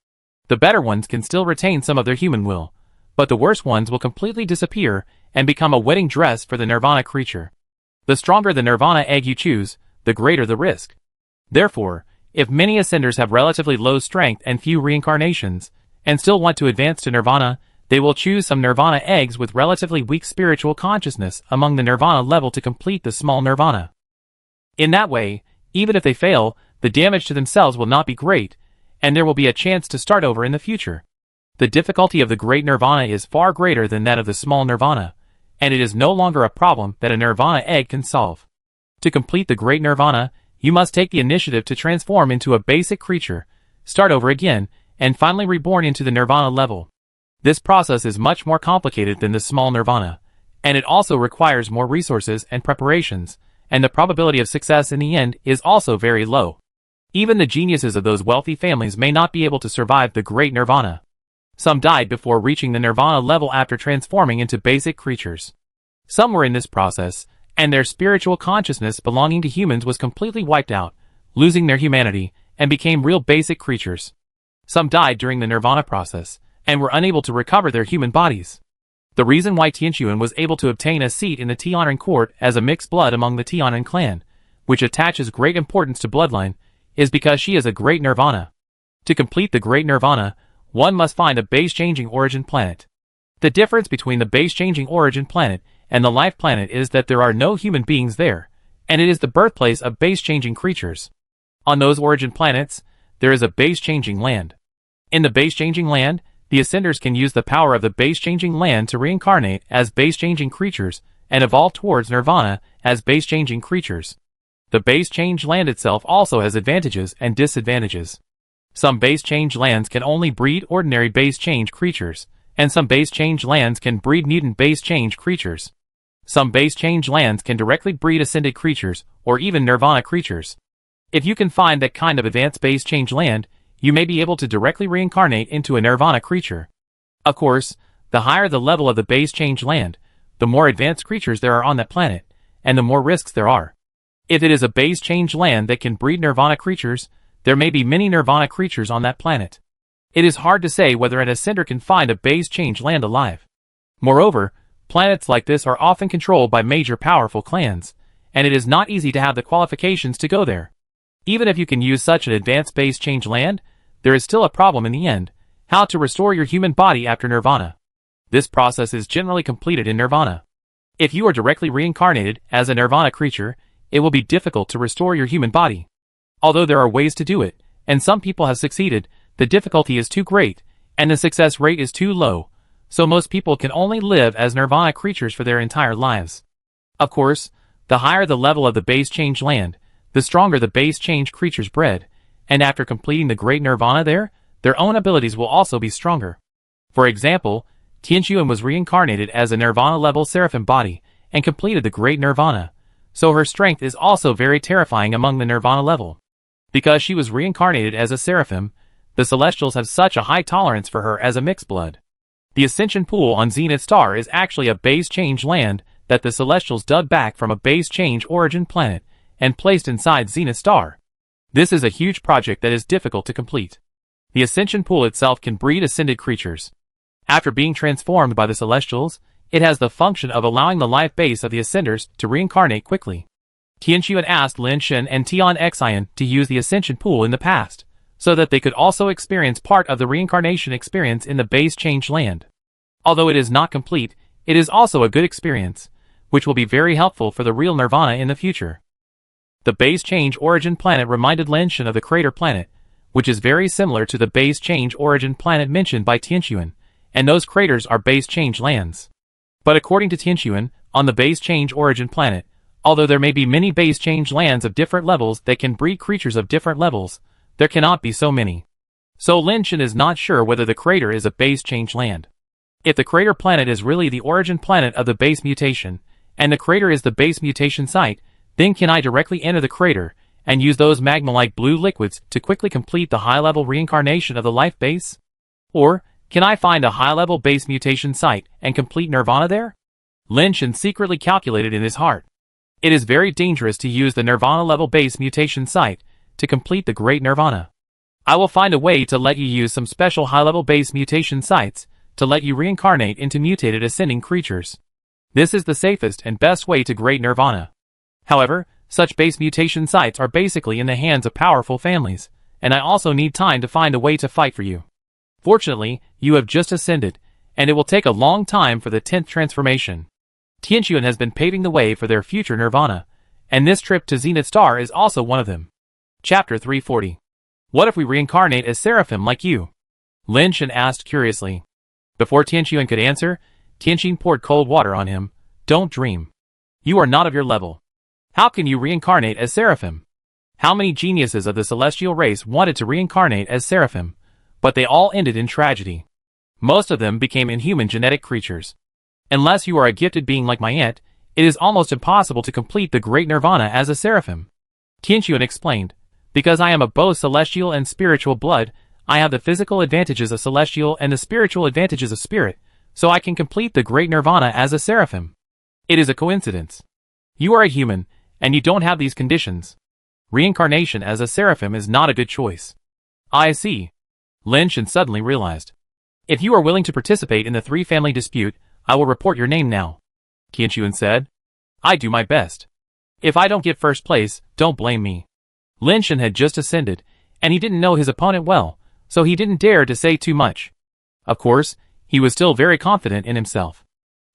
S1: The better ones can still retain some of their human will, but the worse ones will completely disappear and become a wedding dress for the nirvana creature. The stronger the nirvana egg you choose, the greater the risk. Therefore, if many ascenders have relatively low strength and few reincarnations, and still want to advance to nirvana, they will choose some nirvana eggs with relatively weak spiritual consciousness among the nirvana level to complete the small nirvana. In that way, even if they fail, the damage to themselves will not be great, and there will be a chance to start over in the future. The difficulty of the great nirvana is far greater than that of the small nirvana, and it is no longer a problem that a nirvana egg can solve. To complete the great nirvana, you must take the initiative to transform into a basic creature, start over again, and finally reborn into the nirvana level. This process is much more complicated than the small nirvana, and it also requires more resources and preparations, and the probability of success in the end is also very low. Even the geniuses of those wealthy families may not be able to survive the great nirvana. Some died before reaching the nirvana level after transforming into basic creatures. Some were in this process, and their spiritual consciousness belonging to humans was completely wiped out, losing their humanity, and became real basic creatures. Some died during the nirvana process, and were unable to recover their human bodies. The reason why Tianchuan was able to obtain a seat in the Tianan court as a mixed blood among the Tianan clan, which attaches great importance to bloodline, is because she is a great nirvana. To complete the great nirvana, one must find a base-changing origin planet. The difference between the base-changing origin planet and the life planet is that there are no human beings there, and it is the birthplace of base-changing creatures. On those origin planets, there is a base-changing land. In the base-changing land, the ascenders can use the power of the base-changing land to reincarnate as base-changing creatures and evolve towards nirvana as base-changing creatures. The base-change land itself also has advantages and disadvantages. Some base-change lands can only breed ordinary base-change creatures, and some base-change lands can breed mutant base-change creatures. Some base-change lands can directly breed ascended creatures, or even nirvana creatures. If you can find that kind of advanced base-change land, you may be able to directly reincarnate into a nirvana creature. Of course, the higher the level of the base-change land, the more advanced creatures there are on that planet, and the more risks there are. If it is a base-change land that can breed nirvana creatures, there may be many nirvana creatures on that planet. It is hard to say whether an ascender can find a base-change land alive. Moreover, planets like this are often controlled by major powerful clans, and it is not easy to have the qualifications to go there. Even if you can use such an advanced base-change land, there is still a problem in the end: how to restore your human body after nirvana. This process is generally completed in nirvana. If you are directly reincarnated as a nirvana creature, it will be difficult to restore your human body. Although there are ways to do it, and some people have succeeded, the difficulty is too great, and the success rate is too low, so most people can only live as nirvana creatures for their entire lives. Of course, the higher the level of the base-change land, the stronger the base-change creatures bred, and after completing the great nirvana there, their own abilities will also be stronger. For example, Tianchuan was reincarnated as a nirvana-level seraphim body, and completed the great nirvana, so her strength is also very terrifying among the nirvana level. Because she was reincarnated as a seraphim, the celestials have such a high tolerance for her as a mixed blood. The ascension pool on Zenith Star is actually a base-change land that the celestials dug back from a base-change origin planet and placed inside Zenith Star. This is a huge project that is difficult to complete. The ascension pool itself can breed ascended creatures. After being transformed by the celestials, it has the function of allowing the life base of the ascenders to reincarnate quickly. Tianquan asked Lin Shen and Tian Xian to use the ascension pool in the past, so that they could also experience part of the reincarnation experience in the base change land. Although it is not complete, it is also a good experience, which will be very helpful for the real nirvana in the future. The base change origin planet reminded Lin Shen of the crater planet, which is very similar to the base change origin planet mentioned by Tianquan, and those craters are base change lands. But according to Tianquan, on the base change origin planet, although there may be many base change lands of different levels that can breed creatures of different levels, there cannot be so many. So Lin Shen is not sure whether the crater is a base change land. If the crater planet is really the origin planet of the base mutation, and the crater is the base mutation site, then can I directly enter the crater and use those magma-like blue liquids to quickly complete the high-level reincarnation of the life base? Or, can I find a high-level base mutation site and complete nirvana there? Lin Shen secretly calculated in his heart. It is very dangerous to use the nirvana-level base mutation site to complete the great nirvana. I will find a way to let you use some special high-level base mutation sites to let you reincarnate into mutated ascending creatures. This is the safest and best way to great nirvana. However, such base mutation sites are basically in the hands of powerful families, and I also need time to find a way to fight for you. Fortunately, you have just ascended, and it will take a long time for the 10th transformation. Tianquan has been paving the way for their future nirvana, and this trip to Zenith Star is also one of them. Chapter 340. What if we reincarnate as seraphim like you? Lin Shen asked curiously. Before Tianquan could answer, Tianquan poured cold water on him. Don't dream. You are not of your level. How can you reincarnate as seraphim? How many geniuses of the celestial race wanted to reincarnate as seraphim, but they all ended in tragedy. Most of them became inhuman genetic creatures. Unless you are a gifted being like my aunt, it is almost impossible to complete the great nirvana as a seraphim. Tianquan explained. Because I am of both celestial and spiritual blood, I have the physical advantages of celestial and the spiritual advantages of spirit, so I can complete the great nirvana as a seraphim. It is a coincidence. You are a human, and you don't have these conditions. Reincarnation as a seraphim is not a good choice. I see. Lin Shen suddenly realized. If you are willing to participate in the three-family dispute, I will report your name now. Tianquan said. I do my best. If I don't get first place, don't blame me. Lin Shen had just ascended, and he didn't know his opponent well, so he didn't dare to say too much. Of course, he was still very confident in himself.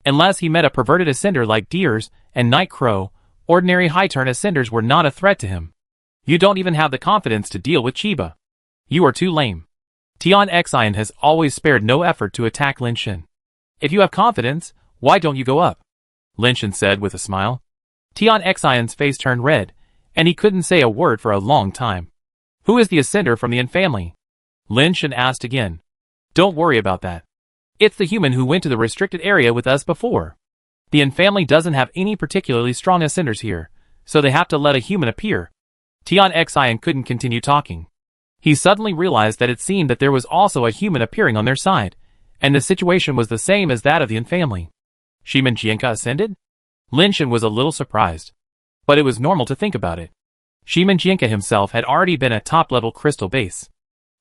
S1: Unless he met a perverted ascender like Deers and Night Crow, ordinary high-turn ascenders were not a threat to him. You don't even have the confidence to deal with Chiba. You are too lame. Tian Xian has always spared no effort to attack Lin Shen. If you have confidence, why don't you go up? Lin Shen said with a smile. Tian Xian's face turned red, and he couldn't say a word for a long time. Who is the ascender from the Yin family? Lin Shen asked again. Don't worry about that. It's the human who went to the restricted area with us before. The Yin family doesn't have any particularly strong ascenders here, so they have to let a human appear. Tian Xian couldn't continue talking. He suddenly realized that it seemed that there was also a human appearing on their side, and the situation was the same as that of the Yin family. Shimen Jianka ascended? Lin Shen was a little surprised. But it was normal to think about it. Shimen Jianka himself had already been at top-level crystal base.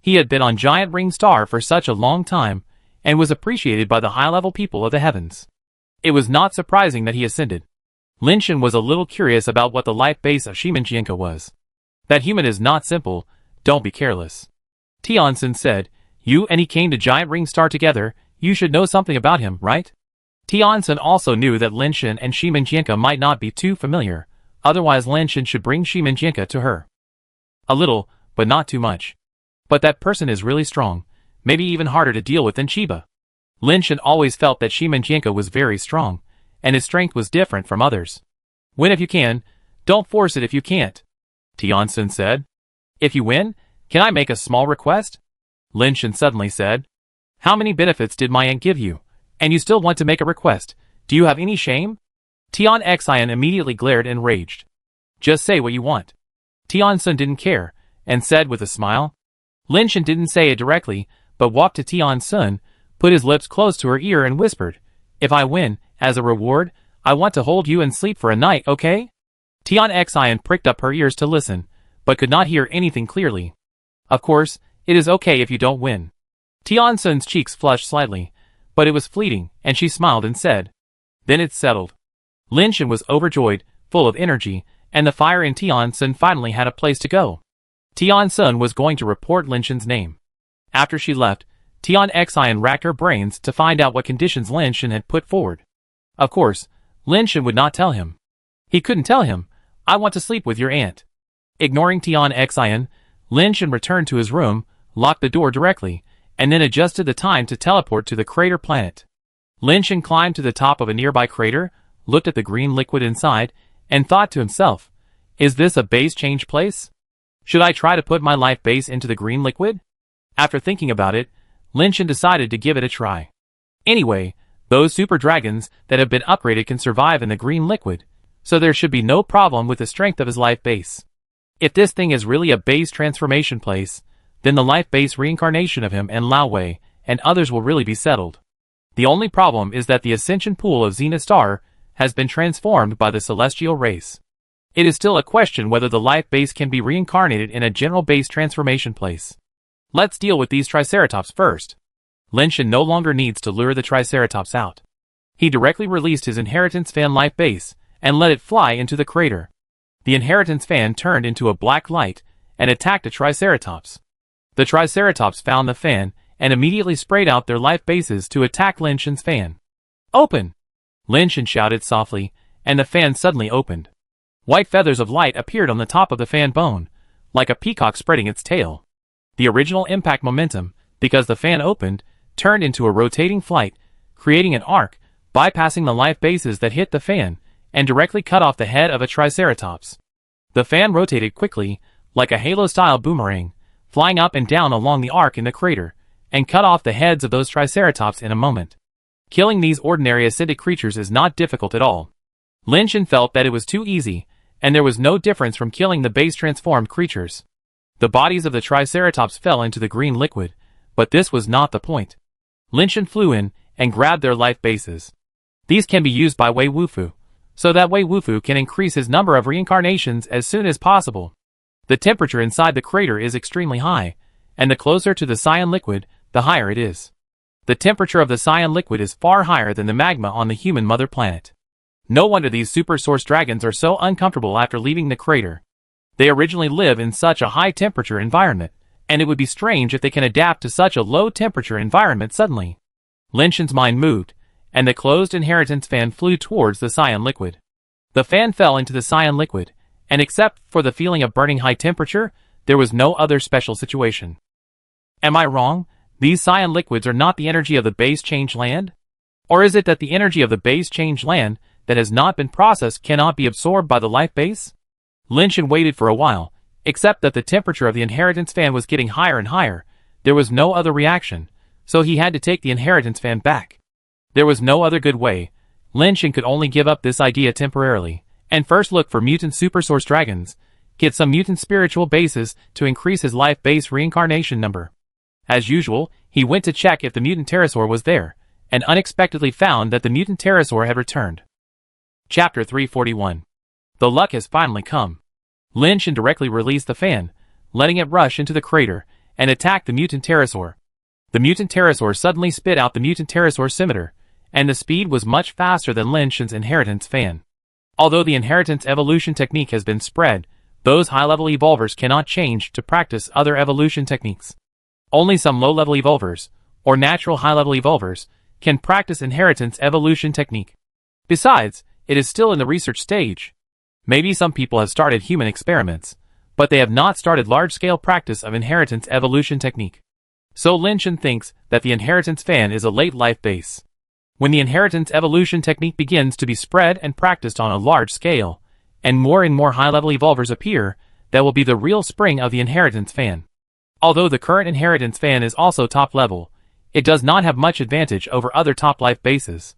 S1: He had been on Giant Ring Star for such a long time, and was appreciated by the high-level people of the heavens. It was not surprising that he ascended. Lin Shen was a little curious about what the life base of Shimen Jianka was. That human is not simple, don't be careless. Tianquan said, you and he came to Giant Ring Star together, you should know something about him, right? Tianquan also knew that Lin Shen and Shimen Jianka might not be too familiar, otherwise Lin Shen should bring Shimen Jianka to her. A little, but not too much. But that person is really strong, maybe even harder to deal with than Chiba. Lin Shen always felt that Shimen Jianka was very strong, and his strength was different from others. Win if you can, don't force it if you can't. Tianquan said. If you win, can I make a small request? Lin Shen suddenly said. How many benefits did my aunt give you? And you still want to make a request? Do you have any shame? Tian Xian immediately glared and raged. Just say what you want. Tianquan didn't care, and said with a smile. Lin Shen didn't say it directly, but walked to Tianquan, put his lips close to her ear and whispered, if I win, as a reward, I want to hold you and sleep for a night, okay? Tian Xian pricked up her ears to listen, but could not hear anything clearly. Of course, It is okay if you don't win. Tian Sun's cheeks flushed slightly, but it was fleeting, and she smiled and said, "Then it's settled." Lin Shen was overjoyed, full of energy, and the fire in Tian Sun finally had a place to go. Tian Sun was going to report Lin Shen's name. After she left, Tian Xian racked her brains to find out what conditions Lin Shen had put forward. Of course, Lin Shen would not tell him. He couldn't tell him, "I want to sleep with your aunt." Ignoring Tian Xian, Lin Shen returned to his room, locked the door directly, and then adjusted the time to teleport to the crater planet. Lin Shen climbed to the top of a nearby crater, looked at the green liquid inside, and thought to himself, "Is this a base change place? Should I try to put my life base into the green liquid?" After thinking about it, Lin Shen decided to give it a try. Anyway, those super dragons that have been upgraded can survive in the green liquid, so there should be no problem with the strength of his life base. If this thing is really a base transformation place, then the life base reincarnation of him and Lao Wei and others will really be settled. The only problem is that the ascension pool of Xena Star has been transformed by the celestial race. It is still a question whether the life base can be reincarnated in a general base transformation place. Let's deal with these Triceratops first. Lin Shen no longer needs to lure the Triceratops out. He directly released his inheritance fan life base and let it fly into the crater. The inheritance fan turned into a black light and attacked a Triceratops. The Triceratops found the fan and immediately sprayed out their life bases to attack Lin Shen's fan. "Open!" Lin Shen shouted softly, and the fan suddenly opened. White feathers of light appeared on the top of the fan bone, like a peacock spreading its tail. The original impact momentum, because the fan opened, turned into a rotating flight, creating an arc, bypassing the life bases that hit the fan, and directly cut off the head of a Triceratops. The fan rotated quickly, like a halo-style boomerang, flying up and down along the arc in the crater, and cut off the heads of those Triceratops in a moment. Killing these ordinary acidic creatures is not difficult at all. Lin Shen felt that it was too easy, and there was no difference from killing the base-transformed creatures. The bodies of the Triceratops fell into the green liquid, but this was not the point. Lin Shen flew in and grabbed their life bases. These can be used by Wei Wufu, so that Wei Wufu can increase his number of reincarnations as soon as possible. The temperature inside the crater is extremely high, and the closer to the cyan liquid, the higher it is. The temperature of the cyan liquid is far higher than the magma on the human mother planet. No wonder these super source dragons are so uncomfortable after leaving the crater. They originally live in such a high temperature environment, and it would be strange if they can adapt to such a low temperature environment suddenly. Lin Shen's mind moved, and the closed inheritance fan flew towards the cyan liquid. The fan fell into the cyan liquid, and except for the feeling of burning high temperature, there was no other special situation. Am I wrong? These cyan liquids are not the energy of the base change land? Or is it that the energy of the base change land that has not been processed cannot be absorbed by the life base? Lin Shen waited for a while, except that the temperature of the inheritance fan was getting higher and higher. There was no other reaction, so he had to take the inheritance fan back. There was no other good way. Lin Shen could only give up this idea temporarily, and first look for mutant super source dragons, get some mutant spiritual bases to increase his life base reincarnation number. As usual, he went to check if the mutant pterosaur was there, and unexpectedly found that the mutant pterosaur had returned. Chapter 341. The luck has finally come. Lin Shen directly released the fan, letting it rush into the crater, and attack the mutant pterosaur. The mutant pterosaur suddenly spit out the mutant pterosaur scimitar, and the speed was much faster than Lin Shen's inheritance fan. Although the inheritance evolution technique has been spread, those high-level evolvers cannot change to practice other evolution techniques. Only some low-level evolvers, or natural high-level evolvers, can practice inheritance evolution technique. Besides, it is still in the research stage. Maybe some people have started human experiments, but they have not started large-scale practice of inheritance evolution technique. So Lin Shen thinks that the inheritance fan is a late life base. When the inheritance evolution technique begins to be spread and practiced on a large scale, and more high-level evolvers appear, that will be the real spring of the inheritance fan. Although the current inheritance fan is also top level, it does not have much advantage over other top life bases.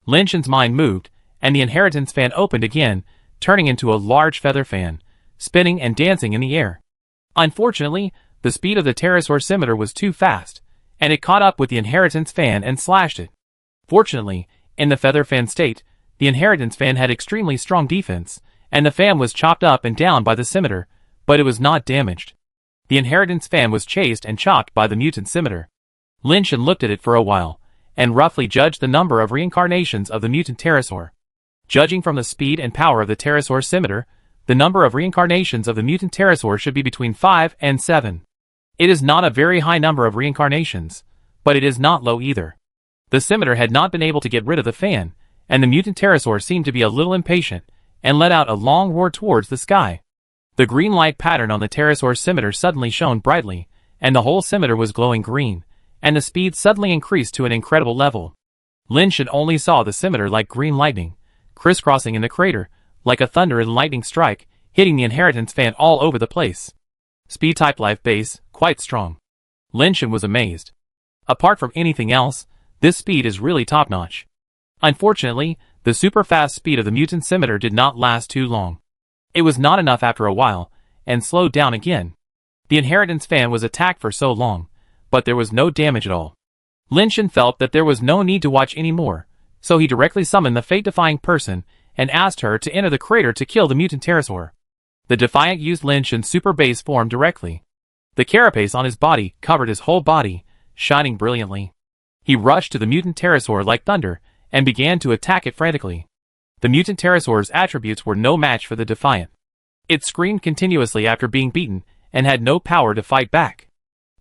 S1: Lin Shen's mind moved, and the inheritance fan opened again, turning into a large feather fan, spinning and dancing in the air. Unfortunately, the speed of the pterosaur scimitar was too fast, and it caught up with the inheritance fan and slashed it. Fortunately, in the feather fan state, the inheritance fan had extremely strong defense, and the fan was chopped up and down by the scimitar, but it was not damaged. The inheritance fan was chased and chopped by the mutant scimitar. Linshan looked at it for a while, and roughly judged the number of reincarnations of the mutant pterosaur. Judging from the speed and power of the pterosaur scimitar, the number of reincarnations of the mutant pterosaur should be between 5 and 7. It is not a very high number of reincarnations, but it is not low either. The scimitar had not been able to get rid of the fan, and the mutant pterosaur seemed to be a little impatient, and let out a long roar towards the sky. The green light pattern on the pterosaur scimitar suddenly shone brightly, and the whole scimitar was glowing green, and the speed suddenly increased to an incredible level. Linshan only saw the scimitar like green lightning, crisscrossing in the crater, like a thunder and lightning strike, hitting the inheritance fan all over the place. Speed type life base, quite strong. Linshan was amazed. Apart from anything else, this speed is really top-notch. Unfortunately, the super-fast speed of the mutant scimitar did not last too long. It was not enough after a while, and slowed down again. The inheritance fan was attacked for so long, but there was no damage at all. Linshan felt that there was no need to watch anymore, so he directly summoned the fate-defying person and asked her to enter the crater to kill the mutant pterosaur. The Defiant used Linshan's super base form directly. The carapace on his body covered his whole body, shining brilliantly. He rushed to the mutant pterosaur like thunder, and began to attack it frantically. The mutant pterosaur's attributes were no match for the Defiant. It screamed continuously after being beaten, and had no power to fight back.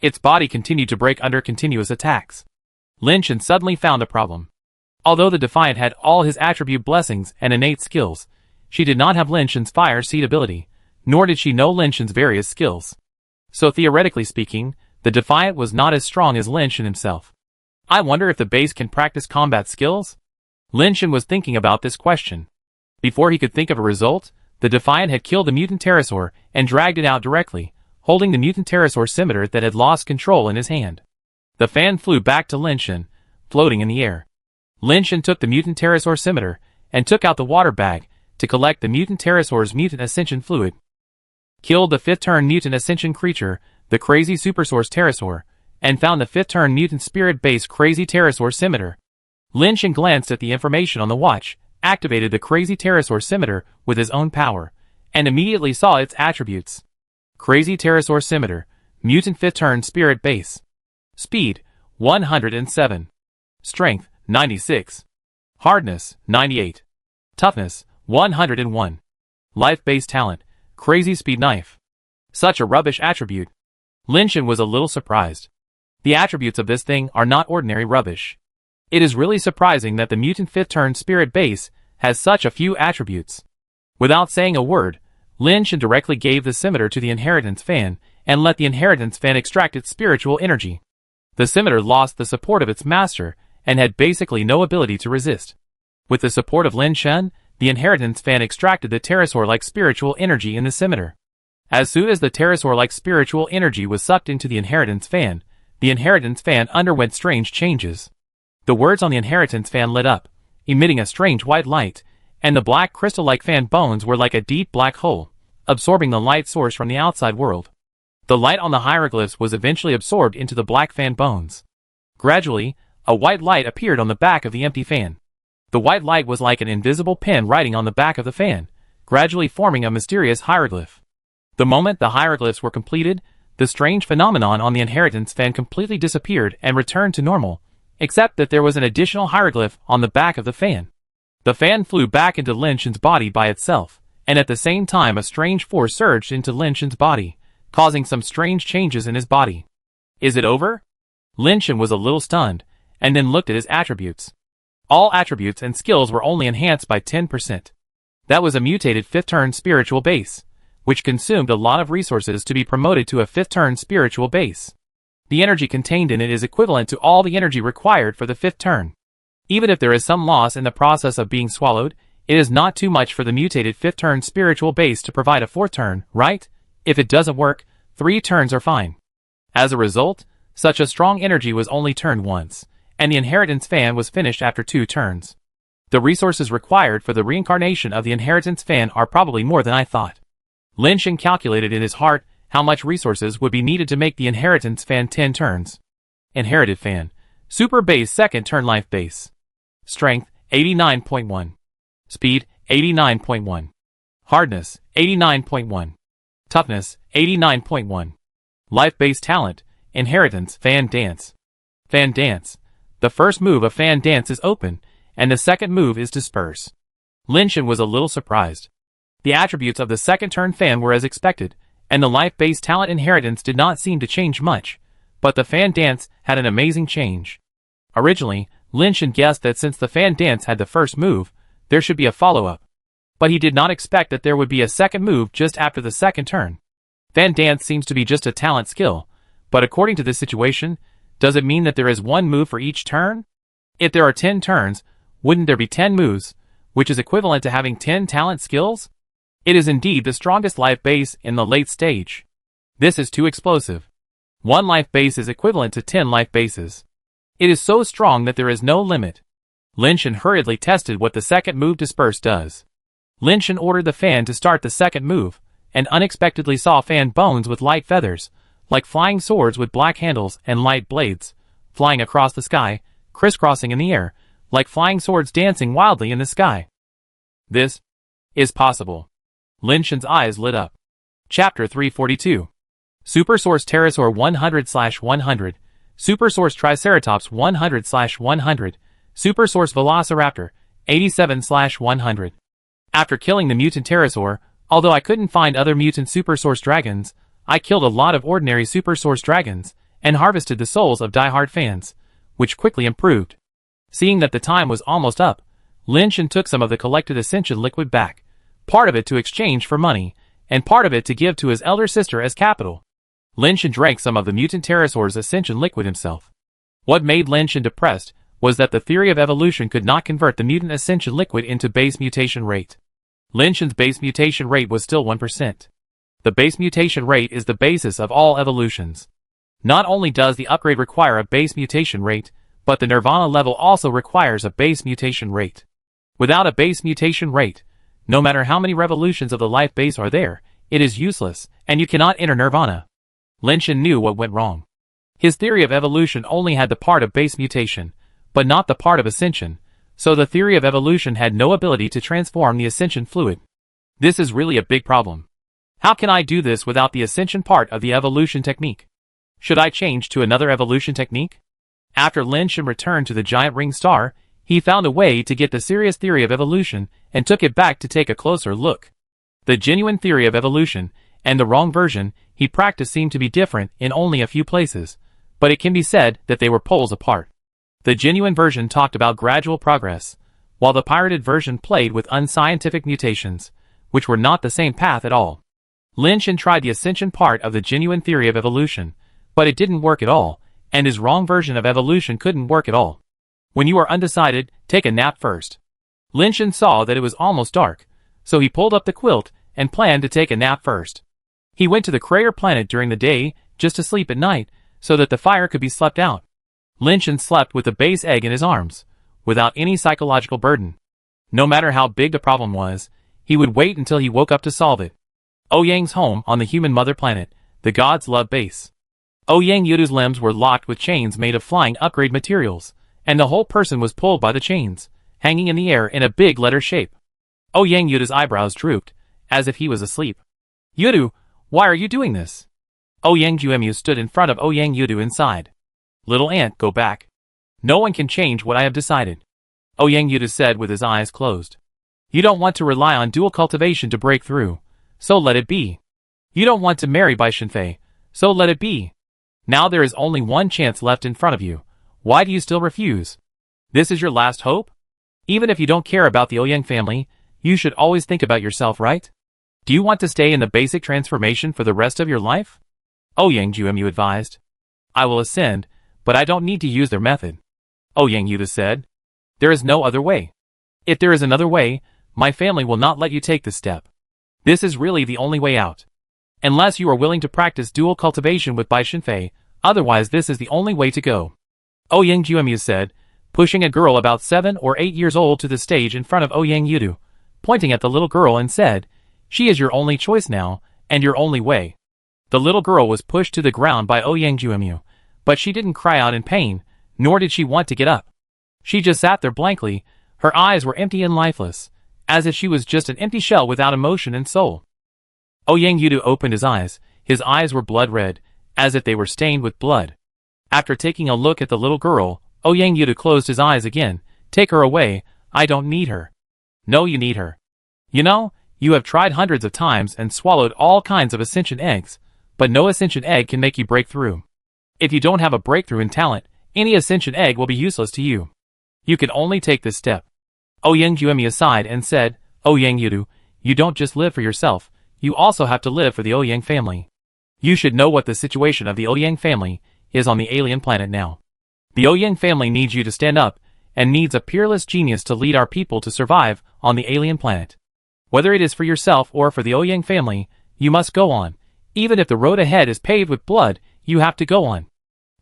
S1: Its body continued to break under continuous attacks. Linshan suddenly found a problem. Although the Defiant had all his attribute blessings and innate skills, she did not have Linshan's fire seed ability, nor did she know Linshan's various skills. So theoretically speaking, the Defiant was not as strong as Linshan himself. I wonder if the base can practice combat skills? Linshan was thinking about this question. Before he could think of a result, the Defiant had killed the mutant pterosaur and dragged it out directly, holding the mutant pterosaur scimitar that had lost control in his hand. The fan flew back to Linshan, floating in the air. Linshan took the mutant pterosaur scimitar and took out the water bag to collect the mutant pterosaur's mutant ascension fluid. Killed the 5th turn mutant ascension creature, the crazy supersource pterosaur, and found the 5th turn mutant spirit-based crazy pterosaur scimitar. Linshan glanced at the information on the watch, activated the crazy pterosaur scimitar with his own power, and immediately saw its attributes. Crazy pterosaur scimitar, mutant 5th turn spirit base. Speed, 107. Strength, 96. Hardness, 98. Toughness, 101. Life-based talent, crazy speed knife. Such a rubbish attribute. Linshan was a little surprised. The attributes of this thing are not ordinary rubbish. It is really surprising that the mutant 5th turn spirit base has such a few attributes. Without saying a word, Linshan directly gave the scimitar to the inheritance fan and let the inheritance fan extract its spiritual energy. The scimitar lost the support of its master and had basically no ability to resist. With the support of Linshan, the inheritance fan extracted the pterosaur-like spiritual energy in the scimitar. As soon as the pterosaur-like spiritual energy was sucked into the inheritance fan underwent strange changes. The words on the inheritance fan lit up, emitting a strange white light, and the black crystal-like fan bones were like a deep black hole, absorbing the light source from the outside world. The light on the hieroglyphs was eventually absorbed into the black fan bones. Gradually, a white light appeared on the back of the empty fan. The white light was like an invisible pen writing on the back of the fan, gradually forming a mysterious hieroglyph. The moment the hieroglyphs were completed, the strange phenomenon on the inheritance fan completely disappeared and returned to normal, except that there was an additional hieroglyph on the back of the fan. The fan flew back into Linshan's body by itself, and at the same time a strange force surged into Linshan's body, causing some strange changes in his body. Is it over? Linshan was a little stunned, and then looked at his attributes. All attributes and skills were only enhanced by 10%. That was a mutated 5th turn spiritual base, which consumed a lot of resources to be promoted to a 5th turn spiritual base. The energy contained in it is equivalent to all the energy required for the 5th turn. Even if there is some loss in the process of being swallowed, it is not too much for the mutated 5th turn spiritual base to provide a 4th turn, right? If it doesn't work, 3 turns are fine. As a result, such a strong energy was only turned once, and the inheritance fan was finished after 2 turns. The resources required for the reincarnation of the inheritance fan are probably more than I thought. Linshan calculated in his heart how much resources would be needed to make the inheritance fan 10 turns. Inherited fan. Super base 2nd turn life base. Strength, 89.1. Speed, 89.1. Hardness, 89.1. Toughness, 89.1. Life-based talent, inheritance, fan dance. Fan dance. The first move of fan dance is open, and the second move is disperse. Lin-Shan was a little surprised. The attributes of the second turn fan were as expected, and the life-based talent inheritance did not seem to change much, but the fan dance had an amazing change. Originally, Lin-Shan guessed that since the fan dance had the first move, there should be a follow-up. But he did not expect that there would be a second move just after the second turn. Fan dance seems to be just a talent skill, but according to this situation, does it mean that there is one move for each turn? If there are 10 turns, wouldn't there be 10 moves, which is equivalent to having 10 talent skills? It is indeed the strongest life base in the late stage. This is too explosive. One life base is equivalent to 10 life bases. It is so strong that there is no limit. Lin-Shan hurriedly tested what the second move disperse does. Lin-Shan ordered the fan to start the second move, and unexpectedly saw fan bones with light feathers, like flying swords with black handles and light blades, flying across the sky, crisscrossing in the air, like flying swords dancing wildly in the sky. This is possible. Lin-Shan's eyes lit up. Chapter 342. Super Source Pterosaur 100/100, Super Source Triceratops 100/100, Super Source Velociraptor 87/100. After killing the mutant pterosaur, although I couldn't find other mutant Super Source dragons, I killed a lot of ordinary Super Source dragons, and harvested the souls of die-hard fans, which quickly improved. Seeing that the time was almost up, Lin-Shan took some of the collected Ascension liquid back, part of it to exchange for money, and part of it to give to his elder sister as capital. Lin-Shan drank some of the mutant pterosaur's Ascension liquid himself. What made Lin-Shan depressed was that the theory of evolution could not convert the mutant Ascension liquid into base mutation rate. Lin-Shan's base mutation rate was still 1%. The base mutation rate is the basis of all evolutions. Not only does the upgrade require a base mutation rate, but the Nirvana level also requires a base mutation rate. Without a base mutation rate, no matter how many revolutions of the life base are there, it is useless, and you cannot enter Nirvana. Lin-Shan knew what went wrong. His theory of evolution only had the part of base mutation, but not the part of ascension, so the theory of evolution had no ability to transform the ascension fluid. This is really a big problem. How can I do this without the ascension part of the evolution technique? Should I change to another evolution technique? After Lin-Shan returned to the giant ring star, he found a way to get the serious theory of evolution and took it back to take a closer look. The genuine theory of evolution and the wrong version he practiced seemed to be different in only a few places, but it can be said that they were poles apart. The genuine version talked about gradual progress, while the pirated version played with unscientific mutations, which were not the same path at all. Lin-Shan tried the ascension part of the genuine theory of evolution, but it didn't work at all, and his wrong version of evolution couldn't work at all. When you are undecided, take a nap first. Lin-Shan saw that it was almost dark, so he pulled up the quilt and planned to take a nap first. He went to the crater planet during the day just to sleep at night, so that the fire could be slept out. Lin-Shan slept with the base egg in his arms, without any psychological burden. No matter how big the problem was, he would wait until he woke up to solve it. Ouyang's home on the human mother planet, the gods' love base. Ouyang Yudu's limbs were locked with chains made of flying upgrade materials, and the whole person was pulled by the chains, hanging in the air in a big letter shape. Ouyang Yudu's eyebrows drooped, as if he was asleep. Yudu, why are you doing this? Ouyang Juemu stood in front of Ouyang Yudu inside. Little ant, go back. No one can change what I have decided. Ouyang Yudu said with his eyes closed. You don't want to rely on dual cultivation to break through, so let it be. You don't want to marry Bai Shenfei, so let it be. Now there is only one chance left in front of you. Why do you still refuse? This is your last hope? Even if you don't care about the Ouyang family, you should always think about yourself, right? Do you want to stay in the basic transformation for the rest of your life? Ouyang Juemu advised. I will ascend, but I don't need to use their method. Ouyang Yudu said. There is no other way. If there is another way, my family will not let you take this step. This is really the only way out. Unless you are willing to practice dual cultivation with Bai Shenfei, otherwise this is the only way to go. Ouyang Juemu said, pushing a girl about 7 or 8 years old to the stage in front of Ouyang Yudu, pointing at the little girl and said, she is your only choice now, and your only way. The little girl was pushed to the ground by Ouyang Juemu, but she didn't cry out in pain, nor did she want to get up. She just sat there blankly, her eyes were empty and lifeless, as if she was just an empty shell without emotion and soul. Ouyang Yudu opened his eyes were blood red, as if they were stained with blood. After taking a look at the little girl, Ouyang Yudu closed his eyes again. Take her away, I don't need her. No, you need her. You know, you have tried hundreds of times and swallowed all kinds of ascension eggs, but no ascension egg can make you break through. If you don't have a breakthrough in talent, any ascension egg will be useless to you. You can only take this step. Ouyang Yuemi aside and said, Ouyang Yudu, you don't just live for yourself, you also have to live for the Ouyang family. You should know what the situation of the Ouyang family is on the alien planet now. The Ouyang family needs you to stand up, and needs a peerless genius to lead our people to survive on the alien planet. Whether it is for yourself or for the Ouyang family, you must go on. Even if the road ahead is paved with blood, you have to go on.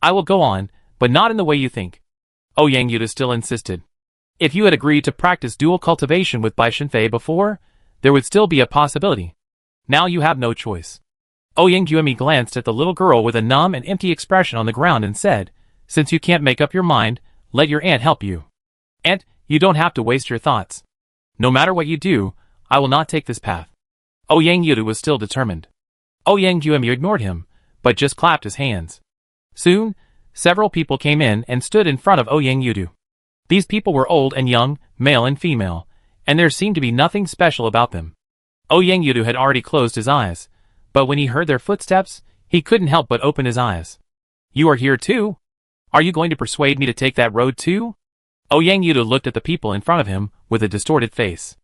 S1: I will go on, but not in the way you think. Ouyang Yudu still insisted. If you had agreed to practice dual cultivation with Bai Shenfei before, there would still be a possibility. Now you have no choice. Ouyang Yuemi glanced at the little girl with a numb and empty expression on the ground and said, since you can't make up your mind, let your aunt help you. Aunt, you don't have to waste your thoughts. No matter what you do, I will not take this path. Ouyang Yudu was still determined. Ouyang Yuemi ignored him, but just clapped his hands. Soon, several people came in and stood in front of Ouyang Yudu. These people were old and young, male and female, and there seemed to be nothing special about them. Ouyang Yudu had already closed his eyes, but when he heard their footsteps, he couldn't help but open his eyes. You are here too? Are you going to persuade me to take that road too? Ouyang Yudu looked at the people in front of him with a distorted face.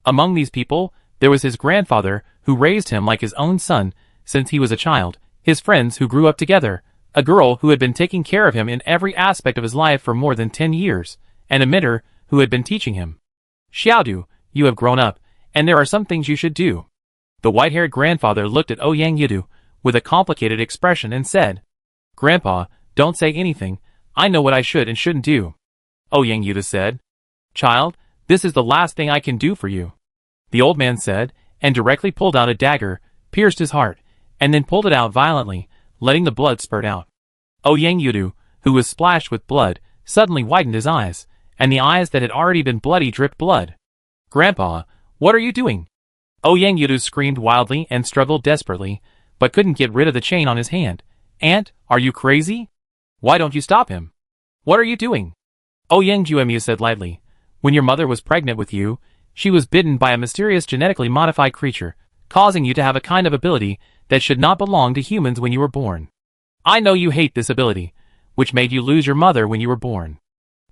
S1: Among these people, there was his grandfather, who raised him like his own son since he was a child, his friends who grew up together, a girl who had been taking care of him in every aspect of his life for more than 10 years, and a mentor who had been teaching him. Xiaodu, you have grown up, and there are some things you should do. The white-haired grandfather looked at Ouyang Yudu with a complicated expression and said, Grandpa, don't say anything, I know what I should and shouldn't do. Ouyang Yudu said, Child, this is the last thing I can do for you. The old man said, and directly pulled out a dagger, pierced his heart, and then pulled it out violently, letting the blood spurt out. Ouyang Yudu, who was splashed with blood, suddenly widened his eyes, and the eyes that had already been bloody dripped blood. Grandpa, what are you doing? Ouyang Yudu screamed wildly and struggled desperately, but couldn't get rid of the chain on his hand. Aunt, are you crazy? Why don't you stop him? What are you doing? Ouyang Yuemi said lightly, when your mother was pregnant with you, she was bitten by a mysterious genetically modified creature, causing you to have a kind of ability that should not belong to humans when you were born. I know you hate this ability, which made you lose your mother when you were born.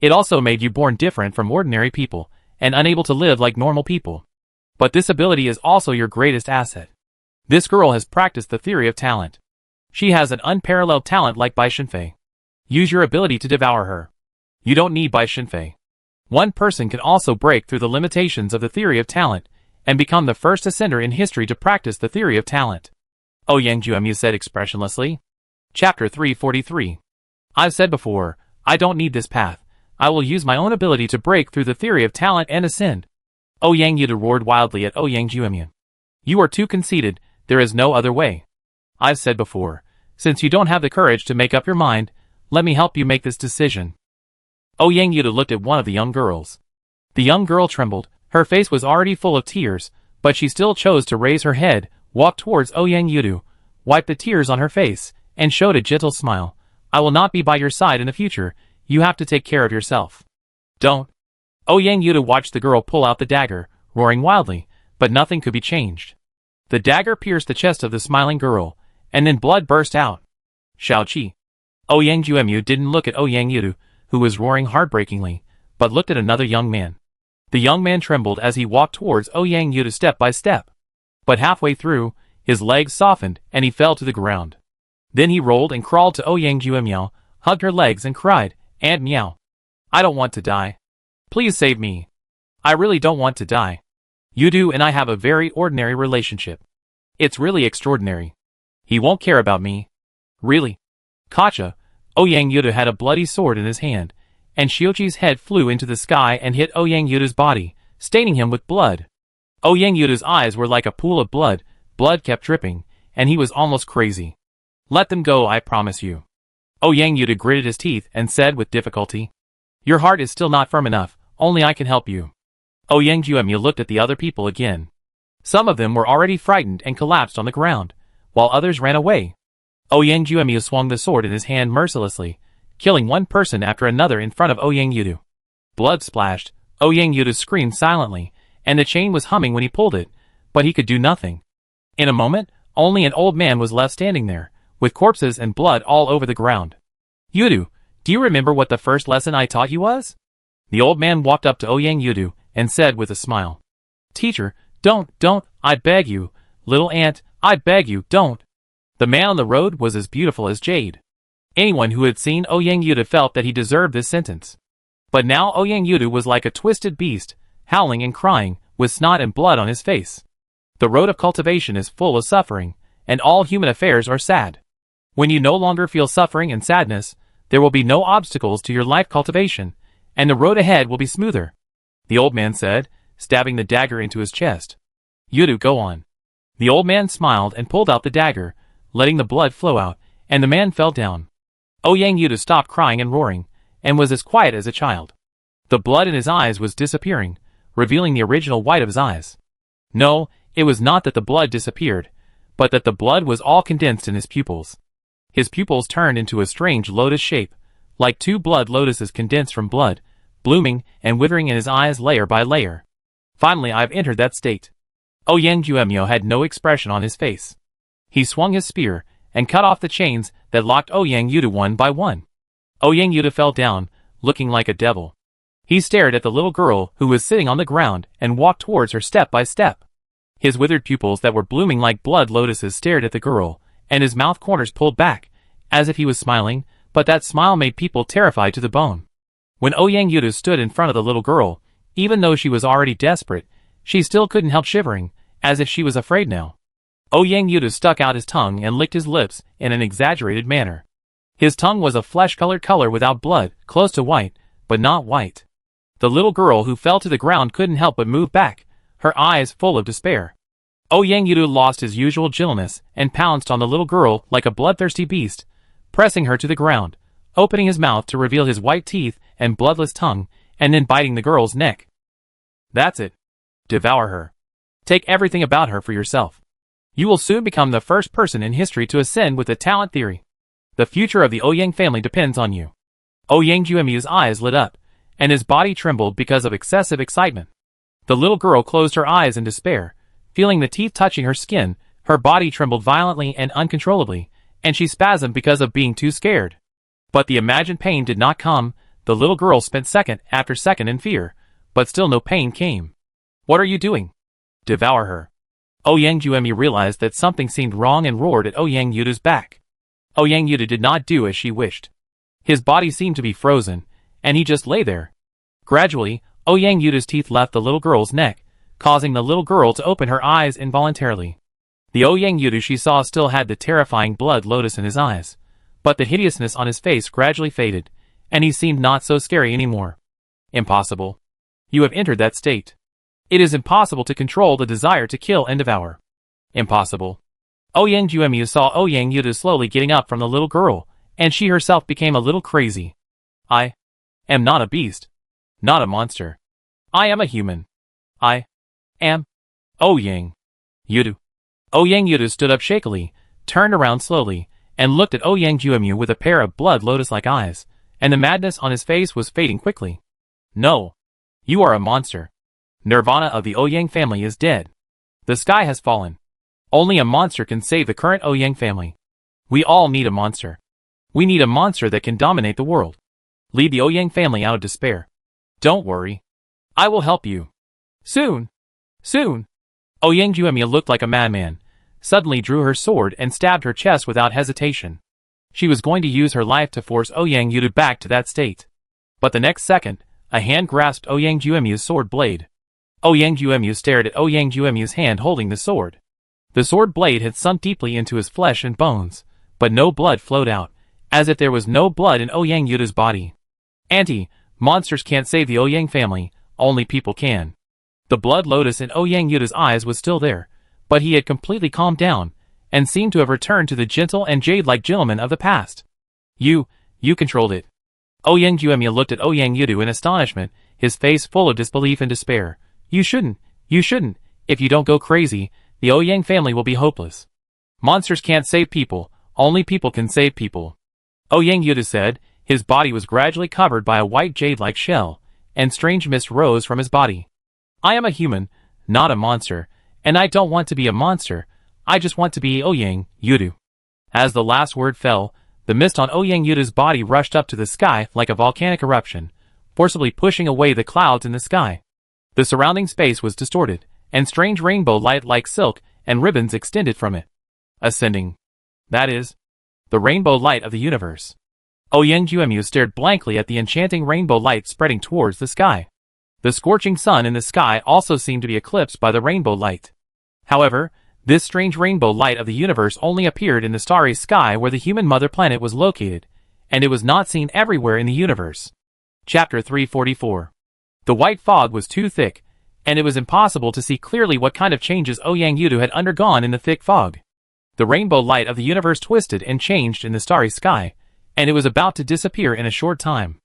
S1: It also made you born different from ordinary people, and unable to live like normal people. But this ability is also your greatest asset. This girl has practiced the theory of talent. She has an unparalleled talent like Bai Shenfei. Use your ability to devour her. You don't need Bai Shenfei. One person can also break through the limitations of the theory of talent, and become the first ascender in history to practice the theory of talent. Ouyang Yuemi said expressionlessly. Chapter 343. I've said before, I don't need this path. I will use my own ability to break through the theory of talent and ascend. Ouyang Yudu roared wildly at Ouyang Yuemi. You are too conceited, there is no other way. I've said before, since you don't have the courage to make up your mind, let me help you make this decision. Ouyang Yudu looked at one of the young girls. The young girl trembled, her face was already full of tears, but she still chose to raise her head, walk towards Ouyang Yudu, wipe the tears on her face, and showed a gentle smile. I will not be by your side in the future, you have to take care of yourself. Don't. Ouyang Yudu watched the girl pull out the dagger, roaring wildly, but nothing could be changed. The dagger pierced the chest of the smiling girl, and then blood burst out. Xiaoqi. Ouyang Yuemi didn't look at Ouyang Yudu, who was roaring heartbreakingly, but looked at another young man. The young man trembled as he walked towards Ouyang Yudu step by step. But halfway through, his legs softened and he fell to the ground. Then he rolled and crawled to Ouyang Yuemi, hugged her legs and cried, Aunt Meow. I don't want to die. Please save me. I really don't want to die. Yudu and I have a very ordinary relationship. It's really extraordinary. He won't care about me. Really? Kacha, Ouyang Yudu had a bloody sword in his hand, and Xiuqi's head flew into the sky and hit Ouyang Yudu's body, staining him with blood. Ouyang Yudu's eyes were like a pool of blood, blood kept dripping, and he was almost crazy. Let them go, I promise you. Ouyang Yudu gritted his teeth and said with difficulty. Your heart is still not firm enough, only I can help you. Ouyang Yuemi looked at the other people again. Some of them were already frightened and collapsed on the ground, while others ran away. Ouyang Juemyu swung the sword in his hand mercilessly, killing one person after another in front of Ouyang Yudu. Blood splashed, Ouyang Yudu screamed silently, and the chain was humming when he pulled it, but he could do nothing. In a moment, only an old man was left standing there, with corpses and blood all over the ground. Yudu, do you remember what the first lesson I taught you was? The old man walked up to Ouyang Yudu and said with a smile. Teacher, don't, I beg you. Little aunt, I beg you, don't. The man on the road was as beautiful as jade. Anyone who had seen Ouyang Yudu felt that he deserved this sentence. But now Ouyang Yudu was like a twisted beast, howling and crying, with snot and blood on his face. The road of cultivation is full of suffering, and all human affairs are sad. When you no longer feel suffering and sadness, there will be no obstacles to your life cultivation, and the road ahead will be smoother. The old man said, stabbing the dagger into his chest. Yudu, go on. The old man smiled and pulled out the dagger, letting the blood flow out, and the man fell down. Ouyang Yudu stopped crying and roaring, and was as quiet as a child. The blood in his eyes was disappearing, revealing the original white of his eyes. No, it was not that the blood disappeared, but that the blood was all condensed in his pupils. His pupils turned into a strange lotus shape, like two blood lotuses condensed from blood, blooming and withering in his eyes layer by layer. Finally I've entered that state. Ouyang Juemyo had no expression on his face. He swung his spear, and cut off the chains that locked Ouyang Yudu one by one. Ouyang Yudu fell down, looking like a devil. He stared at the little girl who was sitting on the ground and walked towards her step by step. His withered pupils that were blooming like blood lotuses stared at the girl, and his mouth corners pulled back, as if he was smiling, but that smile made people terrified to the bone. When Ouyang Yudu stood in front of the little girl, even though she was already desperate, she still couldn't help shivering, as if she was afraid now. Ouyang Yudu stuck out his tongue and licked his lips in an exaggerated manner. His tongue was a flesh-colored color without blood, close to white, but not white. The little girl who fell to the ground couldn't help but move back, her eyes full of despair. Ouyang Yudu lost his usual gentleness and pounced on the little girl like a bloodthirsty beast, pressing her to the ground, opening his mouth to reveal his white teeth and bloodless tongue, and then biting the girl's neck. That's it. Devour her. Take everything about her for yourself. You will soon become the first person in history to ascend with the talent theory. The future of the Ouyang family depends on you. Ouyang Juemyu's eyes lit up, and his body trembled because of excessive excitement. The little girl closed her eyes in despair, feeling the teeth touching her skin. Her body trembled violently and uncontrollably, and she spasmed because of being too scared. But the imagined pain did not come. The little girl spent second after second in fear, but still no pain came. What are you doing? Devour her. Ouyang Juemyu realized that something seemed wrong and roared at Ouyang Yudu's back. Ouyang Yudu did not do as she wished. His body seemed to be frozen, and he just lay there. Gradually, Ouyang Yudu's teeth left the little girl's neck, causing the little girl to open her eyes involuntarily. The Ouyang Yudu she saw still had the terrifying blood lotus in his eyes, but the hideousness on his face gradually faded, and he seemed not so scary anymore. Impossible. You have entered that state. It is impossible to control the desire to kill and devour. Impossible. Ouyang Juemyu saw Ouyang Yudu slowly getting up from the little girl, and she herself became a little crazy. I am not a beast. Not a monster. I am a human. I am Ouyang Yudu. Ouyang Yudu stood up shakily, turned around slowly, and looked at Ouyang Juemyu with a pair of blood lotus-like eyes, and the madness on his face was fading quickly. No. You are a monster. Nirvana of the Ouyang family is dead. The sky has fallen. Only a monster can save the current Ouyang family. We all need a monster. We need a monster that can dominate the world. Lead the Ouyang family out of despair. Don't worry. I will help you. Soon. Soon. Ouyang Juemyu looked like a madman, suddenly drew her sword and stabbed her chest without hesitation. She was going to use her life to force Ouyang Yudu back to that state. But the next second, a hand grasped Ouyang Juemyu's sword blade. Ouyang Juemyu stared at Ouyang Juemyu's hand holding the sword. The sword blade had sunk deeply into his flesh and bones, but no blood flowed out, as if there was no blood in Ouyang Yudu's body. Auntie, monsters can't save the Ouyang family, only people can. The blood lotus in Ouyang Yudu's eyes was still there, but he had completely calmed down, and seemed to have returned to the gentle and jade-like gentleman of the past. You controlled it. Ouyang Juemyu looked at Ouyang Yudu in astonishment, his face full of disbelief and despair. You shouldn't. If you don't go crazy, the Ouyang family will be hopeless. Monsters can't save people, only people can save people. Ouyang Yudu said. His body was gradually covered by a white jade-like shell, and strange mist rose from his body. I am a human, not a monster, and I don't want to be a monster. I just want to be Ouyang Yudu. As the last word fell, the mist on Ouyang Yudu's body rushed up to the sky like a volcanic eruption, forcibly pushing away the clouds in the sky. The surrounding space was distorted, and strange rainbow light like silk and ribbons extended from it. Ascending. That is, the rainbow light of the universe. Ouyang Yuemu stared blankly at the enchanting rainbow light spreading towards the sky. The scorching sun in the sky also seemed to be eclipsed by the rainbow light. However, this strange rainbow light of the universe only appeared in the starry sky where the human mother planet was located, and it was not seen everywhere in the universe. Chapter 344. The white fog was too thick, and it was impossible to see clearly what kind of changes Ouyang Yudu had undergone in the thick fog. The rainbow light of the universe twisted and changed in the starry sky, and it was about to disappear in a short time.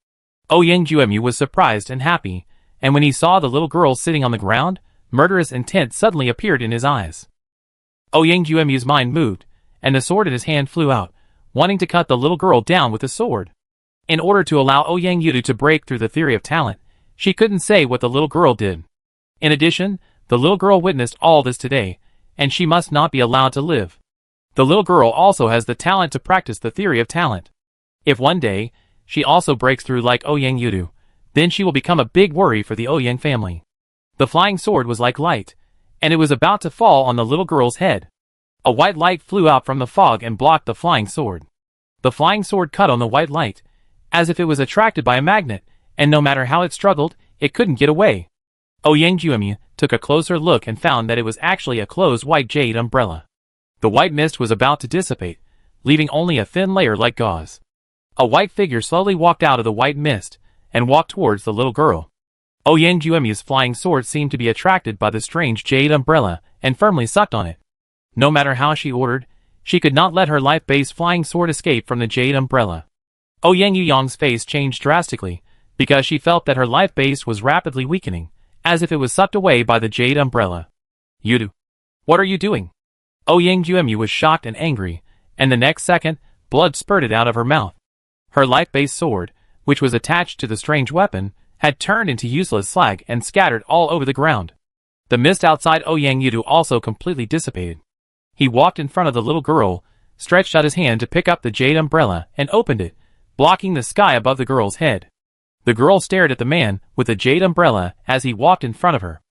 S1: Ouyang Yuemu was surprised and happy, and when he saw the little girl sitting on the ground, murderous intent suddenly appeared in his eyes. Ouyang Yuemu's mind moved, and the sword in his hand flew out, wanting to cut the little girl down with the sword. In order to allow Ouyang Yudu to break through the theory of talent, she couldn't say what the little girl did. In addition, the little girl witnessed all this today, and she must not be allowed to live. The little girl also has the talent to practice the theory of talent. If one day, she also breaks through like Ouyang Yudu, then she will become a big worry for the Ouyang family. The flying sword was like light, and it was about to fall on the little girl's head. A white light flew out from the fog and blocked the flying sword. The flying sword cut on the white light, as if it was attracted by a magnet, and no matter how it struggled, it couldn't get away. Ouyang Yuemu took a closer look and found that it was actually a closed white jade umbrella. The white mist was about to dissipate, leaving only a thin layer like gauze. A white figure slowly walked out of the white mist, and walked towards the little girl. Ouyang Yuemu's flying sword seemed to be attracted by the strange jade umbrella, and firmly sucked on it. No matter how she ordered, she could not let her life-based flying sword escape from the jade umbrella. Ouyang Yuyang's face changed drastically, because she felt that her life base was rapidly weakening, as if it was sucked away by the jade umbrella. Yudu, what are you doing? Ouyang Yuemu was shocked and angry, and the next second, blood spurted out of her mouth. Her life-based sword, which was attached to the strange weapon, had turned into useless slag and scattered all over the ground. The mist outside Ouyang Yudu also completely dissipated. He walked in front of the little girl, stretched out his hand to pick up the jade umbrella, and opened it, blocking the sky above the girl's head. The girl stared at the man with the jade umbrella as he walked in front of her.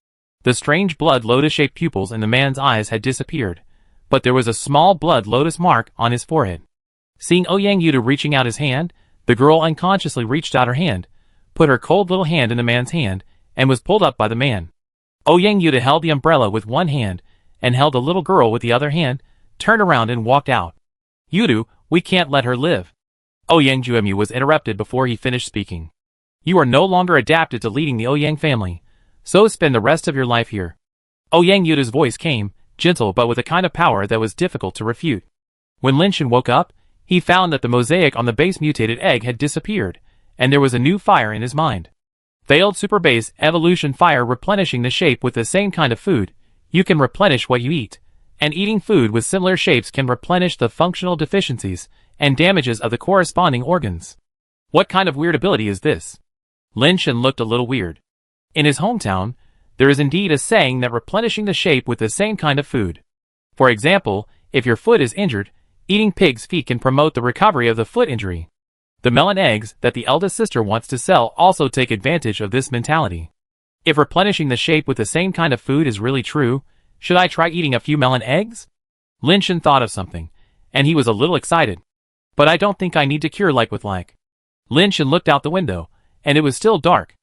S1: The strange blood lotus-shaped pupils in the man's eyes had disappeared, but there was a small blood lotus mark on his forehead. Seeing Ouyang Yudu reaching out his hand, the girl unconsciously reached out her hand, put her cold little hand in the man's hand, and was pulled up by the man. Ouyang Yudu held the umbrella with one hand, and held the little girl with the other hand, turned around and walked out. Yudu, we can't let her live. Ouyang Yuemu was interrupted before he finished speaking. You are no longer adapted to leading the Ouyang family, so spend the rest of your life here. Ouyang Yudu's voice came, gentle but with a kind of power that was difficult to refute. When Linshan woke up, he found that the mosaic on the base mutated egg had disappeared, and there was a new fire in his mind. Failed superbase evolution fire replenishing the shape with the same kind of food. You can replenish what you eat, and eating food with similar shapes can replenish the functional deficiencies and damages of the corresponding organs. What kind of weird ability is this? Linshan looked a little weird. In his hometown, there is indeed a saying that replenishing the shape with the same kind of food. For example, if your foot is injured, eating pig's feet can promote the recovery of the foot injury. The melon eggs that the eldest sister wants to sell also take advantage of this mentality. If replenishing the shape with the same kind of food is really true, should I try eating a few melon eggs? Linshan thought of something, and he was a little excited. But I don't think I need to cure like with like. Linshan looked out the window, and it was still dark.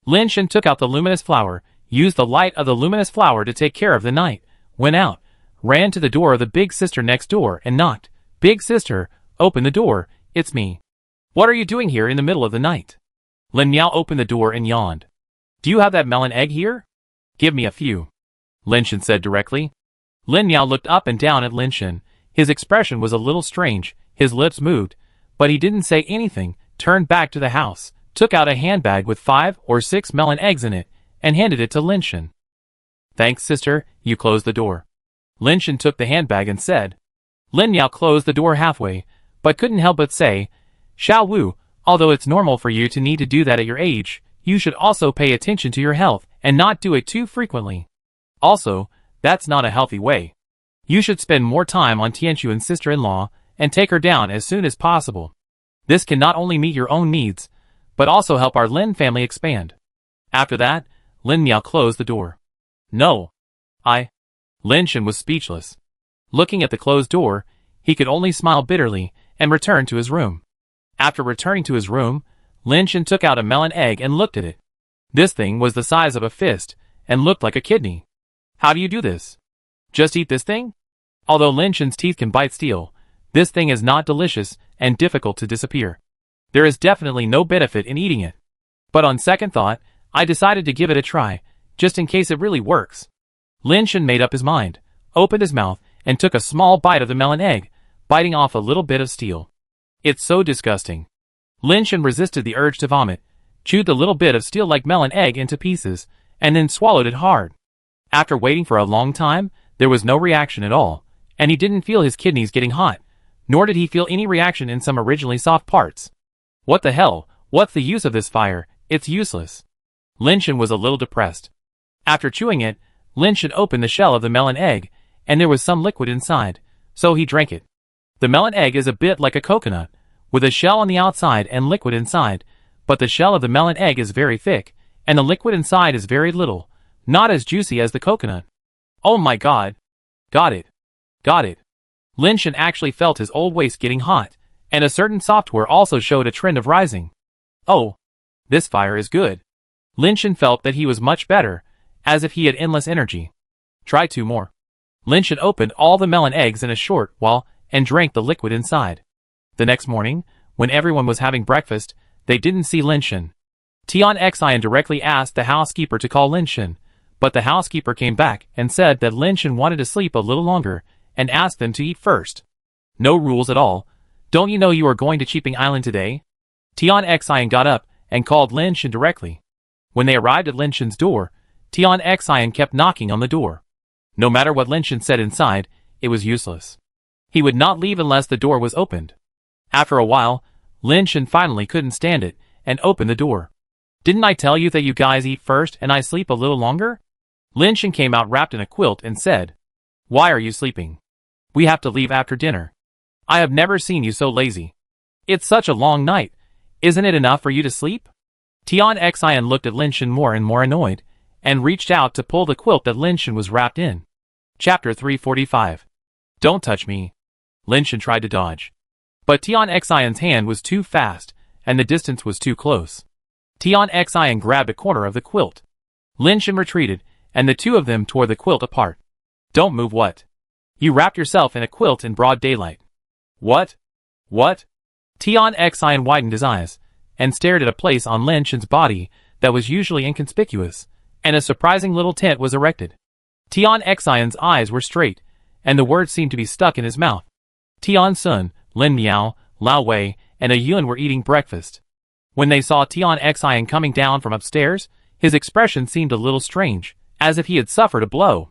S1: Linshan took out the luminous flower, used the light of the luminous flower to take care of the night, went out, ran to the door of the big sister next door and knocked. Big sister, open the door, it's me. What are you doing here in the middle of the night? Lin Miao opened the door and yawned. Do you have that melon egg here? Give me a few. Linshan said directly. Lin Miao looked up and down at Linshan. His expression was a little strange, his lips moved, but he didn't say anything, turned back to the house, took out a handbag with 5 or 6 melon eggs in it, and handed it to Linshan. Thanks, sister, you closed the door. Linshan took the handbag and said, Lin Miao closed the door halfway, but couldn't help but say, Xiao Wu, although it's normal for you to need to do that at your age, you should also pay attention to your health and not do it too frequently. Also, that's not a healthy way. You should spend more time on Tianxuan's sister-in-law and take her down as soon as possible. This can not only meet your own needs, but also help our Lin family expand. After that, Lin Miao closed the door. No. Lin Shen was speechless. Looking at the closed door, he could only smile bitterly and return to his room. After returning to his room, Lin Shen took out a melon egg and looked at it. This thing was the size of a fist and looked like a kidney. How do you do this? Just eat this thing? Although Lin Shen's teeth can bite steel, this thing is not delicious and difficult to disappear. There is definitely no benefit in eating it. But on second thought, I decided to give it a try, just in case it really works. Lin Shen made up his mind, opened his mouth, and took a small bite of the melon egg, biting off a little bit of steel. It's so disgusting. Lin Shen resisted the urge to vomit, chewed the little bit of steel-like melon egg into pieces, and then swallowed it hard. After waiting for a long time, there was no reaction at all, and he didn't feel his kidneys getting hot, nor did he feel any reaction in some originally soft parts. What the hell, what's the use of this fire? It's useless. Lin Shen was a little depressed. After chewing it, Lin Shen opened the shell of the melon egg, and there was some liquid inside, so he drank it. The melon egg is a bit like a coconut, with a shell on the outside and liquid inside, but the shell of the melon egg is very thick, and the liquid inside is very little, not as juicy as the coconut. Oh my god. Got it. Got it. Lin Shen actually felt his old waist getting hot, and a certain software also showed a trend of rising. Oh. This fire is good. Lin Shen felt that he was much better, as if he had endless energy. Try 2 more. Lin Shen opened all the melon eggs in a short while and drank the liquid inside. The next morning, when everyone was having breakfast, they didn't see Lin Shen. Tian Xian directly asked the housekeeper to call Lin Shen, but the housekeeper came back and said that Lin Shen wanted to sleep a little longer and asked them to eat first. No rules at all. Don't you know you are going to Cheaping Island today? Tian Xian got up and called Lin Shen directly. When they arrived at Lin Shen's door, Tian Xian kept knocking on the door. No matter what Lin Shen said inside, it was useless. He would not leave unless the door was opened. After a while, Lin Shen finally couldn't stand it and opened the door. Didn't I tell you that you guys eat first and I sleep a little longer? Lin Shen came out wrapped in a quilt and said, Why are you sleeping? We have to leave after dinner. I have never seen you so lazy. It's such a long night. Isn't it enough for you to sleep? Tian Xian looked at Lin Shen more and more annoyed, and reached out to pull the quilt that Lin Shen was wrapped in. Chapter 345. Don't touch me. Lin Shen tried to dodge. But Tian Xian's hand was too fast, and the distance was too close. Tian Xian grabbed a corner of the quilt. Lin Shen retreated, and the two of them tore the quilt apart. Don't move what? You wrapped yourself in a quilt in broad daylight. What? What? Tian Xian widened his eyes, and stared at a place on Lin Shen's body that was usually inconspicuous, and a surprising little tent was erected. Tian Xian's eyes were straight, and the words seemed to be stuck in his mouth. Tian Sun, Lin Miao, Lao Wei, and a Yun were eating breakfast. When they saw Tian Xian coming down from upstairs, his expression seemed a little strange, as if he had suffered a blow.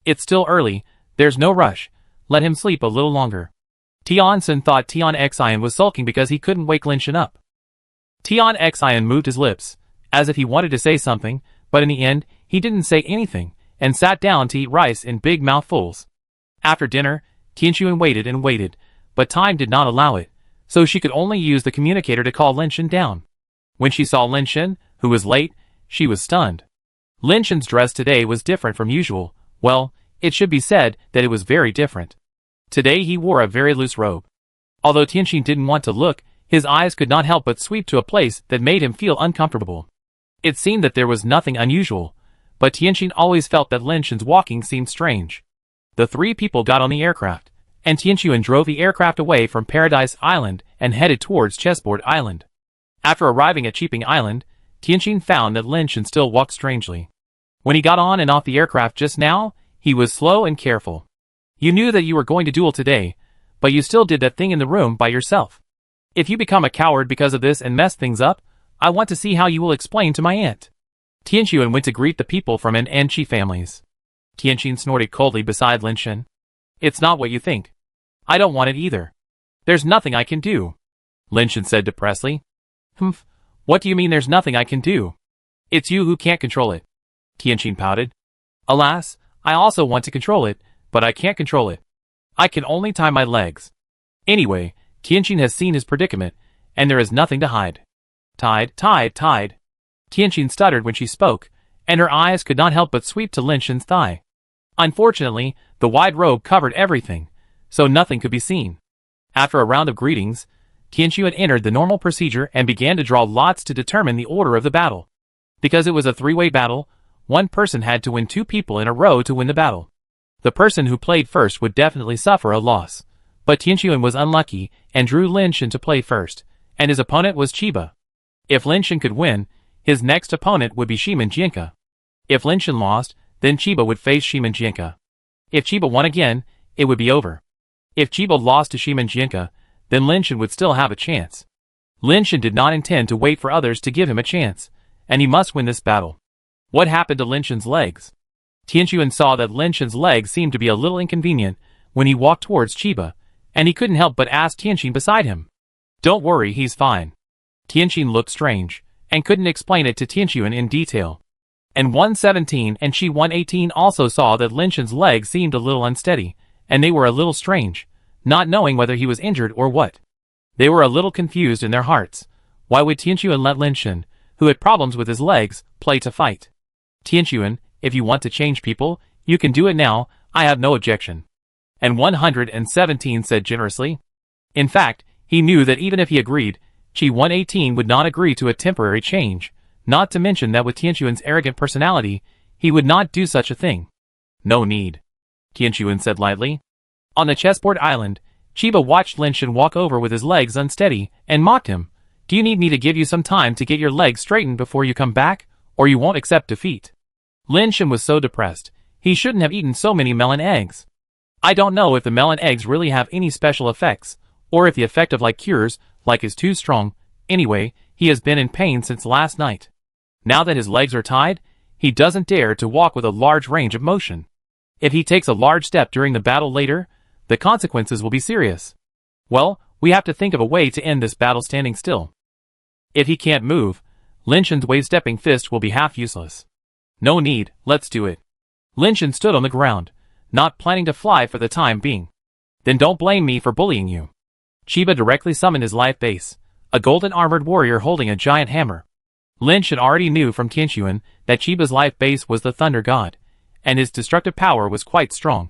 S1: It's still early, there's no rush, let him sleep a little longer. Tian Sun thought Tian Xian was sulking because he couldn't wake Lin Shen up. Tian Xian moved his lips, as if he wanted to say something, but in the end, he didn't say anything, and sat down to eat rice in big mouthfuls. After dinner, Tianxuan waited and waited, but time did not allow it, so she could only use the communicator to call Lin Shen down. When she saw Lin Shen, who was late, she was stunned. Lin Shen's dress today was different from usual. Well, it should be said that it was very different. Today he wore a very loose robe. Although Tianxuan didn't want to look, his eyes could not help but sweep to a place that made him feel uncomfortable. It seemed that there was nothing unusual, but Tianxuan always felt that Lin Shen's walking seemed strange. The 3 people got on the aircraft, and Tianxuan drove the aircraft away from Paradise Island and headed towards Chessboard Island. After arriving at Cheaping Island, Tianxuan found that Lin Shen still walked strangely. When he got on and off the aircraft just now, he was slow and careful. You knew that you were going to duel today, but you still did that thing in the room by yourself. If you become a coward because of this and mess things up, I want to see how you will explain to my aunt. Tianxuan went to greet the people from An and Chi families. Tianxuan snorted coldly beside Lin Shen. It's not what you think. I don't want it either. There's nothing I can do, Lin Shan said depressedly. Humph, what do you mean there's nothing I can do? It's you who can't control it, Tianqin pouted. Alas, I also want to control it, but I can't control it. I can only tie my legs. Anyway, Tianqin has seen his predicament, and there is nothing to hide. Tied. Tianqin stuttered when she spoke, and her eyes could not help but sweep to Lin Shan's thigh. Unfortunately, the wide robe covered everything, so nothing could be seen. After a round of greetings, Tianqin entered the normal procedure and began to draw lots to determine the order of the battle. Because it was a three-way battle, one person had to win 2 people in a row to win the battle. The person who played first would definitely suffer a loss. But Tianqin was unlucky and drew Lin Shan to play first, and his opponent was Chiba. If Lin Shan could win, his next opponent would be Shiman Jianka. If Lin Shan lost, then Chiba would face Shiman Jianka. If Chiba won again, it would be over. If Chiba lost to Shiman Jianka, then Lin Shan would still have a chance. Lin Shan did not intend to wait for others to give him a chance, and he must win this battle. What happened to Lin Shan's legs? Tianqin saw that Lin Shan's legs seemed to be a little inconvenient when he walked towards Chiba, and he couldn't help but ask Tianqin beside him. Don't worry, he's fine. Tianqin looked strange, and couldn't explain it to Tianqin in detail. And 117 and Shi 118 also saw that Lin Shan's legs seemed a little unsteady, and they were a little strange, not knowing whether he was injured or what. They were a little confused in their hearts. Why would Tianqin let Lin Shan, who had problems with his legs, play to fight? Tianqin, if you want to change people, you can do it now, I have no objection. And 117 said generously. In fact, he knew that even if he agreed, Shi 118 would not agree to a temporary change, not to mention that with Tianqin's arrogant personality, he would not do such a thing. No need, Tianqin said lightly. On the chessboard island, Chiba watched Lin Shan walk over with his legs unsteady, and mocked him. Do you need me to give you some time to get your legs straightened before you come back, or you won't accept defeat? Lin Shan was so depressed, he shouldn't have eaten so many melon eggs. I don't know if the melon eggs really have any special effects, or if the effect of cures is too strong. Anyway, he has been in pain since last night. Now that his legs are tied, he doesn't dare to walk with a large range of motion. If he takes a large step during the battle later, the consequences will be serious. Well, we have to think of a way to end this battle standing still. If he can't move, Lin Shan's wave-stepping fist will be half useless. No need, let's do it. Lin Shan stood on the ground, not planning to fly for the time being. Then don't blame me for bullying you. Chiba directly summoned his life base, a golden armored warrior holding a giant hammer. Lin Shan already knew from Tianqin that Chiba's life base was the Thunder God, and his destructive power was quite strong.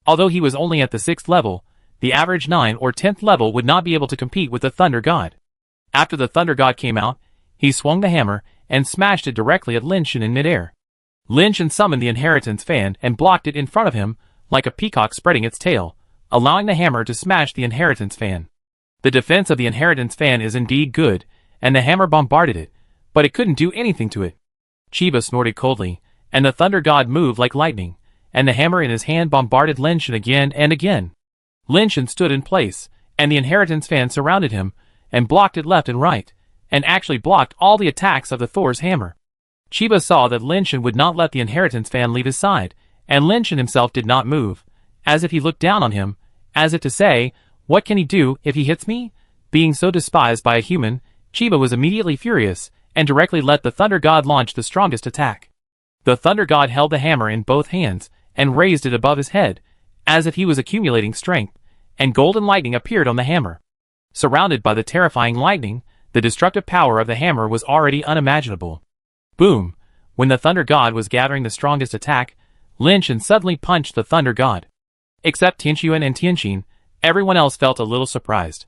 S1: Although he was only at the 6th level, the average 9th or 10th level would not be able to compete with the Thunder God. After the Thunder God came out, he swung the hammer and smashed it directly at Lin Shan in midair. Lin Shan summoned the Inheritance Fan and blocked it in front of him, like a peacock spreading its tail, allowing the hammer to smash the Inheritance Fan. The defense of the Inheritance Fan is indeed good, and the hammer bombarded it, but it couldn't do anything to it. Chiba snorted coldly, and the Thunder God moved like lightning, and the hammer in his hand bombarded Lin Shan again and again. Lin Shan stood in place, and the Inheritance Fan surrounded him, and blocked it left and right, and actually blocked all the attacks of the Thor's hammer. Chiba saw that Lin Shan would not let the Inheritance Fan leave his side, and Lin Shan himself did not move, as if he looked down on him, as if to say, what can he do if he hits me? Being so despised by a human, Chiba was immediately furious, and directly let the Thunder God launch the strongest attack. The Thunder God held the hammer in both hands, and raised it above his head, as if he was accumulating strength, and golden lightning appeared on the hammer. Surrounded by the terrifying lightning, the destructive power of the hammer was already unimaginable. Boom! When the Thunder God was gathering the strongest attack, Lin Shan suddenly punched the Thunder God. Except Tianqin and Tianqin, everyone else felt a little surprised.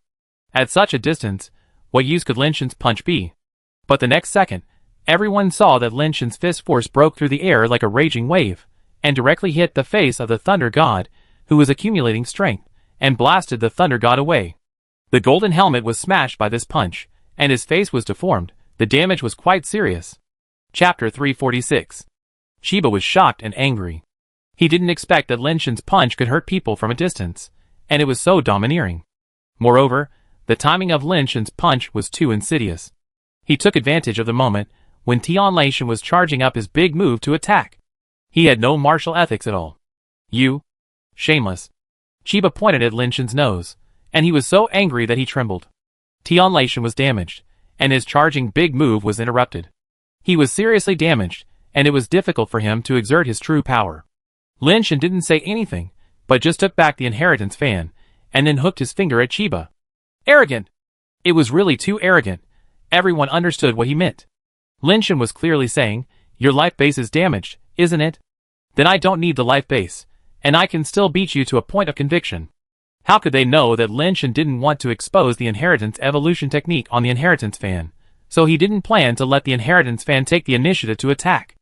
S1: At such a distance, what use could Lin Shan's punch be? But the next second, everyone saw that Lin Shan's fist force broke through the air like a raging wave, and directly hit the face of the Thunder God, who was accumulating strength, and blasted the Thunder God away. The golden helmet was smashed by this punch, and his face was deformed. The damage was quite serious. Chapter 346. Chiba was shocked and angry. He didn't expect that Lin Shan's punch could hurt people from a distance, and it was so domineering. Moreover, the timing of Lin Shan's punch was too insidious. He took advantage of the moment when Tian Lei Shan was charging up his big move to attack. He had no martial ethics at all. You? Shameless. Chiba pointed at Lin Shen's nose, and he was so angry that he trembled. Tian Laishan was damaged, and his charging big move was interrupted. He was seriously damaged, and it was difficult for him to exert his true power. Lin Shen didn't say anything, but just took back the inheritance fan, and then hooked his finger at Chiba. Arrogant! It was really too arrogant. Everyone understood what he meant. Lin Shen was clearly saying, your life base is damaged, isn't it? Then I don't need the life base, and I can still beat you to a point of conviction. How could they know that Lin Shen didn't want to expose the inheritance evolution technique on the inheritance fan, so he didn't plan to let the inheritance fan take the initiative to attack.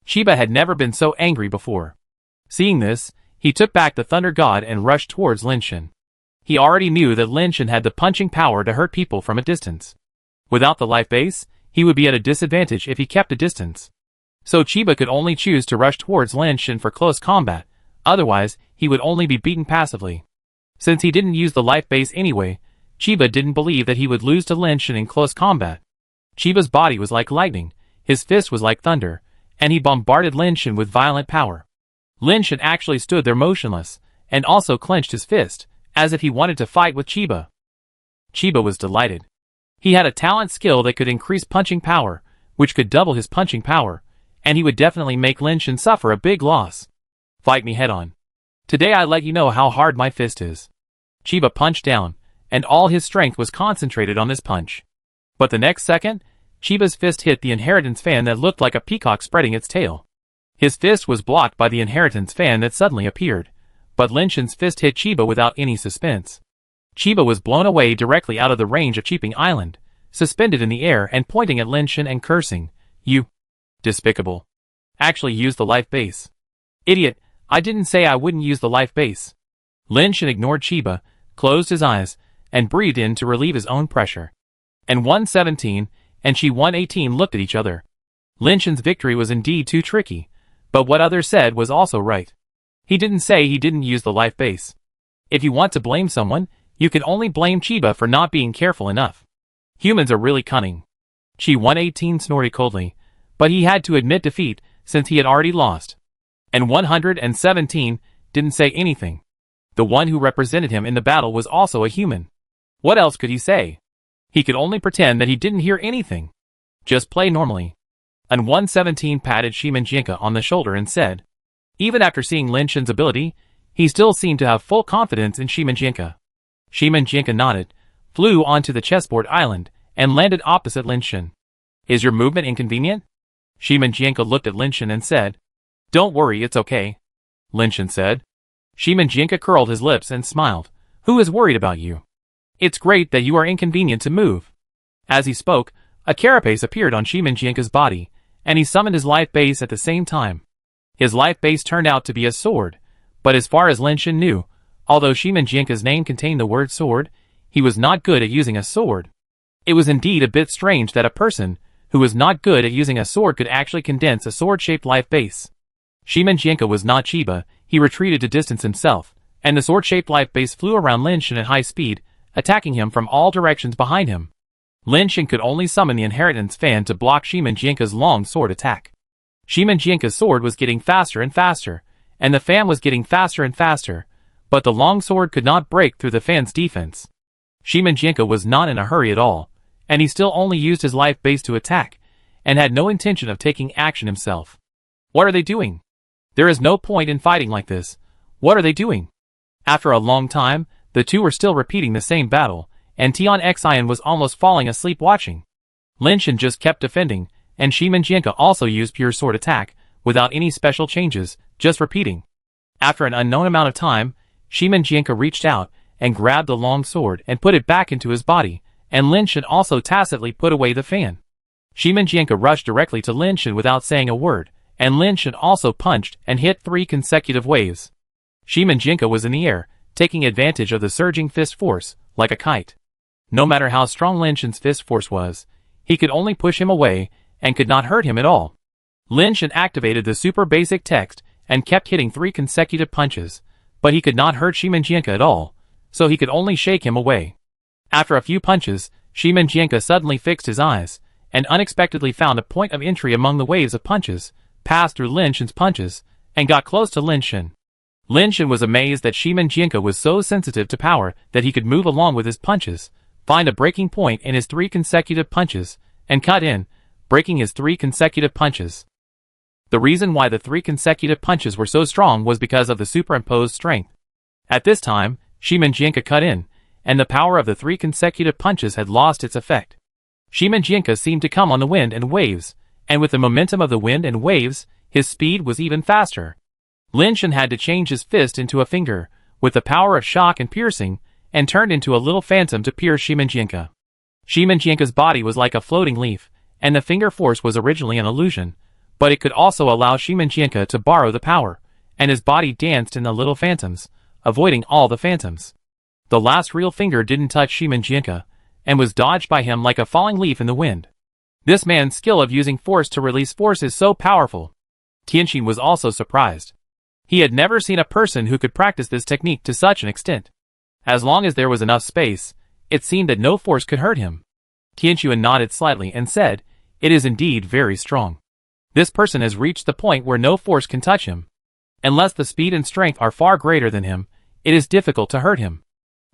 S1: Chiba had never been so angry before. Seeing this, he took back the Thunder God and rushed towards Lin Shen. He already knew that Lin Shen had the punching power to hurt people from a distance. Without the life base, he would be at a disadvantage if he kept a distance. So Chiba could only choose to rush towards Lin Shen for close combat, otherwise he would only be beaten passively. Since he didn't use the life base anyway, Chiba didn't believe that he would lose to Lin Shen in close combat. Chiba's body was like lightning, his fist was like thunder, and he bombarded Lin Shen with violent power. Lin Shen actually stood there motionless, and also clenched his fist, as if he wanted to fight with Chiba. Chiba was delighted. He had a talent skill that could increase punching power, which could double his punching power, and he would definitely make Lin Shen suffer a big loss. Fight me head on. Today I let you know how hard my fist is. Chiba punched down, and all his strength was concentrated on this punch. But the next second, Chiba's fist hit the inheritance fan that looked like a peacock spreading its tail. His fist was blocked by the inheritance fan that suddenly appeared, but Lin Shen's fist hit Chiba without any suspense. Chiba was blown away directly out of the range of Cheaping Island, suspended in the air and pointing at Lin Shen and cursing, "You despicable. Actually use the life base. Idiot, I didn't say I wouldn't use the life base." Lin Shen ignored Chiba, closed his eyes, and breathed in to relieve his own pressure. And 117 and She 118 looked at each other. Lin Shen's victory was indeed too tricky, but what others said was also right. He didn't say he didn't use the life base. If you want to blame someone, you can only blame Chiba for not being careful enough. Humans are really cunning. She 118 snorted coldly, but he had to admit defeat since he had already lost. And 117 didn't say anything. The one who represented him in the battle was also a human. What else could he say? He could only pretend that he didn't hear anything. Just play normally. And 117 patted Shimanjinka on the shoulder and said, even after seeing Lin Shen's ability, he still seemed to have full confidence in Shimanjinka. Shimanjinka nodded, flew onto the chessboard island, and landed opposite Lin Shen. Is your movement inconvenient? Shimanjinka looked at Lin Shen and said, don't worry, it's okay. Lin Shen said. Shimanjinka curled his lips and smiled. Who is worried about you? It's great that you are inconvenient to move. As he spoke, a carapace appeared on Shimanjinka's body, and he summoned his life base at the same time. His life base turned out to be a sword, but as far as Lin Shen knew, although Shimanjinka's name contained the word sword, he was not good at using a sword. It was indeed a bit strange that a person who was not good at using a sword could actually condense a sword-shaped life base. Shimanjinka was not Chiba, he retreated to distance himself, and the sword-shaped life base flew around Lin Shen at high speed, attacking him from all directions behind him. Lin Shen could only summon the inheritance fan to block Shimanjinka's long sword attack. Shimanjinka's sword was getting faster and faster, and the fan was getting faster and faster, but the long sword could not break through the fan's defense. Shimanjinka was not in a hurry at all, and he still only used his life base to attack, and had no intention of taking action himself. What are they doing? There is no point in fighting like this. What are they doing? After a long time, the two were still repeating the same battle, and Tian Xian was almost falling asleep watching. Lin Shen just kept defending, and Shimanjinka also used pure sword attack, without any special changes, just repeating. After an unknown amount of time, Shimanjinka reached out, and grabbed the long sword and put it back into his body, and Lin Shen also tacitly put away the fan. Shimanjinka rushed directly to Lin Shen without saying a word, and Lin Shen also punched and hit 3 consecutive waves. Shimanjinka was in the air, taking advantage of the surging fist force, like a kite. No matter how strong Lin Shen's fist force was, he could only push him away, and could not hurt him at all. Lin Shen activated the super basic text, and kept hitting 3 consecutive punches, but he could not hurt Shimanjinka at all, so he could only shake him away. After a few punches, Shimanjinka suddenly fixed his eyes, and unexpectedly found a point of entry among the waves of punches, passed through Lin Shen's punches, and got close to Lin Shen. Lin Shen was amazed that Shimin Jianke was so sensitive to power that he could move along with his punches, find a breaking point in his 3 consecutive punches, and cut in, breaking his 3 consecutive punches. The reason why the 3 consecutive punches were so strong was because of the superimposed strength. At this time, Shimin Jianke cut in, and the power of the 3 consecutive punches had lost its effect. Shimin Jianke seemed to come on the wind and waves, and with the momentum of the wind and waves, his speed was even faster. Lin Shen had to change his fist into a finger, with the power of shock and piercing, and turned into a little phantom to pierce Shimin Jianke. Shimin Jianke's body was like a floating leaf, and the finger force was originally an illusion, but it could also allow Shimin Jianke to borrow the power, and his body danced in the little phantoms, avoiding all the phantoms. The last real finger didn't touch Shimin Jianke, and was dodged by him like a falling leaf in the wind. This man's skill of using force to release force is so powerful. Tianqi was also surprised. He had never seen a person who could practice this technique to such an extent. As long as there was enough space, it seemed that no force could hurt him. Tianqi nodded slightly and said, "It is indeed very strong. This person has reached the point where no force can touch him. Unless the speed and strength are far greater than him, it is difficult to hurt him.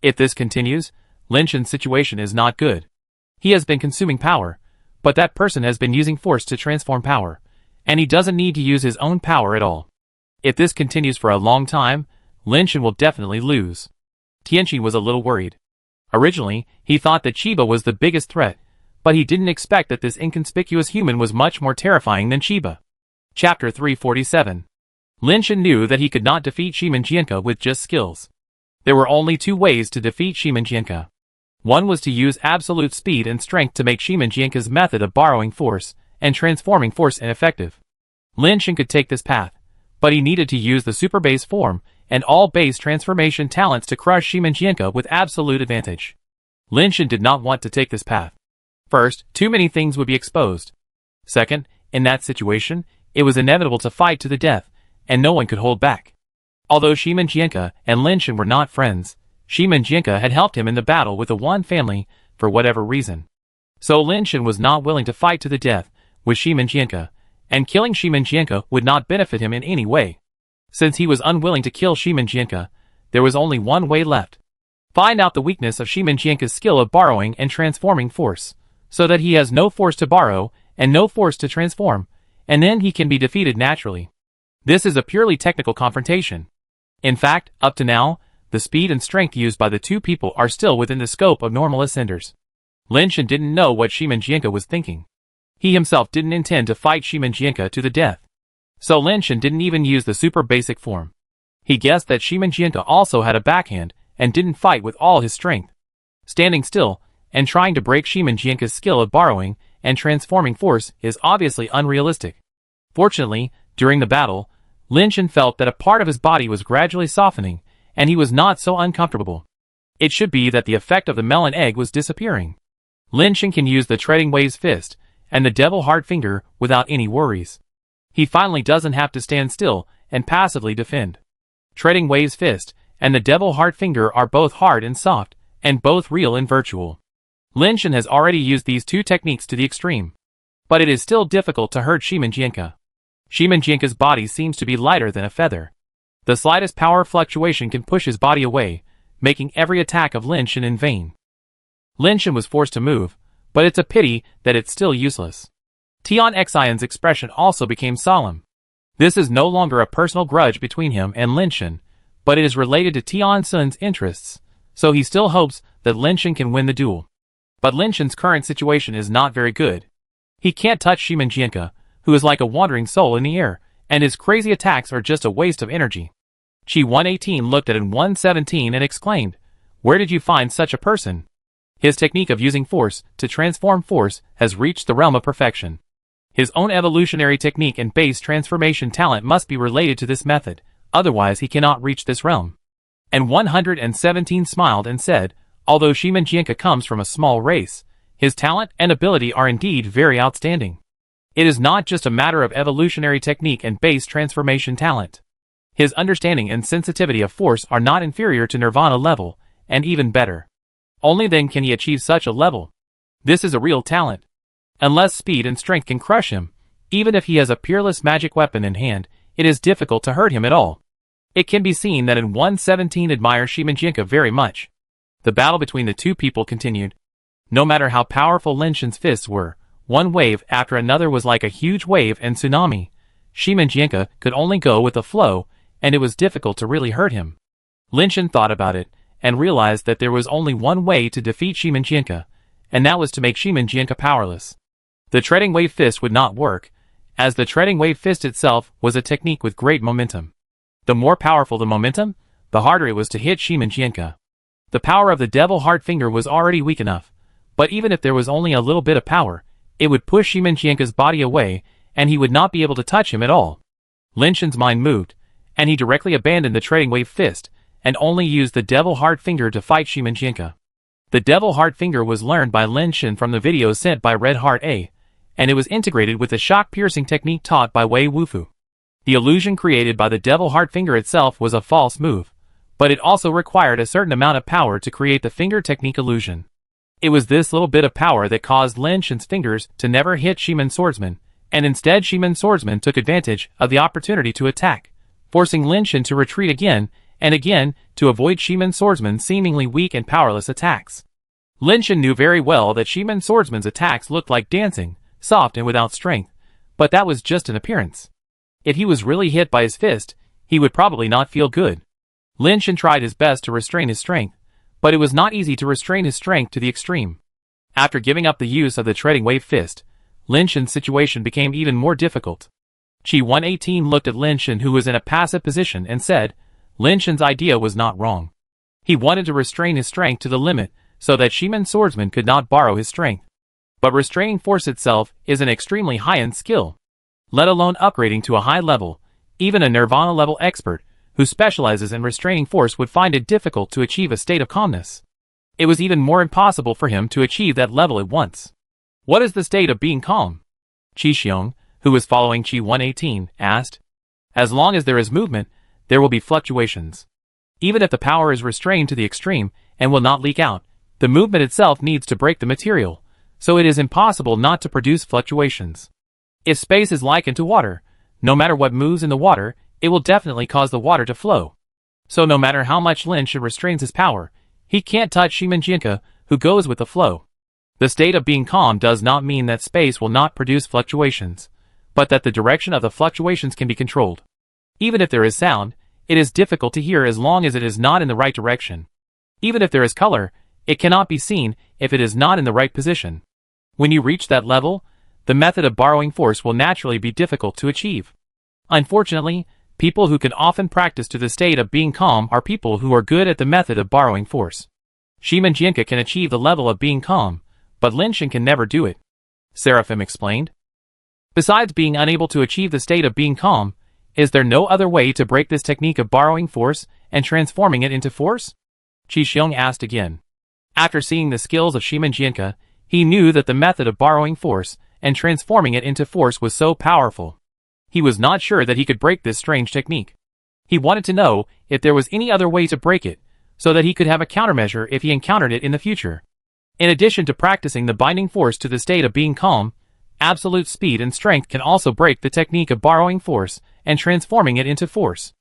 S1: If this continues, Lin Shen's situation is not good. He has been consuming power, but that person has been using force to transform power, and he doesn't need to use his own power at all. If this continues for a long time, Lin Shen will definitely lose." Tianqi was a little worried. Originally, he thought that Chiba was the biggest threat, but he didn't expect that this inconspicuous human was much more terrifying than Chiba. Chapter 347. Lin Shen knew that he could not defeat Shimin Jianke with just skills. There were only 2 ways to defeat Shimin Jianke. One was to use absolute speed and strength to make Shimin Jianke's method of borrowing force and transforming force ineffective. Lin Shen could take this path, but he needed to use the super base form and all base transformation talents to crush Shimin Jianke with absolute advantage. Lin Shen did not want to take this path. First, too many things would be exposed. Second, in that situation, it was inevitable to fight to the death, and no one could hold back. Although Shimin Jianke and Lin Shen were not friends, Shimin Jianke had helped him in the battle with the One family for whatever reason. So Lin Shen was not willing to fight to the death with Shimin Jianke, and killing Shimin Jianke would not benefit him in any way. Since he was unwilling to kill Shimin Jianke, there was only one way left. Find out the weakness of Shimin Jianke's skill of borrowing and transforming force, so that he has no force to borrow and no force to transform, and then he can be defeated naturally. This is a purely technical confrontation. In fact, up to now, the speed and strength used by the 2 people are still within the scope of normal ascenders. Lin Shen didn't know what Shimin Jianke was thinking. He himself didn't intend to fight Shimin Jianke to the death. So Lin Shen didn't even use the super basic form. He guessed that Shimin Jianke also had a backhand and didn't fight with all his strength. Standing still and trying to break Shimin Jianke's skill of borrowing and transforming force is obviously unrealistic. Fortunately, during the battle, Lin Shen felt that a part of his body was gradually softening, and he was not so uncomfortable. It should be that the effect of the melon egg was disappearing. Lin Shen can use the Treading Waves fist and the Devil Hard Finger without any worries. He finally doesn't have to stand still and passively defend. Treading Waves fist and the Devil Hard Finger are both hard and soft, and both real and virtual. Lin Shen has already used these 2 techniques to the extreme. But it is still difficult to hurt Shimin Jianke. Shimin Jianke's body seems to be lighter than a feather. The slightest power fluctuation can push his body away, making every attack of Lin Shen in vain. Lin Shen was forced to move, but it's a pity that it's still useless. Tian Xion's expression also became solemn. This is no longer a personal grudge between him and Lin Shen, but it is related to Tian Sun's interests, so he still hopes that Lin Shen can win the duel. But Lin Shen's current situation is not very good. He can't touch Shimin Jianke, who is like a wandering soul in the air, and his crazy attacks are just a waste of energy. Chi 118 looked at him 117 and exclaimed, "Where did you find such a person?" His technique of using force to transform force has reached the realm of perfection. His own evolutionary technique and base transformation talent must be related to this method, otherwise he cannot reach this realm. And 117 smiled and said, although Shimin Jianke comes from a small race, his talent and ability are indeed very outstanding. It is not just a matter of evolutionary technique and base transformation talent. His understanding and sensitivity of force are not inferior to Nirvana level, and even better. Only then can he achieve such a level. This is a real talent. Unless speed and strength can crush him, even if he has a peerless magic weapon in hand, it is difficult to hurt him at all. It can be seen that in 117 admires Shimanjinka very much. The battle between the two people continued. No matter how powerful Lin Shen's fists were, one wave after another was like a huge wave and tsunami. Shimanjinka could only go with the flow, and it was difficult to really hurt him. Lin Shen thought about it, and realized that there was only one way to defeat Shimanjinka, and that was to make Shimanjinka powerless. The treading wave fist would not work, as the treading wave fist itself was a technique with great momentum. The more powerful the momentum, the harder it was to hit Shimanjinka. The power of the devil heart finger was already weak enough, but even if there was only a little bit of power, it would push Shimanjinka's body away, and he would not be able to touch him at all. Lin Shen's mind moved, and he directly abandoned the treading wave fist, and only used the devil heart finger to fight Shimanjinka. The devil heart finger was learned by Lin Shen from the videos sent by Red Heart A, and it was integrated with the shock-piercing technique taught by Wei Wufu. The illusion created by the devil heart finger itself was a false move, but it also required a certain amount of power to create the finger technique illusion. It was this little bit of power that caused Lin Shen's fingers to never hit Shiman Swordsman, and instead Shiman Swordsman took advantage of the opportunity to attack, forcing Lin Shen to retreat again and again to avoid Shiman Swordsman's seemingly weak and powerless attacks. Lin Shen knew very well that Shiman Swordsman's attacks looked like dancing, soft and without strength, but that was just an appearance. If he was really hit by his fist, he would probably not feel good. Lin Shen tried his best to restrain his strength, but it was not easy to restrain his strength to the extreme. After giving up the use of the treading wave fist, Lin Shen's situation became even more difficult. Qi 118 looked at Lin Shen, who was in a passive position, and said, Lin Shen's idea was not wrong. He wanted to restrain his strength to the limit so that Shiman Swordsman could not borrow his strength. But restraining force itself is an extremely high-end skill. Let alone upgrading to a high level, even a Nirvana-level expert who specializes in restraining force would find it difficult to achieve a state of calmness. It was even more impossible for him to achieve that level at once. What is the state of being calm? Qi Xiong, who was following Qi 118, asked. As long as there is movement, there will be fluctuations. Even if the power is restrained to the extreme and will not leak out, the movement itself needs to break the material, so it is impossible not to produce fluctuations. If space is likened to water, no matter what moves in the water, it will definitely cause the water to flow. So no matter how much Lin Shen restrains his power, he can't touch Shimanjinka, who goes with the flow. The state of being calm does not mean that space will not produce fluctuations, but that the direction of the fluctuations can be controlled. Even if there is sound, it is difficult to hear as long as it is not in the right direction. Even if there is color, it cannot be seen if it is not in the right position. When you reach that level, the method of borrowing force will naturally be difficult to achieve. Unfortunately, people who can often practice to the state of being calm are people who are good at the method of borrowing force. Shimanjinka can achieve the level of being calm, but Lin Shen can never do it, Seraphim explained. Besides being unable to achieve the state of being calm, is there no other way to break this technique of borrowing force and transforming it into force? Qi Xiong asked again. After seeing the skills of Shimanjinka, he knew that the method of borrowing force and transforming it into force was so powerful. He was not sure that he could break this strange technique. He wanted to know if there was any other way to break it, so that he could have a countermeasure if he encountered it in the future. In addition to practicing the binding force to the state of being calm, absolute speed and strength can also break the technique of borrowing force and transforming it into force.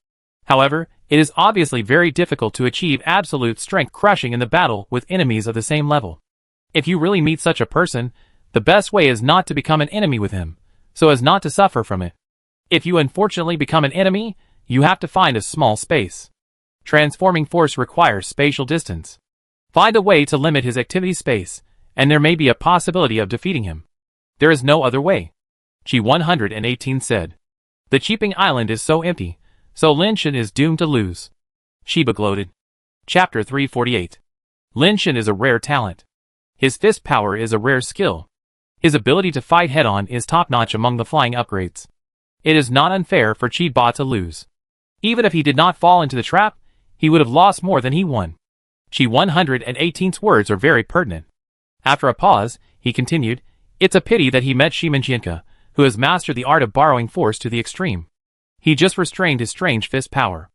S1: However, it is obviously very difficult to achieve absolute strength crushing in the battle with enemies of the same level. If you really meet such a person, the best way is not to become an enemy with him, so as not to suffer from it. If you unfortunately become an enemy, you have to find a small space. Transforming force requires spatial distance. Find a way to limit his activity space, and there may be a possibility of defeating him. There is no other way. Qi 118 said. The Cheaping Island is so empty, so Lin Shen is doomed to lose. Shiba gloated. Chapter 348. Lin Shen is a rare talent. His fist power is a rare skill. His ability to fight head-on is top-notch among the flying upgrades. It is not unfair for Qi Ba to lose. Even if he did not fall into the trap, he would have lost more than he won. Qi 118's words are very pertinent. After a pause, he continued, It's a pity that he met Shimanjinka, who has mastered the art of borrowing force to the extreme. He just restrained his strange fist power.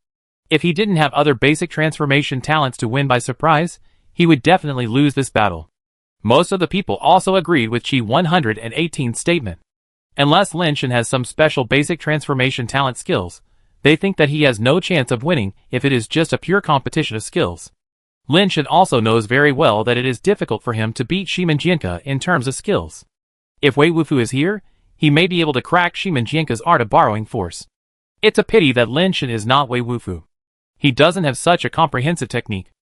S1: If he didn't have other basic transformation talents to win by surprise, he would definitely lose this battle. Most of the people also agreed with Qi 118's statement. Unless Lin Shen has some special basic transformation talent skills, They think that he has no chance of winning if it is just a pure competition of skills. Lin Shan also knows very well that it is difficult for him to beat Shimin Jianke in terms of skills. If Wei Wufu is here, he may be able to crack Shimin Jianke's art of borrowing force. It's a pity that Lin Shan is not Wei Wufu. He doesn't have such a comprehensive technique.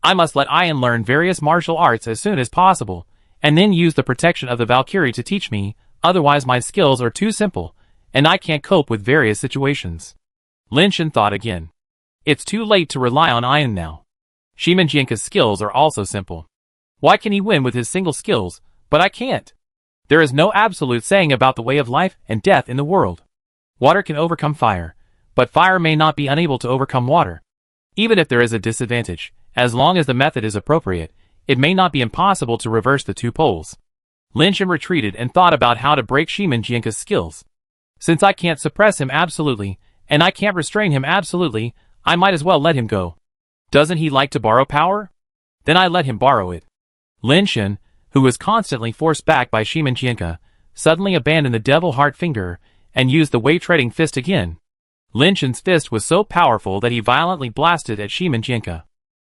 S1: I must let Ian learn various martial arts as soon as possible, and then use the protection of the Valkyrie to teach me, otherwise my skills are too simple, and I can't cope with various situations. Lin Shan thought again. It's too late to rely on Ian now. Shimin Jianke's skills are also simple. Why can he win with his single skills, but I can't? There is no absolute saying about the way of life and death in the world. Water can overcome fire, but fire may not be unable to overcome water. Even if there is a disadvantage, as long as the method is appropriate, it may not be impossible to reverse the two poles. Lin Shan retreated and thought about how to break Shimin Jianke's skills. Since I can't suppress him absolutely, and I can't restrain him absolutely, I might as well let him go. Doesn't he like to borrow power? Then I let him borrow it. Lin Shan, who was constantly forced back by Shimin Jianke, suddenly abandoned the devil heart finger and used the way-treading fist again. Lin Shan's fist was so powerful that he violently blasted at Shimin Jianke.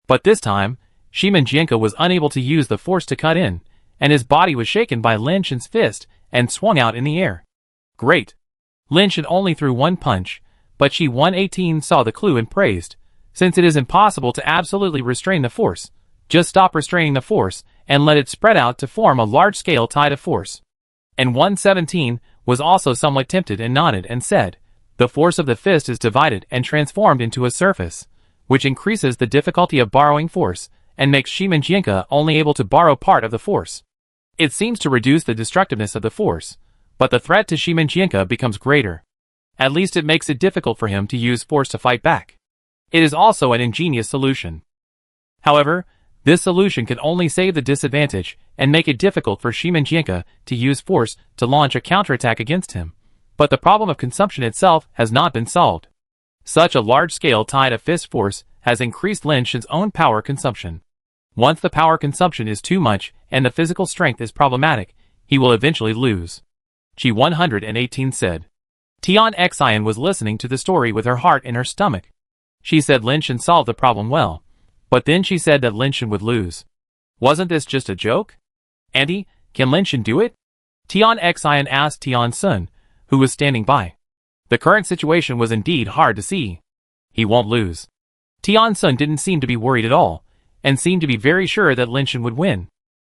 S1: But this time, Shimin Jianke was unable to use the force to cut in, and his body was shaken by Lin Shan's fist and swung out in the air. Great! Lin Shan only threw one punch, but Shi 118 saw the clue and praised. Since it is impossible to absolutely restrain the force, just stop restraining the force and let it spread out to form a large-scale tide of force. And 117 was also somewhat tempted and nodded and said, the force of the fist is divided and transformed into a surface, which increases the difficulty of borrowing force and makes Shimin Jianke only able to borrow part of the force. It seems to reduce the destructiveness of the force, but the threat to Shimin Jianke becomes greater. At least it makes it difficult for him to use force to fight back. It is also an ingenious solution. However, this solution can only save the disadvantage and make it difficult for Shimin Jianke to use force to launch a counterattack against him. But the problem of consumption itself has not been solved. Such a large-scale tide of fist force has increased Lin Shan's own power consumption. Once the power consumption is too much and the physical strength is problematic, he will eventually lose. G 118 said. Tian Xian was listening to the story with her heart in her stomach. She said Lin Shan solved the problem well, but then she said that Lin Shan would lose. Wasn't this just a joke? Auntie, can Lin Shan do it? Tian Xian asked Tian Sun, who was standing by. The current situation was indeed hard to see. He won't lose. Tian Sun didn't seem to be worried at all, and seemed to be very sure that Lin Shan would win.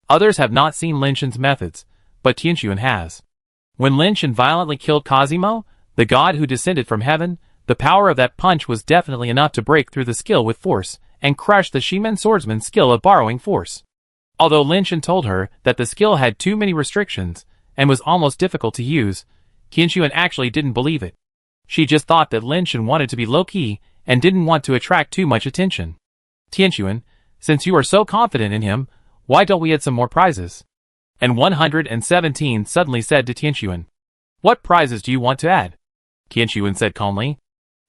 S1: Others have not seen Lin Shan's methods, but Tianxuan has. When Lin Shan violently killed Cosimo, the god who descended from heaven, the power of that punch was definitely enough to break through the skill with force and crush the Shimen swordsman's skill of borrowing force. Although Lin Shan told her that the skill had too many restrictions and was almost difficult to use, Tianxuan actually didn't believe it. She just thought that Lin Shan wanted to be low-key and didn't want to attract too much attention. Tianxuan, since you are so confident in him, why don't we add some more prizes? And 117 suddenly said to Tianxuan, what prizes do you want to add? Tianxuan said calmly,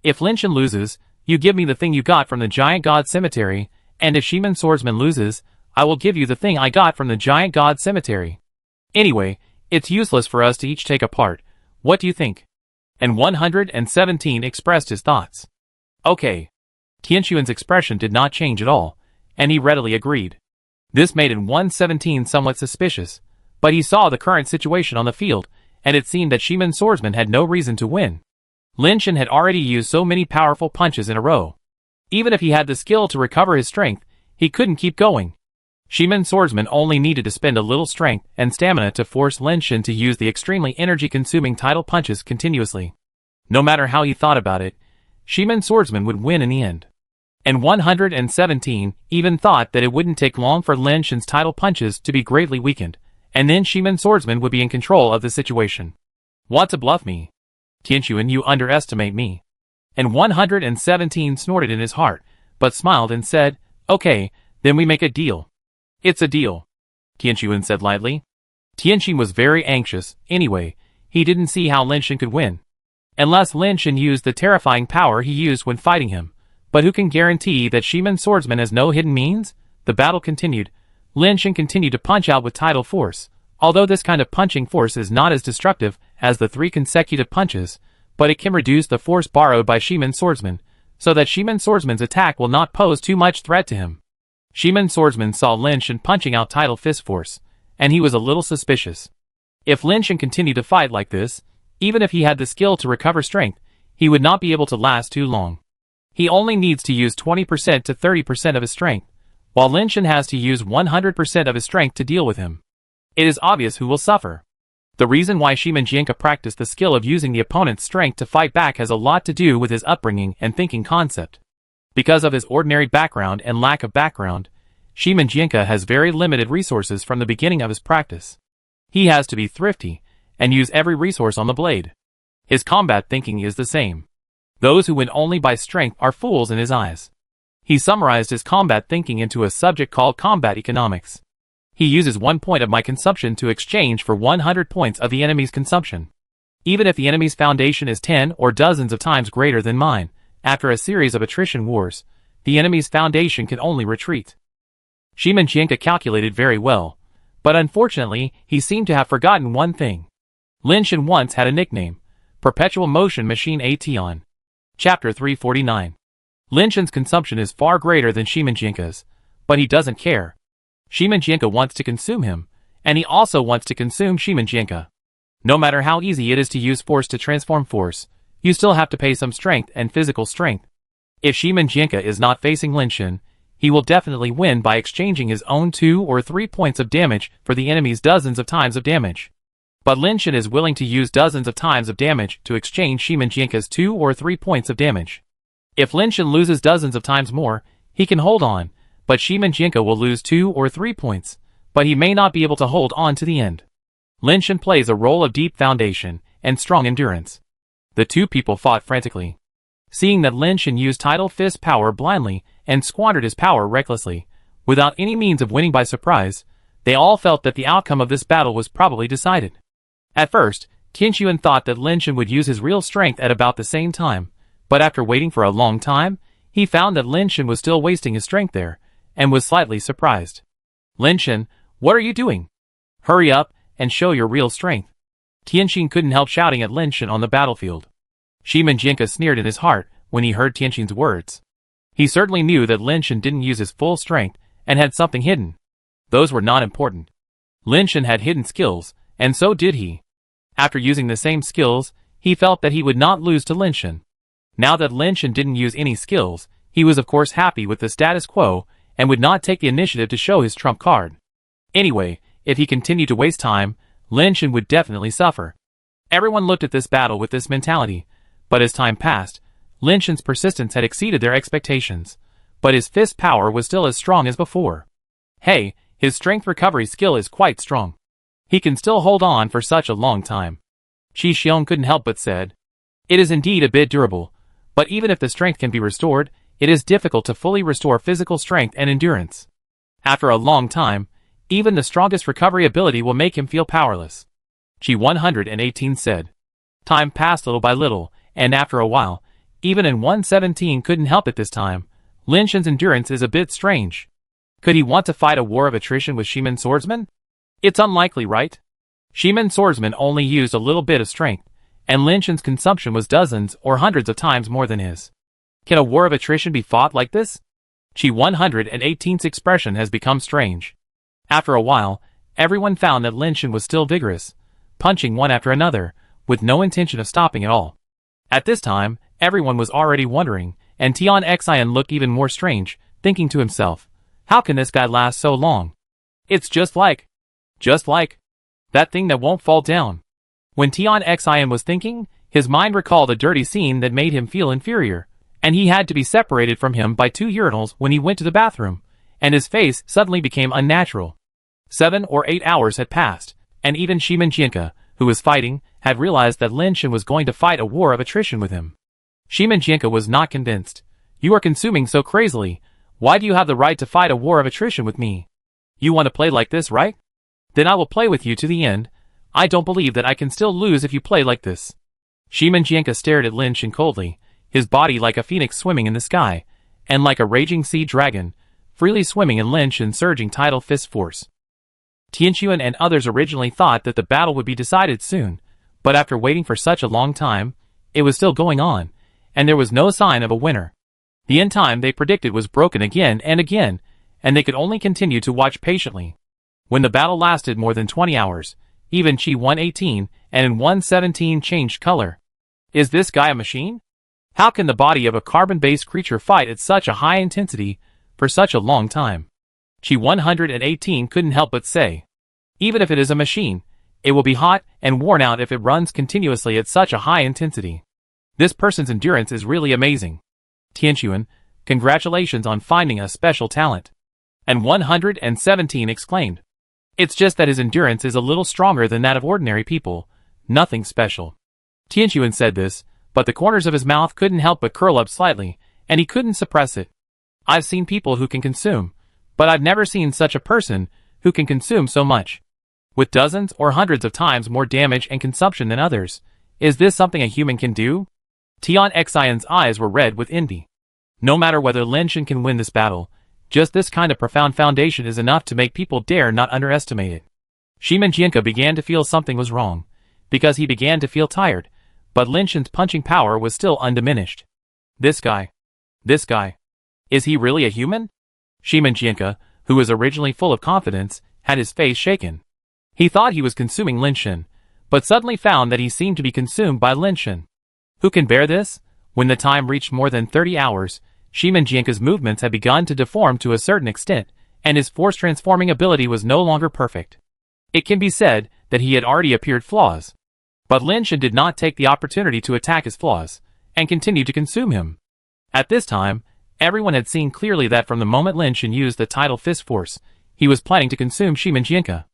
S1: if Lin Shan loses, you give me the thing you got from the Giant God Cemetery, and if Shimen Swordsman loses, I will give you the thing I got from the Giant God Cemetery. Anyway, it's useless for us to each take a part. What do you think? And 117 expressed his thoughts. Okay. Tianxuan's expression did not change at all, and he readily agreed. This made 117 somewhat suspicious, but he saw the current situation on the field, and it seemed that Shimen Swordsman had no reason to win. Lin Shan had already used so many powerful punches in a row. Even if he had the skill to recover his strength, he couldn't keep going. Shimen Swordsman only needed to spend a little strength and stamina to force Lin Shan to use the extremely energy-consuming tidal punches continuously. No matter how he thought about it, Shimen Swordsman would win in the end. And 117 even thought that it wouldn't take long for Lin Shan's tidal punches to be greatly weakened, and then Shimen Swordsman would be in control of the situation. Want to bluff me? Tianxuan, you underestimate me. And 117 snorted in his heart, but smiled and said, okay, then we make a deal. It's a deal, Tianxuan said lightly. Tianxuan was very anxious, anyway, he didn't see how Lin Shan could win. Unless Lin Shan used the terrifying power he used when fighting him. But who can guarantee that Shimen Swordsman has no hidden means? The battle continued. Lin Shan continued to punch out with tidal force. Although this kind of punching force is not as destructive as the 3 consecutive punches, but it can reduce the force borrowed by Shiman Swordsman, so that Shiman Swordsman's attack will not pose too much threat to him. Shiman Swordsman saw Lin Shan punching out Tidal Fist Force, and he was a little suspicious. If Lin Shan continued to fight like this, even if he had the skill to recover strength, he would not be able to last too long. He only needs to use 20% to 30% of his strength, while Lin Shan has to use 100% of his strength to deal with him. It is obvious who will suffer. The reason why Shiman Jianka practiced the skill of using the opponent's strength to fight back has a lot to do with his upbringing and thinking concept. Because of his ordinary background and lack of background, Shiman Jianka has very limited resources from the beginning of his practice. He has to be thrifty and use every resource on the blade. His combat thinking is the same. Those who win only by strength are fools in his eyes. He summarized his combat thinking into a subject called combat economics. He uses 1 point of my consumption to exchange for 100 points of the enemy's consumption. Even if the enemy's foundation is 10 or dozens of times greater than mine, after a series of attrition wars, the enemy's foundation can only retreat. Shiman Jianka calculated very well, but unfortunately, he seemed to have forgotten one thing. Lin Shan once had a nickname, Perpetual Motion Machine Aeon. Chapter 349. Lin Shan's consumption is far greater than Shiman Jianka's, but he doesn't care. Shiman Jianka wants to consume him, and he also wants to consume Shiman Jianka. No matter how easy it is to use force to transform force, you still have to pay some strength and physical strength. If Shiman Jianka is not facing Lin Shan, he will definitely win by exchanging his own 2 or 3 points of damage for the enemy's dozens of times of damage. But Lin Shan is willing to use dozens of times of damage to exchange Shiman Jianka's 2 or 3 points of damage. If Lin Shan loses dozens of times more, he can hold on, but Shiman Jianka will lose 2 or 3 points, but he may not be able to hold on to the end. Lin Shan plays a role of deep foundation and strong endurance. The two people fought frantically. Seeing that Lin Shan used Tidal Fist power blindly and squandered his power recklessly, without any means of winning by surprise, they all felt that the outcome of this battle was probably decided. At first, Tianxuan thought that Lin Shan would use his real strength at about the same time, but after waiting for a long time, he found that Lin Shan was still wasting his strength there, and was slightly surprised. Lin Shan, what are you doing? Hurry up, and show your real strength. Tianxin couldn't help shouting at Lin Shan on the battlefield. Shiman Jianka sneered in his heart when he heard Tianxin's words. He certainly knew that Lin Shan didn't use his full strength, and had something hidden. Those were not important. Lin Shan had hidden skills, and so did he. After using the same skills, he felt that he would not lose to Lin Shan. Now that Lin Shan didn't use any skills, he was of course happy with the status quo, and would not take the initiative to show his trump card. Anyway, if he continued to waste time, Lin Shan would definitely suffer. Everyone looked at this battle with this mentality, but as time passed, Lin Shan's persistence had exceeded their expectations, but his fist power was still as strong as before. Hey, his strength recovery skill is quite strong. He can still hold on for such a long time. Qi Xiong couldn't help but said, it is indeed a bit durable, but even if the strength can be restored, it is difficult to fully restore physical strength and endurance. After a long time, even the strongest recovery ability will make him feel powerless. Qi 118 said. Time passed little by little, and after a while, even in 117 couldn't help it this time. Lin Shan's endurance is a bit strange. Could he want to fight a war of attrition with Shiman Swordsman? It's unlikely, right? Shiman Swordsman only used a little bit of strength, and Lin Shan's consumption was dozens or hundreds of times more than his. Can a war of attrition be fought like this? Qi 118's expression has become strange. After a while, everyone found that Lin Shan was still vigorous, punching one after another, with no intention of stopping at all. At this time, everyone was already wondering, and Tian Xian looked even more strange, thinking to himself, how can this guy last so long? It's just like that thing that won't fall down. When Tian Xian was thinking, his mind recalled a dirty scene that made him feel inferior, and he had to be separated from him by 2 urinals when he went to the bathroom, and his face suddenly became unnatural. 7 or 8 hours had passed, and even Shiman Jianka, who was fighting, had realized that Lin Shan was going to fight a war of attrition with him. Shiman Jianka was not convinced. You are consuming so crazily. Why do you have the right to fight a war of attrition with me? You want to play like this, right? Then I will play with you to the end. I don't believe that I can still lose if you play like this. Shiman Jianka stared at Lin Shan coldly, his body like a phoenix swimming in the sky, and like a raging sea dragon, freely swimming in Lin Shan's surging tidal fist force. Tianxuan and others originally thought that the battle would be decided soon, but after waiting for such a long time, it was still going on, and there was no sign of a winner. The end time they predicted was broken again, and they could only continue to watch patiently. When the battle lasted more than 20 hours, even EP281 and 117 changed color. Is this guy a machine? How can the body of a carbon-based creature fight at such a high intensity for such a long time? EP118 couldn't help but say, even if it is a machine, it will be hot and worn out if it runs continuously at such a high intensity. This person's endurance is really amazing. Tianchuan, congratulations on finding a special talent. And 117 exclaimed. It's just that his endurance is a little stronger than that of ordinary people, nothing special. Tianchuan said this, but the corners of his mouth couldn't help but curl up slightly, and he couldn't suppress it. I've seen people who can consume, but I've never seen such a person who can consume so much. With dozens or hundreds of times more damage and consumption than others, is this something a human can do? Tian Xian's eyes were red with envy. No matter whether Lin Shan can win this battle, just this kind of profound foundation is enough to make people dare not underestimate it. Shimin Jianke began to feel something was wrong, because he began to feel tired, but Lin Shan's punching power was still undiminished. This guy. Is he really a human? Shimin Jianke, who was originally full of confidence, had his face shaken. He thought he was consuming Lin Shan, but suddenly found that he seemed to be consumed by Lin Shan. Who can bear this? When the time reached more than 30 hours, Shimin Jianke's movements had begun to deform to a certain extent, and his force-transforming ability was no longer perfect. It can be said that he had already appeared flaws. But Lin Shan did not take the opportunity to attack his flaws, and continued to consume him. At this time, everyone had seen clearly that from the moment Lin Shan used the tidal fist force, he was planning to consume Shimin Jianke.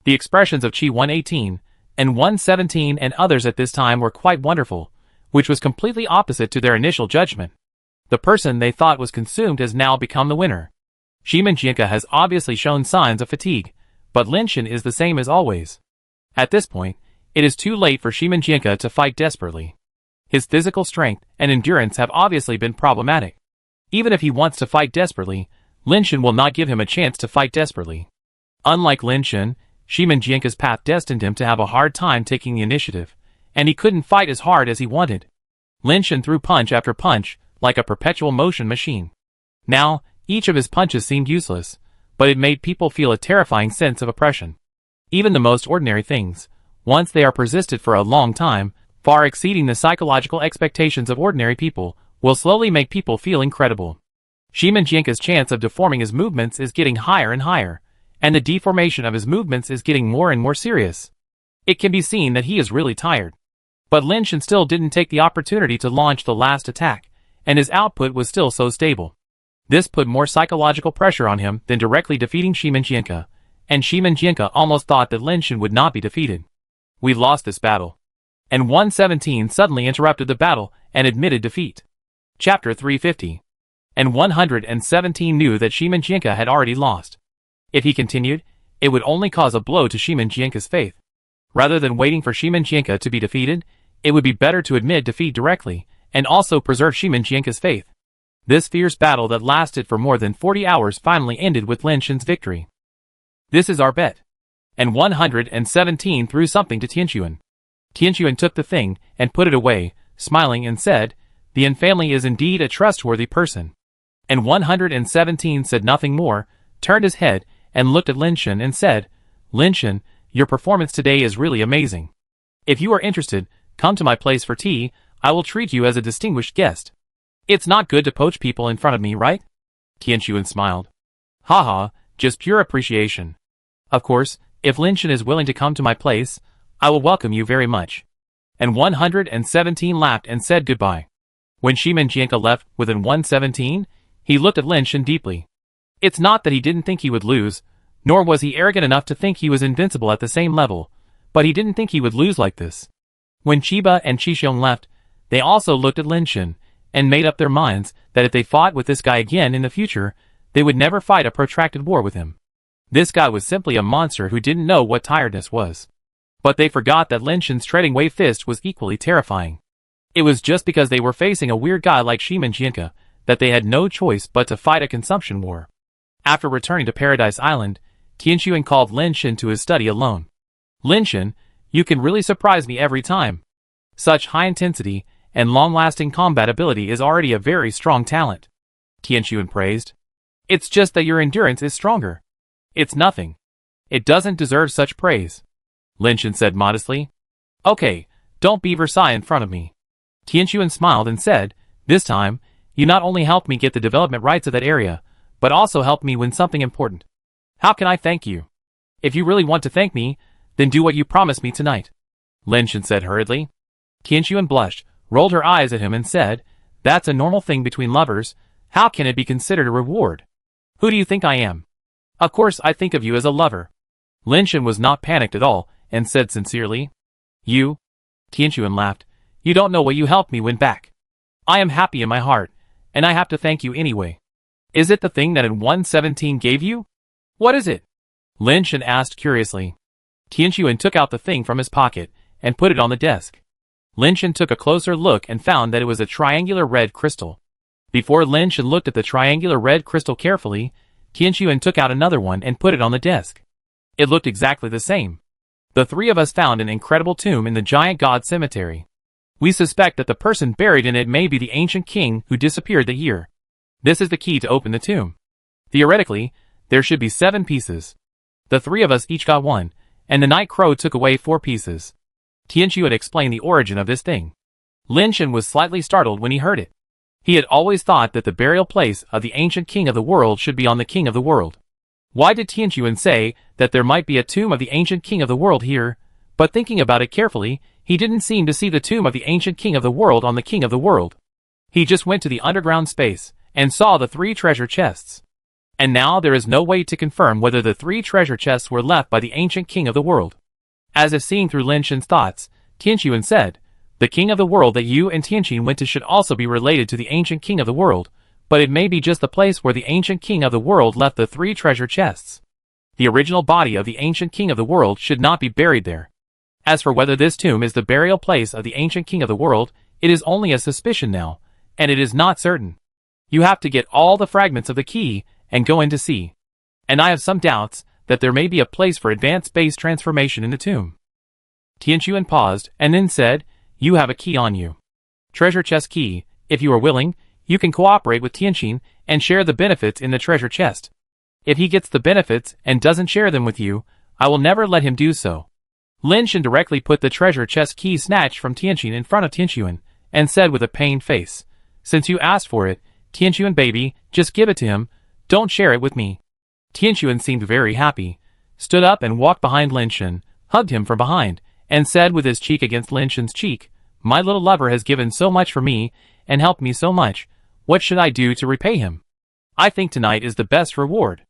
S1: The expressions of Qi 118 and 117 and others at this time were quite wonderful, which was completely opposite to their initial judgment. The person they thought was consumed has now become the winner. Shimin Jianke has obviously shown signs of fatigue, but Lin Shan is the same as always. At this point, it is too late for Shimin Jianke to fight desperately. His physical strength and endurance have obviously been problematic. Even if he wants to fight desperately, Lin Shan will not give him a chance to fight desperately. Unlike Lin Shan, Shimin Jianke's path destined him to have a hard time taking the initiative, and he couldn't fight as hard as he wanted. Lin Shan threw punch after punch, like a perpetual motion machine. Now, each of his punches seemed useless, but it made people feel a terrifying sense of oppression. Even the most ordinary things, once they are persisted for a long time, far exceeding the psychological expectations of ordinary people, will slowly make people feel incredible. Shimin Jianke's chance of deforming his movements is getting higher and higher, and the deformation of his movements is getting more and more serious. It can be seen that he is really tired. But Lin Shan still didn't take the opportunity to launch the last attack, and his output was still so stable. This put more psychological pressure on him than directly defeating Shimin Jianke, and Shimin Jianke almost thought that Lin Shan would not be defeated. We lost this battle. And 117 suddenly interrupted the battle and admitted defeat. Chapter 350. And 117 knew that Shimin Jianke had already lost. If he continued, it would only cause a blow to Shimin Jianke's faith. Rather than waiting for Shimin Jianke to be defeated, it would be better to admit defeat directly, and also preserve Shimin Jianke's faith. This fierce battle that lasted for more than 40 hours finally ended with Lin Shan's victory. This is our bet. And 117 threw something to Tianchuan. Tianchuan took the thing and put it away, smiling and said, "The Yin family is indeed a trustworthy person." And 117 said nothing more, turned his head, and looked at Lin Shan and said, "Lin Shan, your performance today is really amazing. If you are interested, come to my place for tea. I will treat you as a distinguished guest. It's not good to poach people in front of me, right?" Tianchuan smiled. "Haha, just pure appreciation. Of course, if Lin Shan is willing to come to my place, I will welcome you very much." And 117 laughed and said goodbye. When Shimin Jianke left within 117, he looked at Lin Shan deeply. It's not that he didn't think he would lose, nor was he arrogant enough to think he was invincible at the same level, but he didn't think he would lose like this. When Chiba and Chixiong left, they also looked at Lin Shan, and made up their minds that if they fought with this guy again in the future, they would never fight a protracted war with him. This guy was simply a monster who didn't know what tiredness was. But they forgot that Lin Shan's treading wave fist was equally terrifying. It was just because they were facing a weird guy like Shimin Jianke that they had no choice but to fight a consumption war. After returning to Paradise Island, Tianchuan called Lin Shan to his study alone. "Lin Shan, you can really surprise me every time. Such high intensity and long-lasting combat ability is already a very strong talent. Tianxuan praised. It's just that your endurance is stronger. It's nothing. It doesn't deserve such praise. Linshan said modestly. Okay, don't be Versailles in front of me. Tianxuan smiled and said, this time, you not only helped me get the development rights of that area, but also helped me win something important. How can I thank you? If you really want to thank me, then do what you promised me tonight. Linshan said hurriedly. Tianxuan blushed, rolled her eyes at him and said, that's a normal thing between lovers. How can it be considered a reward? Who do you think I am? Of course I think of you as a lover. Linshan was not panicked at all, and said sincerely. You? Tianxuan laughed. You don't know what you helped me win back. I am happy in my heart, and I have to thank you anyway. Is it the thing that in 117 gave you? What is it? Linshan asked curiously. Tianxuan took out the thing from his pocket, and put it on the desk. Linshan took a closer look and found that it was a triangular red crystal. Before Linshan looked at the triangular red crystal carefully, Tianxuan took out another one and put it on the desk. It looked exactly the same. The three of us found an incredible tomb in the giant god cemetery. We suspect that the person buried in it may be the ancient king who disappeared that year. This is the key to open the tomb. Theoretically, there should be 7 pieces. The three of us each got 1, and the Night Crow took away 4 pieces. Tianxuan had explained the origin of this thing. Linshan was slightly startled when he heard it. He had always thought that the burial place of the ancient king of the world should be on the king of the world. Why did Tianxuan say that there might be a tomb of the ancient king of the world here? But thinking about it carefully, he didn't seem to see the tomb of the ancient king of the world on the king of the world. He just went to the underground space, and saw the 3 treasure chests. And now there is no way to confirm whether the 3 treasure chests were left by the ancient king of the world. As if seeing through Linshan's thoughts, Tianxuan said, the king of the world that you and Tianxin went to should also be related to the ancient king of the world, but it may be just the place where the ancient king of the world left the 3 treasure chests. The original body of the ancient king of the world should not be buried there. As for whether this tomb is the burial place of the ancient king of the world, it is only a suspicion now, and it is not certain. You have to get all the fragments of the key, and go in to see. And I have some doubts that there may be a place for advanced base transformation in the tomb. Tianxuan paused, and then said, you have a key on you. Treasure chest key. If you are willing, you can cooperate with Tianxin and share the benefits in the treasure chest. If he gets the benefits and doesn't share them with you, I will never let him do so. Linshan directly put the treasure chest key snatched from Tianxin in front of Tianxuan, and said with a pained face, since you asked for it, Tianxuan baby, just give it to him, don't share it with me. Tianxuan seemed very happy, stood up and walked behind Linshan, hugged him from behind, and said with his cheek against Linshan's cheek, my little lover has given so much for me, and helped me so much, what should I do to repay him? I think tonight is the best reward.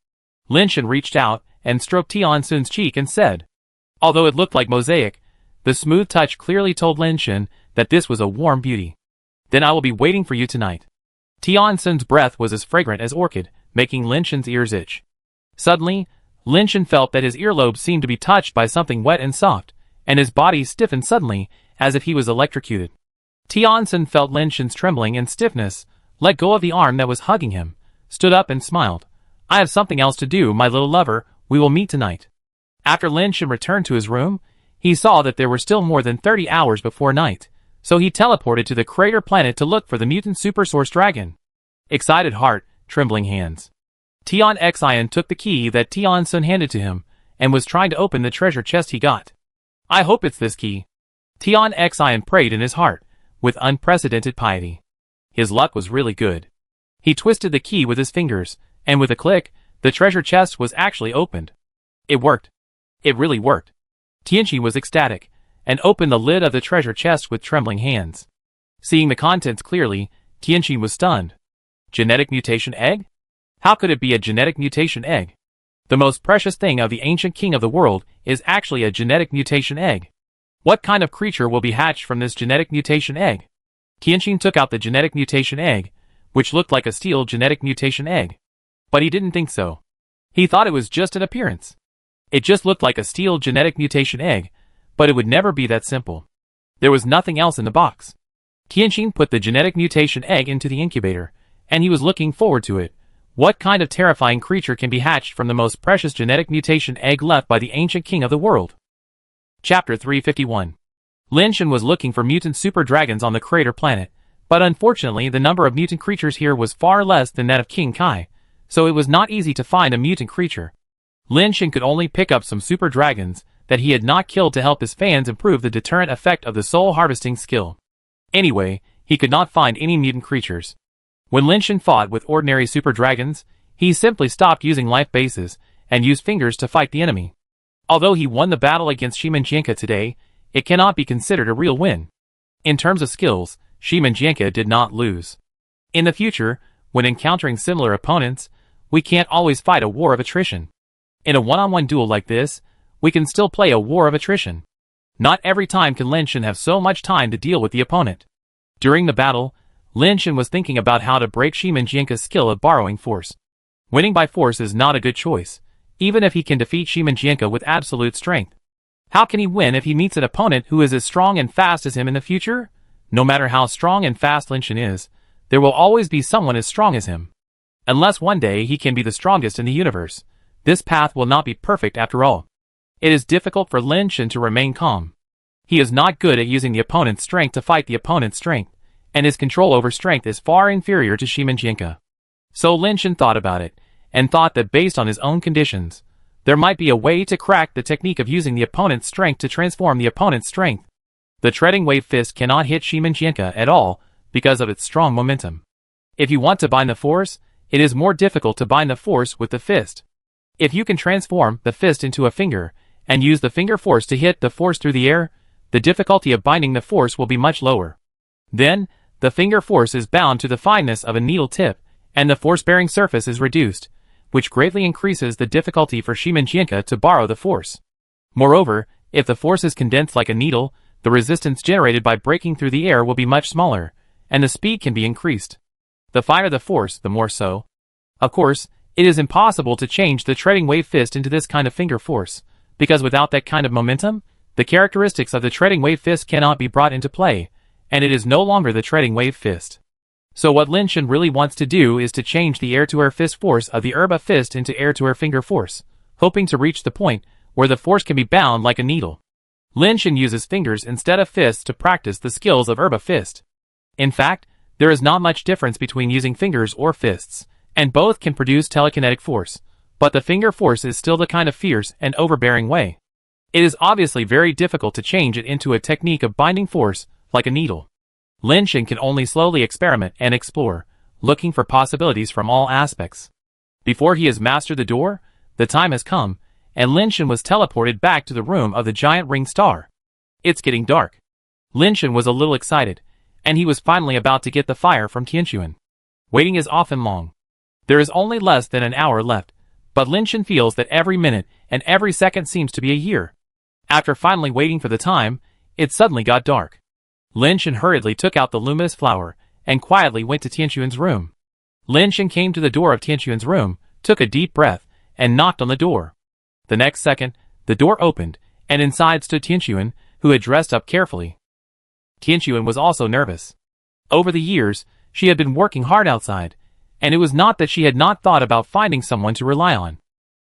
S1: Linshan reached out, and stroked Tianxuan's cheek and said, although it looked like mosaic, the smooth touch clearly told Linshan that this was a warm beauty. Then I will be waiting for you tonight. Tianxuan's breath was as fragrant as orchid, making Linshan's ears itch. Suddenly, Linshan felt that his earlobes seemed to be touched by something wet and soft, and his body stiffened suddenly, as if he was electrocuted. Tianxuan felt Linshan's trembling and stiffness, let go of the arm that was hugging him, stood up and smiled. I have something else to do, my little lover, we will meet tonight. After Linshan returned to his room, he saw that there were still more than 30 hours before night, so he teleported to the crater planet to look for the mutant super source dragon. Excited heart, trembling hands. Tianxian took the key that Tianxuan handed to him, and was trying to open the treasure chest he got. I hope it's this key. Tianxian prayed in his heart, with unprecedented piety. His luck was really good. He twisted the key with his fingers, and with a click, the treasure chest was actually opened. It worked. It really worked. Tianxin was ecstatic, and opened the lid of the treasure chest with trembling hands. Seeing the contents clearly, Tianxin was stunned. Genetic mutation egg? How could it be a genetic mutation egg? The most precious thing of the ancient king of the world is actually a genetic mutation egg. What kind of creature will be hatched from this genetic mutation egg? Tianxin took out the genetic mutation egg, which looked like a steel genetic mutation egg. But he didn't think so. He thought it was just an appearance. It just looked like a steel genetic mutation egg, but it would never be that simple. There was nothing else in the box. Tianxin put the genetic mutation egg into the incubator, and he was looking forward to it. What kind of terrifying creature can be hatched from the most precious genetic mutation egg left by the ancient king of the world? Chapter 351. Lin Shan was looking for mutant super dragons on the crater planet, but unfortunately the number of mutant creatures here was far less than that of King Kai, so it was not easy to find a mutant creature. Lin Shan could only pick up some super dragons that he had not killed to help his fans improve the deterrent effect of the soul harvesting skill. Anyway, he could not find any mutant creatures. When Lin Shan fought with ordinary super dragons, he simply stopped using life bases and used fingers to fight the enemy. Although he won the battle against Shimenjianka today, it cannot be considered a real win. In terms of skills, Shimenjianka did not lose. In the future, when encountering similar opponents, we can't always fight a war of attrition. In a one-on-one duel like this, we can still play a war of attrition. Not every time can Lin Shan have so much time to deal with the opponent. During the battle, Lin Shan was thinking about how to break Shimenjianka's skill of borrowing force. Winning by force is not a good choice, even if he can defeat Shimenjianka with absolute strength. How can he win if he meets an opponent who is as strong and fast as him in the future? No matter how strong and fast Lin Shan is, there will always be someone as strong as him. Unless one day he can be the strongest in the universe, this path will not be perfect after all. It is difficult for Lin Shan to remain calm. He is not good at using the opponent's strength to fight the opponent's strength, and his control over strength is far inferior to Shimenjianka. So Lin Shan thought about it, and thought that based on his own conditions, there might be a way to crack the technique of using the opponent's strength to transform the opponent's strength. The treading wave fist cannot hit Shimenjianka at all because of its strong momentum. If you want to bind the force, it is more difficult to bind the force with the fist. If you can transform the fist into a finger, and use the finger force to hit the force through the air, the difficulty of binding the force will be much lower. Then, the finger force is bound to the fineness of a needle tip, and the force-bearing surface is reduced, which greatly increases the difficulty for Shimenjianka to borrow the force. Moreover, if the force is condensed like a needle, the resistance generated by breaking through the air will be much smaller, and the speed can be increased. The finer the force, the more so. Of course, it is impossible to change the treading wave fist into this kind of finger force, because without that kind of momentum, the characteristics of the treading wave fist cannot be brought into play, and it is no longer the treading wave fist. So what Lin Shan really wants to do is to change the air-to-air fist force of the Erba fist into air-to-air finger force, hoping to reach the point where the force can be bound like a needle. Lin Shan uses fingers instead of fists to practice the skills of Erba fist. In fact, there is not much difference between using fingers or fists, and both can produce telekinetic force, but the finger force is still the kind of fierce and overbearing way. It is obviously very difficult to change it into a technique of binding force, like a needle. Lin Shan can only slowly experiment and explore, looking for possibilities from all aspects. Before he has mastered the door, the time has come, and Lin Shan was teleported back to the room of the giant ring star. It's getting dark. Lin Shan was a little excited, and he was finally about to get the fire from Tianquan. Waiting is often long. There is only less than an hour left, but Lin Shan feels that every minute and every second seems to be a year. After finally waiting for the time, it suddenly got dark. Lin Shan hurriedly took out the luminous flower and quietly went to Tianquan's room. Lin Shan came to the door of Tianquan's room, took a deep breath, and knocked on the door. The next second, the door opened, and inside stood Tianquan, who had dressed up carefully. Tianquan was also nervous. Over the years, she had been working hard outside, and it was not that she had not thought about finding someone to rely on.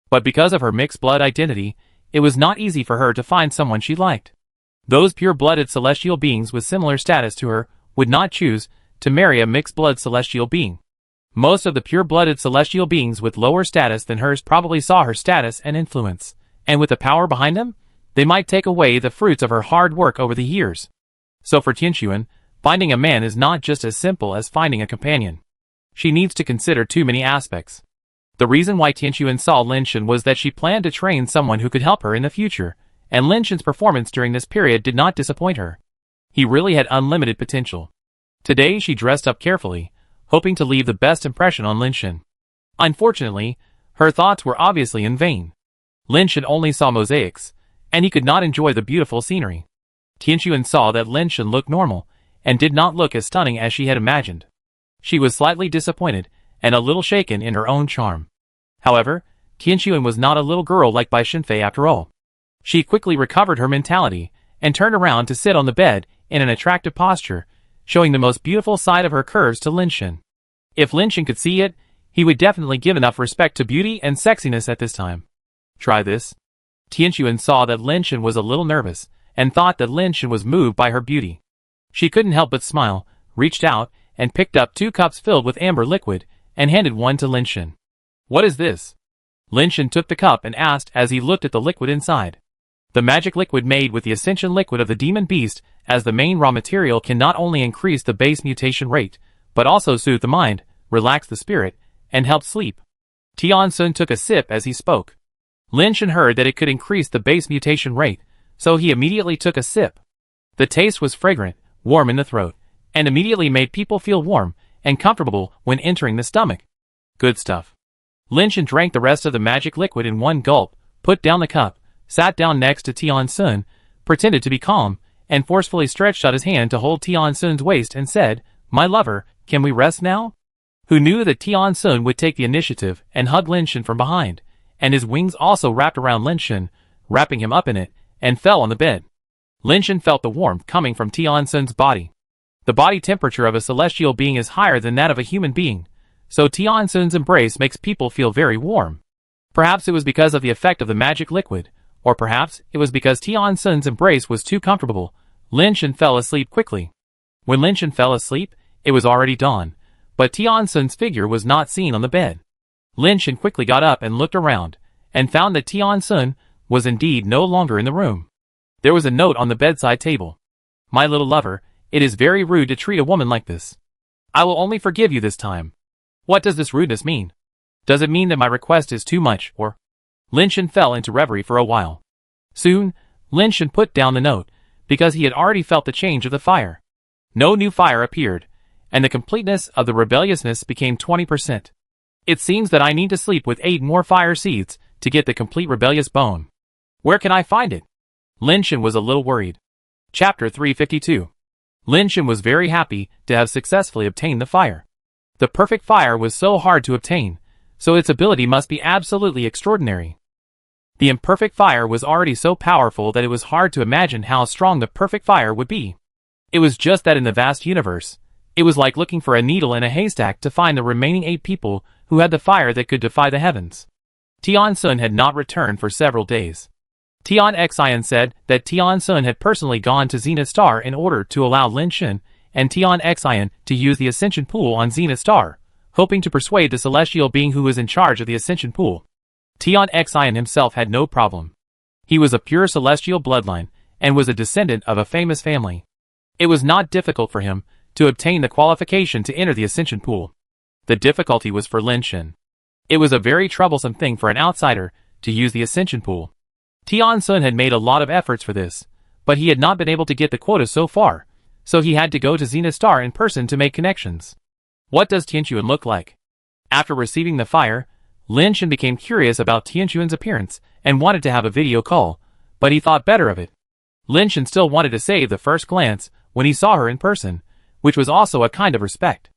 S1: But because of her mixed-blood identity, it was not easy for her to find someone she liked. Those pure-blooded celestial beings with similar status to her would not choose to marry a mixed-blood celestial being. Most of the pure-blooded celestial beings with lower status than hers probably saw her status and influence, and with the power behind them, they might take away the fruits of her hard work over the years. So for Tianquan, finding a man is not just as simple as finding a companion. She needs to consider too many aspects. The reason why Tianquan saw Lin Shan was that she planned to train someone who could help her in the future, and Lin Shan's performance during this period did not disappoint her. He really had unlimited potential. Today she dressed up carefully, hoping to leave the best impression on Lin Shan. Unfortunately, her thoughts were obviously in vain. Lin Shan only saw mosaics, and he could not enjoy the beautiful scenery. Tianquan saw that Lin Shan looked normal, and did not look as stunning as she had imagined. She was slightly disappointed, and a little shaken in her own charm. However, Tianquan was not a little girl like Bai Shenfei after all. She quickly recovered her mentality, and turned around to sit on the bed in an attractive posture, showing the most beautiful side of her curves to Lin Shan. If Lin Shan could see it, he would definitely give enough respect to beauty and sexiness at this time. Try this. Tianquan saw that Lin Shan was a little nervous, and thought that Lin Shen was moved by her beauty. She couldn't help but smile, reached out, and picked up 2 cups filled with amber liquid, and handed one to Lin Shen. "What is this?" Lin Shen took the cup and asked as he looked at the liquid inside. The magic liquid made with the ascension liquid of the demon beast as the main raw material can not only increase the base mutation rate, but also soothe the mind, relax the spirit, and help sleep. Tian Sun took a sip as he spoke. Lin Shen heard that it could increase the base mutation rate, so he immediately took a sip. The taste was fragrant, warm in the throat, and immediately made people feel warm and comfortable when entering the stomach. Good stuff. Lin Shen drank the rest of the magic liquid in one gulp, put down the cup, sat down next to Tian Sun, pretended to be calm, and forcefully stretched out his hand to hold Tian Sun's waist and said, "My lover, can we rest now?" Who knew that Tian Sun would take the initiative and hug Lin Shen from behind, and his wings also wrapped around Lin Shen, wrapping him up in it, and fell on the bed. Lin Shen felt the warmth coming from Tian Sun's body. The body temperature of a celestial being is higher than that of a human being, so Tian Sun's embrace makes people feel very warm. Perhaps it was because of the effect of the magic liquid, or perhaps it was because Tian Sun's embrace was too comfortable. Lin Shen fell asleep quickly. When Lin Shen fell asleep, it was already dawn, but Tian Sun's figure was not seen on the bed. Lin Shen quickly got up and looked around, and found that Tian Sun was indeed no longer in the room. There was a note on the bedside table. "My little lover, it is very rude to treat a woman like this. I will only forgive you this time." What does this rudeness mean? Does it mean that my request is too much, or? Lin Shen fell into reverie for a while. Soon, Lin Shen put down the note, because he had already felt the change of the fire. No new fire appeared, and the completeness of the rebelliousness became 20%. It seems that I need to sleep with 8 more fire seeds to get the complete rebellious bone. Where can I find it? Lin Shen was a little worried. Chapter 352. Lin Shen was very happy to have successfully obtained the fire. The perfect fire was so hard to obtain, so its ability must be absolutely extraordinary. The imperfect fire was already so powerful that it was hard to imagine how strong the perfect fire would be. It was just that in the vast universe, it was like looking for a needle in a haystack to find the remaining 8 people who had the fire that could defy the heavens. Tian Sun had not returned for several days. Tian Xian said that Tian Sun had personally gone to Zenith Star in order to allow Lin Shen and Tian Xian to use the Ascension Pool on Zenith Star, hoping to persuade the celestial being who was in charge of the Ascension Pool. Tian Xian himself had no problem. He was a pure celestial bloodline, and was a descendant of a famous family. It was not difficult for him to obtain the qualification to enter the Ascension Pool. The difficulty was for Lin Shen. It was a very troublesome thing for an outsider to use the Ascension Pool. Tian Sun had made a lot of efforts for this, but he had not been able to get the quota so far, so he had to go to Zenith Star in person to make connections. What does Tianquan look like? After receiving the fire, Lin Shen became curious about Tianquan's appearance and wanted to have a video call, but he thought better of it. Lin Shen still wanted to save the first glance when he saw her in person, which was also a kind of respect.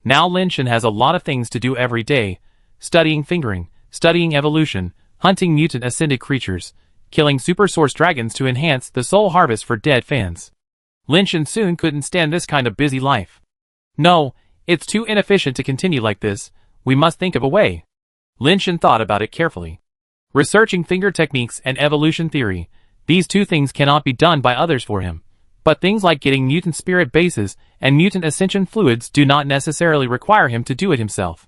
S1: Now Lin Shen has a lot of things to do every day, studying fingering, studying evolution, hunting mutant ascended creatures, killing super source dragons to enhance the soul harvest for dead fans. Lin Shen soon couldn't stand this kind of busy life. No, it's too inefficient to continue like this, we must think of a way. Lin Shen thought about it carefully. Researching finger techniques and evolution theory, these 2 things cannot be done by others for him. But things like getting mutant spirit bases and mutant ascension fluids do not necessarily require him to do it himself.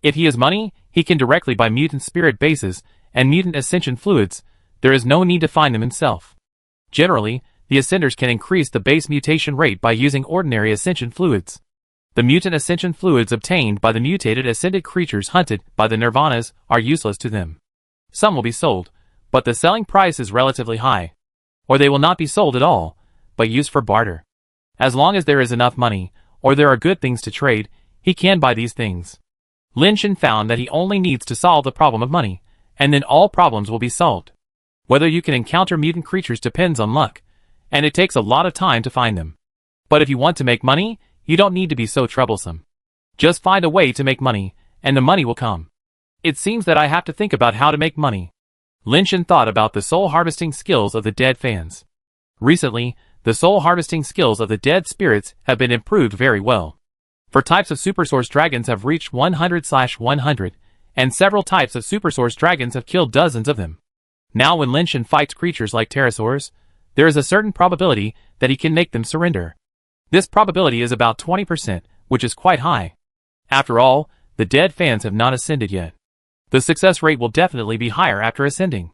S1: If he has money, he can directly buy mutant spirit bases and mutant ascension fluids. There is no need to find them himself. Generally, the ascenders can increase the base mutation rate by using ordinary ascension fluids. The mutant ascension fluids obtained by the mutated ascended creatures hunted by the nirvanas are useless to them. Some will be sold, but the selling price is relatively high. Or they will not be sold at all, but used for barter. As long as there is enough money, or there are good things to trade, he can buy these things. Lin Shen found that he only needs to solve the problem of money, and then all problems will be solved. Whether you can encounter mutant creatures depends on luck, and it takes a lot of time to find them. But if you want to make money, you don't need to be so troublesome. Just find a way to make money, and the money will come. It seems that I have to think about how to make money. Lin Shen thought about the soul harvesting skills of the dead fans. Recently, the soul harvesting skills of the dead spirits have been improved very well. For types of supersource dragons have reached 100/100, and several types of supersource dragons have killed dozens of them. Now when Lin Shen fights creatures like pterosaurs, there is a certain probability that he can make them surrender. This probability is about 20%, which is quite high. After all, the dead fans have not ascended yet. The success rate will definitely be higher after ascending.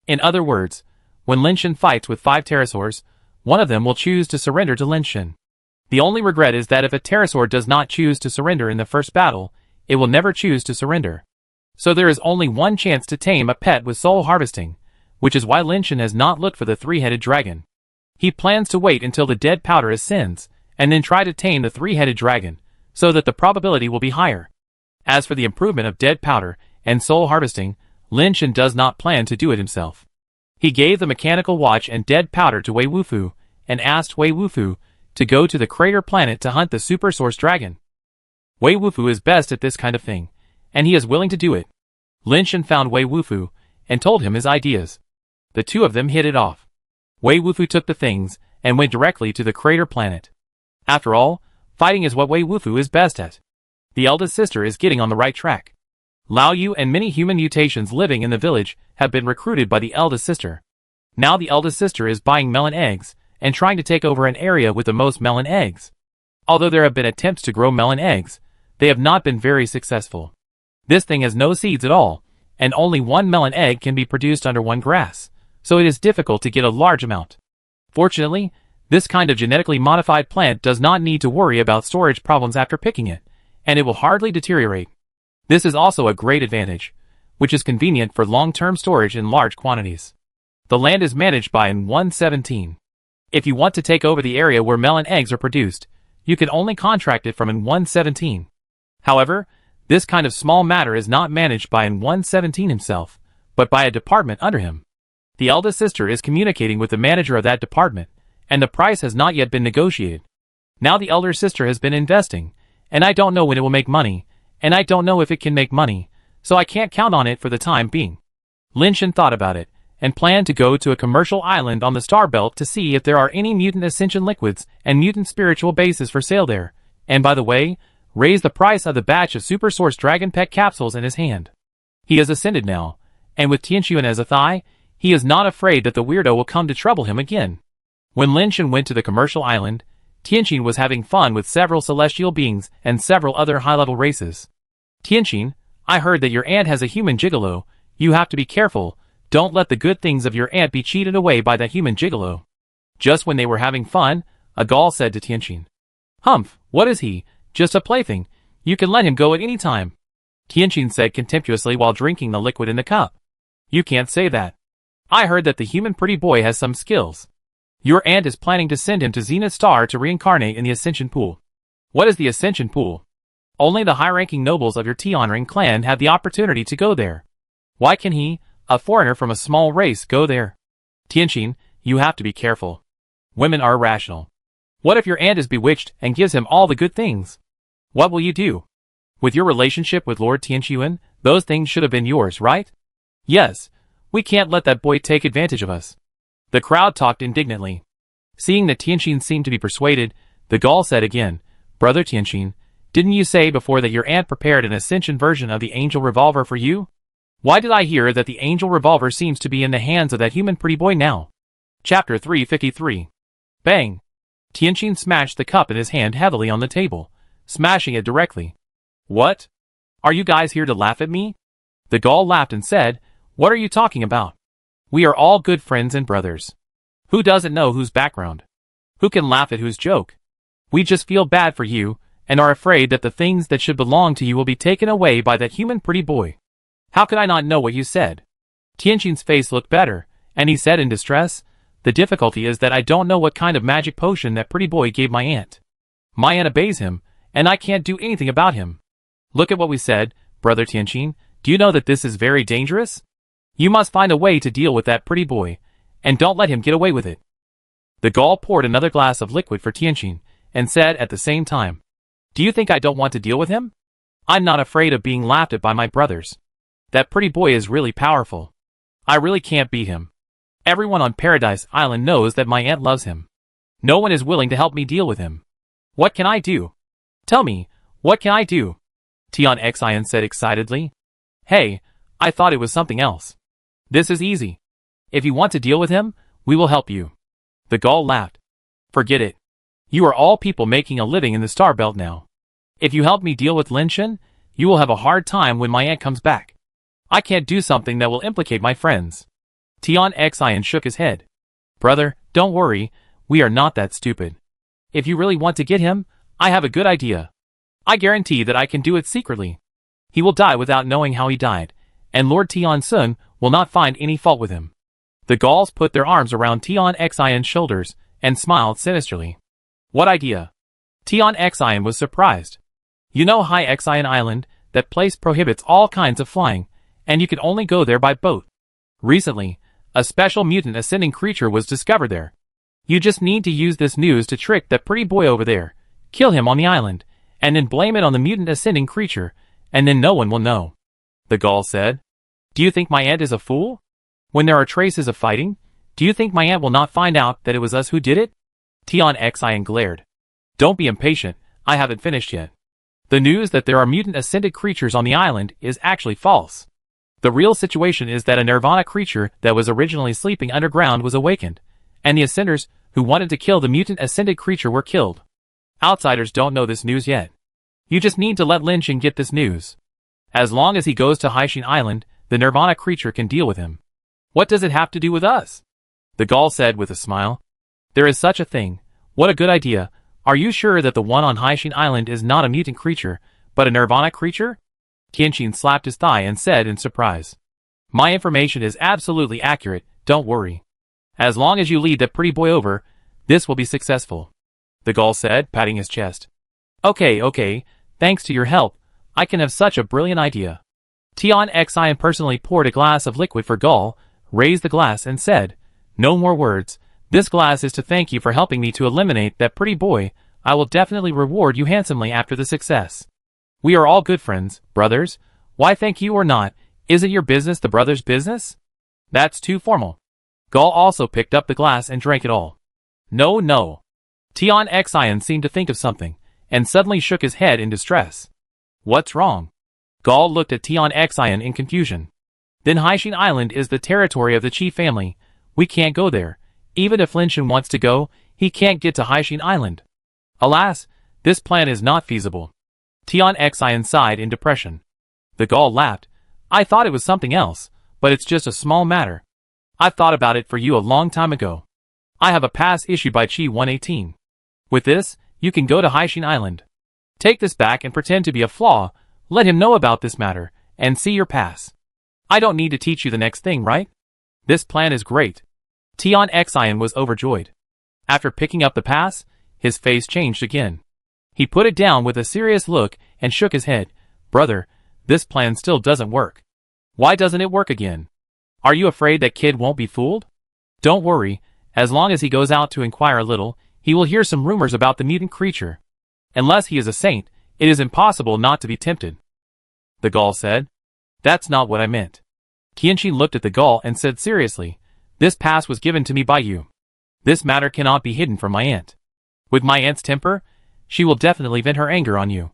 S1: In other words, when Lin Shen fights with 5 pterosaurs, one of them will choose to surrender to Lin Shen. The only regret is that if a pterosaur does not choose to surrender in the first battle, it will never choose to surrender. So there is only one chance to tame a pet with soul harvesting, which is why Lin Shen has not looked for the 3-headed dragon. He plans to wait until the dead powder ascends, and then try to tame the 3-headed dragon, so that the probability will be higher. As for the improvement of dead powder and soul harvesting, Lin Shen does not plan to do it himself. He gave the mechanical watch and dead powder to Wei Wufu, and asked Wei Wufu to go to the crater planet to hunt the super source dragon. Wei Wufu is best at this kind of thing, and he is willing to do it. Lin Shen found Wei Wufu, and told him his ideas. The two of them hit it off. Wei Wufu took the things, and went directly to the crater planet. After all, fighting is what Wei Wufu is best at. The eldest sister is getting on the right track. Lao Yu and many human mutations living in the village have been recruited by the eldest sister. Now the eldest sister is buying melon eggs, and trying to take over an area with the most melon eggs. Although there have been attempts to grow melon eggs, they have not been very successful. This thing has no seeds at all, and only 1 melon egg can be produced under 1 grass, so it is difficult to get a large amount. Fortunately, this kind of genetically modified plant does not need to worry about storage problems after picking it, and it will hardly deteriorate. This is also a great advantage, which is convenient for long-term storage in large quantities. The land is managed by an 117. If you want to take over the area where melon eggs are produced, you can only contract it from an 117. However, this kind of small matter is not managed by an 117 himself, but by a department under him. The eldest sister is communicating with the manager of that department, and the price has not yet been negotiated. Now the elder sister has been investing, and I don't know when it will make money, and I don't know if it can make money, so I can't count on it for the time being. Lin Shen thought about it, and planned to go to a commercial island on the Star Belt to see if there are any mutant ascension liquids and mutant spiritual bases for sale there, and by the way, raise the price of the batch of Super Source Dragon Pet capsules in his hand. He has ascended now, and with Tianquan as a thigh, he is not afraid that the weirdo will come to trouble him again. When Lin Shen went to the commercial island, Tianquan was having fun with several celestial beings and several other high-level races. Tianquan, I heard that your aunt has a human gigolo. You have to be careful. Don't let the good things of your aunt be cheated away by that human gigolo. Just when they were having fun, a Gaul said to Tianquan, "Humph, what is he? Just a plaything. You can let him go at any time." Tianquan said contemptuously while drinking the liquid in the cup. "You can't say that. I heard that the human pretty boy has some skills. Your aunt is planning to send him to Zenith Star to reincarnate in the Ascension Pool." "What is the Ascension Pool?" "Only the high-ranking nobles of your Tianring clan have the opportunity to go there. Why can he, a foreigner from a small race, go there?" "Tianquan, you have to be careful. Women are irrational. What if your aunt is bewitched and gives him all the good things? What will you do? With your relationship with Lord Tianquan, those things should have been yours, right?" "Yes, we can't let that boy take advantage of us." The crowd talked indignantly. Seeing that Tianquan seemed to be persuaded, the Gaul said again, "Brother Tianquan, didn't you say before that your aunt prepared an ascension version of the angel revolver for you? Why did I hear that the angel revolver seems to be in the hands of that human pretty boy now?" Chapter 353. Bang! Tianquan smashed the cup in his hand heavily on the table, smashing it directly. "What? Are you guys here to laugh at me?" The Gaul laughed and said, "What are you talking about? We are all good friends and brothers. Who doesn't know whose background? Who can laugh at whose joke? We just feel bad for you, and are afraid that the things that should belong to you will be taken away by that human pretty boy." "How could I not know what you said?" Tianquan's face looked better, and he said in distress, "The difficulty is that I don't know what kind of magic potion that pretty boy gave my aunt. My aunt obeys him, and I can't do anything about him. Look at what we said, Brother Tianquan. Do you know that this is very dangerous? You must find a way to deal with that pretty boy, and don't let him get away with it." The Gaul poured another glass of liquid for Tianquan, and said at the same time, "Do you think I don't want to deal with him? I'm not afraid of being laughed at by my brothers. That pretty boy is really powerful. I really can't beat him. Everyone on Paradise Island knows that my aunt loves him. No one is willing to help me deal with him. What can I do? Tell me, what can I do?" Tian Xian said excitedly. "Hey, I thought it was something else. This is easy. If you want to deal with him, we will help you. The Gaul laughed. Forget it. You are all people making a living in the Star Belt now. If you help me deal with Lin Shen, you will have a hard time when my aunt comes back. I can't do something that will implicate my friends. Tian Xian shook his head. Brother, don't worry, we are not that stupid. If you really want to get him, I have a good idea. I guarantee that I can do it secretly. He will die without knowing how he died, and Lord Tian Sun will not find any fault with him. The Gauls put their arms around Tian Xian's shoulders and smiled sinisterly. What idea? Tian Xian was surprised. You know High Xian Island, that place prohibits all kinds of flying, and you can only go there by boat. Recently, a special mutant ascending creature was discovered there. You just need to use this news to trick that pretty boy over there, kill him on the island, and then blame it on the mutant ascending creature, and then no one will know. The Gaul said. Do you think my aunt is a fool? When there are traces of fighting, do you think my aunt will not find out that it was us who did it? Tian Xian glared. Don't be impatient, I haven't finished yet. The news that there are mutant ascended creatures on the island is actually false. The real situation is that a Nirvana creature that was originally sleeping underground was awakened, and the Ascenders who wanted to kill the mutant ascended creature were killed. Outsiders don't know this news yet. You just need to let Lin Shen get this news. As long as he goes to Haishin Island, the Nirvana creature can deal with him. What does it have to do with us? The Gaul said with a smile. There is such a thing. What a good idea. Are you sure that the one on Haishin Island is not a mutant creature, but a Nirvana creature? Qianqin slapped his thigh and said in surprise. My information is absolutely accurate, don't worry. As long as you lead that pretty boy over, this will be successful. The Gaul said, patting his chest. Okay, thanks to your help, I can have such a brilliant idea. Tian Xian personally poured a glass of liquid for Gaul, raised the glass and said, No more words, this glass is to thank you for helping me to eliminate that pretty boy. I will definitely reward you handsomely after the success. We are all good friends, brothers. Why thank you or not, isn't your business the brother's business? That's too formal. Gaul also picked up the glass and drank it all. No. Tian Xian seemed to think of something, and suddenly shook his head in distress. What's wrong? Gaul looked at Tian Xian in confusion. Then Haishin Island is the territory of the Qi family. We can't go there. Even if Lin Shen wants to go, he can't get to Haishin Island. Alas, this plan is not feasible. Tian Xian sighed in depression. The Gaul laughed. I thought it was something else, but it's just a small matter. I've thought about it for you a long time ago. I have a pass issued by Qi 118. With this, you can go to Haishin Island. Take this back and pretend to be a flaw, let him know about this matter, and see your pass. I don't need to teach you the next thing, right? This plan is great. Tian Xian was overjoyed. After picking up the pass, his face changed again. He put it down with a serious look and shook his head. Brother, this plan still doesn't work. Why doesn't it work again? Are you afraid that kid won't be fooled? Don't worry, as long as he goes out to inquire a little, he will hear some rumors about the mutant creature. Unless he is a saint, it is impossible not to be tempted. The Gaul said. That's not what I meant. Qianqin looked at the Gaul and said seriously, This pass was given to me by you. This matter cannot be hidden from my aunt. With my aunt's temper, she will definitely vent her anger on you.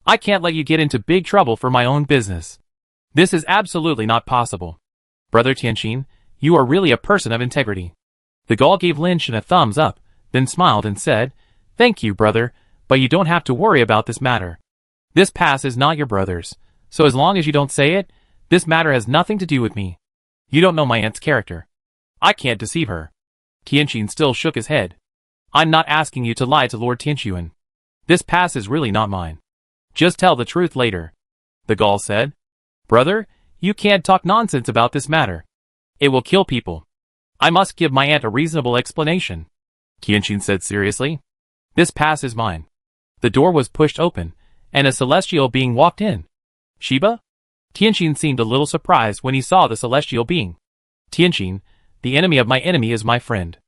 S1: I can't let you get into big trouble for my own business. This is absolutely not possible. Brother Qianqin, you are really a person of integrity. The Gaul gave Lin Shen a thumbs up, then smiled and said, Thank you, brother, but you don't have to worry about this matter. This pass is not your brother's, so as long as you don't say it, this matter has nothing to do with me. You don't know my aunt's character. I can't deceive her. Qianqin still shook his head. I'm not asking you to lie to Lord Tianxuan. This pass is really not mine. Just tell the truth later. The Gaul said. Brother, you can't talk nonsense about this matter. It will kill people. I must give my aunt a reasonable explanation. Qianqin said seriously. This pass is mine. The door was pushed open, and a celestial being walked in. Shiba? Qianqin seemed a little surprised when he saw the celestial being. Qianqin, the enemy of my enemy is my friend.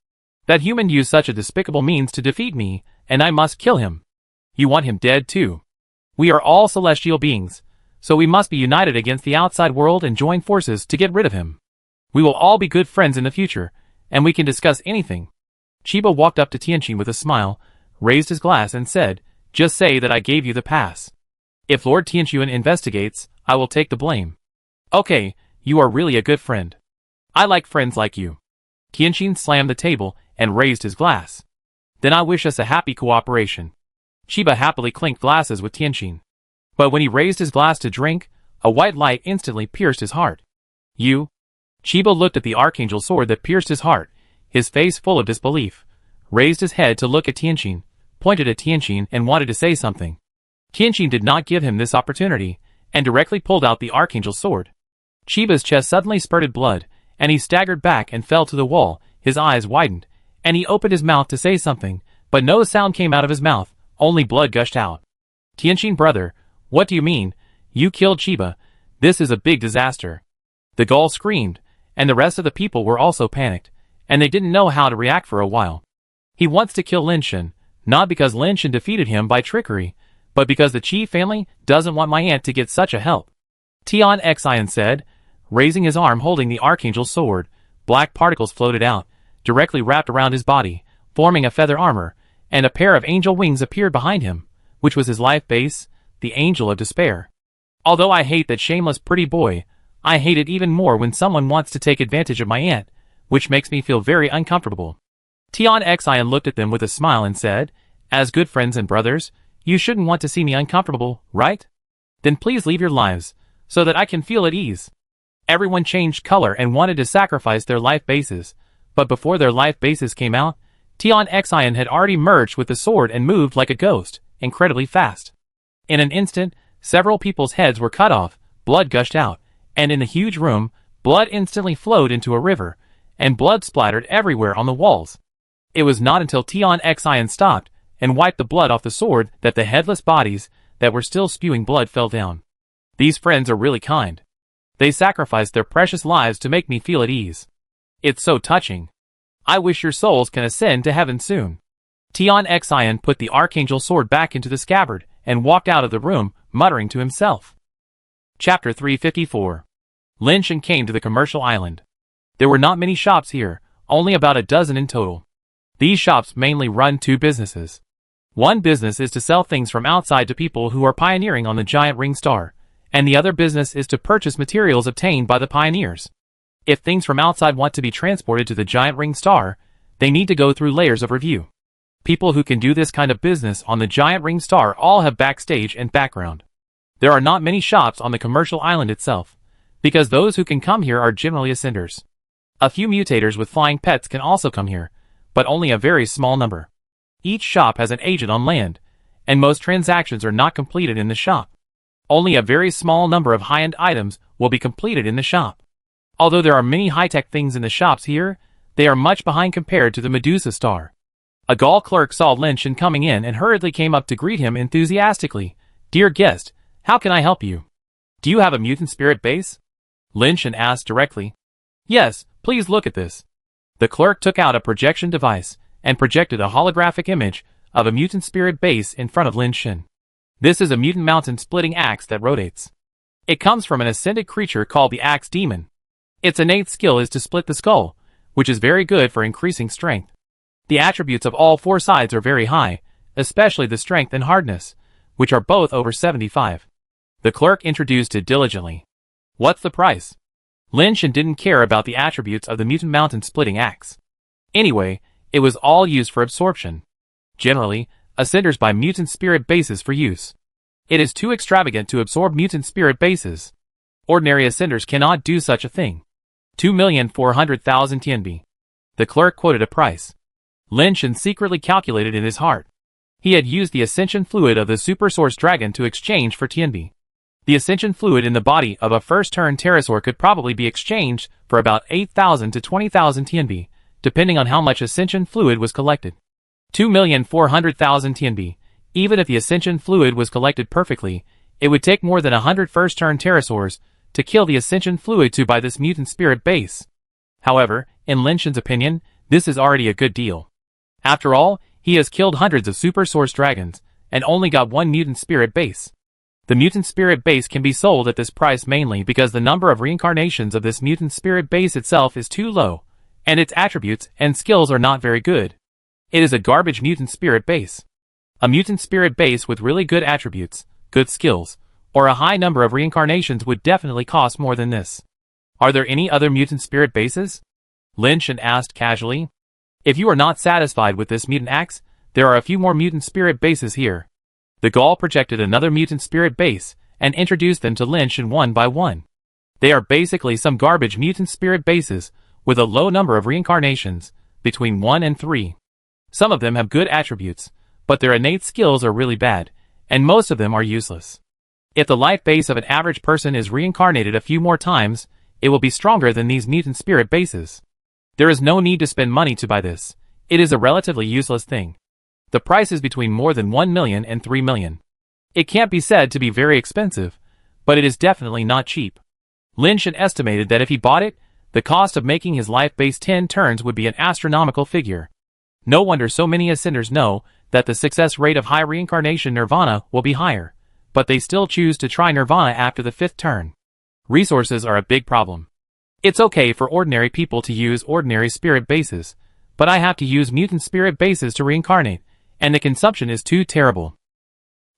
S1: That human used such a despicable means to defeat me, and I must kill him. You want him dead too. We are all celestial beings, so we must be united against the outside world and join forces to get rid of him. We will all be good friends in the future, and we can discuss anything. Shiba walked up to Qianqin with a smile, raised his glass and said, Just say that I gave you the pass. If Lord Tianxuan investigates, I will take the blame. Okay, you are really a good friend. I like friends like you. Qianqin slammed the table and raised his glass. Then I wish us a happy cooperation. Chiba happily clinked glasses with Tianqin. But when he raised his glass to drink, a white light instantly pierced his heart. You? Chiba looked at the archangel sword that pierced his heart, his face full of disbelief, raised his head to look at Tianqin, pointed at Tianqin and wanted to say something. Tianqin did not give him this opportunity, and directly pulled out the archangel sword. Chiba's chest suddenly spurted blood, and he staggered back and fell to the wall, his eyes widened, and he opened his mouth to say something, but no sound came out of his mouth, only blood gushed out. Tianqin brother, what do you mean? You killed Chiba. This is a big disaster. The Gaul screamed, and the rest of the people were also panicked, and they didn't know how to react for a while. He wants to kill Lin Shen, not because Lin Shen defeated him by trickery, but because the Qi family doesn't want my aunt to get such a help. Tian Xian said, raising his arm holding the archangel's sword. Black particles floated out, directly wrapped around his body, forming a feather armor, and a pair of angel wings appeared behind him, which was his life base, the angel of despair. Although I hate that shameless pretty boy, I hate it even more when someone wants to take advantage of my aunt, which makes me feel very uncomfortable. Tian Xian looked at them with a smile and said, as good friends and brothers, you shouldn't want to see me uncomfortable, right? Then please leave your lives, so that I can feel at ease. Everyone changed color and wanted to sacrifice their life bases, but before their life bases came out, Tian Xian had already merged with the sword and moved like a ghost, incredibly fast. In an instant, several people's heads were cut off, blood gushed out, and in the huge room, blood instantly flowed into a river, and blood splattered everywhere on the walls. It was not until Tian Xian stopped and wiped the blood off the sword that the headless bodies that were still spewing blood fell down. These friends are really kind. They sacrificed their precious lives to make me feel at ease. It's so touching. I wish your souls can ascend to heaven soon. Tian Xian put the archangel sword back into the scabbard and walked out of the room, muttering to himself. Chapter 354. Lin Shen came to the commercial island. There were not many shops here, only about a dozen in total. These shops mainly run two businesses. One business is to sell things from outside to people who are pioneering on the giant ring star, and the other business is to purchase materials obtained by the pioneers. If things from outside want to be transported to the giant ring star, they need to go through layers of review. People who can do this kind of business on the giant ring star all have backstage and background. There are not many shops on the commercial island itself, because those who can come here are generally ascenders. A few mutators with flying pets can also come here, but only a very small number. Each shop has an agent on land, and most transactions are not completed in the shop. Only a very small number of high-end items will be completed in the shop. Although there are many high-tech things in the shops here, they are much behind compared to the Medusa star. A Gaul clerk saw Lin Shen coming in and hurriedly came up to greet him enthusiastically. Dear guest, how can I help you? Do you have a mutant spirit base? Lin Shen asked directly. Yes, please look at this. The clerk took out a projection device and projected a holographic image of a mutant spirit base in front of Lin Shen. This is a mutant mountain splitting axe that rotates. It comes from an ascended creature called the Axe Demon. Its innate skill is to split the skull, which is very good for increasing strength. The attributes of all four sides are very high, especially the strength and hardness, which are both over 75. The clerk introduced it diligently. What's the price? Lin Shen didn't care about the attributes of the mutant mountain splitting axe. Anyway, it was all used for absorption. Generally, ascenders buy mutant spirit bases for use. It is too extravagant to absorb mutant spirit bases. Ordinary ascenders cannot do such a thing. 2,400,000 tianbi. The clerk quoted a price. Lin Shen secretly calculated in his heart. He had used the ascension fluid of the super source dragon to exchange for tianbi. The ascension fluid in the body of a first-turn pterosaur could probably be exchanged for about 8,000 to 20,000 tianbi, depending on how much ascension fluid was collected. 2,400,000 tianbi. Even if the ascension fluid was collected perfectly, it would take more than 100 first-turn pterosaurs to kill the ascension fluid to buy this mutant spirit base. However, in Lin Shen's opinion, this is already a good deal. After all, he has killed hundreds of super source dragons, and only got one mutant spirit base. The mutant spirit base can be sold at this price mainly because the number of reincarnations of this mutant spirit base itself is too low, and its attributes and skills are not very good. It is a garbage mutant spirit base. A mutant spirit base with really good attributes, good skills, or a high number of reincarnations would definitely cost more than this. Are there any other mutant spirit bases? Lin Shen asked casually. If you are not satisfied with this mutant axe, there are a few more mutant spirit bases here. The Gaul projected another mutant spirit base and introduced them to Lynch and one by one. They are basically some garbage mutant spirit bases with a low number of reincarnations, between 1 and 3. Some of them have good attributes, but their innate skills are really bad, and most of them are useless. If the life base of an average person is reincarnated a few more times, it will be stronger than these mutant spirit bases. There is no need to spend money to buy this. It is a relatively useless thing. The price is between more than 1 million and 3 million. It can't be said to be very expensive, but it is definitely not cheap. Lynch had estimated that if he bought it, the cost of making his life base 10 turns would be an astronomical figure. No wonder so many ascenders know that the success rate of high reincarnation nirvana will be higher, but they still choose to try nirvana after the 5th turn. Resources are a big problem. It's okay for ordinary people to use ordinary spirit bases, but I have to use mutant spirit bases to reincarnate, and the consumption is too terrible.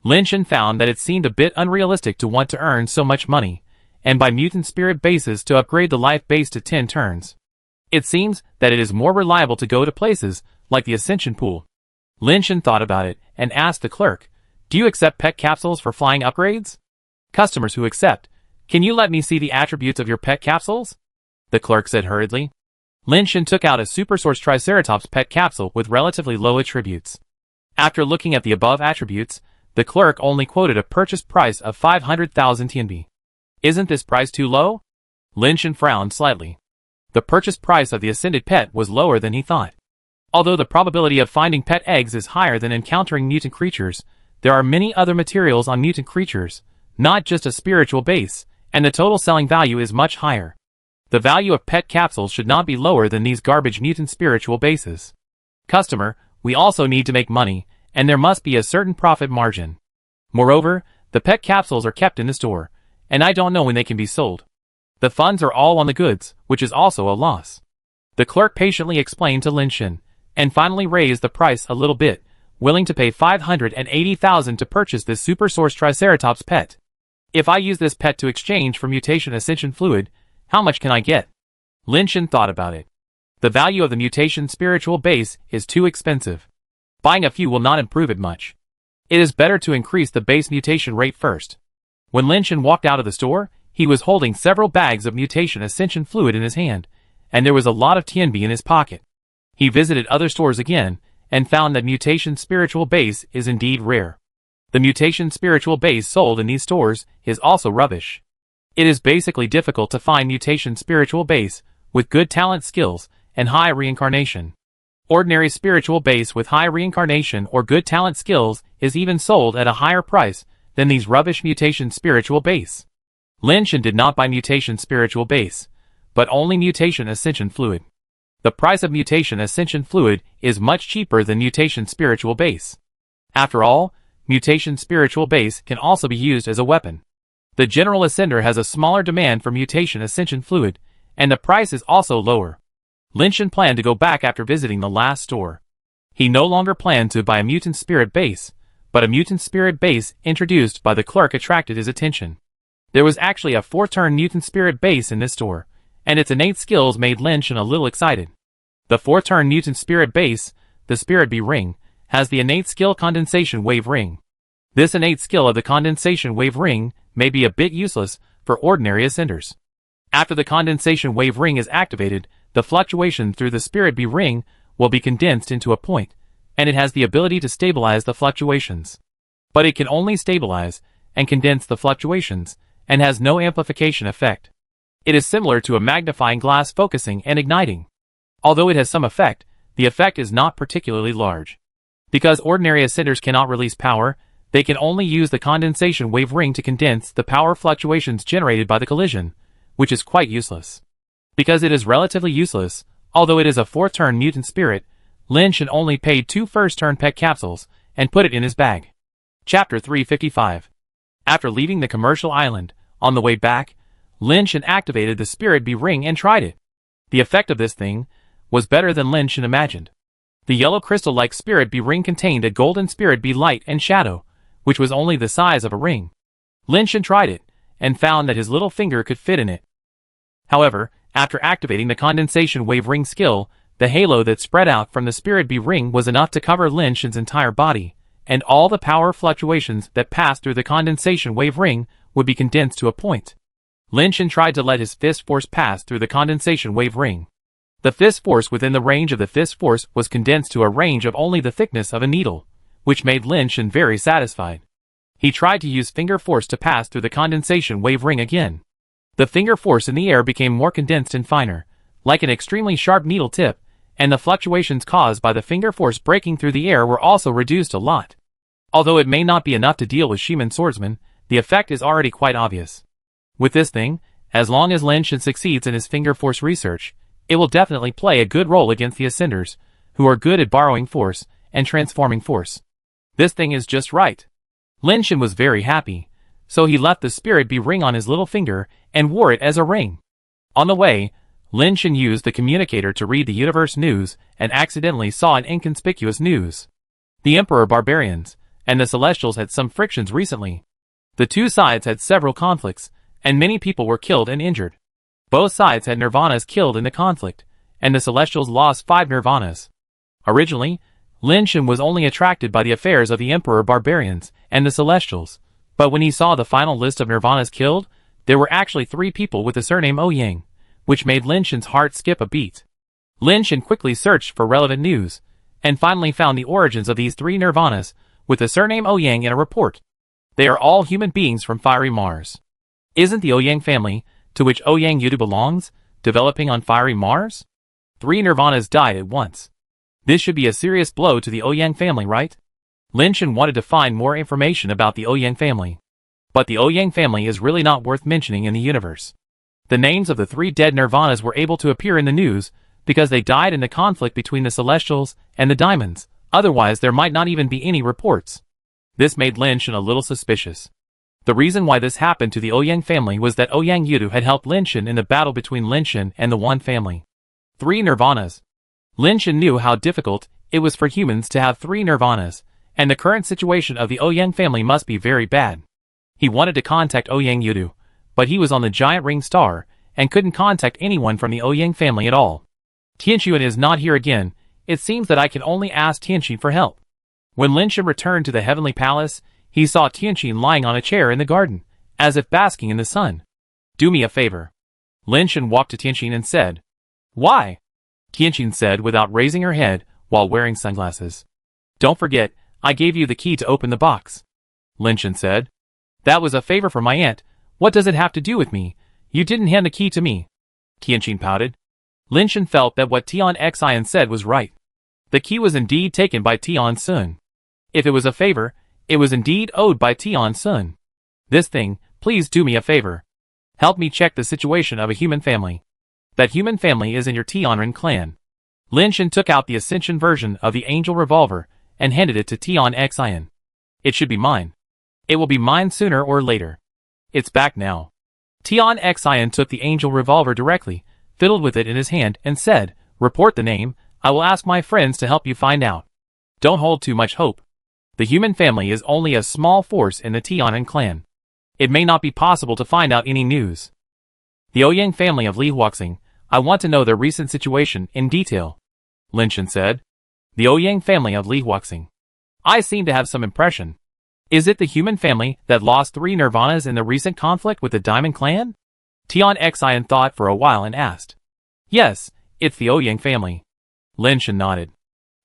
S1: Lynch found that it seemed a bit unrealistic to want to earn so much money, and buy mutant spirit bases to upgrade the life base to 10 turns. It seems that it is more reliable to go to places like the Ascension Pool. Lynch thought about it and asked the clerk, "Do you accept pet capsules for flying upgrades?" "Customers who accept. Can you let me see the attributes of your pet capsules?" the clerk said hurriedly. Lynch took out a Super Source Triceratops pet capsule with relatively low attributes. After looking at the above attributes, the clerk only quoted a purchase price of 500,000 TNB. "Isn't this price too low?" Lynch frowned slightly. The purchase price of the ascended pet was lower than he thought. Although the probability of finding pet eggs is higher than encountering mutant creatures, there are many other materials on mutant creatures, not just a spiritual base, and the total selling value is much higher. The value of pet capsules should not be lower than these garbage mutant spiritual bases. "Customer, we also need to make money, and there must be a certain profit margin. Moreover, the pet capsules are kept in the store, and I don't know when they can be sold. The funds are all on the goods, which is also a loss." The clerk patiently explained to Lynch, and finally raised the price a little bit, willing to pay 580,000 to purchase this Super Source Triceratops pet. "If I use this pet to exchange for mutation ascension fluid, how much can I get?" Lynch thought about it. The value of the mutation spiritual base is too expensive. Buying a few will not improve it much. It is better to increase the base mutation rate first. When Lynch walked out of the store, he was holding several bags of mutation ascension fluid in his hand, and there was a lot of TNB in his pocket. He visited other stores again, and found that mutation spiritual base is indeed rare. The mutation spiritual base sold in these stores is also rubbish. It is basically difficult to find mutation spiritual base with good talent skills and high reincarnation. Ordinary spiritual base with high reincarnation or good talent skills is even sold at a higher price than these rubbish mutation spiritual base. Lynch did not buy mutation spiritual base, but only mutation ascension fluid. The price of mutation ascension fluid is much cheaper than mutation spiritual base. After all, mutation spiritual base can also be used as a weapon. The general ascender has a smaller demand for mutation ascension fluid, and the price is also lower. Lynch planned to go back after visiting the last store. He no longer planned to buy a mutant spirit base, but a mutant spirit base introduced by the clerk attracted his attention. There was actually a 4-turn mutant spirit base in this store, and its innate skills made Lynch a little excited. The 4-turn mutant spirit base, the Spirit Bee Ring, has the innate skill Condensation Wave Ring. This innate skill of the Condensation Wave Ring may be a bit useless for ordinary ascenders. After the Condensation Wave Ring is activated, the fluctuation through the Spirit Bee Ring will be condensed into a point, and it has the ability to stabilize the fluctuations. But it can only stabilize and condense the fluctuations, and has no amplification effect. It is similar to a magnifying glass focusing and igniting. Although it has some effect, the effect is not particularly large. Because ordinary ascenders cannot release power, they can only use the condensation wave ring to condense the power fluctuations generated by the collision, which is quite useless. Because it is relatively useless, although it is a 4-turn mutant spirit, Lynch only paid 2 first-turn pet capsules and put it in his bag. Chapter 355. After leaving the commercial island, on the way back, Lynch activated the Spirit Bee Ring and tried it. The effect of this thing was better than Lynch imagined. The yellow crystal-like Spirit Bee Ring contained a golden Spirit Bee light and shadow, which was only the size of a ring. Lynch tried it, and found that his little finger could fit in it. However, after activating the condensation wave ring skill, the halo that spread out from the Spirit Bee ring was enough to cover Lin Shen's entire body, and all the power fluctuations that passed through the condensation wave ring would be condensed to a point. Lin Shen tried to let his fist force pass through the condensation wave ring. The fist force within the range of the fist force was condensed to a range of only the thickness of a needle, which made Lin Shen very satisfied. He tried to use finger force to pass through the condensation wave ring again. The finger force in the air became more condensed and finer, like an extremely sharp needle tip, and the fluctuations caused by the finger force breaking through the air were also reduced a lot. Although it may not be enough to deal with Shiman swordsmen, the effect is already quite obvious. With this thing, as long as Lin Shen succeeds in his finger force research, it will definitely play a good role against the Ascenders, who are good at borrowing force and transforming force. This thing is just right. Lin Shen was very happy, so he left the Spirit Bee ring on his little finger and wore it as a ring. On the way, Lin Shen used the communicator to read the universe news and accidentally saw an inconspicuous news. The Emperor Barbarians and the Celestials had some frictions recently. The two sides had several conflicts, and many people were killed and injured. Both sides had Nirvanas killed in the conflict, and the Celestials lost 5 Nirvanas. Originally, Lin Shen was only attracted by the affairs of the Emperor Barbarians and the Celestials, but when he saw the final list of Nirvanas killed, there were actually 3 people with the surname Ouyang, which made Lin Shen's heart skip a beat. Lin Shen quickly searched for relevant news, and finally found the origins of these 3 Nirvanas with the surname Ouyang in a report. They are all human beings from fiery Mars. Isn't the Ouyang family, to which Ouyang Yudu belongs, developing on fiery Mars? 3 Nirvanas died at once. This should be a serious blow to the Ouyang family, right? Lin Shen wanted to find more information about the Ouyang family. But the Ouyang family is really not worth mentioning in the universe. The names of the 3 dead Nirvanas were able to appear in the news because they died in the conflict between the Celestials and the Diamonds, otherwise there might not even be any reports. This made Lin Shen a little suspicious. The reason why this happened to the Ouyang family was that Ouyang Yudu had helped Lin Shen in the battle between Lin Shen and the One family. 3 Nirvanas. Lin Shen knew how difficult it was for humans to have 3 Nirvanas, and the current situation of the Ouyang family must be very bad. He wanted to contact Ouyang Yudu, but he was on the giant ring star, and couldn't contact anyone from the Ouyang family at all. Tianxuan is not here again. It seems that I can only ask Tianxi for help. When Lin Shen returned to the heavenly palace, he saw Tianxi lying on a chair in the garden, as if basking in the sun. Do me a favor. Lin Shen walked to Tianxi and said. Why? Tianxi said without raising her head, while wearing sunglasses. Don't forget, I gave you the key to open the box. Lin Shen said. That was a favor from my aunt. What does it have to do with me? You didn't hand the key to me. Tianxi pouted. Lin Shen felt that what Tian Xian said was right. The key was indeed taken by Tian Sun. If it was a favor, it was indeed owed by Tian Sun. This thing, please do me a favor. Help me check the situation of a human family. That human family is in your Tianren clan. Lin Shen took out the Ascension version of the Angel Revolver and handed it to Tian Xian. It should be mine. It will be mine sooner or later. It's back now. Tian Xian took the Angel Revolver directly, fiddled with it in his hand, and said, Report the name, I will ask my friends to help you find out. Don't hold too much hope. The human family is only a small force in the Tianren clan. It may not be possible to find out any news. The Ouyang family of Li Huaxing, I want to know their recent situation in detail. Lin Shen said. The Ouyang family of Li Huaxing. I seem to have some impression. Is it the human family that lost 3 Nirvanas in the recent conflict with the Diamond Clan? Tian Xian thought for a while and asked. Yes, it's the Ouyang family. Lin Shen nodded.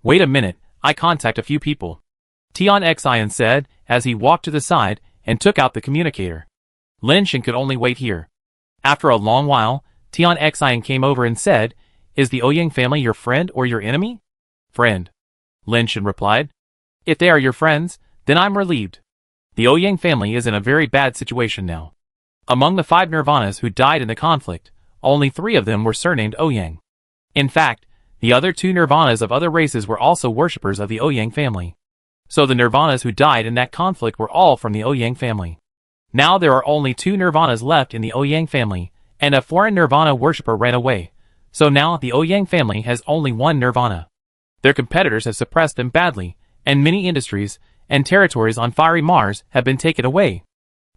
S1: Wait a minute, I contact a few people. Tian Xian said, as he walked to the side and took out the communicator. Lin Shen could only wait here. After a long while, Tian Xian came over and said, Is the Ouyang family your friend or your enemy? Friend. Lin Shen replied. If they are your friends, then I'm relieved. The Ouyang family is in a very bad situation now. Among the 5 Nirvanas who died in the conflict, only 3 of them were surnamed Ouyang. In fact, the other 2 Nirvanas of other races were also worshippers of the Ouyang family. So the Nirvanas who died in that conflict were all from the Ouyang family. Now there are only 2 Nirvanas left in the Ouyang family, and a foreign Nirvana worshipper ran away. So now the Ouyang family has only 1 Nirvana. Their competitors have suppressed them badly, and many industries and territories on fiery Mars have been taken away.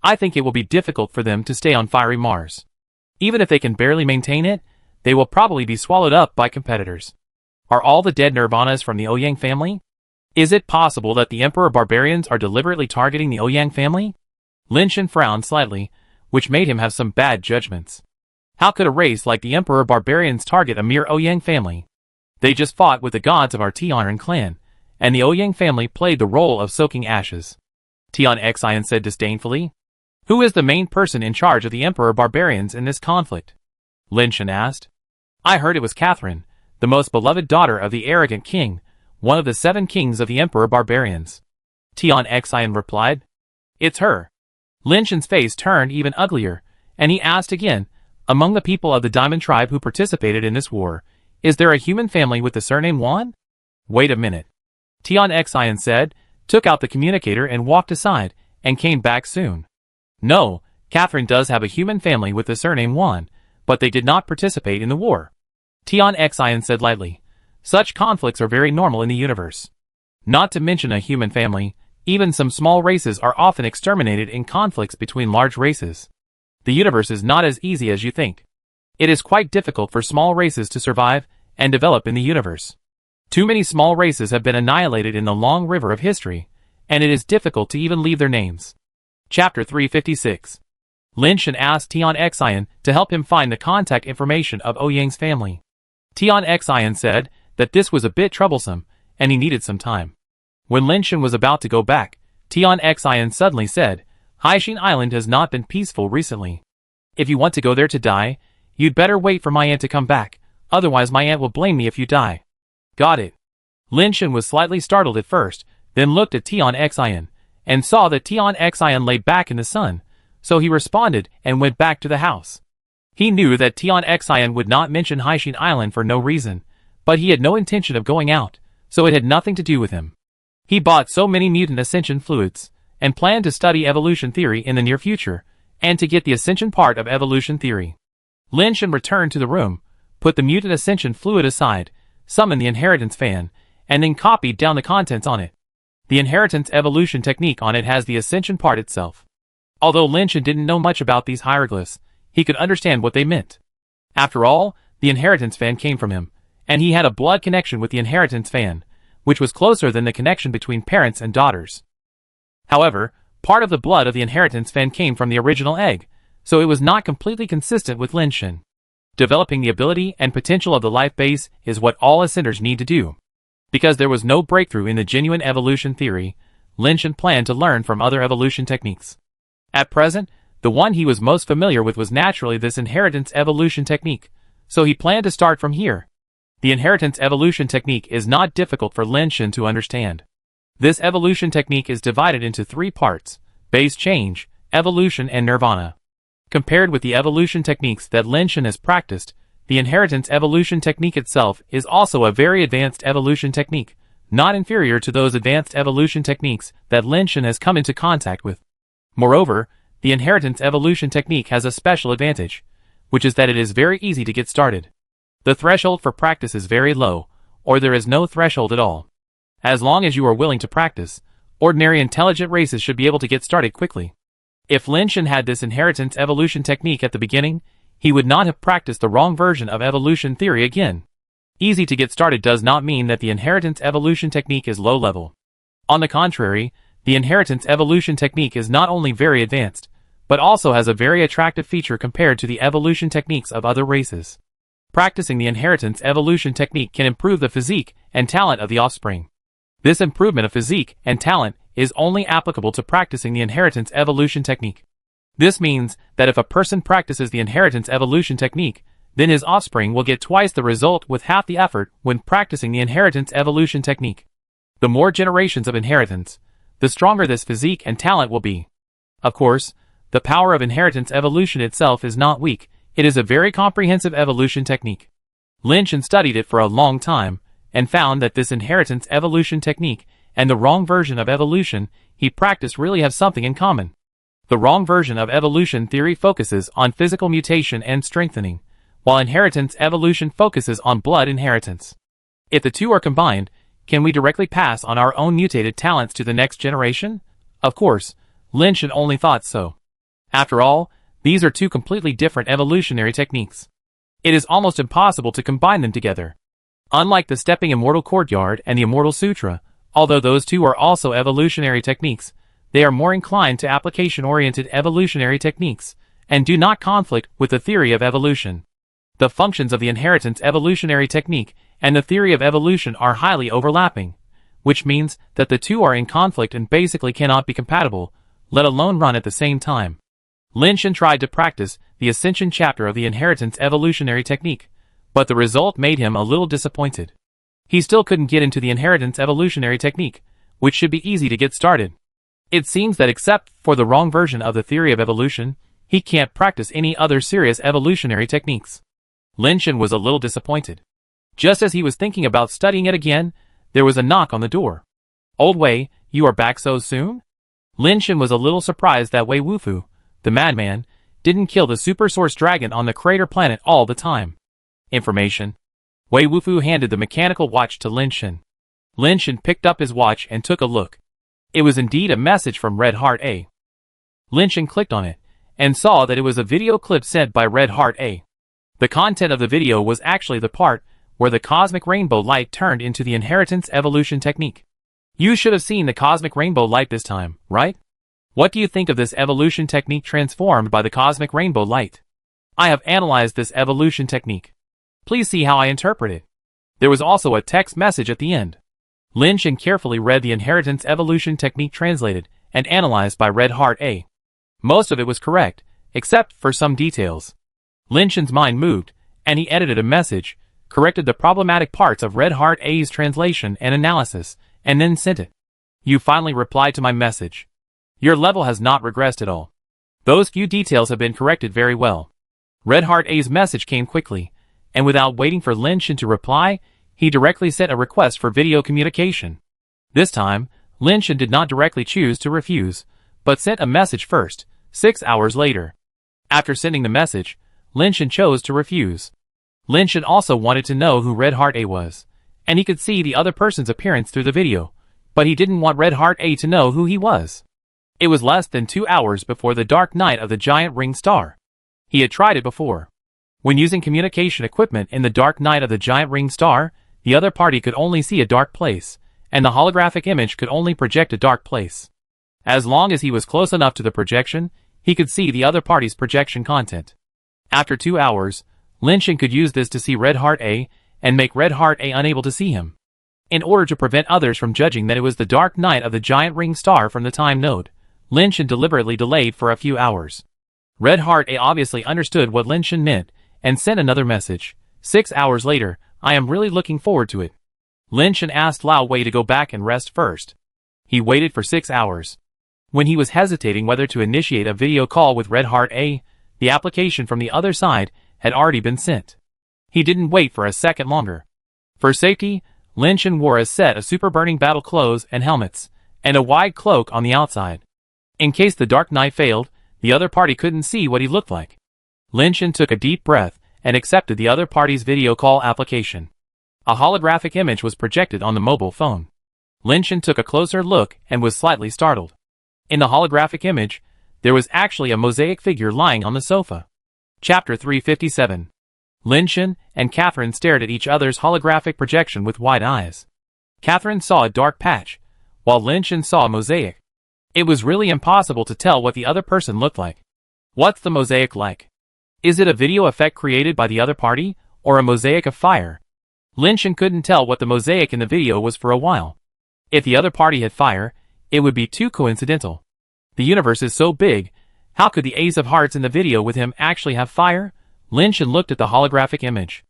S1: I think it will be difficult for them to stay on fiery Mars. Even if they can barely maintain it, they will probably be swallowed up by competitors. Are all the dead Nirvanas from the Ouyang family? Is it possible that the Emperor barbarians are deliberately targeting the Ouyang family? Lin Shen frowned slightly, which made him have some bad judgments. How could a race like the Emperor barbarians target a mere Ouyang family? They just fought with the gods of our Tian clan, and the Ouyang family played the role of soaking ashes. Tian Xian said disdainfully. Who is the main person in charge of the Emperor barbarians in this conflict? Lin Shen asked. I heard it was Catherine, the most beloved daughter of the arrogant king, one of the 7 kings of the Emperor barbarians. Tian Xian replied. It's her. Lin Shen's face turned even uglier, and he asked again, among the people of the Diamond tribe who participated in this war, is there a human family with the surname Wan? Wait a minute. Tian Xian said, took out the communicator and walked aside, and came back soon. No, Catherine does have a human family with the surname Wan, but they did not participate in the war. Tian Xian said lightly. Such conflicts are very normal in the universe. Not to mention a human family, even some small races are often exterminated in conflicts between large races. The universe is not as easy as you think. It is quite difficult for small races to survive and develop in the universe. Too many small races have been annihilated in the long river of history, and it is difficult to even leave their names. Chapter 356. Lin Shen asked Tian Xian to help him find the contact information of Ouyang's family. Tian Xian said that this was a bit troublesome, and he needed some time. When Lin Shen was about to go back, Tian Xian suddenly said, Haixin Island has not been peaceful recently. If you want to go there to die, you'd better wait for my aunt to come back, otherwise my aunt will blame me if you die. Got it. Lin Shen was slightly startled at first, then looked at Tian Xian, and saw that Tian Xian lay back in the sun, so he responded and went back to the house. He knew that Tian Xian would not mention Haixin Island for no reason, but he had no intention of going out, so it had nothing to do with him. He bought so many mutant ascension fluids, and planned to study evolution theory in the near future, and to get the ascension part of evolution theory. Lin Shen returned to the room, put the mutant ascension fluid aside, summoned the inheritance fan, and then copied down the contents on it. The inheritance evolution technique on it has the ascension part itself. Although Lin Shen didn't know much about these hieroglyphs, he could understand what they meant. After all, the inheritance fan came from him, and he had a blood connection with the inheritance fan, which was closer than the connection between parents and daughters. However, part of the blood of the inheritance fan came from the original egg, so it was not completely consistent with Lin Shen. Developing the ability and potential of the life base is what all ascenders need to do. Because there was no breakthrough in the genuine evolution theory, Lin Shen planned to learn from other evolution techniques. At present, the one he was most familiar with was naturally this inheritance evolution technique, so he planned to start from here. The inheritance evolution technique is not difficult for Lin Shen to understand. This evolution technique is divided into 3 parts: base change, evolution, and nirvana. Compared with the evolution techniques that Lin Shen has practiced, the inheritance evolution technique itself is also a very advanced evolution technique, not inferior to those advanced evolution techniques that Lin Shen has come into contact with. Moreover, the inheritance evolution technique has a special advantage, which is that it is very easy to get started. The threshold for practice is very low, or there is no threshold at all. As long as you are willing to practice, ordinary intelligent races should be able to get started quickly. If Lin Shen had this inheritance evolution technique at the beginning, he would not have practiced the wrong version of evolution theory again. Easy to get started does not mean that the inheritance evolution technique is low level. On the contrary, the inheritance evolution technique is not only very advanced, but also has a very attractive feature compared to the evolution techniques of other races. Practicing the inheritance evolution technique can improve the physique and talent of the offspring. This improvement of physique and talent is only applicable to practicing the inheritance evolution technique. This means that if a person practices the inheritance evolution technique, then his offspring will get twice the result with half the effort when practicing the inheritance evolution technique. The more generations of inheritance, the stronger this physique and talent will be. Of course, the power of inheritance evolution itself is not weak. It is a very comprehensive evolution technique. Lin Shen studied it for a long time, and found that this inheritance evolution technique and the wrong version of evolution he practiced really have something in common. The wrong version of evolution theory focuses on physical mutation and strengthening, while inheritance evolution focuses on blood inheritance. If the two are combined, can we directly pass on our own mutated talents to the next generation? Of course, Lin Shen only thought so. After all, these are 2 completely different evolutionary techniques. It is almost impossible to combine them together. Unlike the stepping immortal courtyard and the immortal sutra, although those two are also evolutionary techniques, they are more inclined to application-oriented evolutionary techniques, and do not conflict with the theory of evolution. The functions of the inheritance evolutionary technique and the theory of evolution are highly overlapping, which means that the two are in conflict and basically cannot be compatible, let alone run at the same time. Lin Shan tried to practice the Ascension chapter of the inheritance evolutionary technique, but the result made him a little disappointed. He still couldn't get into the inheritance evolutionary technique, which should be easy to get started. It seems that except for the wrong version of the theory of evolution, he can't practice any other serious evolutionary techniques. Lin Shan was a little disappointed. Just as he was thinking about studying it again, there was a knock on the door. "Old Wei, you are back so soon?" Lin Shan was a little surprised that Wei Wufu, the madman, didn't kill the super source dragon on the crater planet all the time. Information. Wei Wufu handed the mechanical watch to Lin Shan. Lin Shan picked up his watch and took a look. It was indeed a message from Red Heart A. Lin Shan clicked on it, and saw that it was a video clip sent by Red Heart A. The content of the video was actually the part where the cosmic rainbow light turned into the inheritance evolution technique. You should have seen the cosmic rainbow light this time, right? What do you think of this evolution technique transformed by the cosmic rainbow light? I have analyzed this evolution technique. Please see how I interpret it. There was also a text message at the end. Lin Shan carefully read the inheritance evolution technique translated and analyzed by Red Heart A. Most of it was correct, except for some details. Lin Shan's mind moved, and he edited a message, corrected the problematic parts of Red Heart A's translation and analysis, and then sent it. You finally replied to my message. Your level has not regressed at all. Those few details have been corrected very well. Red Heart A's message came quickly, and without waiting for Lin Shan to reply, he directly sent a request for video communication. This time, Lin Shan did not directly choose to refuse, but sent a message first, 6 hours later. After sending the message, Lin Shan chose to refuse. Lin Shan also wanted to know who Red Heart A was, and he could see the other person's appearance through the video, but he didn't want Red Heart A to know who he was. It was less than 2 hours before the dark night of the giant ring star. He had tried it before. When using communication equipment in the dark night of the giant ring star, the other party could only see a dark place, and the holographic image could only project a dark place. As long as he was close enough to the projection, he could see the other party's projection content. After 2 hours, Lin Shan could use this to see Red Heart A and make Red Heart A unable to see him. In order to prevent others from judging that it was the dark night of the giant ring star from the time node, Lin Shan deliberately delayed for a few hours. Red Heart A obviously understood what Lin Shan meant and sent another message. 6 hours later, I am really looking forward to it. Lin Shan asked Lao Wei to go back and rest first. He waited for 6 hours. When he was hesitating whether to initiate a video call with Red Heart A, the application from the other side had already been sent. He didn't wait for a second longer. For safety, Lin Shan wore a set of super burning battle clothes and helmets, and a wide cloak on the outside. In case the dark night failed, the other party couldn't see what he looked like. Lin Shan took a deep breath and accepted the other party's video call application. A holographic image was projected on the mobile phone. Lin Shan took a closer look and was slightly startled. In the holographic image, there was actually a mosaic figure lying on the sofa. Chapter 357. Lin Shan and Catherine stared at each other's holographic projection with wide eyes. Catherine saw a dark patch, while Lin Shan saw a mosaic. It was really impossible to tell what the other person looked like. What's the mosaic like? Is it a video effect created by the other party, or a mosaic of fire? Lin Shan couldn't tell what the mosaic in the video was for a while. If the other party had fire, it would be too coincidental. The universe is so big, how could the Ace of Hearts in the video with him actually have fire? Lin Shan looked at the holographic image.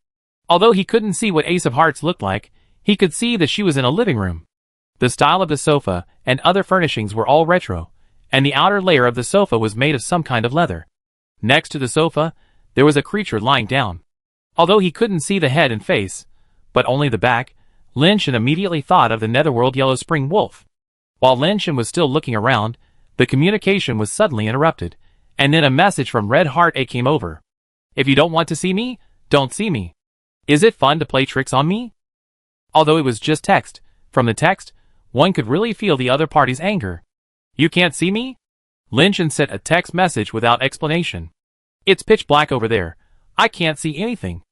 S1: Although he couldn't see what Ace of Hearts looked like, he could see that she was in a living room. The style of the sofa and other furnishings were all retro, and the outer layer of the sofa was made of some kind of leather. Next to the sofa, there was a creature lying down. Although he couldn't see the head and face, but only the back, Lin Shan immediately thought of the Netherworld Yellow Spring Wolf. While Lin Shan was still looking around, the communication was suddenly interrupted, and then a message from Red Heart A came over. If you don't want to see me, don't see me. Is it fun to play tricks on me? Although it was just text, from the text, one could really feel the other party's anger. You can't see me? Lin Shan sent a text message without explanation. It's pitch black over there. I can't see anything.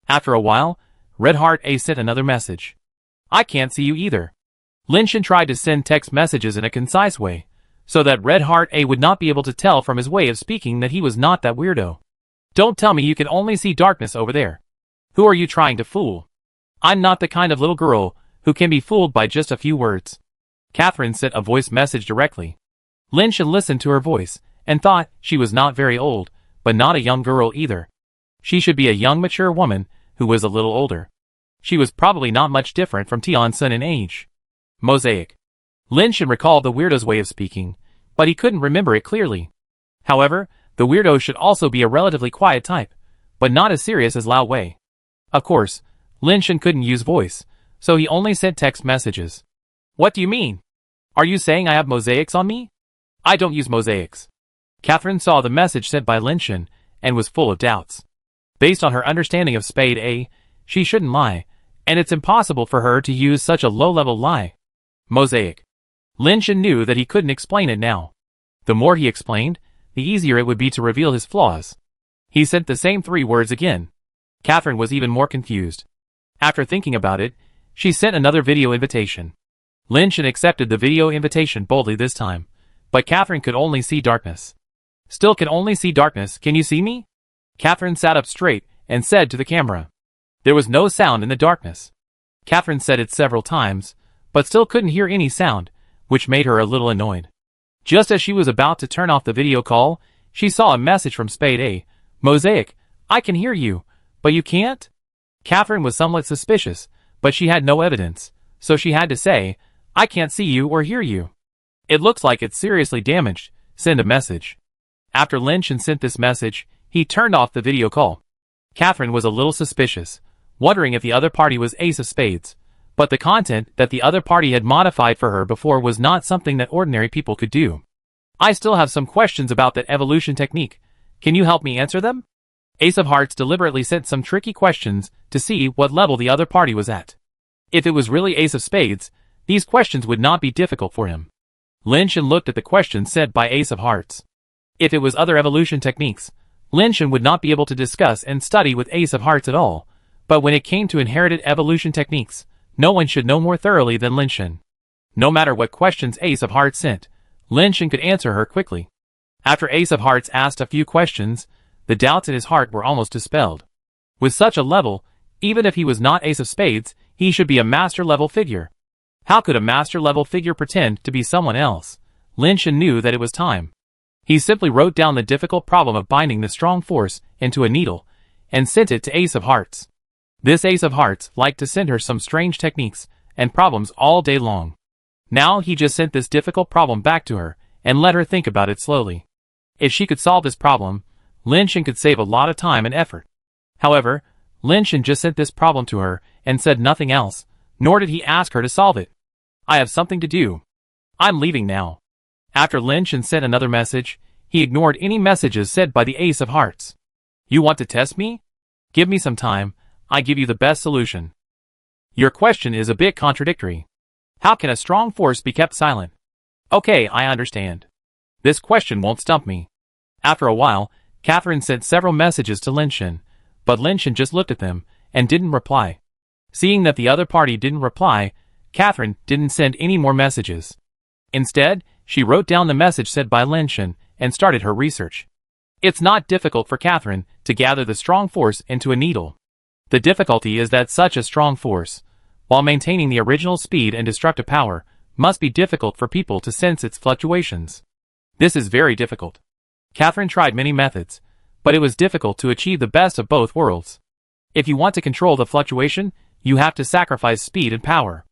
S1: After a while, Red Heart A sent another message. I can't see you either. Lin Shen tried to send text messages in a concise way, so that Red Heart A would not be able to tell from his way of speaking that he was not that weirdo. Don't tell me you can only see darkness over there. Who are you trying to fool? I'm not the kind of little girl who can be fooled by just a few words. Catherine sent a voice message directly. Lin Shen listened to her voice and thought she was not very old, but not a young girl either. She should be a young mature woman who was a little older. She was probably not much different from Tian Sun in age. Mosaic. Lin Shen recalled the weirdo's way of speaking, but he couldn't remember it clearly. However, the weirdo should also be a relatively quiet type, but not as serious as Lao Wei. Of course, Lin Shen couldn't use voice, so he only sent text messages. What do you mean? Are you saying I have mosaics on me? I don't use mosaics. Catherine saw the message sent by Lin Shen and was full of doubts. Based on her understanding of Spade A, she shouldn't lie, and it's impossible for her to use such a low-level lie. Mosaic. Lin Shen knew that he couldn't explain it now. The more he explained, the easier it would be to reveal his flaws. He sent the same 3 words again. Catherine was even more confused. After thinking about it, she sent another video invitation. Lin Shen accepted the video invitation boldly this time, but Catherine could only see darkness. Still can only see darkness, can you see me? Catherine sat up straight and said to the camera. There was no sound in the darkness. Catherine said it several times, but still couldn't hear any sound, which made her a little annoyed. Just as she was about to turn off the video call, she saw a message from Spade A. Mosaic, I can hear you, but you can't? Catherine was somewhat suspicious, but she had no evidence, so she had to say, I can't see you or hear you. It looks like it's seriously damaged. Send a message. After Lin Shen sent this message, he turned off the video call. Catherine was a little suspicious, wondering if the other party was Ace of Spades, but the content that the other party had modified for her before was not something that ordinary people could do. I still have some questions about that evolution technique. Can you help me answer them? Ace of Hearts deliberately sent some tricky questions to see what level the other party was at. If it was really Ace of Spades, these questions would not be difficult for him. Lin Shen looked at the questions sent by Ace of Hearts. If it was other evolution techniques, Lin Shen would not be able to discuss and study with Ace of Hearts at all, but when it came to inherited evolution techniques, no one should know more thoroughly than Lin Shen. No matter what questions Ace of Hearts sent, Lin Shen could answer her quickly. After Ace of Hearts asked a few questions, the doubts in his heart were almost dispelled. With such a level, even if he was not Ace of Spades, he should be a master-level figure. How could a master-level figure pretend to be someone else? Lin Shen knew that it was time. He simply wrote down the difficult problem of binding the strong force into a needle, and sent it to Ace of Hearts. This Ace of Hearts liked to send her some strange techniques and problems all day long. Now he just sent this difficult problem back to her, and let her think about it slowly. If she could solve this problem, Lin Shen could save a lot of time and effort. However, Lin Shen just sent this problem to her and said nothing else, nor did he ask her to solve it. I have something to do. I'm leaving now. After Lin Shen sent another message, he ignored any messages sent by the Ace of Hearts. You want to test me? Give me some time, I give you the best solution. Your question is a bit contradictory. How can a strong force be kept silent? Okay, I understand. This question won't stump me. After a while, Catherine sent several messages to Lin Shen, but Lin Shen just looked at them and didn't reply. Seeing that the other party didn't reply, Catherine didn't send any more messages. Instead, she wrote down the message sent by Lin Shen and started her research. It's not difficult for Catherine to gather the strong force into a needle. The difficulty is that such a strong force, while maintaining the original speed and destructive power, must be difficult for people to sense its fluctuations. This is very difficult. Catherine tried many methods, but it was difficult to achieve the best of both worlds. If you want to control the fluctuation, you have to sacrifice speed and power.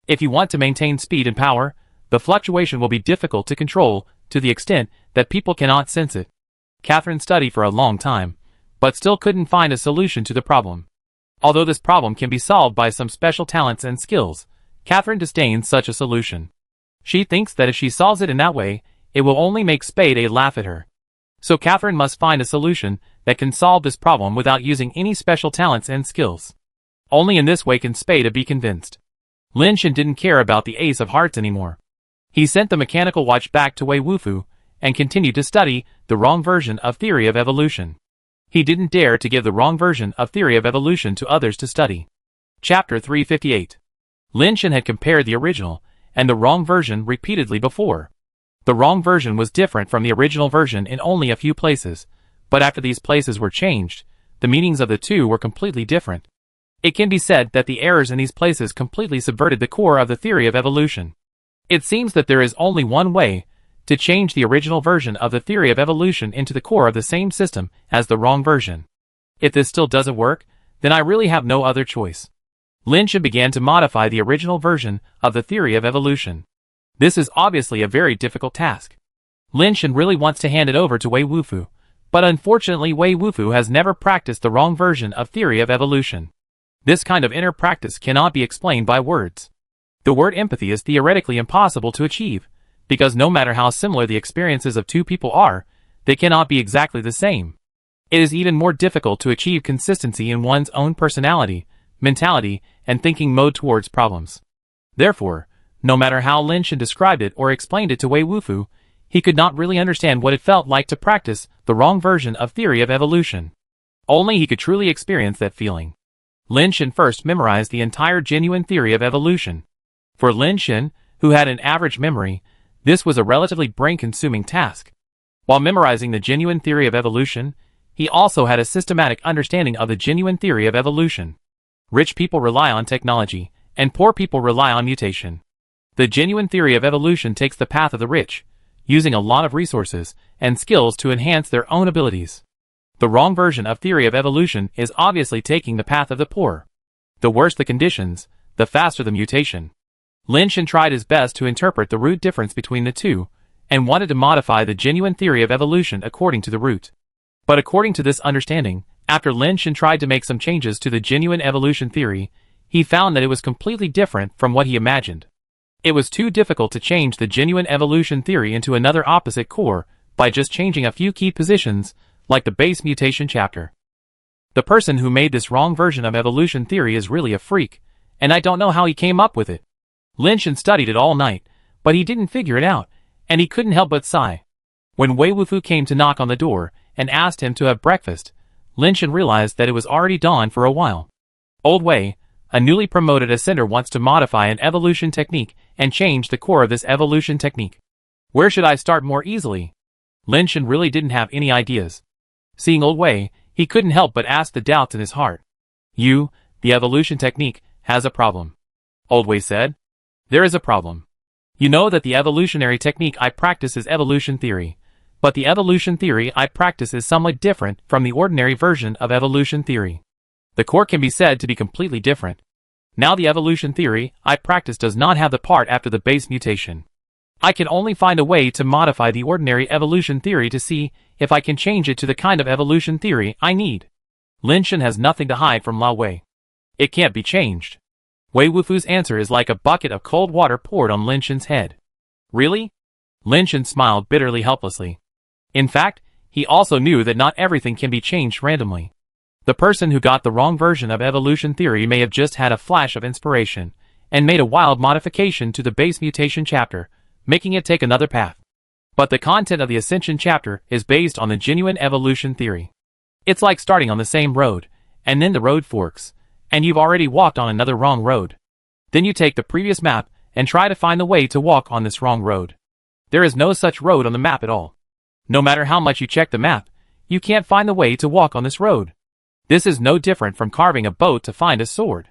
S1: If you want to maintain speed and power, the fluctuation will be difficult to control to the extent that people cannot sense it. Catherine studied for a long time, but still couldn't find a solution to the problem. Although this problem can be solved by some special talents and skills, Catherine disdains such a solution. She thinks that if she solves it in that way, it will only make Spade A laugh at her. So Catherine must find a solution that can solve this problem without using any special talents and skills. Only in this way can Spade A be convinced. Lin Shen didn't care about the Ace of Hearts anymore. He sent the mechanical watch back to Wei Wufu, and continued to study the wrong version of theory of evolution. He didn't dare to give the wrong version of theory of evolution to others to study. Chapter 358. Lin Shen had compared the original and the wrong version repeatedly before. The wrong version was different from the original version in only a few places, but after these places were changed, the meanings of the two were completely different. It can be said that the errors in these places completely subverted the core of the theory of evolution. It seems that there is only one way to change the original version of the theory of evolution into the core of the same system as the wrong version. If this still doesn't work, then I really have no other choice. Lin Shen began to modify the original version of the theory of evolution. This is obviously a very difficult task. Lin Shen really wants to hand it over to Wei Wufu, but unfortunately Wei Wufu has never practiced the wrong version of theory of evolution. This kind of inner practice cannot be explained by words. The word empathy is theoretically impossible to achieve, because no matter how similar the experiences of two people are, they cannot be exactly the same. It is even more difficult to achieve consistency in one's own personality, mentality, and thinking mode towards problems. Therefore, no matter how Lin Shen described it or explained it to Wei Wufu, he could not really understand what it felt like to practice the wrong version of theory of evolution. Only he could truly experience that feeling. Lin Shen first memorized the entire genuine theory of evolution. For Lin Shen, who had an average memory, this was a relatively brain-consuming task. While memorizing the genuine theory of evolution, he also had a systematic understanding of the genuine theory of evolution. Rich people rely on technology, and poor people rely on mutation. The genuine theory of evolution takes the path of the rich, using a lot of resources and skills to enhance their own abilities. The wrong version of theory of evolution is obviously taking the path of the poor. The worse the conditions, the faster the mutation. Lin Shen tried his best to interpret the root difference between the two, and wanted to modify the genuine theory of evolution according to the root. But according to this understanding, after Lin Shen tried to make some changes to the genuine evolution theory, he found that it was completely different from what he imagined. It was too difficult to change the genuine evolution theory into another opposite core by just changing a few key positions, like the base mutation chapter. The person who made this wrong version of evolution theory is really a freak, and I don't know how he came up with it. Lin Shen studied it all night, but he didn't figure it out, and he couldn't help but sigh. When Wei Wufu came to knock on the door and asked him to have breakfast, Lin Shen realized that it was already dawn for a while. Old Wei, a newly promoted ascender, wants to modify an evolution technique and change the core of this evolution technique. Where should I start more easily? Lin Shen really didn't have any ideas. Seeing Old Wei, he couldn't help but ask the doubts in his heart. The evolution technique, has a problem. Old Wei said. There is a problem. You know that the evolutionary technique I practice is evolution theory, but the evolution theory I practice is somewhat different from the ordinary version of evolution theory. The core can be said to be completely different. Now the evolution theory I practice does not have the part after the base mutation. I can only find a way to modify the ordinary evolution theory to see if I can change it to the kind of evolution theory I need. Lin Shen has nothing to hide from Lao Wei. It can't be changed. Wei Wufu's answer is like a bucket of cold water poured on Lin Shen's head. Really? Lin Shen smiled bitterly helplessly. In fact, he also knew that not everything can be changed randomly. The person who got the wrong version of evolution theory may have just had a flash of inspiration, and made a wild modification to the base mutation chapter, making it take another path. But the content of the ascension chapter is based on the genuine evolution theory. It's like starting on the same road, and then the road forks, and you've already walked on another wrong road. Then you take the previous map and try to find the way to walk on this wrong road. There is no such road on the map at all. No matter how much you check the map, you can't find the way to walk on this road. This is no different from carving a boat to find a sword.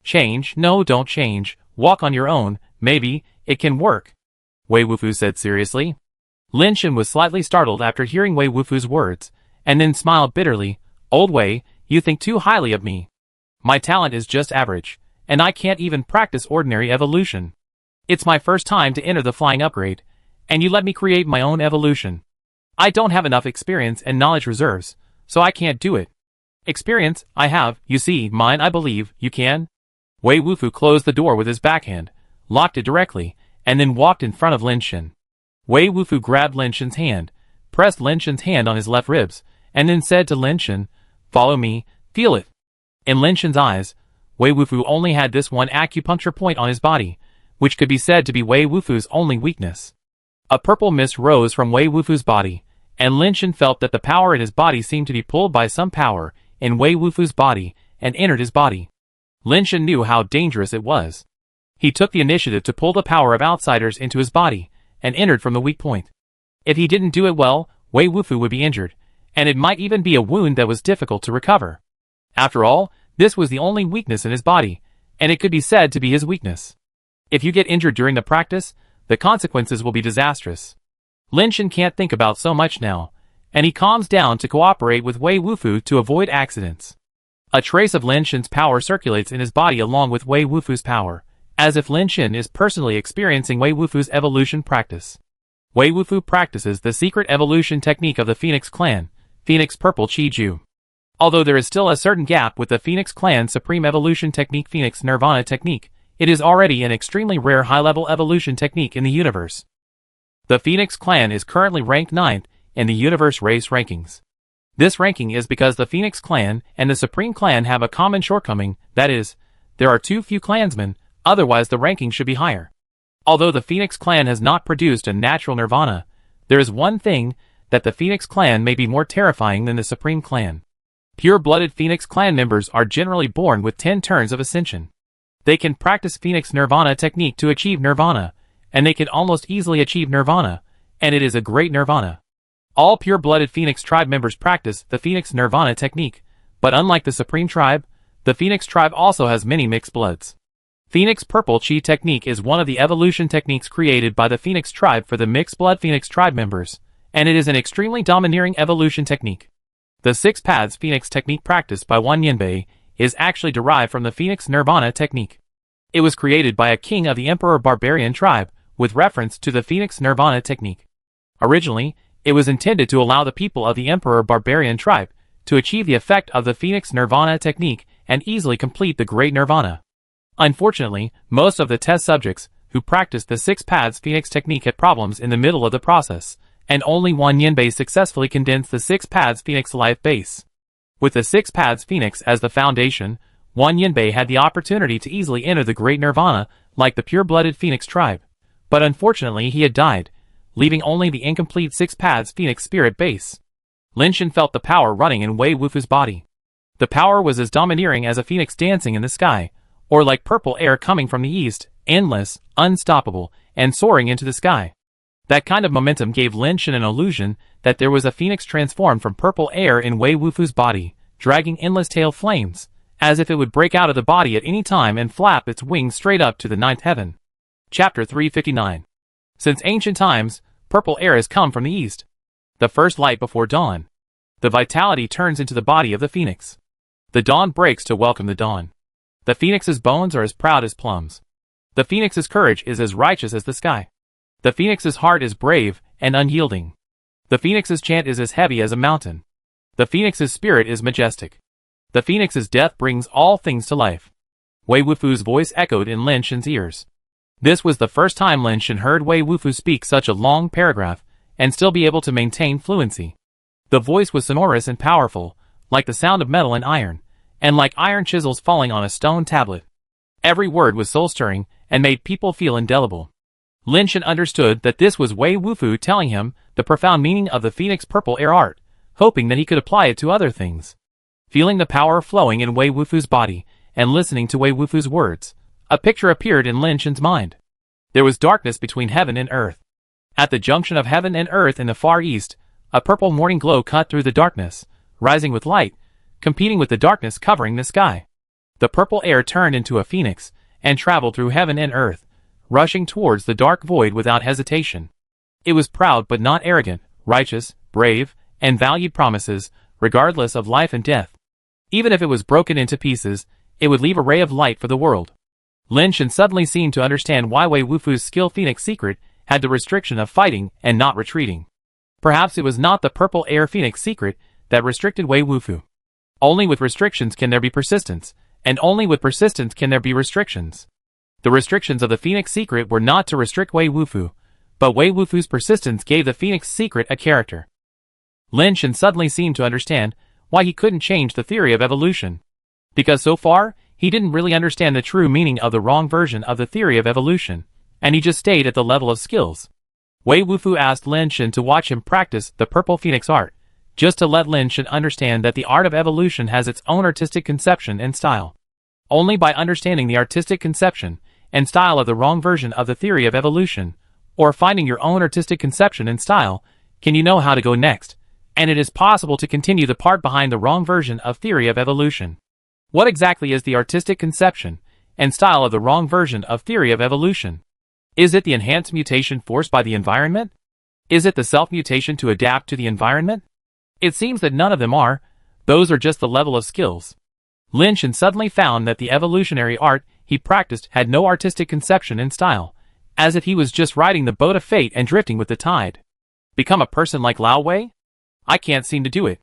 S1: Change, no, don't change, walk on your own, maybe, it can work. Wei Wufu said seriously. Lin Shen was slightly startled after hearing Wei Wufu's words, and then smiled bitterly. Old Wei, you think too highly of me. My talent is just average, and I can't even practice ordinary evolution. It's my first time to enter the flying upgrade, and you let me create my own evolution. I don't have enough experience and knowledge reserves, so I can't do it. Experience, I have, you see, mine I believe, you can? Wei Wufu closed the door with his backhand, locked it directly, and then walked in front of Lin Shen. Wei Wufu grabbed Lin Shen's hand, pressed Lin Shen's hand on his left ribs, and then said to Lin Shen, "Follow me, feel it." In Lin Shen's eyes, Wei Wufu only had this one acupuncture point on his body, which could be said to be Wei Wufu's only weakness. A purple mist rose from Wei Wufu's body, and Lin Shen felt that the power in his body seemed to be pulled by some power in Wei Wufu's body and entered his body. Lin Shen knew how dangerous it was. He took the initiative to pull the power of outsiders into his body, and entered from the weak point. If he didn't do it well, Wei Wufu would be injured, and it might even be a wound that was difficult to recover. After all, this was the only weakness in his body, and it could be said to be his weakness. If you get injured during the practice, the consequences will be disastrous. Lin Shen can't think about so much now, and he calms down to cooperate with Wei Wufu to avoid accidents. A trace of Lin Shen's power circulates in his body along with Wei Wufu's power, as if Lin Shen is personally experiencing Wei Wufu's evolution practice. Wei Wufu practices the secret evolution technique of the Phoenix Clan, Phoenix Purple Chi Ju. Although there is still a certain gap with the Phoenix Clan's supreme evolution technique Phoenix Nirvana technique, it is already an extremely rare high-level evolution technique in the universe. The Phoenix Clan is currently ranked 9th in the universe race rankings. This ranking is because the Phoenix Clan and the Supreme Clan have a common shortcoming, that is, there are too few clansmen, otherwise the ranking should be higher. Although the Phoenix Clan has not produced a natural nirvana, there is one thing that the Phoenix Clan may be more terrifying than the Supreme Clan. Pure-blooded Phoenix Clan members are generally born with 10 turns of ascension. They can practice Phoenix Nirvana technique to achieve nirvana, and they can almost easily achieve nirvana, and it is a great nirvana. All pure-blooded Phoenix tribe members practice the Phoenix Nirvana technique, but unlike the Supreme Tribe, the Phoenix Tribe also has many mixed bloods. Phoenix Purple Chi technique is one of the evolution techniques created by the Phoenix Tribe for the mixed-blood Phoenix Tribe members, and it is an extremely domineering evolution technique. The 6 paths Phoenix technique practiced by Wan Yanbei is actually derived from the Phoenix Nirvana technique. It was created by a king of the Emperor Barbarian Tribe, with reference to the Phoenix Nirvana technique. Originally, it was intended to allow the people of the Emperor Barbarian Tribe to achieve the effect of the Phoenix Nirvana technique and easily complete the Great Nirvana. Unfortunately, most of the test subjects who practiced the 6 paths Phoenix technique had problems in the middle of the process, and only Wan Yanbei successfully condensed the 6 paths Phoenix life base. With the 6 paths Phoenix as the foundation, Wan Yanbei had the opportunity to easily enter the Great Nirvana like the pure-blooded Phoenix tribe. But unfortunately he had died, leaving only the incomplete 6 paths Phoenix spirit base. Lin Shen felt the power running in Wei Wufu's body. The power was as domineering as a phoenix dancing in the sky, or like purple air coming from the east, endless, unstoppable, and soaring into the sky. That kind of momentum gave Lin Shen an illusion that there was a phoenix transformed from purple air in Wei Wufu's body, dragging endless tail flames, as if it would break out of the body at any time and flap its wings straight up to the 9th heaven. Chapter 359. Since ancient times, purple air has come from the east. The first light before dawn. The vitality turns into the body of the phoenix. The dawn breaks to welcome the dawn. The phoenix's bones are as proud as plums. The phoenix's courage is as righteous as the sky. The phoenix's heart is brave and unyielding. The phoenix's chant is as heavy as a mountain. The phoenix's spirit is majestic. The phoenix's death brings all things to life. Wei Wufu's voice echoed in Lin Shen's ears. This was the first time Lin Shen heard Wei Wufu speak such a long paragraph and still be able to maintain fluency. The voice was sonorous and powerful, like the sound of metal and iron, and like iron chisels falling on a stone tablet. Every word was soul-stirring and made people feel indelible. Lin Shen understood that this was Wei Wufu telling him the profound meaning of the Phoenix Purple Air art, hoping that he could apply it to other things. Feeling the power flowing in Wei Wufu's body and listening to Wei Wufu's words, a picture appeared in Lin Shen's mind. There was darkness between heaven and earth. At the junction of heaven and earth in the far east, a purple morning glow cut through the darkness, rising with light, competing with the darkness covering the sky. The purple air turned into a phoenix and traveled through heaven and earth, rushing towards the dark void without hesitation. It was proud but not arrogant, righteous, brave, and valued promises, regardless of life and death. Even if it was broken into pieces, it would leave a ray of light for the world. Lin Shen suddenly seemed to understand why Wei Wufu's skill Phoenix secret had the restriction of fighting and not retreating. Perhaps it was not the purple air Phoenix secret that restricted Wei Wufu. Only with restrictions can there be persistence, and only with persistence can there be restrictions. The restrictions of the Phoenix secret were not to restrict Wei Wufu, but Wei Wufu's persistence gave the Phoenix secret a character. Lin Shen suddenly seemed to understand why he couldn't change the theory of evolution. Because so far, he didn't really understand the true meaning of the wrong version of the theory of evolution, and he just stayed at the level of skills. Wei Wufu asked Lin Shen to watch him practice the Purple Phoenix art, just to let Lin Shen understand that the art of evolution has its own artistic conception and style. Only by understanding the artistic conception and style of the wrong version of the theory of evolution, or finding your own artistic conception and style, can you know how to go next, and it is possible to continue the part behind the wrong version of theory of evolution. What exactly is the artistic conception and style of the wrong version of theory of evolution? Is it the enhanced mutation forced by the environment? Is it the self-mutation to adapt to the environment? It seems that none of them are. Those are just the level of skills. Lynch suddenly found that the evolutionary art he practiced had no artistic conception and style, as if he was just riding the boat of fate and drifting with the tide. Become a person like Lao Wei? I can't seem to do it.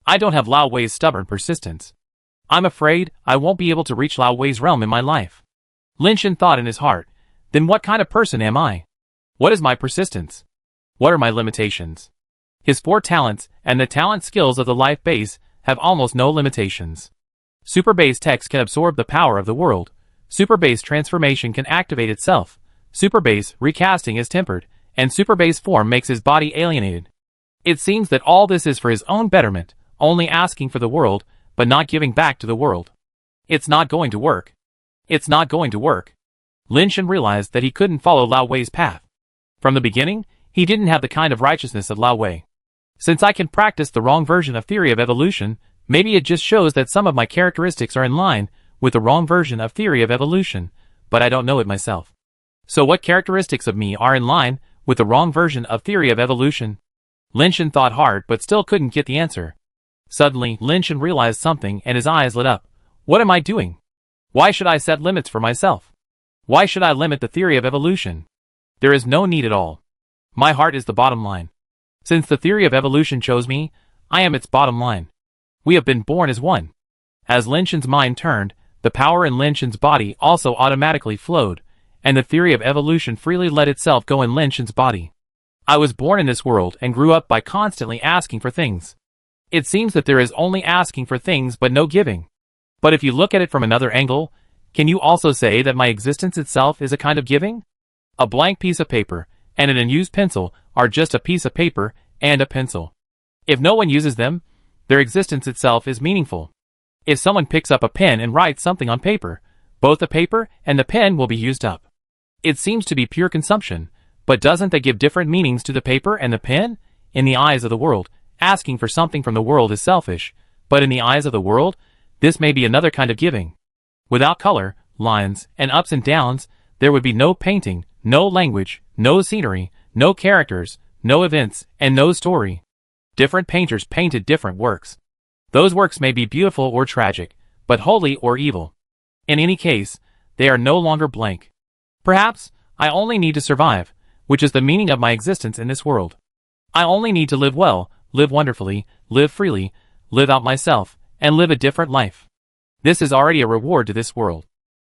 S1: I don't have Lao Wei's stubborn persistence. I'm afraid I won't be able to reach Lao Wei's realm in my life. Lynch thought in his heart, then what kind of person am I? What is my persistence? What are my limitations? His 4 talents and the talent skills of the life base have almost no limitations. Super base text can absorb the power of the world. Super base transformation can activate itself. Super base recasting is tempered, and super base form makes his body alienated. It seems that all this is for his own betterment, only asking for the world, but not giving back to the world. It's not going to work. It's not going to work. Lynch realized that he couldn't follow Lao Wei's path. From the beginning, he didn't have the kind of righteousness of Lao Wei. Since I can practice the wrong version of theory of evolution, maybe it just shows that some of my characteristics are in line with the wrong version of theory of evolution, but I don't know it myself. So what characteristics of me are in line with the wrong version of theory of evolution? Lynch thought hard but still couldn't get the answer. Suddenly, Lynch realized something and his eyes lit up. What am I doing? Why should I set limits for myself? Why should I limit the theory of evolution? There is no need at all. My heart is the bottom line. Since the theory of evolution chose me, I am its bottom line. We have been born as one. As Lynch's mind turned, the power in Lynch's body also automatically flowed, and the theory of evolution freely let itself go in Lynch's body. I was born in this world and grew up by constantly asking for things. It seems that there is only asking for things but no giving. But if you look at it from another angle, can you also say that my existence itself is a kind of giving? A blank piece of paper and an unused pencil are just a piece of paper and a pencil. If no one uses them, their existence itself is meaningful. If someone picks up a pen and writes something on paper, both the paper and the pen will be used up. It seems to be pure consumption, but doesn't that give different meanings to the paper and the pen? In the eyes of the world, asking for something from the world is selfish, but in the eyes of the world, this may be another kind of giving. Without color, lines, and ups and downs, there would be no painting, no language, no scenery, no characters, no events, and no story. Different painters painted different works. Those works may be beautiful or tragic, but holy or evil. In any case, they are no longer blank. Perhaps, I only need to survive, which is the meaning of my existence in this world. I only need to live well, live wonderfully, live freely, live out myself, and live a different life. This is already a reward to this world.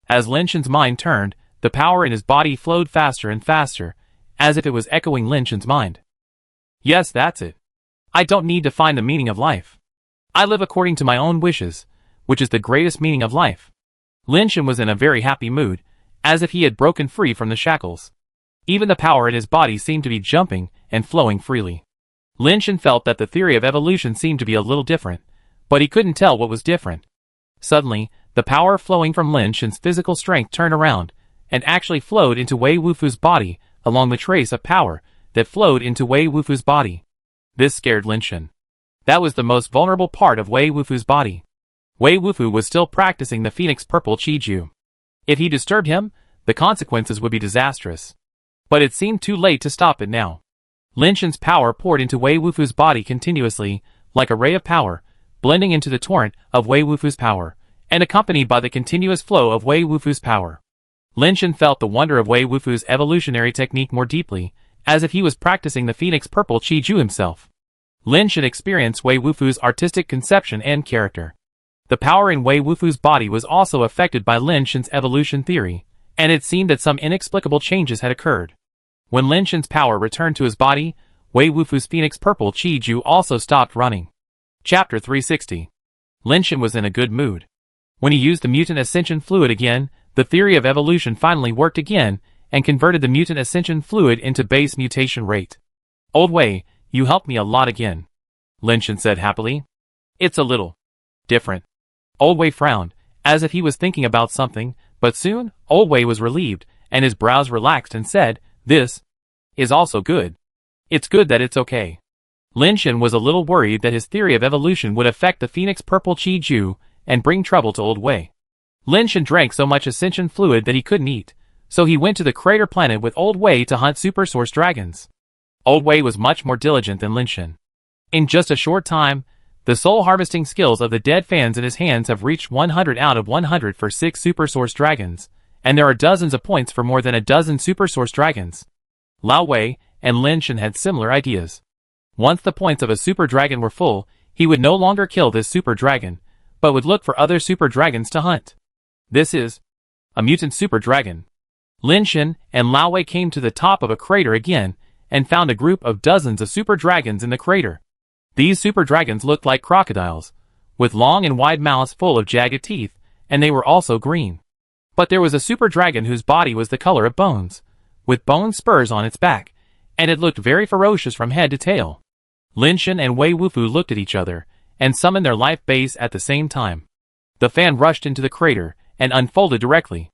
S1: As Lynch's mind turned, the power in his body flowed faster and faster, as if it was echoing Lynch's mind. Yes, that's it. I don't need to find the meaning of life. I live according to my own wishes, which is the greatest meaning of life. Lynch was in a very happy mood, as if he had broken free from the shackles. Even the power in his body seemed to be jumping and flowing freely. Lynch felt that the theory of evolution seemed to be a little different, but he couldn't tell what was different. Suddenly, the power flowing from Lynch's physical strength turned around, and actually flowed into Wei Wufu's body along the trace of power that flowed into Wei Wufu's body. This scared Lynch. That was the most vulnerable part of Wei Wufu's body. Wei Wufu was still practicing the Phoenix Purple Qiju. If he disturbed him, the consequences would be disastrous. But it seemed too late to stop it now. Lynch's power poured into Wei Wufu's body continuously, like a ray of power, blending into the torrent of Wei Wufu's power, and accompanied by the continuous flow of Wei Wufu's power. Lynch felt the wonder of Wei Wufu's evolutionary technique more deeply, as if he was practicing the Phoenix Purple Qiju himself. Lynch experienced Wei Wufu's artistic conception and character. The power in Wei Wufu's body was also affected by Lynch's evolution theory, and it seemed that some inexplicable changes had occurred. When Lynch's power returned to his body, Wei Wufu's Phoenix Purple Qiju also stopped running. Chapter 360. Lynch was in a good mood. When he used the mutant ascension fluid again, the theory of evolution finally worked again, and converted the mutant ascension fluid into base mutation rate. Old Wei, you helped me a lot again, Lynch said happily. It's a little different. Old Wei frowned, as if he was thinking about something, but soon, Old Wei was relieved, and his brows relaxed and said, "This is also good. It's good that it's okay." Lin Shen was a little worried that his theory of evolution would affect the Phoenix Purple Chi Ju and bring trouble to Old Wei. Lin Shen drank so much ascension fluid that he couldn't eat, so he went to the crater planet with Old Wei to hunt super source dragons. Old Wei was much more diligent than Lin Shen. In just a short time, the soul harvesting skills of the dead fans in his hands have reached 100 out of 100 for 6 super source dragons, and there are dozens of points for more than a dozen super source dragons. Lao Wei and Lin Shen had similar ideas. Once the points of a super dragon were full, he would no longer kill this super dragon, but would look for other super dragons to hunt. This is a mutant super dragon. Lin Shen and Lao Wei came to the top of a crater again and found a group of dozens of super dragons in the crater. These super dragons looked like crocodiles, with long and wide mouths full of jagged teeth, and they were also green. But there was a super dragon whose body was the color of bones, with bone spurs on its back, and it looked very ferocious from head to tail. Lin Shen and Wei Wufu looked at each other, and summoned their life base at the same time. The fan rushed into the crater, and unfolded directly.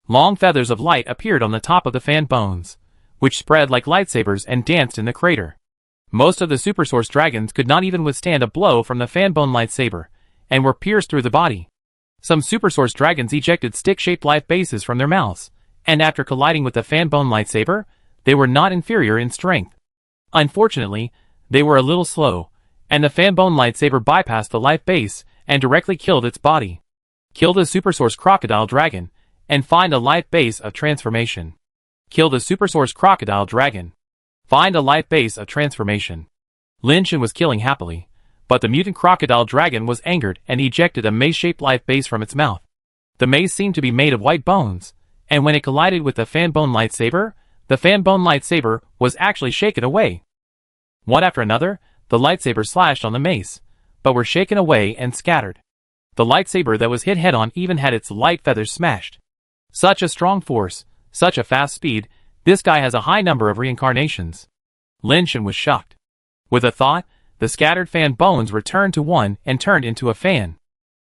S1: Long feathers of light appeared on the top of the fan bones, which spread like lightsabers and danced in the crater. Most of the super source dragons could not even withstand a blow from the fanbone lightsaber, and were pierced through the body. Some super source dragons ejected stick-shaped life bases from their mouths, and after colliding with the fanbone lightsaber, they were not inferior in strength. Unfortunately, they were a little slow, and the fanbone lightsaber bypassed the life base and directly killed its body. Kill the super source crocodile dragon, and find a life base of transformation. Kill the super source crocodile dragon. Find a life base of transformation. Lin Shen was killing happily, but the mutant crocodile dragon was angered and ejected a mace-shaped life base from its mouth. The mace seemed to be made of white bones, and when it collided with the fanbone lightsaber was actually shaken away. One after another, the lightsabers slashed on the mace, but were shaken away and scattered. The lightsaber that was hit head-on even had its light feathers smashed. Such a strong force, such a fast speed, this guy has a high number of reincarnations. Lin Shen was shocked. With a thought, the scattered fan bones returned to one and turned into a fan.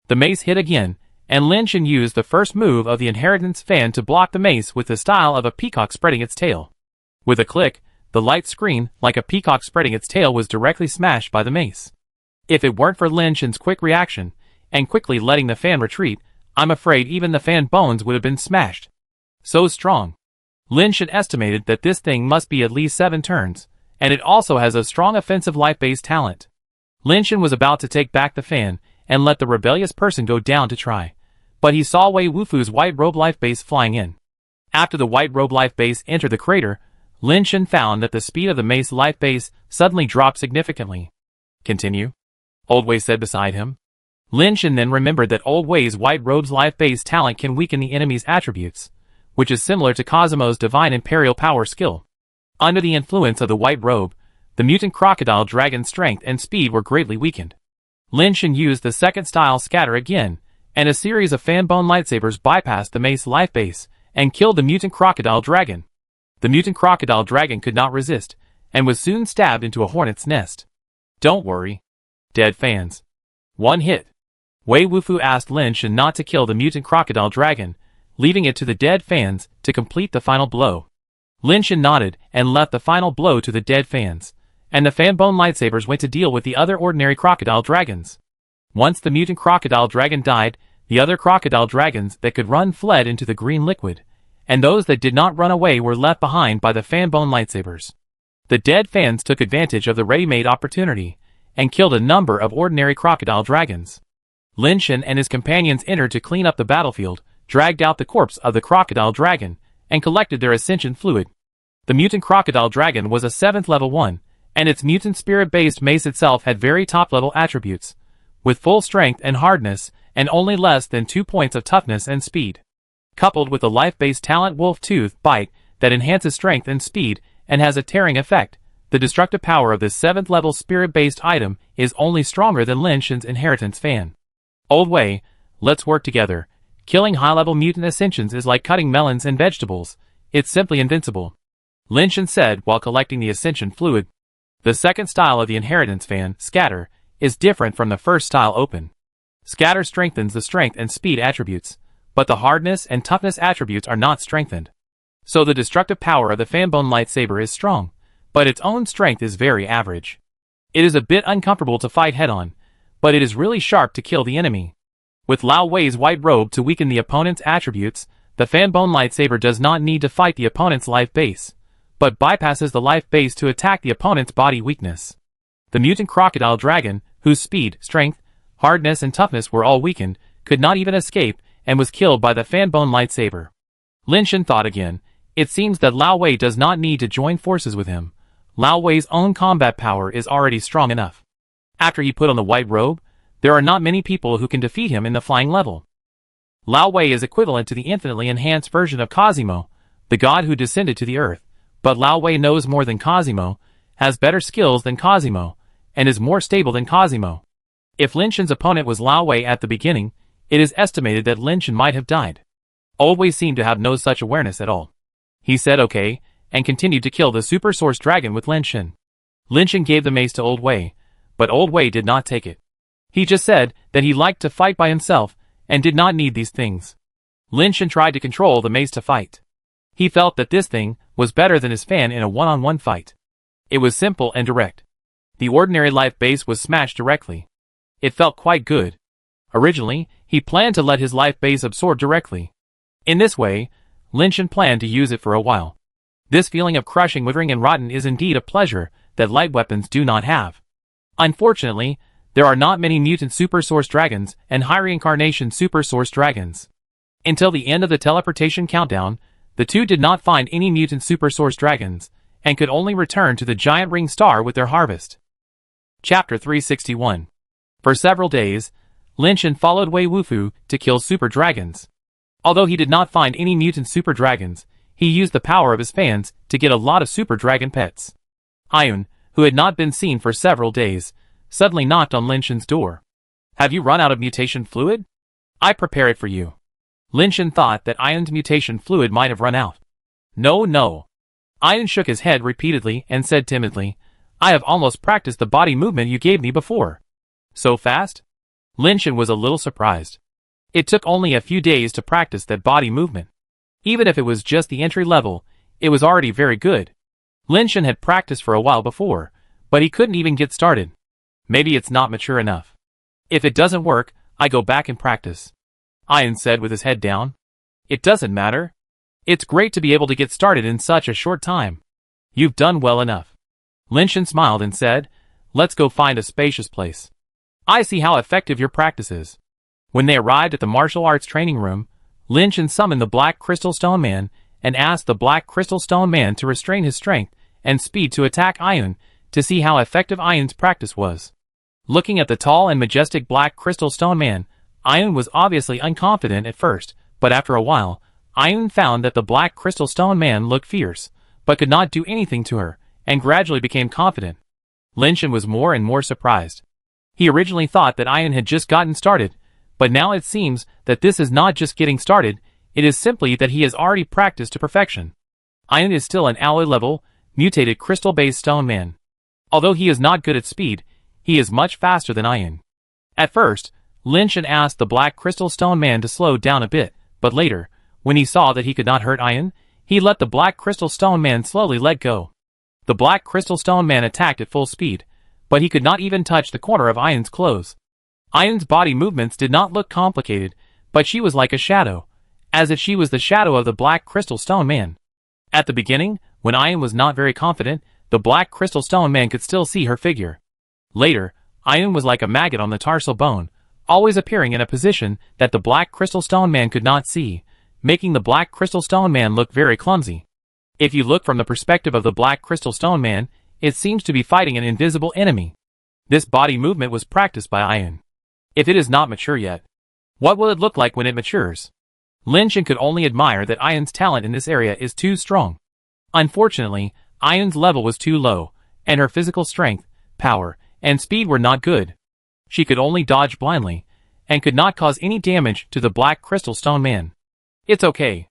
S1: The mace hit again, and Lin Shen used the first move of the inheritance fan to block the mace with the style of a peacock spreading its tail. With a click, the light screen, like a peacock spreading its tail, was directly smashed by the mace. If it weren't for Lin Shen's quick reaction, and quickly letting the fan retreat, I'm afraid even the fan bones would have been smashed. So strong. Lin Shen estimated that this thing must be at least 7 turns, and it also has a strong offensive life-based talent. Lin Shen was about to take back the fan and let the rebellious person go down to try, but he saw Wei Wufu's white robe life base flying in. After the white robe life base entered the crater, Lin Shen found that the speed of the mace life base suddenly dropped significantly. "Continue," Old Wei said beside him. Lin Shen then remembered that Old Wei's white robe's life base talent can weaken the enemy's attributes, which is similar to Cosimo's divine imperial power skill. Under the influence of the white robe, the mutant crocodile dragon's strength and speed were greatly weakened. Lin Shen used the second style scatter again, and a series of fanbone lightsabers bypassed the mace life base and killed the mutant crocodile dragon. The mutant crocodile dragon could not resist, and was soon stabbed into a hornet's nest. "Don't worry. Dead fans. One hit." Wei Wufu asked Lin Shen not to kill the mutant crocodile dragon, leaving it to the dead fans to complete the final blow. Lin Shen nodded and left the final blow to the dead fans, and the fanbone lightsabers went to deal with the other ordinary crocodile dragons. Once the mutant crocodile dragon died, the other crocodile dragons that could run fled into the green liquid, and those that did not run away were left behind by the fanbone lightsabers. The dead fans took advantage of the ready-made opportunity, and killed a number of ordinary crocodile dragons. Lin Shen and his companions entered to clean up the battlefield, dragged out the corpse of the crocodile dragon, and collected their ascension fluid. The mutant crocodile dragon was a 7th level 1, and its mutant spirit-based mace itself had very top-level attributes, with full strength and hardness, and only less than 2 points of toughness and speed. Coupled with the life-based talent Wolf Tooth Bite that enhances strength and speed and has a tearing effect, the destructive power of this 7th level spirit-based item is only stronger than Lin Shen's inheritance fan. "Old Wei, let's work together. Killing high-level mutant ascensions is like cutting melons and vegetables. It's simply invincible," Lin Shen said while collecting the ascension fluid. The second style of the inheritance fan, Scatter, is different from the first style, Open. Scatter strengthens the strength and speed attributes, but the hardness and toughness attributes are not strengthened. So the destructive power of the Fanbone lightsaber is strong, but its own strength is very average. It is a bit uncomfortable to fight head-on, but it is really sharp to kill the enemy. With Lao Wei's white robe to weaken the opponent's attributes, the Fanbone lightsaber does not need to fight the opponent's life base, but bypasses the life base to attack the opponent's body weakness. The mutant crocodile dragon, whose speed, strength, hardness and toughness were all weakened, could not even escape and was killed by the Fanbone lightsaber. Lin Shen thought again. It seems that Lao Wei does not need to join forces with him. Lao Wei's own combat power is already strong enough. After he put on the white robe, there are not many people who can defeat him in the flying level. Lao Wei is equivalent to the infinitely enhanced version of Cosimo, the god who descended to the earth, but Lao Wei knows more than Cosimo, has better skills than Cosimo, and is more stable than Cosimo. If Lin Shen's opponent was Lao Wei at the beginning, it is estimated that Lin Shen might have died. Old Wei seemed to have no such awareness at all. He said okay, and continued to kill the Super Source Dragon with Lin Shen. Lin Shen gave the mace to Old Wei, but Old Wei did not take it. He just said that he liked to fight by himself, and did not need these things. Lin Shen tried to control the mace to fight. He felt that this thing was better than his fan in a one-on-one fight. It was simple and direct. The ordinary life base was smashed directly. It felt quite good. Originally, he planned to let his life base absorb directly. In this way, Lin Shen planned to use it for a while. This feeling of crushing, withering and rotten is indeed a pleasure that light weapons do not have. Unfortunately, there are not many mutant Super Source Dragons and high reincarnation Super Source Dragons. Until the end of the teleportation countdown, the two did not find any mutant Super Source Dragons, and could only return to the giant ring star with their harvest. Chapter 361. For several days, Lin Shen followed Wei Wufu to kill super dragons. Although he did not find any mutant super dragons, he used the power of his fans to get a lot of super dragon pets. Ayun, who had not been seen for several days, suddenly knocked on Lin Shen's door. Have you run out of mutation fluid? I prepare it for you. Lin Shen thought that Ayun's mutation fluid might have run out. No. Ayun shook his head repeatedly and said timidly, I have almost practiced the body movement you gave me before. So fast? Lin Shen was a little surprised. It took only a few days to practice that body movement. Even if it was just the entry level, it was already very good. Lin Shen had practiced for a while before, but he couldn't even get started. Maybe it's not mature enough. If it doesn't work, I go back and practice. Ayun said with his head down. It doesn't matter. It's great to be able to get started in such a short time. You've done well enough. Lin Shen smiled and said, let's go find a spacious place. I see how effective your practice is. When they arrived at the martial arts training room, Lin Shen summoned the Black Crystal Stone Man and asked the Black Crystal Stone Man to restrain his strength and speed to attack Ayun to see how effective Ayun's practice was. Looking at the tall and majestic Black Crystal Stone Man, Ayun was obviously unconfident at first, but after a while, Ayun found that the Black Crystal Stone Man looked fierce, but could not do anything to her, and gradually became confident. Lin Shen was more and more surprised. He originally thought that Ayun had just gotten started, but now it seems that this is not just getting started, it is simply that he has already practiced to perfection. Ayun is still an alloy-level, mutated crystal-based stone man. Although he is not good at speed, he is much faster than Ayun. At first, Lin Shen asked the Black Crystal Stone Man to slow down a bit, but later, when he saw that he could not hurt Ayun, he let the Black Crystal Stone Man slowly let go. The Black Crystal Stone Man attacked at full speed, but he could not even touch the corner of Ayun's clothes. Ayun's body movements did not look complicated, but she was like a shadow, as if she was the shadow of the Black Crystal Stone Man. At the beginning, when Ayun was not very confident, the Black Crystal Stone Man could still see her figure. Later, Ayun was like a maggot on the tarsal bone, always appearing in a position that the Black Crystal Stone Man could not see, making the Black Crystal Stone Man look very clumsy. If you look from the perspective of the Black Crystal Stone Man, it seems to be fighting an invisible enemy. This body movement was practiced by Ayun. If it is not mature yet, what will it look like when it matures? Lin Shen could only admire that Ayun's talent in this area is too strong. Unfortunately, Ayun's level was too low, and her physical strength, power, and speed were not good. She could only dodge blindly, and could not cause any damage to the Black Crystal Stone Man. It's okay.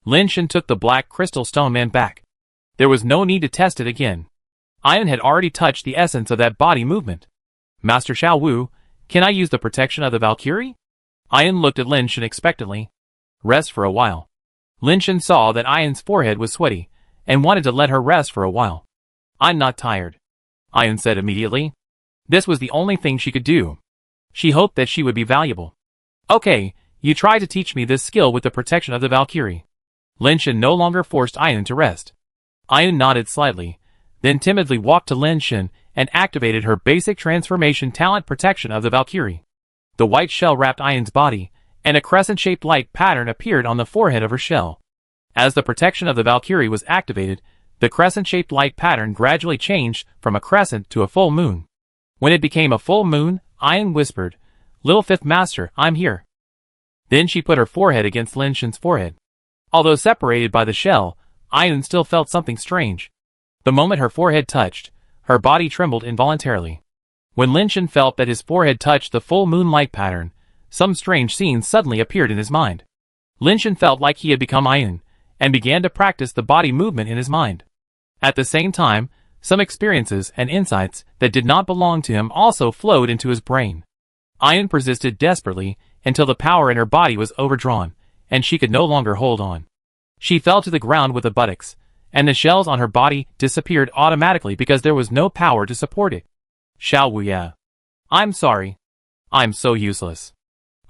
S1: Lin Shen took the Black Crystal Stone Man back. There was no need to test it again. Ayun had already touched the essence of that body movement. Master Xiao Wu, Can I use the protection of the Valkyrie? Ian looked at Lin Shen expectantly. Rest for a while. Lin Shen saw that Ian's forehead was sweaty, and wanted to let her rest for a while. I'm not tired, Ian said immediately. This was the only thing she could do. She hoped that she would be valuable. Okay, you try to teach me this skill with the protection of the Valkyrie. Lin Shen no longer forced Ian to rest. Ian nodded slightly, then timidly walked to Lin Shen and activated her basic transformation talent protection of the Valkyrie. The white shell wrapped Ian's body, and a crescent-shaped light pattern appeared on the forehead of her shell. As the protection of the Valkyrie was activated, the crescent-shaped light pattern gradually changed from a crescent to a full moon. When it became a full moon, Ian whispered, "Little Fifth Master, I'm here." Then she put her forehead against Lin Shen's forehead. Although separated by the shell, Ian still felt something strange. The moment her forehead touched, her body trembled involuntarily. When Lin Shen felt that his forehead touched the full moon light pattern, some strange scene suddenly appeared in his mind. Lin Shen felt like he had become Ian, and began to practice the body movement in his mind. At the same time, some experiences and insights that did not belong to him also flowed into his brain. Ian persisted desperately until the power in her body was overdrawn, and she could no longer hold on. She fell to the ground with the buttocks, and the shells on her body disappeared automatically because there was no power to support it. Xiao Wuya. I'm sorry. I'm so useless.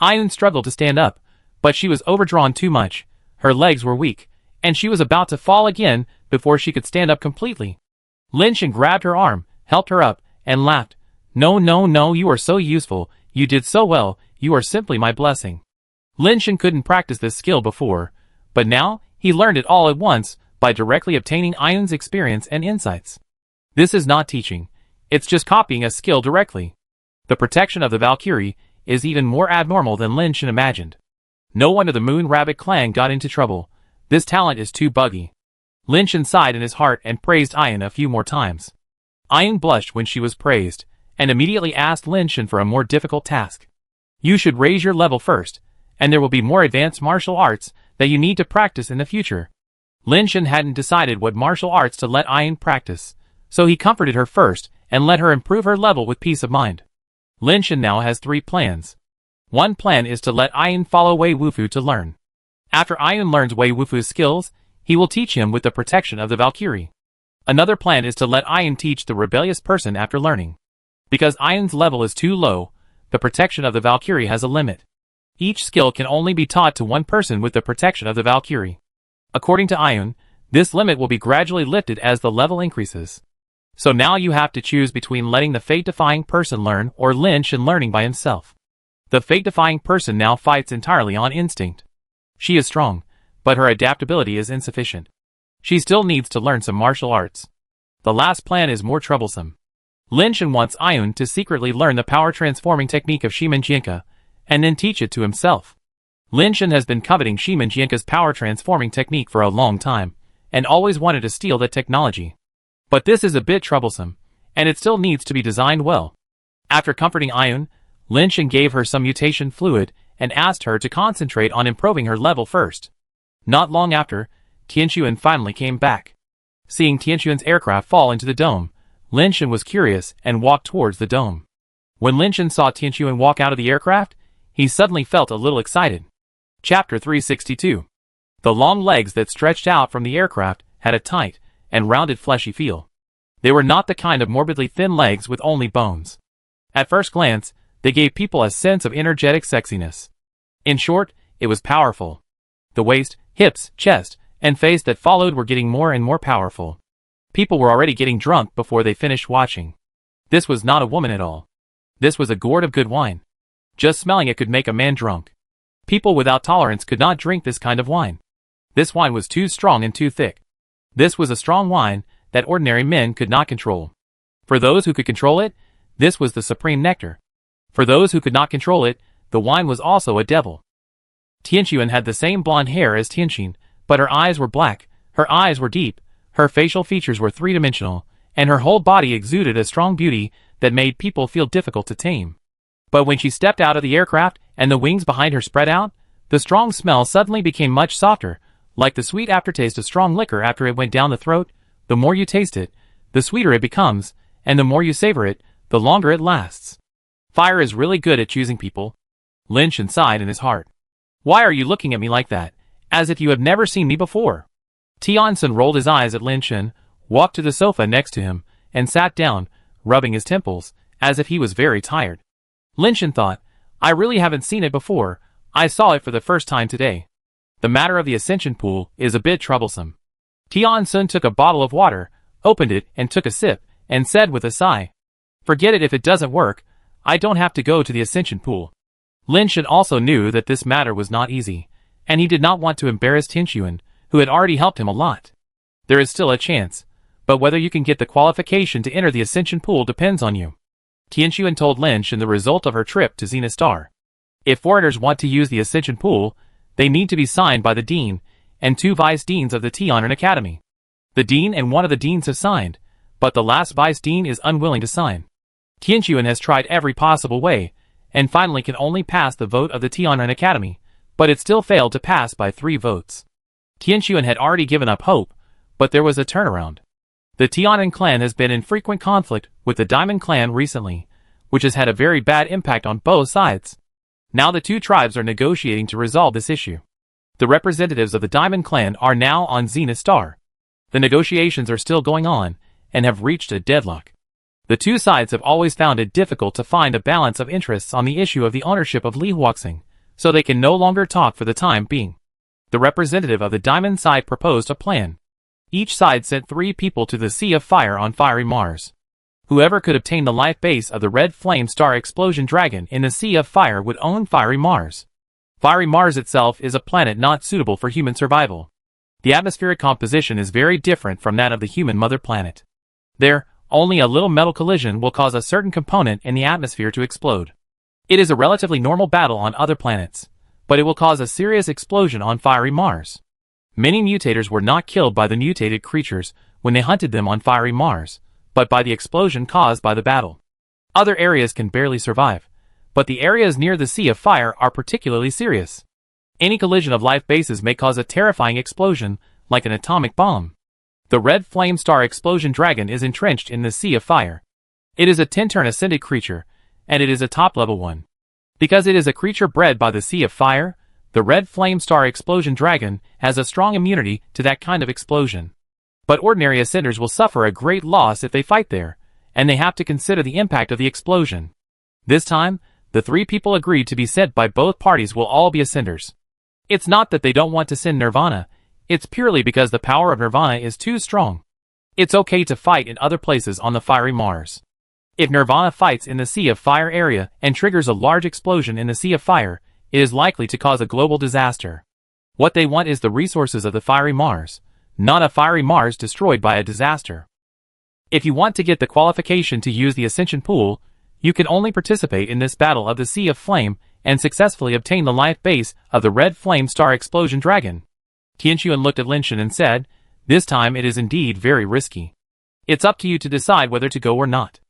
S1: Ian struggled to stand up, but she was overdrawn too much, her legs were weak, and she was about to fall again before she could stand up completely. Lin Shen grabbed her arm, helped her up, and laughed. No, no, no, you are so useful, you did so well, you are simply my blessing. Lin Shen couldn't practice this skill before, but now, he learned it all at once, by directly obtaining Ian's experience and insights. This is not teaching, it's just copying a skill directly. The protection of the Valkyrie is even more abnormal than Lin Shen imagined. No wonder the Moon Rabbit clan got into trouble. This talent is too buggy. Lin Shen sighed in his heart and praised Ian a few more times. Ian blushed when she was praised, and immediately asked Lin Shen for a more difficult task. You should raise your level first, and there will be more advanced martial arts that you need to practice in the future. Lin Shen hadn't decided what martial arts to let Ian practice, so he comforted her first and let her improve her level with peace of mind. Lin Shen now has 3 plans. One plan is to let Ian follow Wei Wufu to learn. After Ian learns Wei Wufu's skills, he will teach him with the protection of the Valkyrie. Another plan is to let Ian teach the rebellious person after learning. Because Ian's level is too low, the protection of the Valkyrie has a limit. Each skill can only be taught to one person with the protection of the Valkyrie. According to Ian, this limit will be gradually lifted as the level increases. So now you have to choose between letting the fate-defying person learn or Lin Shen learning by himself. The fate-defying person now fights entirely on instinct. She is strong, but her adaptability is insufficient. She still needs to learn some martial arts. The last plan is more troublesome. Lin Shen wants Ian to secretly learn the power-transforming technique of Shimenjianka, and then teach it to himself. Lin Shen has been coveting Shimenjianka's power-transforming technique for a long time, and always wanted to steal that technology. But this is a bit troublesome, and it still needs to be designed well. After comforting Ian, Lin Shen gave her some mutation fluid and asked her to concentrate on improving her level first. Not long after, Tianquan finally came back. Seeing Tianquan's aircraft fall into the dome, Lin Shen was curious and walked towards the dome. When Lin Shen saw Tianquan walk out of the aircraft, he suddenly felt a little excited. Chapter 362. The long legs that stretched out from the aircraft had a tight and rounded fleshy feel. They were not the kind of morbidly thin legs with only bones. At first glance, they gave people a sense of energetic sexiness. In short, it was powerful. The waist, hips, chest, and face that followed were getting more and more powerful. People were already getting drunk before they finished watching. This was not a woman at all. This was a gourd of good wine. Just smelling it could make a man drunk. People without tolerance could not drink this kind of wine. This wine was too strong and too thick. This was a strong wine that ordinary men could not control. For those who could control it, this was the supreme nectar. For those who could not control it, the wine was also a devil. Tianquan had the same blonde hair as Tianqin, but her eyes were black, her eyes were deep, her facial features were three-dimensional, and her whole body exuded a strong beauty that made people feel difficult to tame. But when she stepped out of the aircraft and the wings behind her spread out, the strong smell suddenly became much softer, like the sweet aftertaste of strong liquor after it went down the throat. The more you taste it, the sweeter it becomes, and the more you savor it, the longer it lasts. Fire is really good at choosing people. Lin Shen sighed in his heart. Why are you looking at me like that, as if you have never seen me before? Tiansun rolled his eyes at Lin Shen, walked to the sofa next to him, and sat down, rubbing his temples, as if he was very tired. Lin Shen thought, I really haven't seen it before, I saw it for the first time today. The matter of the ascension pool is a bit troublesome. Tiansun took a bottle of water, opened it and took a sip, and said with a sigh, forget it if it doesn't work, I don't have to go to the ascension pool. Lin Shen also knew that this matter was not easy, and he did not want to embarrass Tianxuan, who had already helped him a lot. There is still a chance, but whether you can get the qualification to enter the ascension pool depends on you. Tianxuan told Lin Shen the result of her trip to Zenith Star. If foreigners want to use the ascension pool, they need to be signed by the dean and 2 vice deans of the Tianren Academy. The dean and one of the deans have signed, but the last vice dean is unwilling to sign. Tianxuan has tried every possible way, and finally can only pass the vote of the Tianren Academy, but it still failed to pass by 3 votes. Tianxuan had already given up hope, but there was a turnaround. The Tianren clan has been in frequent conflict with the Diamond clan recently, which has had a very bad impact on both sides. Now the 2 tribes are negotiating to resolve this issue. The representatives of the Diamond clan are now on Zenith Star. The negotiations are still going on, and have reached a deadlock. The 2 sides have always found it difficult to find a balance of interests on the issue of the ownership of Li Huaxing, so they can no longer talk for the time being. The representative of the Diamond side proposed a plan. Each side sent 3 people to the Sea of Fire on fiery Mars. Whoever could obtain the life base of the Red Flame Star Explosion Dragon in the Sea of Fire would own fiery Mars. Fiery Mars itself is a planet not suitable for human survival. The atmospheric composition is very different from that of the human mother planet. There, only a little metal collision will cause a certain component in the atmosphere to explode. It is a relatively normal battle on other planets, but it will cause a serious explosion on fiery Mars. Many mutators were not killed by the mutated creatures when they hunted them on fiery Mars, but by the explosion caused by the battle. Other areas can barely survive, but the areas near the Sea of Fire are particularly serious. Any collision of life bases may cause a terrifying explosion, like an atomic bomb. The Red Flame Star Explosion Dragon is entrenched in the Sea of Fire. It is a 10-turn ascended creature, and it is a top-level one. Because it is a creature bred by the Sea of Fire, the Red Flame Star Explosion Dragon has a strong immunity to that kind of explosion. But ordinary ascenders will suffer a great loss if they fight there, and they have to consider the impact of the explosion. This time, the 3 people agreed to be sent by both parties will all be ascenders. It's not that they don't want to send Nirvana, it's purely because the power of Nirvana is too strong. It's okay to fight in other places on the fiery Mars. If Nirvana fights in the Sea of Fire area and triggers a large explosion in the Sea of Fire, it is likely to cause a global disaster. What they want is the resources of the fiery Mars, not a fiery Mars destroyed by a disaster. If you want to get the qualification to use the Ascension Pool, you can only participate in this battle of the Sea of Flame and successfully obtain the life base of the Red Flame Star Explosion Dragon. Tianxuan looked at Lin Shen and said, this time it is indeed very risky. It's up to you to decide whether to go or not.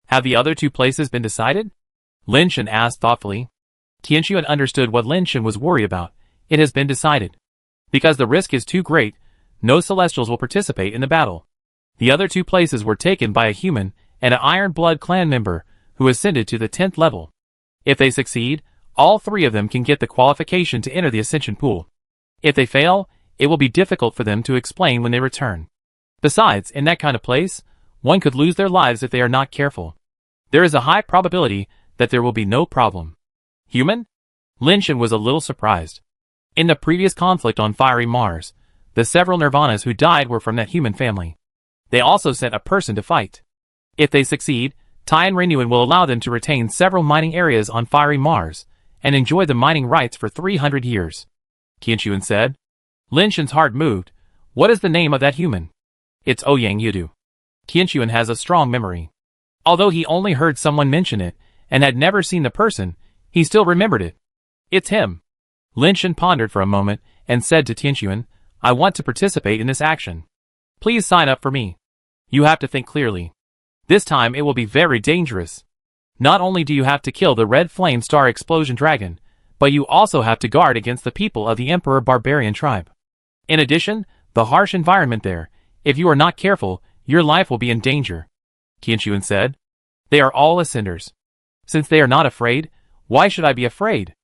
S1: Have the other 2 places been decided? Lin Shen asked thoughtfully. Tianxuan understood what Lin Shen was worried about. It has been decided. Because the risk is too great, no Celestials will participate in the battle. The other 2 places were taken by a human and an Iron Blood clan member who ascended to the 10th level. If they succeed, all 3 of them can get the qualification to enter the Ascension Pool. If they fail, it will be difficult for them to explain when they return. Besides, in that kind of place, one could lose their lives if they are not careful. There is a high probability that there will be no problem. Human? Lin Shen was a little surprised. In the previous conflict on fiery Mars, the several Nirvanas who died were from that human family. They also sent a person to fight. If they succeed, Tian Renuan will allow them to retain several mining areas on fiery Mars, and enjoy the mining rights for 300 years. Tianxuan said. Lin Shen's heart moved. What is the name of that human? It's Ouyang Yudu. Tianxuan has a strong memory. Although he only heard someone mention it, and had never seen the person, he still remembered it. It's him. Lin Shen pondered for a moment, and said to Tianxuan, I want to participate in this action. Please sign up for me. You have to think clearly. This time it will be very dangerous. Not only do you have to kill the Red Flame Star Explosion Dragon, but you also have to guard against the people of the Emperor Barbarian tribe. In addition, the harsh environment there, if you are not careful, your life will be in danger. Tianxuan said. They are all ascenders. Since they are not afraid, why should I be afraid?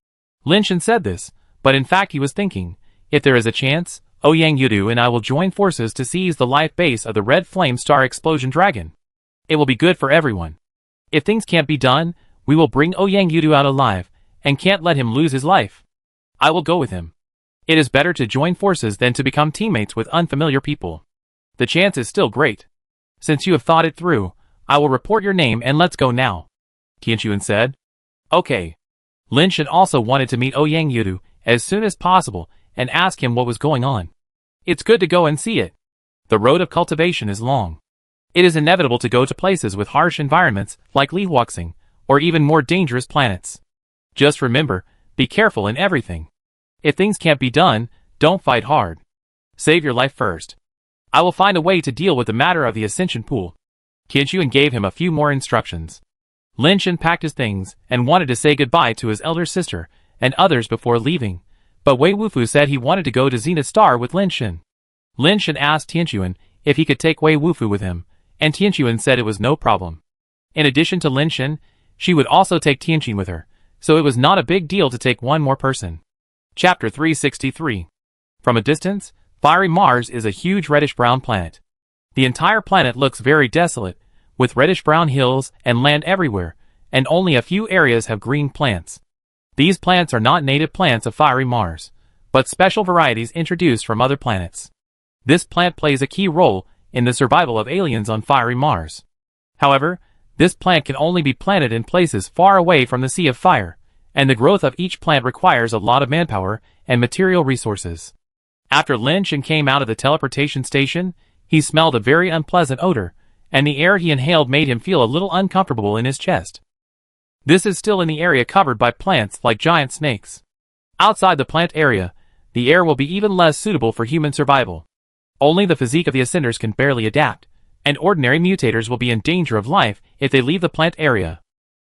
S1: Lin Shen said this, but in fact he was thinking, if there is a chance, Ouyang Yudu and I will join forces to seize the life base of the Red Flame Star Explosion Dragon. It will be good for everyone. If things can't be done, we will bring Ouyang Yudu out alive, and can't let him lose his life. I will go with him. It is better to join forces than to become teammates with unfamiliar people. The chance is still great. Since you have thought it through, I will report your name and let's go now. Tianchuan said. Okay. Lin Shen also wanted to meet Ouyang Yudu as soon as possible and ask him what was going on. It's good to go and see it. The road of cultivation is long. It is inevitable to go to places with harsh environments like Li Huaxing, or even more dangerous planets. Just remember, be careful in everything. If things can't be done, don't fight hard. Save your life first. I will find a way to deal with the matter of the Ascension Pool. Tianchuan gave him a few more instructions. Lin Shen packed his things and wanted to say goodbye to his elder sister and others before leaving, but Wei Wufu said he wanted to go to Zenith Star with Lin Shen. Lin Shen asked Tianchuan if he could take Wei Wufu with him, and Tianchuan said it was no problem. In addition to Lin Shen, she would also take Tianchuan with her, so it was not a big deal to take one more person. Chapter 363. From a distance, Fiery Mars is a huge reddish-brown planet. The entire planet looks very desolate, with reddish-brown hills and land everywhere, and only a few areas have green plants. These plants are not native plants of Fiery Mars, but special varieties introduced from other planets. This plant plays a key role in the survival of aliens on Fiery Mars. However, this plant can only be planted in places far away from the Sea of Fire, and the growth of each plant requires a lot of manpower and material resources. After Lin Shen came out of the teleportation station, he smelled a very unpleasant odor, and the air he inhaled made him feel a little uncomfortable in his chest. This is still in the area covered by plants like giant snakes. Outside the plant area, the air will be even less suitable for human survival. Only the physique of the Ascenders can barely adapt, and ordinary mutators will be in danger of life if they leave the plant area.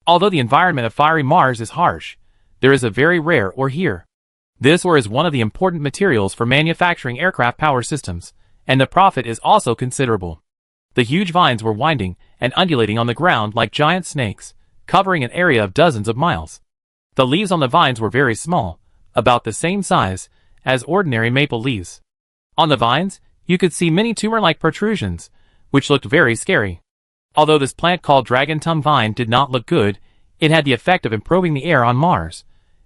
S1: Although the environment of Fiery Mars is harsh, there is a very rare ore here. This ore is one of the important materials for manufacturing aircraft power systems, and the profit is also considerable. The huge vines were winding and undulating on the ground like giant snakes, covering an area of dozens of miles. The leaves on the vines were very small, about the same size as ordinary maple leaves. On the vines, you could see many tumor-like protrusions, which looked very scary. Although this plant called Dragon Tum Vine did not look good, it had the effect of improving the air on Mars,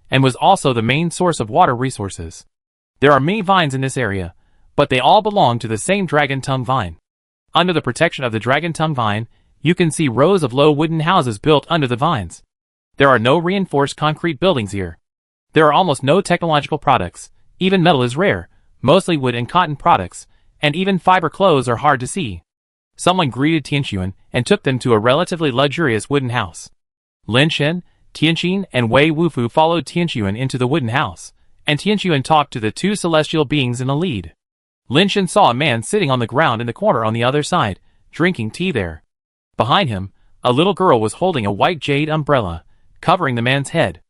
S1: and was also the main source of water resources. There are many vines in this area, but they all belong to the same Dragon Tum Vine. Under the protection of the Dragon Tum Vine, you can see rows of low wooden houses built under the vines. There are no reinforced concrete buildings here. There are almost no technological products, even metal is rare, mostly wood and cotton products, and even fiber clothes are hard to see. Someone greeted Tianchuan and took them to a relatively luxurious wooden house. Lin Shen, Tianchuan, and Wei Wufu followed Tianchuan into the wooden house, and Tianchuan talked to the two celestial beings in the lead. Lin Shen saw a man sitting on the ground in the corner on the other side, drinking tea there. Behind him, a little girl was holding a white jade umbrella, covering the man's head.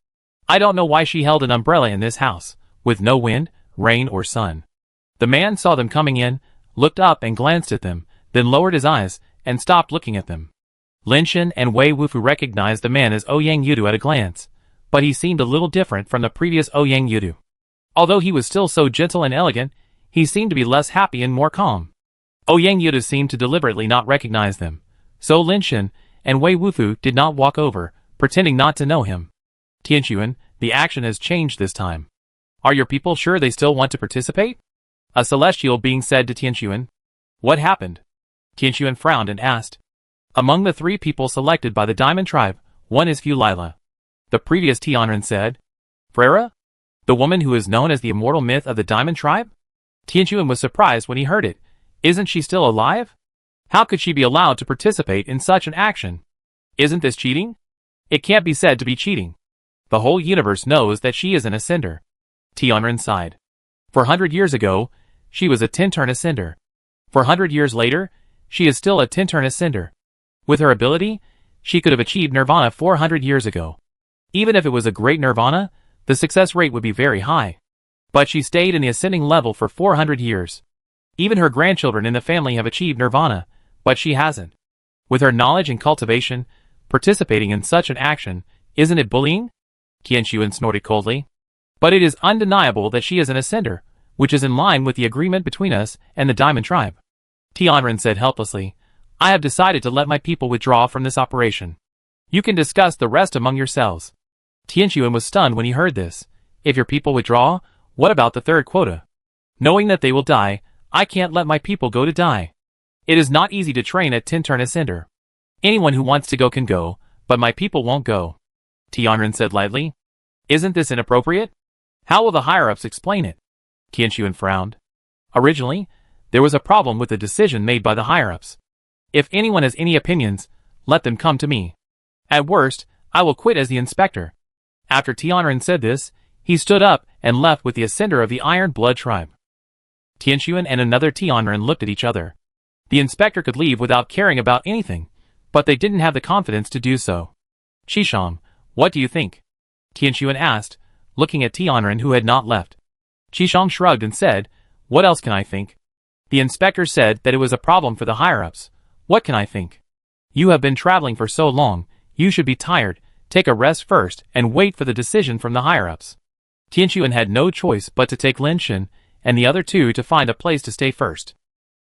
S1: I don't know why she held an umbrella in this house, with no wind, rain, or sun. The man saw them coming in, looked up and glanced at them, then lowered his eyes, and stopped looking at them. Lin Shen and Wei Wufu recognized the man as Ouyang Yudu at a glance, but he seemed a little different from the previous Ouyang Yudu. Although he was still so gentle and elegant, he seemed to be less happy and more calm. Ouyang Yudu seemed to deliberately not recognize them, so Lin Shen and Wei Wufu did not walk over, pretending not to know him. Tianchuan, the action has changed this time. Are your people sure they still want to participate? A celestial being said to Tianchuan. What happened? Tianchuan frowned and asked. Among the three people selected by the Diamond Tribe, one is Fu Lila. The previous Tianren said. Frera? The woman who is known as the immortal myth of the Diamond Tribe? Tianchuan was surprised when he heard it. Isn't she still alive? How could she be allowed to participate in such an action? Isn't this cheating? It can't be said to be cheating. The whole universe knows that she is an Ascender. Tianren sighed. 400 years ago, she was a 10-turn Ascender. 400 years later, she is still a 10-turn Ascender. With her ability, she could have achieved Nirvana 400 years ago. Even if it was a great Nirvana, the success rate would be very high. But she stayed in the ascending level for 400 years. Even her grandchildren in the family have achieved Nirvana, but she hasn't. With her knowledge and cultivation, Participating in such an action, isn't it bullying? Tianxuan snorted coldly. But it is undeniable that she is an ascender, which is in line with the agreement between us and the Diamond Tribe. Tianren said helplessly, I have decided to let my people withdraw from this operation. You can discuss the rest among yourselves. Tianxuan was stunned when he heard this. If your people withdraw, what about the third quota? Knowing that they will die, I can't let my people go to die. It is not easy to train at Tinturn Ascender. Anyone who wants to go can go, but my people won't go. Tianren said lightly. Isn't this inappropriate? How will the higher-ups explain it? Tianxuan frowned. Originally, there was a problem with the decision made by the higher-ups. If anyone has any opinions, let them come to me. At worst, I will quit as the inspector. After Tianren said this, he stood up and left with the ascender of the Iron Blood tribe. Tianxuan and another Tianren looked at each other. The inspector could leave without caring about anything, but they didn't have the confidence to do so. Qishang, what do you think? Tianxuan asked, looking at Tianren who had not left. Qishang shrugged and said, what else can I think? The inspector said that it was a problem for the higher-ups. What can I think? You have been traveling for so long, you should be tired, take a rest first and wait for the decision from the higher-ups. Tianxuan had no choice but to take Lin Shen and the other two to find a place to stay first.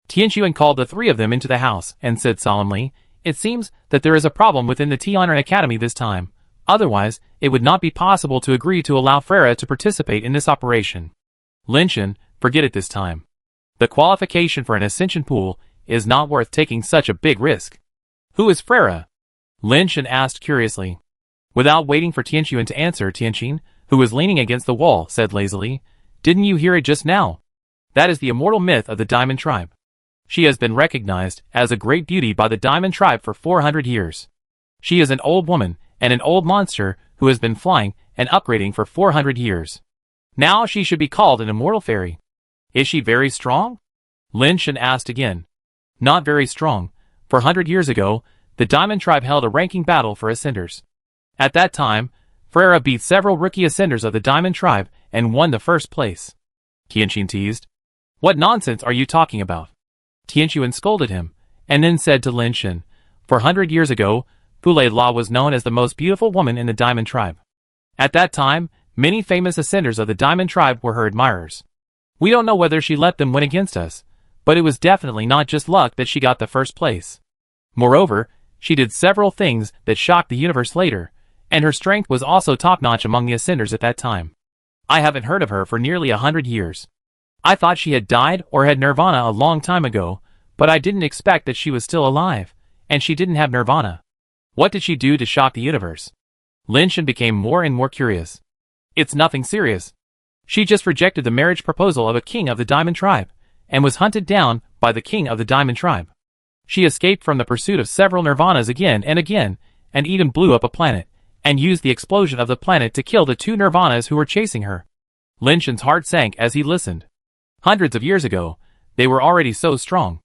S1: Tianxuan called the three of them into the house and said solemnly, it seems that there is a problem within the Tianren Academy this time. Otherwise, it would not be possible to agree to allow Freyra to participate in this operation. Lin Shen, forget it this time. The qualification for an ascension pool is not worth taking such a big risk. Who is Freyra? Lin Shen asked curiously. Without waiting for Tianxuan to answer, Tianxin, who was leaning against the wall, said lazily, didn't you hear it just now? That is the immortal myth of the Diamond Tribe. She has been recognized as a great beauty by the Diamond Tribe for 400 years. She is an old woman and an old monster who has been flying and upgrading for 400 years. Now she should be called an immortal fairy. Is she very strong? Lin Shen asked again. Not very strong. 400 years ago, the Diamond Tribe held a ranking battle for Ascenders. At that time, Freyra beat several rookie Ascenders of the Diamond Tribe and won the first place. Tianxin teased. What nonsense are you talking about? Tianxuan scolded him, and then said to Lin Shen, 400 years ago, Fulei La was known as the most beautiful woman in the Diamond Tribe. At that time, many famous Ascenders of the Diamond Tribe were her admirers. We don't know whether she let them win against us, but it was definitely not just luck that she got the first place. Moreover, she did several things that shocked the universe later, and her strength was also top-notch among the Ascenders at that time. I haven't heard of her for nearly 100 years. I thought she had died or had nirvana a long time ago, but I didn't expect that she was still alive, and she didn't have nirvana. What did she do to shock the universe? Lin Shen became more and more curious. It's nothing serious. She just rejected the marriage proposal of a king of the Diamond Tribe, and was hunted down by the king of the Diamond Tribe. She escaped from the pursuit of several nirvanas again, and even blew up a planet, and used the explosion of the planet to kill the two nirvanas who were chasing her. Lin Shen's heart sank as he listened. Hundreds of years ago, they were already so strong.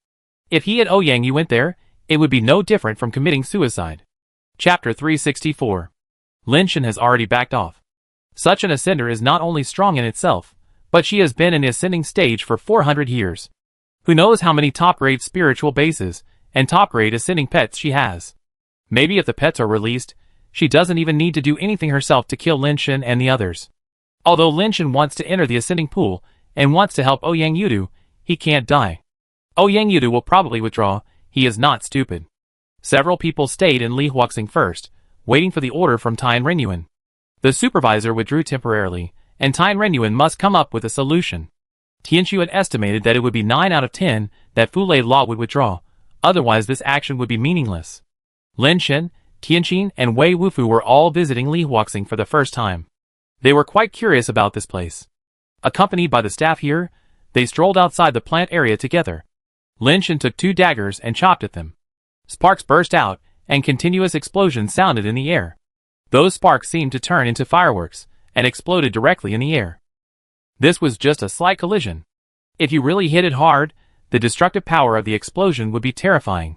S1: If he and Ouyang Yu went there, it would be no different from committing suicide. Chapter 364. Lin Shen has already backed off. Such an ascender is not only strong in itself, but she has been in the ascending stage for 400 years. Who knows how many top-grade spiritual bases and top-grade ascending pets she has. Maybe if the pets are released, she doesn't even need to do anything herself to kill Lin Shen and the others. Although Lin Shen wants to enter the ascending pool and wants to help Ouyang Yu, he can't die. Ouyang Yu will probably withdraw, he is not stupid. Several people stayed in Li Huaxing first, waiting for the order from Tien Renyuan. The supervisor withdrew temporarily, and Tien Renyuan must come up with a solution. Tianxuan estimated that it would be 9 out of 10 that Fulei La would withdraw, otherwise this action would be meaningless. Lin Shen, Tianxin, and Wei Wufu were all visiting Li Huaxing for the first time. They were quite curious about this place. Accompanied by the staff here, they strolled outside the plant area together. Lin Shen took 2 daggers and chopped at them. Sparks burst out, and continuous explosions sounded in the air. Those sparks seemed to turn into fireworks, and exploded directly in the air. This was just a slight collision. If you really hit it hard, the destructive power of the explosion would be terrifying.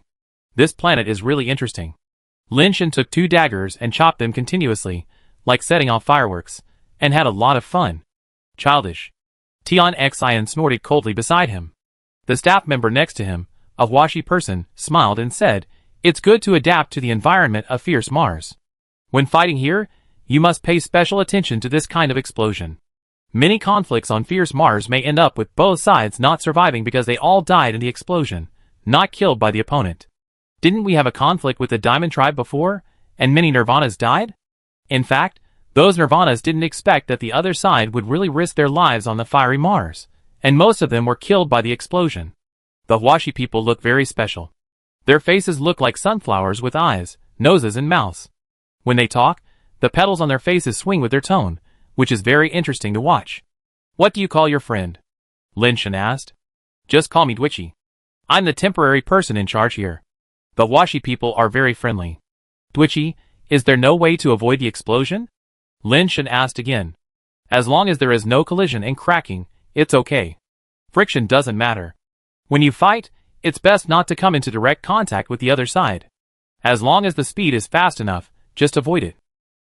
S1: This planet is really interesting. Lin Shen took 2 daggers and chopped them continuously, like setting off fireworks, and had a lot of fun. Childish. Tian Xian snorted coldly beside him. The staff member next to him, a washy person, smiled and said, It's good to adapt to the environment of fierce Mars. When fighting here, you must pay special attention to this kind of explosion. Many conflicts on fierce Mars may end up with both sides not surviving because they all died in the explosion, not killed by the opponent. Didn't we have a conflict with the Diamond Tribe before, and many Nirvanas died? In fact, those Nirvanas didn't expect that the other side would really risk their lives on the fiery Mars, and most of them were killed by the explosion. The Huashi people look very special. Their faces look like sunflowers with eyes, noses and mouths. When they talk, the petals on their faces swing with their tone, which is very interesting to watch. What do you call your friend? Lin Shen asked. Just call me Dwitchy. I'm the temporary person in charge here. The Huashi people are very friendly. Dwitchy, is there no way to avoid the explosion? Lin Shen asked again. As long as there is no collision and cracking, it's okay. Friction doesn't matter. When you fight, it's best not to come into direct contact with the other side. As long as the speed is fast enough, just avoid it.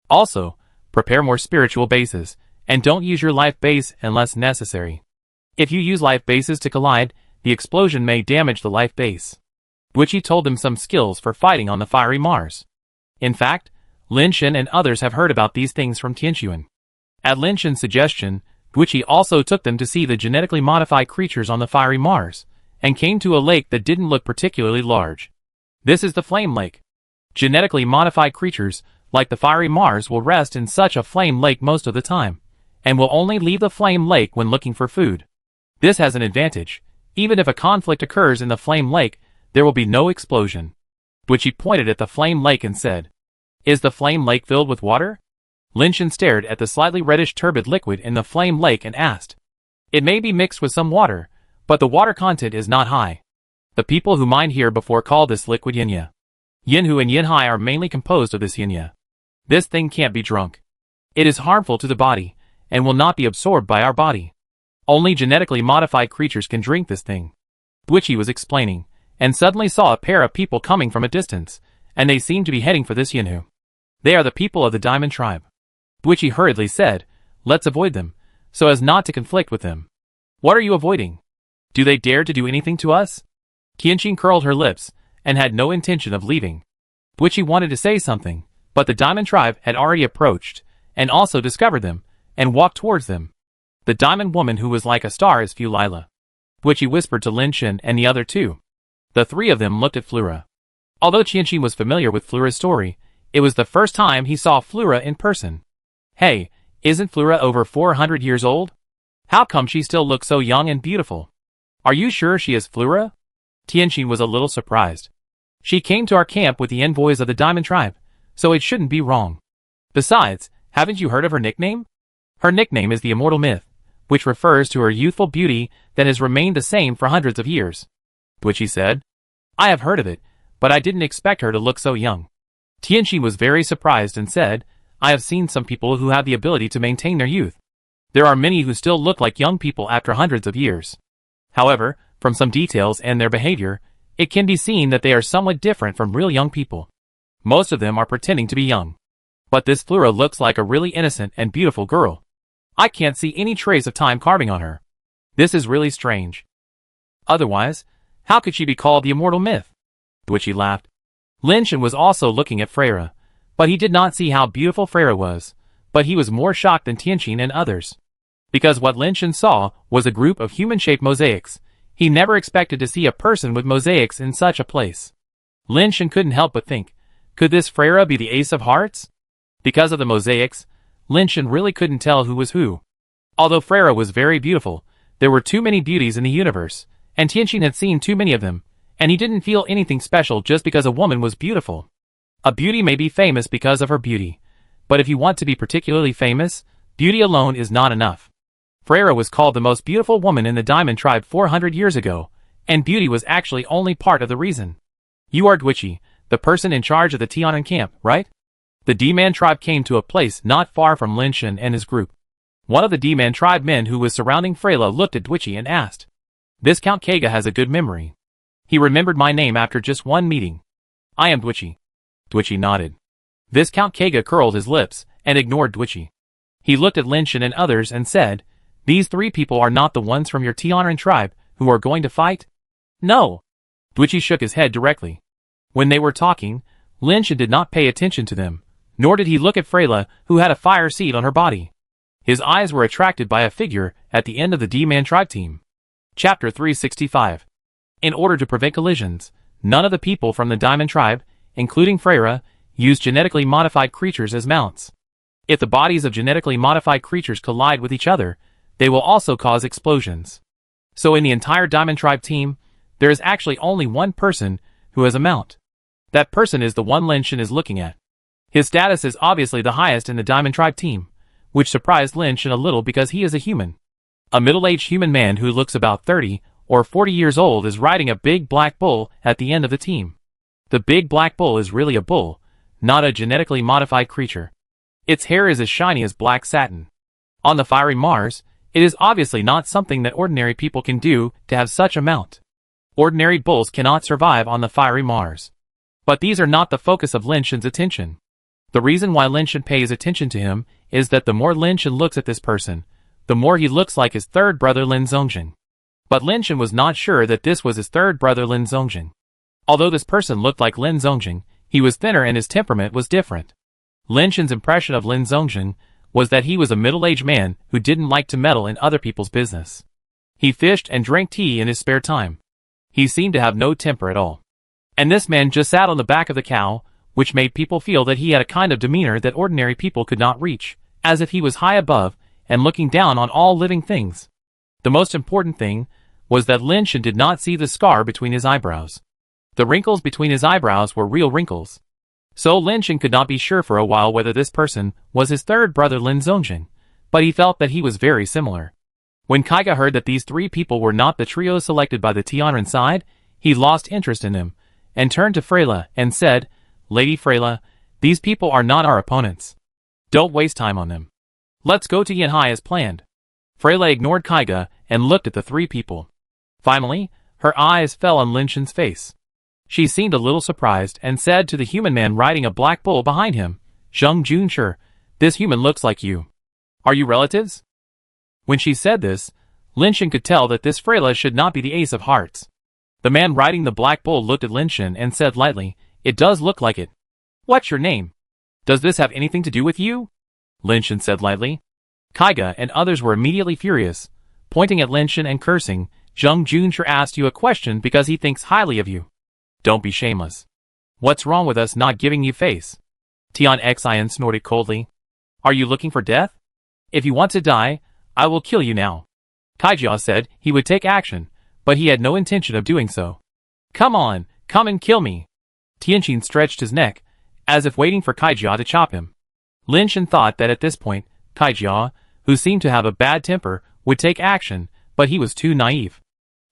S1: Also, prepare more spiritual bases, and don't use your life base unless necessary. If you use life bases to collide, the explosion may damage the life base. Dwitchy told them some skills for fighting on the fiery Mars. In fact, Lin Shen and others have heard about these things from Tianquan. At Lin Shen's suggestion, Dwitchy also took them to see the genetically modified creatures on the fiery Mars, and came to a lake that didn't look particularly large. This is the Flame Lake. Genetically modified creatures, like the fiery Mars, will rest in such a flame lake most of the time, and will only leave the flame lake when looking for food. This has an advantage. Even if a conflict occurs in the flame lake, there will be no explosion. Dwitchy pointed at the flame lake and said, Is the flame lake filled with water? Lin Shen stared at the slightly reddish turbid liquid in the flame lake and asked. It may be mixed with some water, but the water content is not high. The people who mined here before call this liquid Yinya. Yinhu and Yinhai are mainly composed of this Yinya. This thing can't be drunk. It is harmful to the body, and will not be absorbed by our body. Only genetically modified creatures can drink this thing. Dwitchy was explaining, and suddenly saw a pair of people coming from a distance, and they seemed to be heading for this Yinhu. They are the people of the Diamond Tribe. Dwitchy hurriedly said, Let's avoid them, so as not to conflict with them. What are you avoiding? Do they dare to do anything to us? Tianqin curled her lips, and had no intention of leaving. Dwitchy wanted to say something, but the Diamond Tribe had already approached, and also discovered them, and walked towards them. The Diamond Woman who was like a star is Fu Lila. Dwitchy whispered to Lin Shen and the other two. The three of them looked at Flura. Although Tianqin was familiar with Flura's story, it was the first time he saw Flura in person. Hey, isn't Flura over 400 years old? How come she still looks so young and beautiful? Are you sure she is Flura? Tianqin was a little surprised. She came to our camp with the envoys of the Diamond Tribe, so it shouldn't be wrong. Besides, haven't you heard of her nickname? Her nickname is the Immortal Myth, which refers to her youthful beauty that has remained the same for hundreds of years. Dwitchy said. I have heard of it, but I didn't expect her to look so young. Tianqin was very surprised and said, I have seen some people who have the ability to maintain their youth. There are many who still look like young people after hundreds of years. However, from some details and their behavior, it can be seen that they are somewhat different from real young people. Most of them are pretending to be young. But this Flura looks like a really innocent and beautiful girl. I can't see any trace of time carving on her. This is really strange. Otherwise, how could she be called the Immortal Myth? Dwitchy laughed. Lin Shen was also looking at Freya, but he did not see how beautiful Freya was, but he was more shocked than Tianqin and others. Because what Lin Shen saw was a group of human-shaped mosaics. He never expected to see a person with mosaics in such a place. Lin Shen couldn't help but think, could this Freya be the Ace of Hearts? Because of the mosaics, Lin Shen really couldn't tell who was who. Although Freya was very beautiful, there were too many beauties in the universe, and Tianqin had seen too many of them, and he didn't feel anything special just because a woman was beautiful. A beauty may be famous because of her beauty, but if you want to be particularly famous, beauty alone is not enough. Freya was called the most beautiful woman in the Diamond Tribe 400 years ago, and beauty was actually only part of the reason. You are Dwitchy, the person in charge of the Tianan camp, right? The D-Man tribe came to a place not far from Lin Shen and his group. One of the D-Man tribe men who was surrounding Freya looked at Dwitchy and asked, This Count Kaga has a good memory. He remembered my name after just one meeting. I am Dwitchy. Dwitchy nodded. This Count Kaga curled his lips and ignored Dwitchy. He looked at Lin Shen and others and said, These three people are not the ones from your Tianan tribe who are going to fight? No. Dwitchy shook his head directly. When they were talking, Lin Shen did not pay attention to them, nor did he look at Freyla, who had a fire seed on her body. His eyes were attracted by a figure at the end of the D-Man tribe team. Chapter 365. In order to prevent collisions, none of the people from the Diamond tribe, including Freyra, used genetically modified creatures as mounts. If the bodies of genetically modified creatures collide with each other, they will also cause explosions. So in the entire Diamond tribe team, there is actually only one person who has a mount. That person is the one Lin Shen is looking at. His status is obviously the highest in the Diamond tribe team, which surprised Lin Shen a little because he is a human. A middle-aged human man who looks about 30 or 40 years old is riding a big black bull at the end of the team. The big black bull is really a bull, not a genetically modified creature. Its hair is as shiny as black satin. On the fiery Mars, it is obviously not something that ordinary people can do to have such a mount. Ordinary bulls cannot survive on the fiery Mars. But these are not the focus of Lin Shen's attention. The reason why Lin Shen pays attention to him is that the more Lin Shen looks at this person, the more he looks like his third brother Lin Zongjin. But Lin Shen was not sure that this was his third brother Lin Zongjin. Although this person looked like Lin Zongjin, he was thinner and his temperament was different. Lin Shen's impression of Lin Zongjin was that he was a middle-aged man who didn't like to meddle in other people's business. He fished and drank tea in his spare time. He seemed to have no temper at all. And this man just sat on the back of the cow, which made people feel that he had a kind of demeanor that ordinary people could not reach, as if he was high above and looking down on all living things. The most important thing was that Lin Shen did not see the scar between his eyebrows. The wrinkles between his eyebrows were real wrinkles. So Lin Shen could not be sure for a while whether this person was his third brother Lin Zongjin, but he felt that he was very similar. When Kaiga heard that these three people were not the trio selected by the Tianren side, he lost interest in them, and turned to Freyla and said, "Lady Freyla, these people are not our opponents. Don't waste time on them. Let's go to Yanhai as planned." Freyla ignored Kaiga and looked at the three people. Finally, her eyes fell on Lin Shen's face. She seemed a little surprised and said to the human man riding a black bull behind him, "Zheng Junshi, this human looks like you. Are you relatives?" When she said this, Lin Shen could tell that this Freyla should not be the ace of hearts. The man riding the black bull looked at Lin Shen and said lightly, "It does look like it. What's your name? Does this have anything to do with you?" Lin Shen said lightly. Kaiga and others were immediately furious, pointing at Lin Shen and cursing. "Zheng Junshi asked you a question because he thinks highly of you. Don't be shameless. What's wrong with us not giving you face?" Tian Xian snorted coldly. "Are you looking for death? If you want to die, I will kill you now." Kaijia said he would take action, but he had no intention of doing so. "Come on, come and kill me." Tianqin stretched his neck, as if waiting for Kaijia to chop him. Lin Shen thought that at this point, Kaijia, who seemed to have a bad temper, would take action, but he was too naive.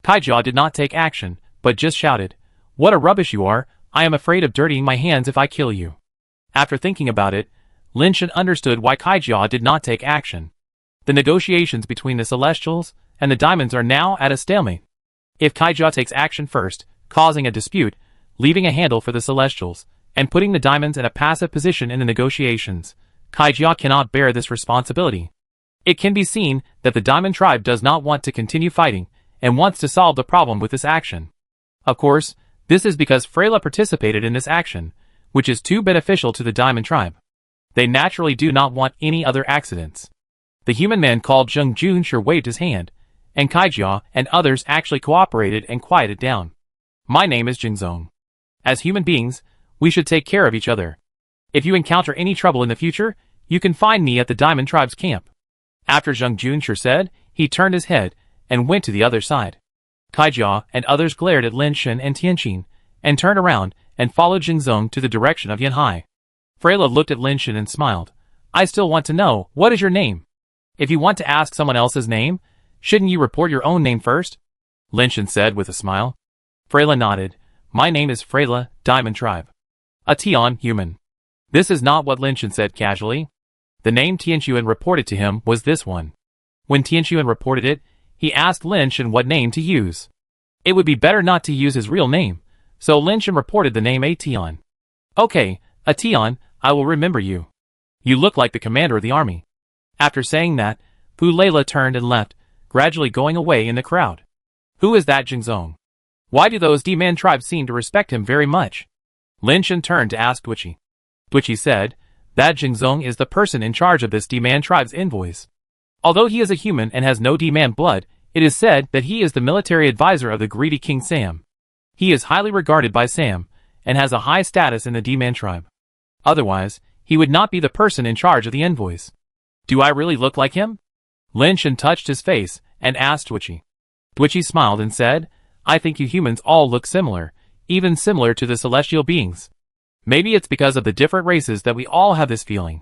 S1: Kaijia did not take action, but just shouted, "What a rubbish you are, I am afraid of dirtying my hands if I kill you." After thinking about it, Lin Shen understood why Kaijia did not take action. The negotiations between the Celestials and the Diamonds are now at a stalemate. If Kaijia takes action first, causing a dispute, leaving a handle for the Celestials, and putting the Diamonds in a passive position in the negotiations, Kaijia cannot bear this responsibility. It can be seen that the Diamond tribe does not want to continue fighting, and wants to solve the problem with this action. Of course, this is because Freyla participated in this action, which is too beneficial to the Diamond tribe. They naturally do not want any other accidents. The human man called Zheng Junshi waved his hand, and Kaijia and others actually cooperated and quieted down. "My name is Jingzong. As human beings, we should take care of each other. If you encounter any trouble in the future, you can find me at the Diamond tribe's camp." After Zheng Junshi said, he turned his head and went to the other side. Kaijia and others glared at Lin Shen and Tianqin, and turned around and followed Jingzong to the direction of Yanhai. Freyla looked at Lin Shen and smiled. "I still want to know, what is your name? If you want to ask someone else's name, shouldn't you report your own name first?" Lin Shen said with a smile. Freyla nodded. "My name is Freyla, Diamond Tribe. A Tian human." This is not what Lin Shen said casually. The name Tianxuan reported to him was this one. When Tianxuan reported it, he asked Lin Shen what name to use. It would be better not to use his real name, so Lin Shen reported the name Atian. "Okay, Atian, I will remember you. You look like the commander of the army." After saying that, Fu Leila turned and left, gradually going away in the crowd. Who is that Jingzong? Why do those D-Man tribes seem to respect him very much? Lin Shen turned to ask Twitchy. Twitchy said, that Jingzong is the person in charge of this D-Man tribe's envoys. Although he is a human and has no D-Man blood, it is said that he is the military advisor of the greedy King Sam. He is highly regarded by Sam, and has a high status in the D-Man tribe. Otherwise, he would not be the person in charge of the envoys. Do I really look like him? Lin Shen touched his face and asked Twitchy. Twitchy smiled and said, I think you humans all look similar, even similar to the celestial beings. Maybe it's because of the different races that we all have this feeling.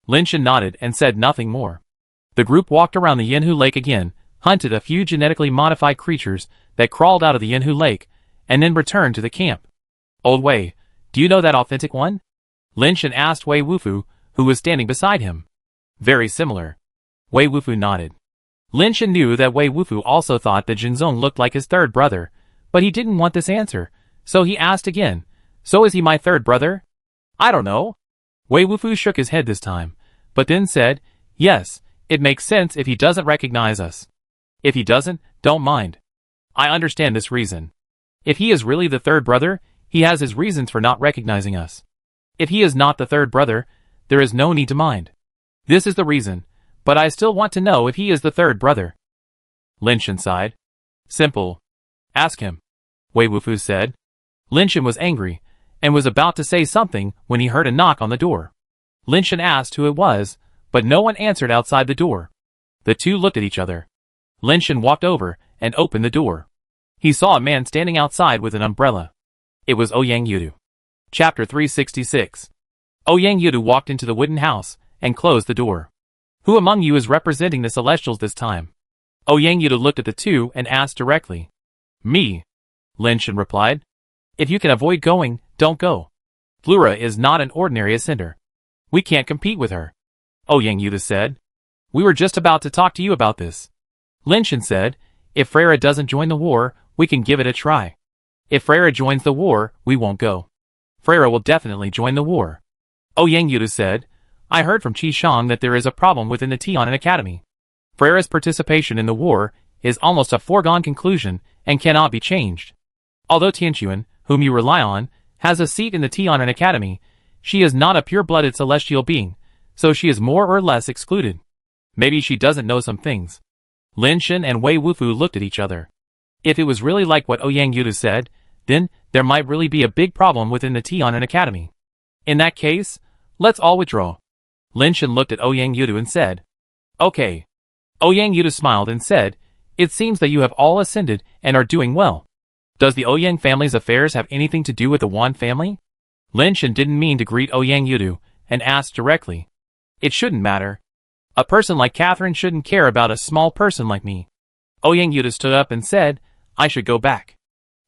S1: Lin Shen nodded and said nothing more. The group walked around the Yinhu Lake again, hunted a few genetically modified creatures that crawled out of the Yinhu Lake, and then returned to the camp. Old Wei, do you know that authentic one? Lin Shen asked Wei Wufu, who was standing beside him. Very similar. Wei Wufu nodded. Lin Shen knew that Wei Wufu also thought that Jingzong looked like his third brother, but he didn't want this answer, so he asked again, so is he my third brother? I don't know. Wei Wufu shook his head this time, but then said, yes, it makes sense if he doesn't recognize us. If he doesn't, don't mind. I understand this reason. If he is really the third brother, he has his reasons for not recognizing us. If he is not the third brother, there is no need to mind. This is the reason, but I still want to know if he is the third brother. Lin Shen sighed. Simple. Ask him. Wei Wufu said. Lin Shen was angry, and was about to say something when he heard a knock on the door. Lin Shen asked who it was, but no one answered outside the door. The two looked at each other. Lin Shen walked over and opened the door. He saw a man standing outside with an umbrella. It was Ouyang Yudu. Chapter 366. Ouyang Yudu walked into the wooden house and closed the door. Who among you is representing the Celestials this time? Ouyang Yudu looked at the two and asked directly. Me. Lin Shen replied. If you can avoid going, don't go. Flora is not an ordinary ascender. We can't compete with her. Ouyang Yudu said. We were just about to talk to you about this. Lin Shen said, if Freya doesn't join the war, we can give it a try. If Freya joins the war, we won't go. Freya will definitely join the war. Ouyang Yudu said, I heard from Qi Shang that there is a problem within the Tianan Academy. Freya's participation in the war is almost a foregone conclusion and cannot be changed. Although Tianquan, whom you rely on, has a seat in the Tianan Academy, she is not a pure-blooded celestial being, so she is more or less excluded. Maybe she doesn't know some things. Lin Shen and Wei Wufu looked at each other. If it was really like what Ouyang Yudu said, then there might really be a big problem within the Tianan Academy. In that case, let's all withdraw. Lin Shen looked at Ouyang Yudu and said, okay. Ouyang Yudu smiled and said, it seems that you have all ascended and are doing well. Does the Ouyang family's affairs have anything to do with the Wan family? Lin Shen didn't mean to greet Ouyang Yudu and asked directly. It shouldn't matter. A person like Catherine shouldn't care about a small person like me. Ouyang Yudu stood up and said, I should go back.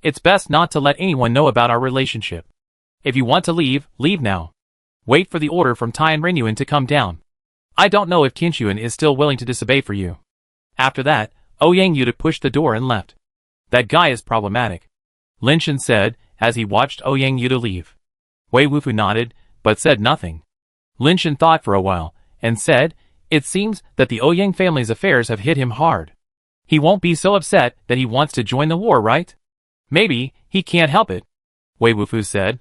S1: It's best not to let anyone know about our relationship. If you want to leave, leave now. Wait for the order from Tian Renyuan to come down. I don't know if Tianquan is still willing to disobey for you. After that, Ouyang Yudu pushed the door and left. That guy is problematic. Lin Shen said, as he watched Ouyang Yudu leave. Wei Wufu nodded, but said nothing. Lin Shen thought for a while, and said, it seems that the Ouyang family's affairs have hit him hard. He won't be so upset that he wants to join the war, right? Maybe, he can't help it. Wei Wufu said.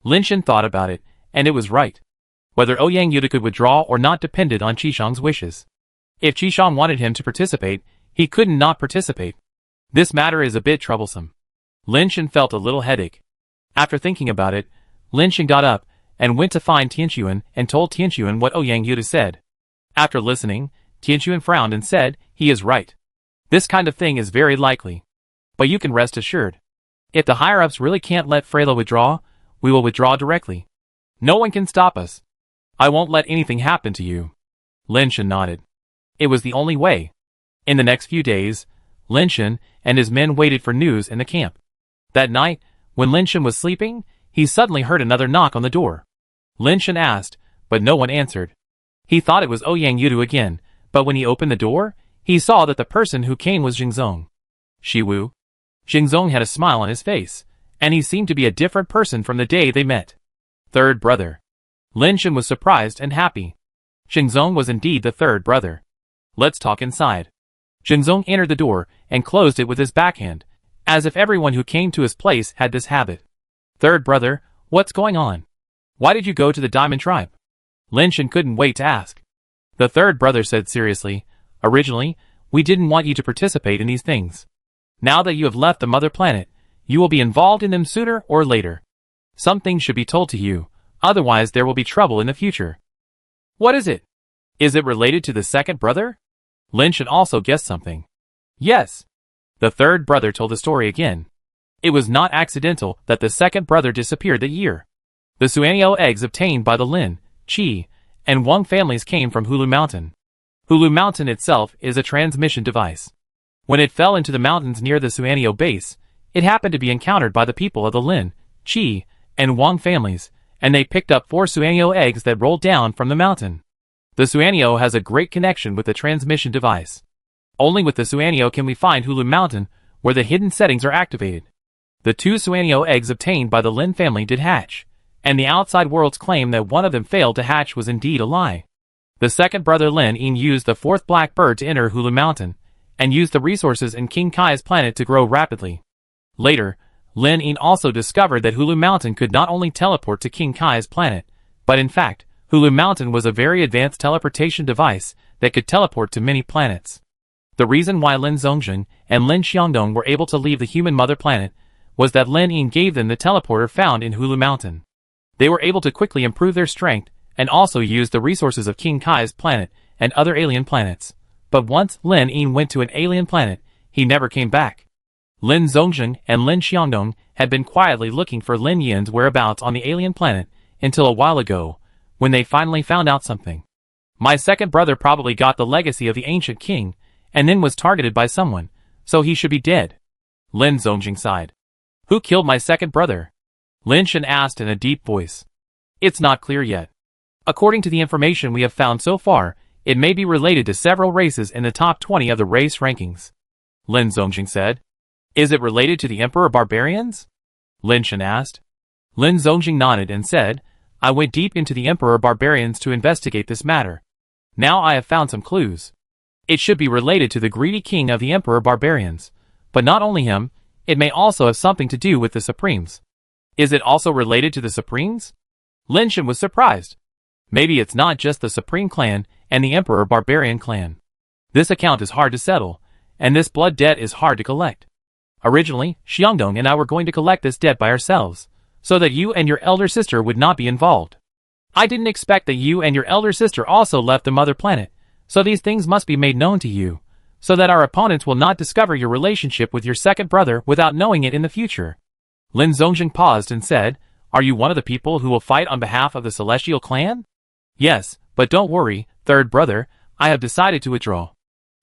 S1: Lin Shen thought about it, and it was right. Whether Ouyang Yudu could withdraw or not depended on Qi Shang's wishes. If Qi Shang wanted him to participate, he couldn't not participate. This matter is a bit troublesome. Lin Shen felt a little headache. After thinking about it, Lin Shen got up and went to find Tianquan and told Tianquan what Ouyang Yudu said. After listening, Tianquan frowned and said, he is right. This kind of thing is very likely. But you can rest assured. If the higher-ups really can't let Freyla withdraw, we will withdraw directly. No one can stop us. I won't let anything happen to you. Lin Shen nodded. It was the only way. In the next few days, Lin Shen and his men waited for news in the camp. That night, when Lin Shen was sleeping, he suddenly heard another knock on the door. Lin Shen asked, but no one answered. He thought it was Ouyang Yudu again, but when he opened the door, he saw that the person who came was Jingzong. Shiwu. Jingzong had a smile on his face, and he seemed to be a different person from the day they met. Third brother. Lin Shen was surprised and happy. Jingzong was indeed the third brother. Let's talk inside. Jingzong entered the door and closed it with his backhand, as if everyone who came to his place had this habit. Third brother, What's going on? Why did you go to the Diamond Tribe? Lin Shan couldn't wait to ask. The third brother said seriously, originally, we didn't want you to participate in these things. Now that you have left the mother planet, you will be involved in them sooner or later. Some things should be told to you, otherwise there will be trouble in the future. What is it? Is it related to the second brother? Lin Shan also guessed something. Yes. The third brother told the story again. It was not accidental that the second brother disappeared that year. The Suanio eggs obtained by the Lin, Qi, and Wang families came from Hulu Mountain. Hulu Mountain itself is a transmission device. When it fell into the mountains near the Suanio base, it happened to be encountered by the people of the Lin, Qi, and Wang families, and they picked up 4 Suanio eggs that rolled down from the mountain. The Suanio has a great connection with the transmission device. Only with the Suanio can we find Hulu Mountain, where the hidden settings are activated. The 2 Suanio eggs obtained by the Lin family did hatch, and the outside world's claim that one of them failed to hatch was indeed a lie. The second brother Lin Yin used the 4th black bird to enter Hulu Mountain, and used the resources in King Kai's planet to grow rapidly. Later, Lin Yin also discovered that Hulu Mountain could not only teleport to King Kai's planet, but in fact, Hulu Mountain was a very advanced teleportation device that could teleport to many planets. The reason why Lin Zongjing and Lin Xiangdong were able to leave the human mother planet was that Lin Yin gave them the teleporter found in Hulu Mountain. They were able to quickly improve their strength and also use the resources of King Kai's planet and other alien planets. But once Lin Yin went to an alien planet, he never came back. Lin Zongjing and Lin Xiangdong had been quietly looking for Lin Yin's whereabouts on the alien planet until a while ago, when they finally found out something. My second brother probably got the legacy of the ancient king, and then was targeted by someone, so he should be dead. Lin Zongjing sighed. Who killed my second brother? Lin Shan asked in a deep voice. It's not clear yet. According to the information we have found so far, it may be related to several races in the top 20 of the race rankings. Lin Zongjing said. Is it related to the Emperor Barbarians? Lin Shan asked. Lin Zongjing nodded and said, I went deep into the Emperor Barbarians to investigate this matter. Now I have found some clues. It should be related to the greedy king of the Emperor Barbarians, but not only him, it may also have something to do with the Supremes. Is it also related to the Supremes? Lin Shan was surprised. Maybe it's not just the Supreme clan and the Emperor Barbarian clan. This account is hard to settle, and this blood debt is hard to collect. Originally, Xiangdong and I were going to collect this debt by ourselves, so that you and your elder sister would not be involved. I didn't expect that you and your elder sister also left the mother planet, so these things must be made known to you, so that our opponents will not discover your relationship with your second brother without knowing it in the future. Lin Zongjing paused and said, Are you one of the people who will fight on behalf of the Celestial Clan? Yes, but don't worry, third brother, I have decided to withdraw.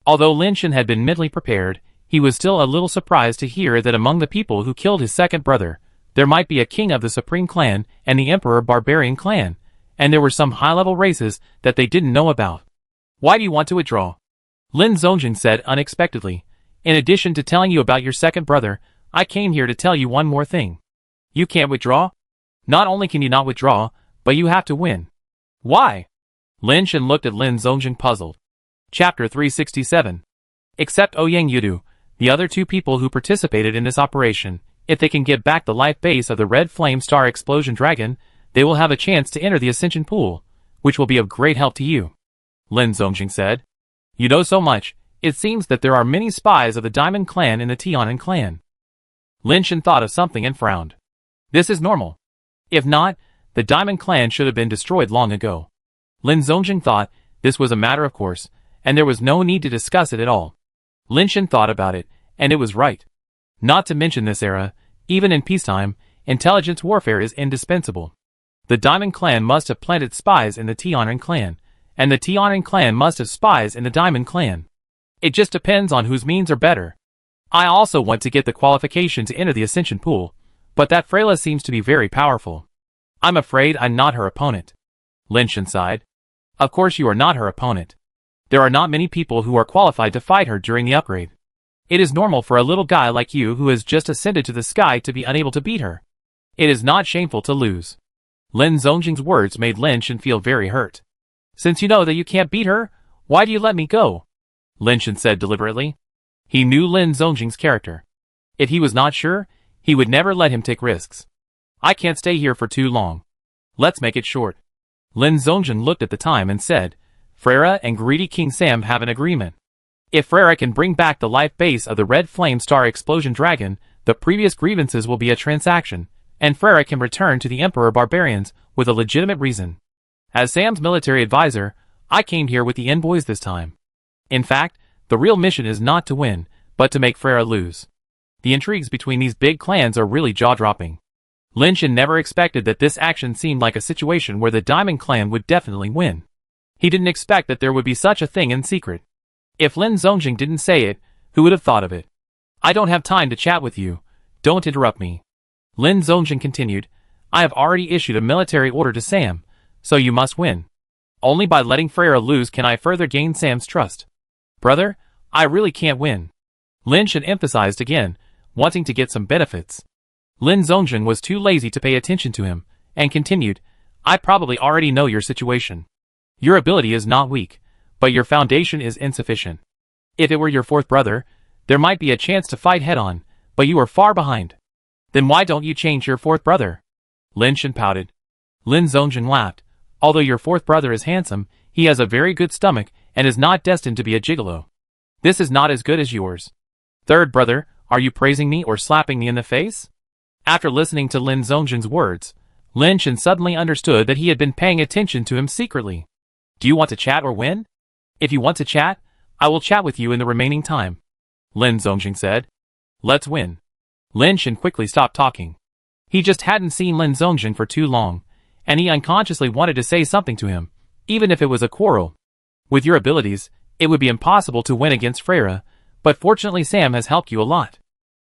S1: Although Lin Shan had been mentally prepared, he was still a little surprised to hear that among the people who killed his second brother, there might be a king of the Supreme Clan and the Emperor Barbarian Clan, and there were some high-level races that they didn't know about. Why do you want to withdraw? Lin Zongjing said unexpectedly. In addition to telling you about your second brother, I came here to tell you one more thing. You can't withdraw? Not only can you not withdraw, but you have to win. Why? Lin Shan looked at Lin Zongjing puzzled. Chapter 367. Except Ouyang Yudu, the other 2 people who participated in this operation, if they can get back the life base of the Red Flame Star Explosion Dragon, they will have a chance to enter the Ascension Pool, which will be of great help to you. Lin Zongjing said. You know so much, it seems that there are many spies of the Diamond Clan in the Tianan Clan. Lin Shan thought of something and frowned. This is normal. If not, the Diamond Clan should have been destroyed long ago. Lin Zongjing thought this was a matter of course, and there was no need to discuss it at all. Lin Shan thought about it, and it was right. Not to mention this era, even in peacetime, intelligence warfare is indispensable. The Diamond Clan must have planted spies in the Tianan Clan, and the Tianan Clan must have spies in the Diamond Clan. It just depends on whose means are better. I also want to get the qualification to enter the Ascension Pool, but that Freyla seems to be very powerful. I'm afraid I'm not her opponent. Lin Shan sighed. Of course you are not her opponent. There are not many people who are qualified to fight her during the upgrade. It is normal for a little guy like you who has just ascended to the sky to be unable to beat her. It is not shameful to lose. Lin Zongjing's words made Lin Shan feel very hurt. Since you know that you can't beat her, why do you let me go? Lin Shan said deliberately. He knew Lin Zongjing's character. If he was not sure, he would never let him take risks. I can't stay here for too long. Let's make it short. Lin Zongjin looked at the time and said, Freyra and greedy King Sam have an agreement. If Freyra can bring back the life base of the Red Flame Star Explosion Dragon, the previous grievances will be a transaction, and Freyra can return to the Emperor Barbarians with a legitimate reason. As Sam's military advisor, I came here with the envoys this time. In fact, the real mission is not to win, but to make Freyra lose. The intrigues between these big clans are really jaw-dropping. Lin Shen never expected that this action seemed like a situation where the Diamond Clan would definitely win. He didn't expect that there would be such a thing in secret. If Lin Zongjing didn't say it, who would have thought of it? I don't have time to chat with you. Don't interrupt me. Lin Zongjing continued, I have already issued a military order to Sam, so you must win. Only by letting Freyra lose can I further gain Sam's trust. Brother, I really can't win. Lin Shen emphasized again, wanting to get some benefits. Lin Zongjing was too lazy to pay attention to him, and continued, I probably already know your situation. Your ability is not weak, but your foundation is insufficient. If it were your fourth brother, there might be a chance to fight head-on, but you are far behind. Then why don't you change your fourth brother? Lin Shen pouted. Lin Zongjing laughed. Although your fourth brother is handsome, he has a very good stomach and is not destined to be a gigolo. This is not as good as yours. Third brother, are you praising me or slapping me in the face? After listening to Lin Zongjing's words, Lin Shen suddenly understood that he had been paying attention to him secretly. Do you want to chat or win? If you want to chat, I will chat with you in the remaining time. Lin Zongjing said. Let's win. Lin Shen quickly stopped talking. He just hadn't seen Lin Zongjing for too long, and he unconsciously wanted to say something to him, even if it was a quarrel. With your abilities, it would be impossible to win against Freyra, but fortunately Sam has helped you a lot.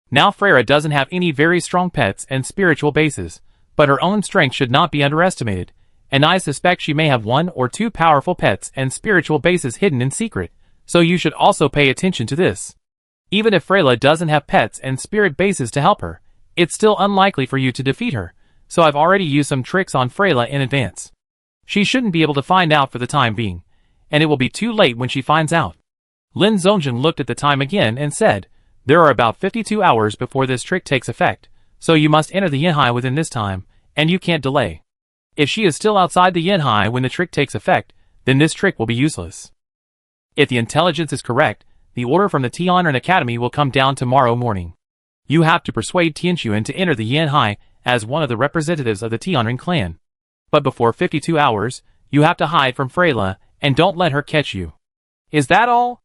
S1: Now Freyra doesn't have any very strong pets and spiritual bases, but her own strength should not be underestimated, and I suspect she may have 1 or 2 powerful pets and spiritual bases hidden in secret, so you should also pay attention to this. Even if Freyla doesn't have pets and spirit bases to help her, it's still unlikely for you to defeat her, so I've already used some tricks on Freyla in advance. She shouldn't be able to find out for the time being, and it will be too late when she finds out. Lin Zongjing looked at the time again and said, there are about 52 hours before this trick takes effect, so you must enter the Yanhai within this time, and you can't delay. If she is still outside the Yanhai when the trick takes effect, then this trick will be useless. If the intelligence is correct, the order from the Tianren Academy will come down tomorrow morning. You have to persuade Tianquan to enter the Yanhai as one of the representatives of the Tianren clan. But before 52 hours, you have to hide from Freyla, and don't let her catch you. Is that all?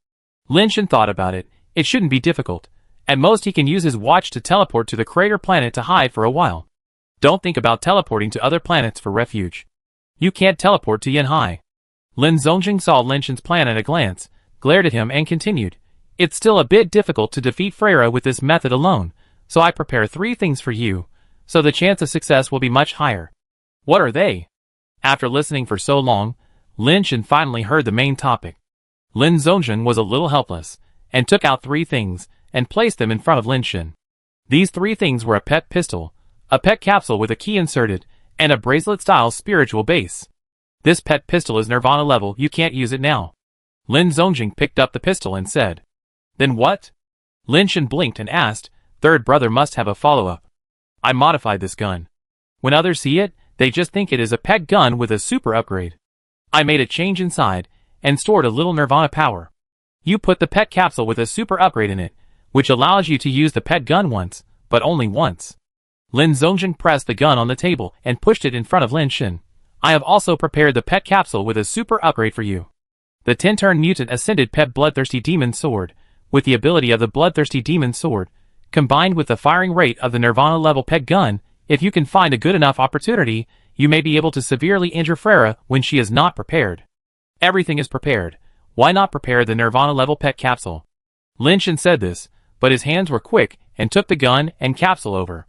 S1: Lin Shen thought about it. It shouldn't be difficult. At most he can use his watch to teleport to the crater planet to hide for a while. Don't think about teleporting to other planets for refuge. You can't teleport to Yanhai. Lin Zongjing saw Lin Shen's plan at a glance, glared at him and continued. It's still a bit difficult to defeat Freyra with this method alone, so I prepare 3 things for you, so the chance of success will be much higher. What are they? After listening for so long, Lin Shen finally heard the main topic. Lin Zongjing was a little helpless, and took out 3 things, and placed them in front of Lin Shen. These 3 things were a pet pistol, a pet capsule with a key inserted, and a bracelet-style spiritual base. This pet pistol is Nirvana level, you can't use it now. Lin Zongjing picked up the pistol and said. Then what? Lin Shen blinked and asked, third brother must have a follow-up. I modified this gun. When others see it, they just think it is a pet gun with a super upgrade. I made a change inside, and stored a little Nirvana power. You put the pet capsule with a super upgrade in it, which allows you to use the pet gun once, but only once. Lin Zongjing pressed the gun on the table and pushed it in front of Lin Shen. I have also prepared the pet capsule with a super upgrade for you. The 10-turn mutant ascended pet Bloodthirsty Demon Sword, with the ability of the Bloodthirsty Demon Sword, combined with the firing rate of the Nirvana level pet gun, if you can find a good enough opportunity, you may be able to severely injure Freyra when she is not prepared. Everything is prepared. Why not prepare the Nirvana level pet capsule? Lin Shen said this, but his hands were quick and took the gun and capsule over.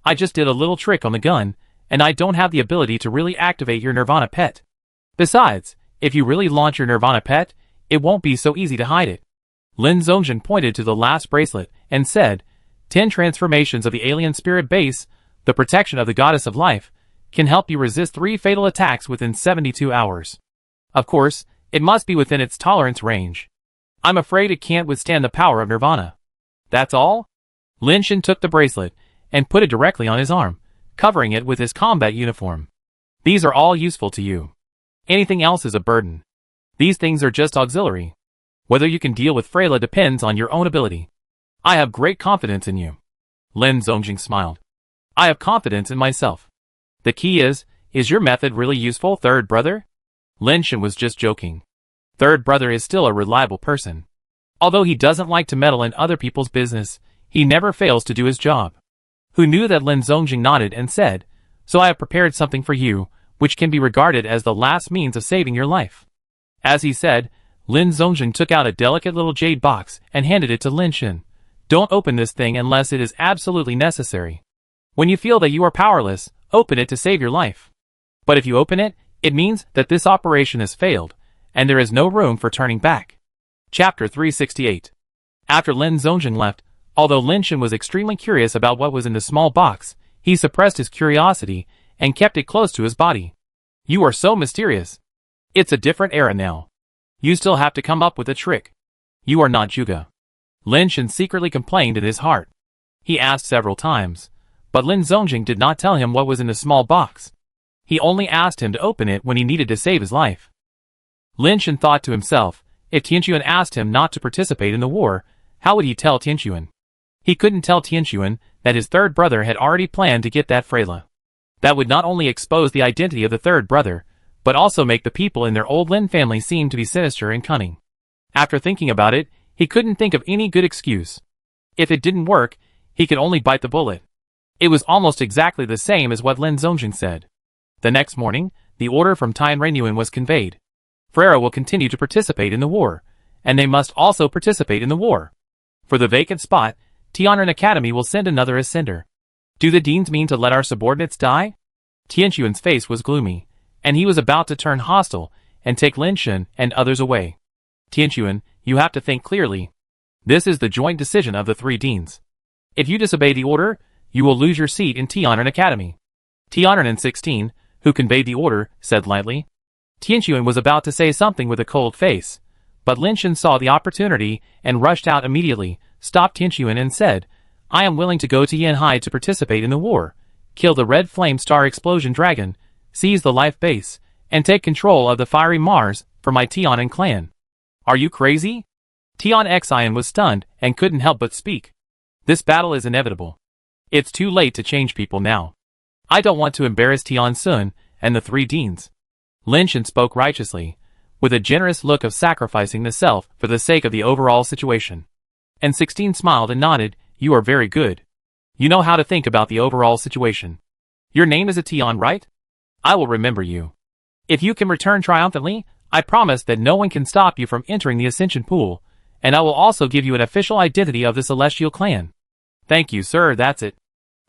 S1: I just did a little trick on the gun, and I don't have the ability to really activate your Nirvana pet. Besides, if you really launch your Nirvana pet, it won't be so easy to hide it. Lin Zongjing pointed to the last bracelet and said, 10 transformations of the alien spirit base, the protection of the goddess of life, can help you resist 3 fatal attacks within 72 hours. Of course, it must be within its tolerance range. I'm afraid it can't withstand the power of Nirvana. That's all? Lin Shen took the bracelet and put it directly on his arm, covering it with his combat uniform. These are all useful to you. Anything else is a burden. These things are just auxiliary. Whether you can deal with Freyla depends on your own ability. I have great confidence in you. Lin Zongjing smiled. I have confidence in myself. The key is your method really useful, third brother? Lin Shen was just joking. Third brother is still a reliable person. Although he doesn't like to meddle in other people's business, he never fails to do his job. Who knew that Lin Zongjing nodded and said, so I have prepared something for you, which can be regarded as the last means of saving your life. As he said, Lin Zongjing took out a delicate little jade box and handed it to Lin Shen. Don't open this thing unless it is absolutely necessary. When you feel that you are powerless, open it to save your life. But if you open it, it means that this operation has failed, and there is no room for turning back. Chapter 368. After Lin Zongjing left, although Lin Shen was extremely curious about what was in the small box, he suppressed his curiosity and kept it close to his body. You are so mysterious. It's a different era now. You still have to come up with a trick. You are not Juga. Lin Shen secretly complained in his heart. He asked several times, but Lin Zongjing did not tell him what was in the small box. He only asked him to open it when he needed to save his life. Lin Shen thought to himself, if Tianquan asked him not to participate in the war, how would he tell Tianquan? He couldn't tell Tianquan that his third brother had already planned to get that Freyla. That would not only expose the identity of the third brother, but also make the people in their old Lin family seem to be sinister and cunning. After thinking about it, he couldn't think of any good excuse. If it didn't work, he could only bite the bullet. It was almost exactly the same as what Lin Zongjing said. The next morning, the order from Tian Reinyuan was conveyed. Freyra will continue to participate in the war, and they must also participate in the war. For the vacant spot, Tianren Academy will send another ascender. Do the deans mean to let our subordinates die? Tianquan's face was gloomy, and he was about to turn hostile and take Lin Shen and others away. Tianquan, you have to think clearly. This is the joint decision of the three deans. If you disobey the order, you will lose your seat in Tianren Academy. Tianren 16, who conveyed the order, said lightly. Tianquan was about to say something with a cold face, but Lin Shen saw the opportunity and rushed out immediately, stopped Tianquan and said, I am willing to go to Yanhai to participate in the war, kill the Red Flame Star Explosion Dragon, seize the Life Base, and take control of the Fiery Mars for my Tianren clan. Are you crazy? Tian Xian was stunned and couldn't help but speak. This battle is inevitable. It's too late to change people now. I don't want to embarrass Tian Sun and the three deans. Lin Shen spoke righteously, with a generous look of sacrificing the self for the sake of the overall situation. And 16 smiled and nodded, you are very good. You know how to think about the overall situation. Your name is Tian, right? I will remember you. If you can return triumphantly, I promise that no one can stop you from entering the Ascension Pool, and I will also give you an official identity of the Celestial Clan. Thank you, sir, that's it.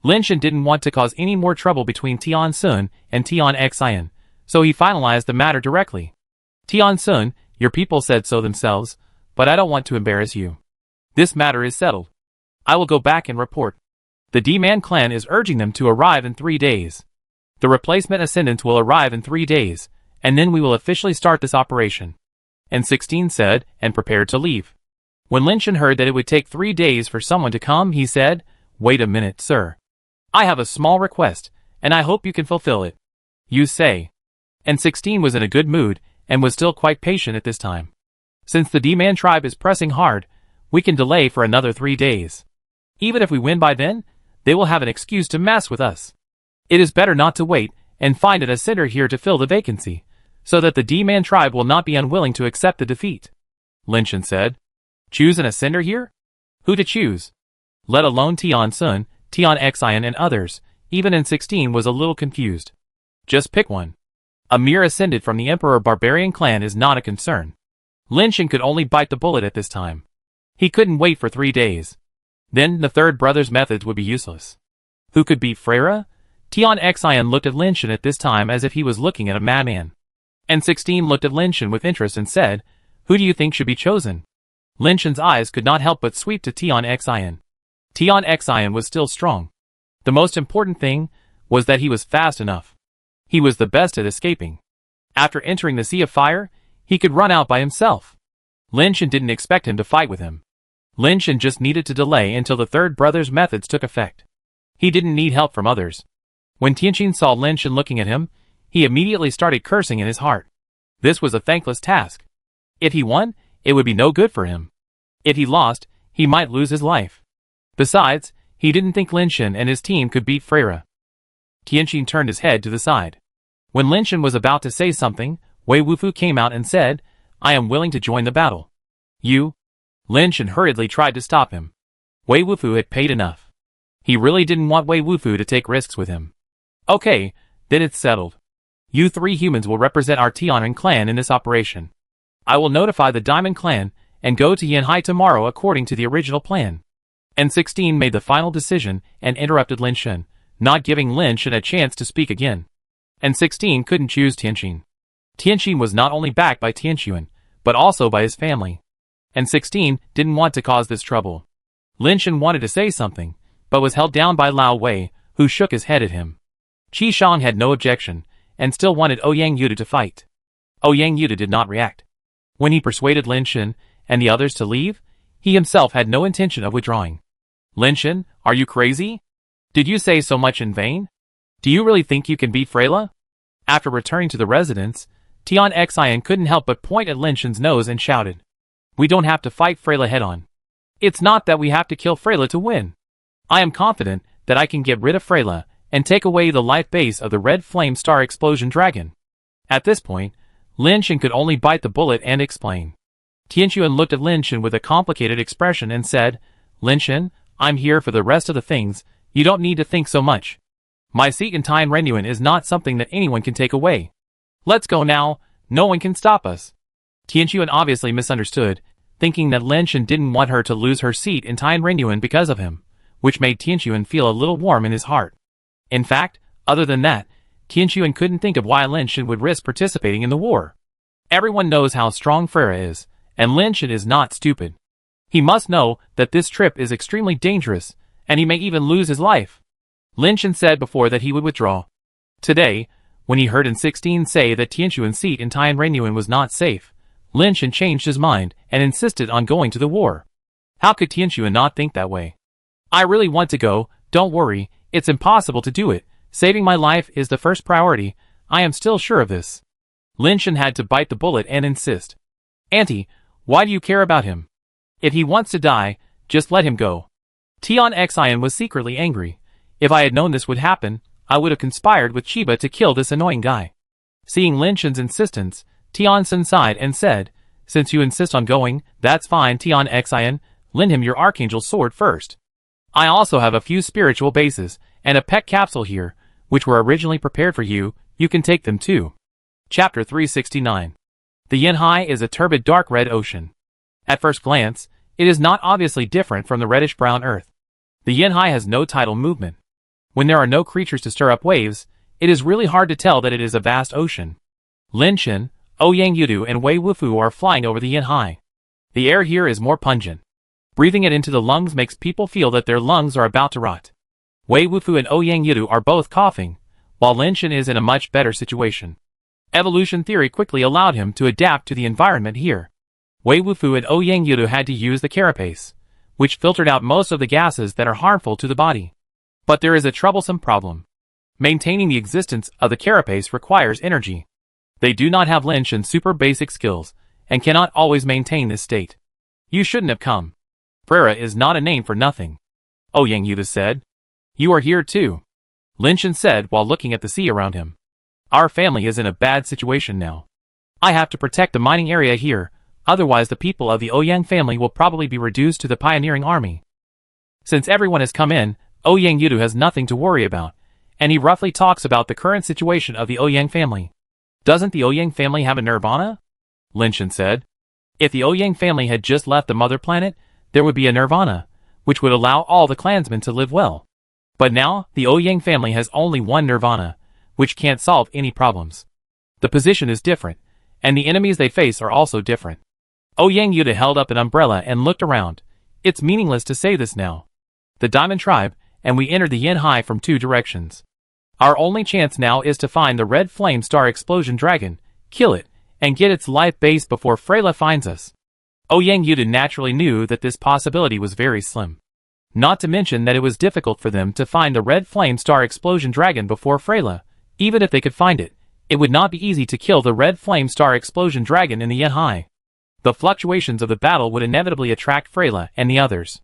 S1: Lin Shen didn't want to cause any more trouble between Tian Sun and Tian Xian, so he finalized the matter directly. Tian Sun, your people said so themselves, but I don't want to embarrass you. This matter is settled. I will go back and report. The D-Man clan is urging them to arrive in 3 days. The replacement ascendants will arrive in 3 days, and then we will officially start this operation. And 16 said, and prepared to leave. When Lin Shen heard that it would take 3 days for someone to come, he said, wait a minute, sir. I have a small request, and I hope you can fulfill it. You say. And 16 was in a good mood, and was still quite patient at this time. Since the D-Man tribe is pressing hard, we can delay for another 3 days. Even if we win by then, they will have an excuse to mess with us. It is better not to wait, and find an ascender here to fill the vacancy, so that the D-Man tribe will not be unwilling to accept the defeat. Lin Shen said. Choose an ascender here? Who to choose? Let alone Tian Sun, Tian Xian and others, even N16 was a little confused. Just pick one. A mere ascendant from the Emperor Barbarian clan is not a concern. Lin Shen could only bite the bullet at this time. He couldn't wait for 3 days. Then the third brother's methods would be useless. Who could beat Freyra? Tian Xian looked at Lin Shen at this time as if he was looking at a madman. N16 looked at Lin Shen with interest and said, who do you think should be chosen? Lin Shen's eyes could not help but sweep to Tian Xian. Tian Xian was still strong. The most important thing was that he was fast enough. He was the best at escaping. After entering the Sea of Fire, he could run out by himself. Lin Shen didn't expect him to fight with him. Lin Shen just needed to delay until the third brother's methods took effect. He didn't need help from others. When Tianqin saw Lin Shen looking at him, he immediately started cursing in his heart. This was a thankless task. If he won, it would be no good for him. If he lost, he might lose his life. Besides, he didn't think Lin Shen and his team could beat Freya. Tianqin turned his head to the side. When Lin Shen was about to say something, Wei Wufu came out and said, "I am willing to join the battle." "You?" Lin Shen hurriedly tried to stop him. Wei Wufu had paid enough. He really didn't want Wei Wufu to take risks with him. "Okay, then it's settled. You 3 humans will represent our Tianren clan in this operation. I will notify the Diamond clan and go to Yanhai tomorrow according to the original plan." N16 made the final decision and interrupted Lin Shen, not giving Lin Shen a chance to speak again. N16 couldn't choose Tianqin. Tianqin was not only backed by Tianquan, but also by his family. N16 didn't want to cause this trouble. Lin Shen wanted to say something, but was held down by Lao Wei, who shook his head at him. Qi Shang had no objection, and still wanted Ouyang Yuda to fight. Ouyang Yuda did not react. When he persuaded Lin Shen and the others to leave, he himself had no intention of withdrawing. "Lin Shen, are you crazy? Did you say so much in vain? Do you really think you can beat Freyla?" After returning to the residence, Tian Xian couldn't help but point at Lin Shen's nose and shouted, "We don't have to fight Freyla head-on. It's not that we have to kill Freyla to win. I am confident that I can get rid of Freyla and take away the life base of the Red Flame Star Explosion Dragon." At this point, Lin Shen could only bite the bullet and explain. Tianquan looked at Lin Shen with a complicated expression and said, "Lin Shen, I'm here for the rest of the things, you don't need to think so much. My seat in Tien Renyuan is not something that anyone can take away. Let's go now, no one can stop us." Tianquan obviously misunderstood, thinking that Lin Shen didn't want her to lose her seat in Tien Renyuan because of him, which made Tianquan feel a little warm in his heart. In fact, other than that, Tianquan couldn't think of why Lin Shen would risk participating in the war. Everyone knows how strong Freya is, and Lin Shen is not stupid. He must know that this trip is extremely dangerous, and he may even lose his life. Lin Shen said before that he would withdraw. Today, when he heard N16 say that Tianquan's seat in Tien Renyuan was not safe, Lin Shen changed his mind and insisted on going to the war. How could Tianquan not think that way? "I really want to go, don't worry, it's impossible to do it. Saving my life is the first priority, I am still sure of this." Lin Shen had to bite the bullet and insist. "Auntie, why do you care about him? If he wants to die, just let him go." Tian Xian was secretly angry. If I had known this would happen, I would have conspired with Chiba to kill this annoying guy. Seeing Lin Shen's insistence, Tian Sen sighed and said, "Since you insist on going, that's fine Tian Xian, lend him your Archangel sword first. I also have a few spiritual bases, and a pet capsule here, which were originally prepared for you, you can take them too." Chapter 369. The Yanhai is a turbid dark red ocean. At first glance, it is not obviously different from the reddish-brown earth. The Yanhai has no tidal movement. When there are no creatures to stir up waves, it is really hard to tell that it is a vast ocean. Lin Shen, Ouyang Yudu and Wei Wufu are flying over the Yanhai. The air here is more pungent. Breathing it into the lungs makes people feel that their lungs are about to rot. Wei Wufu and Ouyang Yudu are both coughing, while Lin Shen is in a much better situation. Evolution theory quickly allowed him to adapt to the environment here. Wei Wufu and Ouyang Yudu had to use the carapace, which filtered out most of the gases that are harmful to the body. But there is a troublesome problem. Maintaining the existence of the carapace requires energy. They do not have Lin Shen's super basic skills, and cannot always maintain this state. "You shouldn't have come. Freyra is not a name for nothing," Ouyang Yuda said. "You are here too," Lin Shen said while looking at the sea around him. "Our family is in a bad situation now. I have to protect the mining area here, otherwise the people of the Ouyang family will probably be reduced to the pioneering army." Since everyone has come in, Ouyang Yudu has nothing to worry about, and he roughly talks about the current situation of the Ouyang family. "Doesn't the Ouyang family have a nirvana?" Lin Shen said. "If the Ouyang family had just left the mother planet, there would be a nirvana, which would allow all the clansmen to live well. But now, the Ouyang family has only one nirvana, which can't solve any problems. The position is different, and the enemies they face are also different." Ouyang Yuda held up an umbrella and looked around. "It's meaningless to say this now. The Diamond Tribe, and we entered the Yanhai from 2 directions. Our only chance now is to find the Red Flame Star Explosion Dragon, kill it, and get its life base before Freyla finds us." Ouyang Yuda naturally knew that this possibility was very slim. Not to mention that it was difficult for them to find the red flame star explosion dragon before Freyla. Even if they could find it, it would not be easy to kill the red flame star explosion dragon in the Yanhai. The fluctuations of the battle would inevitably attract Freyla and the others.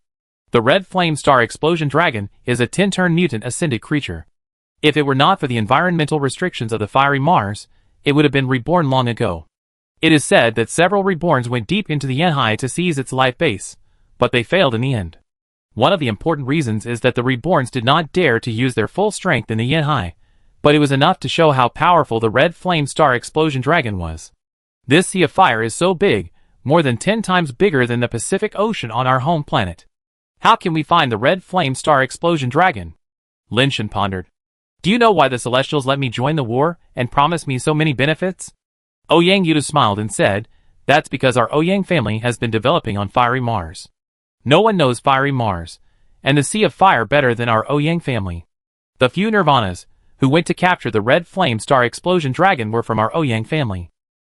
S1: The red flame star explosion dragon is a 10-turn mutant ascended creature. If it were not for the environmental restrictions of the fiery Mars, it would have been reborn long ago. It is said that several reborns went deep into the Yanhai to seize its life base, but they failed in the end. One of the important reasons is that the reborns did not dare to use their full strength in the Yanhai, but it was enough to show how powerful the red flame star explosion dragon was. This sea of fire is so big, more than 10 times bigger than the Pacific Ocean on our home planet. How can we find the red flame star explosion dragon? Lin Shen pondered. Do you know why the Celestials let me join the war and promised me so many benefits? Ouyang Yudu smiled and said, that's because our Ouyang family has been developing on fiery Mars. No one knows fiery Mars, and the Sea of Fire better than our Ouyang family. The few Nirvanas, who went to capture the red flame star explosion dragon were from our Ouyang family.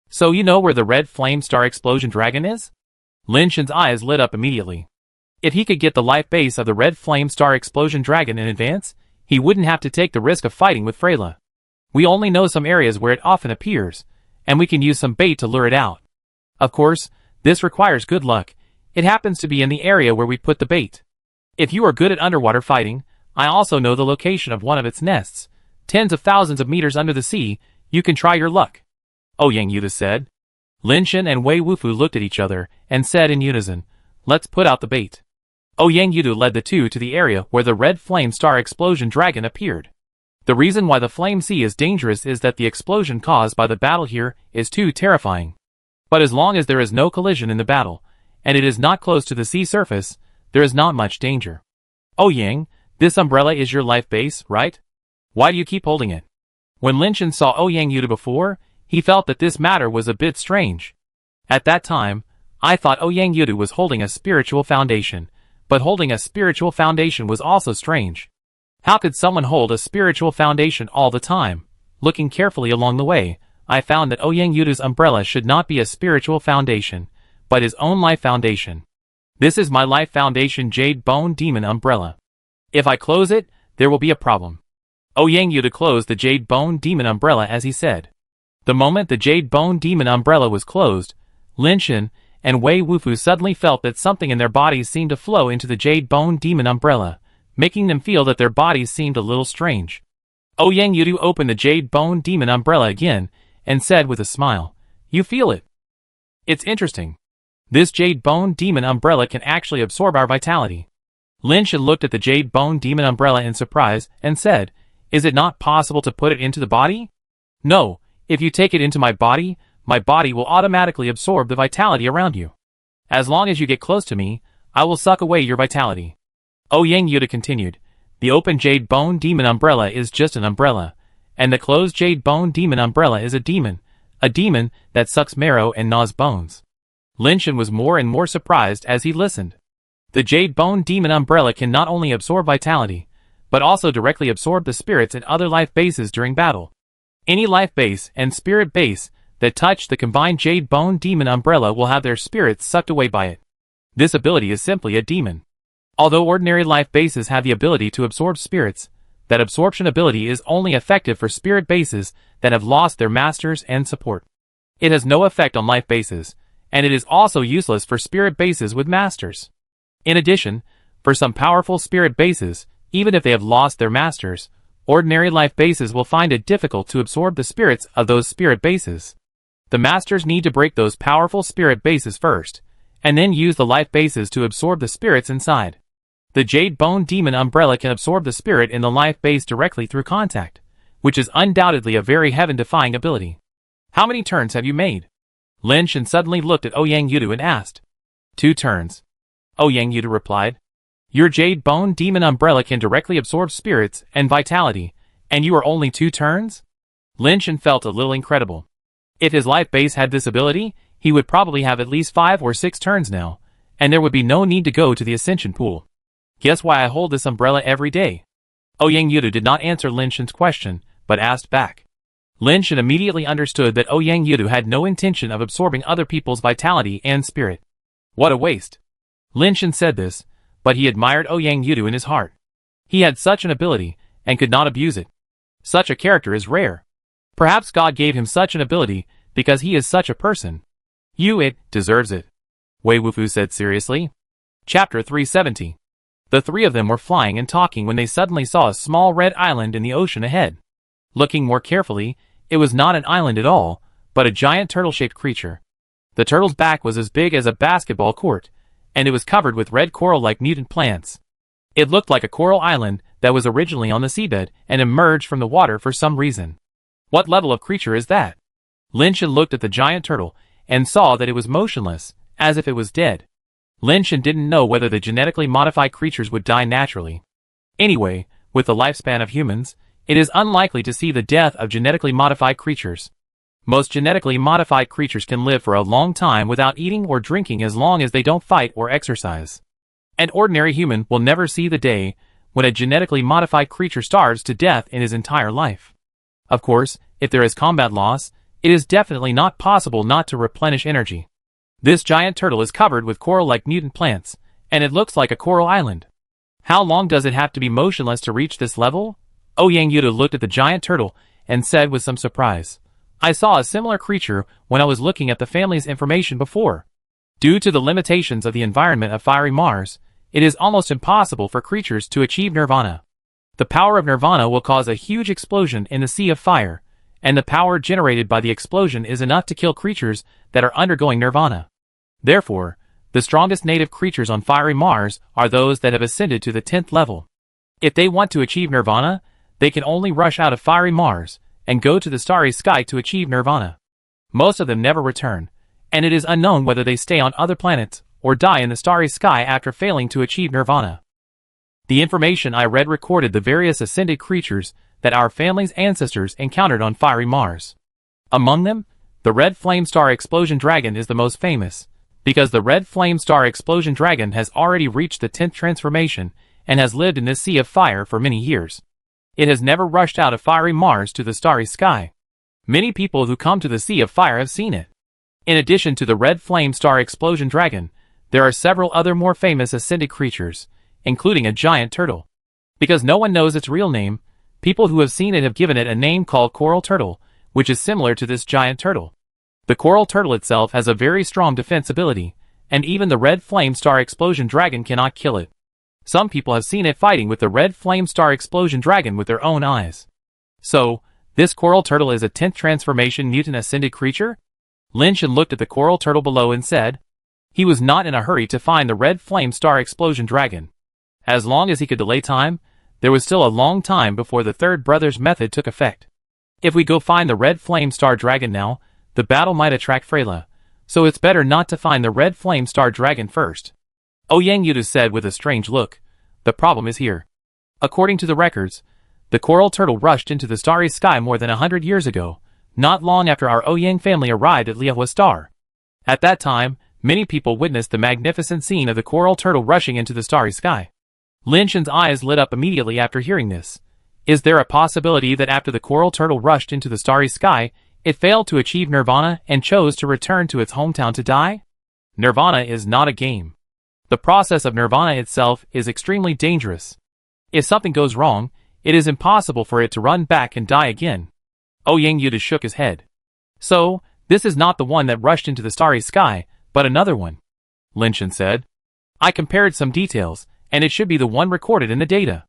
S1: So you know where the red flame star explosion dragon is? Lin Shen's eyes lit up immediately. If he could get the life base of the red flame star explosion dragon in advance, he wouldn't have to take the risk of fighting with Freyla. We only know some areas where it often appears, and we can use some bait to lure it out. Of course, this requires good luck. It happens to be in the area where we put the bait. If you are good at underwater fighting, I also know the location of one of its nests, tens of thousands of meters under the sea. You can try your luck. Ouyang Yudu said. Lin Shen and Wei Wufu looked at each other and said in unison, let's put out the bait. Ouyang Yudu led the two to the area where the red flame star explosion dragon appeared. The reason why the flame sea is dangerous is that the explosion caused by the battle here is too terrifying. But as long as there is no collision in the battle, and it is not close to the sea surface, there is not much danger. Ouyang, this umbrella is your life base, right? Why do you keep holding it? When Lin Shen saw Ouyang Yudu before, he felt that this matter was a bit strange. At that time, I thought Ouyang Yudu was holding a spiritual foundation, but holding a spiritual foundation was also strange. How could someone hold a spiritual foundation all the time? Looking carefully along the way, I found that Ouyang Yudu's umbrella should not be a spiritual foundation, but his own life foundation. This is my life foundation Jade Bone Demon umbrella. If I close it, there will be a problem. Ouyang Yudu closed the Jade Bone Demon umbrella as he said. The moment the Jade Bone Demon umbrella was closed, Lin Shen and Wei Wufu suddenly felt that something in their bodies seemed to flow into the Jade Bone Demon umbrella, making them feel that their bodies seemed a little strange. Ouyang Yudu opened the Jade Bone Demon umbrella again, and said with a smile, you feel it? It's interesting. This Jade Bone Demon umbrella can actually absorb our vitality. Lin Shen looked at the Jade Bone Demon umbrella in surprise, and said, is it not possible to put it into the body? No, if you take it into my body will automatically absorb the vitality around you. As long as you get close to me, I will suck away your vitality. Ouyang Yudu continued, the open Jade Bone Demon umbrella is just an umbrella, and the closed Jade Bone Demon umbrella is a demon that sucks marrow and gnaws bones. Lin Shen was more and more surprised as he listened. The Jade Bone Demon umbrella can not only absorb vitality, but also directly absorb the spirits and other life bases during battle. Any life base and spirit base that touch the combined Jade Bone Demon umbrella will have their spirits sucked away by it. This ability is simply a demon. Although ordinary life bases have the ability to absorb spirits, that absorption ability is only effective for spirit bases that have lost their masters and support. It has no effect on life bases, and it is also useless for spirit bases with masters. In addition, for some powerful spirit bases, even if they have lost their masters, ordinary life bases will find it difficult to absorb the spirits of those spirit bases. The masters need to break those powerful spirit bases first, and then use the life bases to absorb the spirits inside. The Jade Bone Demon umbrella can absorb the spirit in the life base directly through contact, which is undoubtedly a very heaven-defying ability. How many turns have you made? Lin Shen suddenly looked at Ouyang Yudu and asked. 2 turns. Ouyang Yudu replied. Your Jade Bone Demon umbrella can directly absorb spirits and vitality, and you are only 2 turns? Lin Shen felt a little incredible. If his life base had this ability, he would probably have at least 5 or 6 turns now, and there would be no need to go to the Ascension Pool. Guess why I hold this umbrella every day? Ouyang Yudu did not answer Lin Shen's question, but asked back. Lin Shen immediately understood that Ouyang Yudu had no intention of absorbing other people's vitality and spirit. What a waste. Lin Shen said this, but he admired Ouyang Yudu in his heart. He had such an ability, and could not abuse it. Such a character is rare. Perhaps God gave him such an ability, because he is such a person. It deserves it, Wei Wufu said seriously. Chapter 370. The three of them were flying and talking when they suddenly saw a small red island in the ocean ahead. Looking more carefully, it was not an island at all, but a giant turtle-shaped creature. The turtle's back was as big as a basketball court, and it was covered with red coral-like mutant plants. It looked like a coral island that was originally on the seabed and emerged from the water for some reason. What level of creature is that? Lin Shen looked at the giant turtle and saw that it was motionless, as if it was dead. Lin Shen didn't know whether the genetically modified creatures would die naturally. Anyway, with the lifespan of humans, it is unlikely to see the death of genetically modified creatures. Most genetically modified creatures can live for a long time without eating or drinking as long as they don't fight or exercise. An ordinary human will never see the day when a genetically modified creature starves to death in his entire life. Of course, if there is combat loss, it is definitely not possible not to replenish energy. This giant turtle is covered with coral-like mutant plants, and it looks like a coral island. How long does it have to be motionless to reach this level? Ouyang Yudu looked at the giant turtle and said with some surprise, I saw a similar creature when I was looking at the family's information before. Due to the limitations of the environment of fiery Mars, it is almost impossible for creatures to achieve nirvana. The power of nirvana will cause a huge explosion in the sea of fire, and the power generated by the explosion is enough to kill creatures that are undergoing nirvana. Therefore, the strongest native creatures on fiery Mars are those that have ascended to the 10th level. If they want to achieve nirvana, they can only rush out of fiery Mars and go to the starry sky to achieve nirvana. Most of them never return, and it is unknown whether they stay on other planets or die in the starry sky after failing to achieve nirvana. The information I read recorded the various ascended creatures that our family's ancestors encountered on fiery Mars. Among them, the red flame star explosion dragon is the most famous, because the red flame star explosion dragon has already reached the 10th transformation and has lived in this sea of fire for many years. It has never rushed out of fiery Mars to the starry sky. Many people who come to the sea of fire have seen it. In addition to the red flame star explosion dragon, there are several other more famous ascended creatures, including a giant turtle. Because no one knows its real name, people who have seen it have given it a name called coral turtle, which is similar to this giant turtle. The coral turtle itself has a very strong defense ability, and even the red flame star explosion dragon cannot kill it. Some people have seen it fighting with the red flame star explosion dragon with their own eyes. So, this coral turtle is a 10th transformation mutant ascended creature? Lin Shen looked at the coral turtle below and said, he was not in a hurry to find the red flame star explosion dragon. As long as he could delay time, there was still a long time before the third brother's method took effect. If we go find the red flame star dragon now, the battle might attract Freyla, so it's better not to find the red flame star dragon first. Ouyang Yudu said with a strange look, the problem is here. According to the records, the coral turtle rushed into the starry sky more than 100 years ago, not long after our Ouyang family arrived at Liahua Star. At that time, many people witnessed the magnificent scene of the coral turtle rushing into the starry sky. Lin Shen's eyes lit up immediately after hearing this. Is there a possibility that after the coral turtle rushed into the starry sky, it failed to achieve nirvana and chose to return to its hometown to die? Nirvana is not a game. The process of nirvana itself is extremely dangerous. If something goes wrong, it is impossible for it to run back and die again. Ouyang Yudu shook his head. So, this is not the one that rushed into the starry sky, but another one, Lin Shen said. I compared some details, and it should be the one recorded in the data.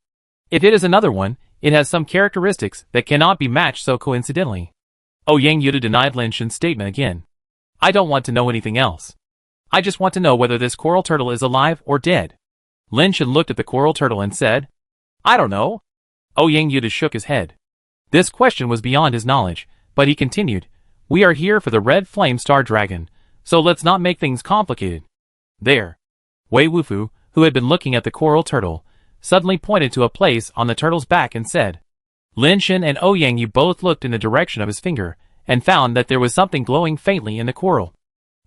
S1: If it is another one, it has some characteristics that cannot be matched so coincidentally. Ouyang Yudu denied Lin Shen's statement again. I don't want to know anything else. I just want to know whether this coral turtle is alive or dead. Lin Shen looked at the coral turtle and said, I don't know. Ouyang Yudu shook his head. This question was beyond his knowledge, but he continued, we are here for the red flame star dragon, so let's not make things complicated. There. Wei Wufu, who had been looking at the coral turtle, suddenly pointed to a place on the turtle's back and said, Lin Shen and Ouyang Yudu both looked in the direction of his finger, and found that there was something glowing faintly in the coral.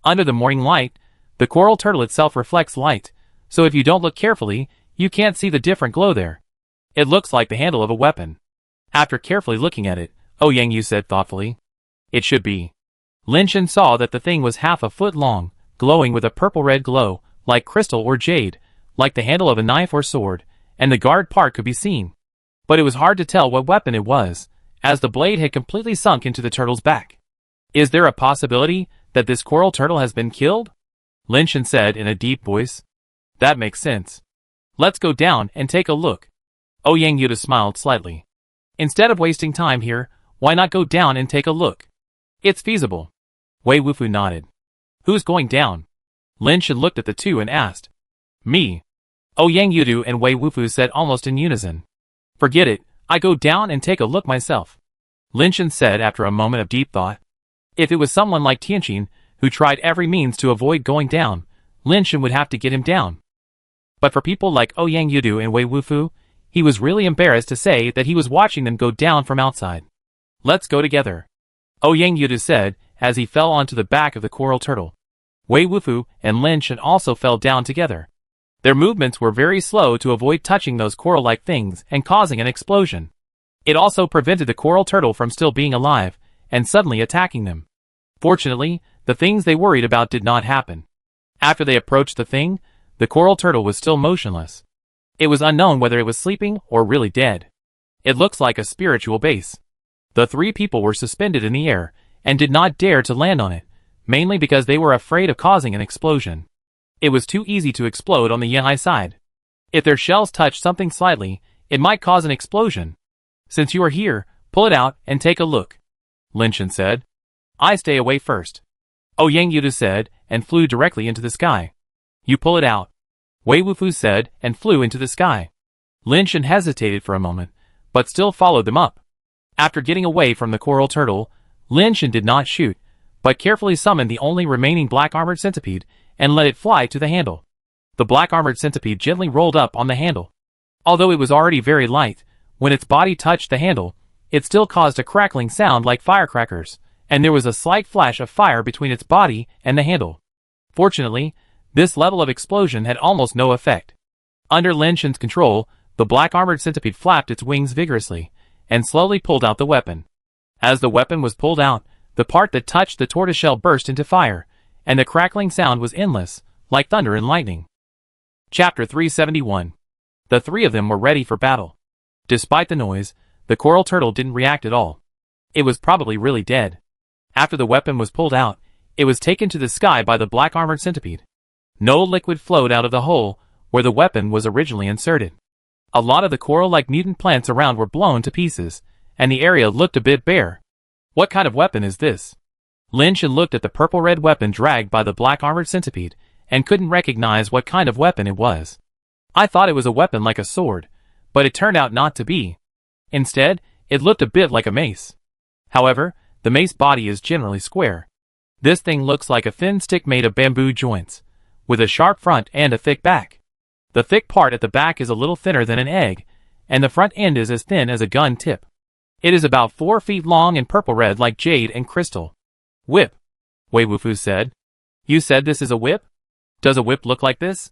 S1: Under the morning light, the coral turtle itself reflects light, so if you don't look carefully, you can't see the different glow there. It looks like the handle of a weapon. After carefully looking at it, Ouyang Yudu said thoughtfully, it should be. Lin Shen saw that the thing was half a foot long, glowing with a purple-red glow, like crystal or jade, like the handle of a knife or sword, and the guard part could be seen. But it was hard to tell what weapon it was, as the blade had completely sunk into the turtle's back. "Is there a possibility that this coral turtle has been killed?" Linshin said in a deep voice. "That makes sense. Let's go down and take a look." Yang Yuta smiled slightly. "Instead of wasting time here, why not go down and take a look? It's feasible." Wei Wufu nodded. "Who's going down?" Linshin looked at the two and asked. "Me." Yang Yudu and Wei Wufu said almost in unison. "Forget it, I go down and take a look myself," Linshin said after a moment of deep thought. If it was someone like Tianqin, who tried every means to avoid going down, Linshin would have to get him down. But for people like Yang Yudu and Wei Wufu, he was really embarrassed to say that he was watching them go down from outside. "Let's go together," Yang Yudu said as he fell onto the back of the coral turtle. Wei Wufu and Linshin also fell down together. Their movements were very slow to avoid touching those coral-like things and causing an explosion. It also prevented the coral turtle from still being alive and suddenly attacking them. Fortunately, the things they worried about did not happen. After they approached the thing, the coral turtle was still motionless. It was unknown whether it was sleeping or really dead. It looks like a spiritual base. The three people were suspended in the air and did not dare to land on it, mainly because they were afraid of causing an explosion. It was too easy to explode on the Yehai side. If their shells touched something slightly, it might cause an explosion. "Since you are here, pull it out and take a look," Linshin said. "I stay away first," Yang Yuda said, and flew directly into the sky. "You pull it out," Wei Wufu said, and flew into the sky. Linshin hesitated for a moment, but still followed them up. After getting away from the coral turtle, Linshin did not shoot, but carefully summoned the only remaining black armored centipede and let it fly to the handle. The black armored centipede gently rolled up on the handle. Although it was already very light, when its body touched the handle, it still caused a crackling sound like firecrackers, and there was a slight flash of fire between its body and the handle. Fortunately, this level of explosion had almost no effect. Under Linshin's control, the black armored centipede flapped its wings vigorously, and slowly pulled out the weapon. As the weapon was pulled out, the part that touched the tortoiseshell burst into fire, and the crackling sound was endless, like thunder and lightning. Chapter 371. The three of them were ready for battle. Despite the noise, the coral turtle didn't react at all. It was probably really dead. After the weapon was pulled out, it was taken to the sky by the black armored centipede. No liquid flowed out of the hole where the weapon was originally inserted. A lot of the coral-like mutant plants around were blown to pieces, and the area looked a bit bare. "What kind of weapon is this?" Linshin looked at the purple-red weapon dragged by the black armored centipede, and couldn't recognize what kind of weapon it was. "I thought it was a weapon like a sword, but it turned out not to be. Instead, it looked a bit like a mace. However, the mace body is generally square. This thing looks like a thin stick made of bamboo joints, with a sharp front and a thick back. The thick part at the back is a little thinner than an egg, and the front end is as thin as a gun tip. It is about 4 feet long and purple-red like jade and crystal." "Whip," Wei Wufu said. "You said this is a whip? Does a whip look like this?"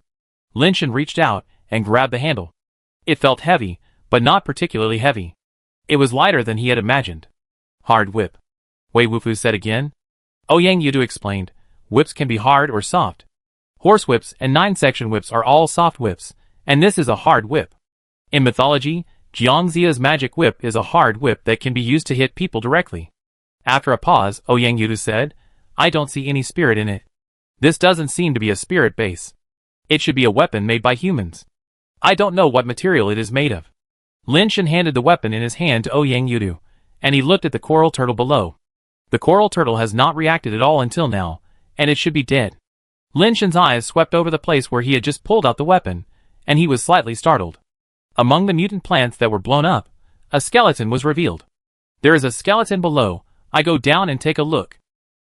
S1: Linshin reached out and grabbed the handle. It felt heavy, but not particularly heavy. It was lighter than he had imagined. "Hard whip," Wei Wufu said again. Yang Yudu explained, "Whips can be hard or soft. Horse whips and 9-section whips are all soft whips, and this is a hard whip. In mythology, Jiangxia's magic whip is a hard whip that can be used to hit people directly." After a pause, Yang Yudu said, "I don't see any spirit in it. This doesn't seem to be a spirit base. It should be a weapon made by humans. I don't know what material it is made of." Linshin handed the weapon in his hand to Yang Yudu, and he looked at the coral turtle below. The coral turtle has not reacted at all until now, and it should be dead. Linshin's eyes swept over the place where he had just pulled out the weapon, and he was slightly startled. Among the mutant plants that were blown up, a skeleton was revealed. "There is a skeleton below. I go down and take a look."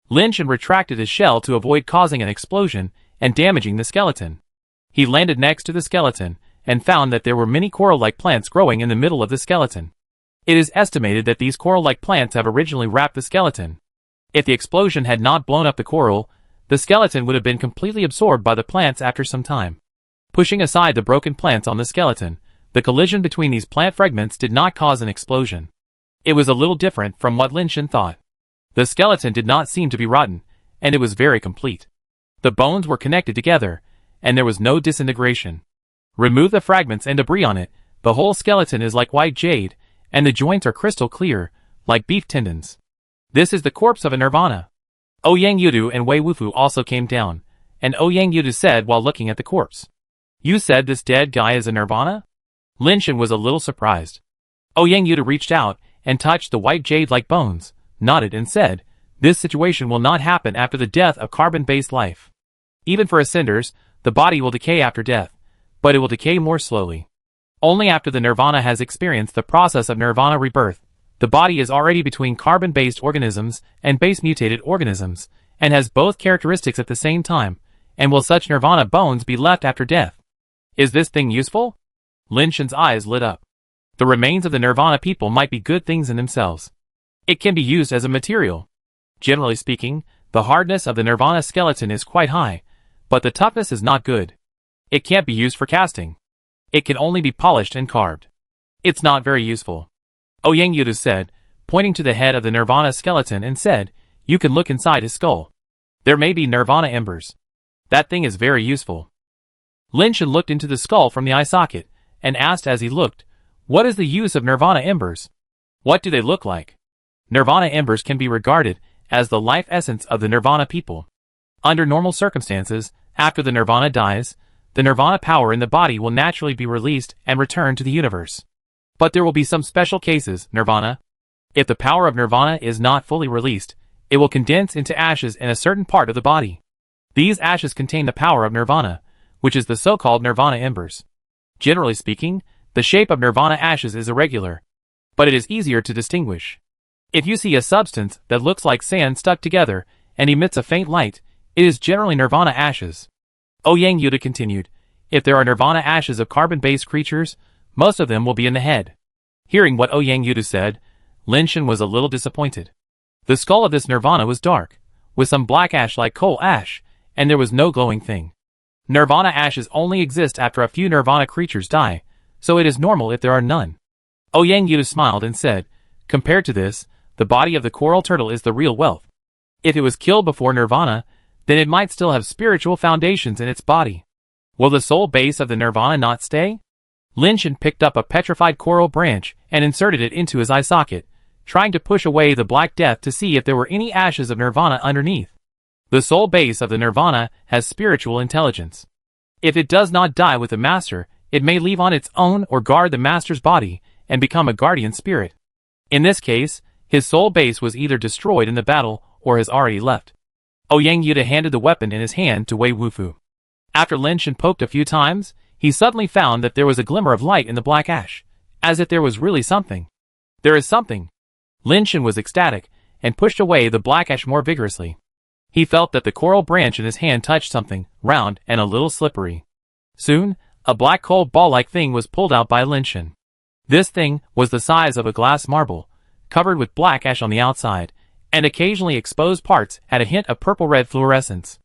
S1: Linshin retracted his shell to avoid causing an explosion and damaging the skeleton. He landed next to the skeleton and found that there were many coral-like plants growing in the middle of the skeleton. It is estimated that these coral-like plants have originally wrapped the skeleton. If the explosion had not blown up the coral, the skeleton would have been completely absorbed by the plants after some time. Pushing aside the broken plants on the skeleton, the collision between these plant fragments did not cause an explosion. It was a little different from what Linshin thought. The skeleton did not seem to be rotten, and it was very complete. The bones were connected together, and there was no disintegration. Remove the fragments and debris on it. The whole skeleton is like white jade, and the joints are crystal clear, like beef tendons. This is the corpse of a nirvana. Ouyang Yudu and Wei Wufu also came down, and Ouyang Yudu said while looking at the corpse, "You said this dead guy is a nirvana?" Lin Shen was a little surprised. Ouyang Yudu reached out and touched the white jade-like bones, nodded and said, "This situation will not happen after the death of carbon-based life. Even for ascenders, the body will decay after death, but it will decay more slowly. Only after the nirvana has experienced the process of nirvana rebirth, the body is already between carbon-based organisms and base-mutated organisms, and has both characteristics at the same time, and will such nirvana bones be left after death. Is this thing useful?" Lin Shen's eyes lit up. The remains of the nirvana people might be good things in themselves. It can be used as a material. Generally speaking, the hardness of the nirvana skeleton is quite high, but the toughness is not good. It can't be used for casting. It can only be polished and carved. It's not very useful. Ouyang Yudu said, pointing to the head of the nirvana skeleton and said, "You can look inside his skull. There may be nirvana embers. That thing is very useful." Lin Shen looked into the skull from the eye socket, and asked as he looked, "What is the use of nirvana embers? What do they look like?" Nirvana embers can be regarded as the life essence of the nirvana people. Under normal circumstances, after the nirvana dies, the nirvana power in the body will naturally be released and return to the universe. But there will be some special cases, nirvana. If the power of nirvana is not fully released, it will condense into ashes in a certain part of the body. These ashes contain the power of nirvana, which is the so-called nirvana embers. Generally speaking, the shape of nirvana ashes is irregular, but it is easier to distinguish. If you see a substance that looks like sand stuck together and emits a faint light, it is generally nirvana ashes. Ouyang Yudu continued, "If there are nirvana ashes of carbon-based creatures, most of them will be in the head." Hearing what Ouyang Yudu said, Lin Shen was a little disappointed. The skull of this nirvana was dark, with some black ash like coal ash, and there was no glowing thing. Nirvana ashes only exist after a few nirvana creatures die, so it is normal if there are none. Ouyang Yudu smiled and said, "Compared to this, the body of the coral turtle is the real wealth. If it was killed before nirvana, then it might still have spiritual foundations in its body. Will the soul base of the nirvana not stay?" Lin Shen picked up a petrified coral branch and inserted it into his eye socket, trying to push away the black death to see if there were any ashes of nirvana underneath. The soul base of the nirvana has spiritual intelligence. If it does not die with the master, it may leave on its own or guard the master's body and become a guardian spirit. In this case, his soul base was either destroyed in the battle or has already left. Ouyang Yudu handed the weapon in his hand to Wei Wufu. After Lin Shen poked a few times, he suddenly found that there was a glimmer of light in the black ash, as if there was really something. "There is something." Lin Shen was ecstatic, and pushed away the black ash more vigorously. He felt that the coral branch in his hand touched something, round and a little slippery. Soon, a black coal ball-like thing was pulled out by Lin Shen. This thing was the size of a glass marble, covered with black ash on the outside, and occasionally exposed parts had a hint of purple-red fluorescence.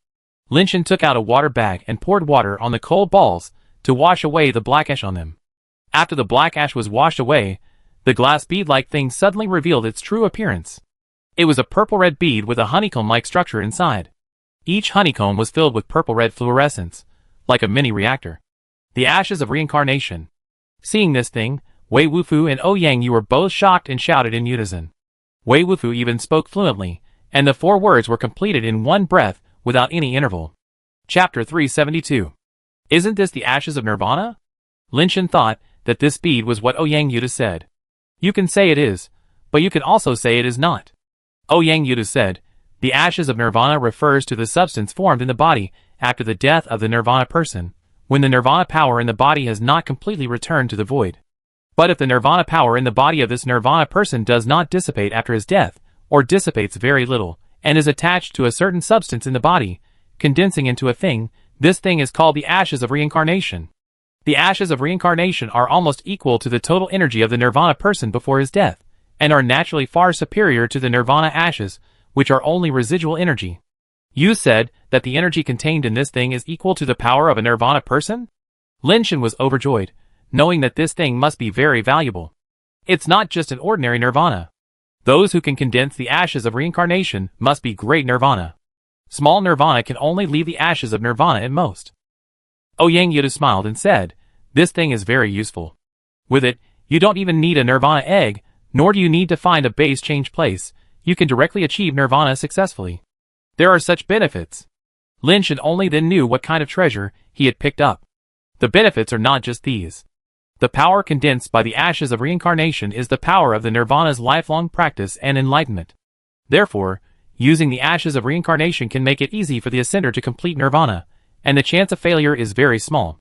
S1: Lin Shen took out a water bag and poured water on the coal balls to wash away the black ash on them. After the black ash was washed away, the glass bead-like thing suddenly revealed its true appearance. It was a purple-red bead with a honeycomb-like structure inside. Each honeycomb was filled with purple-red fluorescence, like a mini-reactor. The ashes of reincarnation. Seeing this thing, Wei Wufu and Ouyang Yudu were both shocked and shouted in unison. Wei Wufu even spoke fluently, and the 4 words were completed in one breath without any interval. Chapter 372. Isn't this the ashes of nirvana? Lin Shen thought that this bead was what Ouyang Yudu said. You can say it is, but you can also say it is not. Ouyang Yudu said, the ashes of nirvana refers to the substance formed in the body after the death of the nirvana person, when the nirvana power in the body has not completely returned to the void. But if the nirvana power in the body of this nirvana person does not dissipate after his death, or dissipates very little, and is attached to a certain substance in the body, condensing into a thing, this thing is called the ashes of reincarnation. The ashes of reincarnation are almost equal to the total energy of the nirvana person before his death, and are naturally far superior to the nirvana ashes, which are only residual energy. You said that the energy contained in this thing is equal to the power of a nirvana person? Lin Shen was overjoyed, knowing that this thing must be very valuable. It's not just an ordinary nirvana. Those who can condense the ashes of reincarnation must be great nirvana. Small nirvana can only leave the ashes of nirvana at most. Ouyang Yudu smiled and said, This thing is very useful. With it, you don't even need a nirvana egg, nor do you need to find a base change place. You can directly achieve nirvana successfully. There are such benefits. Lin Shan only then knew what kind of treasure he had picked up. The benefits are not just these. The power condensed by the ashes of reincarnation is the power of the nirvana's lifelong practice and enlightenment. Therefore, using the ashes of reincarnation can make it easy for the ascender to complete nirvana, and the chance of failure is very small.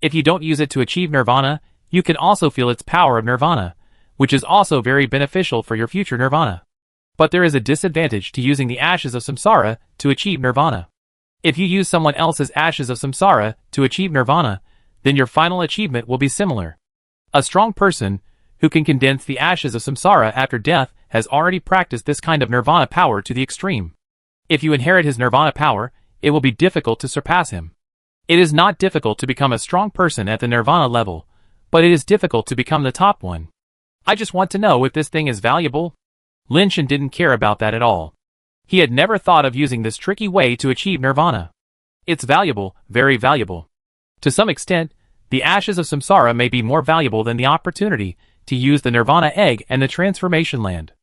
S1: If you don't use it to achieve nirvana, you can also feel its power of nirvana, which is also very beneficial for your future nirvana. But there is a disadvantage to using the ashes of samsara to achieve nirvana. If you use someone else's ashes of samsara to achieve nirvana, then your final achievement will be similar. A strong person who can condense the ashes of samsara after death has already practiced this kind of nirvana power to the extreme. If you inherit his nirvana power, it will be difficult to surpass him. It is not difficult to become a strong person at the nirvana level, but it is difficult to become the top one. I just want to know if this thing is valuable. Lin Shan didn't care about that at all. He had never thought of using this tricky way to achieve nirvana. It's valuable, very valuable. To some extent, the ashes of samsara may be more valuable than the opportunity to use the nirvana egg and the transformation land.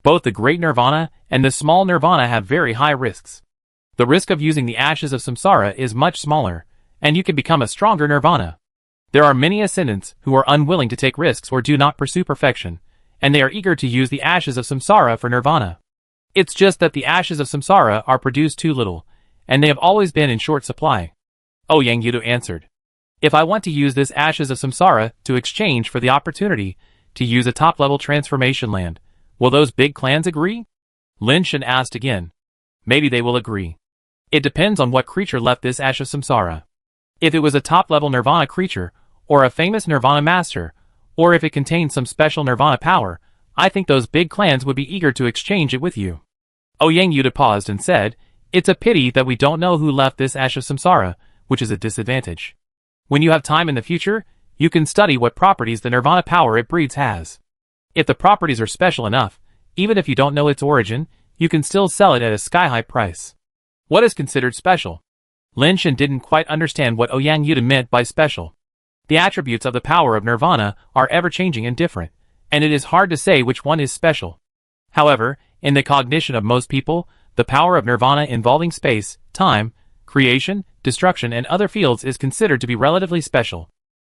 S1: Both the great nirvana and the small nirvana have very high risks. The risk of using the ashes of samsara is much smaller, and you can become a stronger nirvana. There are many ascendants who are unwilling to take risks or do not pursue perfection, and they are eager to use the ashes of samsara for nirvana. It's just that the ashes of samsara are produced too little, and they have always been in short supply. Ouyang Yudu answered. If I want to use this ashes of samsara to exchange for the opportunity to use a top-level transformation land, will those big clans agree? Lin Shan asked again. Maybe they will agree. It depends on what creature left this ash of samsara. If it was a top-level nirvana creature, or a famous nirvana master, or if it contained some special nirvana power, I think those big clans would be eager to exchange it with you. Ouyang Yuda paused and said, It's a pity that we don't know who left this ash of samsara, which is a disadvantage. When you have time in the future, you can study what properties the nirvana power it breeds has. If the properties are special enough, even if you don't know its origin, you can still sell it at a sky-high price. What is considered special? Lin Shan didn't quite understand what Ouyang Yuda meant by special. The attributes of the power of nirvana are ever-changing and different, and it is hard to say which one is special. However, in the cognition of most people, the power of nirvana involving space, time, creation, destruction and other fields is considered to be relatively special.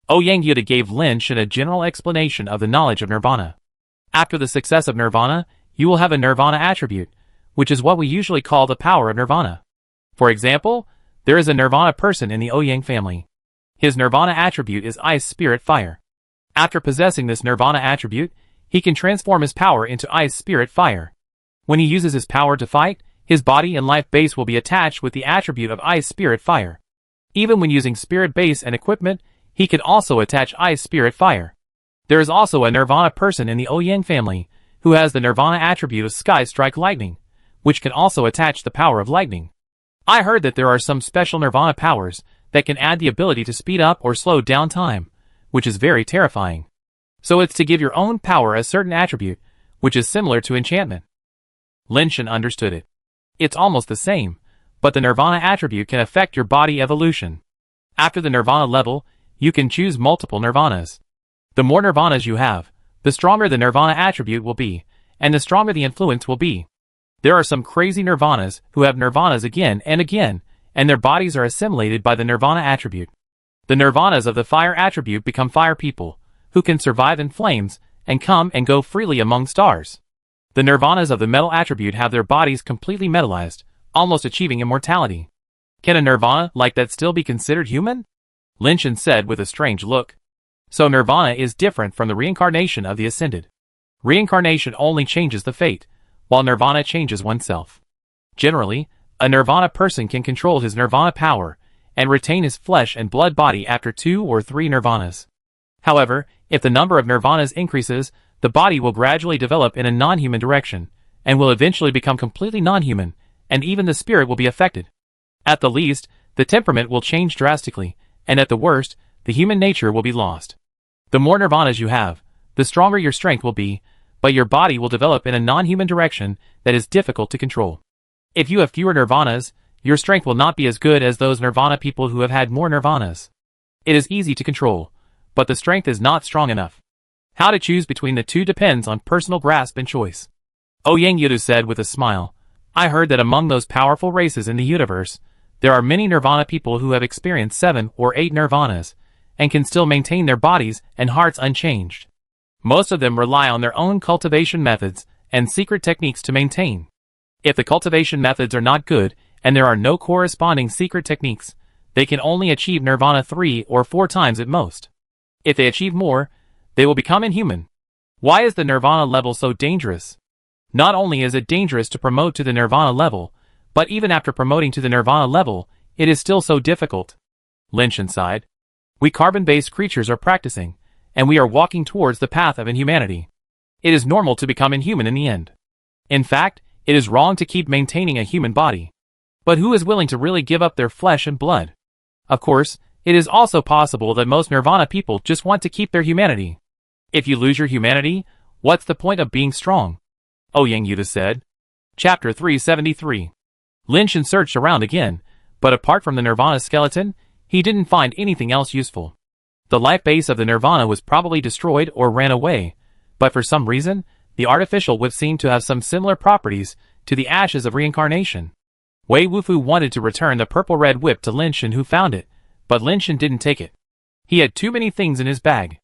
S1: Ouyang Yuda gave Lin Shan a general explanation of the knowledge of nirvana. After the success of nirvana, you will have a nirvana attribute, which is what we usually call the power of nirvana. For example, there is a nirvana person in the Ouyang family. His nirvana attribute is ice spirit fire. After possessing this nirvana attribute, he can transform his power into ice spirit fire. When he uses his power to fight, his body and life base will be attached with the attribute of ice spirit fire. Even when using spirit base and equipment, he can also attach ice spirit fire. There is also a nirvana person in the Ouyang family, who has the nirvana attribute of sky strike lightning, which can also attach the power of lightning. I heard that there are some special nirvana powers that can add the ability to speed up or slow down time, which is very terrifying. So it's to give your own power a certain attribute, which is similar to enchantment. Lin Shan understood it. It's almost the same, but the nirvana attribute can affect your body evolution. After the nirvana level, you can choose multiple nirvanas. The more nirvanas you have, the stronger the nirvana attribute will be, and the stronger the influence will be. There are some crazy nirvanas who have nirvanas again and again, and their bodies are assimilated by the nirvana attribute. The nirvanas of the fire attribute become fire people, who can survive in flames, and come and go freely among stars. The nirvanas of the metal attribute have their bodies completely metallized, almost achieving immortality. Can a nirvana like that still be considered human? Lin Shan said with a strange look. So nirvana is different from the reincarnation of the ascended. Reincarnation only changes the fate, while nirvana changes oneself. Generally, a nirvana person can control his nirvana power and retain his flesh and blood body after 2 or 3 nirvanas. However, if the number of nirvanas increases, the body will gradually develop in a non-human direction, and will eventually become completely non-human, and even the spirit will be affected. At the least, the temperament will change drastically, and at the worst, the human nature will be lost. The more nirvanas you have, the stronger your strength will be, but your body will develop in a non-human direction that is difficult to control. If you have fewer nirvanas, your strength will not be as good as those nirvana people who have had more nirvanas. It is easy to control, but the strength is not strong enough. How to choose between the two depends on personal grasp and choice. Yang Yudu said with a smile, I heard that among those powerful races in the universe, there are many nirvana people who have experienced 7 or 8 nirvanas, and can still maintain their bodies and hearts unchanged. Most of them rely on their own cultivation methods and secret techniques to maintain. If the cultivation methods are not good, and there are no corresponding secret techniques, they can only achieve nirvana 3 or 4 times at most. If they achieve more, they will become inhuman. Why is the nirvana level so dangerous? Not only is it dangerous to promote to the nirvana level, but even after promoting to the nirvana level, it is still so difficult. Lynchen sighed. We carbon-based creatures are practicing, and we are walking towards the path of inhumanity. It is normal to become inhuman in the end. In fact, it is wrong to keep maintaining a human body. But who is willing to really give up their flesh and blood? Of course, it is also possible that most nirvana people just want to keep their humanity. If you lose your humanity, what's the point of being strong? Yang Yudu said. Chapter 373. Lynchen searched around again, but apart from the nirvana skeleton, he didn't find anything else useful. The life base of the nirvana was probably destroyed or ran away, but for some reason, the artificial whip seemed to have some similar properties to the ashes of reincarnation. Wei Wufu wanted to return the purple-red whip to Lynchen, who found it, but Lynchen didn't take it. He had too many things in his bag.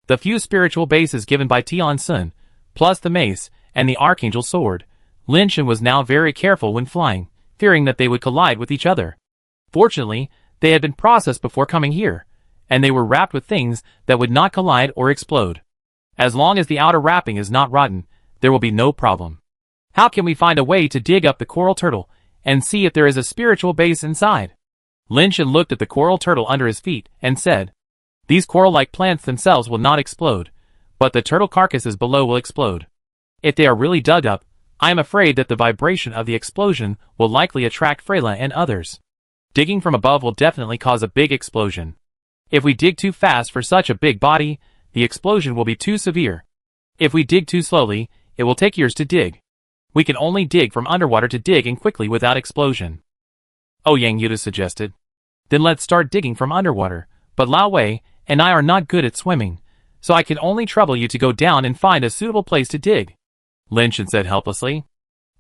S1: The few spiritual bases given by Tian Sun, plus the mace and the archangel sword, Lynchen was now very careful when flying, fearing that they would collide with each other. Fortunately, they had been processed before coming here, and they were wrapped with things that would not collide or explode. As long as the outer wrapping is not rotten, there will be no problem. How can we find a way to dig up the coral turtle and see if there is a spiritual base inside? Lynchen looked at the coral turtle under his feet and said, These coral-like plants themselves will not explode, but the turtle carcasses below will explode. If they are really dug up, I am afraid that the vibration of the explosion will likely attract Freyla and others. Digging from above will definitely cause a big explosion. If we dig too fast for such a big body, the explosion will be too severe. If we dig too slowly, it will take years to dig. We can only dig from underwater to dig and quickly without explosion. Yang Yudu suggested. Then let's start digging from underwater, but Lao Wei and I are not good at swimming, so I can only trouble you to go down and find a suitable place to dig. Lynchen said helplessly.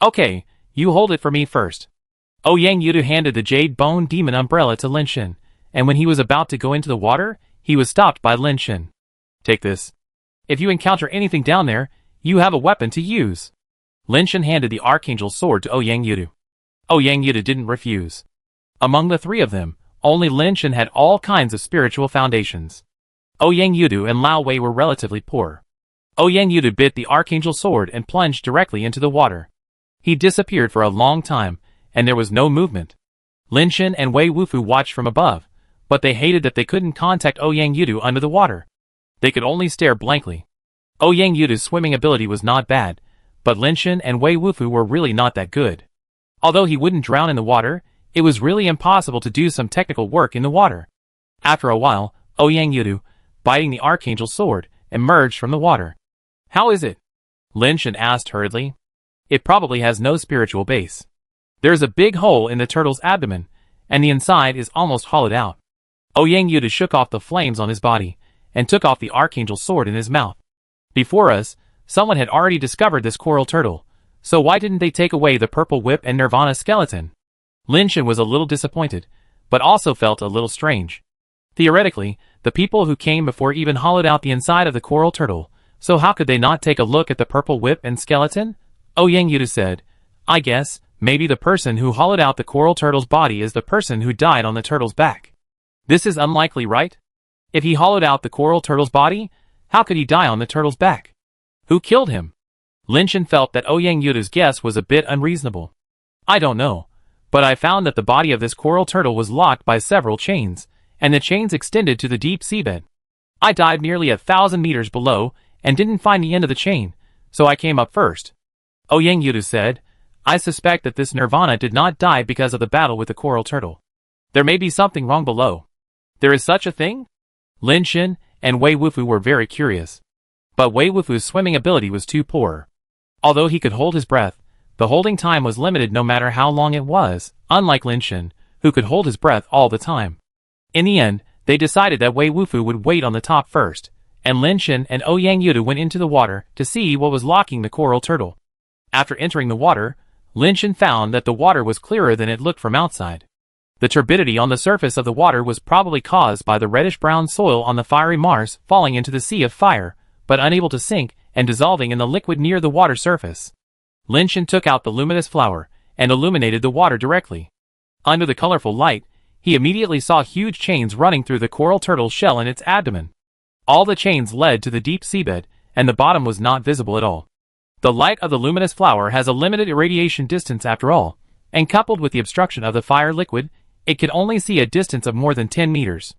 S1: Okay, you hold it for me first. Yang Yudu handed the jade bone demon umbrella to Lynchen, and when he was about to go into the water, he was stopped by Lynchen. Take this. If you encounter anything down there, you have a weapon to use. Lynchen handed the archangel sword to Yang Yudu. Yang Yudu didn't refuse. Among the 3 of them, only Lynchen had all kinds of spiritual foundations. Yang Yudu and Lao Wei were relatively poor. Yang Yudu bit the archangel sword and plunged directly into the water. He disappeared for a long time, and there was no movement. Lynchen and Wei Wufu watched from above, but they hated that they couldn't contact Yang Yudu under the water. They could only stare blankly. Yang Yudu's swimming ability was not bad, but Lynchen and Wei Wufu were really not that good. Although he wouldn't drown in the water, it was really impossible to do some technical work in the water. After a while, Yang Yudu, biting the archangel sword, emerged from the water. How is it? Lynchen asked hurriedly. It probably has no spiritual base. There is a big hole in the turtle's abdomen, and the inside is almost hollowed out. Yang Yudu shook off the flames on his body, and took off the archangel sword in his mouth. Before us, someone had already discovered this coral turtle, so why didn't they take away the purple whip and nirvana skeleton? Lynchen was a little disappointed, but also felt a little strange. Theoretically, the people who came before even hollowed out the inside of the coral turtle, so how could they not take a look at the purple whip and skeleton? Yang Yudu said, I guess, maybe the person who hollowed out the coral turtle's body is the person who died on the turtle's back. This is unlikely, right? If he hollowed out the coral turtle's body, how could he die on the turtle's back? Who killed him? Lynchen felt that Yang Yudu's guess was a bit unreasonable. I don't know, but I found that the body of this coral turtle was locked by several chains, and the chains extended to the deep seabed. I dived nearly 1,000 meters below, and didn't find the end of the chain, so I came up first. Yang Yudu said, I suspect that this nirvana did not die because of the battle with the coral turtle. There may be something wrong below. There is such a thing? Lynchen and Wei Wufu were very curious. But Wei Wufu's swimming ability was too poor. Although he could hold his breath, the holding time was limited no matter how long it was, unlike Lynchen, who could hold his breath all the time. In the end, They decided that Wei Wufu would wait on the top first, and Lin Shen and Ouyang Yudu went into the water to see what was locking the coral turtle. After entering the water, Lin Shen found that the water was clearer than it looked from outside. The turbidity on the surface of the water was probably caused by the reddish-brown soil on the fiery Mars falling into the sea of fire, but unable to sink and dissolving in the liquid near the water surface. Lin Shen took out the luminous flower and illuminated the water directly. Under the colorful light, he immediately saw huge chains running through the coral turtle's shell in its abdomen. All the chains led to the deep seabed, and the bottom was not visible at all. The light of the luminous flower has a limited irradiation distance after all, and coupled with the obstruction of the fire liquid, it could only see a distance of more than 10 meters.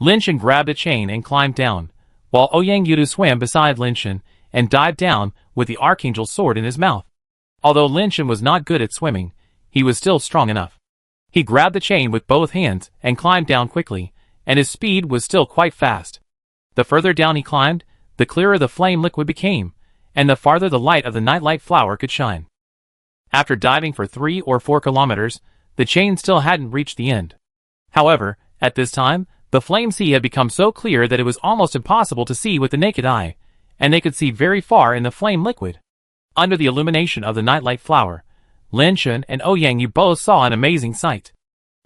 S1: Lin Shen grabbed a chain and climbed down, while Ouyang Yudu swam beside Lin Shen and dived down with the Archangel's sword in his mouth. Although Lin Shen was not good at swimming, he was still strong enough. He grabbed the chain with both hands and climbed down quickly, and his speed was still quite fast. The further down he climbed, the clearer the flame liquid became, and the farther the light of the nightlight flower could shine. After diving for 3 or 4 kilometers, the chain still hadn't reached the end. However, at this time, the flame sea had become so clear that it was almost impossible to see with the naked eye, and they could see very far in the flame liquid. Under the illumination of the nightlight flower, Lin Shen and Ouyang Yudu both saw an amazing sight.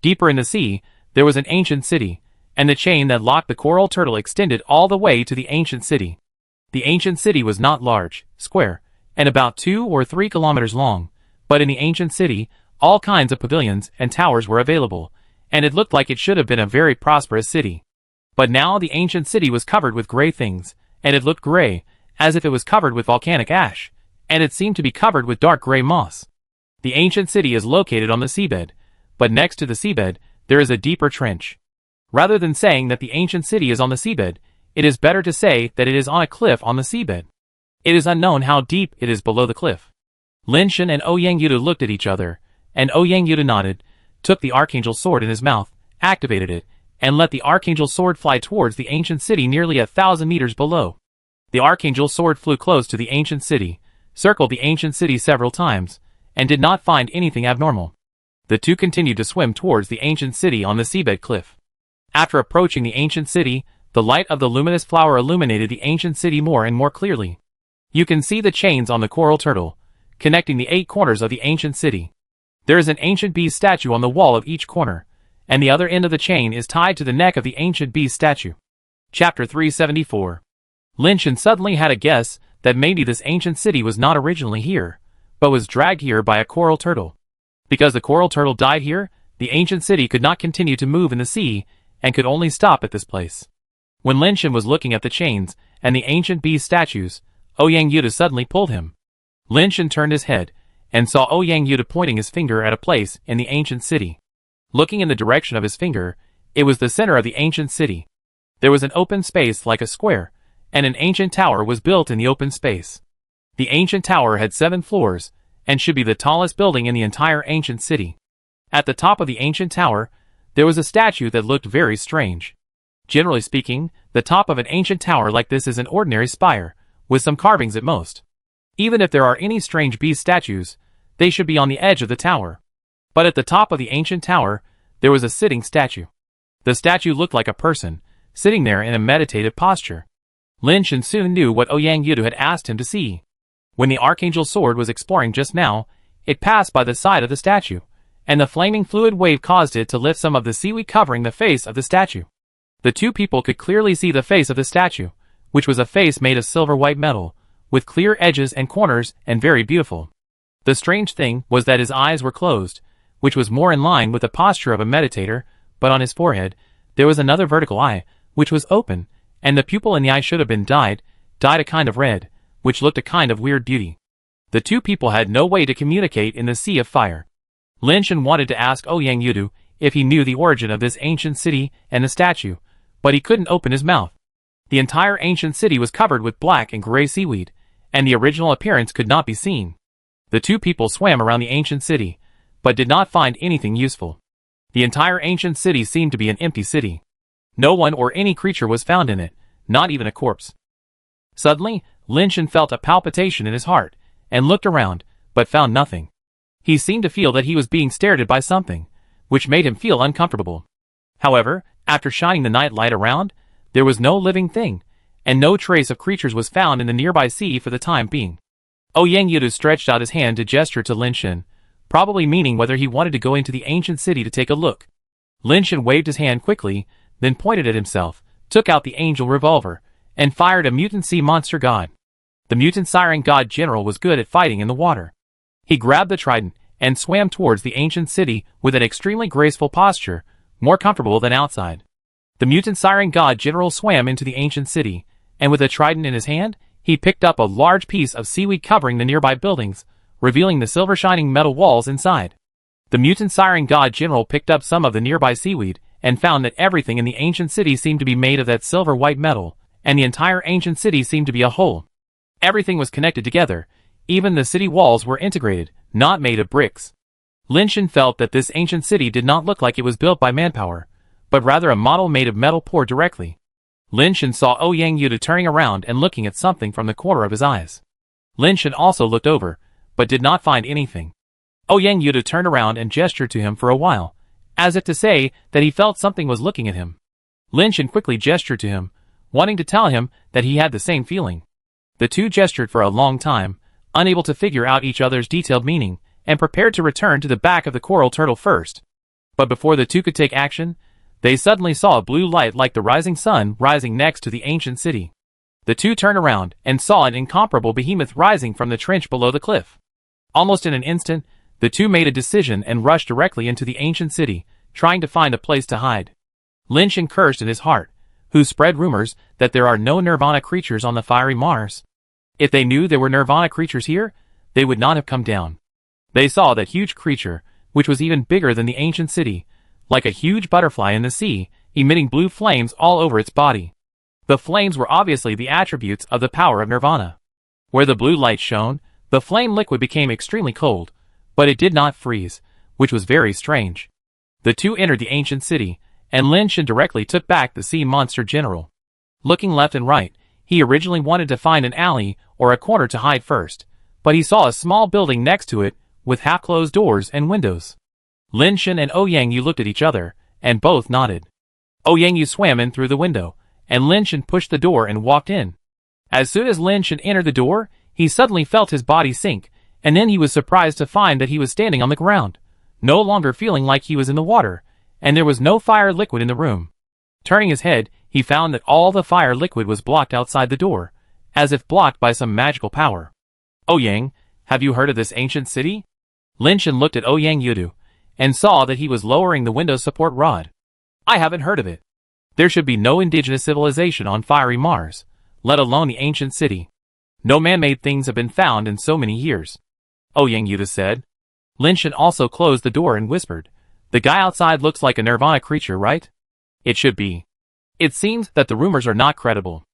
S1: Deeper in the sea, there was an ancient city, and the chain that locked the coral turtle extended all the way to the ancient city. The ancient city was not large, square, and about 2 or 3 kilometers long, but in the ancient city, all kinds of pavilions and towers were available, and it looked like it should have been a very prosperous city. But now the ancient city was covered with gray things, and it looked gray, as if it was covered with volcanic ash, and it seemed to be covered with dark gray moss. The ancient city is located on the seabed, but next to the seabed, there is a deeper trench. Rather than saying that the ancient city is on the seabed, it is better to say that it is on a cliff on the seabed. It is unknown how deep it is below the cliff. Lin Shen and Ouyang Yudu looked at each other, and Ouyang Yudu nodded, took the Archangel's sword in his mouth, activated it, and let the Archangel's sword fly towards the ancient city nearly 1,000 meters below. The Archangel's sword flew close to the ancient city, circled the ancient city several times, and did not find anything abnormal. The two continued to swim towards the ancient city on the seabed cliff. After approaching the ancient city, the light of the luminous flower illuminated the ancient city more and more clearly. You can see the chains on the coral turtle, connecting the 8 corners of the ancient city. There is an ancient beast statue on the wall of each corner, and the other end of the chain is tied to the neck of the ancient beast statue. Chapter 374. Lin Shen suddenly had a guess that maybe this ancient city was not originally here, but was dragged here by a coral turtle. Because the coral turtle died here, the ancient city could not continue to move in the sea, and could only stop at this place. When Lin Shen was looking at the chains and the ancient beast statues, Ouyang Yudu suddenly pulled him. Lin Shen turned his head, and saw Ouyang Yudu pointing his finger at a place in the ancient city. Looking in the direction of his finger, it was the center of the ancient city. There was an open space like a square, and an ancient tower was built in the open space. The ancient tower had 7 floors, and should be the tallest building in the entire ancient city. At the top of the ancient tower, there was a statue that looked very strange. Generally speaking, the top of an ancient tower like this is an ordinary spire, with some carvings at most. Even if there are any strange beast statues, they should be on the edge of the tower. But at the top of the ancient tower, there was a sitting statue. The statue looked like a person, sitting there in a meditative posture. Lin Shen soon knew what Ouyang Yudu had asked him to see. When the Archangel's sword was exploring just now, it passed by the side of the statue, and the flaming fluid wave caused it to lift some of the seaweed covering the face of the statue. The two people could clearly see the face of the statue, which was a face made of silver-white metal, with clear edges and corners and very beautiful. The strange thing was that his eyes were closed, which was more in line with the posture of a meditator, but on his forehead, there was another vertical eye, which was open, and the pupil in the eye should have been dyed a kind of red, which looked a kind of weird beauty. The two people had no way to communicate in the sea of fire. Lin Shen wanted to ask Ouyang Yudu if he knew the origin of this ancient city and the statue, but he couldn't open his mouth. The entire ancient city was covered with black and gray seaweed, and the original appearance could not be seen. The two people swam around the ancient city, but did not find anything useful. The entire ancient city seemed to be an empty city. No one or any creature was found in it, not even a corpse. Suddenly, Lin Shen felt a palpitation in his heart, and looked around, but found nothing. He seemed to feel that he was being stared at by something, which made him feel uncomfortable. However, After shining the night light around, there was no living thing, and no trace of creatures was found in the nearby sea for the time being. Yang Yudu stretched out his hand to gesture to Lin Shen, probably meaning whether he wanted to go into the ancient city to take a look. Lin Shen waved his hand quickly, then pointed at himself, took out the angel revolver, and fired a mutant sea monster god. The mutant siren god general was good at fighting in the water. He grabbed the trident and swam towards the ancient city with an extremely graceful posture, more comfortable than outside. The mutant siren god general swam into the ancient city, and with a trident in his hand, he picked up a large piece of seaweed covering the nearby buildings, revealing the silver-shining metal walls inside. The mutant siren god general picked up some of the nearby seaweed, and found that everything in the ancient city seemed to be made of that silver-white metal, and the entire ancient city seemed to be a whole. Everything was connected together, even the city walls were integrated, not made of bricks. Lin Shen felt that this ancient city did not look like it was built by manpower, but rather a model made of metal poured directly. Lin Shen saw Yang Yudu turning around and looking at something from the corner of his eyes. Lin Shen also looked over, but did not find anything. Yang Yudu turned around and gestured to him for a while, as if to say that he felt something was looking at him. Lin Shen quickly gestured to him, wanting to tell him that he had the same feeling. The two gestured for a long time, unable to figure out each other's detailed meaning, and prepared to return to the back of the coral turtle first. But before the two could take action, they suddenly saw a blue light like the rising sun rising next to the ancient city. The two turned around and saw an incomparable behemoth rising from the trench below the cliff. Almost in an instant, the two made a decision and rushed directly into the ancient city, trying to find a place to hide. Lin Shen cursed in his heart, who spread rumors that there are no Nirvana creatures on the fiery Mars. If they knew there were Nirvana creatures here, they would not have come down. They saw that huge creature, which was even bigger than the ancient city, like a huge butterfly in the sea, emitting blue flames all over its body. The flames were obviously the attributes of the power of Nirvana. Where the blue light shone, the flame liquid became extremely cold, but it did not freeze, which was very strange. The two entered the ancient city, and Lin Shen directly took back the sea monster general. Looking left and right, he originally wanted to find an alley or a corner to hide first, but he saw a small building next to it with half-closed doors and windows. Lin Shen and Yang Yu looked at each other, and both nodded. Yang Yu swam in through the window, and Lin Shen pushed the door and walked in. As soon as Lin Shen entered the door, he suddenly felt his body sink, and then he was surprised to find that he was standing on the ground, no longer feeling like he was in the water, and there was no fire liquid in the room. Turning his head, he found that all the fire liquid was blocked outside the door, as if blocked by some magical power. Yang, have you heard of this ancient city? Lin Shen looked at Yang Yudu, and saw that he was lowering the window support rod. I haven't heard of it. There should be no indigenous civilization on fiery Mars, let alone the ancient city. No man-made things have been found in so many years. Yang Yudu said. Lin Shen also closed the door and whispered, the guy outside looks like a Nirvana creature, right? It should be. It seems that the rumors are not credible.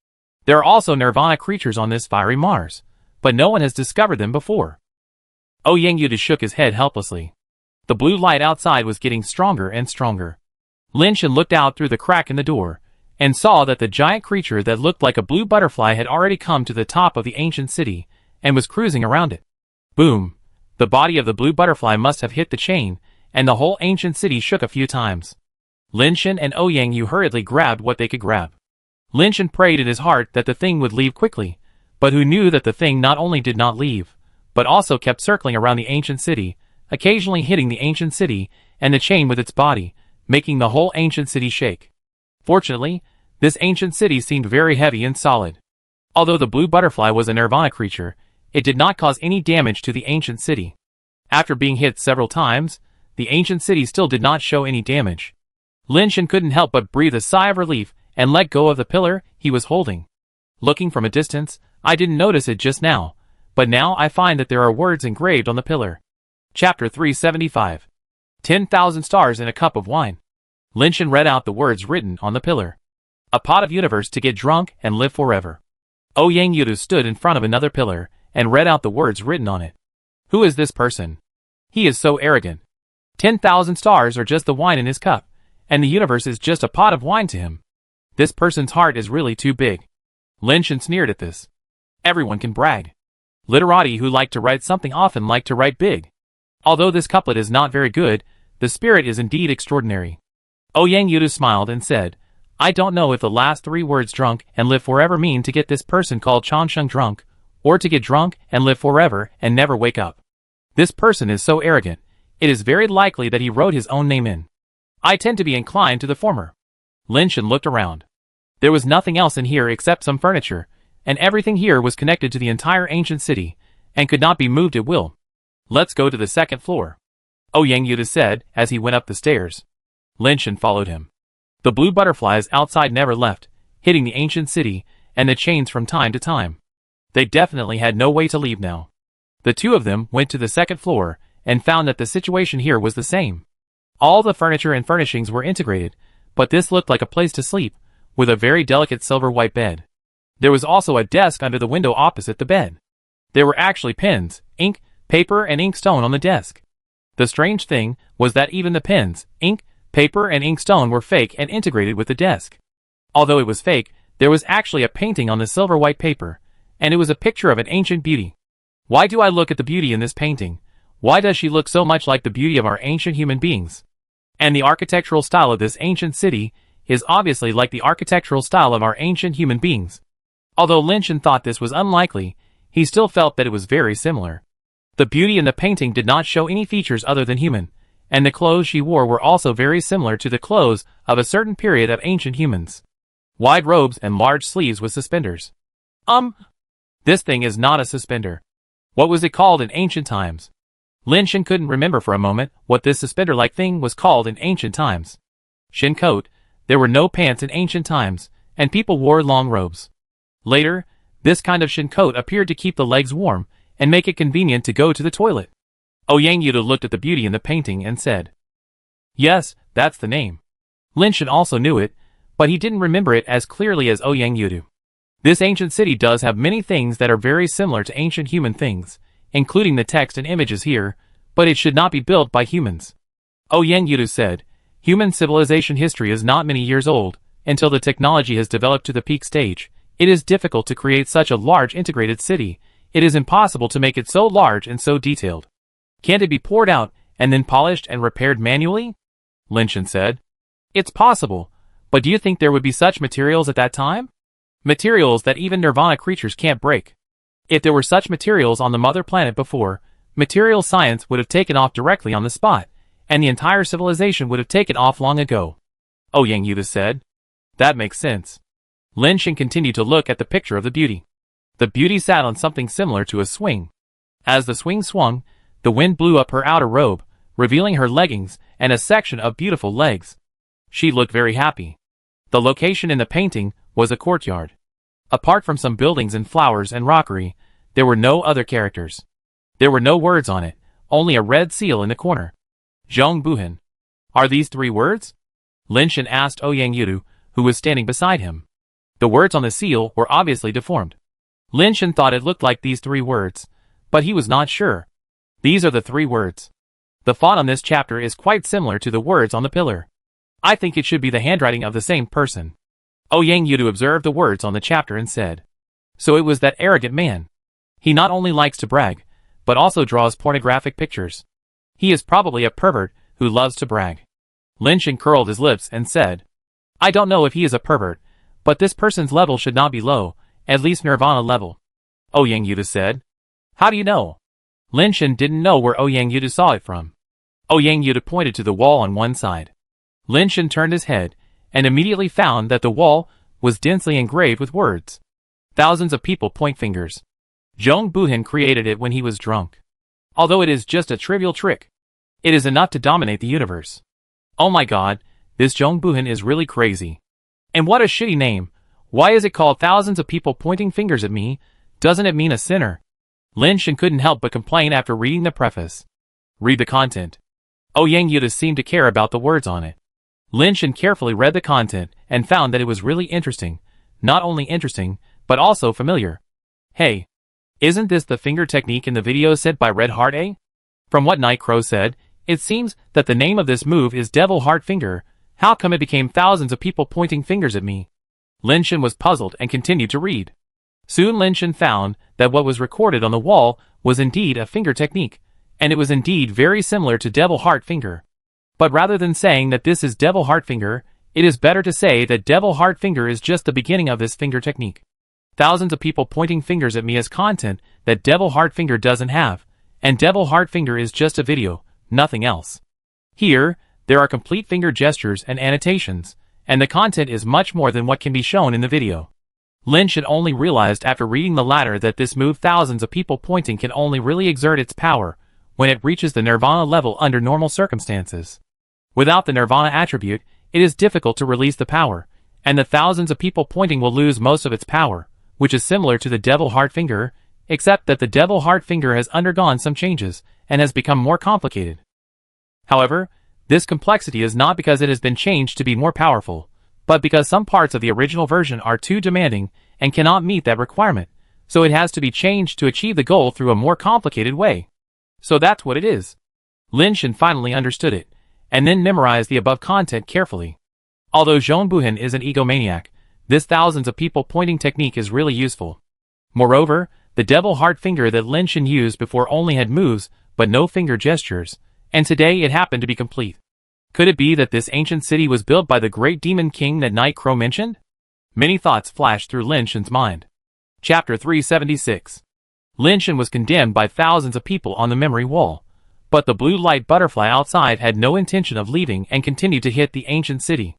S1: There are also Nirvana creatures on this fiery Mars, but no one has discovered them before. Yang Yudu shook his head helplessly. The blue light outside was getting stronger and stronger. Lin Shen looked out through the crack in the door, and saw that the giant creature that looked like a blue butterfly had already come to the top of the ancient city, and was cruising around it. Boom! The body of the blue butterfly must have hit the chain, and the whole ancient city shook a few times. Lin Shen and Yang Yu hurriedly grabbed what they could grab. Lin Shen prayed in his heart that the thing would leave quickly, but who knew that the thing not only did not leave, but also kept circling around the ancient city, occasionally hitting the ancient city and the chain with its body, making the whole ancient city shake. Fortunately, this ancient city seemed very heavy and solid. Although the blue butterfly was a Nirvana creature, it did not cause any damage to the ancient city. After being hit several times, the ancient city still did not show any damage. Lin Shen couldn't help but breathe a sigh of relief and let go of the pillar he was holding. Looking from a distance, I didn't notice it just now, but now I find that there are words engraved on the pillar. Chapter 375. 10,000 stars in a cup of wine. Lin Shen read out the words written on the pillar. A pot of universe to get drunk and live forever. Yang Yudu stood in front of another pillar and read out the words written on it. Who is this person? He is so arrogant. 10,000 stars are just the wine in his cup, and the universe is just a pot of wine to him. This person's heart is really too big. Lin Shen sneered at this. Everyone can brag. Literati who like to write something often like to write big. Although this couplet is not very good, the spirit is indeed extraordinary. Yang Yudu smiled and said, I don't know if the last 3 words drunk and live forever mean to get this person called Chansheng drunk, or to get drunk and live forever and never wake up. This person is so arrogant, it is very likely that he wrote his own name in. I tend to be inclined to the former. Lin Shen looked around. There was nothing else in here except some furniture, and everything here was connected to the entire ancient city, and could not be moved at will. Let's go to the 2nd floor. Yang Yuda said as he went up the stairs. Lin Shen followed him. The blue butterflies outside never left, hitting the ancient city and the chains from time to time. They definitely had no way to leave now. The 2 of them went to the 2nd floor and found that the situation here was the same. All the furniture and furnishings were integrated, but this looked like a place to sleep, with a very delicate silver white bed. There was also a desk under the window opposite the bed. There were actually pens, ink, paper, and inkstone on the desk. The strange thing was that even the pens, ink, paper, and inkstone were fake and integrated with the desk. Although it was fake, there was actually a painting on the silver white paper, and it was a picture of an ancient beauty. Why do I look at the beauty in this painting? Why does she look so much like the beauty of our ancient human beings? And the architectural style of this ancient city is obviously like the architectural style of our ancient human beings. Although Lin Shen thought this was unlikely, he still felt that it was very similar. The beauty in the painting did not show any features other than human, and the clothes she wore were also very similar to the clothes of a certain period of ancient humans. Wide robes and large sleeves with suspenders. This thing is not a suspender. What was it called in ancient times? Lin Shen couldn't remember for a moment what this suspender-like thing was called in ancient times. Shin coat. There were no pants in ancient times, and people wore long robes. Later, this kind of shin coat appeared to keep the legs warm and make it convenient to go to the toilet. Yang Yuda looked at the beauty in the painting and said, Yes, that's the name. Lin Shen also knew it, but he didn't remember it as clearly as Yang Yudu. This ancient city does have many things that are very similar to ancient human things, including the text and images here, but it should not be built by humans. Yang Yudu said, Human civilization history is not many years old. Until the technology has developed to the peak stage, it is difficult to create such a large integrated city. It is impossible to make it so large and so detailed. Can't it be poured out and then polished and repaired manually? Lin Shen said. It's possible, but do you think there would be such materials at that time? Materials that even Nirvana creatures can't break. If there were such materials on the mother planet before, material science would have taken off directly on the spot, and the entire civilization would have taken off long ago. Yang Yuda said. That makes sense. Lin Shen continued to look at the picture of the beauty. The beauty sat on something similar to a swing. As the swing swung, the wind blew up her outer robe, revealing her leggings and a section of beautiful legs. She looked very happy. The location in the painting was a courtyard. Apart from some buildings and flowers and rockery, there were no other characters. There were no words on it, only a red seal in the corner. Zhong Buhan. Are these 3 words? Lin Shen asked Yang Yudu, who was standing beside him. The words on the seal were obviously deformed. Lin Shen thought it looked like these 3 words, but he was not sure. These are the 3 words. The font on this chapter is quite similar to the words on the pillar. I think it should be the handwriting of the same person. Yang Yudu observed the words on the chapter and said, So it was that arrogant man. He not only likes to brag, but also draws pornographic pictures. He is probably a pervert who loves to brag. Lin Shen curled his lips and said, I don't know if he is a pervert, but this person's level should not be low, at least Nirvana level. Yang Yudu said. How do you know? Lin Shen didn't know where Yang Yudu saw it from. Yang Yudu pointed to the wall on one side. Lin Shen turned his head, and immediately found that the wall was densely engraved with words. Thousands of people point fingers. Zhong Buhan created it when he was drunk. Although it is just a trivial trick, it is enough to dominate the universe. Oh my god, this Zhong Buhan is really crazy. And what a shitty name. Why is it called Thousands of People Pointing Fingers at Me? Doesn't it mean a sinner? Lin Shen couldn't help but complain after reading the preface. Read the content. Yang Yuda seemed to care about the words on it. Lin Shen carefully read the content and found that it was really interesting. Not only interesting, but also familiar. Hey, isn't this the finger technique in the video set by Red Heart A? From what Night Crow said, it seems that the name of this move is Devil Heart Finger. How come it became thousands of people pointing fingers at me? Lin Shen was puzzled and continued to read. Soon Lin Shen found that what was recorded on the wall was indeed a finger technique, and it was indeed very similar to Devil Heart Finger. But rather than saying that this is Devil Heart Finger, it is better to say that Devil Heart Finger is just the beginning of this finger technique. Thousands of people pointing fingers at me as content that Devil Heart Finger doesn't have, and Devil Heart Finger is just a video, nothing else. Here, there are complete finger gestures and annotations, and the content is much more than what can be shown in the video. Lynch had only realized after reading the latter that this move thousands of people pointing can only really exert its power when it reaches the nirvana level under normal circumstances. Without the nirvana attribute, it is difficult to release the power, and the thousands of people pointing will lose most of its power, which is similar to the Devil Heart Finger, except that the Devil Heart Finger has undergone some changes and has become more complicated. However, this complexity is not because it has been changed to be more powerful, but because some parts of the original version are too demanding and cannot meet that requirement, so it has to be changed to achieve the goal through a more complicated way. So that's what it is. Lynch finally understood it, and then memorized the above content carefully. Although Zhong Buhan is an egomaniac, this thousands of people pointing technique is really useful. Moreover, the Devil Heart Finger that Lynch used before only had moves, but no finger gestures, and today it happened to be complete. Could it be that this ancient city was built by the great demon king that Night Crow mentioned? Many thoughts flashed through Lynch's mind. Chapter 376. Lynch was condemned by thousands of people on the memory wall, but the blue light butterfly outside had no intention of leaving and continued to hit the ancient city.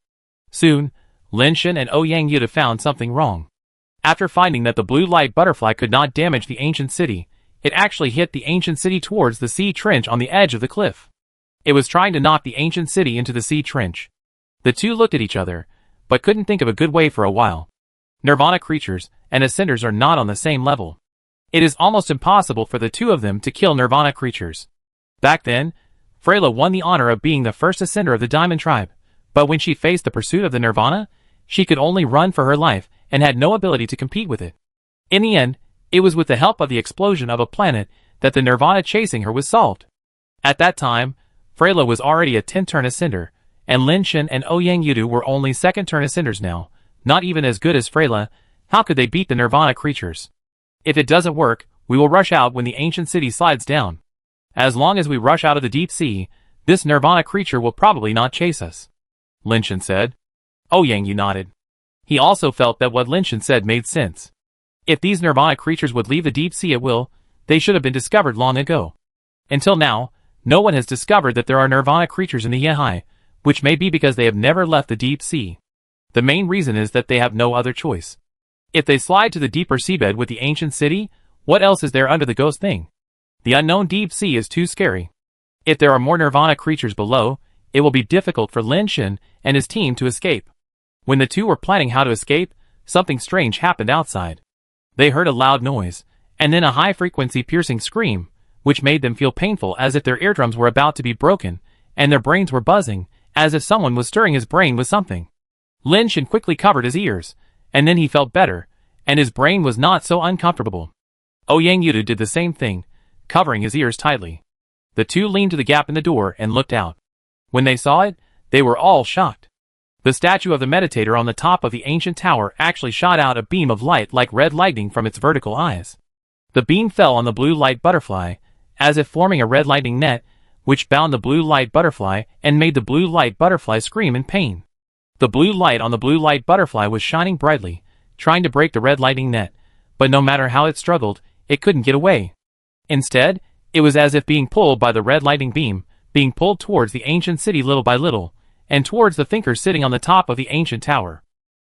S1: Soon, Lynch and Ouyang Yuta found something wrong. After finding that the blue light butterfly could not damage the ancient city, it actually hit the ancient city towards the sea trench on the edge of the cliff. It was trying to knock the ancient city into the sea trench. The two looked at each other, but couldn't think of a good way for a while. Nirvana creatures and ascenders are not on the same level. It is almost impossible for the two of them to kill Nirvana creatures. Back then, Freyla won the honor of being the first ascender of the Diamond Tribe, but when she faced the pursuit of the Nirvana, she could only run for her life and had no ability to compete with it. In the end, it was with the help of the explosion of a planet that the Nirvana chasing her was solved. At that time, Freyla was already a 10-turn ascender, and Lynch and Ouyang Yuta were only second-turn ascenders now, not even as good as Freyla. How could they beat the Nirvana creatures? If it doesn't work, we will rush out when the ancient city slides down. As long as we rush out of the deep sea, this Nirvana creature will probably not chase us. Lynch said. Ouyang Yuta nodded. He also felt that what Lynch said made sense. If these Nirvana creatures would leave the deep sea at will, they should have been discovered long ago. Until now, no one has discovered that there are Nirvana creatures in the Yehai, which may be because they have never left the deep sea. The main reason is that they have no other choice. If they slide to the deeper seabed with the ancient city, what else is there under the ghost thing? The unknown deep sea is too scary. If there are more Nirvana creatures below, it will be difficult for Lin Shin and his team to escape. When the two were planning how to escape, something strange happened outside. They heard a loud noise, and then a high-frequency piercing scream, which made them feel painful as if their eardrums were about to be broken, and their brains were buzzing, as if someone was stirring his brain with something. Lin Shin quickly covered his ears, and then he felt better, and his brain was not so uncomfortable. Ouyang Yuta did the same thing, covering his ears tightly. The two leaned to the gap in the door and looked out. When they saw it, they were all shocked. The statue of the meditator on the top of the ancient tower actually shot out a beam of light like red lightning from its vertical eyes. The beam fell on the blue light butterfly, as if forming a red lightning net, which bound the blue light butterfly and made the blue light butterfly scream in pain. The blue light on the blue light butterfly was shining brightly, trying to break the red lightning net, but no matter how it struggled, it couldn't get away. Instead, it was as if being pulled by the red lightning beam, being pulled towards the ancient city little by little, and towards the thinker sitting on the top of the ancient tower.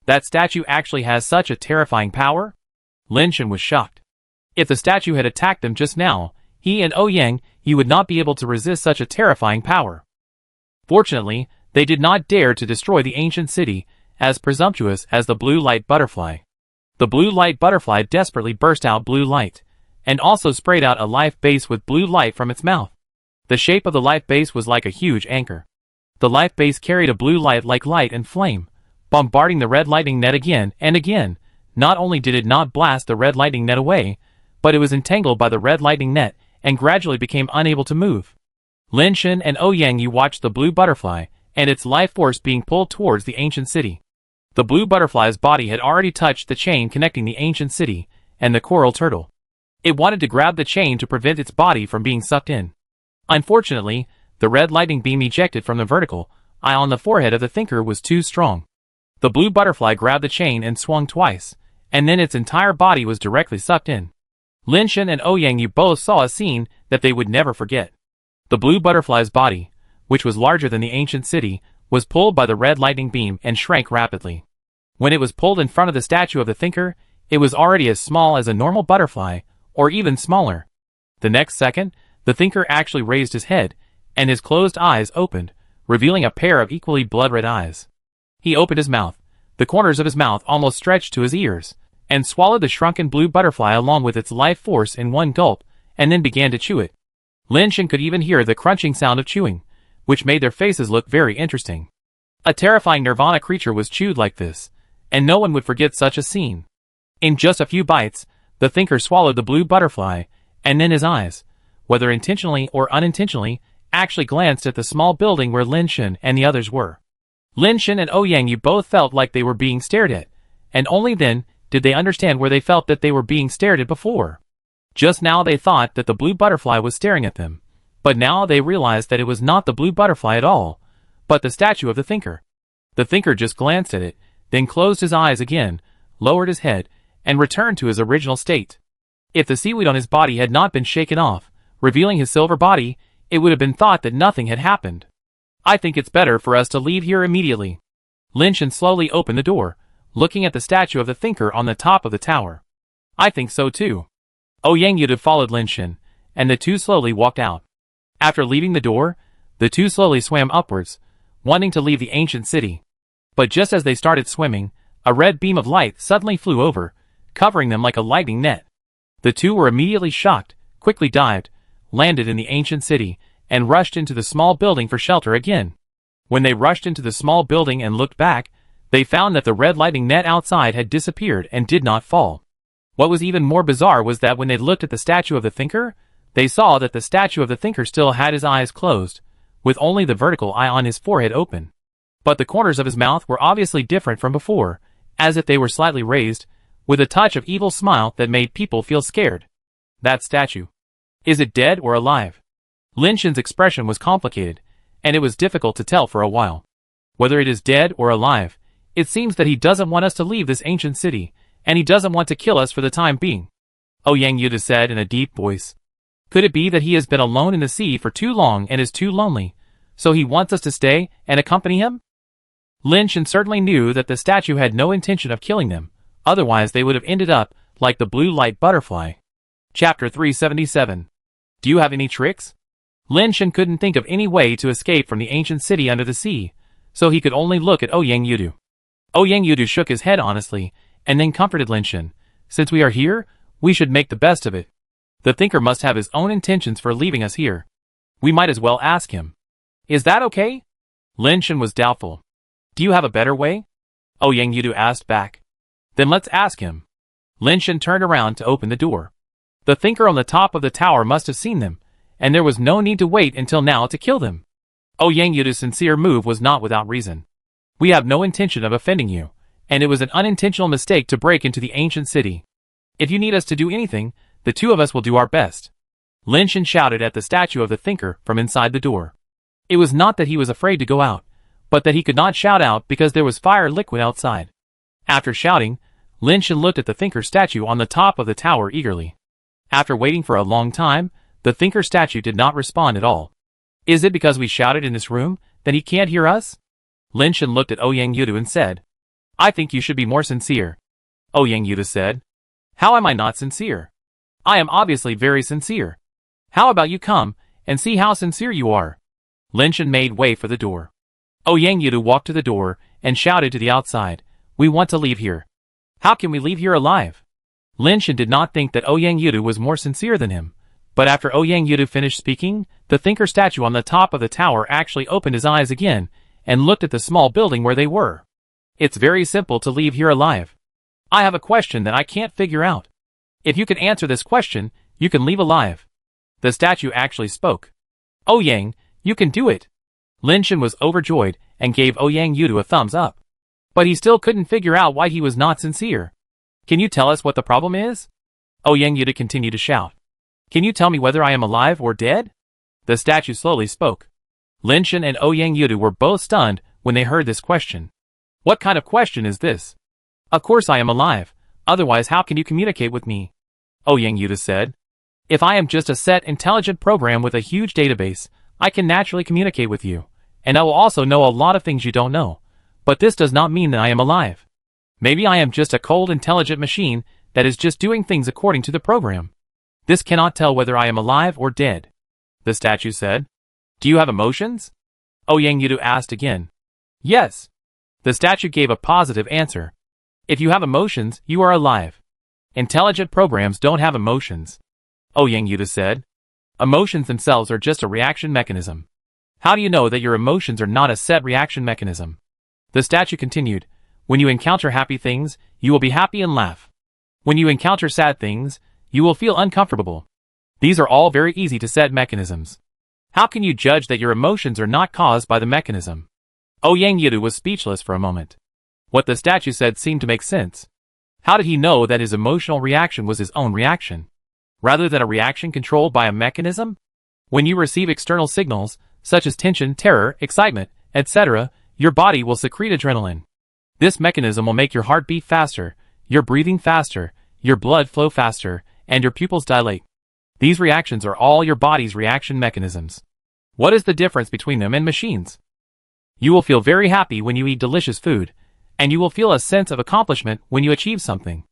S1: That statue actually has such a terrifying power? Lin Shin was shocked. If the statue had attacked them just now, he and Ouyang Yuta would not be able to resist such a terrifying power. Fortunately, they did not dare to destroy the ancient city, as presumptuous as the blue light butterfly. The blue light butterfly desperately burst out blue light, and also sprayed out a life base with blue light from its mouth. The shape of the life base was like a huge anchor. The life base carried a blue light like light and flame, bombarding the red lightning net again and again. Not only did it not blast the red lightning net away, but it was entangled by the red lightning net and gradually became unable to move. Lin Shin and Ouyang Yuta watched the blue butterfly and its life force being pulled towards the ancient city. The blue butterfly's body had already touched the chain connecting the ancient city and the coral turtle. It wanted to grab the chain to prevent its body from being sucked in. Unfortunately, The red lightning beam ejected from the vertical eye on the forehead of the thinker was too strong. The blue butterfly grabbed the chain and swung twice, and then its entire body was directly sucked in. Lin Shen and Ouyang Yu both saw a scene that they would never forget. The blue butterfly's body, which was larger than the ancient city, was pulled by the red lightning beam and shrank rapidly. When it was pulled in front of the statue of the thinker, it was already as small as a normal butterfly, or even smaller. The next second, the thinker actually raised his head, and his closed eyes opened, revealing a pair of equally blood-red eyes. He opened his mouth. The corners of his mouth almost stretched to his ears, and swallowed the shrunken blue butterfly along with its life force in one gulp, and then began to chew it. Lin Shen could even hear the crunching sound of chewing, which made their faces look very interesting. A terrifying nirvana creature was chewed like this, and no one would forget such a scene. In just a few bites, the thinker swallowed the blue butterfly, and then his eyes, whether intentionally or unintentionally, actually glanced at the small building where Lin Shen and the others were. Lin Shen and Ouyang Yu both felt like they were being stared at, and only then did they understand where they felt that they were being stared at before. Just now they thought that the blue butterfly was staring at them, but now they realized that it was not the blue butterfly at all, but the statue of the thinker. The thinker just glanced at it, then closed his eyes again, lowered his head, and returned to his original state. If the seaweed on his body had not been shaken off, revealing his silver body, it would have been thought that nothing had happened. I think it's better for us to leave here immediately. Lin Shen slowly opened the door, looking at the statue of the thinker on the top of the tower. I think so too. Ouyang Yu followed Lin Shen, and the two slowly walked out. After leaving the door, the two slowly swam upwards, wanting to leave the ancient city. But just as they started swimming, a red beam of light suddenly flew over, covering them like a lightning net. The two were immediately shocked, quickly dived, landed in the ancient city, and rushed into the small building for shelter again. When they rushed into the small building and looked back, they found that the red lightning net outside had disappeared and did not fall. What was even more bizarre was that when they looked at the statue of the thinker, they saw that the statue of the thinker still had his eyes closed, with only the vertical eye on his forehead open. But the corners of his mouth were obviously different from before, as if they were slightly raised, with a touch of evil smile that made people feel scared. That statue. Is it dead or alive? Lin Shen's expression was complicated, and it was difficult to tell for a while. Whether it is dead or alive, it seems that he doesn't want us to leave this ancient city, and he doesn't want to kill us for the time being. Ouyang Yu said in a deep voice. Could it be that he has been alone in the sea for too long and is too lonely, so he wants us to stay and accompany him? Lin Shen certainly knew that the statue had no intention of killing them, otherwise they would have ended up like the blue light butterfly. Chapter 377. Do you have any tricks? Lin Shen couldn't think of any way to escape from the ancient city under the sea, so he could only look at Ouyang Yu. Ouyang Yu shook his head honestly, and then comforted Lin Shen. Since we are here, we should make the best of it. The thinker must have his own intentions for leaving us here. We might as well ask him. Is that okay? Lin Shen was doubtful. Do you have a better way? Ouyang Yu asked back. Then let's ask him. Lin Shen turned around to open the door. The thinker on the top of the tower must have seen them, and there was no need to wait until now to kill them. Ouyang Yu's sincere move was not without reason. We have no intention of offending you, and it was an unintentional mistake to break into the ancient city. If you need us to do anything, the two of us will do our best. Lin Shen shouted at the statue of the thinker from inside the door. It was not that he was afraid to go out, but that he could not shout out because there was fire liquid outside. After shouting, Lin Shen looked at the thinker statue on the top of the tower eagerly. After waiting for a long time, the thinker statue did not respond at all. Is it because we shouted in this room that he can't hear us? Lin Shen looked at Ouyang Yu and said, I think you should be more sincere. Ouyang Yu said, How am I not sincere? I am obviously very sincere. How about you come and see how sincere you are? Lin Shen made way for the door. Ouyang Yu walked to the door and shouted to the outside, We want to leave here. How can we leave here alive? Lin Shen did not think that Ouyang Yu was more sincere than him, but after Ouyang Yu finished speaking, the thinker statue on the top of the tower actually opened his eyes again and looked at the small building where they were. It's very simple to leave here alive. I have a question that I can't figure out. If you can answer this question, you can leave alive. The statue actually spoke. Ouyang, you can do it. Lin Shen was overjoyed and gave Ouyang Yu a thumbs up. But he still couldn't figure out why he was not sincere. Can you tell us what the problem is? Ouyang Yu continued to shout. Can you tell me whether I am alive or dead? The statue slowly spoke. Lin Shen and Ouyang Yudu were both stunned when they heard this question. What kind of question is this? Of course I am alive, otherwise how can you communicate with me? Ouyang Yudu said. If I am just a set intelligent program with a huge database, I can naturally communicate with you, and I will also know a lot of things you don't know. But this does not mean that I am alive. Maybe I am just a cold intelligent machine that is just doing things according to the program. This cannot tell whether I am alive or dead. The statue said. Do you have emotions? Ouyang Yudu asked again. Yes. The statue gave a positive answer. If you have emotions, you are alive. Intelligent programs don't have emotions. Ouyang Yudu said. Emotions themselves are just a reaction mechanism. How do you know that your emotions are not a set reaction mechanism? The statue continued. When you encounter happy things, you will be happy and laugh. When you encounter sad things, you will feel uncomfortable. These are all very easy to set mechanisms. How can you judge that your emotions are not caused by the mechanism? Ouyang Yudu was speechless for a moment. What the statue said seemed to make sense. How did he know that his emotional reaction was his own reaction, rather than a reaction controlled by a mechanism? When you receive external signals, such as tension, terror, excitement, etc., your body will secrete adrenaline. This mechanism will make your heart beat faster, your breathing faster, your blood flow faster, and your pupils dilate. These reactions are all your body's reaction mechanisms. What is the difference between them and machines? You will feel very happy when you eat delicious food, and you will feel a sense of accomplishment when you achieve something.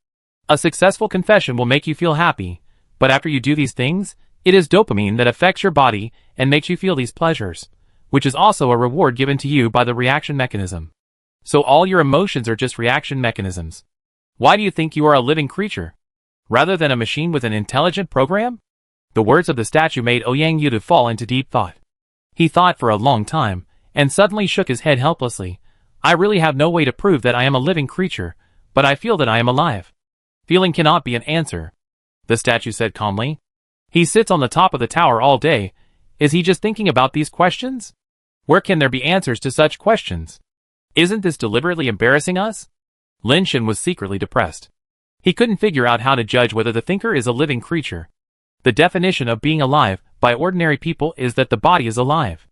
S1: A successful confession will make you feel happy, but after you do these things, it is dopamine that affects your body and makes you feel these pleasures, which is also a reward given to you by the reaction mechanism. So all your emotions are just reaction mechanisms. Why do you think you are a living creature, rather than a machine with an intelligent program? The words of the statue made Ouyang Yudu fall into deep thought. He thought for a long time, and suddenly shook his head helplessly. I really have no way to prove that I am a living creature, but I feel that I am alive. Feeling cannot be an answer, the statue said calmly. He sits on the top of the tower all day. Is he just thinking about these questions? Where can there be answers to such questions? Isn't this deliberately embarrassing us? Lin Shen was secretly depressed. He couldn't figure out how to judge whether the thinker is a living creature. The definition of being alive by ordinary people is that the body is alive.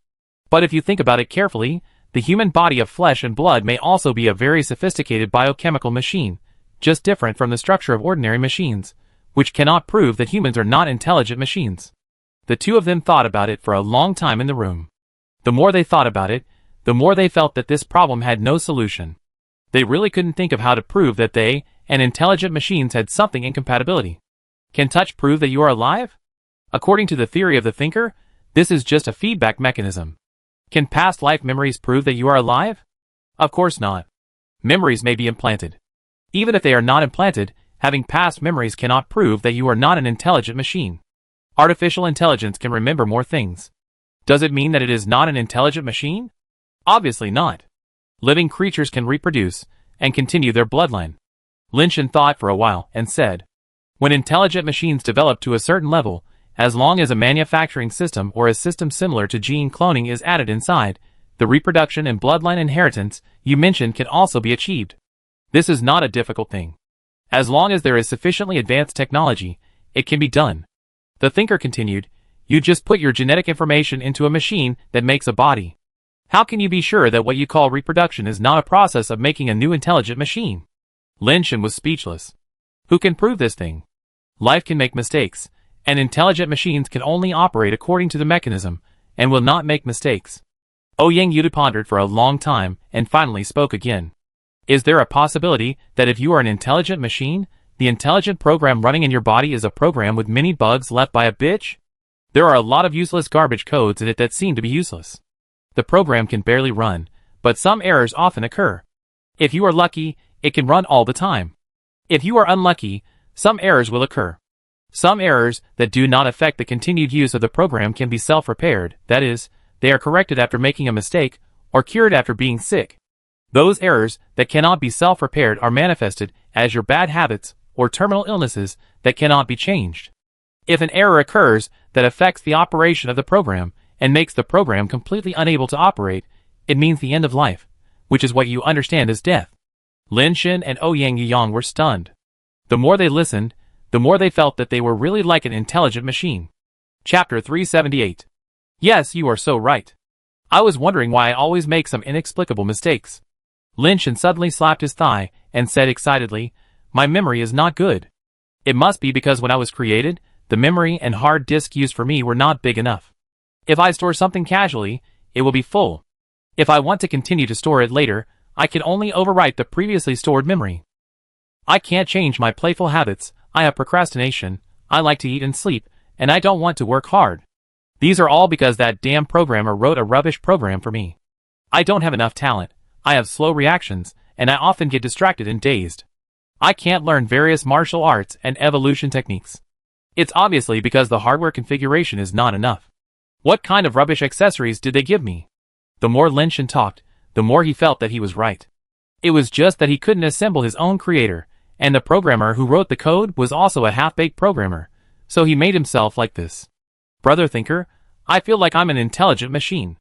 S1: But if you think about it carefully, the human body of flesh and blood may also be a very sophisticated biochemical machine, just different from the structure of ordinary machines, which cannot prove that humans are not intelligent machines. The two of them thought about it for a long time in the room. The more they thought about it, the more they felt that this problem had no solution. They really couldn't think of how to prove that they and intelligent machines had something incompatibility. Can touch prove that you are alive? According to the theory of the thinker, this is just a feedback mechanism. Can past life memories prove that you are alive? Of course not. Memories may be implanted. Even if they are not implanted, having past memories cannot prove that you are not an intelligent machine. Artificial intelligence can remember more things. Does it mean that it is not an intelligent machine? Obviously not. Living creatures can reproduce and continue their bloodline. Lin Shen thought for a while and said, when intelligent machines develop to a certain level, as long as a manufacturing system or a system similar to gene cloning is added inside, the reproduction and bloodline inheritance you mentioned can also be achieved. This is not a difficult thing. As long as there is sufficiently advanced technology, it can be done. The thinker continued, you just put your genetic information into a machine that makes a body. How can you be sure that what you call reproduction is not a process of making a new intelligent machine? Lin Shen was speechless. Who can prove this thing? Life can make mistakes, and intelligent machines can only operate according to the mechanism, and will not make mistakes. Ouyang Yudu pondered for a long time, and finally spoke again. Is there a possibility that if you are an intelligent machine, the intelligent program running in your body is a program with many bugs left by a bitch? There are a lot of useless garbage codes in it that seem to be useless. The program can barely run, but some errors often occur. If you are lucky, it can run all the time. If you are unlucky, some errors will occur. Some errors that do not affect the continued use of the program can be self-repaired, that is, they are corrected after making a mistake, or cured after being sick. Those errors that cannot be self-repaired are manifested as your bad habits or terminal illnesses that cannot be changed. If an error occurs that affects the operation of the program and makes the program completely unable to operate, it means the end of life, which is what you understand as death. Lin Shen and Ouyang Yudu were stunned. The more they listened, the more they felt that they were really like an intelligent machine. Chapter 378. Yes, you are so right. I was wondering why I always make some inexplicable mistakes. Lin Shen suddenly slapped his thigh and said excitedly, "My memory is not good. It must be because when I was created, the memory and hard disk used for me were not big enough. If I store something casually, it will be full. If I want to continue to store it later, I can only overwrite the previously stored memory. I can't change my playful habits, I have procrastination, I like to eat and sleep, and I don't want to work hard. These are all because that damn programmer wrote a rubbish program for me. I don't have enough talent, I have slow reactions, and I often get distracted and dazed. I can't learn various martial arts and evolution techniques. It's obviously because the hardware configuration is not enough. What kind of rubbish accessories did they give me?" The more Lin Shen talked, the more he felt that he was right. It was just that he couldn't assemble his own creator, and the programmer who wrote the code was also a half-baked programmer, so he made himself like this. "Brother Thinker, I feel like I'm an intelligent machine.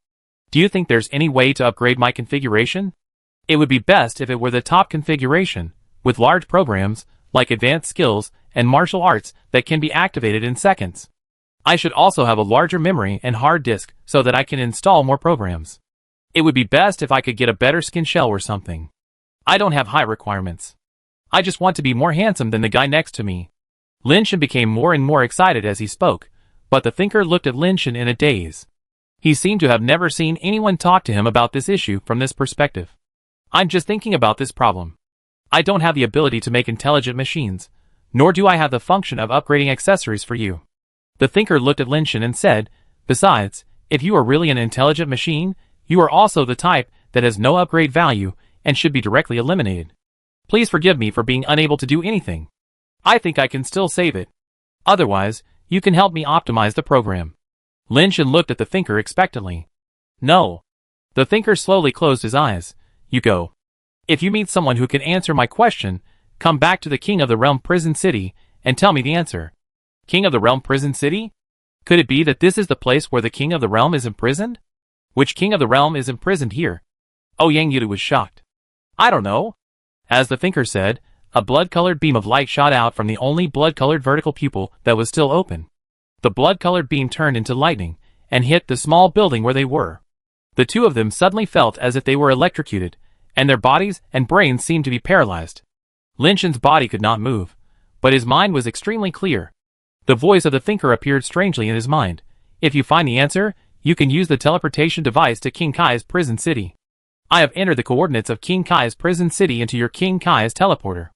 S1: Do you think there's any way to upgrade my configuration? It would be best if it were the top configuration, with large programs, like advanced skills and martial arts that can be activated in seconds. I should also have a larger memory and hard disk so that I can install more programs. It would be best if I could get a better skin shell or something. I don't have high requirements. I just want to be more handsome than the guy next to me." Lin Shen became more and more excited as he spoke, but the thinker looked at Lin Shen in a daze. He seemed to have never seen anyone talk to him about this issue from this perspective. "I'm just thinking about this problem. I don't have the ability to make intelligent machines, nor do I have the function of upgrading accessories for you." The thinker looked at Lin Shen and said, "Besides, if you are really an intelligent machine, you are also the type that has no upgrade value and should be directly eliminated. Please forgive me for being unable to do anything. I think I can still save it. Otherwise, you can help me optimize the program." Lin Shen looked at the thinker expectantly. "No." The thinker slowly closed his eyes. "You go. If you meet someone who can answer my question, come back to the King of the Realm Prison City and tell me the answer." King of the Realm Prison City? Could it be that this is the place where the King of the Realm is imprisoned? Which King of the Realm is imprisoned here? Yang Yudu was shocked. "I don't know." As the thinker said, a blood-colored beam of light shot out from the only blood-colored vertical pupil that was still open. The blood-colored beam turned into lightning and hit the small building where they were. The two of them suddenly felt as if they were electrocuted, and their bodies and brains seemed to be paralyzed. Lin Shen's body could not move, but his mind was extremely clear. The voice of the thinker appeared strangely in his mind. "If you find the answer, you can use the teleportation device to King Kai's prison city. I have entered the coordinates of King Kai's prison city into your King Kai's teleporter.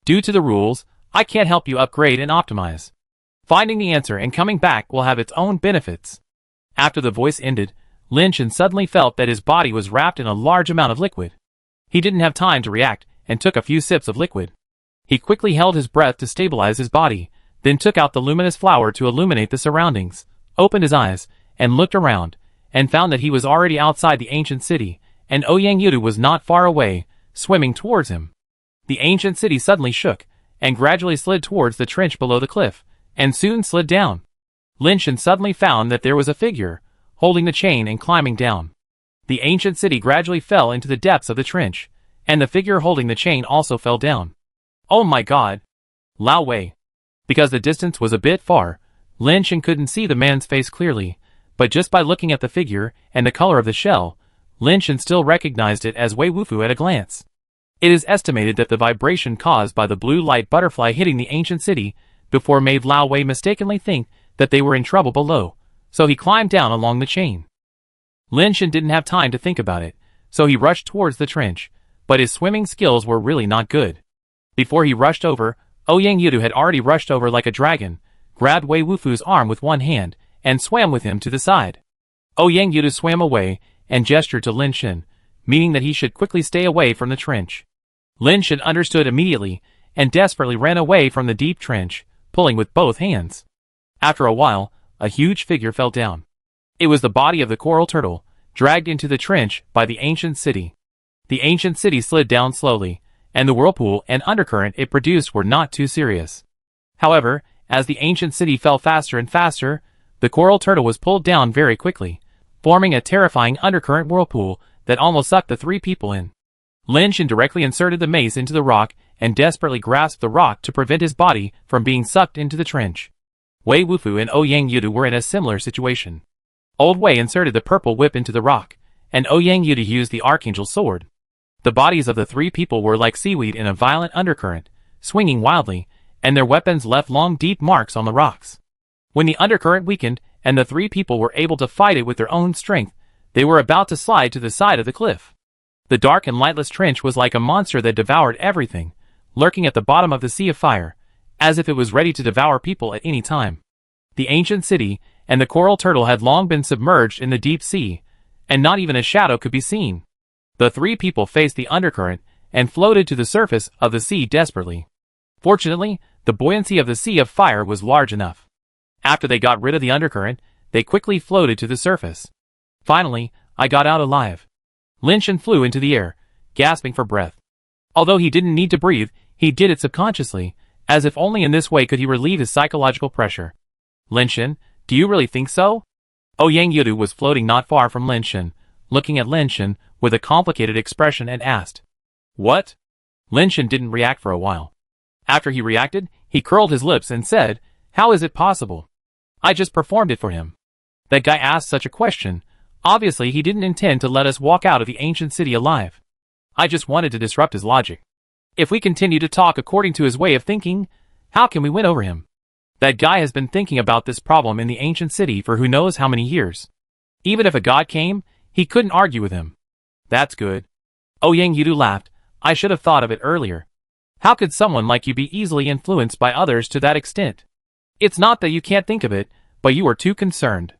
S1: Due to the rules, I can't help you upgrade and optimize. Finding the answer and coming back will have its own benefits." After the voice ended, Lin Shen suddenly felt that his body was wrapped in a large amount of liquid. He didn't have time to react and took a few sips of liquid. He quickly held his breath to stabilize his body, then took out the luminous flower to illuminate the surroundings, opened his eyes, and looked around, and found that he was already outside the ancient city, and Yang Yudu was not far away, swimming towards him. The ancient city suddenly shook, and gradually slid towards the trench below the cliff, and soon slid down. Lin Shen suddenly found that there was a figure, holding the chain and climbing down. The ancient city gradually fell into the depths of the trench, and the figure holding the chain also fell down. "Oh my god! Lao Wei!" Because the distance was a bit far, Lin Shen couldn't see the man's face clearly, but just by looking at the figure and the color of the shell, Lin Shen still recognized it as Wei Wufu at a glance. It is estimated that the vibration caused by the blue light butterfly hitting the ancient city before made Lao Wei mistakenly think that they were in trouble below, so he climbed down along the chain. Lin Shen didn't have time to think about it, so he rushed towards the trench, but his swimming skills were really not good. Before he rushed over, Yang Yudu had already rushed over like a dragon, grabbed Wei Wufu's arm with one hand, and swam with him to the side. Yang Yudu swam away and gestured to Lin Shen, meaning that he should quickly stay away from the trench. Lin Shen understood immediately and desperately ran away from the deep trench, pulling with both hands. After a while, a huge figure fell down. It was the body of the coral turtle, dragged into the trench by the ancient city. The ancient city slid down slowly, and the whirlpool and undercurrent it produced were not too serious. However, as the ancient city fell faster and faster, the coral turtle was pulled down very quickly, forming a terrifying undercurrent whirlpool that almost sucked the three people in. Lin Shen directly inserted the mace into the rock and desperately grasped the rock to prevent his body from being sucked into the trench. Wei Wufu and Yang Yudu were in a similar situation. Old Wei inserted the purple whip into the rock, and Ouyang Yudu used the Archangel's sword. The bodies of the three people were like seaweed in a violent undercurrent, swinging wildly, and their weapons left long deep marks on the rocks. When the undercurrent weakened, and the three people were able to fight it with their own strength, they were about to slide to the side of the cliff. The dark and lightless trench was like a monster that devoured everything, lurking at the bottom of the sea of fire, as if it was ready to devour people at any time. The ancient city and the coral turtle had long been submerged in the deep sea, and not even a shadow could be seen. The three people faced the undercurrent and floated to the surface of the sea desperately. Fortunately, the buoyancy of the sea of fire was large enough. After they got rid of the undercurrent, they quickly floated to the surface. Finally, I got out alive. Lin Shen flew into the air, gasping for breath. Although he didn't need to breathe, he did it subconsciously, as if only in this way could he relieve his psychological pressure. Lin Shen, do you really think so? Ouyang Yudu was floating not far from Lin Shen, looking at Lin Shen with a complicated expression and asked, "What?" Lin Shen didn't react for a while. After he reacted, he curled his lips and said, "How is it possible? I just performed it for him." That guy asked such a question. Obviously he didn't intend to let us walk out of the ancient city alive. I just wanted to disrupt his logic. If we continue to talk according to his way of thinking, how can we win over him? That guy has been thinking about this problem in the ancient city for who knows how many years. Even if a god came, he couldn't argue with him. That's good. Ouyang Yudu laughed. I should have thought of it earlier. How could someone like you be easily influenced by others to that extent? It's not that you can't think of it, but you are too concerned.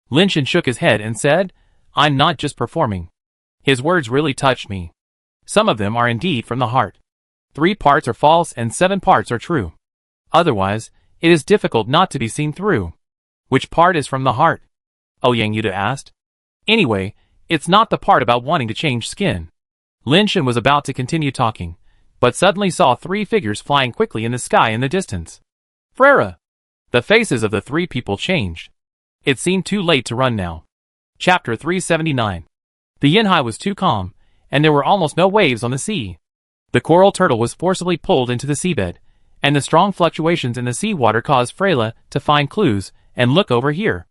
S1: Lin Shen shook his head and said, I'm not just performing. His words really touched me. Some of them are indeed from the heart. 3 parts are false and 7 parts are true. Otherwise, it is difficult not to be seen through. Which part is from the heart? Ouyang Yudu asked. Anyway, it's not the part about wanting to change skin. Lin Shen was about to continue talking, but suddenly saw 3 figures flying quickly in the sky in the distance. Freyra! The faces of the 3 people changed. It seemed too late to run now. Chapter 379. The Yinhai was too calm, and there were almost no waves on the sea. The coral turtle was forcibly pulled into the seabed, and the strong fluctuations in the seawater caused Freyla to find clues and look over here.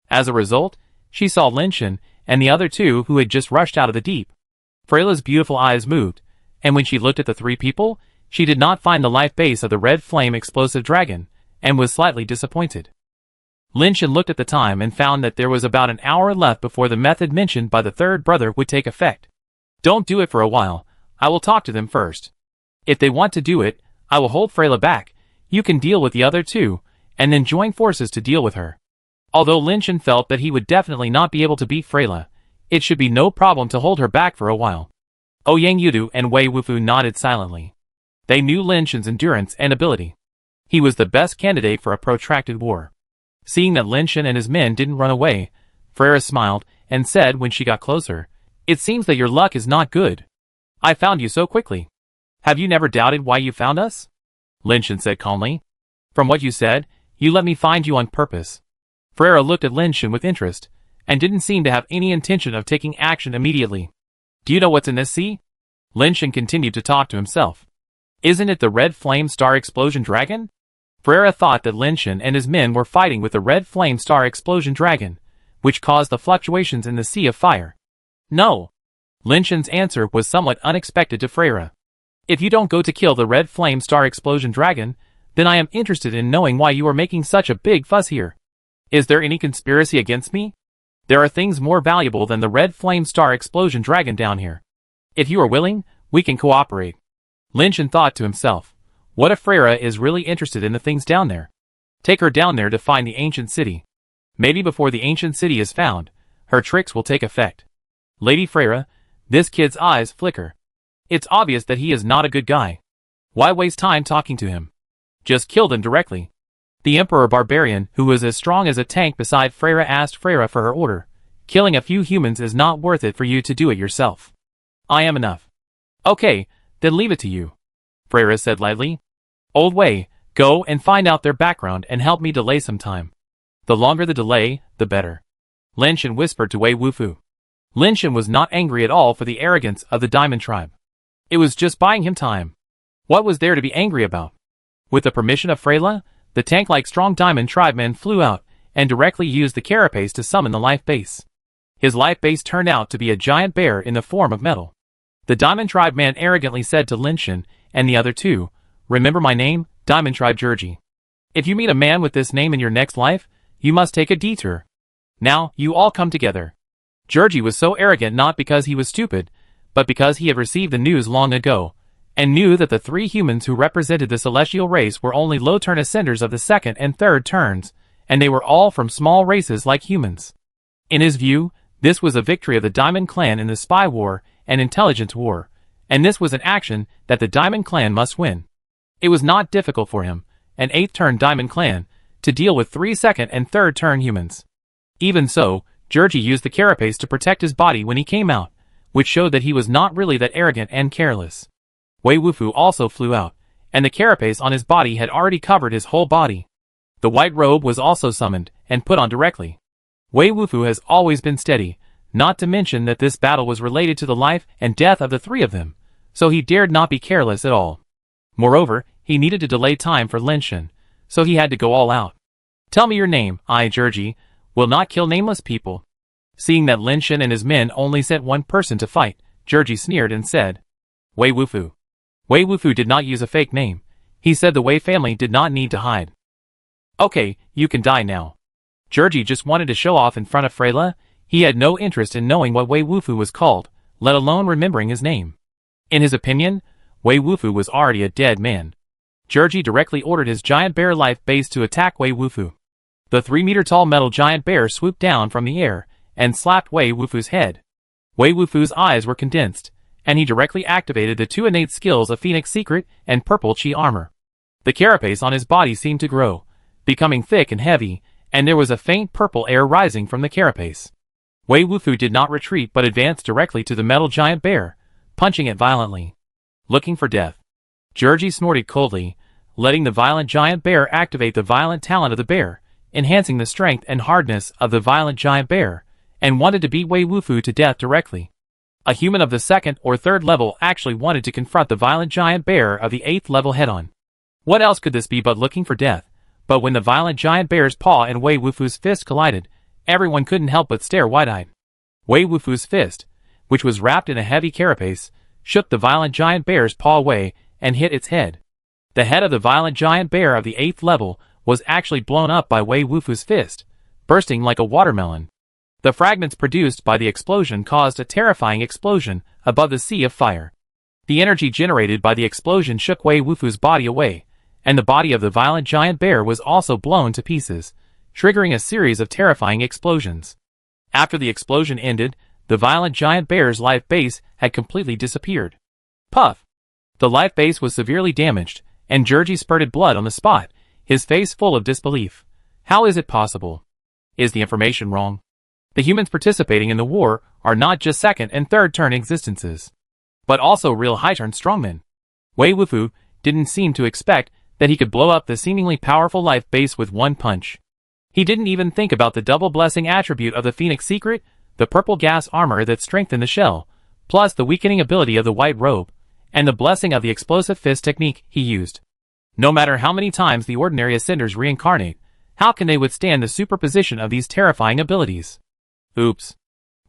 S1: As a result, she saw Lin Shen and the other 2 who had just rushed out of the deep. Freyla's beautiful eyes moved, and when she looked at the 3 people, she did not find the life base of the red flame explosive dragon, and was slightly disappointed. Lin Shen looked at the time and found that there was about an hour left before the method mentioned by the 3rd brother would take effect. Don't do it for a while. I will talk to them first. If they want to do it, I will hold Freyla back. You can deal with the other 2, and then join forces to deal with her. Although Lin Shen felt that he would definitely not be able to beat Freyla, it should be no problem to hold her back for a while. Ouyang Yudu and Wei Wufu nodded silently. They knew Lin Shen's endurance and ability. He was the best candidate for a protracted war. Seeing that Lin Shen and his men didn't run away, Freyra smiled and said when she got closer, It seems that your luck is not good. I found you so quickly. Have you never doubted why you found us? Lin Shen said calmly. From what you said, you let me find you on purpose. Freyra looked at Lin Shen with interest, and didn't seem to have any intention of taking action immediately. Do you know what's in this sea? Lin Shen continued to talk to himself. Isn't it the red flame star explosion dragon? Freyra thought that Lin Shen and his men were fighting with the red flame star explosion dragon, which caused the fluctuations in the sea of fire. No. Lin Shen's answer was somewhat unexpected to Freyra. If you don't go to kill the red flame star explosion dragon, then I am interested in knowing why you are making such a big fuss here. Is there any conspiracy against me? There are things more valuable than the red flame star explosion dragon down here. If you are willing, we can cooperate. Lin Shen thought to himself, what if Freyra is really interested in the things down there? Take her down there to find the ancient city. Maybe before the ancient city is found, her tricks will take effect. Lady Freyra, this kid's eyes flicker. It's obvious that he is not a good guy. Why waste time talking to him? Just kill them directly. The Emperor Barbarian, who was as strong as a tank beside Freyra, asked Freyra for her order. Killing a few humans is not worth it for you to do it yourself. I am enough. Okay, then leave it to you. Freyra said lightly. Old Wei, go and find out their background and help me delay some time. The longer the delay, the better. Lin Shen whispered to Wei Wufu. Lin Shen was not angry at all for the arrogance of the Diamond Tribe. It was just buying him time. What was there to be angry about? With the permission of Freyla, the tank-like strong Diamond Tribe men flew out and directly used the carapace to summon the life base. His life base turned out to be a giant bear in the form of metal. The Diamond Tribe man arrogantly said to Lin Shen and the other two, "Remember my name, Diamond Tribe Georgie. If you meet a man with this name in your next life, you must take a detour. Now, you all come together." Georgie was so arrogant not because he was stupid, but because he had received the news long ago, and knew that the three humans who represented the celestial race were only low-turn ascenders of the second and third turns, and they were all from small races like humans. In his view, this was a victory of the Diamond Clan in the Spy War and Intelligence War, and this was an action that the Diamond Clan must win. It was not difficult for him, an 8th-turn Diamond Clan, to deal with 3 second and third-turn humans. Even so, Georgie used the carapace to protect his body when he came out, which showed that he was not really that arrogant and careless. Wei Wufu also flew out, and the carapace on his body had already covered his whole body. The white robe was also summoned and put on directly. Wei Wufu has always been steady, not to mention that this battle was related to the life and death of the three of them, so he dared not be careless at all. Moreover, he needed to delay time for Lin Shen, so he had to go all out. "Tell me your name, I, Georgie, will not kill nameless people." Seeing that Lin Shen and his men only sent one person to fight, Georgie sneered and said, "Wei Wufu." Wei Wufu did not use a fake name. He said the Wei family did not need to hide. "Okay, you can die now." Georgie just wanted to show off in front of Freyla. He had no interest in knowing what Wei Wufu was called, let alone remembering his name. In his opinion, Wei Wufu was already a dead man. Georgie directly ordered his giant bear life base to attack Wei Wufu. The 3-meter-tall metal giant bear swooped down from the air and slapped Wei Wufu's head. Wei Wufu's eyes were condensed, and he directly activated the 2 innate skills of Phoenix Secret and Purple Chi armor. The carapace on his body seemed to grow, becoming thick and heavy, and there was a faint purple air rising from the carapace. Wei Wufu did not retreat but advanced directly to the metal giant bear, punching it violently. Looking for death. Georgie snorted coldly, letting the violent giant bear activate the violent talent of the bear, enhancing the strength and hardness of the violent giant bear, and wanted to beat Wei Wufu to death directly. A human of the 2nd or 3rd level actually wanted to confront the violent giant bear of the 8th level head-on. What else could this be but looking for death? But when the violent giant bear's paw and Wei Wufu's fist collided, everyone couldn't help but stare wide-eyed. Wei Wufu's fist, which was wrapped in a heavy carapace, shook the violent giant bear's paw away and hit its head. The head of the violent giant bear of the 8th level was actually blown up by Wei Wufu's fist, bursting like a watermelon. The fragments produced by the explosion caused a terrifying explosion above the sea of fire. The energy generated by the explosion shook Wei Wufu's body away, and the body of the violent giant bear was also blown to pieces, triggering a series of terrifying explosions. After the explosion ended, the violent giant bear's life base had completely disappeared. Puff! The life base was severely damaged, and Georgie spurted blood on the spot, his face full of disbelief. How is it possible? Is the information wrong? The humans participating in the war are not just 2nd and 3rd turn existences, but also real high-turn strongmen. Wei Wufu didn't seem to expect that he could blow up the seemingly powerful life base with one punch. He didn't even think about the double blessing attribute of the Phoenix Secret, the purple gas armor that strengthened the shell, plus the weakening ability of the white robe, and the blessing of the explosive fist technique he used. No matter how many times the ordinary ascenders reincarnate, how can they withstand the superposition of these terrifying abilities? Oops.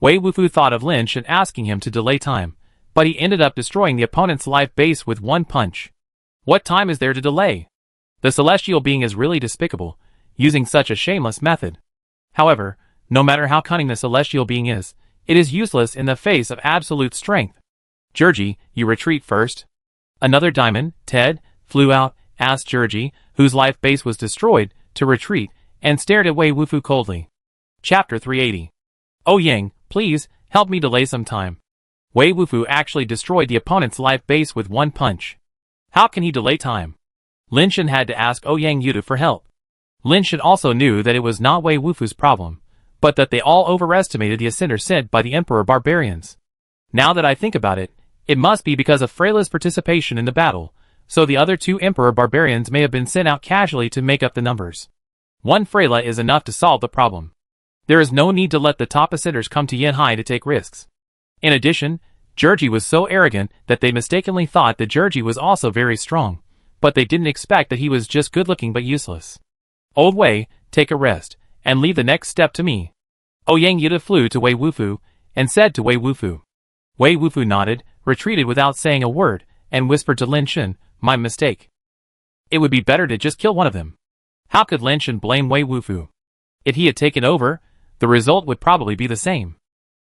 S1: Wei Wufu thought of Lin Shen asking him to delay time, but he ended up destroying the opponent's life base with one punch. What time is there to delay? The celestial being is really despicable, using such a shameless method. However, no matter how cunning the celestial being is, it is useless in the face of absolute strength. Georgie, you retreat first. Another diamond, Ted, flew out, asked Georgie, whose life base was destroyed, to retreat, and stared at Wei Wufu coldly. Chapter 380. Oh Yang, please, help me delay some time. Wei Wufu actually destroyed the opponent's life base with one punch. How can he delay time? Lin Shen had to ask Ouyang Yudu for help. Lin Shen also knew that it was not Wei Wufu's problem, but that they all overestimated the ascender sent by the Emperor Barbarians. Now that I think about it, it must be because of Freyla's participation in the battle, so the other 2 Emperor Barbarians may have been sent out casually to make up the numbers. One Freyla is enough to solve the problem. There is no need to let the top ascenders come to Yanhai to take risks. In addition, Georgie was so arrogant that they mistakenly thought that Georgie was also very strong, but they didn't expect that he was just good-looking but useless. Old Wei, take a rest, and leave the next step to me. Ouyang Yuta flew to Wei Wufu and said to Wei Wufu. Wei Wufu nodded, retreated without saying a word, and whispered to Lin Shen, "My mistake. It would be better to just kill one of them." How could Lin Shen blame Wei Wufu? If he had taken over, the result would probably be the same.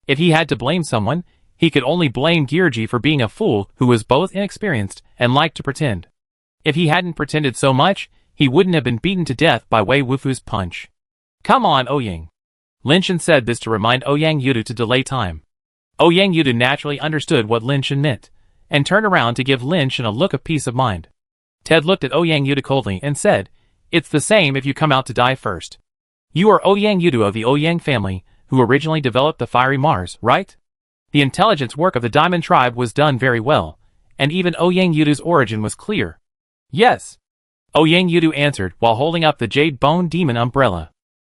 S1: If he had to blame someone, he could only blame Gyurji for being a fool who was both inexperienced and liked to pretend. If he hadn't pretended so much, he wouldn't have been beaten to death by Wei Wufu's punch. "Come on, Ouyang." Lin Shen said this to remind Ouyang Yuta to delay time. Ouyang Yuta naturally understood what Lin Shen meant, and turned around to give Lin Shen a look of peace of mind. Ted looked at Ouyang Yuta coldly and said, "It's the same if you come out to die first. You are Ouyang Yuta of the Ouyang family, who originally developed the fiery Mars, right?" The intelligence work of the Diamond Tribe was done very well, and even Ouyang Yuta's origin was clear. "Yes," Ouyang Yuta answered while holding up the Jade Bone Demon umbrella.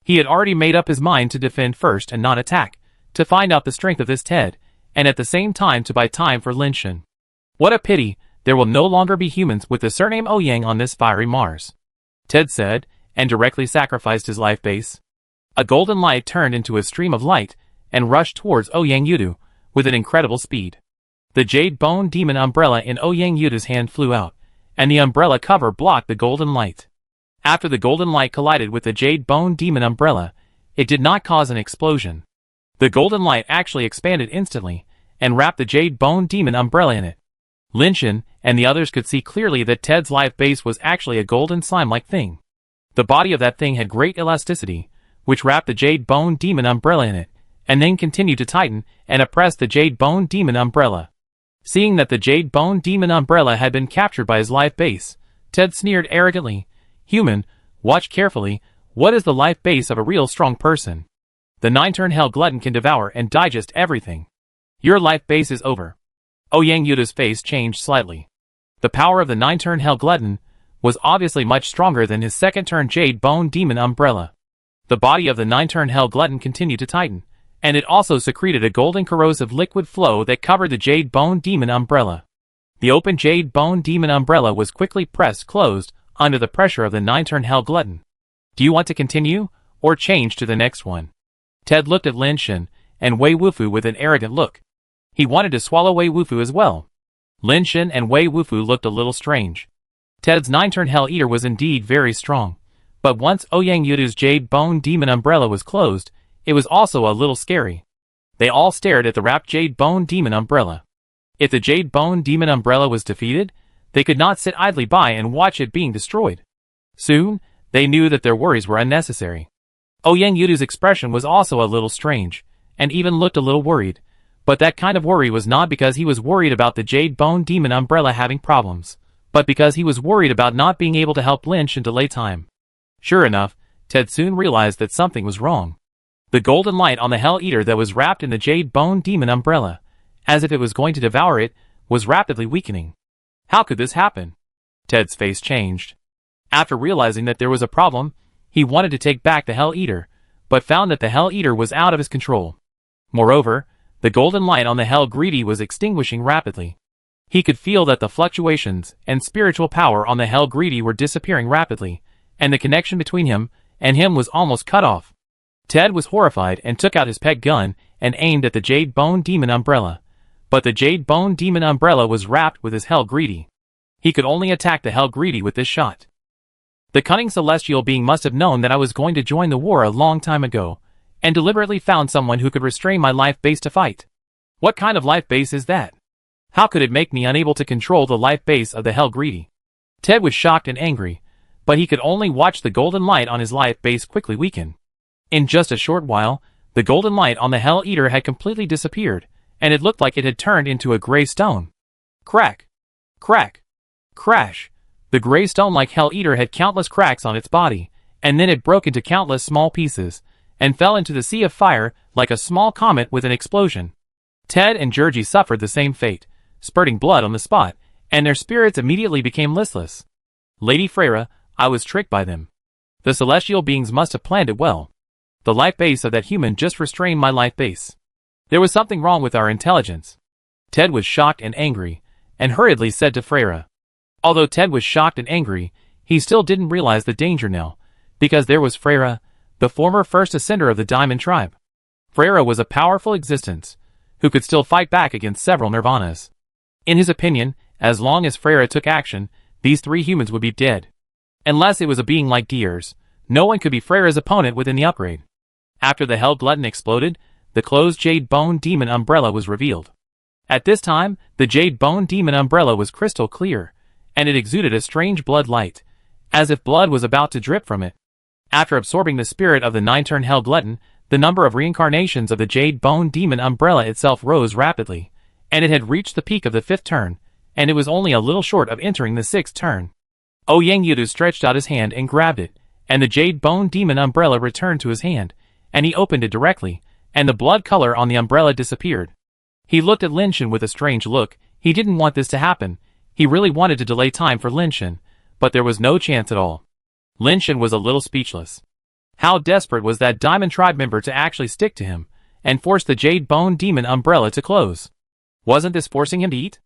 S1: He had already made up his mind to defend first and not attack, to find out the strength of this Ted, and at the same time to buy time for Lin Shen. What a pity, there will no longer be humans with the surname Ouyang on this fiery Mars, Ted said, and directly sacrificed his life base. A golden light turned into a stream of light, and rushed towards Ouyang Yuta, with an incredible speed. The Jade Bone Demon umbrella in Ouyang Yuta's hand flew out, and the umbrella cover blocked the golden light. After the golden light collided with the Jade Bone Demon umbrella, it did not cause an explosion. The golden light actually expanded instantly, and wrapped the Jade Bone Demon umbrella in it. Lin Shen and the others could see clearly that Ted's life base was actually a golden slime-like thing. The body of that thing had great elasticity, which wrapped the Jade Bone Demon umbrella in it, and then continued to tighten and oppress the Jade Bone Demon umbrella. Seeing that the Jade Bone Demon umbrella had been captured by his life base, Ted sneered arrogantly, "Human, watch carefully, what is the life base of a real strong person? The nine-turn hell glutton can devour and digest everything. Your life base is over." Ouyang Yuta's face changed slightly. The power of the nine-turn hell glutton was obviously much stronger than his second-turn Jade Bone Demon umbrella. The body of the nine-turn hell glutton continued to tighten, and it also secreted a golden corrosive liquid flow that covered the Jade Bone Demon umbrella. The open Jade Bone Demon umbrella was quickly pressed closed under the pressure of the nine-turn hell glutton. "Do you want to continue, or change to the next one?" Ted looked at Lin Shen and Wei Wufu with an arrogant look. He wanted to swallow Wei Wufu as well. Lin Shen and Wei Wufu looked a little strange. Ted's nine-turn hell eater was indeed very strong, but once Ouyang Yuta's Jade Bone Demon umbrella was closed, it was also a little scary. They all stared at the wrapped Jade Bone Demon umbrella. If the Jade Bone Demon umbrella was defeated, they could not sit idly by and watch it being destroyed. Soon, they knew that their worries were unnecessary. Ouyang Yuta's expression was also a little strange, and even looked a little worried, but that kind of worry was not because he was worried about the Jade Bone Demon umbrella having problems, but because he was worried about not being able to help Lynch and delay time. Sure enough, Ted soon realized that something was wrong. The golden light on the Hell Eater that was wrapped in the Jade Bone Demon umbrella, as if it was going to devour it, was rapidly weakening. How could this happen? Ted's face changed. After realizing that there was a problem, he wanted to take back the Hell Eater, but found that the Hell Eater was out of his control. Moreover, the golden light on the Hell Greedy was extinguishing rapidly. He could feel that the fluctuations and spiritual power on the Hell Greedy were disappearing rapidly, and the connection between him and him was almost cut off. Ted was horrified and took out his peg gun and aimed at the Jade Bone Demon umbrella, but the Jade Bone Demon umbrella was wrapped with his Hell Greedy. He could only attack the Hell Greedy with this shot. The cunning celestial being must have known that I was going to join the war a long time ago, and deliberately found someone who could restrain my life base to fight. What kind of life base is that? How could it make me unable to control the life base of the Hell Greedy? Ted was shocked and angry, but he could only watch the golden light on his life base quickly weaken. In just a short while, the golden light on the Hell Eater had completely disappeared, and it looked like it had turned into a gray stone. Crack! Crack! Crash! The gray stone-like Hell Eater had countless cracks on its body, and then it broke into countless small pieces, and fell into the sea of fire like a small comet with an explosion. Ted and Georgie suffered the same fate, spurting blood on the spot, and their spirits immediately became listless. Lady Freyra, I was tricked by them. The celestial beings must have planned it well. The life base of that human just restrained my life base. There was something wrong with our intelligence. Ted was shocked and angry, and hurriedly said to Freyra. Although Ted was shocked and angry, he still didn't realize the danger now, because there was Freyra, the former first ascender of the Diamond Tribe. Freyra was a powerful existence, who could still fight back against several Nirvanas. In his opinion, as long as Freyra took action, these three humans would be dead. Unless it was a being like Gears, no one could be Freyra's opponent within the upgrade. After the Hell Glutton exploded, the closed Jade Bone Demon umbrella was revealed. At this time, the Jade Bone Demon umbrella was crystal clear, and it exuded a strange blood light, as if blood was about to drip from it. After absorbing the spirit of the 9-turn Hell Glutton, the number of reincarnations of the Jade Bone Demon umbrella itself rose rapidly, and it had reached the peak of the 5th turn, and it was only a little short of entering the 6th turn. Ouyang Yudu stretched out his hand and grabbed it, and the Jade Bone Demon umbrella returned to his hand, and he opened it directly, and the blood color on the umbrella disappeared. He looked at Linshin with a strange look. He didn't want this to happen. He really wanted to delay time for Linshin, but there was no chance at all. Linshin was a little speechless. How desperate was that Diamond Tribe member to actually stick to him, and force the Jade Bone Demon umbrella to close? Wasn't this forcing him to eat?